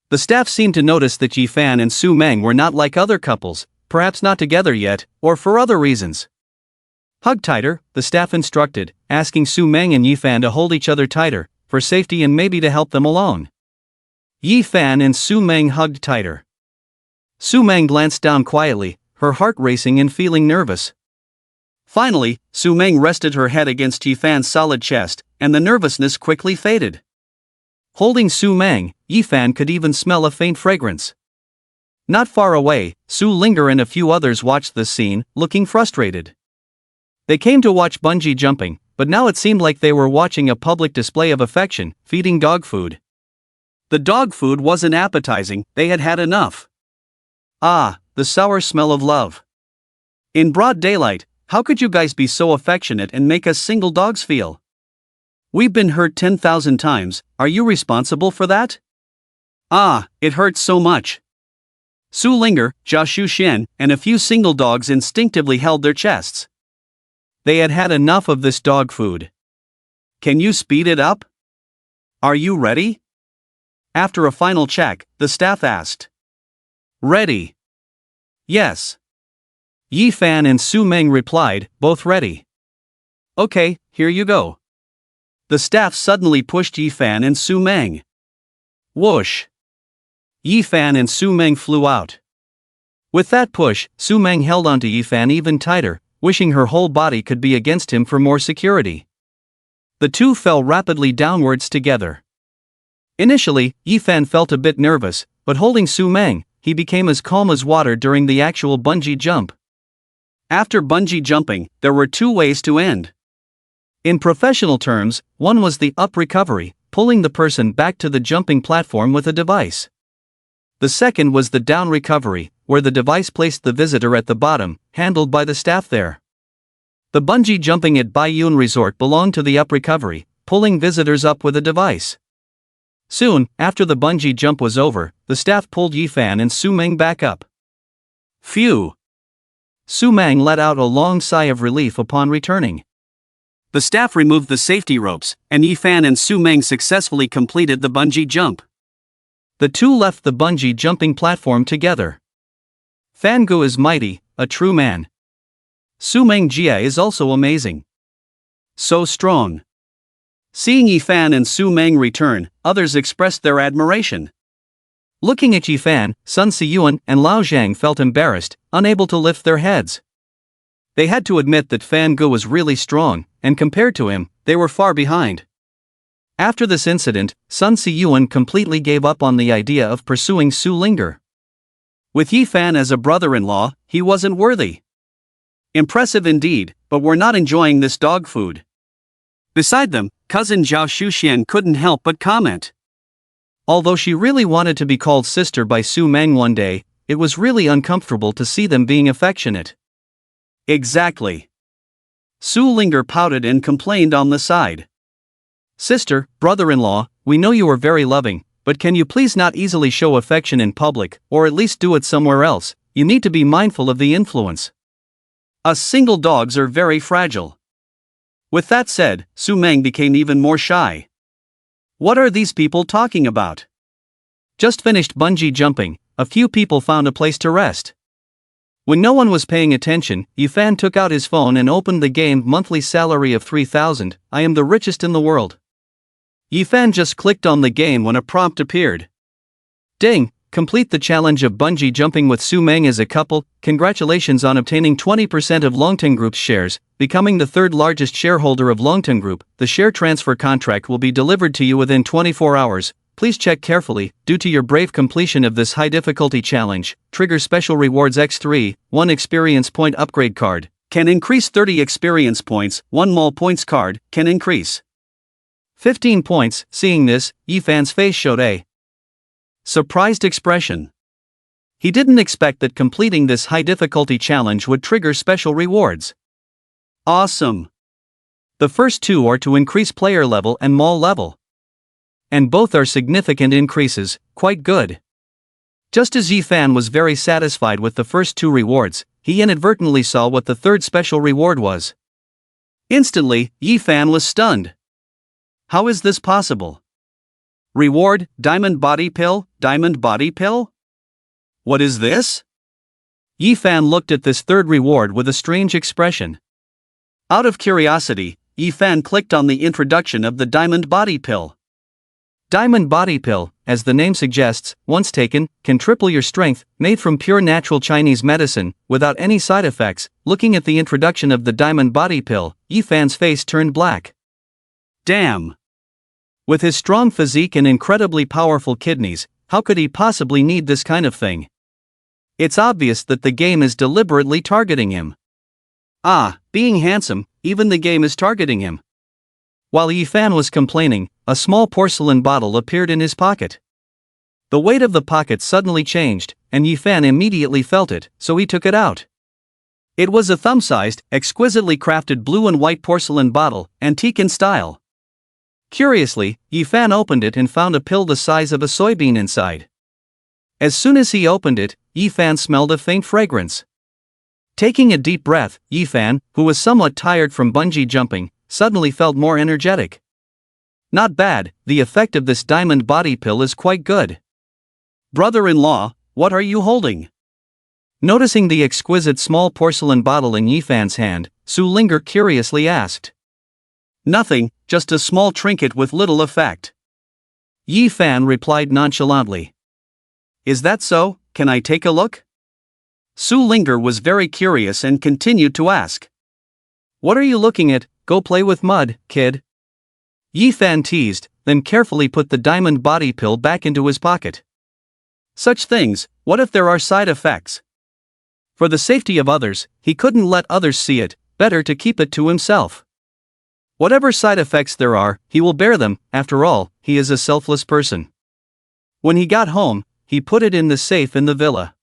The staff seemed to notice that Yi Fan and Su Meng were not like other couples, perhaps not together yet, or for other reasons. "Hug tighter," the staff instructed, asking Su Meng and Yi Fan to hold each other tighter, for safety and maybe to help them along. Yi Fan and Su Meng hugged tighter. Su Meng glanced down quietly, her heart racing and feeling nervous. Finally, Su Meng rested her head against Yi Fan's solid chest, and the nervousness quickly faded. Holding Su Meng, Yi Fan could even smell a faint fragrance. Not far away, Su Linger and a few others watched this scene, looking frustrated. They came to watch bungee jumping, but now it seemed like they were watching a public display of affection, feeding dog food. The dog food wasn't appetizing, they had had enough. Ah, the sour smell of love. In broad daylight, how could you guys be so affectionate and make us single dogs feel? We've been hurt 10,000 times, are you responsible for that? Ah, it hurts so much. Su Linger, Zhao Shuxian, and a few single dogs instinctively held their chests. They had had enough of this dog food. Can you speed it up? Are you ready? After a final check, the staff asked. Ready. Yes. Yi Fan and Su Meng replied, both ready. Okay, here you go. The staff suddenly pushed Yi Fan and Su Meng. Whoosh! Yi Fan and Su Meng flew out. With that push, Su Meng held onto Yi Fan even tighter, wishing her whole body could be against him for more security. The two fell rapidly downwards together. Initially, Yi Fan felt a bit nervous, but holding Su Meng, he became as calm as water during the actual bungee jump. After bungee jumping, there were two ways to end. In professional terms, one was the up recovery, pulling the person back to the jumping platform with a device. The second was the down recovery, where the device placed the visitor at the bottom, handled by the staff there. The bungee jumping at Baiyun Resort belonged to the up recovery, pulling visitors up with a device. Soon, after the bungee jump was over, the staff pulled Yi Fan and Su Meng back up. Phew! Su Meng let out a long sigh of relief upon returning. The staff removed the safety ropes, and Yi Fan and Su Meng successfully completed the bungee jump. The two left the bungee jumping platform together. Fan Gu is mighty, a true man. Su Meng Jia is also amazing. So strong. Seeing Yi Fan and Su Meng return, others expressed their admiration. Looking at Yifan, Sun Siyuan and Lao Zhang felt embarrassed, unable to lift their heads. They had to admit that Fan Ge was really strong, and compared to him, they were far behind. After this incident, Sun Siyuan completely gave up on the idea of pursuing Su Lingger. With Yifan as a brother-in-law, he wasn't worthy. Impressive indeed, but we're not enjoying this dog food. Beside them, cousin Zhao Shuxian couldn't help but comment. Although she really wanted to be called sister by Su Meng one day, it was really uncomfortable to see them being affectionate. Exactly. Su Lingger pouted and complained on the side. Sister, brother-in-law, we know you are very loving, but can you please not easily show affection in public, or at least do it somewhere else? You need to be mindful of the influence. Us single dogs are very fragile. With that said, Su Meng became even more shy. What are these people talking about? Just finished bungee jumping, a few people found a place to rest. When no one was paying attention, Yifan took out his phone and opened the game. Monthly salary of 3,000, I am the richest in the world. Yifan just clicked on the game when a prompt appeared. Ding! Complete the challenge of bungee jumping with Su Meng as a couple. Congratulations on obtaining 20% of Longteng Group's shares, becoming the third largest shareholder of Longteng Group. The share transfer contract will be delivered to you within 24 hours. Please check carefully. Due to your brave completion of this high difficulty challenge, trigger special rewards X3, 1 experience point upgrade card, can increase 30 experience points, 1 mall points card, can increase 15 points. Seeing this, Yifan's face showed a surprised expression. He didn't expect that completing this high difficulty challenge would trigger special rewards. Awesome! The first two are to increase player level and mall level. And both are significant increases, quite good. Just as Yifan was very satisfied with the first two rewards, he inadvertently saw what the third special reward was. Instantly, Yifan was stunned. How is this possible? Reward, Diamond Body Pill, Diamond Body Pill? What is this? Yifan looked at this third reward with a strange expression. Out of curiosity, Yifan clicked on the introduction of the Diamond Body Pill. Diamond Body Pill, as the name suggests, once taken, can triple your strength, made from pure natural Chinese medicine, without any side effects. Looking at the introduction of the Diamond Body Pill, Yifan's face turned black. Damn! With his strong physique and incredibly powerful kidneys, how could he possibly need this kind of thing? It's obvious that the game is deliberately targeting him. Being handsome, even the game is targeting him. While Yifan was complaining, a small porcelain bottle appeared in his pocket. The weight of the pocket suddenly changed, and Yifan immediately felt it, so he took it out. It was a thumb-sized, exquisitely crafted blue and white porcelain bottle, antique in style. Curiously, Yifan opened it and found a pill the size of a soybean inside. As soon as he opened it, Yifan smelled a faint fragrance. Taking a deep breath, Yifan, who was somewhat tired from bungee jumping, suddenly felt more energetic. Not bad, the effect of this Diamond Body Pill is quite good. Brother-in-law, what are you holding? Noticing the exquisite small porcelain bottle in Yifan's hand, Su Lingger curiously asked. Nothing, just a small trinket with little effect. Yifan replied nonchalantly. Is that so? Can I take a look? Su Lingger was very curious and continued to ask. What are you looking at? Go play with mud, kid. Yifan teased, then carefully put the Diamond Body Pill back into his pocket. Such things, what if there are side effects? For the safety of others, he couldn't let others see it, better to keep it to himself. Whatever side effects there are, he will bear them. After all, he is a selfless person. When he got home, he put it in the safe in the villa.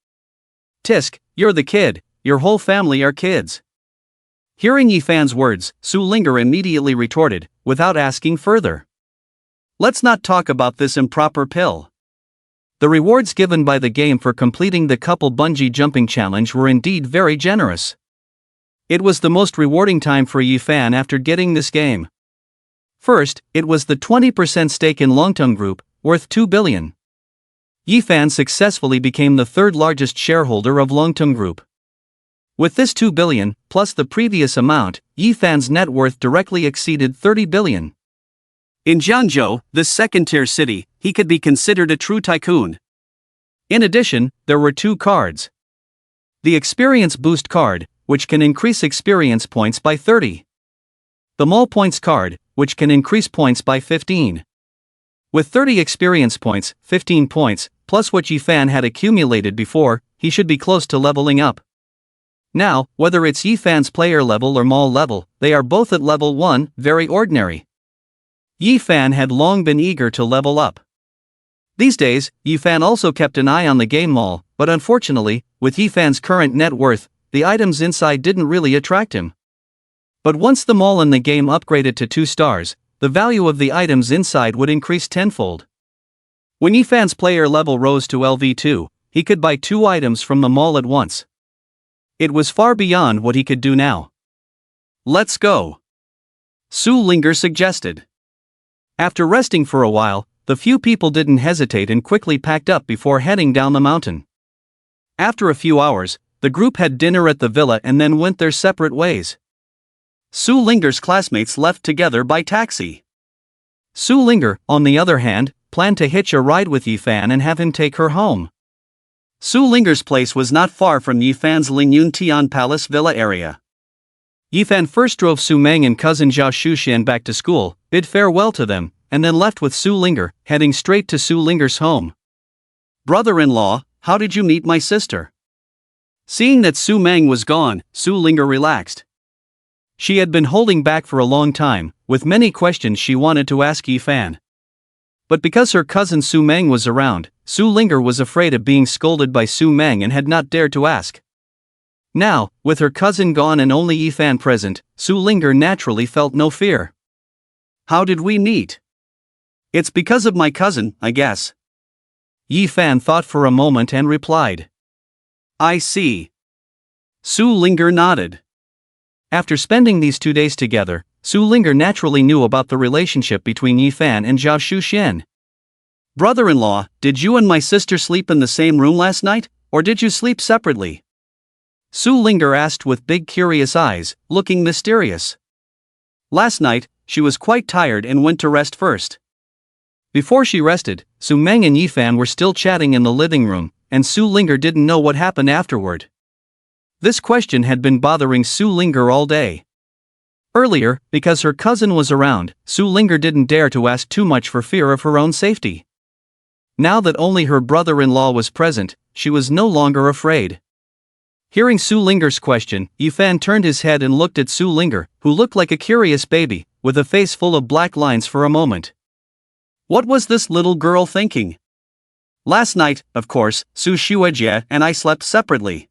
Tisk, you're the kid, your whole family are kids. Hearing Yifan's words, Su Lingger immediately retorted, without asking further. Let's not talk about this improper pill. The rewards given by the game for completing the couple bungee jumping challenge were indeed very generous. It was the most rewarding time for Yifan after getting this game. First, it was the 20% stake in Longteng Group, worth 2 billion. Yifan successfully became the third largest shareholder of Longteng Group. With this 2 billion, plus the previous amount, Yifan's net worth directly exceeded 30 billion. In Jiangzhou, this second-tier city, he could be considered a true tycoon. In addition, there were 2 cards. The Experience Boost card, which can increase experience points by 30. The Mall Points card, which can increase points by 15. With 30 experience points, 15 points, plus what Yifan had accumulated before, he should be close to leveling up. Now, whether it's Yifan's player level or Mall level, they are both at level 1, very ordinary. Yifan had long been eager to level up. These days, Yifan also kept an eye on the game mall, but unfortunately, with Yifan's current net worth, the items inside didn't really attract him. But once the mall and the game upgraded to 2 stars, the value of the items inside would increase tenfold. When Yifan's player level rose to LV2, he could buy 2 items from the mall at once. It was far beyond what he could do now. Let's go, Su Linger suggested. After resting for a while, the few people didn't hesitate and quickly packed up before heading down the mountain. After a few hours, the group had dinner at the villa and then went their separate ways. Su Linger's classmates left together by taxi. Su Linger, on the other hand, planned to hitch a ride with Yifan and have him take her home. Su Linger's place was not far from Yifan's Lingyun Tian Palace Villa area. Yifan first drove Su Meng and cousin Zhao Shuxian back to school, bid farewell to them, and then left with Su Linger, heading straight to Su Linger's home. "Brother-in-law, how did you meet my sister?" Seeing that Su Meng was gone, Su Linger relaxed. She had been holding back for a long time, with many questions she wanted to ask Yifan. But because her cousin Su Meng was around, Su Linger was afraid of being scolded by Su Meng and had not dared to ask. Now, with her cousin gone and only Yifan present, Su Linger naturally felt no fear. "How did we meet?" "It's because of my cousin, I guess." Yifan thought for a moment and replied. "I see." Su Linger nodded. After spending these 2 days together, Su Linger naturally knew about the relationship between Yifan and Zhao Shuxian. "Brother-in-law, did you and my sister sleep in the same room last night, or did you sleep separately?" Su Linger asked with big curious eyes, looking mysterious. "Last night, she was quite tired and went to rest first." Before she rested, Su Meng and Yifan were still chatting in the living room, and Su Linger didn't know what happened afterward. This question had been bothering Su Linger all day. Earlier, because her cousin was around, Su Linger didn't dare to ask too much for fear of her own safety. Now that only her brother-in-law was present, she was no longer afraid. Hearing Su Linger's question, Yifan turned his head and looked at Su Linger, who looked like a curious baby, with a face full of black lines for a moment. What was this little girl thinking? "Last night, of course, Su Shuejie and I slept separately."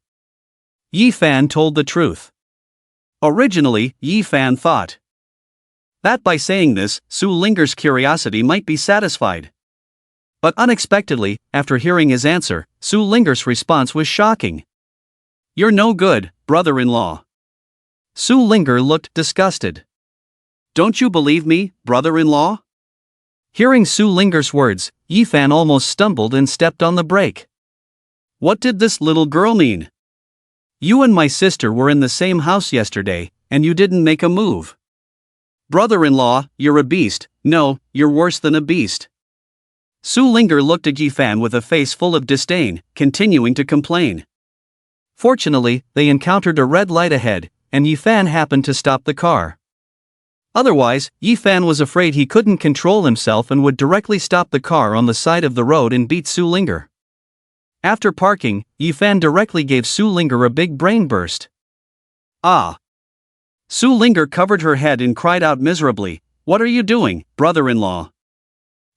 Yifan told the truth. Originally, Yifan thought that by saying this, Su Linger's curiosity might be satisfied. But unexpectedly, after hearing his answer, Su Linger's response was shocking. "You're no good, brother-in-law." Su Linger looked disgusted. "Don't you believe me, brother-in-law?" Hearing Su Linger's words, Yifan almost stumbled and stepped on the brake. What did this little girl mean? "You and my sister were in the same house yesterday, and you didn't make a move." "Brother-in-law, you're a beast. No, you're worse than a beast." Su Linger looked at Yifan with a face full of disdain, continuing to complain. Fortunately, they encountered a red light ahead, and Yifan happened to stop the car. Otherwise, Yifan was afraid he couldn't control himself and would directly stop the car on the side of the road and beat Su Linger. After parking, Yifan directly gave Su Linger a big brain burst. "Ah!" Su Linger covered her head and cried out miserably, "What are you doing, brother-in-law?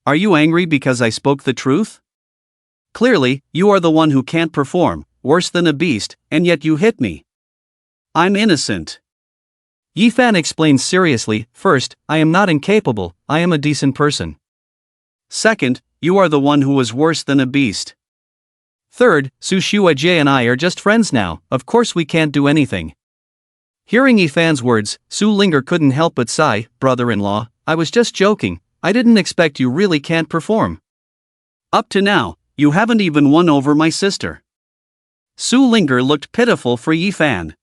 Are you angry because I spoke the truth? Clearly, you are the one who can't perform, worse than a beast, and yet you hit me." "I'm innocent." Yifan explained seriously, "First, I am not incapable, I am a decent person. Second, you are the one who was worse than a beast. Third, Su Shuejie and I are just friends now, of course we can't do anything." Hearing Yifan's words, Su Linger couldn't help but sigh, "Brother-in-law, I was just joking, I didn't expect you really can't perform. Up to now, you haven't even won over my sister." Su Linger looked pitiful for Yifan.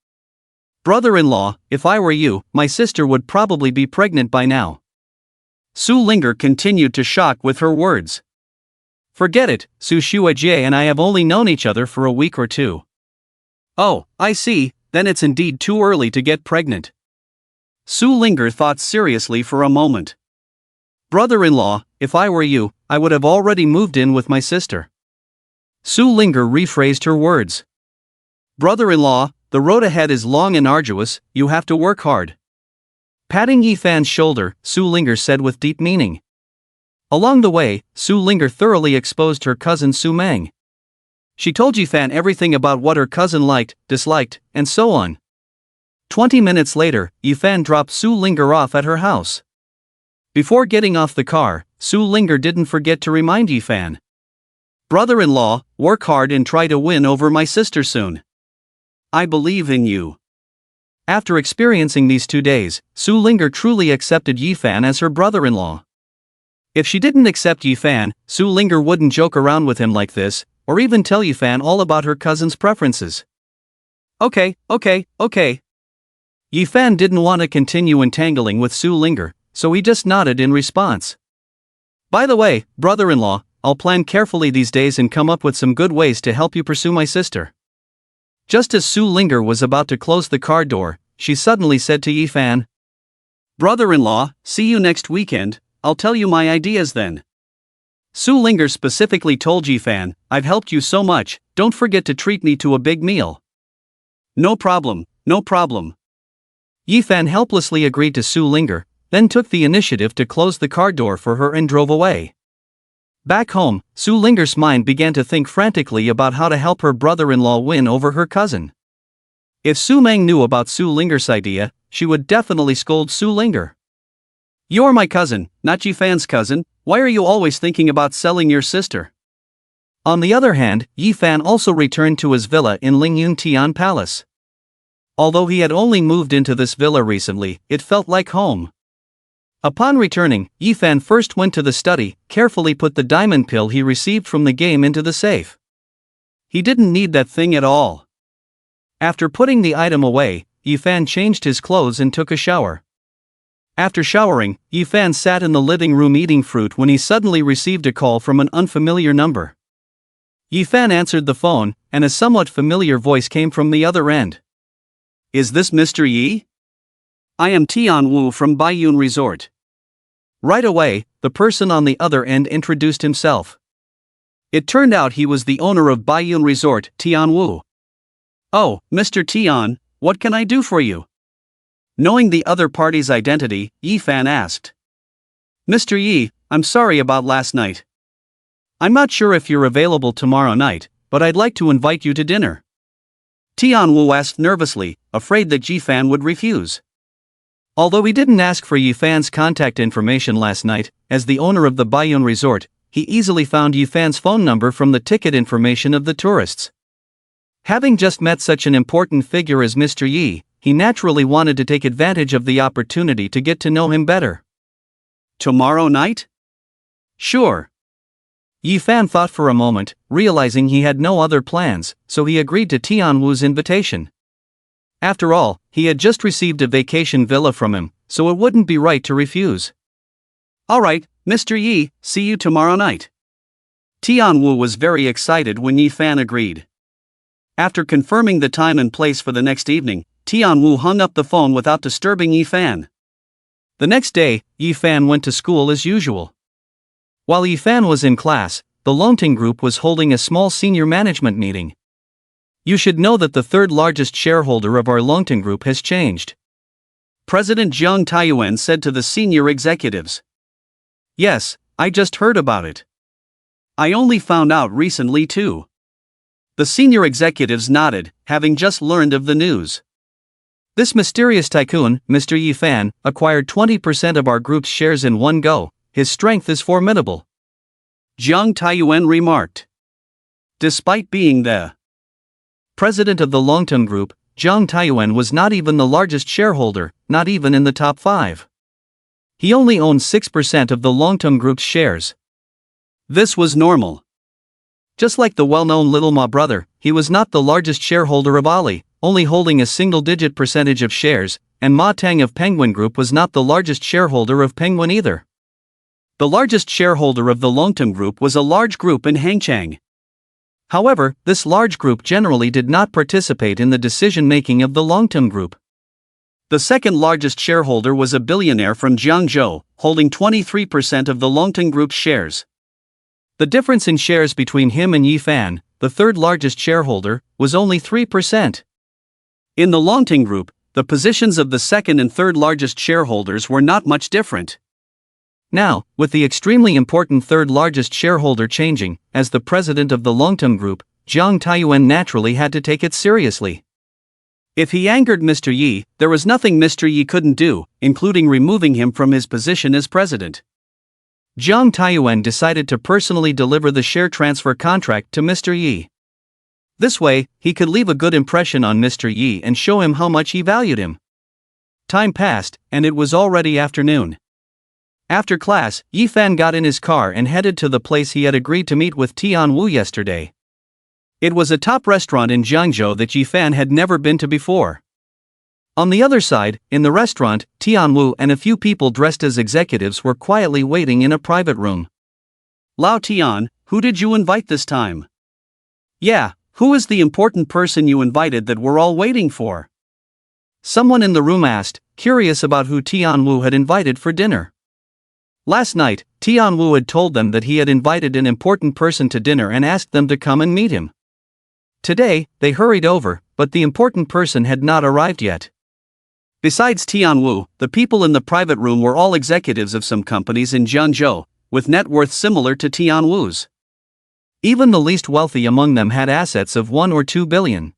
"Brother-in-law, if I were you, my sister would probably be pregnant by now." Su Linger continued to shock with her words. Forget it, Su Shuajie and I have only known each other for a week or two. Oh, I see, then it's indeed too early to get pregnant. Su Linger thought seriously for a moment. Brother-in-law, if I were you, I would have already moved in with my sister. Su Linger rephrased her words. Brother-in-law, the road ahead is long and arduous, you have to work hard. Patting Yifan's shoulder, Su Linger said with deep meaning. Along the way, Su Linger thoroughly exposed her cousin Su Meng. She told Yifan everything about what her cousin liked, disliked, and so on. 20 minutes later, Yifan dropped Su Linger off at her house. Before getting off the car, Su Linger didn't forget to remind Yifan. Brother-in-law, work hard and try to win over my sister soon. I believe in you. After experiencing these 2 days, Su Linger truly accepted Yifan as her brother-in-law. If she didn't accept Yifan, Su Linger wouldn't joke around with him like this, or even tell Yifan all about her cousin's preferences. Okay. Yifan didn't want to continue entangling with Su Linger, so he just nodded in response. By the way, brother-in-law, I'll plan carefully these days and come up with some good ways to help you pursue my sister. Just as Su Linger was about to close the car door, she suddenly said to Yifan, Brother-in-law, see you next weekend, I'll tell you my ideas then. Su Linger specifically told Yifan, I've helped you so much, don't forget to treat me to a big meal. No problem. Yifan helplessly agreed to Su Linger, then took the initiative to close the car door for her and drove away. Back home, Su Linger's mind began to think frantically about how to help her brother-in-law win over her cousin. If Su Meng knew about Su Linger's idea, she would definitely scold Su Linger. You're my cousin, not Yifan's cousin, why are you always thinking about selling your sister? On the other hand, Yifan also returned to his villa in Lingyun Tian Palace. Although he had only moved into this villa recently, it felt like home. Upon returning, Yifan first went to the study, carefully put the diamond pill he received from the game into the safe. He didn't need that thing at all. After putting the item away, Yifan changed his clothes and took a shower. After showering, Yifan sat in the living room eating fruit when he suddenly received a call from an unfamiliar number. Yifan answered the phone, and a somewhat familiar voice came from the other end. Is this Mr. Yi? I am Tian Wu from Baiyun Resort. Right away, the person on the other end introduced himself. It turned out he was the owner of Baiyun Resort, Tian Wu. Oh, Mr. Tian, what can I do for you? Knowing the other party's identity, Yifan asked. Mr. Yi, I'm sorry about last night. I'm not sure if you're available tomorrow night, but I'd like to invite you to dinner. Tian Wu asked nervously, afraid that Yifan would refuse. Although he didn't ask for Yifan's contact information last night, as the owner of the Baiyun Resort, he easily found Yifan's phone number from the ticket information of the tourists. Having just met such an important figure as Mr. Yi, he naturally wanted to take advantage of the opportunity to get to know him better. Tomorrow night? Sure. Yifan thought for a moment, realizing he had no other plans, so he agreed to Tian Wu's invitation. After all, he had just received a vacation villa from him, so it wouldn't be right to refuse. Alright, Mr. Yi, see you tomorrow night. Tian Wu was very excited when Yifan agreed. After confirming the time and place for the next evening, Tian Wu hung up the phone without disturbing Yifan. The next day, Yifan went to school as usual. While Yifan was in class, the Longting Group was holding a small senior management meeting. You should know that the third largest shareholder of our Longting Group has changed. President Jiang Taiyuan said to the senior executives. Yes, I just heard about it. I only found out recently too. The senior executives nodded, having just learned of the news. This mysterious tycoon, Mr. Yifan, acquired 20% of our group's shares in one go. His strength is formidable. Jiang Taiyuan remarked. Despite being the president of the Longting Group, Jiang Taiyuan was not even the largest shareholder, not even in the top 5. He only owned 6% of the Longting Group's shares. This was normal. Just like the well-known Little Ma brother, he was not the largest shareholder of Ali, only holding a single-digit percentage of shares, and Ma Tang of Penguin Group was not the largest shareholder of Penguin either. The largest shareholder of the Longtum Group was a large group in Hangchang. However, this large group generally did not participate in the decision-making of the Longtum Group. The second largest shareholder was a billionaire from Jiangzhou, holding 23% of the Longtum Group's shares. The difference in shares between him and Yi Fan, the third largest shareholder, was only 3%. In the Longtum Group, the positions of the second and third largest shareholders were not much different. Now, with the extremely important third largest shareholder changing, as the president of the Longtum Group, Jiang Taiyuan naturally had to take it seriously. If he angered Mr. Yi, there was nothing Mr. Yi couldn't do, including removing him from his position as president. Jiang Taiyuan decided to personally deliver the share transfer contract to Mr. Yi. This way, he could leave a good impression on Mr. Yi and show him how much he valued him. Time passed, and it was already afternoon. After class, Yi Fan got in his car and headed to the place he had agreed to meet with Tian Wu yesterday. It was a top restaurant in Jiangzhou that Yi Fan had never been to before. On the other side, in the restaurant, Tian Wu and a few people dressed as executives were quietly waiting in a private room. Lao Tian, who did you invite this time? Yeah, who is the important person you invited that we're all waiting for? Someone in the room asked, curious about who Tian Wu had invited for dinner. Last night, Tian Wu had told them that he had invited an important person to dinner and asked them to come and meet him. Today, they hurried over, but the important person had not arrived yet. Besides Tian Wu, the people in the private room were all executives of some companies in Jiangzhou, with net worth similar to Tian Wu's. Even the least wealthy among them had assets of 1 or 2 billion.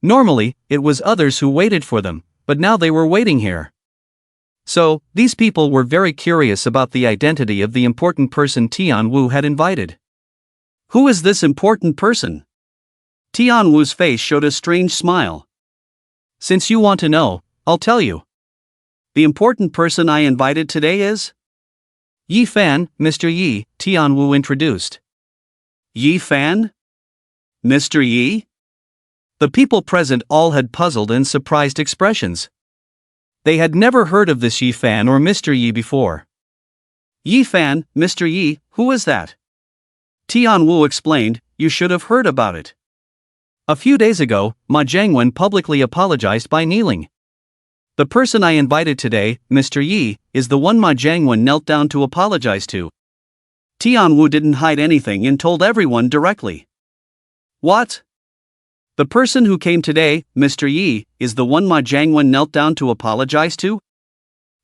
Normally, it was others who waited for them, but now they were waiting here. So, these people were very curious about the identity of the important person Tian Wu had invited. Who is this important person? Tian Wu's face showed a strange smile. Since you want to know, I'll tell you. The important person I invited today is Yi Fan, Mr. Yi, Tian Wu introduced. Yi Fan? Mr. Yi? The people present all had puzzled and surprised expressions. They had never heard of this Yi Fan or Mr. Yi before. Yi Fan, Mr. Yi, who is that? Tian Wu explained, you should have heard about it. A few days ago, Ma Jiangwen publicly apologized by kneeling. The person I invited today, Mr. Yi, is the one Ma Jiangwen knelt down to apologize to. Tian Wu didn't hide anything and told everyone directly. What? The person who came today, Mr. Yi, is the one Ma Jiangwen knelt down to apologize to?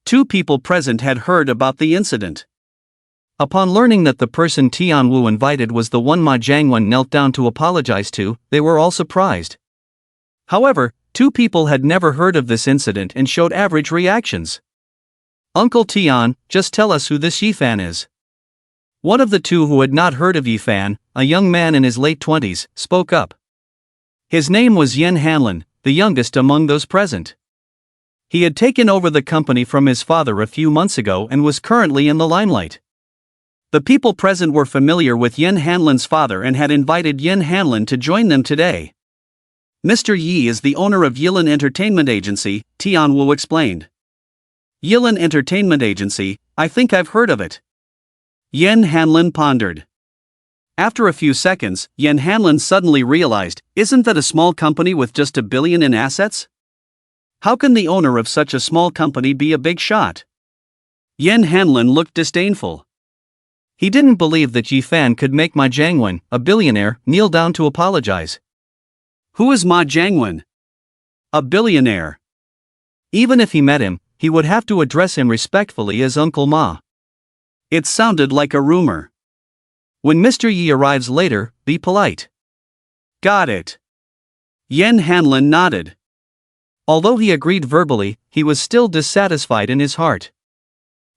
Two people present had heard about the incident. Upon learning that the person Tian Wu invited was the one Ma Jiangwen knelt down to apologize to, they were all surprised. However, two people had never heard of this incident and showed average reactions. Uncle Tian, just tell us who this Yi Fan is. One of the two who had not heard of Yi Fan, a young man in his late 20s, spoke up. His name was Yan Hanlin, the youngest among those present. He had taken over the company from his father a few months ago and was currently in the limelight. The people present were familiar with Yan Hanlin's father and had invited Yan Hanlin to join them today. Mr. Yi is the owner of Yilin Entertainment Agency, Tian Wu explained. Yilin Entertainment Agency, I think I've heard of it. Yan Hanlin pondered. After a few seconds, Yan Hanlin suddenly realized, isn't that a small company with just $1 billion in assets? How can the owner of such a small company be a big shot? Yan Hanlin looked disdainful. He didn't believe that Yi Fan could make Ma Jiangwen, a billionaire, kneel down to apologize. Who is Ma Jiangwen? A billionaire. Even if he met him, he would have to address him respectfully as Uncle Ma. It sounded like a rumor. When Mr. Yi arrives later, be polite. Got it. Yan Hanlin nodded. Although he agreed verbally, he was still dissatisfied in his heart.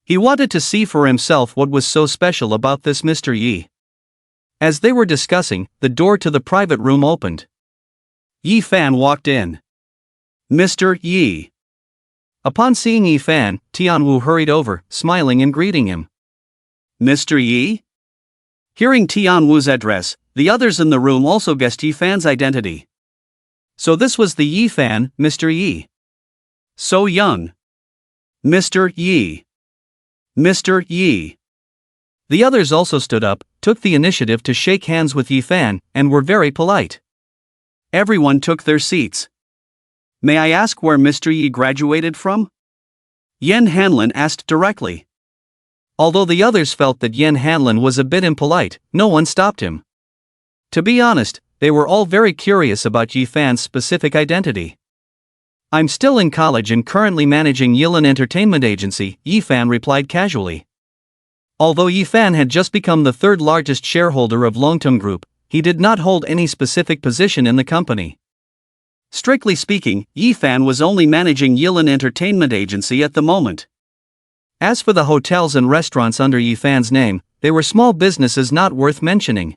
He wanted to see for himself what was so special about this Mr. Yi. As they were discussing, the door to the private room opened. Yi Fan walked in. Mr. Yi. Upon seeing Yi Fan, Tian Wu hurried over, smiling and greeting him. Mr. Yi? Hearing Tian Wu's address, the others in the room also guessed Yi Fan's identity. So this was the Yi Fan, Mr. Yi. So young. Mr. Yi. Mr. Yi. The others also stood up, took the initiative to shake hands with Yifan, and were very polite. Everyone took their seats. May I ask where Mr. Yi graduated from? Yen Hanlin asked directly. Although the others felt that Yen Hanlin was a bit impolite, no one stopped him. To be honest, they were all very curious about Yifan's specific identity. I'm still in college and currently managing Yilin Entertainment Agency, Yifan replied casually. Although Yifan had just become the third largest shareholder of Longtung Group, he did not hold any specific position in the company. Strictly speaking, Yifan was only managing Yilin Entertainment Agency at the moment. As for the hotels and restaurants under Yifan's name, they were small businesses not worth mentioning.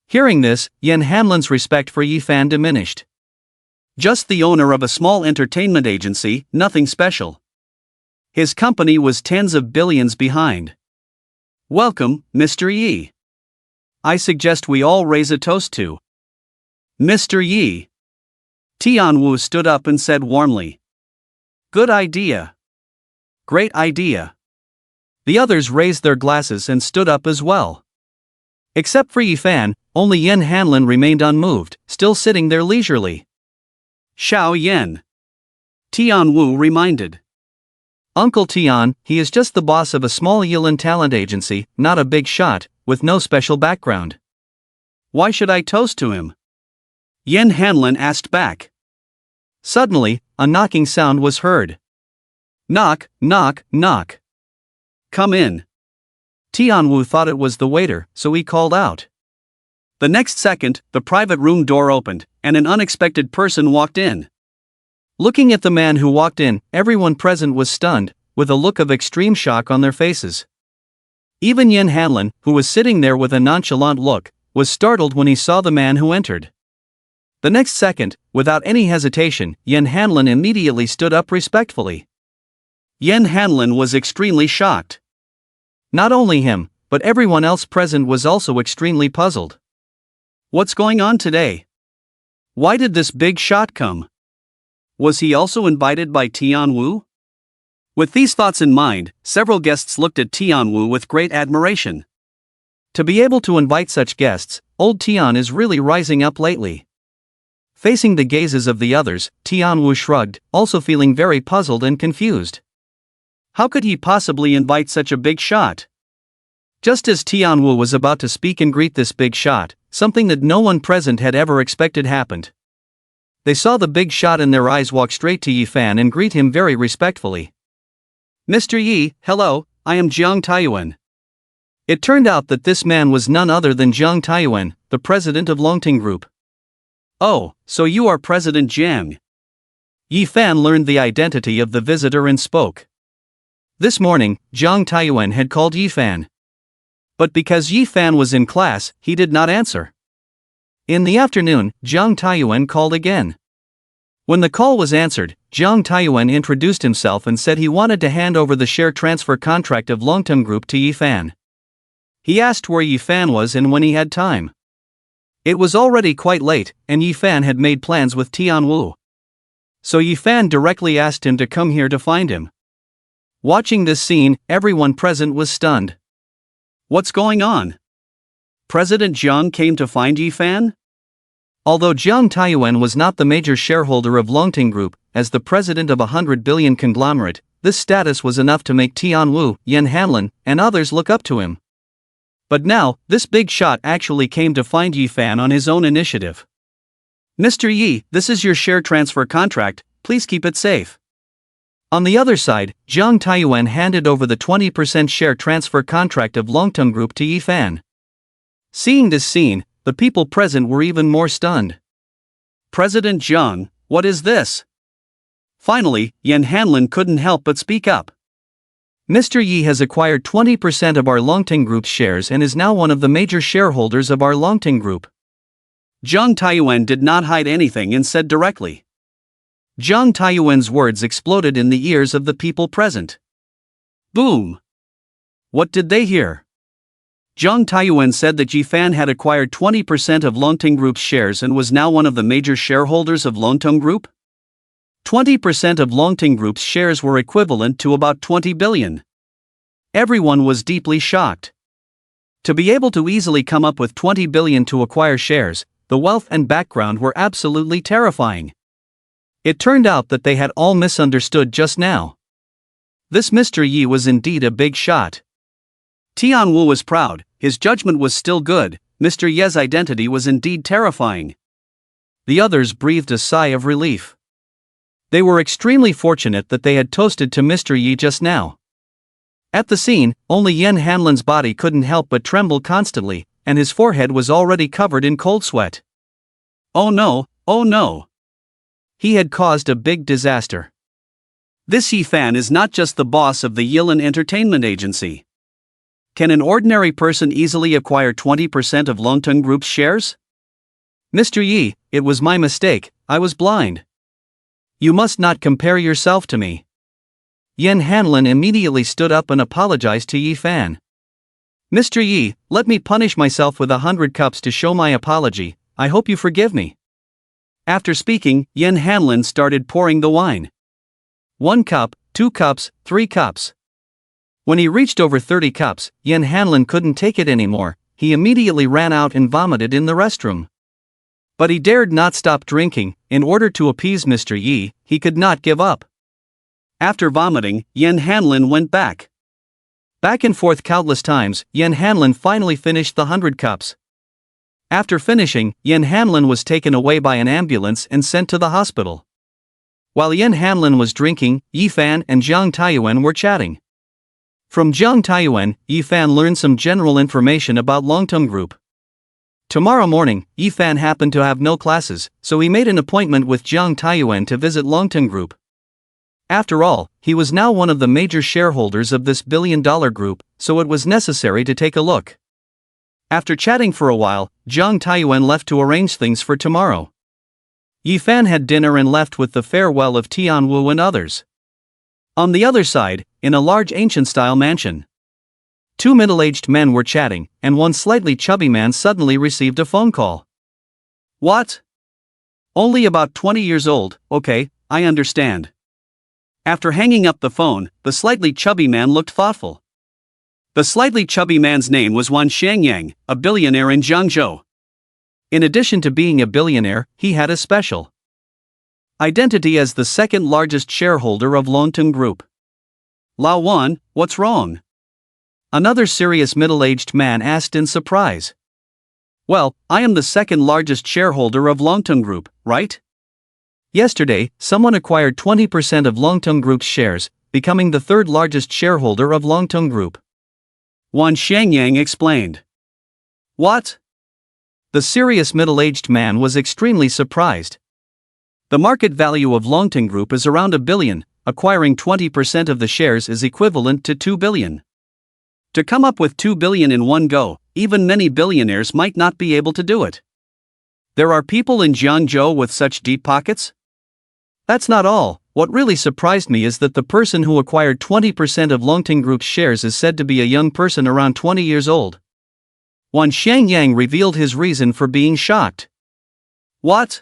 Hearing this, Yen Hanlin's respect for Yifan diminished. Just the owner of a small entertainment agency, nothing special. His company was tens of billions behind. Welcome, Mr. Yi. I suggest we all raise a toast to Mr. Yi. Tianwu stood up and said warmly. Good idea. Great idea. The others raised their glasses and stood up as well. Except for Yifan, only Yen Hanlin remained unmoved, still sitting there leisurely. Xiao Yen. Tianwu reminded. Uncle Tian, he is just the boss of a small Yilin talent agency, not a big shot, with no special background. Why should I toast to him? Yen Hanlin asked back. Suddenly, a knocking sound was heard. Knock, knock, knock. Come in. Tianwu thought it was the waiter, so he called out. The next second, the private room door opened, and an unexpected person walked in. Looking at the man who walked in, everyone present was stunned, with a look of extreme shock on their faces. Even Yen Hanlin, who was sitting there with a nonchalant look, was startled when he saw the man who entered. The next second, without any hesitation, Yen Hanlin immediately stood up respectfully. Yen Hanlin was extremely shocked. Not only him, but everyone else present was also extremely puzzled. What's going on today? Why did this big shot come? Was he also invited by Tianwu? With these thoughts in mind, several guests looked at Tianwu with great admiration. To be able to invite such guests, old Tian is really rising up lately. Facing the gazes of the others, Tianwu shrugged, also feeling very puzzled and confused. How could he possibly invite such a big shot? Just as Tianwu was about to speak and greet this big shot, something that no one present had ever expected happened. They saw the big shot in their eyes walk straight to Yifan and greet him very respectfully. Mr. Yi, hello, I am Jiang Taiyuan. It turned out that this man was none other than Jiang Taiyuan, the president of Longting Group. Oh, so you are President Jiang. Yifan learned the identity of the visitor and spoke. This morning, Jiang Taiyuan had called Yifan. But because Yifan was in class, he did not answer. In the afternoon, Jiang Taiyuan called again. When the call was answered, Jiang Taiyuan introduced himself and said he wanted to hand over the share transfer contract of Longtung Group to Yifan. He asked where Yifan was and when he had time. It was already quite late, and Yifan had made plans with Tianwu. So Yifan directly asked him to come here to find him. Watching this scene, everyone present was stunned. What's going on? President Jiang came to find Yifan? Although Jiang Taiyuan was not the major shareholder of Longting Group, as the president of a 100 billion conglomerate, this status was enough to make Tianwu, Yen Hanlin, and others look up to him. But now, this big shot actually came to find Yifan on his own initiative. Mr. Yi, this is your share transfer contract, please keep it safe. On the other side, Jiang Taiyuan handed over the 20% share transfer contract of Longtung Group to Yifan. Seeing this scene, the people present were even more stunned. President Jiang, what is this? Finally, Yen Hanlin couldn't help but speak up. Mr. Yi has acquired 20% of our Longting Group's shares and is now one of the major shareholders of our Longting Group. Jiang Taiyuan did not hide anything and said directly. Jiang Taiyuan's words exploded in the ears of the people present. Boom! What did they hear? Jiang Taiyuan said that Yifan had acquired 20% of Longting Group's shares and was now one of the major shareholders of Longtung Group? 20% of Longting Group's shares were equivalent to about 20 billion. Everyone was deeply shocked. To be able to easily come up with 20 billion to acquire shares, the wealth and background were absolutely terrifying. It turned out that they had all misunderstood just now. This Mr. Yi was indeed a big shot. Tianwu was proud, his judgment was still good, Mr. Ye's identity was indeed terrifying. The others breathed a sigh of relief. They were extremely fortunate that they had toasted to Mr. Yi just now. At the scene, only Yen Hanlin's body couldn't help but tremble constantly, and his forehead was already covered in cold sweat. Oh no, oh no! He had caused a big disaster. This Yi Fan is not just the boss of the Yilin Entertainment Agency. Can an ordinary person easily acquire 20% of Longteng Group's shares? Mr. Yi, it was my mistake, I was blind. You must not compare yourself to me. Yen Hanlin immediately stood up and apologized to Yi Fan. Mr. Yi, let me punish myself with 100 cups to show my apology, I hope you forgive me. After speaking, Yen Hanlin started pouring the wine. 1 cup, 2 cups, 3 cups. When he reached over 30 cups, Yen Hanlin couldn't take it anymore, he immediately ran out and vomited in the restroom. But he dared not stop drinking, in order to appease Mr. Yi, he could not give up. After vomiting, Yen Hanlin went back. Back and forth countless times, Yen Hanlin finally finished the 100 cups. After finishing, Yen Hanlin was taken away by an ambulance and sent to the hospital. While Yen Hanlin was drinking, Yi Fan and Zhang Taiyuan were chatting. From Zhang Taiyuan, Yi Fan learned some general information about Longteng Group. Tomorrow morning, Yi Fan happened to have no classes, so he made an appointment with Zhang Taiyuan to visit Longteng Group. After all, he was now one of the major shareholders of this billion-dollar group, so it was necessary to take a look. After chatting for a while, Zhang Taiyuan left to arrange things for tomorrow. Yi Fan had dinner and left with the farewell of Tianwu and others. On the other side, in a large ancient-style mansion, 2 middle-aged men were chatting, and one slightly chubby man suddenly received a phone call. What? Only about 20 years old, okay, I understand. After hanging up the phone, the slightly chubby man looked thoughtful. The slightly chubby man's name was Wan Shangyang, a billionaire in Jiangzhou. In addition to being a billionaire, he had a special identity as the second largest shareholder of Longteng Group. Lao Wan, what's wrong? Another serious middle-aged man asked in surprise. Well, I am the second largest shareholder of Longteng Group, right? Yesterday, someone acquired 20% of Longteng Group's shares, becoming the third largest shareholder of Longteng Group. Wan Shangyang explained. What? The serious middle-aged man was extremely surprised. The market value of Longteng Group is around 1 billion, acquiring 20% of the shares is equivalent to 2 billion. To come up with 2 billion in one go, even many billionaires might not be able to do it. There are people in Jiangzhou with such deep pockets? That's not all. What really surprised me is that the person who acquired 20% of Longteng Group's shares is said to be a young person around 20 years old. Wan Shangyang revealed his reason for being shocked. What?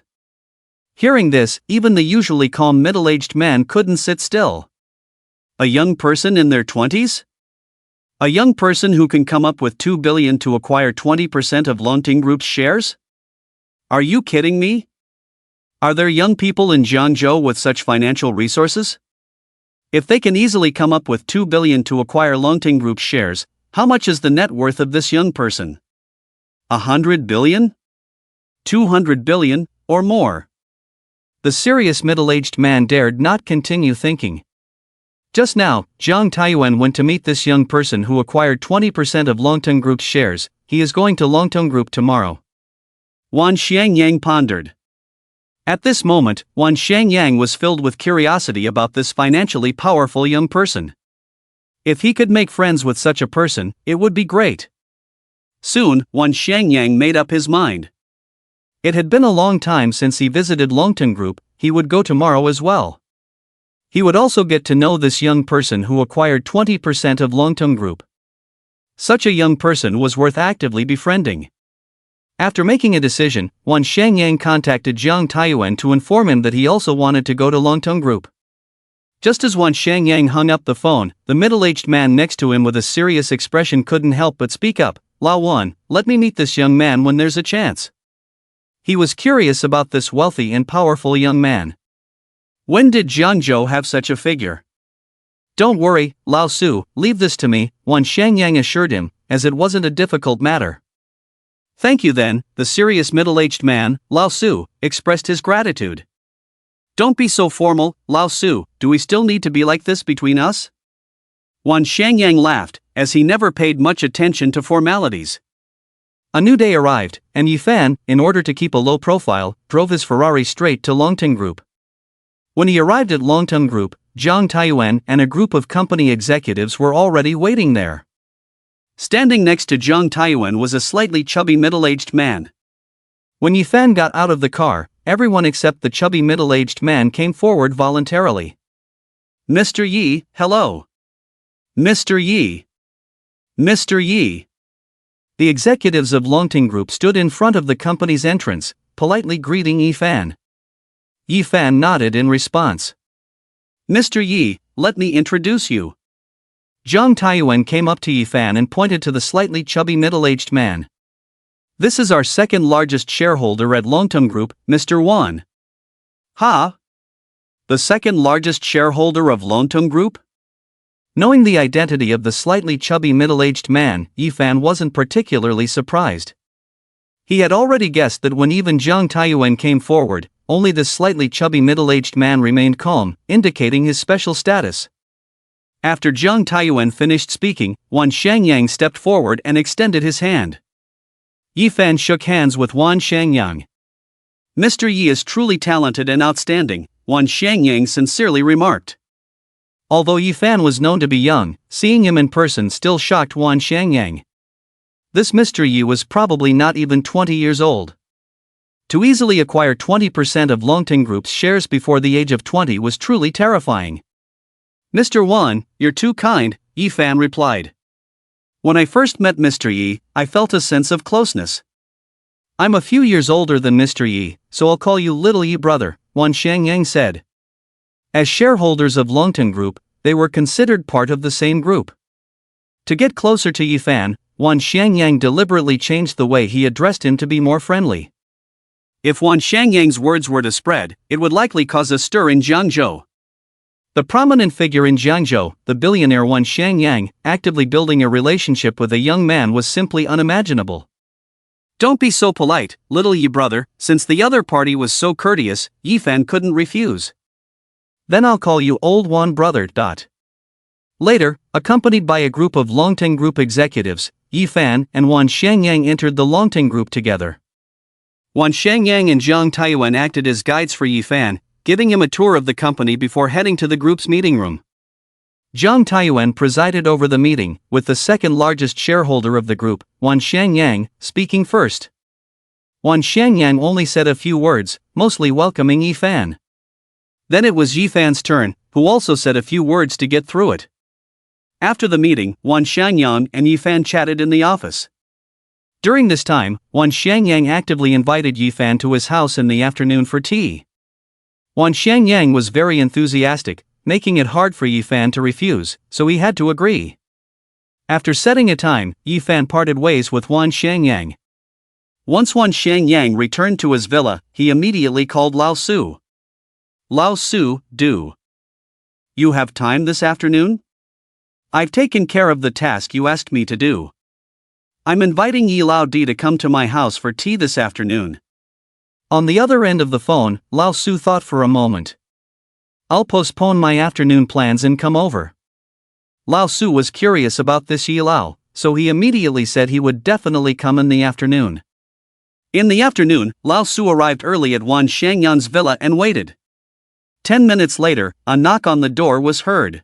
Hearing this, even the usually calm middle-aged man couldn't sit still. A young person in their 20s? A young person who can come up with 2 billion to acquire 20% of Longteng Group's shares? Are you kidding me? Are there young people in Jiangzhou with such financial resources? If they can easily come up with 2 billion to acquire Longteng Group's shares, how much is the net worth of this young person? 100 billion? 200 billion, or more? The serious middle-aged man dared not continue thinking. Just now, Zhang Taiyuan went to meet this young person who acquired 20% of Longteng Group's shares. He is going to Longteng Group tomorrow. Wan Shangyang pondered. At this moment, Wan Shangyang was filled with curiosity about this financially powerful young person. If he could make friends with such a person, it would be great. Soon, Wan Shangyang made up his mind. It had been a long time since he visited Longteng Group, he would go tomorrow as well. He would also get to know this young person who acquired 20% of Longteng Group. Such a young person was worth actively befriending. After making a decision, Wan Shangyang contacted Zhang Taiyuan to inform him that he also wanted to go to Longteng Group. Just as Wan Shangyang hung up the phone, the middle-aged man next to him with a serious expression couldn't help but speak up. Lao Wan, let me meet this young man when there's a chance. He was curious about this wealthy and powerful young man. When did Jiang Zhou have such a figure? Don't worry, Lao Su, leave this to me, Wan Shangyang assured him, as it wasn't a difficult matter. Thank you then, the serious middle-aged man, Lao Su, expressed his gratitude. Don't be so formal, Lao Su, do we still need to be like this between us? Wan Shangyang laughed, as he never paid much attention to formalities. A new day arrived, and Yifan, in order to keep a low profile, drove his Ferrari straight to Longteng Group. When he arrived at Longteng Group, Zhang Taiyuan and a group of company executives were already waiting there. Standing next to Zhang Taiyuan was a slightly chubby middle-aged man. When Yifan got out of the car, everyone except the chubby middle-aged man came forward voluntarily. Mr. Yi, hello. Mr. Yi. Mr. Yi. The executives of Longteng Group stood in front of the company's entrance, politely greeting Yifan. Yifan nodded in response. Mr. Yi, let me introduce you. Zhang Taiyuan came up to Yifan and pointed to the slightly chubby middle-aged man. This is our second largest shareholder at Longteng Group, Mr. Wan. Ha? The second largest shareholder of Longteng Group? Knowing the identity of the slightly chubby middle-aged man, Yifan wasn't particularly surprised. He had already guessed that when even Zhang Taiyuan came forward, only this slightly chubby middle-aged man remained calm, indicating his special status. After Zhang Taiyuan finished speaking, Wan Shangyang stepped forward and extended his hand. Yifan shook hands with Wan Shangyang. Mr. Yi is truly talented and outstanding, Wan Shangyang sincerely remarked. Although Yifan was known to be young, seeing him in person still shocked Wan Shangyang. This Mr. Yi was probably not even 20 years old. To easily acquire 20% of Longteng Group's shares before the age of 20 was truly terrifying. Mr. Wan, you're too kind, Yifan replied. When I first met Mr. Yi, I felt a sense of closeness. I'm a few years older than Mr. Yi, so I'll call you Little Yi brother, Wan Shangyang said. As shareholders of Longteng Group, they were considered part of the same group. To get closer to Yifan, Wan Shangyang deliberately changed the way he addressed him to be more friendly. If Wan Shangyang's words were to spread, it would likely cause a stir in Jiangzhou. The prominent figure in Jiangzhou, the billionaire Wan Shangyang, actively building a relationship with a young man was simply unimaginable. Don't be so polite, Little Yi brother, since the other party was so courteous, Yifan couldn't refuse. Then I'll call you Old Wan brother. Later, accompanied by a group of Longteng Group executives, Yifan and Wan Shangyang entered the Longteng Group together. Wan Shangyang and Zhang Taiyuan acted as guides for Yifan, giving him a tour of the company before heading to the group's meeting room. Zhang Taiyuan presided over the meeting, with the second largest shareholder of the group, Wan Shangyang, speaking first. Wan Shangyang only said a few words, mostly welcoming Yifan. Then it was Yifan's turn, who also said a few words to get through it. After the meeting, Wan Shangyang and Yifan chatted in the office. During this time, Wan Shangyang actively invited Yifan to his house in the afternoon for tea. Wan Shangyang was very enthusiastic, making it hard for Yifan to refuse, so he had to agree. After setting a time, Yifan parted ways with Wan Shangyang. Once Wan Shangyang returned to his villa, he immediately called Lao Su. Lao Su, do you have time this afternoon? I've taken care of the task you asked me to do. I'm inviting Yi Lao Di to come to my house for tea this afternoon. On the other end of the phone, Lao Su thought for a moment. I'll postpone my afternoon plans and come over. Lao Su was curious about this Yi Lao, so he immediately said he would definitely come in the afternoon. In the afternoon, Lao Su arrived early at Wan Shangyang's villa and waited. 10 minutes later, a knock on the door was heard.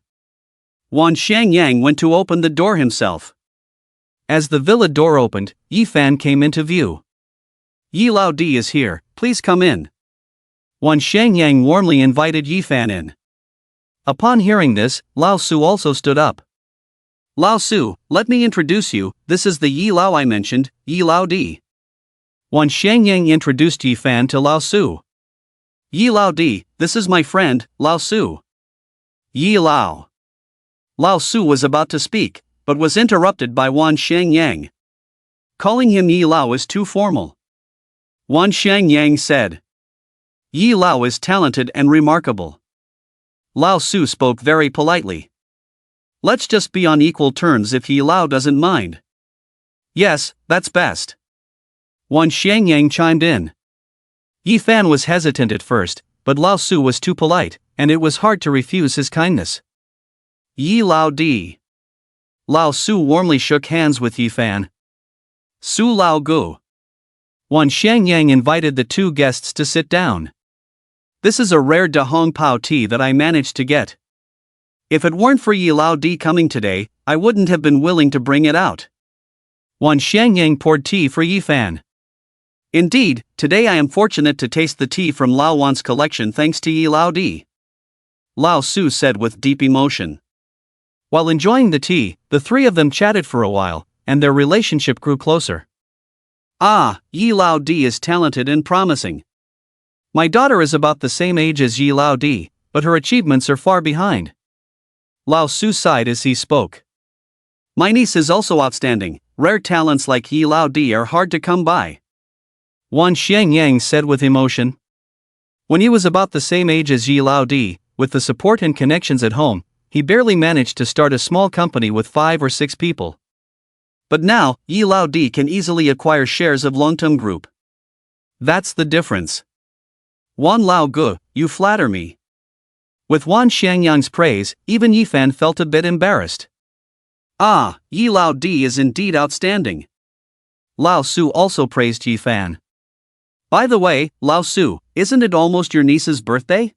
Wan Shangyang went to open the door himself. As the villa door opened, Yifan came into view. Yi Lao Di is here, please come in. Wan Shangyang warmly invited Yifan in. Upon hearing this, Lao Su also stood up. Lao Su, let me introduce you, this is the Yi Lao I mentioned, Yi Lao Di. Wan Shangyang introduced Yifan to Lao Su. Yi Lao Di, this is my friend, Lao Su. Yi Lao. Lao Su was about to speak, but was interrupted by Wan Shangyang. Calling him Yi Lao is too formal. Wan Shangyang said. Yi Lao is talented and remarkable. Lao Su spoke very politely. Let's just be on equal terms if Yi Lao doesn't mind. Yes, that's best. Wan Shangyang chimed in. Yi Fan was hesitant at first, but Lao Su was too polite, and it was hard to refuse his kindness. Yi Lao Di. Lao Su warmly shook hands with Yi Fan. Su Lao Gu. Wan Shangyang invited the two guests to sit down. This is a rare Da Hong Pao tea that I managed to get. If it weren't for Yi Lao Di coming today, I wouldn't have been willing to bring it out. Wan Shangyang poured tea for Yi Fan. Indeed, today I am fortunate to taste the tea from Lao Wan's collection thanks to Yi Lao Di. Lao Su said with deep emotion. While enjoying the tea, the three of them chatted for a while, and their relationship grew closer. Ah, Yi Lao Di is talented and promising. My daughter is about the same age as Yi Lao Di, but her achievements are far behind. Lao Su sighed as he spoke. My niece is also outstanding. Rare talents like Yi Lao Di are hard to come by. Wan Shangyang said with emotion. When he was about the same age as Yi Lao Di, with the support and connections at home, he barely managed to start a small company with 5 or 6 people. But now, Yi Lao Di can easily acquire shares of Longtum Group. That's the difference. Wan Lao Gu, you flatter me. With Wan Shangyang's praise, even Yi Fan felt a bit embarrassed. Ah, Yi Lao Di is indeed outstanding. Lao Su also praised Yi Fan. By the way, Lao Su, isn't it almost your niece's birthday?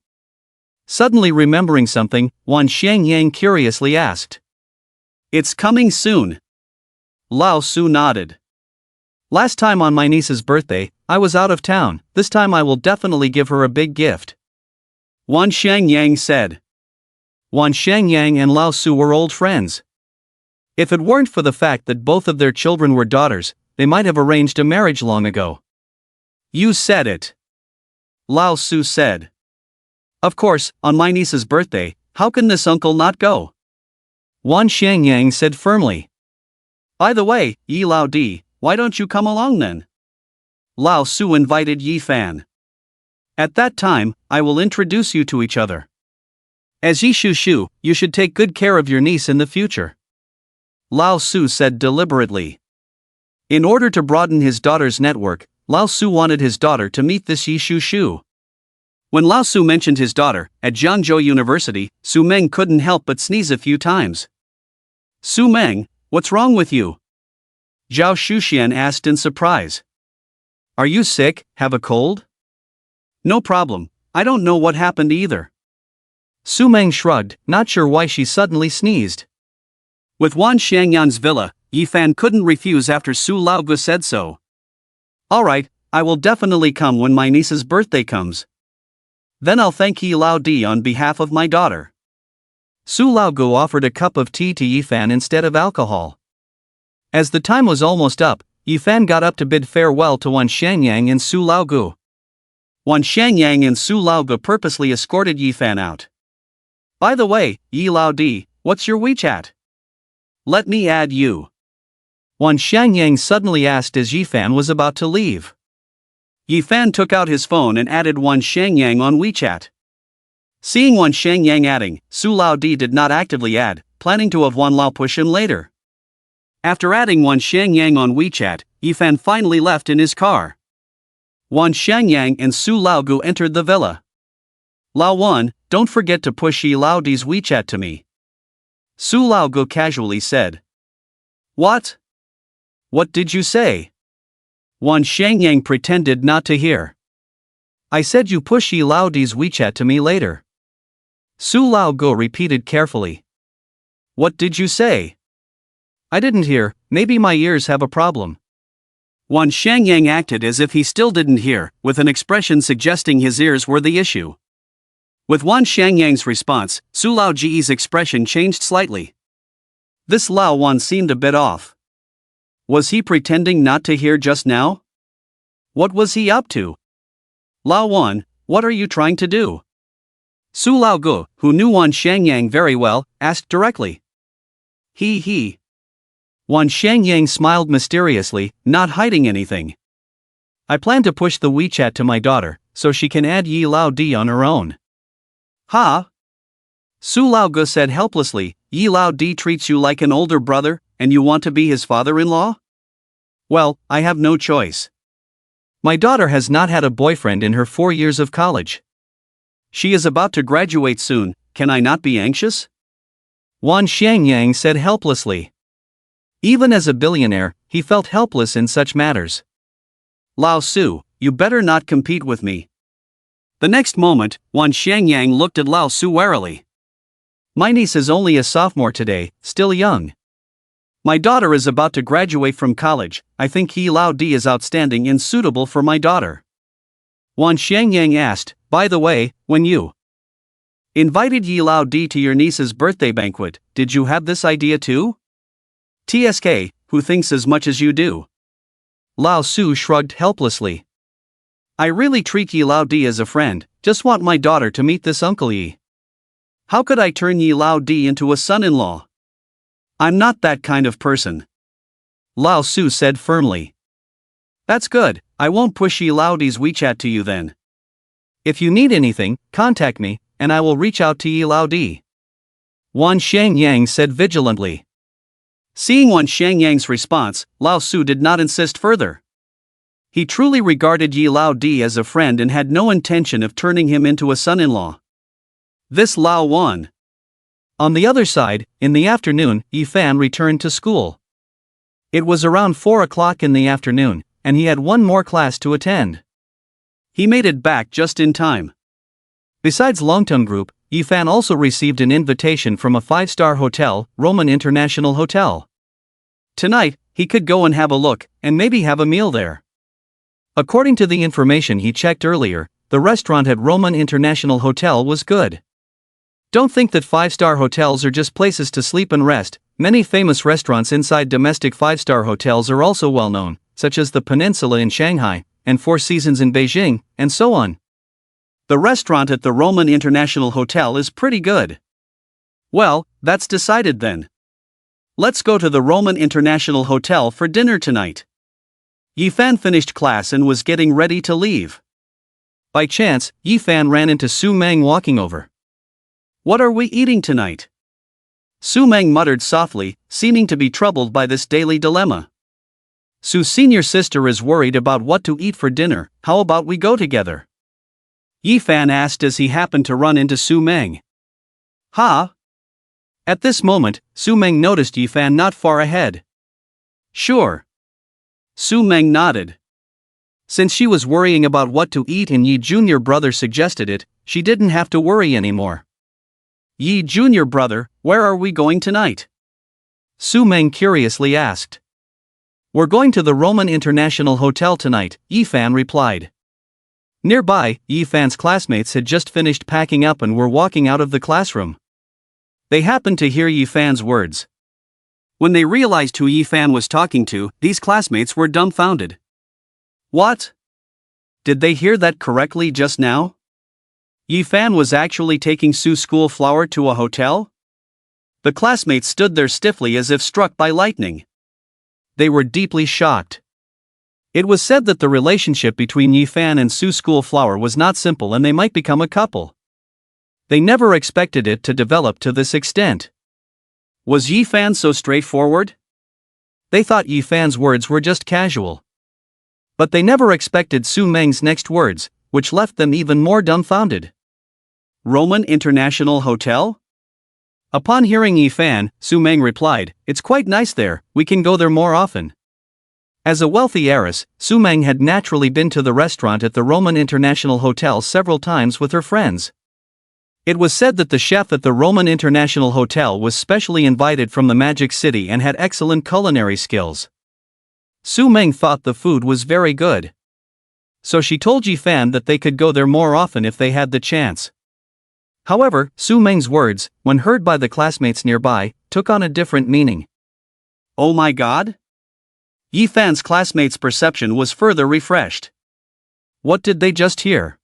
Suddenly remembering something, Wan Shangyang curiously asked. It's coming soon. Lao Su nodded. Last time on my niece's birthday, I was out of town. This time I will definitely give her a big gift. Wan Shangyang said. Wan Shangyang and Lao Su were old friends. If it weren't for the fact that both of their children were daughters, they might have arranged a marriage long ago. You said it. Lao Su said. Of course, on my niece's birthday, how can this uncle not go? Wan Shangyang said firmly. By the way, Yi Lao Di, why don't you come along then? Lao Su invited Yi Fan. At that time, I will introduce you to each other. As Yi Shu Shu, you should take good care of your niece in the future. Lao Su said deliberately. In order to broaden his daughter's network, Lao Su wanted his daughter to meet this Yi Shu Shu. When Lao Su mentioned his daughter, at Jiangzhou University, Su Meng couldn't help but sneeze a few times. Su Meng, what's wrong with you? Zhao Shuxian asked in surprise. Are you sick, have a cold? No problem, I don't know what happened either. Su Meng shrugged, not sure why she suddenly sneezed. With Wan Shangyang's villa, Yi Fan couldn't refuse after Su Laogu said so. Alright, I will definitely come when my niece's birthday comes. Then I'll thank Yi Lao Di on behalf of my daughter. Su Laogu offered a cup of tea to Yi Fan instead of alcohol. As the time was almost up, Yi Fan got up to bid farewell to Wan Shangyang and Su Laogu. Wan Shangyang and Su Laogu purposely escorted Yi Fan out. By the way, Yi Lao Di, what's your WeChat? Let me add you. Wan Shangyang suddenly asked as Yi Fan was about to leave. Yi Fan took out his phone and added Wan Shangyang on WeChat. Seeing Wan Shangyang adding, Su Lao Di did not actively add, planning to have Wan Lao push him later. After adding Wan Shangyang on WeChat, Yi Fan finally left in his car. Wan Shangyang and Su Laogu entered the villa. Lao Wan, don't forget to push Yi Lao Di's WeChat to me. Su Laogu casually said. What? What did you say? Wan Shangyang pretended not to hear. I said you push Yi Lao Di's WeChat to me later. Su Laogu repeated carefully. What did you say? I didn't hear, maybe my ears have a problem. Wan Shangyang acted as if he still didn't hear, with an expression suggesting his ears were the issue. With Wan Shangyang's response, Su Laoji's expression changed slightly. This Lao Wan seemed a bit off. Was he pretending not to hear just now? What was he up to? Lao Wan, what are you trying to do? Su Laogu, who knew Wan Shangyang very well, asked directly. He. Wan Shangyang smiled mysteriously, not hiding anything. I plan to push the WeChat to my daughter, so she can add Yi Lao Di on her own. Ha! Su Lao Gu said helplessly, Yi Lao Di treats you like an older brother, and you want to be his father-in-law? Well, I have no choice. My daughter has not had a boyfriend in her 4 years of college. She is about to graduate soon, can I not be anxious? Wan Shangyang said helplessly. Even as a billionaire, he felt helpless in such matters. Lao Su, you better not compete with me. The next moment, Wan Shangyang looked at Lao Su warily. My niece is only a sophomore today, still young. My daughter is about to graduate from college. I think Yi Lao Di is outstanding and suitable for my daughter. Wan Shangyang asked, by the way, when you invited Yi Lao Di to your niece's birthday banquet, did you have this idea too? TSK, who thinks as much as you do? Lao Su shrugged helplessly. I really treat Yi Lao Di as a friend, just want my daughter to meet this Uncle Yi. How could I turn Yi Lao Di into a son-in-law? I'm not that kind of person. Lao Su said firmly. That's good, I won't push Yi Lao Di's WeChat to you then. If you need anything, contact me, and I will reach out to Yi Lao Di. Wan Shangyang said vigilantly. Seeing Wan Shangyang's response, Lao Su did not insist further. He truly regarded Yi Lao Di as a friend and had no intention of turning him into a son-in-law. This Lao Wan. On the other side, in the afternoon, Yi Fan returned to school. It was around 4 o'clock in the afternoon, and he had one more class to attend. He made it back just in time. Besides Longtung Group, Yi Fan also received an invitation from a 5-star hotel, Roman International Hotel. Tonight, he could go and have a look, and maybe have a meal there. According to the information he checked earlier, the restaurant at Roman International Hotel was good. Don't think that 5-star hotels are just places to sleep and rest. Many famous restaurants inside domestic 5-star hotels are also well known, such as the Peninsula in Shanghai, and Four Seasons in Beijing, and so on. The restaurant at the Roman International Hotel is pretty good. Well, that's decided then. Let's go to the Roman International Hotel for dinner tonight. Yi Fan finished class and was getting ready to leave. By chance, Yi Fan ran into Su Meng walking over. What are we eating tonight? Su Meng muttered softly, seeming to be troubled by this daily dilemma. Su's senior sister is worried about what to eat for dinner, how about we go together? Yi Fan asked as he happened to run into Su Meng. Ha! At this moment, Su Meng noticed Yi Fan not far ahead. Sure. Su Meng nodded. Since she was worrying about what to eat and Yi Junior Brother suggested it, she didn't have to worry anymore. Yi Junior Brother, where are we going tonight? Su Meng curiously asked. We're going to the Roman International Hotel tonight, Yi Fan replied. Nearby, Yi Fan's classmates had just finished packing up and were walking out of the classroom. They happened to hear Yi Fan's words. When they realized who Yi Fan was talking to, these classmates were dumbfounded. What? Did they hear that correctly just now? Yi Fan was actually taking Su's school flower to a hotel? The classmates stood there stiffly as if struck by lightning. They were deeply shocked. It was said that the relationship between Yi Fan and Su's school flower was not simple and they might become a couple. They never expected it to develop to this extent. Was Yi Fan so straightforward? They thought Yi Fan's words were just casual. But they never expected Su Meng's next words, which left them even more dumbfounded. Roman International Hotel? Upon hearing Yi Fan, Su Meng replied, It's quite nice there, we can go there more often. As a wealthy heiress, Su Meng had naturally been to the restaurant at the Roman International Hotel several times with her friends. It was said that the chef at the Roman International Hotel was specially invited from the Magic City and had excellent culinary skills. Su Meng thought the food was very good. So she told Yi Fan that they could go there more often if they had the chance. However, Su Meng's words, when heard by the classmates nearby, took on a different meaning. Oh my God? Yi Fan's classmates' perception was further refreshed. What did they just hear?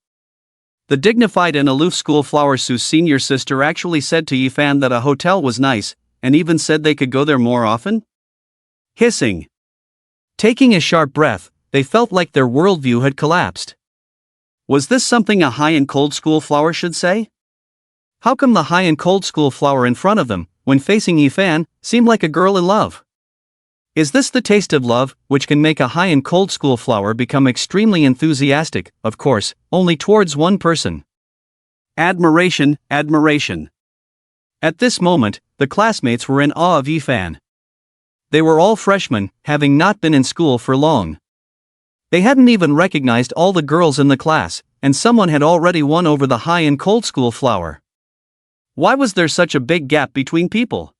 The dignified and aloof school flower Su's senior sister actually said to Yi Fan that a hotel was nice, and even said they could go there more often? Hissing. Taking a sharp breath, they felt like their worldview had collapsed. Was this something a high and cold school flower should say? How come the high and cold school flower in front of them, when facing Yifan, seemed like a girl in love? Is this the taste of love, which can make a high and cold school flower become extremely enthusiastic, of course, only towards one person? Admiration, admiration. At this moment, the classmates were in awe of Yifan. They were all freshmen, having not been in school for long. They hadn't even recognized all the girls in the class, and someone had already won over the high and cold school flower. Why was there such a big gap between people?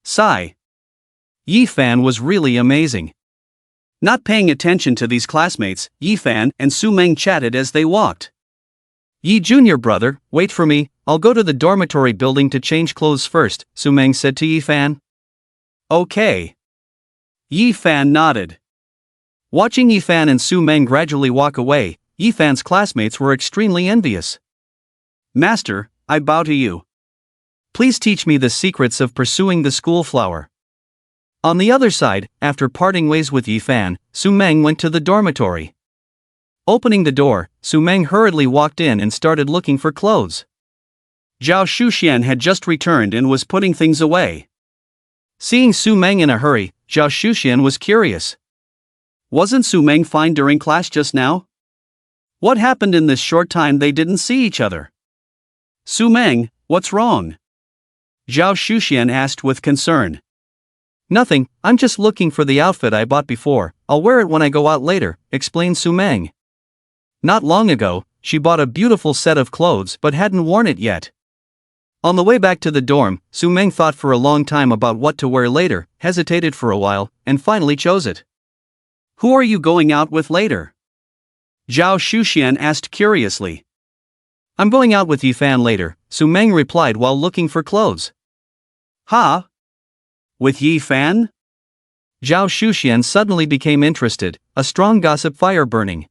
Sigh. Yifan was really amazing. Not paying attention to these classmates, Yifan and Su Meng chatted as they walked. Yi junior brother, wait for me, I'll go to the dormitory building to change clothes first, Su Meng said to Yifan. Okay. Yifan nodded. Watching Yifan and Su Meng gradually walk away, Yifan's classmates were extremely envious. Master, I bow to you. Please teach me the secrets of pursuing the school flower. On the other side, after parting ways with Yifan, Su Meng went to the dormitory. Opening the door, Su Meng hurriedly walked in and started looking for clothes. Zhao Shuxian had just returned and was putting things away. Seeing Su Meng in a hurry, Zhao Shuxian was curious. Wasn't Su Meng fine during class just now? What happened in this short time they didn't see each other? Su Meng, what's wrong? Zhao Shuxian asked with concern. Nothing, I'm just looking for the outfit I bought before, I'll wear it when I go out later, explained Su Meng. Not long ago, she bought a beautiful set of clothes but hadn't worn it yet. On the way back to the dorm, Su Meng thought for a long time about what to wear later, hesitated for a while, and finally chose it. Who are you going out with later? Zhao Shuxian asked curiously. I'm going out with Yifan later, Su Meng replied while looking for clothes. Huh? With Yifan? Zhao Shuxian suddenly became interested, a strong gossip fire burning.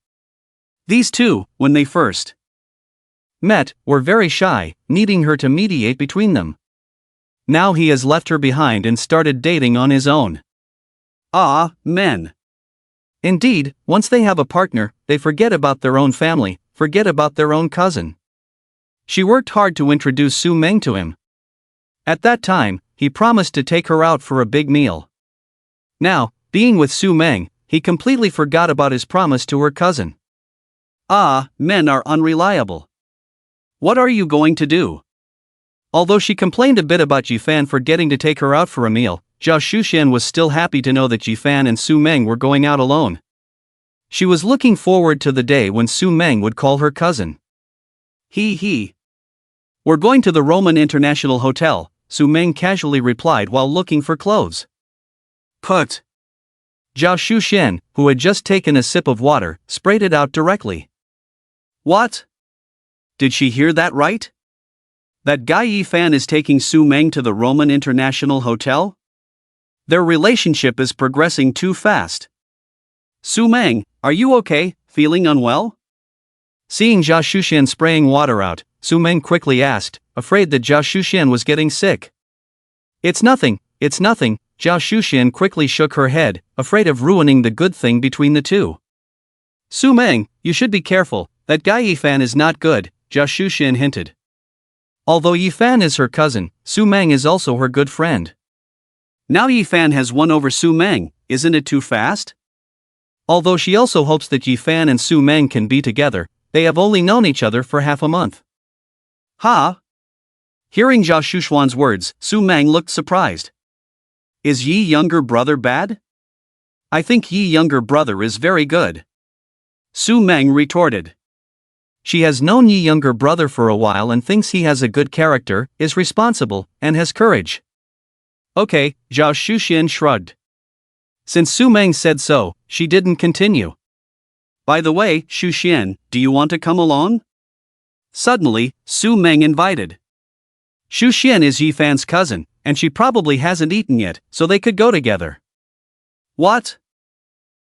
These two, when they first met, were very shy, needing her to mediate between them. Now he has left her behind and started dating on his own. Ah, men. Indeed, once they have a partner, they forget about their own family, forget about their own cousin. She worked hard to introduce Su Meng to him. At that time, he promised to take her out for a big meal. Now, being with Su Meng, he completely forgot about his promise to her cousin. Ah, men are unreliable. What are you going to do? Although she complained a bit about Yifan forgetting to take her out for a meal, Zhao Shuxian was still happy to know that Yifan and Su Meng were going out alone. She was looking forward to the day when Su Meng would call her cousin. He. We're going to the Roman International Hotel, Su Meng casually replied while looking for clothes. Put. Zhao Shuxian, who had just taken a sip of water, sprayed it out directly. What? Did she hear that right? That guy Yifan is taking Su Meng to the Roman International Hotel? Their relationship is progressing too fast. Su Meng, are you okay, feeling unwell? Seeing Zhao Shuxian spraying water out, Su Meng quickly asked, afraid that Zhao Shuxian was getting sick. It's nothing, Zhao Shuxian quickly shook her head, afraid of ruining the good thing between the two. Su Meng, you should be careful, that guy Yifan is not good, Zhao Shuxian hinted. Although Yifan is her cousin, Su Meng is also her good friend. Now Yifan has won over Su Meng, isn't it too fast? Although she also hopes that Yifan and Su Meng can be together, they have only known each other for half a month. Huh? Hearing Zhao Shuxian's words, Su Meng looked surprised. Is Yi younger brother bad? I think Yi younger brother is very good. Su Meng retorted. She has known Yi younger brother for a while and thinks he has a good character, is responsible, and has courage. Okay, Zhao Shuxian shrugged. Since Su Meng said so, she didn't continue. By the way, Shuxian, do you want to come along? Suddenly, Su Meng invited. Shuxian is Yifan's cousin, and she probably hasn't eaten yet, so they could go together. What?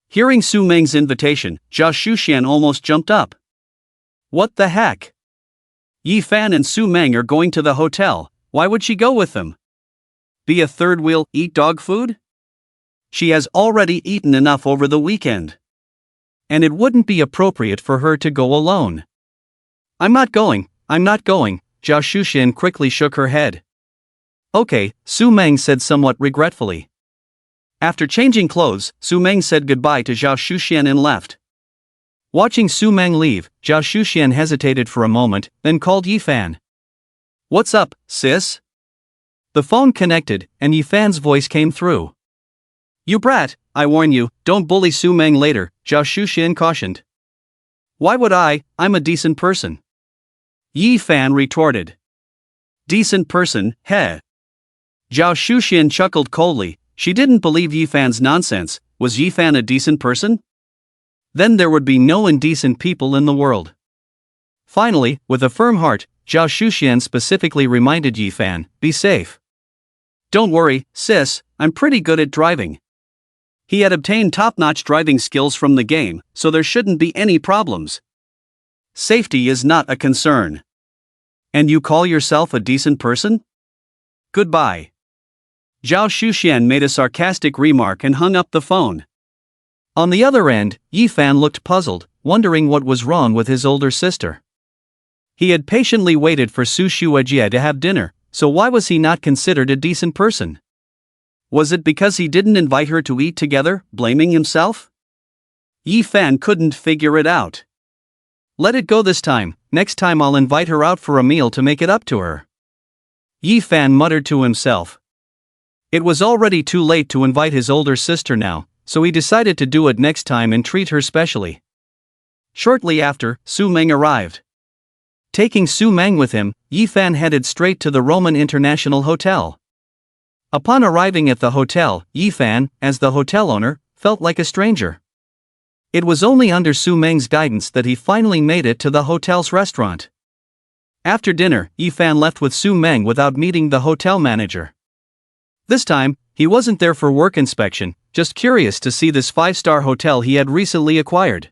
Hearing Su Meng's invitation, Zhao Shuxian almost jumped up. What the heck? Yifan and Su Meng are going to the hotel, why would she go with them? Be a third wheel, eat dog food? She has already eaten enough over the weekend. And it wouldn't be appropriate for her to go alone. I'm not going, Zhao Shuxian quickly shook her head. Okay, Su Meng said somewhat regretfully. After changing clothes, Su Meng said goodbye to Zhao Shuxian and left. Watching Su Meng leave, Zhao Shuxian hesitated for a moment, then called Yifan. What's up, sis? The phone connected, and Yifan's voice came through. You brat, I warn you, don't bully Su Meng later, Zhao Shuxian cautioned. Why would I? I'm a decent person. Yifan retorted. Decent person, heh. Zhao Shuxian chuckled coldly. She didn't believe Yifan's nonsense. Was Yifan a decent person? Then there would be no indecent people in the world. Finally, with a firm heart, Zhao Shuxian specifically reminded Yifan, be safe. Don't worry, sis, I'm pretty good at driving. He had obtained top-notch driving skills from the game, so there shouldn't be any problems. Safety is not a concern. And you call yourself a decent person? Goodbye. Zhao Shuxian made a sarcastic remark and hung up the phone. On the other end, Yifan looked puzzled, wondering what was wrong with his older sister. He had patiently waited for Su Shuejie to have dinner, so why was he not considered a decent person? Was it because he didn't invite her to eat together, blaming himself? Yifan couldn't figure it out. Let it go this time, next time I'll invite her out for a meal to make it up to her. Yifan muttered to himself. It was already too late to invite his older sister now, so he decided to do it next time and treat her specially. Shortly after, Su Meng arrived. Taking Su Meng with him, Yifan headed straight to the Roman International Hotel. Upon arriving at the hotel, Yifan, as the hotel owner, felt like a stranger. It was only under Su Meng's guidance that he finally made it to the hotel's restaurant. After dinner, Yifan left with Su Meng without meeting the hotel manager. This time, he wasn't there for work inspection, just curious to see this 5-star hotel he had recently acquired.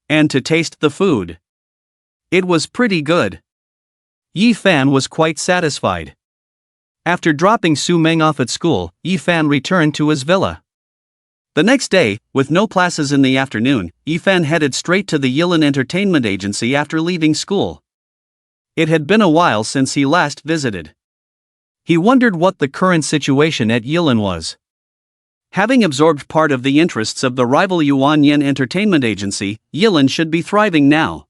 And to taste the food. It was pretty good. Yifan was quite satisfied. After dropping Su Meng off at school, Yifan returned to his villa. The next day, with no classes in the afternoon, Yifan headed straight to the Yilin Entertainment Agency after leaving school. It had been a while since he last visited. He wondered what the current situation at Yilin was. Having absorbed part of the interests of the rival Yuanyan Entertainment Agency, Yilin should be thriving now.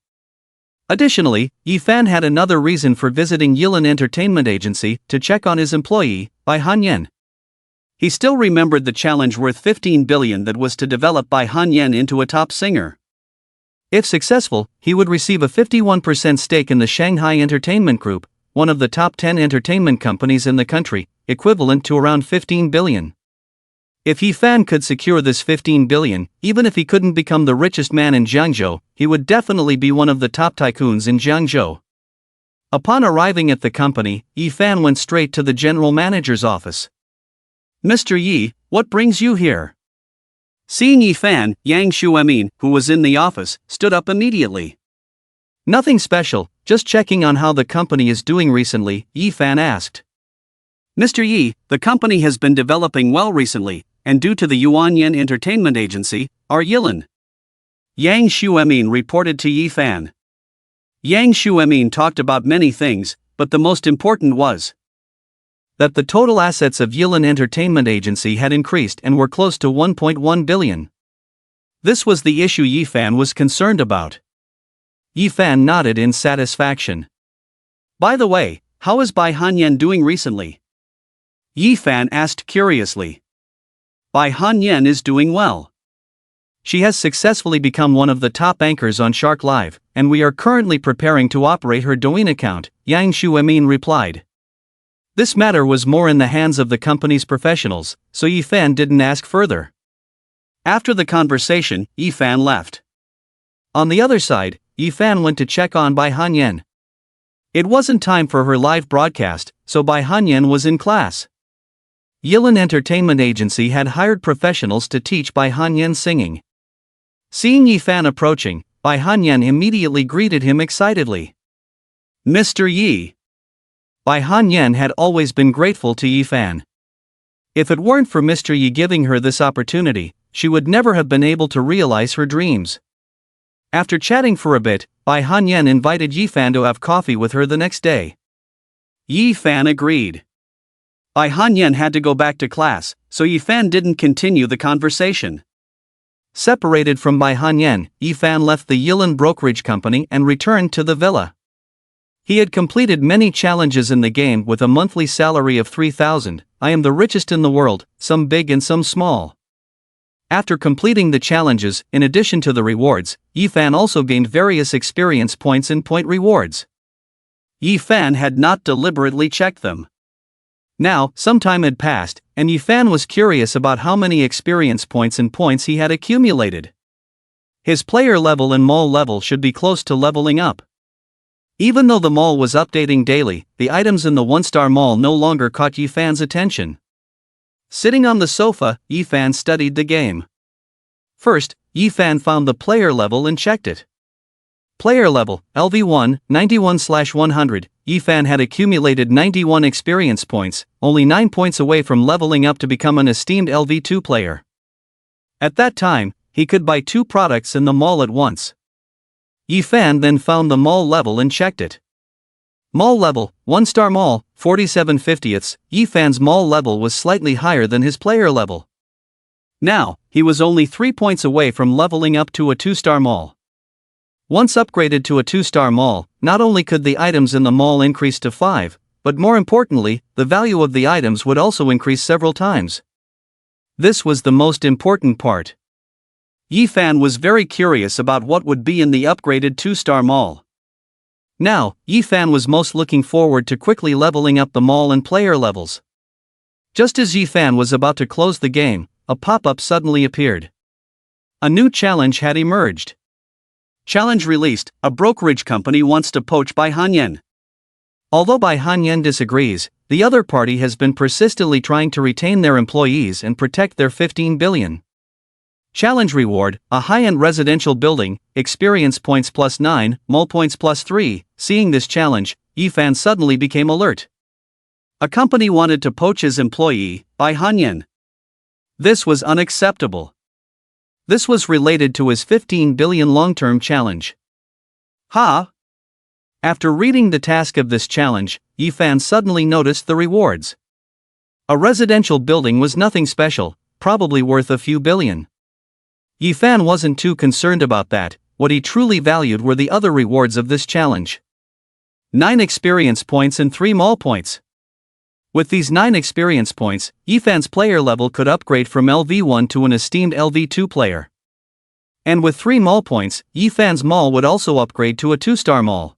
Additionally, Yifan had another reason for visiting Yilin Entertainment Agency, to check on his employee, Bai Hanyan. He still remembered the challenge worth 15 billion that was to develop Bai Hanyan into a top singer. If successful, he would receive a 51% stake in the Shanghai Entertainment Group, one of the top 10 entertainment companies in the country, equivalent to around 15 billion. If Yifan could secure this 15 billion, even if he couldn't become the richest man in Jiangzhou, he would definitely be one of the top tycoons in Jiangzhou. Upon arriving at the company, Yifan went straight to the general manager's office. Mr. Yi, what brings you here? Seeing Yifan, Yang Xuemin, who was in the office, stood up immediately. Nothing special, just checking on how the company is doing recently, Yifan asked. Mr. Yi, the company has been developing well recently, and due to the Yuanyan Entertainment Agency, our Yilin. Yang Xuemin reported to Yifan. Yang Xuemin talked about many things, but the most important was that the total assets of Yilin Entertainment Agency had increased and were close to 1.1 billion. This was the issue Yifan was concerned about. Yifan nodded in satisfaction. By the way, how is Bai Hanyan doing recently? Yifan asked curiously. Bai Hanyan is doing well. She has successfully become one of the top anchors on Shark Live, and we are currently preparing to operate her Douyin account, Yang Xuemin replied. This matter was more in the hands of the company's professionals, so Yifan didn't ask further. After the conversation, Yifan left. On the other side, Yifan went to check on Bai Hanyan. It wasn't time for her live broadcast, so Bai Hanyan was in class. Yilin Entertainment Agency had hired professionals to teach Bai Hanyan singing. Seeing Yifan approaching, Bai Hanyan immediately greeted him excitedly. Mr. Yi. Bai Hanyan had always been grateful to Yifan. If it weren't for Mr. Yi giving her this opportunity, she would never have been able to realize her dreams. After chatting for a bit, Bai Hanyan invited Yi Fan to have coffee with her the next day. Yi Fan agreed. Bai Hanyan had to go back to class, so Yi Fan didn't continue the conversation. Separated from Bai Hanyan, Yi Fan left the Yilan brokerage company and returned to the villa. He had completed many challenges in the game with a monthly salary of 3,000. I am the richest in the world, some big and some small. After completing the challenges, in addition to the rewards, Yi Fan also gained various experience points and point rewards. Yi Fan had not deliberately checked them. Now, some time had passed, and Yi Fan was curious about how many experience points and points he had accumulated. His player level and mall level should be close to leveling up. Even though the mall was updating daily, the items in the one-star mall no longer caught Yi Fan's attention. Sitting on the sofa, Yi Fan studied the game. First, Yi Fan found the player level and checked it. Player level, LV1, 91/100, Yi Fan had accumulated 91 experience points, only 9 points away from leveling up to become an esteemed LV2 player. At that time, he could buy 2 products in the mall at once. Yi Fan then found the mall level and checked it. Mall level, 1-star mall, 47/50ths, Yi Fan's mall level was slightly higher than his player level. Now, he was only 3 points away from leveling up to a 2-star mall. Once upgraded to a 2-star mall, not only could the items in the mall increase to 5, but more importantly, the value of the items would also increase several times. This was the most important part. Yi Fan was very curious about what would be in the upgraded 2-star mall. Now, Yi Fan was most looking forward to quickly leveling up the mall and player levels. Just as Yi Fan was about to close the game, a pop-up suddenly appeared. A new challenge had emerged. Challenge released, a brokerage company wants to poach Bai Hanyan. Although Bai Hanyan disagrees, the other party has been persistently trying to retain their employees and protect their 15 billion. Challenge reward, a high-end residential building, experience points +9, mall points +3. Seeing this challenge, Yi Fan suddenly became alert. A company wanted to poach his employee, Bai Hanyan. This was unacceptable. This was related to his 15 billion long-term challenge. After reading the task of this challenge, Yi Fan suddenly noticed the rewards. A residential building was nothing special, probably worth a few billion. Yi Fan wasn't too concerned about that. What he truly valued were the other rewards of this challenge. 9 experience points and 3 mall points. With these 9 experience points, Yi Fan's player level could upgrade from LV1 to an esteemed LV2 player. And with 3 mall points, Yi Fan's mall would also upgrade to a 2-star mall.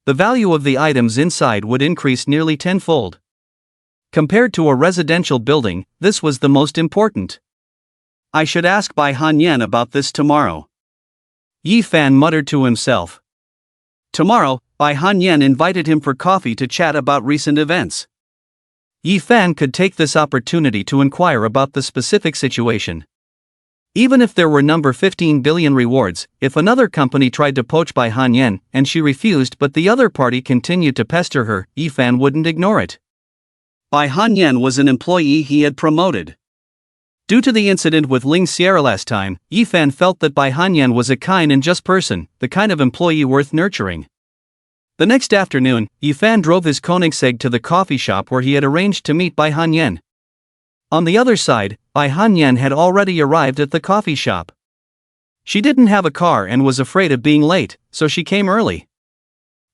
The value of the items inside would increase nearly tenfold. Compared to a residential building, this was the most important. I should ask Bai Hanyan about this tomorrow. Yi Fan muttered to himself. Tomorrow, Bai Hanyan invited him for coffee to chat about recent events. Yi Fan could take this opportunity to inquire about the specific situation. Even if there were number 15 billion rewards, if another company tried to poach Bai Hanyan and she refused but the other party continued to pester her, Yi Fan wouldn't ignore it. Bai Hanyan was an employee he had promoted. Due to the incident with Ling Sierra last time, Yi Fan felt that Bai Hanyan was a kind and just person, the kind of employee worth nurturing. The next afternoon, Yi Fan drove his Koenigsegg to the coffee shop where he had arranged to meet Bai Hanyan. On the other side, Bai Hanyan had already arrived at the coffee shop. She didn't have a car and was afraid of being late, so she came early.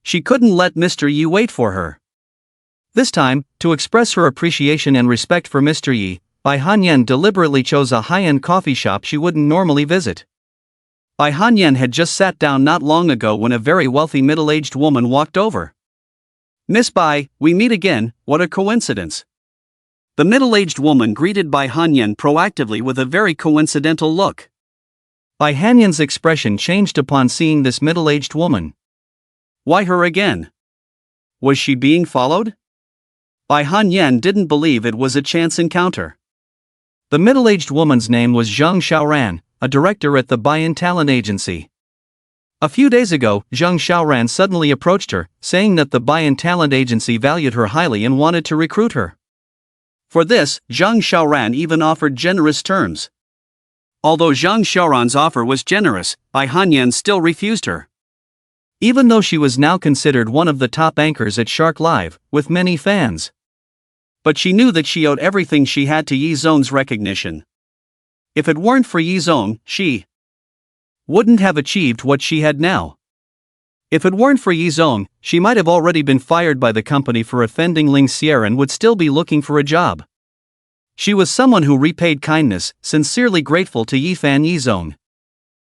She couldn't let Mr. Yi wait for her. This time, to express her appreciation and respect for Mr. Yi, Bai Hanyan deliberately chose a high-end coffee shop she wouldn't normally visit. Bai Hanyan had just sat down not long ago when a very wealthy middle-aged woman walked over. Miss Bai, we meet again, what a coincidence. The middle-aged woman greeted Bai Hanyan proactively with a very coincidental look. Bai Hanyan's expression changed upon seeing this middle-aged woman. Why her again? Was she being followed? Bai Hanyan didn't believe it was a chance encounter. The middle-aged woman's name was Zhang Xiaoran, a director at the Bayan Talent Agency. A few days ago, Zhang Xiaoran suddenly approached her, saying that the Bayan Talent Agency valued her highly and wanted to recruit her. For this, Zhang Xiaoran even offered generous terms. Although Zhang Xiaoran's offer was generous, Bai Hanyan still refused her. Even though she was now considered one of the top anchors at Shark Live, with many fans. But she knew that she owed everything she had to Yi Zhong's recognition. If it weren't for Yi Zhong, she wouldn't have achieved what she had now. If it weren't for Yi Zhong, she might have already been fired by the company for offending Ling Xier and would still be looking for a job. She was someone who repaid kindness, sincerely grateful to Yifan Yizhong.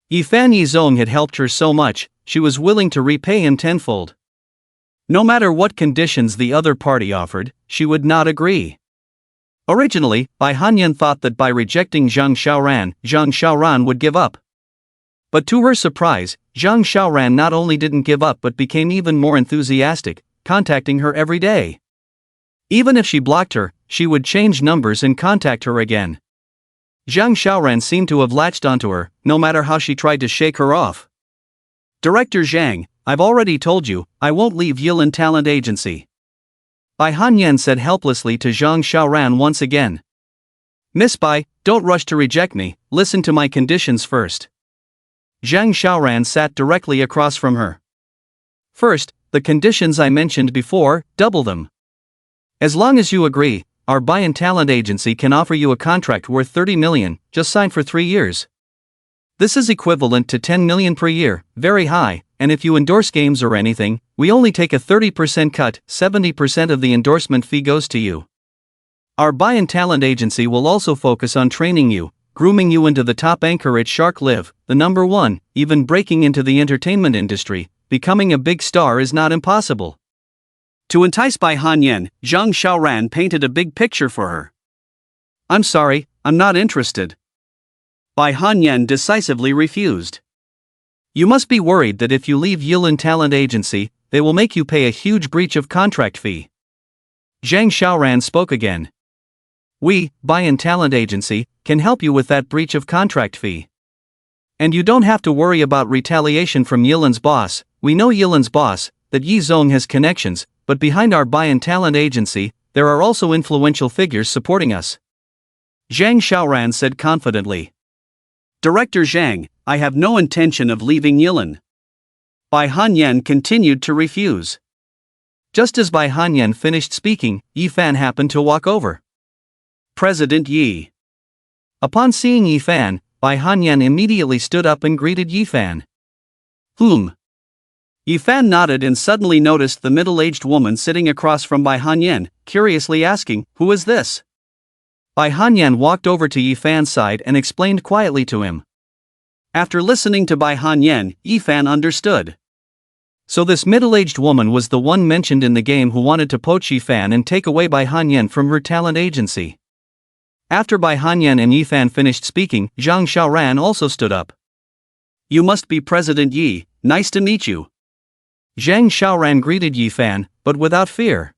Yifan Yizhong had helped her so much, she was willing to repay him tenfold. No matter what conditions the other party offered, she would not agree. Originally, Bai Hanyan thought that by rejecting Zhang Xiaoran would give up. But to her surprise, Zhang Xiaoran not only didn't give up but became even more enthusiastic, contacting her every day. Even if she blocked her, she would change numbers and contact her again. Zhang Xiaoran seemed to have latched onto her, no matter how she tried to shake her off. "Director Zhang, I've already told you, I won't leave Yilin Talent Agency," Bai Hanyan said helplessly to Zhang Xiaoran once again. "Miss Bai, don't rush to reject me, listen to my conditions first." Zhang Xiaoran sat directly across from her. "First, the conditions I mentioned before, double them. As long as you agree, our Bai Talent Agency can offer you a contract worth 30 million, just signed for 3 years. This is equivalent to 10 million per year, very high, and if you endorse games or anything, we only take a 30% cut, 70% of the endorsement fee goes to you. Our Bai Talent Agency will also focus on training you, grooming you into the top anchor at Shark Live, the number one, even breaking into the entertainment industry. Becoming a big star is not impossible." To entice Bai Hanyan, Zhang Xiaoran painted a big picture for her. "I'm sorry, I'm not interested." Bai Hanyan decisively refused. "You must be worried that if you leave Yilin Talent Agency, they will make you pay a huge breach of contract fee." Zhang Xiaoran spoke again. "We, Bai Talent Agency, can help you with that breach of contract fee. And you don't have to worry about retaliation from Yilin's boss. We know Yilin's boss, that Yi Zhong has connections, but behind our Bai Talent Agency, there are also influential figures supporting us," Zhang Xiaoran said confidently. "Director Zhang, I have no intention of leaving Yilin." Bai Hanyan continued to refuse. Just as Bai Hanyan finished speaking, Yi Fan happened to walk over. "President Yi." Upon seeing Yi Fan, Bai Hanyan immediately stood up and greeted Yi Fan. "Whom?" Yi Fan nodded and suddenly noticed the middle-aged woman sitting across from Bai Hanyan, curiously asking, "Who is this?" Bai Hanyan walked over to Yi Fan's side and explained quietly to him. After listening to Bai Hanyan, Yi Fan understood. So this middle-aged woman was the one mentioned in the game who wanted to poach Yi Fan and take away Bai Hanyan from her talent agency. After Bai Hanyan and Yi Fan finished speaking, Zhang Xiaoran also stood up. "You must be President Yi, nice to meet you." Zhang Xiaoran greeted Yi Fan, but without fear.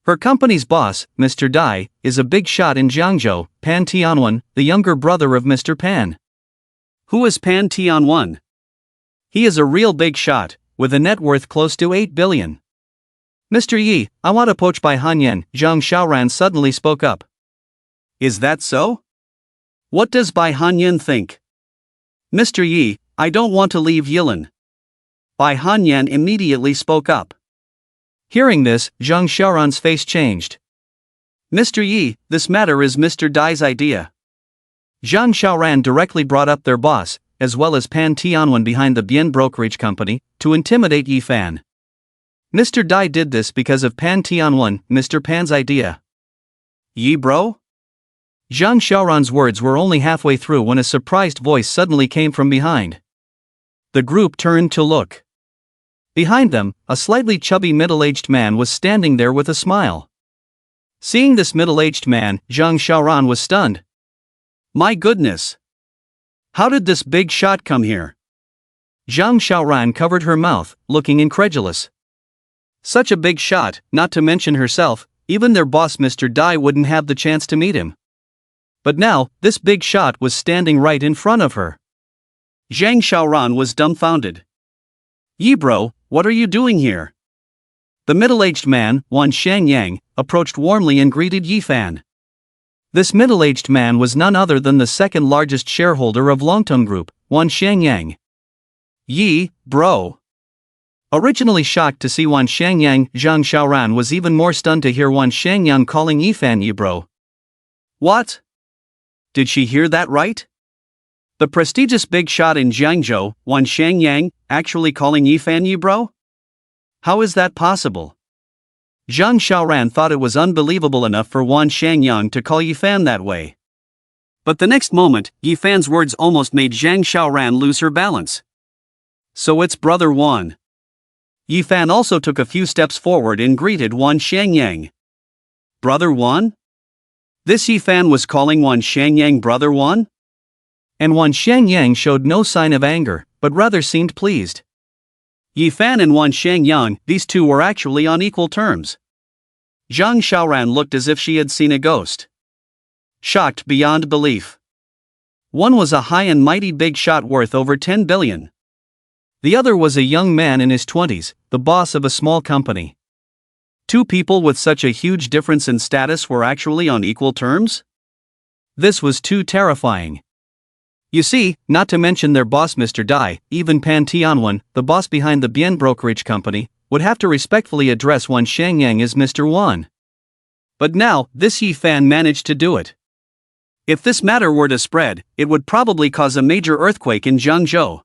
Her company's boss, Mr. Dai, is a big shot in Jiangzhou, Pan Tianwen, the younger brother of Mr. Pan. "Who is Pan Tianwen?" "He is a real big shot, with a net worth close to 8 billion. "Mr. Yi, I want to poach Bai Hanyan," Zhang Xiaoran suddenly spoke up. "Is that so? What does Bai Hanyan think?" "Mr. Yi, I don't want to leave Yilin." Bai Hanyan immediately spoke up. Hearing this, Zhang Xiaoran's face changed. "Mr. Yi, this matter is Mr. Dai's idea." Zhang Xiaoran directly brought up their boss, as well as Pan Tianwen behind the Bian brokerage company, to intimidate Yi Fan. Mr. Dai did this because of Pan Tianwen, Mr. Pan's idea. "Yi bro?" Zhang Xiaoran's words were only halfway through when a surprised voice suddenly came from behind. The group turned to look. Behind them, a slightly chubby middle-aged man was standing there with a smile. Seeing this middle-aged man, Zhang Xiaoran was stunned. "My goodness! How did this big shot come here?" Zhang Xiaoran covered her mouth, looking incredulous. Such a big shot, not to mention herself, even their boss Mr. Dai wouldn't have the chance to meet him. But now, this big shot was standing right in front of her. Zhang Xiaoran was dumbfounded. "Yi bro, what are you doing here?" The middle-aged man, Wan Shangyang, approached warmly and greeted Yi Fan. This middle-aged man was none other than the second largest shareholder of Longtong Group, Wan Shangyang. Yi, bro. Originally shocked to see Wan Shangyang, Zhang Xiaoran was even more stunned to hear Wan Shangyang calling Yi Fan Yi bro. What? Did she hear that right? The prestigious big shot in Jiangzhou, Wan Shangyang, actually calling Yi Fan Yi bro? How is that possible? Zhang Xiaoran thought it was unbelievable enough for Wan Shangyang to call Yi Fan that way. But the next moment, Yi Fan's words almost made Zhang Xiaoran lose her balance. So it's brother Wan. Yi Fan also took a few steps forward and greeted Wan Shangyang. Brother Wan? This Yi Fan was calling Wan Shangyang brother Wan? And Wan Shangyang showed no sign of anger, but rather seemed pleased. Yi Fan and Wan Shangyang, these two were actually on equal terms. Zhang Xiaoran looked as if she had seen a ghost. Shocked beyond belief. One was a high and mighty big shot worth over 10 billion. The other was a young man in his 20s, the boss of a small company. Two people with such a huge difference in status were actually on equal terms? This was too terrifying. You see, not to mention their boss Mr. Dai, even Pan Tianwen, the boss behind the Bian brokerage company, would have to respectfully address Wan Shangyang as Mr. Wan. But now, this Yi Fan managed to do it. If this matter were to spread, it would probably cause a major earthquake in Jiangzhou.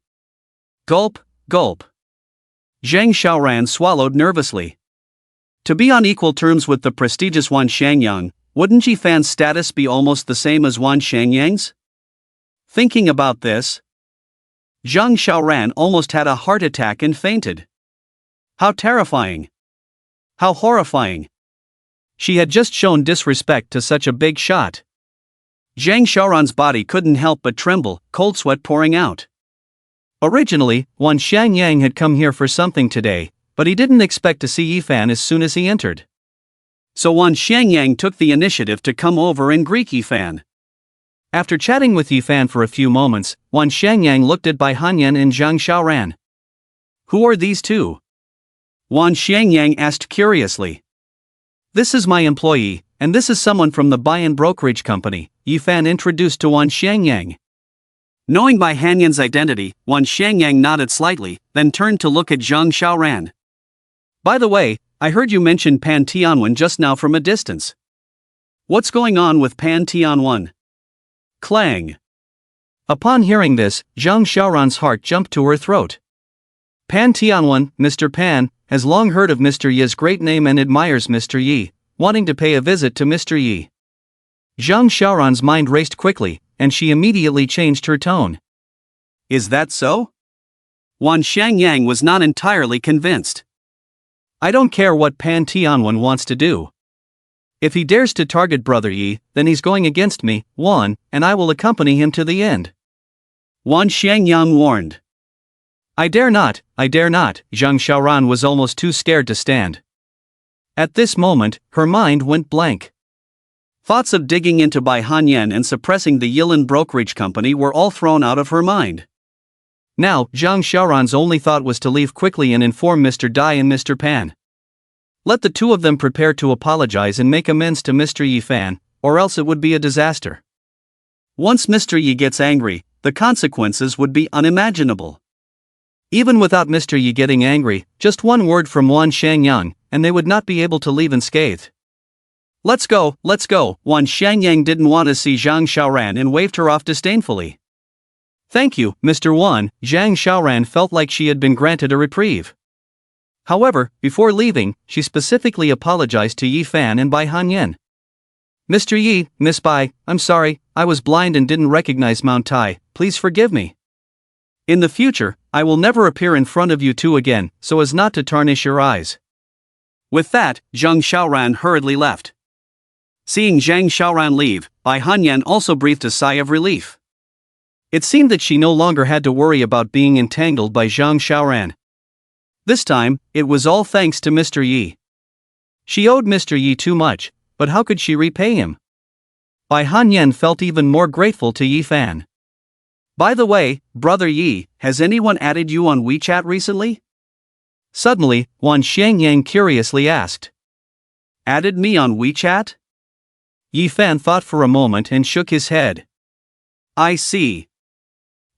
Gulp, gulp. Zhang Xiaoran swallowed nervously. To be on equal terms with the prestigious Wan Shangyang, wouldn't Yi Fan's status be almost the same as Wan Shangyang's? Thinking about this, Zhang Xiaoran almost had a heart attack and fainted. How terrifying! How horrifying! She had just shown disrespect to such a big shot. Zhang Xiaoran's body couldn't help but tremble, cold sweat pouring out. Originally, Wan Shangyang had come here for something today, but he didn't expect to see Yi Fan as soon as he entered. So Wan Shangyang took the initiative to come over and greet Yi Fan. After chatting with Yi Fan for a few moments, Wan Shangyang looked at Bai Hanyan and Zhang Xiaoran. Who are these two? Wan Shangyang asked curiously. This is my employee, and this is someone from the Bian brokerage company, Yi Fan introduced to Wan Shangyang. Knowing Bai Hanyan's identity, Wan Shangyang nodded slightly, then turned to look at Zhang Xiaoran. By the way, I heard you mention Pan Tianwen just now from a distance. What's going on with Pan Tianwen? Clang. Upon hearing this, Zhang Xiaoran's heart jumped to her throat. Pan Tianwen, Mr. Pan, has long heard of Mr. Yi's great name and admires Mr. Yi, wanting to pay a visit to Mr. Yi. Zhang Xiaoran's mind raced quickly, and she immediately changed her tone. Is that so? Wan Shangyang was not entirely convinced. I don't care what Pan Tianwen wants to do. If he dares to target Brother Yi, then he's going against me, Wan, and I will accompany him to the end. Wan Shangyang warned. I dare not, Zhang Xiaoran was almost too scared to stand. At this moment, her mind went blank. Thoughts of digging into Bai Hanyan and suppressing the Yilin brokerage company were all thrown out of her mind. Now, Zhang Xiaoran's only thought was to leave quickly and inform Mr. Dai and Mr. Pan. Let the two of them prepare to apologize and make amends to Mr. Yi Fan, or else it would be a disaster. Once Mr. Yi gets angry, the consequences would be unimaginable. Even without Mr. Yi getting angry, just one word from Wan Shangyang, and they would not be able to leave unscathed. Let's go, Wan Shangyang didn't want to see Zhang Xiaoran and waved her off disdainfully. Thank you, Mr. Wan, Zhang Xiaoran felt like she had been granted a reprieve. However, before leaving, she specifically apologized to Yi Fan and Bai Hanyan. Mr. Yi, Miss Bai, I'm sorry, I was blind and didn't recognize Mount Tai, please forgive me. In the future, I will never appear in front of you two again, so as not to tarnish your eyes. With that, Zhang Xiaoran hurriedly left. Seeing Zhang Xiaoran leave, Bai Hanyan also breathed a sigh of relief. It seemed that she no longer had to worry about being entangled by Zhang Xiaoran. This time, it was all thanks to Mr. Yi. She owed Mr. Yi too much, but how could she repay him? Bai Hanyan felt even more grateful to Yi Fan. By the way, Brother Yi, has anyone added you on WeChat recently? Suddenly, Wan Xiangyang curiously asked. Added me on WeChat? Yi Fan thought for a moment and shook his head. I see.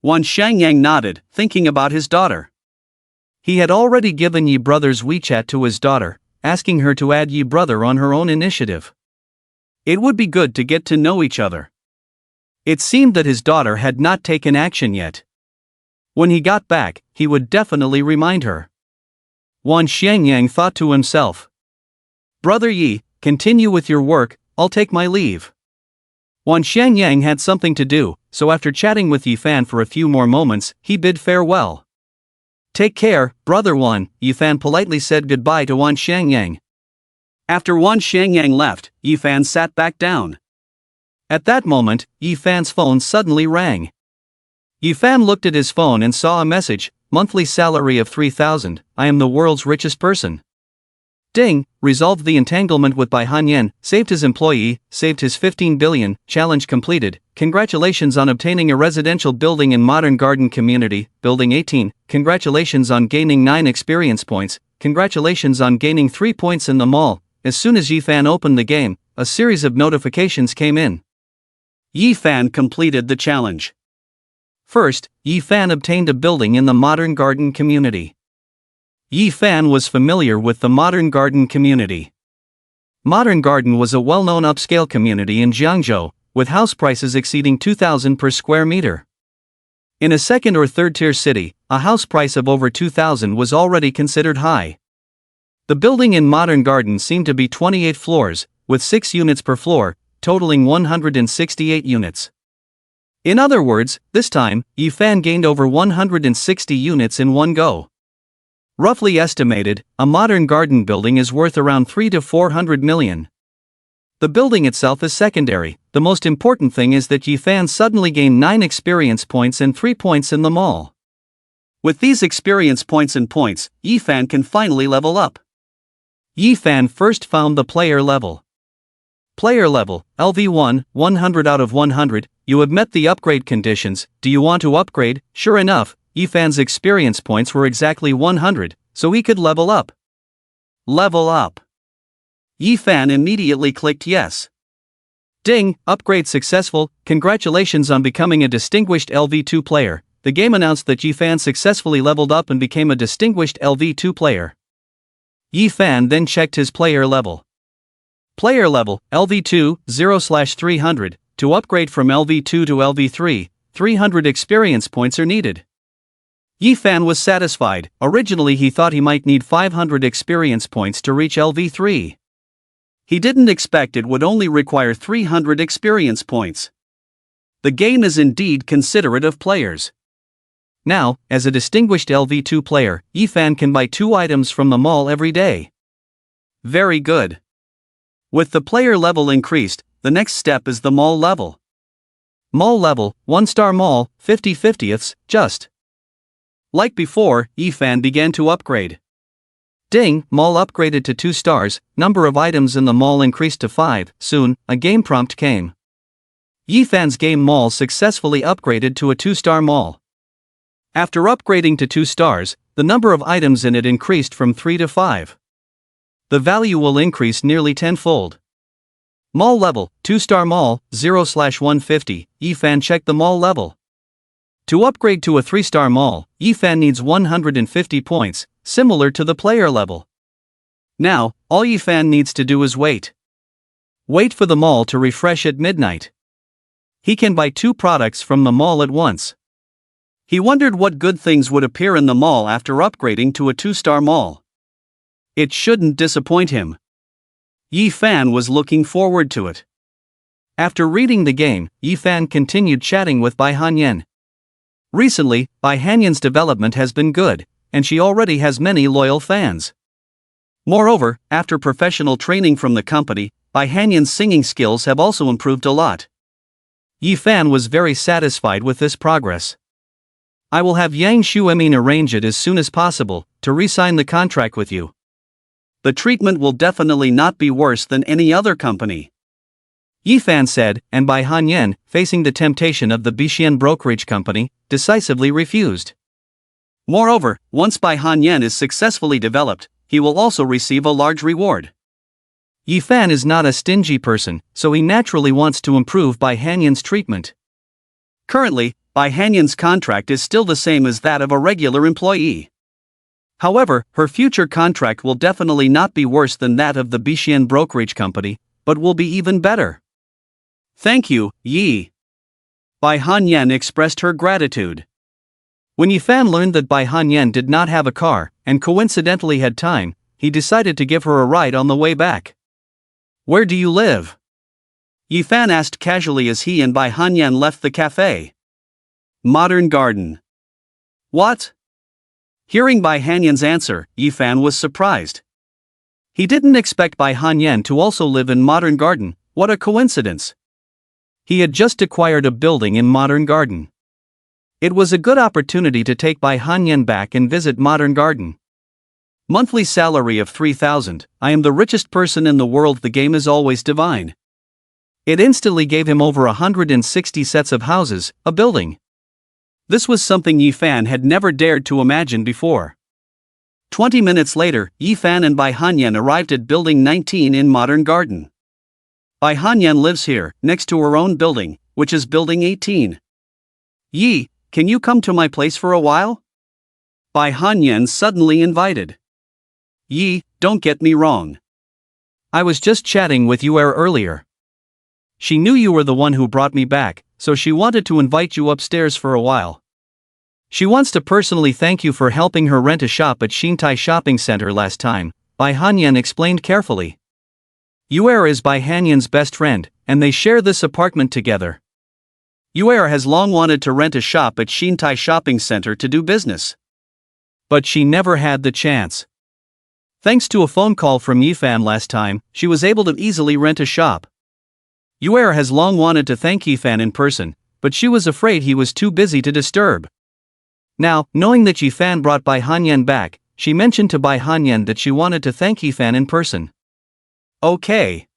Wan Xiangyang nodded, thinking about his daughter. He had already given Yi Brother's WeChat to his daughter, asking her to add Yi Brother on her own initiative. It would be good to get to know each other. It seemed that his daughter had not taken action yet. When he got back, he would definitely remind her. Wan Xiangyang thought to himself. Brother Yi, continue with your work, I'll take my leave. Wan Xiangyang had something to do, so after chatting with Yi Fan for a few more moments, he bid farewell. Take care, Brother Wan, Yi Fan politely said goodbye to Wan Xiangyang. After Wan Xiangyang left, Yi Fan sat back down. At that moment, Yi Fan's phone suddenly rang. Yi Fan looked at his phone and saw a message, monthly salary of 3,000, I am the world's richest person. Ding, resolved the entanglement with Bai Hanyan, saved his employee, saved his 15 billion, challenge completed, congratulations on obtaining a residential building in Modern Garden Community, Building 18, congratulations on gaining 9 experience points, congratulations on gaining 3 points in the mall. As soon as Yi Fan opened the game, a series of notifications came in. Yi Fan completed the challenge. First, Yi Fan obtained a building in the Modern Garden Community. Yi Fan was familiar with the Modern Garden Community. Modern Garden was a well-known upscale community in Jiangzhou, with house prices exceeding 2,000 per square meter. In a second or third-tier city, a house price of over 2,000 was already considered high. The building in Modern Garden seemed to be 28 floors, with 6 units per floor, totaling 168 units. In other words, this time, Yi Fan gained over 160 units in one go. Roughly estimated, a modern garden building is worth around 300 to 400 million. The building itself is secondary, the most important thing is that Yi Fan suddenly gained 9 experience points and 3 points in the mall. With these experience points and points, Yi Fan can finally level up. Yi Fan first found the player level. Player level, LV1, 100 out of 100, you have met the upgrade conditions, do you want to upgrade? Sure enough, Yi Fan's experience points were exactly 100, so he could level up. Level up. Yi Fan immediately clicked yes. Ding, upgrade successful, congratulations on becoming a distinguished LV2 player. The game announced that Yi Fan successfully leveled up and became a distinguished LV2 player. Yi Fan then checked his player level. Player level, LV2, 0/300, to upgrade from LV2 to LV3, 300 experience points are needed. Yi Fan was satisfied. Originally he thought he might need 500 experience points to reach LV3. He didn't expect it would only require 300 experience points. The game is indeed considerate of players. Now, as a distinguished LV2 player, Yi Fan can buy 2 items from the mall every day. Very good. With the player level increased, the next step is the mall level. Mall level, 1-star mall, 50/50ths, just. Like before, Yi Fan began to upgrade. Ding, mall upgraded to 2 stars, number of items in the mall increased to 5, soon, a game prompt came. Yi Fan's game mall successfully upgraded to a 2-star mall. After upgrading to 2 stars, the number of items in it increased from 3 to 5. The value will increase nearly tenfold. Mall level, 2-star mall, 0/150, Yi Fan checked the mall level. To upgrade to a 3-star mall, Yi Fan needs 150 points, similar to the player level. Now, all Yi Fan needs to do is wait. Wait for the mall to refresh at midnight. He can buy 2 products from the mall at once. He wondered what good things would appear in the mall after upgrading to a 2-star mall. It shouldn't disappoint him. Yi Fan was looking forward to it. After reading the game, Yi Fan continued chatting with Bai Hanyan. Recently, Bai Hanyan's development has been good, and she already has many loyal fans. Moreover, after professional training from the company, Bai Hanyan's singing skills have also improved a lot. Yi Fan was very satisfied with this progress. I will have Yang Xuemin arrange it as soon as possible, to re-sign the contract with you. The treatment will definitely not be worse than any other company. Yi Fan said, and Bai Hanyan, facing the temptation of the Bixian brokerage company, decisively refused. Moreover, once Bai Hanyan is successfully developed, he will also receive a large reward. Yi Fan is not a stingy person, so he naturally wants to improve Bai Hanyan's treatment. Currently, Bai Hanyan's contract is still the same as that of a regular employee. However, her future contract will definitely not be worse than that of the Bixian brokerage company, but will be even better. Thank you, Yi. Bai Hanyan expressed her gratitude. When Yi Fan learned that Bai Hanyan did not have a car, and coincidentally had time, he decided to give her a ride on the way back. Where do you live? Yi Fan asked casually as he and Bai Hanyan left the cafe. Modern Garden. What? Hearing Bai Hanyan's answer, Yi Fan was surprised. He didn't expect Bai Hanyan to also live in Modern Garden. What a coincidence. He had just acquired a building in Modern Garden. It was a good opportunity to take Bai Hanyan back and visit Modern Garden. Monthly salary of 3,000, I am the richest person in the world, the game is always divine. It instantly gave him over 160 sets of houses, a building. This was something Yi Fan had never dared to imagine before. 20 minutes later, Yi Fan and Bai Hanyan arrived at Building 19 in Modern Garden. Bai Hanyan lives here, next to her own building, which is Building 18. Yi, can you come to my place for a while? Bai Hanyan suddenly invited. Yi, don't get me wrong. I was just chatting with you earlier. She knew you were the one who brought me back, so she wanted to invite you upstairs for a while. She wants to personally thank you for helping her rent a shop at Xintai Shopping Center last time, Bai Hanyan explained carefully. Yuer is Bai Hanyan's best friend, and they share this apartment together. Yuer has long wanted to rent a shop at Xintai Shopping Center to do business. But she never had the chance. Thanks to a phone call from Yi Fan last time, she was able to easily rent a shop. Yuer has long wanted to thank Yi Fan in person, but she was afraid he was too busy to disturb. Now, knowing that Yi Fan brought Bai Hanyan back, she mentioned to Bai Hanyan that she wanted to thank Yi Fan in person. Okay.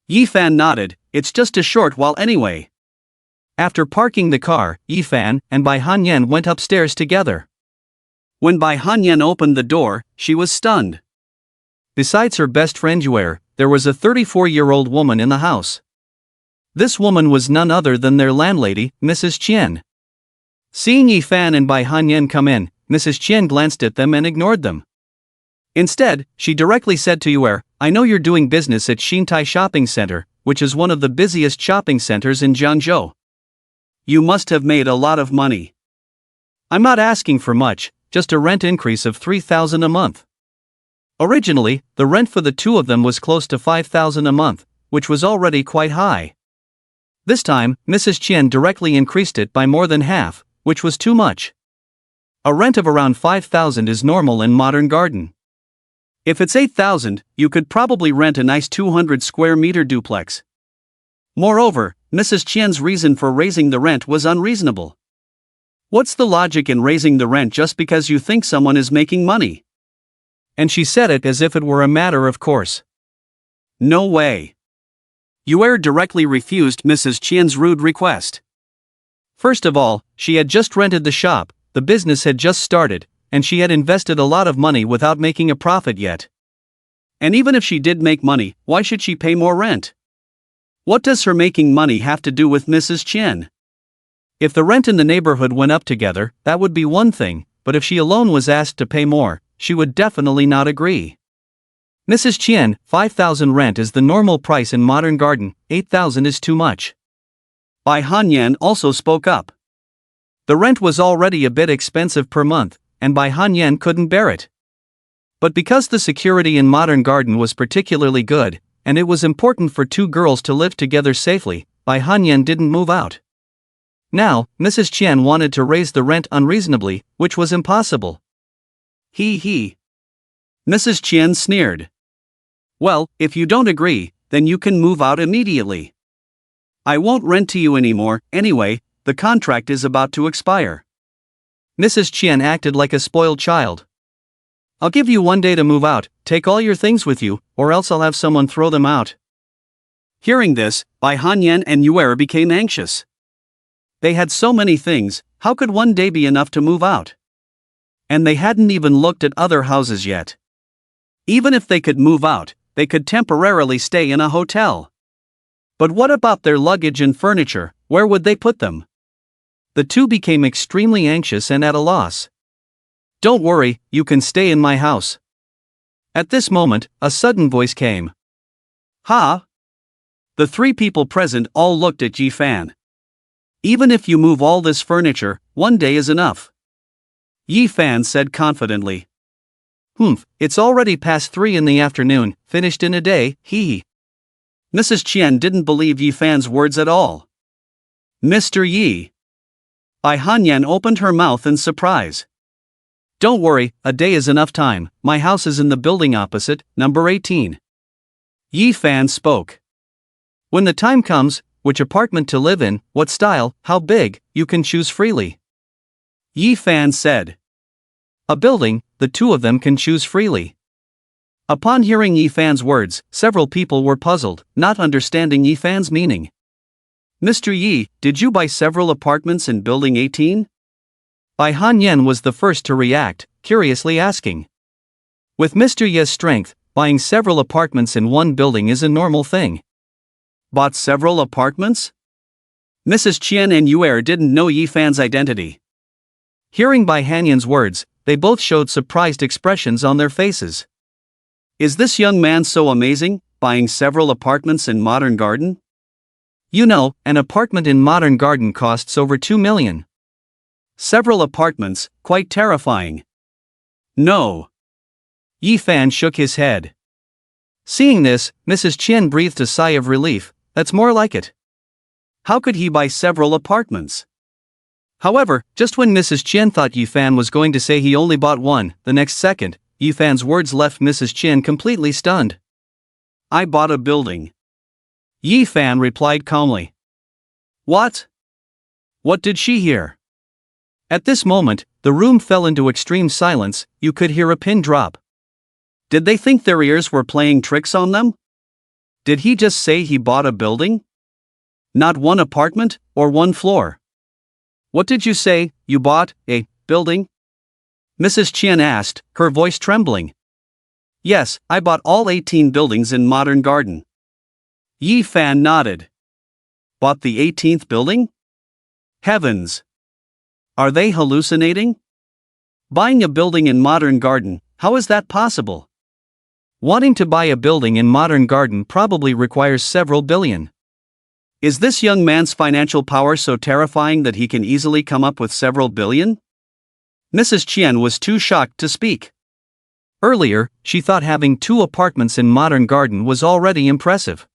Yi Fan nodded, it's just a short while anyway. After parking the car, Yi Fan and Bai Hanyan went upstairs together. When Bai Hanyan opened the door, she was stunned. Besides her best friend Yuer, there was a 34-year-old woman in the house. This woman was none other than their landlady, Mrs. Qian. Seeing Yi Fan and Bai Hanyan come in, Mrs. Qian glanced at them and ignored them. Instead, she directly said to Yuer, I know you're doing business at Xintai Shopping Center, which is one of the busiest shopping centers in Jiangzhou. You must have made a lot of money. I'm not asking for much, just a rent increase of 3,000 a month. Originally, the rent for the two of them was close to 5,000 a month, which was already quite high. This time, Mrs. Qian directly increased it by more than half, which was too much. A rent of around 5,000 is normal in Modern Garden. If it's 8,000, you could probably rent a nice 200 square meter duplex. Moreover, Mrs. Qian's reason for raising the rent was unreasonable. What's the logic in raising the rent just because you think someone is making money? And she said it as if it were a matter of course. No way. Yuer directly refused Mrs. Qian's rude request. First of all, she had just rented the shop, the business had just started, and she had invested a lot of money without making a profit yet. And even if she did make money, why should she pay more rent? What does her making money have to do with Mrs. Qian? If the rent in the neighborhood went up together, that would be one thing, but if she alone was asked to pay more, she would definitely not agree. Mrs. Qian, 5,000 rent is the normal price in Modern Garden, 8,000 is too much. Bai Hanyan also spoke up. The rent was already a bit expensive per month, and Bai Hanyan couldn't bear it. But because the security in Modern Garden was particularly good, and it was important for two girls to live together safely, Bai Hanyan didn't move out. Now, Mrs. Qian wanted to raise the rent unreasonably, which was impossible. He. Mrs. Qian sneered. Well, if you don't agree, then you can move out immediately. I won't rent to you anymore, anyway, the contract is about to expire. Mrs. Qian acted like a spoiled child. I'll give you 1 day to move out, take all your things with you, or else I'll have someone throw them out. Hearing this, Bai Hanyan and Yuer became anxious. They had so many things, how could 1 day be enough to move out? And they hadn't even looked at other houses yet. Even if they could move out, they could temporarily stay in a hotel. But what about their luggage and furniture? Where would they put them? The two became extremely anxious and at a loss. "Don't worry, you can stay in my house." At this moment, a sudden voice came. "Ha!" The three people present all looked at Yi Fan. "Even if you move all this furniture, one day is enough," Yi Fan said confidently. It's already past 3 in the afternoon, finished in a day, hee." Mrs. Qian didn't believe Yi Fan's words at all. "Mr. Yi." Bai Hanyan opened her mouth in surprise. "Don't worry, a day is enough time, my house is in the building opposite, number 18. Yi Fan spoke. "When the time comes, which apartment to live in, what style, how big, you can choose freely," Yi Fan said. A building, the two of them can choose freely. Upon hearing Yi Fan's words, several people were puzzled, not understanding Yi Fan's meaning. "Mr. Yi, did you buy several apartments in Building 18? Bai Hanyan was the first to react, curiously asking. With Mr. Yi's strength, buying several apartments in one building is a normal thing. Bought several apartments? Mrs. Qian and Yuer didn't know Yi Fan's identity. Hearing Bai Hanyan's words, they both showed surprised expressions on their faces. Is this young man so amazing, buying several apartments in Modern Garden? You know, an apartment in Modern Garden costs over 2 million. Several apartments, quite terrifying. No. Yi Fan shook his head. Seeing this, Mrs. Qian breathed a sigh of relief. That's more like it. How could he buy several apartments? However, just when Mrs. Qian thought Yi Fan was going to say he only bought one, the next second, Yi Fan's words left Mrs. Qian completely stunned. I bought a building. Yi Fan replied calmly. What? What did she hear? At this moment, the room fell into extreme silence. You could hear a pin drop. Did they think their ears were playing tricks on them? Did he just say he bought a building? Not one apartment, or one floor. What did you say, you bought a building? Mrs. Qian asked, her voice trembling. Yes, I bought all 18 buildings in Modern Garden. Yi Fan nodded. Bought the 18th building? Heavens! Are they hallucinating? Buying a building in Modern Garden, how is that possible? Wanting to buy a building in Modern Garden probably requires several billion. Is this young man's financial power so terrifying that he can easily come up with several billion? Mrs. Qian was too shocked to speak. Earlier, she thought having 2 apartments in Modern Garden was already impressive.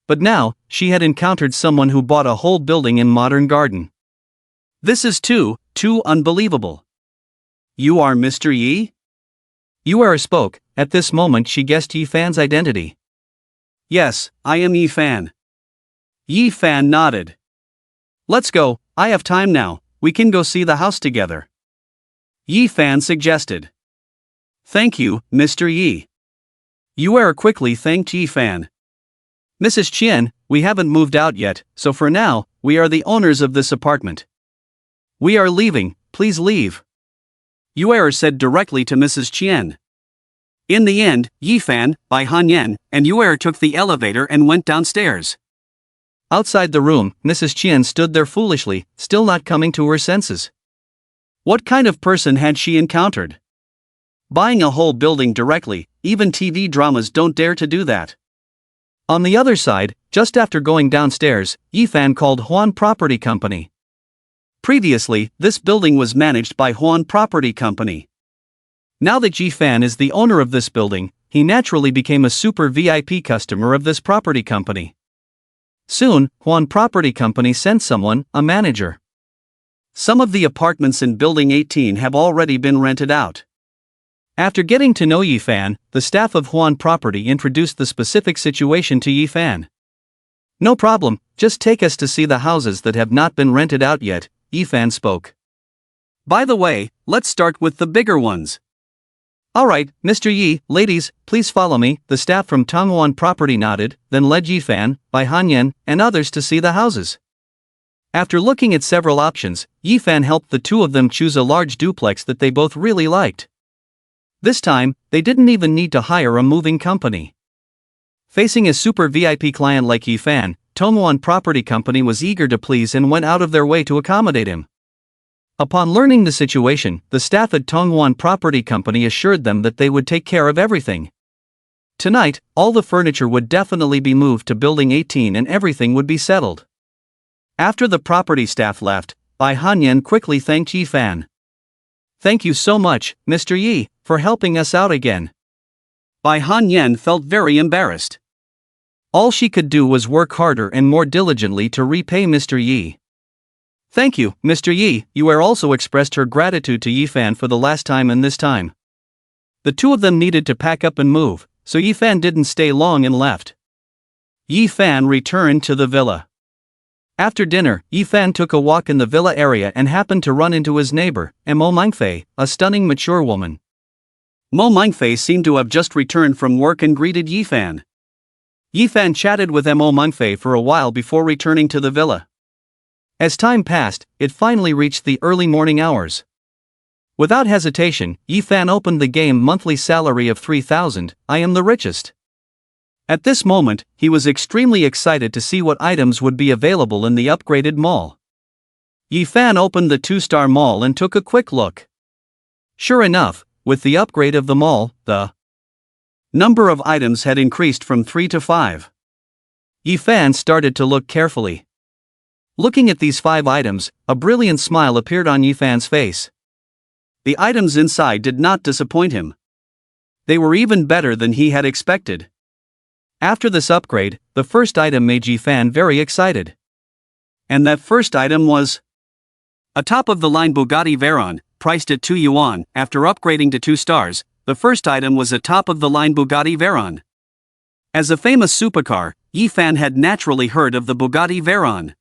But now, she had encountered someone who bought a whole building in Modern Garden. This is too unbelievable. You are Mr. Yi? Yuera spoke. At this moment she guessed Yi Fan's identity. Yes, I am Yi Fan. Yi Fan nodded. Let's go, I have time now, we can go see the house together. Yi Fan suggested. Thank you, Mr. Yi. Yuera quickly thanked Yi Fan. Mrs. Qian, we haven't moved out yet, so for now, we are the owners of this apartment. We are leaving, please leave. Yuera said directly to Mrs. Qian. In the end, Yi Fan, Bai Hanyan, and Yuera took the elevator and went downstairs. Outside the room, Mrs. Qian stood there foolishly, still not coming to her senses. What kind of person had she encountered? Buying a whole building directly, even TV dramas don't dare to do that. On the other side, just after going downstairs, Yi Fan called Huan Property Company. Previously, this building was managed by Huan Property Company. Now that Yi Fan is the owner of this building, he naturally became a super VIP customer of this property company. Soon, Huan Property Company sent someone, a manager. Some of the apartments in Building 18 have already been rented out. After getting to know Yi Fan, the staff of Huan Property introduced the specific situation to Yi Fan. No problem, just take us to see the houses that have not been rented out yet, Yi Fan spoke. By the way, let's start with the bigger ones. Alright, Mr. Yi, ladies, please follow me. The staff from Tonghuan Property nodded, then led Yi Fan, Bai Hanyan, and others to see the houses. After looking at several options, Yifan helped the two of them choose a large duplex that they both really liked. This time, they didn't even need to hire a moving company. Facing a super VIP client like Yifan, Tongwon Property Company was eager to please and went out of their way to accommodate him. Upon learning the situation, the staff at Tongwon Property Company assured them that they would take care of everything. Tonight, all the furniture would definitely be moved to Building 18 and everything would be settled. After the property staff left, Bai Hanyan quickly thanked Yifan. "Thank you so much, Mr. Yi, for helping us out again." Bai Hanyan felt very embarrassed. All she could do was work harder and more diligently to repay Mr. Yi. "Thank you, Mr. Yi." Yue also expressed her gratitude to Yifan for the last time and this time. The two of them needed to pack up and move, so Yifan didn't stay long and left. Yifan returned to the villa. After dinner, Yifan took a walk in the villa area and happened to run into his neighbor, Mo Mingfei, a stunning mature woman. Mo Mingfei seemed to have just returned from work and greeted Yifan. Yifan chatted with Mo Mingfei for a while before returning to the villa. As time passed, it finally reached the early morning hours. Without hesitation, Yifan opened the game monthly salary of 3,000, I am the richest. At this moment, he was extremely excited to see what items would be available in the upgraded mall. Yifan opened the 2-star mall and took a quick look. Sure enough, with the upgrade of the mall, the number of items had increased from 3 to 5. Yifan started to look carefully. Looking at these 5 items, a brilliant smile appeared on Yifan's face. The items inside did not disappoint him. They were even better than he had expected. After this upgrade, the first item made Yifan very excited. And that first item was a top-of-the-line Bugatti Veyron, priced at 2 yuan. After upgrading to 2 stars, the first item was a top-of-the-line Bugatti Veyron. As a famous supercar, Yifan had naturally heard of the Bugatti Veyron.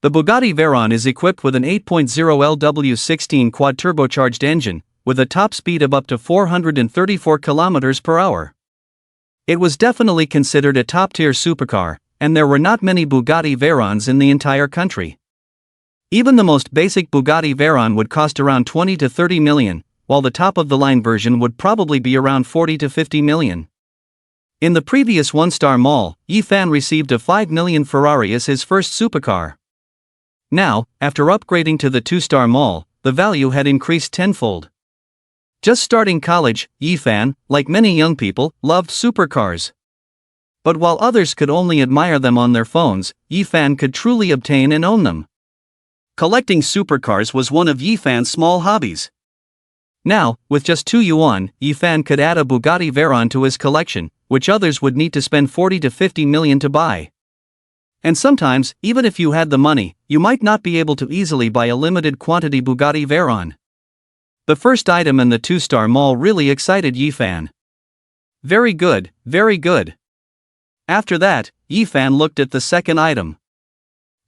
The Bugatti Veyron is equipped with an 8.0 LW16 quad-turbocharged engine, with a top speed of up to 434 km per hour. It was definitely considered a top-tier supercar, and there were not many Bugatti Veyrons in the entire country. Even the most basic Bugatti Veyron would cost around 20 to 30 million, while the top-of-the-line version would probably be around 40 to 50 million. In the previous 1-star mall, Yifan received a 5 million Ferrari as his first supercar. Now, after upgrading to the 2-star mall, the value had increased tenfold. Just starting college, Yifan, like many young people, loved supercars. But while others could only admire them on their phones, Yifan could truly obtain and own them. Collecting supercars was one of Yifan's small hobbies. Now, with just 2 yuan, Yifan could add a Bugatti Veyron to his collection, which others would need to spend 40 to 50 million to buy. And sometimes, even if you had the money, you might not be able to easily buy a limited quantity Bugatti Veyron. The first item in the 2-star mall really excited Yifan. Very good, very good. After that, Yifan looked at the second item.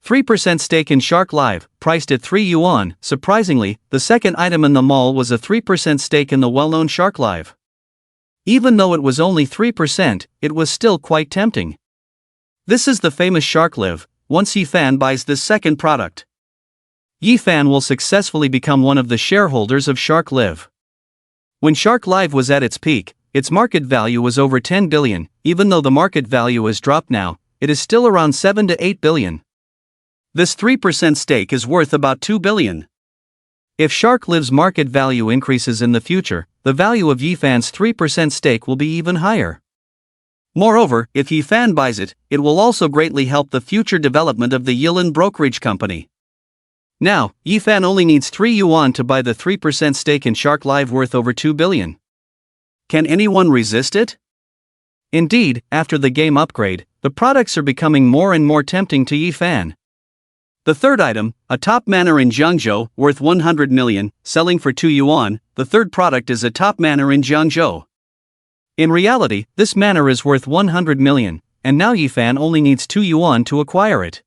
3% stake in Shark Live, priced at 3 yuan. Surprisingly, the second item in the mall was a 3% stake in the well-known Shark Live. Even though it was only 3%, it was still quite tempting. This is the famous Shark Live. Once Yifan buys this second product, Yifan will successfully become one of the shareholders of Shark Live. When Shark Live was at its peak, its market value was over 10 billion, even though the market value has dropped now, it is still around 7 to 8 billion. This 3% stake is worth about 2 billion. If Shark Live's market value increases in the future, the value of Yifan's 3% stake will be even higher. Moreover, if Yifan buys it, it will also greatly help the future development of the Yilin Brokerage Company. Now, Yifan only needs 3 yuan to buy the 3% stake in Shark Live worth over 2 billion. Can anyone resist it? Indeed, after the game upgrade, the products are becoming more and more tempting to Yifan. The third item, a top manor in Jiangzhou, worth 100 million, selling for 2 yuan, the third product is a top manor in Jiangzhou. In reality, this manor is worth 100 million, and now Yifan only needs 2 yuan to acquire it.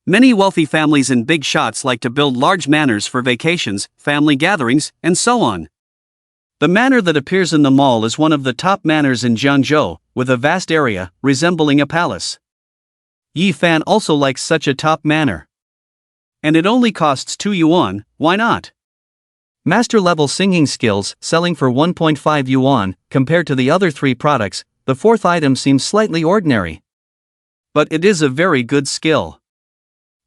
Many wealthy families and big shots like to build large manors for vacations, family gatherings, and so on. The manor that appears in the mall is one of the top manors in Jiangzhou, with a vast area, resembling a palace. Yifan also likes such a top manor. And it only costs 2 yuan, why not? Master level singing skills selling for 1.5 yuan, compared to the other 3 products, the 4th item seems slightly ordinary. But it is a very good skill.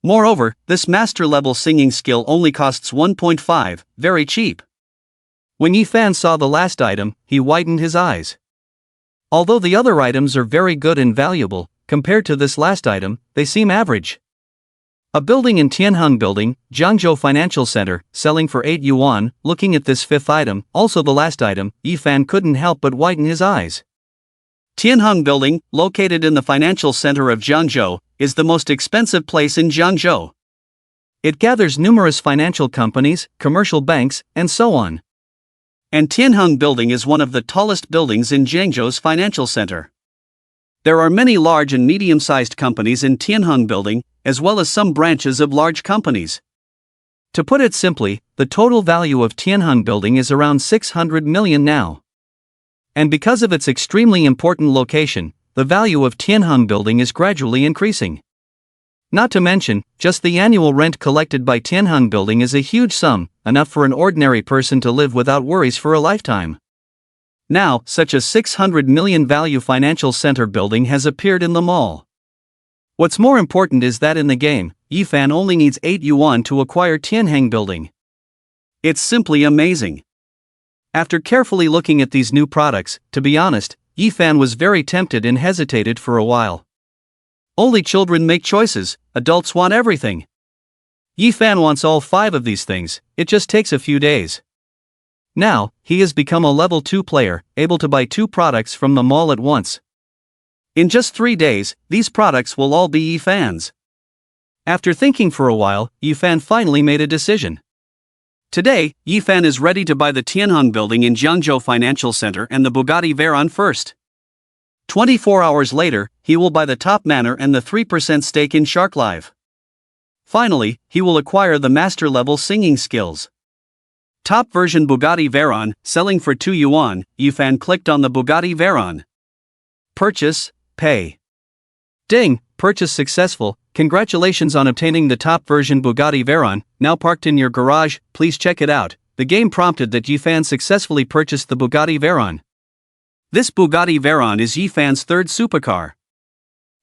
Moreover, this master level singing skill only costs 1.5, very cheap. When Yifan saw the last item, he widened his eyes. Although the other items are very good and valuable, compared to this last item, they seem average. A building in Tianheng Building, Jiangzhou Financial Center, selling for 8 yuan, looking at this 5th item, also the last item, Yifan couldn't help but widen his eyes. Tianheng Building, located in the financial center of Jiangzhou, is the most expensive place in Jiangzhou. It gathers numerous financial companies, commercial banks, and so on. And Tianheng Building is one of the tallest buildings in Jiangzhou's financial center. There are many large and medium-sized companies in Tianheng Building, as well as some branches of large companies. To put it simply, the total value of Tianheng Building is around 600 million now. And because of its extremely important location, the value of Tianheng Building is gradually increasing. Not to mention, just the annual rent collected by Tianheng Building is a huge sum, enough for an ordinary person to live without worries for a lifetime. Now, such a 600 million value financial center building has appeared in the mall. What's more important is that in the game, Yifan only needs 8 yuan to acquire Tianheng Building. It's simply amazing. After carefully looking at these new products, to be honest, Yifan was very tempted and hesitated for a while. Only children make choices, adults want everything. Yifan wants all 5 of these things, it just takes a few days. Now, he has become a level 2 player, able to buy 2 products from the mall at once. In just 3 days, these products will all be Yifan's. After thinking for a while, Yifan finally made a decision. Today, Yifan is ready to buy the Tianheng Building in Jiangzhou Financial Center and the Bugatti Veyron first. 24 hours later, he will buy the Top Manor and the 3% stake in Shark Live. Finally, he will acquire the master level singing skills. Top version Bugatti Veyron, selling for 2 yuan, Yifan clicked on the Bugatti Veyron. Purchase, pay. Ding, purchase successful, congratulations on obtaining the top version Bugatti Veyron, now parked in your garage, please check it out. The game prompted that Yifan successfully purchased the Bugatti Veyron. This Bugatti Veyron is Yifan's 3rd supercar.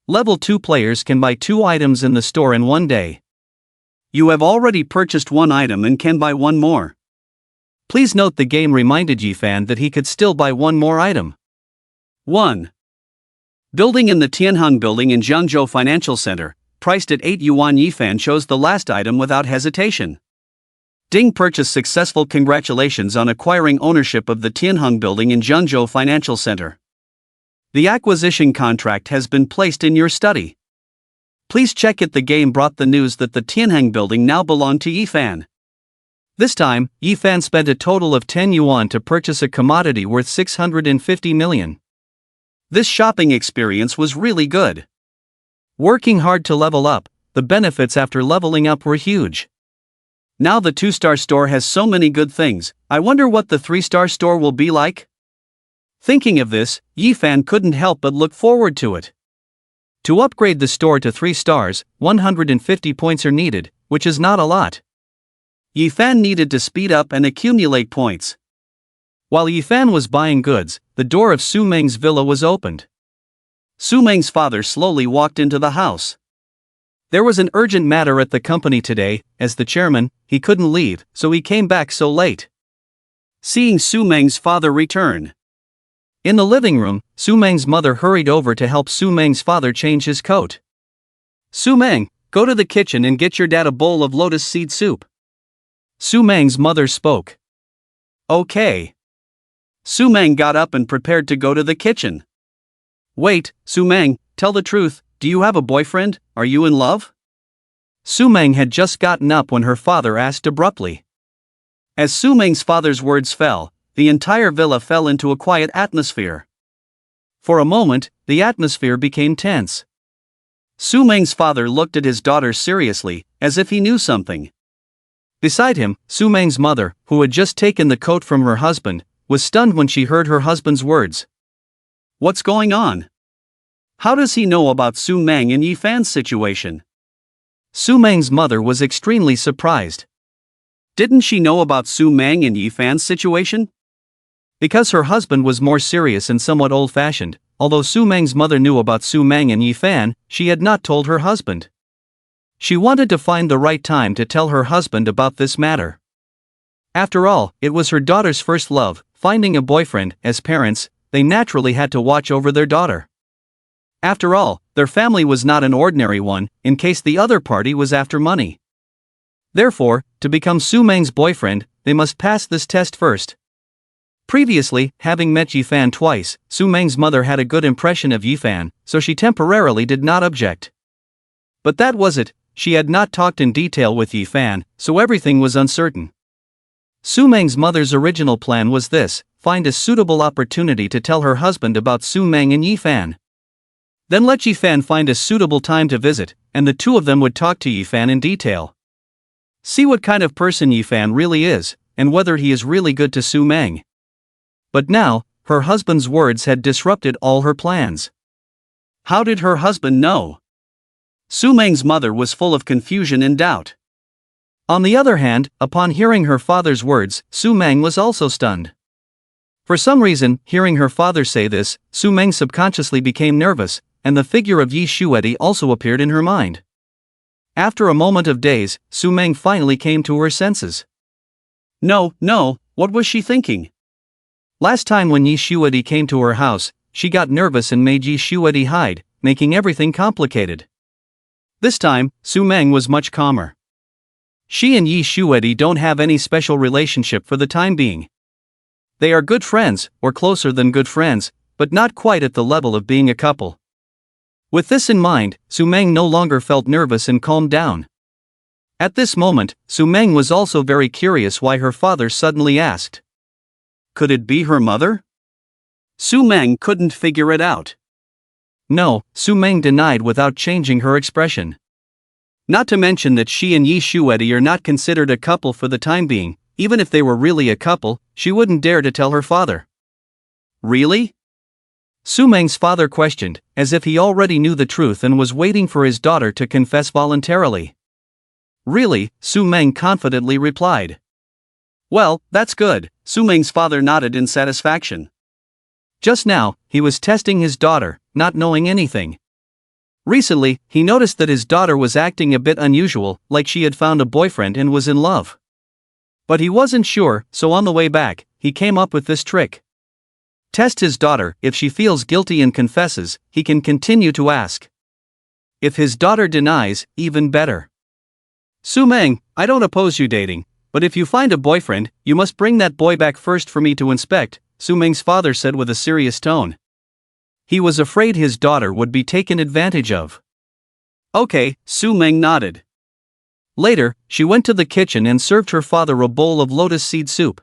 Level 2 players can buy 2 items in the store in one day. You have already purchased 1 item and can buy 1 more. Please note the game reminded Yifan that he could still buy 1 more item. 1. Building in the Tianheng Building in Jiangzhou Financial Center, priced at 8 yuan. Yifan chose the last item without hesitation. Ding, purchase successful, congratulations on acquiring ownership of the Tianheng Building in Jiangzhou Financial Center. The acquisition contract has been placed in your study. Please check it. The game brought the news that the Tianheng Building now belonged to Yifan. This time, Yifan spent a total of 10 yuan to purchase a commodity worth 650 million. This shopping experience was really good. Working hard to level up, the benefits after leveling up were huge. Now the 2-star store has so many good things, I wonder what the 3-star store will be like? Thinking of this, Yifan couldn't help but look forward to it. To upgrade the store to 3 stars, 150 points are needed, which is not a lot. Yifan needed to speed up and accumulate points. While Yifan was buying goods, the door of Su Meng's villa was opened. Su Meng's father slowly walked into the house. There was an urgent matter at the company today, as the chairman, he couldn't leave, so he came back so late. Seeing Su Meng's father return. In the living room, Su Meng's mother hurried over to help Su Meng's father change his coat. Su Meng, go to the kitchen and get your dad a bowl of lotus seed soup. Su Meng's mother spoke. Okay. Su Meng got up and prepared to go to the kitchen. Wait, Su Meng, tell the truth, do you have a boyfriend, are you in love? Su Meng had just gotten up when her father asked abruptly. As Su Meng's father's words fell, the entire villa fell into a quiet atmosphere. For a moment, the atmosphere became tense. Su Meng's father looked at his daughter seriously, as if he knew something. Beside him, Su Meng's mother, who had just taken the coat from her husband, was stunned when she heard her husband's words. What's going on? How does he know about Su Meng and Yifan's situation? Su Meng's mother was extremely surprised. Didn't she know about Su Meng and Yifan's situation? Because her husband was more serious and somewhat old-fashioned, although Su Meng's mother knew about Su Meng and Yifan, she had not told her husband. She wanted to find the right time to tell her husband about this matter. After all, it was her daughter's first love. Finding a boyfriend. As parents, they naturally had to watch over their daughter. After all, their family was not an ordinary one, in case the other party was after money. Therefore, to become Su Meng's boyfriend, they must pass this test first. Previously, having met Yifan twice, Su Meng's mother had a good impression of Yifan, so she temporarily did not object. But that was it, she had not talked in detail with Yifan, so everything was uncertain. Su Meng's mother's original plan was this: find a suitable opportunity to tell her husband about Su Meng and Yifan. Then let Yifan find a suitable time to visit, and the two of them would talk to Yifan in detail. See what kind of person Yifan really is, and whether he is really good to Su Meng. But now, her husband's words had disrupted all her plans. How did her husband know? Su Meng's mother was full of confusion and doubt. On the other hand, upon hearing her father's words, Su Meng was also stunned. For some reason, hearing her father say this, Su Meng subconsciously became nervous, and the figure of Yi Shuedi also appeared in her mind. After a moment of daze, Su Meng finally came to her senses. No, what was she thinking? Last time when Yi Shuedi came to her house, she got nervous and made Yi Shuedi hide, making everything complicated. This time, Su Meng was much calmer. She and Yi Shuedi don't have any special relationship for the time being. They are good friends, or closer than good friends, but not quite at the level of being a couple. With this in mind, Su Meng no longer felt nervous and calmed down. At this moment, Su Meng was also very curious why her father suddenly asked. Could it be her mother? Su Meng couldn't figure it out. No, Su Meng denied without changing her expression. Not to mention that she and Yi Shuedi are not considered a couple for the time being. Even if they were really a couple, she wouldn't dare to tell her father. Really? Su Meng's father questioned, as if he already knew the truth and was waiting for his daughter to confess voluntarily. Really, Su Meng confidently replied. Well, that's good, Su Meng's father nodded in satisfaction. Just now, he was testing his daughter, not knowing anything. Recently, he noticed that his daughter was acting a bit unusual, like she had found a boyfriend and was in love. But he wasn't sure, so on the way back, he came up with this trick. Test his daughter. If she feels guilty and confesses, he can continue to ask. If his daughter denies, even better. Su Meng, I don't oppose you dating, but if you find a boyfriend, you must bring that boy back first for me to inspect, Su Meng's father said with a serious tone. He was afraid his daughter would be taken advantage of. Okay, Su Meng nodded. Later, she went to the kitchen and served her father a bowl of lotus seed soup.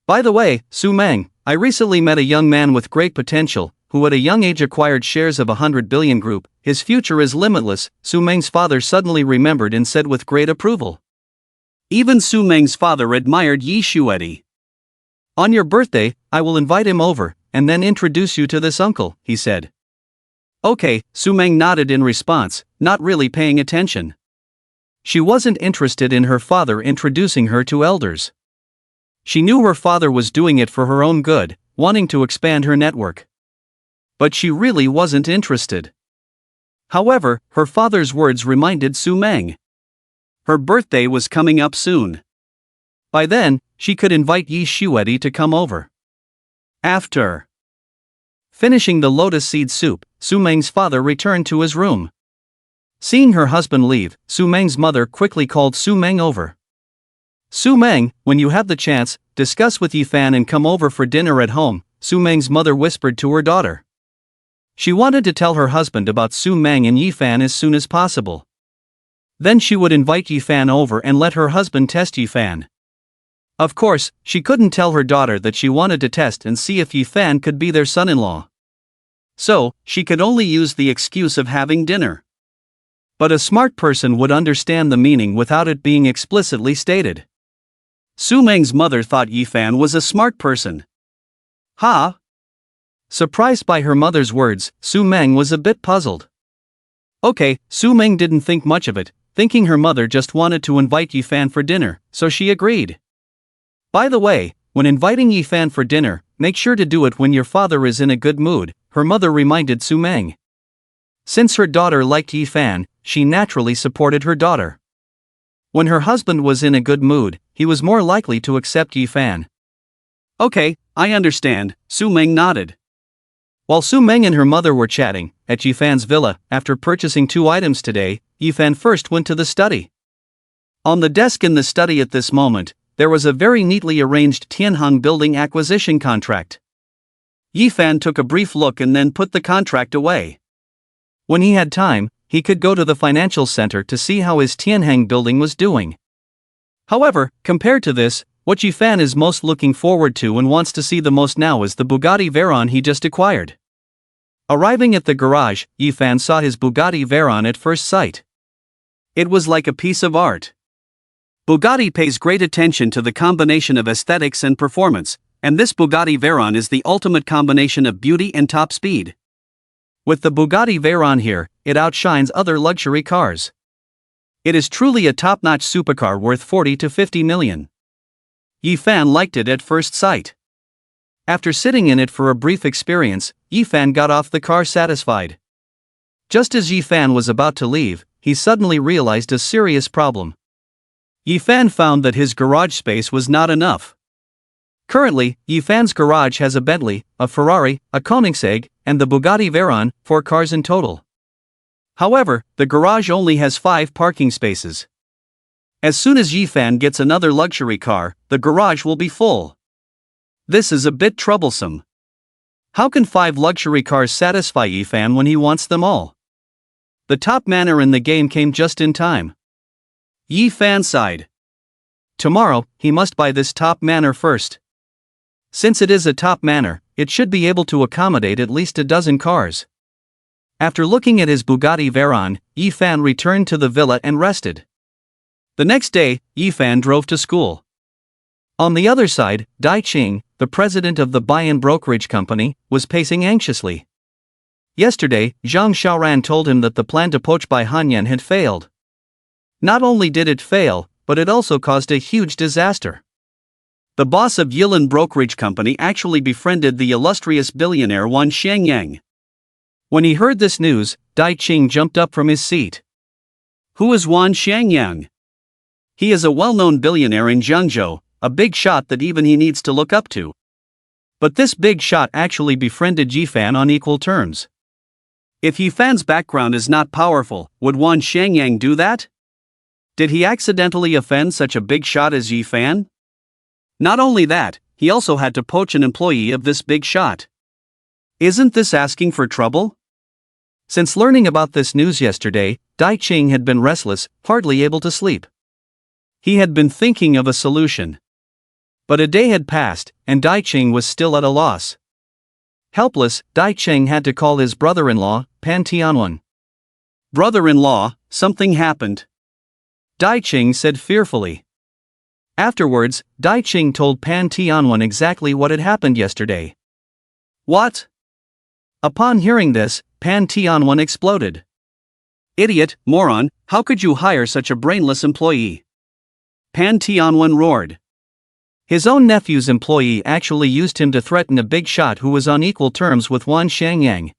By the way, Su Meng, I recently met a young man with great potential, who at a young age acquired shares of 100 billion group. His future is limitless, Su Meng's father suddenly remembered and said with great approval. Even Su Meng's father admired Yi Shuedi. On your birthday, I will invite him over, and then introduce you to this uncle, he said. Okay, Su Meng nodded in response, not really paying attention. She wasn't interested in her father introducing her to elders. She knew her father was doing it for her own good, wanting to expand her network. But she really wasn't interested. However, her father's words reminded Su Meng. Her birthday was coming up soon. By then, she could invite Yi Shuedi to come over. After finishing the lotus seed soup, Su Meng's father returned to his room. Seeing her husband leave, Su Meng's mother quickly called Su Meng over. Su Meng, when you have the chance, discuss with Yifan and come over for dinner at home, Su Meng's mother whispered to her daughter. She wanted to tell her husband about Su Meng and Yifan as soon as possible. Then she would invite Yifan over and let her husband test Yifan. Of course, she couldn't tell her daughter that she wanted to test and see if Yifan could be their son-in-law. So, she could only use the excuse of having dinner. But a smart person would understand the meaning without it being explicitly stated. Su Meng's mother thought Yifan was a smart person. Huh? Surprised by her mother's words, Su Meng was a bit puzzled. Okay, Su Meng didn't think much of it, thinking her mother just wanted to invite Yifan for dinner, so she agreed. By the way, when inviting Yifan for dinner, make sure to do it when your father is in a good mood, her mother reminded Su Meng. Since her daughter liked Yifan, she naturally supported her daughter. When her husband was in a good mood, he was more likely to accept Yifan. Okay, I understand, Su Meng nodded. While Su Meng and her mother were chatting at Yifan's villa, after purchasing 2 items today, Yifan first went to the study. On the desk in the study at this moment, there was a very neatly arranged Tianhong building acquisition contract. Yifan took a brief look and then put the contract away. When he had time, he could go to the financial center to see how his Tianhong building was doing. However, compared to this, what Yifan is most looking forward to and wants to see the most now is the Bugatti Veyron he just acquired. Arriving at the garage, Yifan saw his Bugatti Veyron at first sight. It was like a piece of art. Bugatti pays great attention to the combination of aesthetics and performance, and this Bugatti Veyron is the ultimate combination of beauty and top speed. With the Bugatti Veyron here, it outshines other luxury cars. It is truly a top-notch supercar worth 40 to 50 million. Yifan liked it at first sight. After sitting in it for a brief experience, Yifan got off the car satisfied. Just as Yifan was about to leave, he suddenly realized a serious problem. Yifan found that his garage space was not enough. Currently, Yifan's garage has a Bentley, a Ferrari, a Koenigsegg, and the Bugatti Veyron, 4 cars in total. However, the garage only has 5 parking spaces. As soon as Yifan gets another luxury car, the garage will be full. This is a bit troublesome. How can 5 luxury cars satisfy Yifan when he wants them all? The top manor in the game came just in time. Yifan sighed. Tomorrow, he must buy this top manor first. Since it is a top manor, it should be able to accommodate at least a dozen cars. After looking at his Bugatti Veyron, Yifan returned to the villa and rested. The next day, Yifan drove to school. On the other side, Dai Qing, the president of the buy-in brokerage company, was pacing anxiously. Yesterday, Zhang Xiaoran told him that the plan to poach Bai Hanyan had failed. Not only did it fail, but it also caused a huge disaster. The boss of Yilin Brokerage Company actually befriended the illustrious billionaire Wan Xiangyang. When he heard this news, Dai Qing jumped up from his seat. Who is Wan Xiangyang? He is a well-known billionaire in Zhengzhou, a big shot that even he needs to look up to. But this big shot actually befriended Yifan on equal terms. If Yifan's background is not powerful, would Wan Xiangyang do that? Did he accidentally offend such a big shot as Yifan? Not only that, he also had to poach an employee of this big shot. Isn't this asking for trouble? Since learning about this news yesterday, Dai Qing had been restless, hardly able to sleep. He had been thinking of a solution. But a day had passed, and Dai Qing was still at a loss. Helpless, Dai Qing had to call his brother-in-law, Pan Tianwen. Brother-in-law, something happened. Dai Qing said fearfully. Afterwards, Dai Qing told Pan Tianwen exactly what had happened yesterday. What? Upon hearing this, Pan Tianwen exploded. Idiot, moron, how could you hire such a brainless employee? Pan Tianwen roared. His own nephew's employee actually used him to threaten a big shot who was on equal terms with Wan Xiangyang.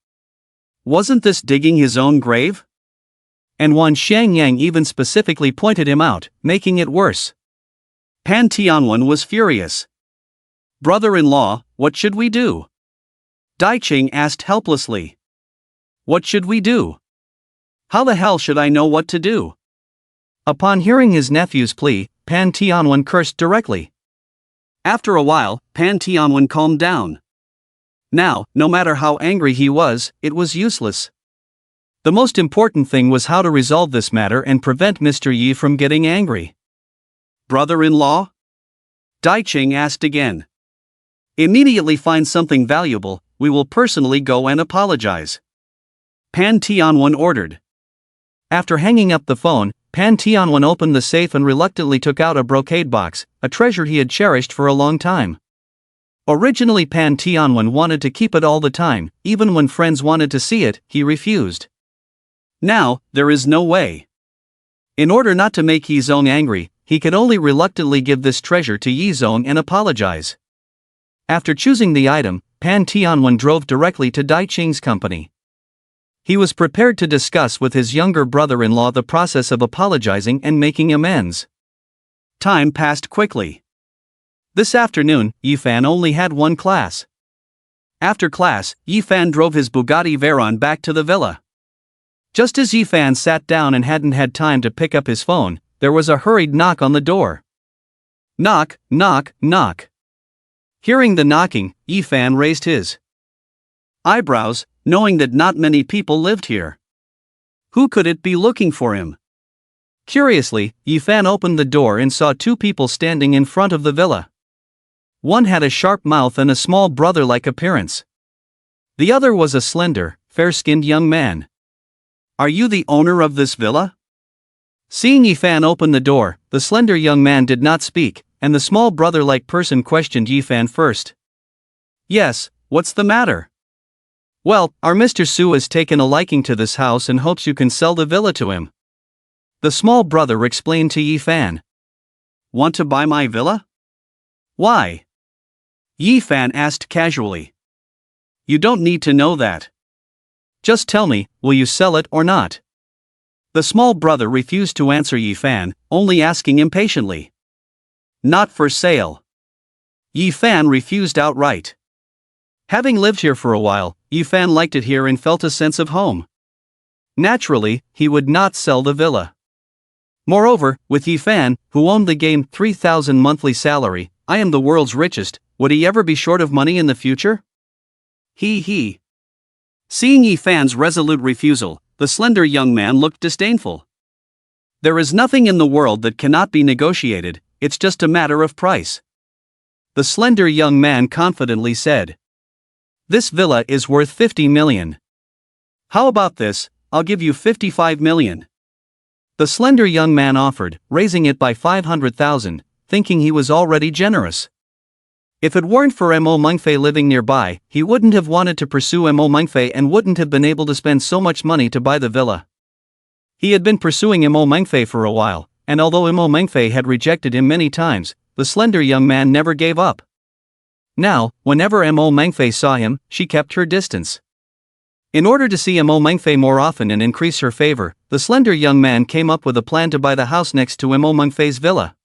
Wasn't this digging his own grave? And Wan Xiangyang even specifically pointed him out, making it worse. Pan Tianwen was furious. Brother-in-law, what should we do? Dai Qing asked helplessly. What should we do? How the hell should I know what to do? Upon hearing his nephew's plea, Pan Tianwen cursed directly. After a while, Pan Tianwen calmed down. Now, no matter how angry he was, it was useless. The most important thing was how to resolve this matter and prevent Mr. Yi from getting angry. Brother-in-law? Dai Qing asked again. Immediately find something valuable, we will personally go and apologize. Pan Tianwen ordered. After hanging up the phone, Pan Tianwen opened the safe and reluctantly took out a brocade box, a treasure he had cherished for a long time. Originally Pan Tianwen wanted to keep it all the time, even when friends wanted to see it, he refused. Now, there is no way. In order not to make Yizong angry, he could only reluctantly give this treasure to Yizong and apologize. After choosing the item, Pan Tianwen drove directly to Dai Qing's company. He was prepared to discuss with his younger brother-in-law the process of apologizing and making amends. Time passed quickly. This afternoon, Yifan only had one class. After class, Yifan drove his Bugatti Veyron back to the villa. Just as Yifan sat down and hadn't had time to pick up his phone, there was a hurried knock on the door. Knock, knock, knock. Hearing the knocking, Yifan raised his eyebrows, knowing that not many people lived here. Who could it be looking for him? Curiously, Yifan opened the door and saw two people standing in front of the villa. One had a sharp mouth and a small brother-like appearance. The other was a slender, fair-skinned young man. Are you the owner of this villa? Seeing Yifan open the door, the slender young man did not speak, and the small brother-like person questioned Yifan first. Yes, what's the matter? Well, our Mr. Su has taken a liking to this house and hopes you can sell the villa to him. The small brother explained to Yifan. Want to buy my villa? Why? Yifan asked casually. You don't need to know that. Just tell me, will you sell it or not? The small brother refused to answer Yifan, only asking impatiently. Not for sale. Yifan refused outright. Having lived here for a while, Yifan liked it here and felt a sense of home. Naturally, he would not sell the villa. Moreover, with Yifan, who owned the game 3,000 monthly salary, I am the world's richest, would he ever be short of money in the future? He. Seeing Yifan's resolute refusal, the slender young man looked disdainful. There is nothing in the world that cannot be negotiated, it's just a matter of price. The slender young man confidently said. This villa is worth 50 million. How about this, I'll give you 55 million. The slender young man offered, raising it by 500,000, thinking he was already generous. If it weren't for Mo Mengfei living nearby, he wouldn't have wanted to pursue Mo Mengfei and wouldn't have been able to spend so much money to buy the villa. He had been pursuing Mo Mengfei for a while, and although Mo Mengfei had rejected him many times, the slender young man never gave up. Now, whenever Mo Mengfei saw him, she kept her distance. In order to see Mo Mengfei more often and increase her favor, the slender young man came up with a plan to buy the house next to Mo Mengfei's villa.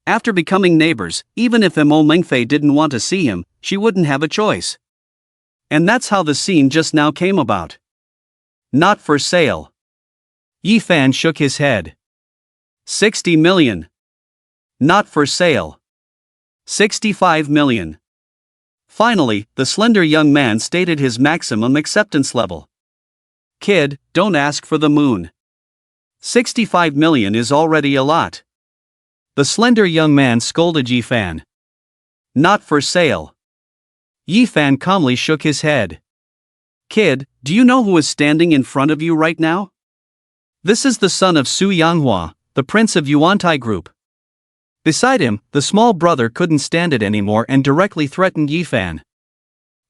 After becoming neighbors, even if Mo Mengfei didn't want to see him, she wouldn't have a choice. And that's how the scene just now came about. Not for sale. Yifan shook his head. 60 million. Not for sale. 65 million. Finally, the slender young man stated his maximum acceptance level. Kid, don't ask for the moon. 65 million is already a lot. The slender young man scolded Yifan. Not for sale. Yifan calmly shook his head. Kid, do you know who is standing in front of you right now? This is the son of Su Yanghua, the prince of Yuantai Group. Beside him, the small brother couldn't stand it anymore and directly threatened Yifan.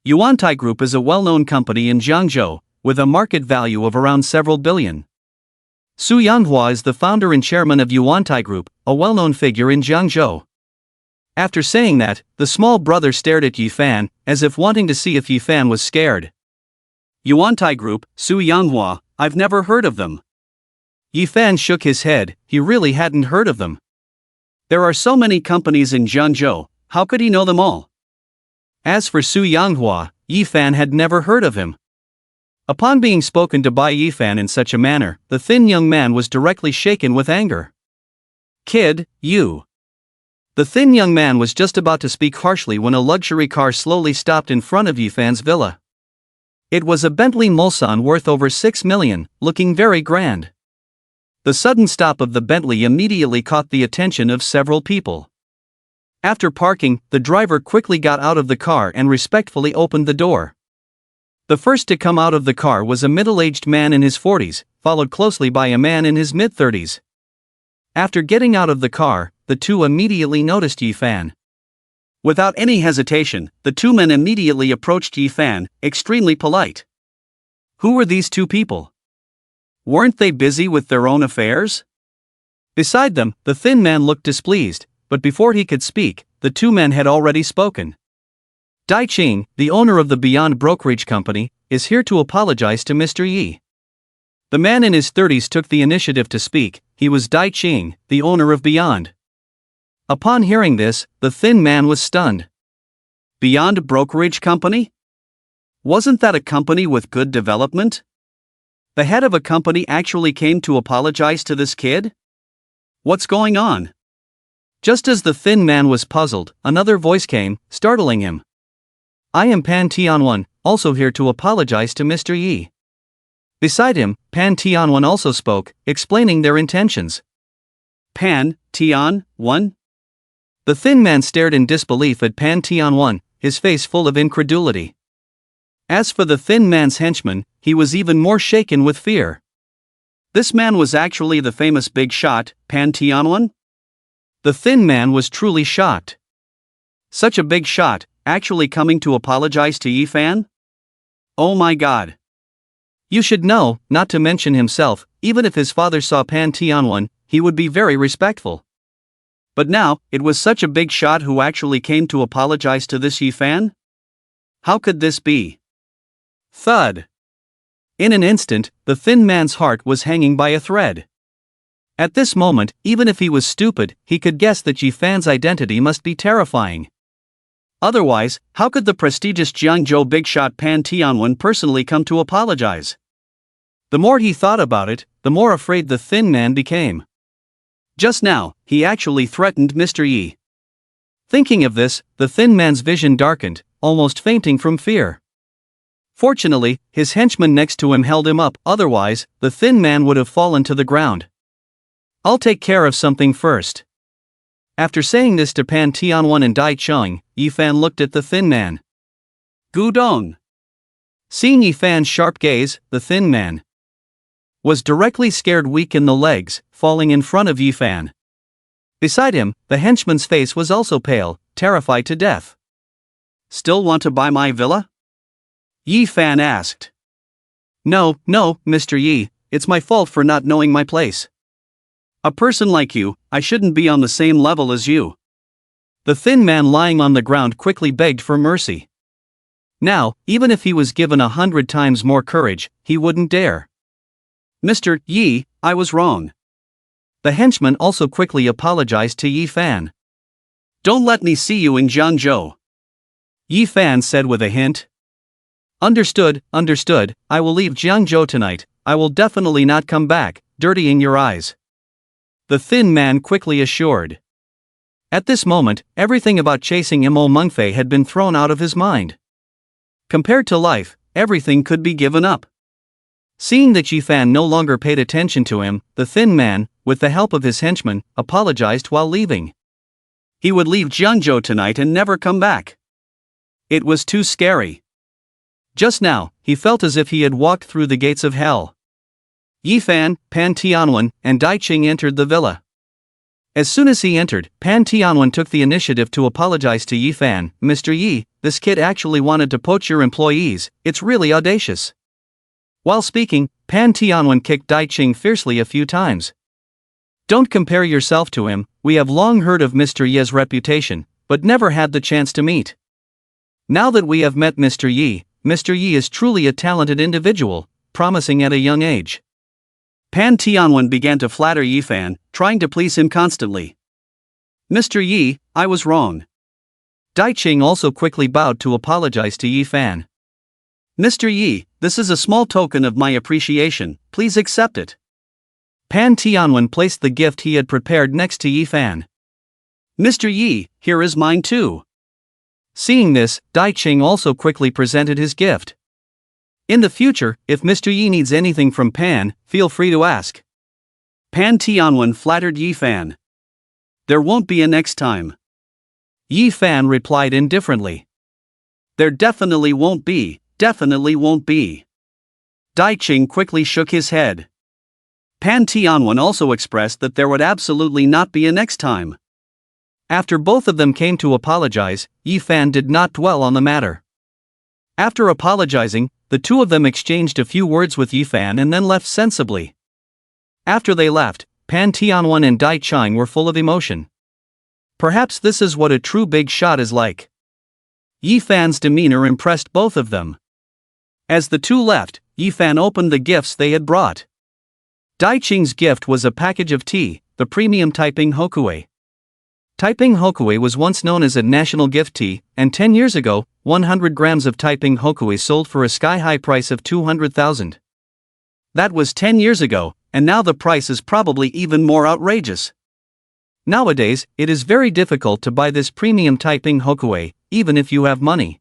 Yuantai Group is a well-known company in Jiangzhou, with a market value of around several billion. Su Yanghua is the founder and chairman of Yuantai Group, a well-known figure in Jiangzhou. After saying that, the small brother stared at Yifan, as if wanting to see if Yifan was scared. Yuantai Group, Su Yanghua, I've never heard of them. Yifan shook his head, he really hadn't heard of them. There are so many companies in Jiangzhou, how could he know them all? As for Su Yanghua, Yifan had never heard of him. Upon being spoken to by Yifan in such a manner, the thin young man was directly shaken with anger. Kid, you. The thin young man was just about to speak harshly when a luxury car slowly stopped in front of Yifan's villa. It was a Bentley Mulsanne worth over 6 million, looking very grand. The sudden stop of the Bentley immediately caught the attention of several people. After parking, the driver quickly got out of the car and respectfully opened the door. The first to come out of the car was a middle-aged man in his 40s, followed closely by a man in his mid-30s. After getting out of the car, the two immediately noticed Yifan. Without any hesitation, the two men immediately approached Yifan, extremely polite. Who were these two people? Weren't they busy with their own affairs? Beside them, the thin man looked displeased, but before he could speak, the two men had already spoken. Dai Ching, the owner of the Beyond Brokerage Company, is here to apologize to Mr. Yi. The man in his 30s took the initiative to speak. He was Dai Ching, the owner of Beyond. Upon hearing this, the thin man was stunned. Beyond Brokerage Company? Wasn't that a company with good development? The head of a company actually came to apologize to this kid? What's going on? Just as the thin man was puzzled, another voice came, startling him. I am Pan Tianwen, also here to apologize to Mr. Yi. Beside him, Pan Tianwen also spoke, explaining their intentions. Pan Tianwen? The thin man stared in disbelief at Pan Tianwen, his face full of incredulity. As for the thin man's henchman, he was even more shaken with fear. This man was actually the famous big shot, Pan Tianwen? The thin man was truly shocked. Such a big shot, actually coming to apologize to Yi Fan? Oh my god. You should know, not to mention himself, even if his father saw Pan Tianwen, he would be very respectful. But now, it was such a big shot who actually came to apologize to this Yi Fan? How could this be? Thud. In an instant, the thin man's heart was hanging by a thread. At this moment, even if he was stupid, he could guess that Yi Fan's identity must be terrifying. Otherwise, how could the prestigious Jiangzhou big shot Pan Tianwen personally come to apologize? The more he thought about it, the more afraid the thin man became. Just now, he actually threatened Mr. Yi. Thinking of this, the thin man's vision darkened, almost fainting from fear. Fortunately, his henchman next to him held him up, otherwise, the thin man would have fallen to the ground. I'll take care of something first. After saying this to Pan Tianwen and Dai Ching, Yi Fan looked at the thin man. Gudong. Seeing Yi Fan's sharp gaze, the thin man was directly scared, weak in the legs, falling in front of Yi Fan. Beside him, the henchman's face was also pale, terrified to death. Still want to buy my villa? Yi Fan asked. No, Mr. Yi, it's my fault for not knowing my place. A person like you, I shouldn't be on the same level as you. The thin man lying on the ground quickly begged for mercy. Now, even if he was given 100 times more courage, he wouldn't dare. Mr. Yi, I was wrong. The henchman also quickly apologized to Yi Fan. Don't let me see you in Jiangzhou. Yi Fan said with a hint. Understood, I will leave Jiangzhou tonight, I will definitely not come back, dirtying your eyes. The thin man quickly assured. At this moment, everything about chasing Mo Mengfei had been thrown out of his mind. Compared to life, everything could be given up. Seeing that Yi Fan no longer paid attention to him, the thin man, with the help of his henchman, apologized while leaving. He would leave Jiangzhou tonight and never come back. It was too scary. Just now, he felt as if he had walked through the gates of hell. Yi Fan, Pan Tianwen, and Dai Ching entered the villa. As soon as he entered, Pan Tianwen took the initiative to apologize to Yi Fan. Mr. Yi, this kid actually wanted to poach your employees, it's really audacious. While speaking, Pan Tianwen kicked Dai Ching fiercely a few times. Don't compare yourself to him, we have long heard of Mr. Yi's reputation, but never had the chance to meet. Now that we have met Mr. Yi is truly a talented individual, promising at a young age. Pan Tianwen began to flatter Yi Fan, trying to please him constantly. Mr. Yi, I was wrong. Dai Ching also quickly bowed to apologize to Yi Fan. Mr. Yi, this is a small token of my appreciation, please accept it. Pan Tianwen placed the gift he had prepared next to Yi Fan. Mr. Yi, here is mine too. Seeing this, Dai Ching also quickly presented his gift. In the future, if Mr. Yi needs anything from Pan, feel free to ask. Pan Tianwen flattered Yi Fan. There won't be a next time. Yi Fan replied indifferently. There definitely won't be. Dai Ching quickly shook his head. Pan Tianwen also expressed that there would absolutely not be a next time. After both of them came to apologize, Yi Fan did not dwell on the matter. After apologizing, the two of them exchanged a few words with Yi Fan and then left sensibly. After they left, Pan Tianwen and Dai Chang were full of emotion. Perhaps this is what a true big shot is like. Yi Fan's demeanor impressed both of them. As the two left, Yi Fan opened the gifts they had brought. Dai Ching's gift was a package of tea, the premium Taiping Hokue. Taiping Hokue was once known as a national gift tea, and 10 years ago, 100 grams of Taiping Hokue sold for a sky-high price of 200,000. That was 10 years ago, and now the price is probably even more outrageous. Nowadays, it is very difficult to buy this premium Taiping Hokue, even if you have money.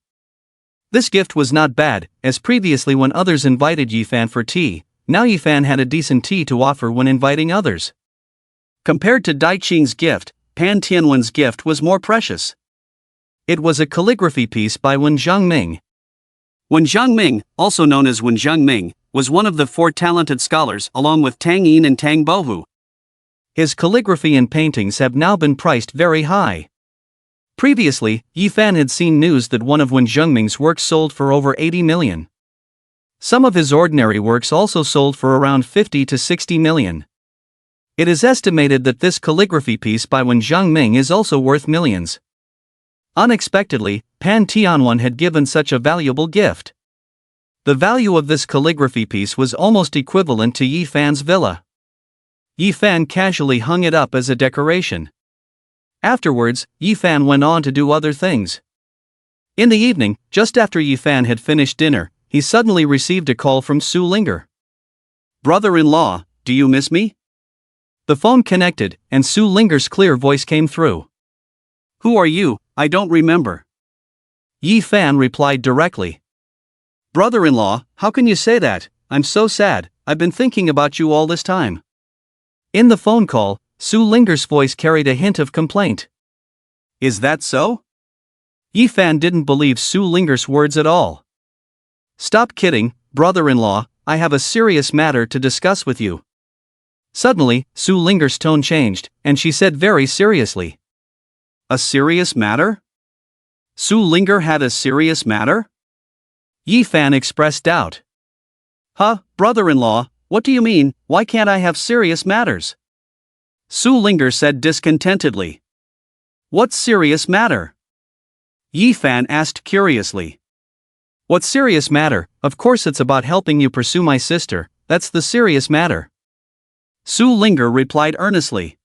This gift was not bad, as previously when others invited Yi Fan for tea, now Yi Fan had a decent tea to offer when inviting others. Compared to Dai Ching's gift, Pan Tianwen's gift was more precious. It was a calligraphy piece by Wen Zhangming. Wen Zhangming, also known as Wen Zhangming, was one of the four talented scholars along with Tang Yin and Tang Bohu. His calligraphy and paintings have now been priced very high. Previously, Yi Fan had seen news that one of Wen Zhangming's works sold for over 80 million. Some of his ordinary works also sold for around 50 to 60 million. It is estimated that this calligraphy piece by Wen Zhangming is also worth millions. Unexpectedly, Pan Tianwen had given such a valuable gift. The value of this calligraphy piece was almost equivalent to Yi Fan's villa. Yi Fan casually hung it up as a decoration. Afterwards, Yi Fan went on to do other things. In the evening, just after Yi Fan had finished dinner, he suddenly received a call from Su Linger. "Brother-in-law, do you miss me?" The phone connected, and Su Linger's clear voice came through. "Who are you? I don't remember." Yi Fan replied directly. "Brother-in-law, how can you say that? I'm so sad, I've been thinking about you all this time." In the phone call, Su Linger's voice carried a hint of complaint. "Is that so?" Yi Fan didn't believe Su Linger's words at all. "Stop kidding, brother-in-law, I have a serious matter to discuss with you." Suddenly, Su Linger's tone changed, and she said very seriously. "A serious matter?" Su Linger had a serious matter? Yi Fan expressed doubt. "Huh, brother-in-law, what do you mean, why can't I have serious matters?" Su Linger said discontentedly. "What serious matter?" Yi Fan asked curiously. "What serious matter? Of course it's about helping you pursue my sister, that's the serious matter." Su Linger replied earnestly.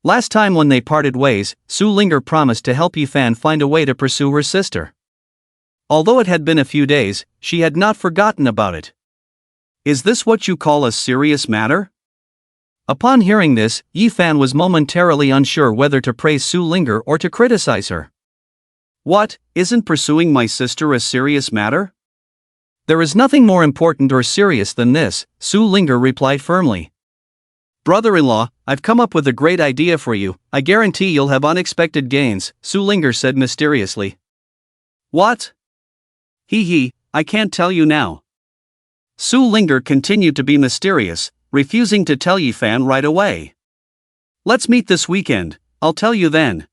Last time when they parted ways, Su Linger promised to help Yi Fan find a way to pursue her sister. Although it had been a few days, she had not forgotten about it. "Is this what you call a serious matter?" Upon hearing this, Yi Fan was momentarily unsure whether to praise Su Linger or to criticize her. "What, isn't pursuing my sister a serious matter?" "There is nothing more important or serious than this," Su Linger replied firmly. "Brother-in-law, I've come up with a great idea for you, I guarantee you'll have unexpected gains," Su Linger said mysteriously. "What?" "Hee, I can't tell you now." Su Linger continued to be mysterious, refusing to tell Yi Fan right away. "Let's meet this weekend, I'll tell you then."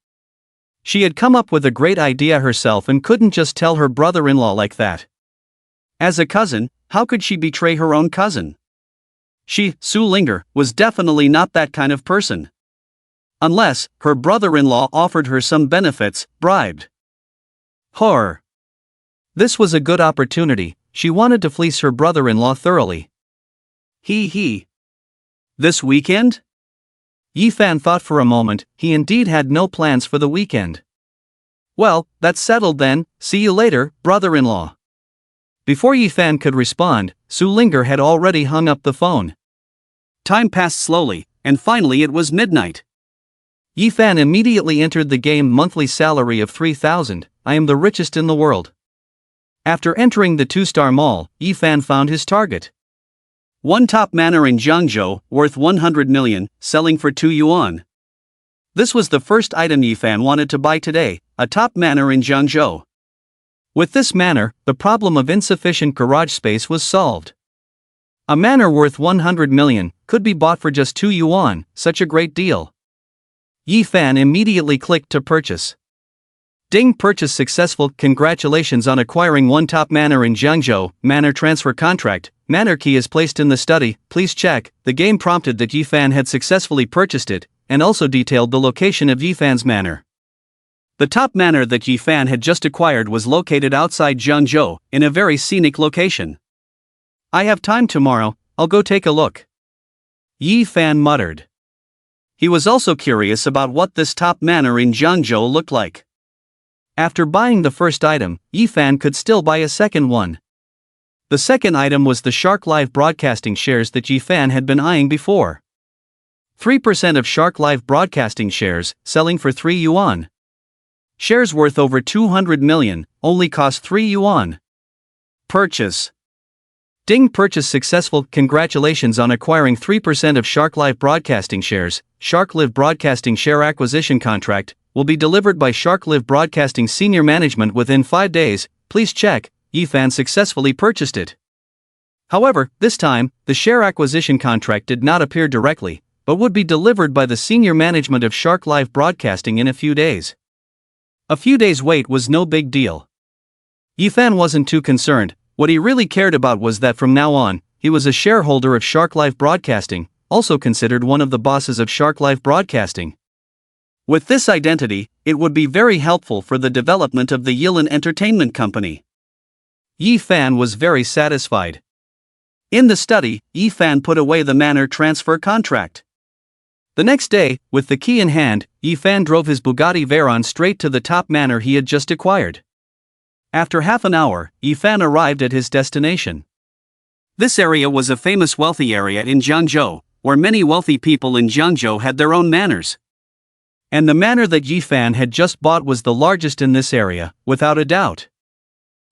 She had come up with a great idea herself and couldn't just tell her brother-in-law like that. As a cousin, how could she betray her own cousin? She, Su Linger, was definitely not that kind of person. Unless, her brother-in-law offered her some benefits, bribed. Horror. This was a good opportunity, she wanted to fleece her brother-in-law thoroughly. Hee. This weekend? Yi Fan thought for a moment, he indeed had no plans for the weekend. "Well, that's settled then, see you later, brother-in-law." Before Yi Fan could respond, Su Linger had already hung up the phone. Time passed slowly, and finally it was midnight. Yi Fan immediately entered the game monthly salary of 3,000, I am the richest in the world. After entering the two-star mall, Yi Fan found his target. One top manor in Jiangzhou, worth 100 million, selling for 2 yuan. This was the first item Yi Fan wanted to buy today, a top manor in Jiangzhou. With this manor, the problem of insufficient garage space was solved. A manor worth 100 million could be bought for just 2 yuan, such a great deal. Yi Fan immediately clicked to purchase. Ding purchase successful. Congratulations on acquiring one top manor in Jiangzhou. Manor transfer contract. Manor key is placed in the study. Please check. The game prompted that Yifan had successfully purchased it, and also detailed the location of Yifan's manor. The top manor that Yifan had just acquired was located outside Jiangzhou, in a very scenic location. I have time tomorrow, I'll go take a look, Yifan muttered. He was also curious about what this top manor in Jiangzhou looked like. After buying the first item, Yifan could still buy a second one. The second item was the Shark Live Broadcasting shares that Yifan had been eyeing before. 3% of Shark Live Broadcasting shares, selling for 3 yuan. Shares worth over 200 million, only cost 3 yuan. Purchase. Ding purchase successful. Congratulations on acquiring 3% of Shark Live Broadcasting shares. Shark Live Broadcasting share acquisition contract will be delivered by Shark Live Broadcasting senior management within 5 days. Please check. Yifan successfully purchased it. However, this time, the share acquisition contract did not appear directly, but would be delivered by the senior management of Shark Live Broadcasting in a few days. A few days' wait was no big deal. Yifan wasn't too concerned. What he really cared about was that from now on, he was a shareholder of Shark Live Broadcasting, also considered one of the bosses of Shark Live Broadcasting. With this identity, it would be very helpful for the development of the Yilin Entertainment Company. Yifan was very satisfied. In the study, Yifan put away the manor transfer contract. The next day, with the key in hand, Yifan drove his Bugatti Veyron straight to the top manor he had just acquired. After half an hour, Yifan arrived at his destination. This area was a famous wealthy area in Jiangzhou, where many wealthy people in Jiangzhou had their own manors. And the manor that Yifan had just bought was the largest in this area, without a doubt.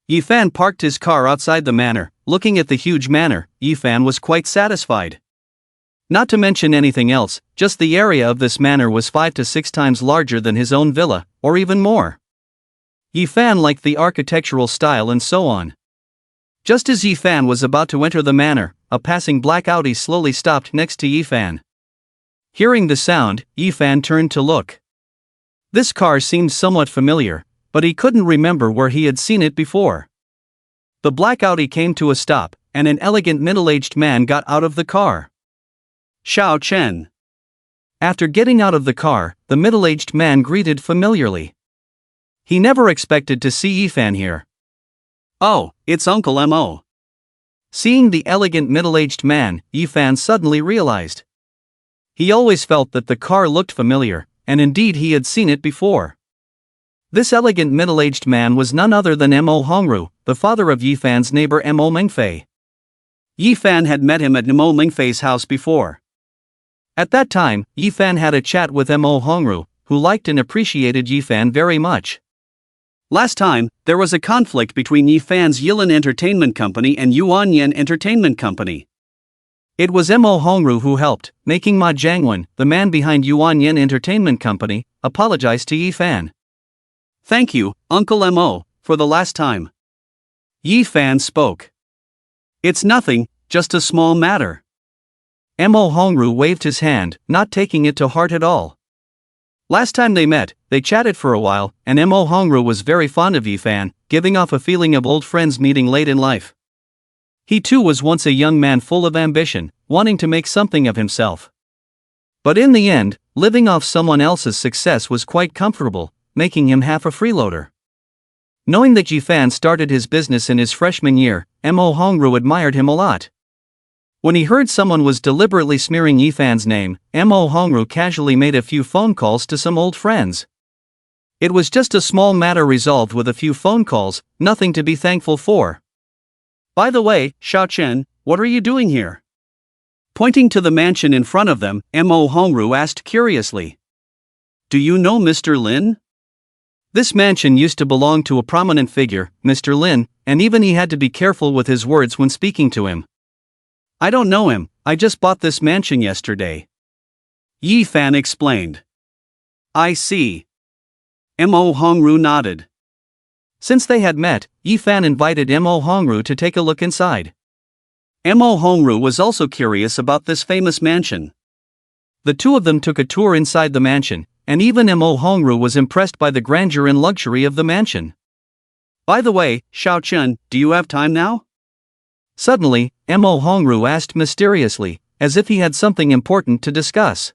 Yifan parked his car outside the manor. Looking at the huge manor, Yifan was quite satisfied. Not to mention anything else, just the area of this manor was 5 to 6 times larger than his own villa, or even more. Yifan liked the architectural style and so on. Just as Yifan was about to enter the manor, a passing black Audi slowly stopped next to Yifan. Hearing the sound, Yifan turned to look. This car seemed somewhat familiar, but he couldn't remember where he had seen it before. The black Audi came to a stop, and an elegant middle-aged man got out of the car. Xiao Chen. After getting out of the car, the middle-aged man greeted familiarly. He never expected to see Yifan here. Oh, it's Uncle Mo. Seeing the elegant middle-aged man, Yifan suddenly realized. He always felt that the car looked familiar, and indeed he had seen it before. This elegant middle-aged man was none other than Mo Hongru, the father of Yifan's neighbor Mo Mingfei. Yifan had met him at Mo Mingfei's house before. At that time, Yifan had a chat with Mo Hongru, who liked and appreciated Yifan very much. Last time, there was a conflict between Yifan's Yilin Entertainment Company and Yuanyan Entertainment Company. It was Mo Hongru who helped, making Ma Jiangwen, the man behind Yuanyan Entertainment Company, apologize to Yifan. Thank you, Uncle Mo, for the last time. Yifan spoke. It's nothing, just a small matter. Mo Hongru waved his hand, not taking it to heart at all. Last time they met, they chatted for a while, and Mo Hongru was very fond of Yifan, giving off a feeling of old friends meeting late in life. He too was once a young man full of ambition, wanting to make something of himself. But in the end, living off someone else's success was quite comfortable, making him half a freeloader. Knowing that Yifan started his business in his freshman year, Mo Hongru admired him a lot. When he heard someone was deliberately smearing Yifan's name, Mo Hongru casually made a few phone calls to some old friends. It was just a small matter resolved with a few phone calls, nothing to be thankful for. By the way, Xiao Chen, what are you doing here? Pointing to the mansion in front of them, Mo Hongru asked curiously. Do you know Mr. Lin? This mansion used to belong to a prominent figure, Mr. Lin, and even he had to be careful with his words when speaking to him. I don't know him, I just bought this mansion yesterday. Yifan explained. I see. Mo Hongru nodded. Since they had met, Yifan invited Mo Hongru to take a look inside. Mo Hongru was also curious about this famous mansion. The two of them took a tour inside the mansion, and even Mo Hongru was impressed by the grandeur and luxury of the mansion. By the way, Xiao Chun, do you have time now? Suddenly, Mo Hongru asked mysteriously, as if he had something important to discuss.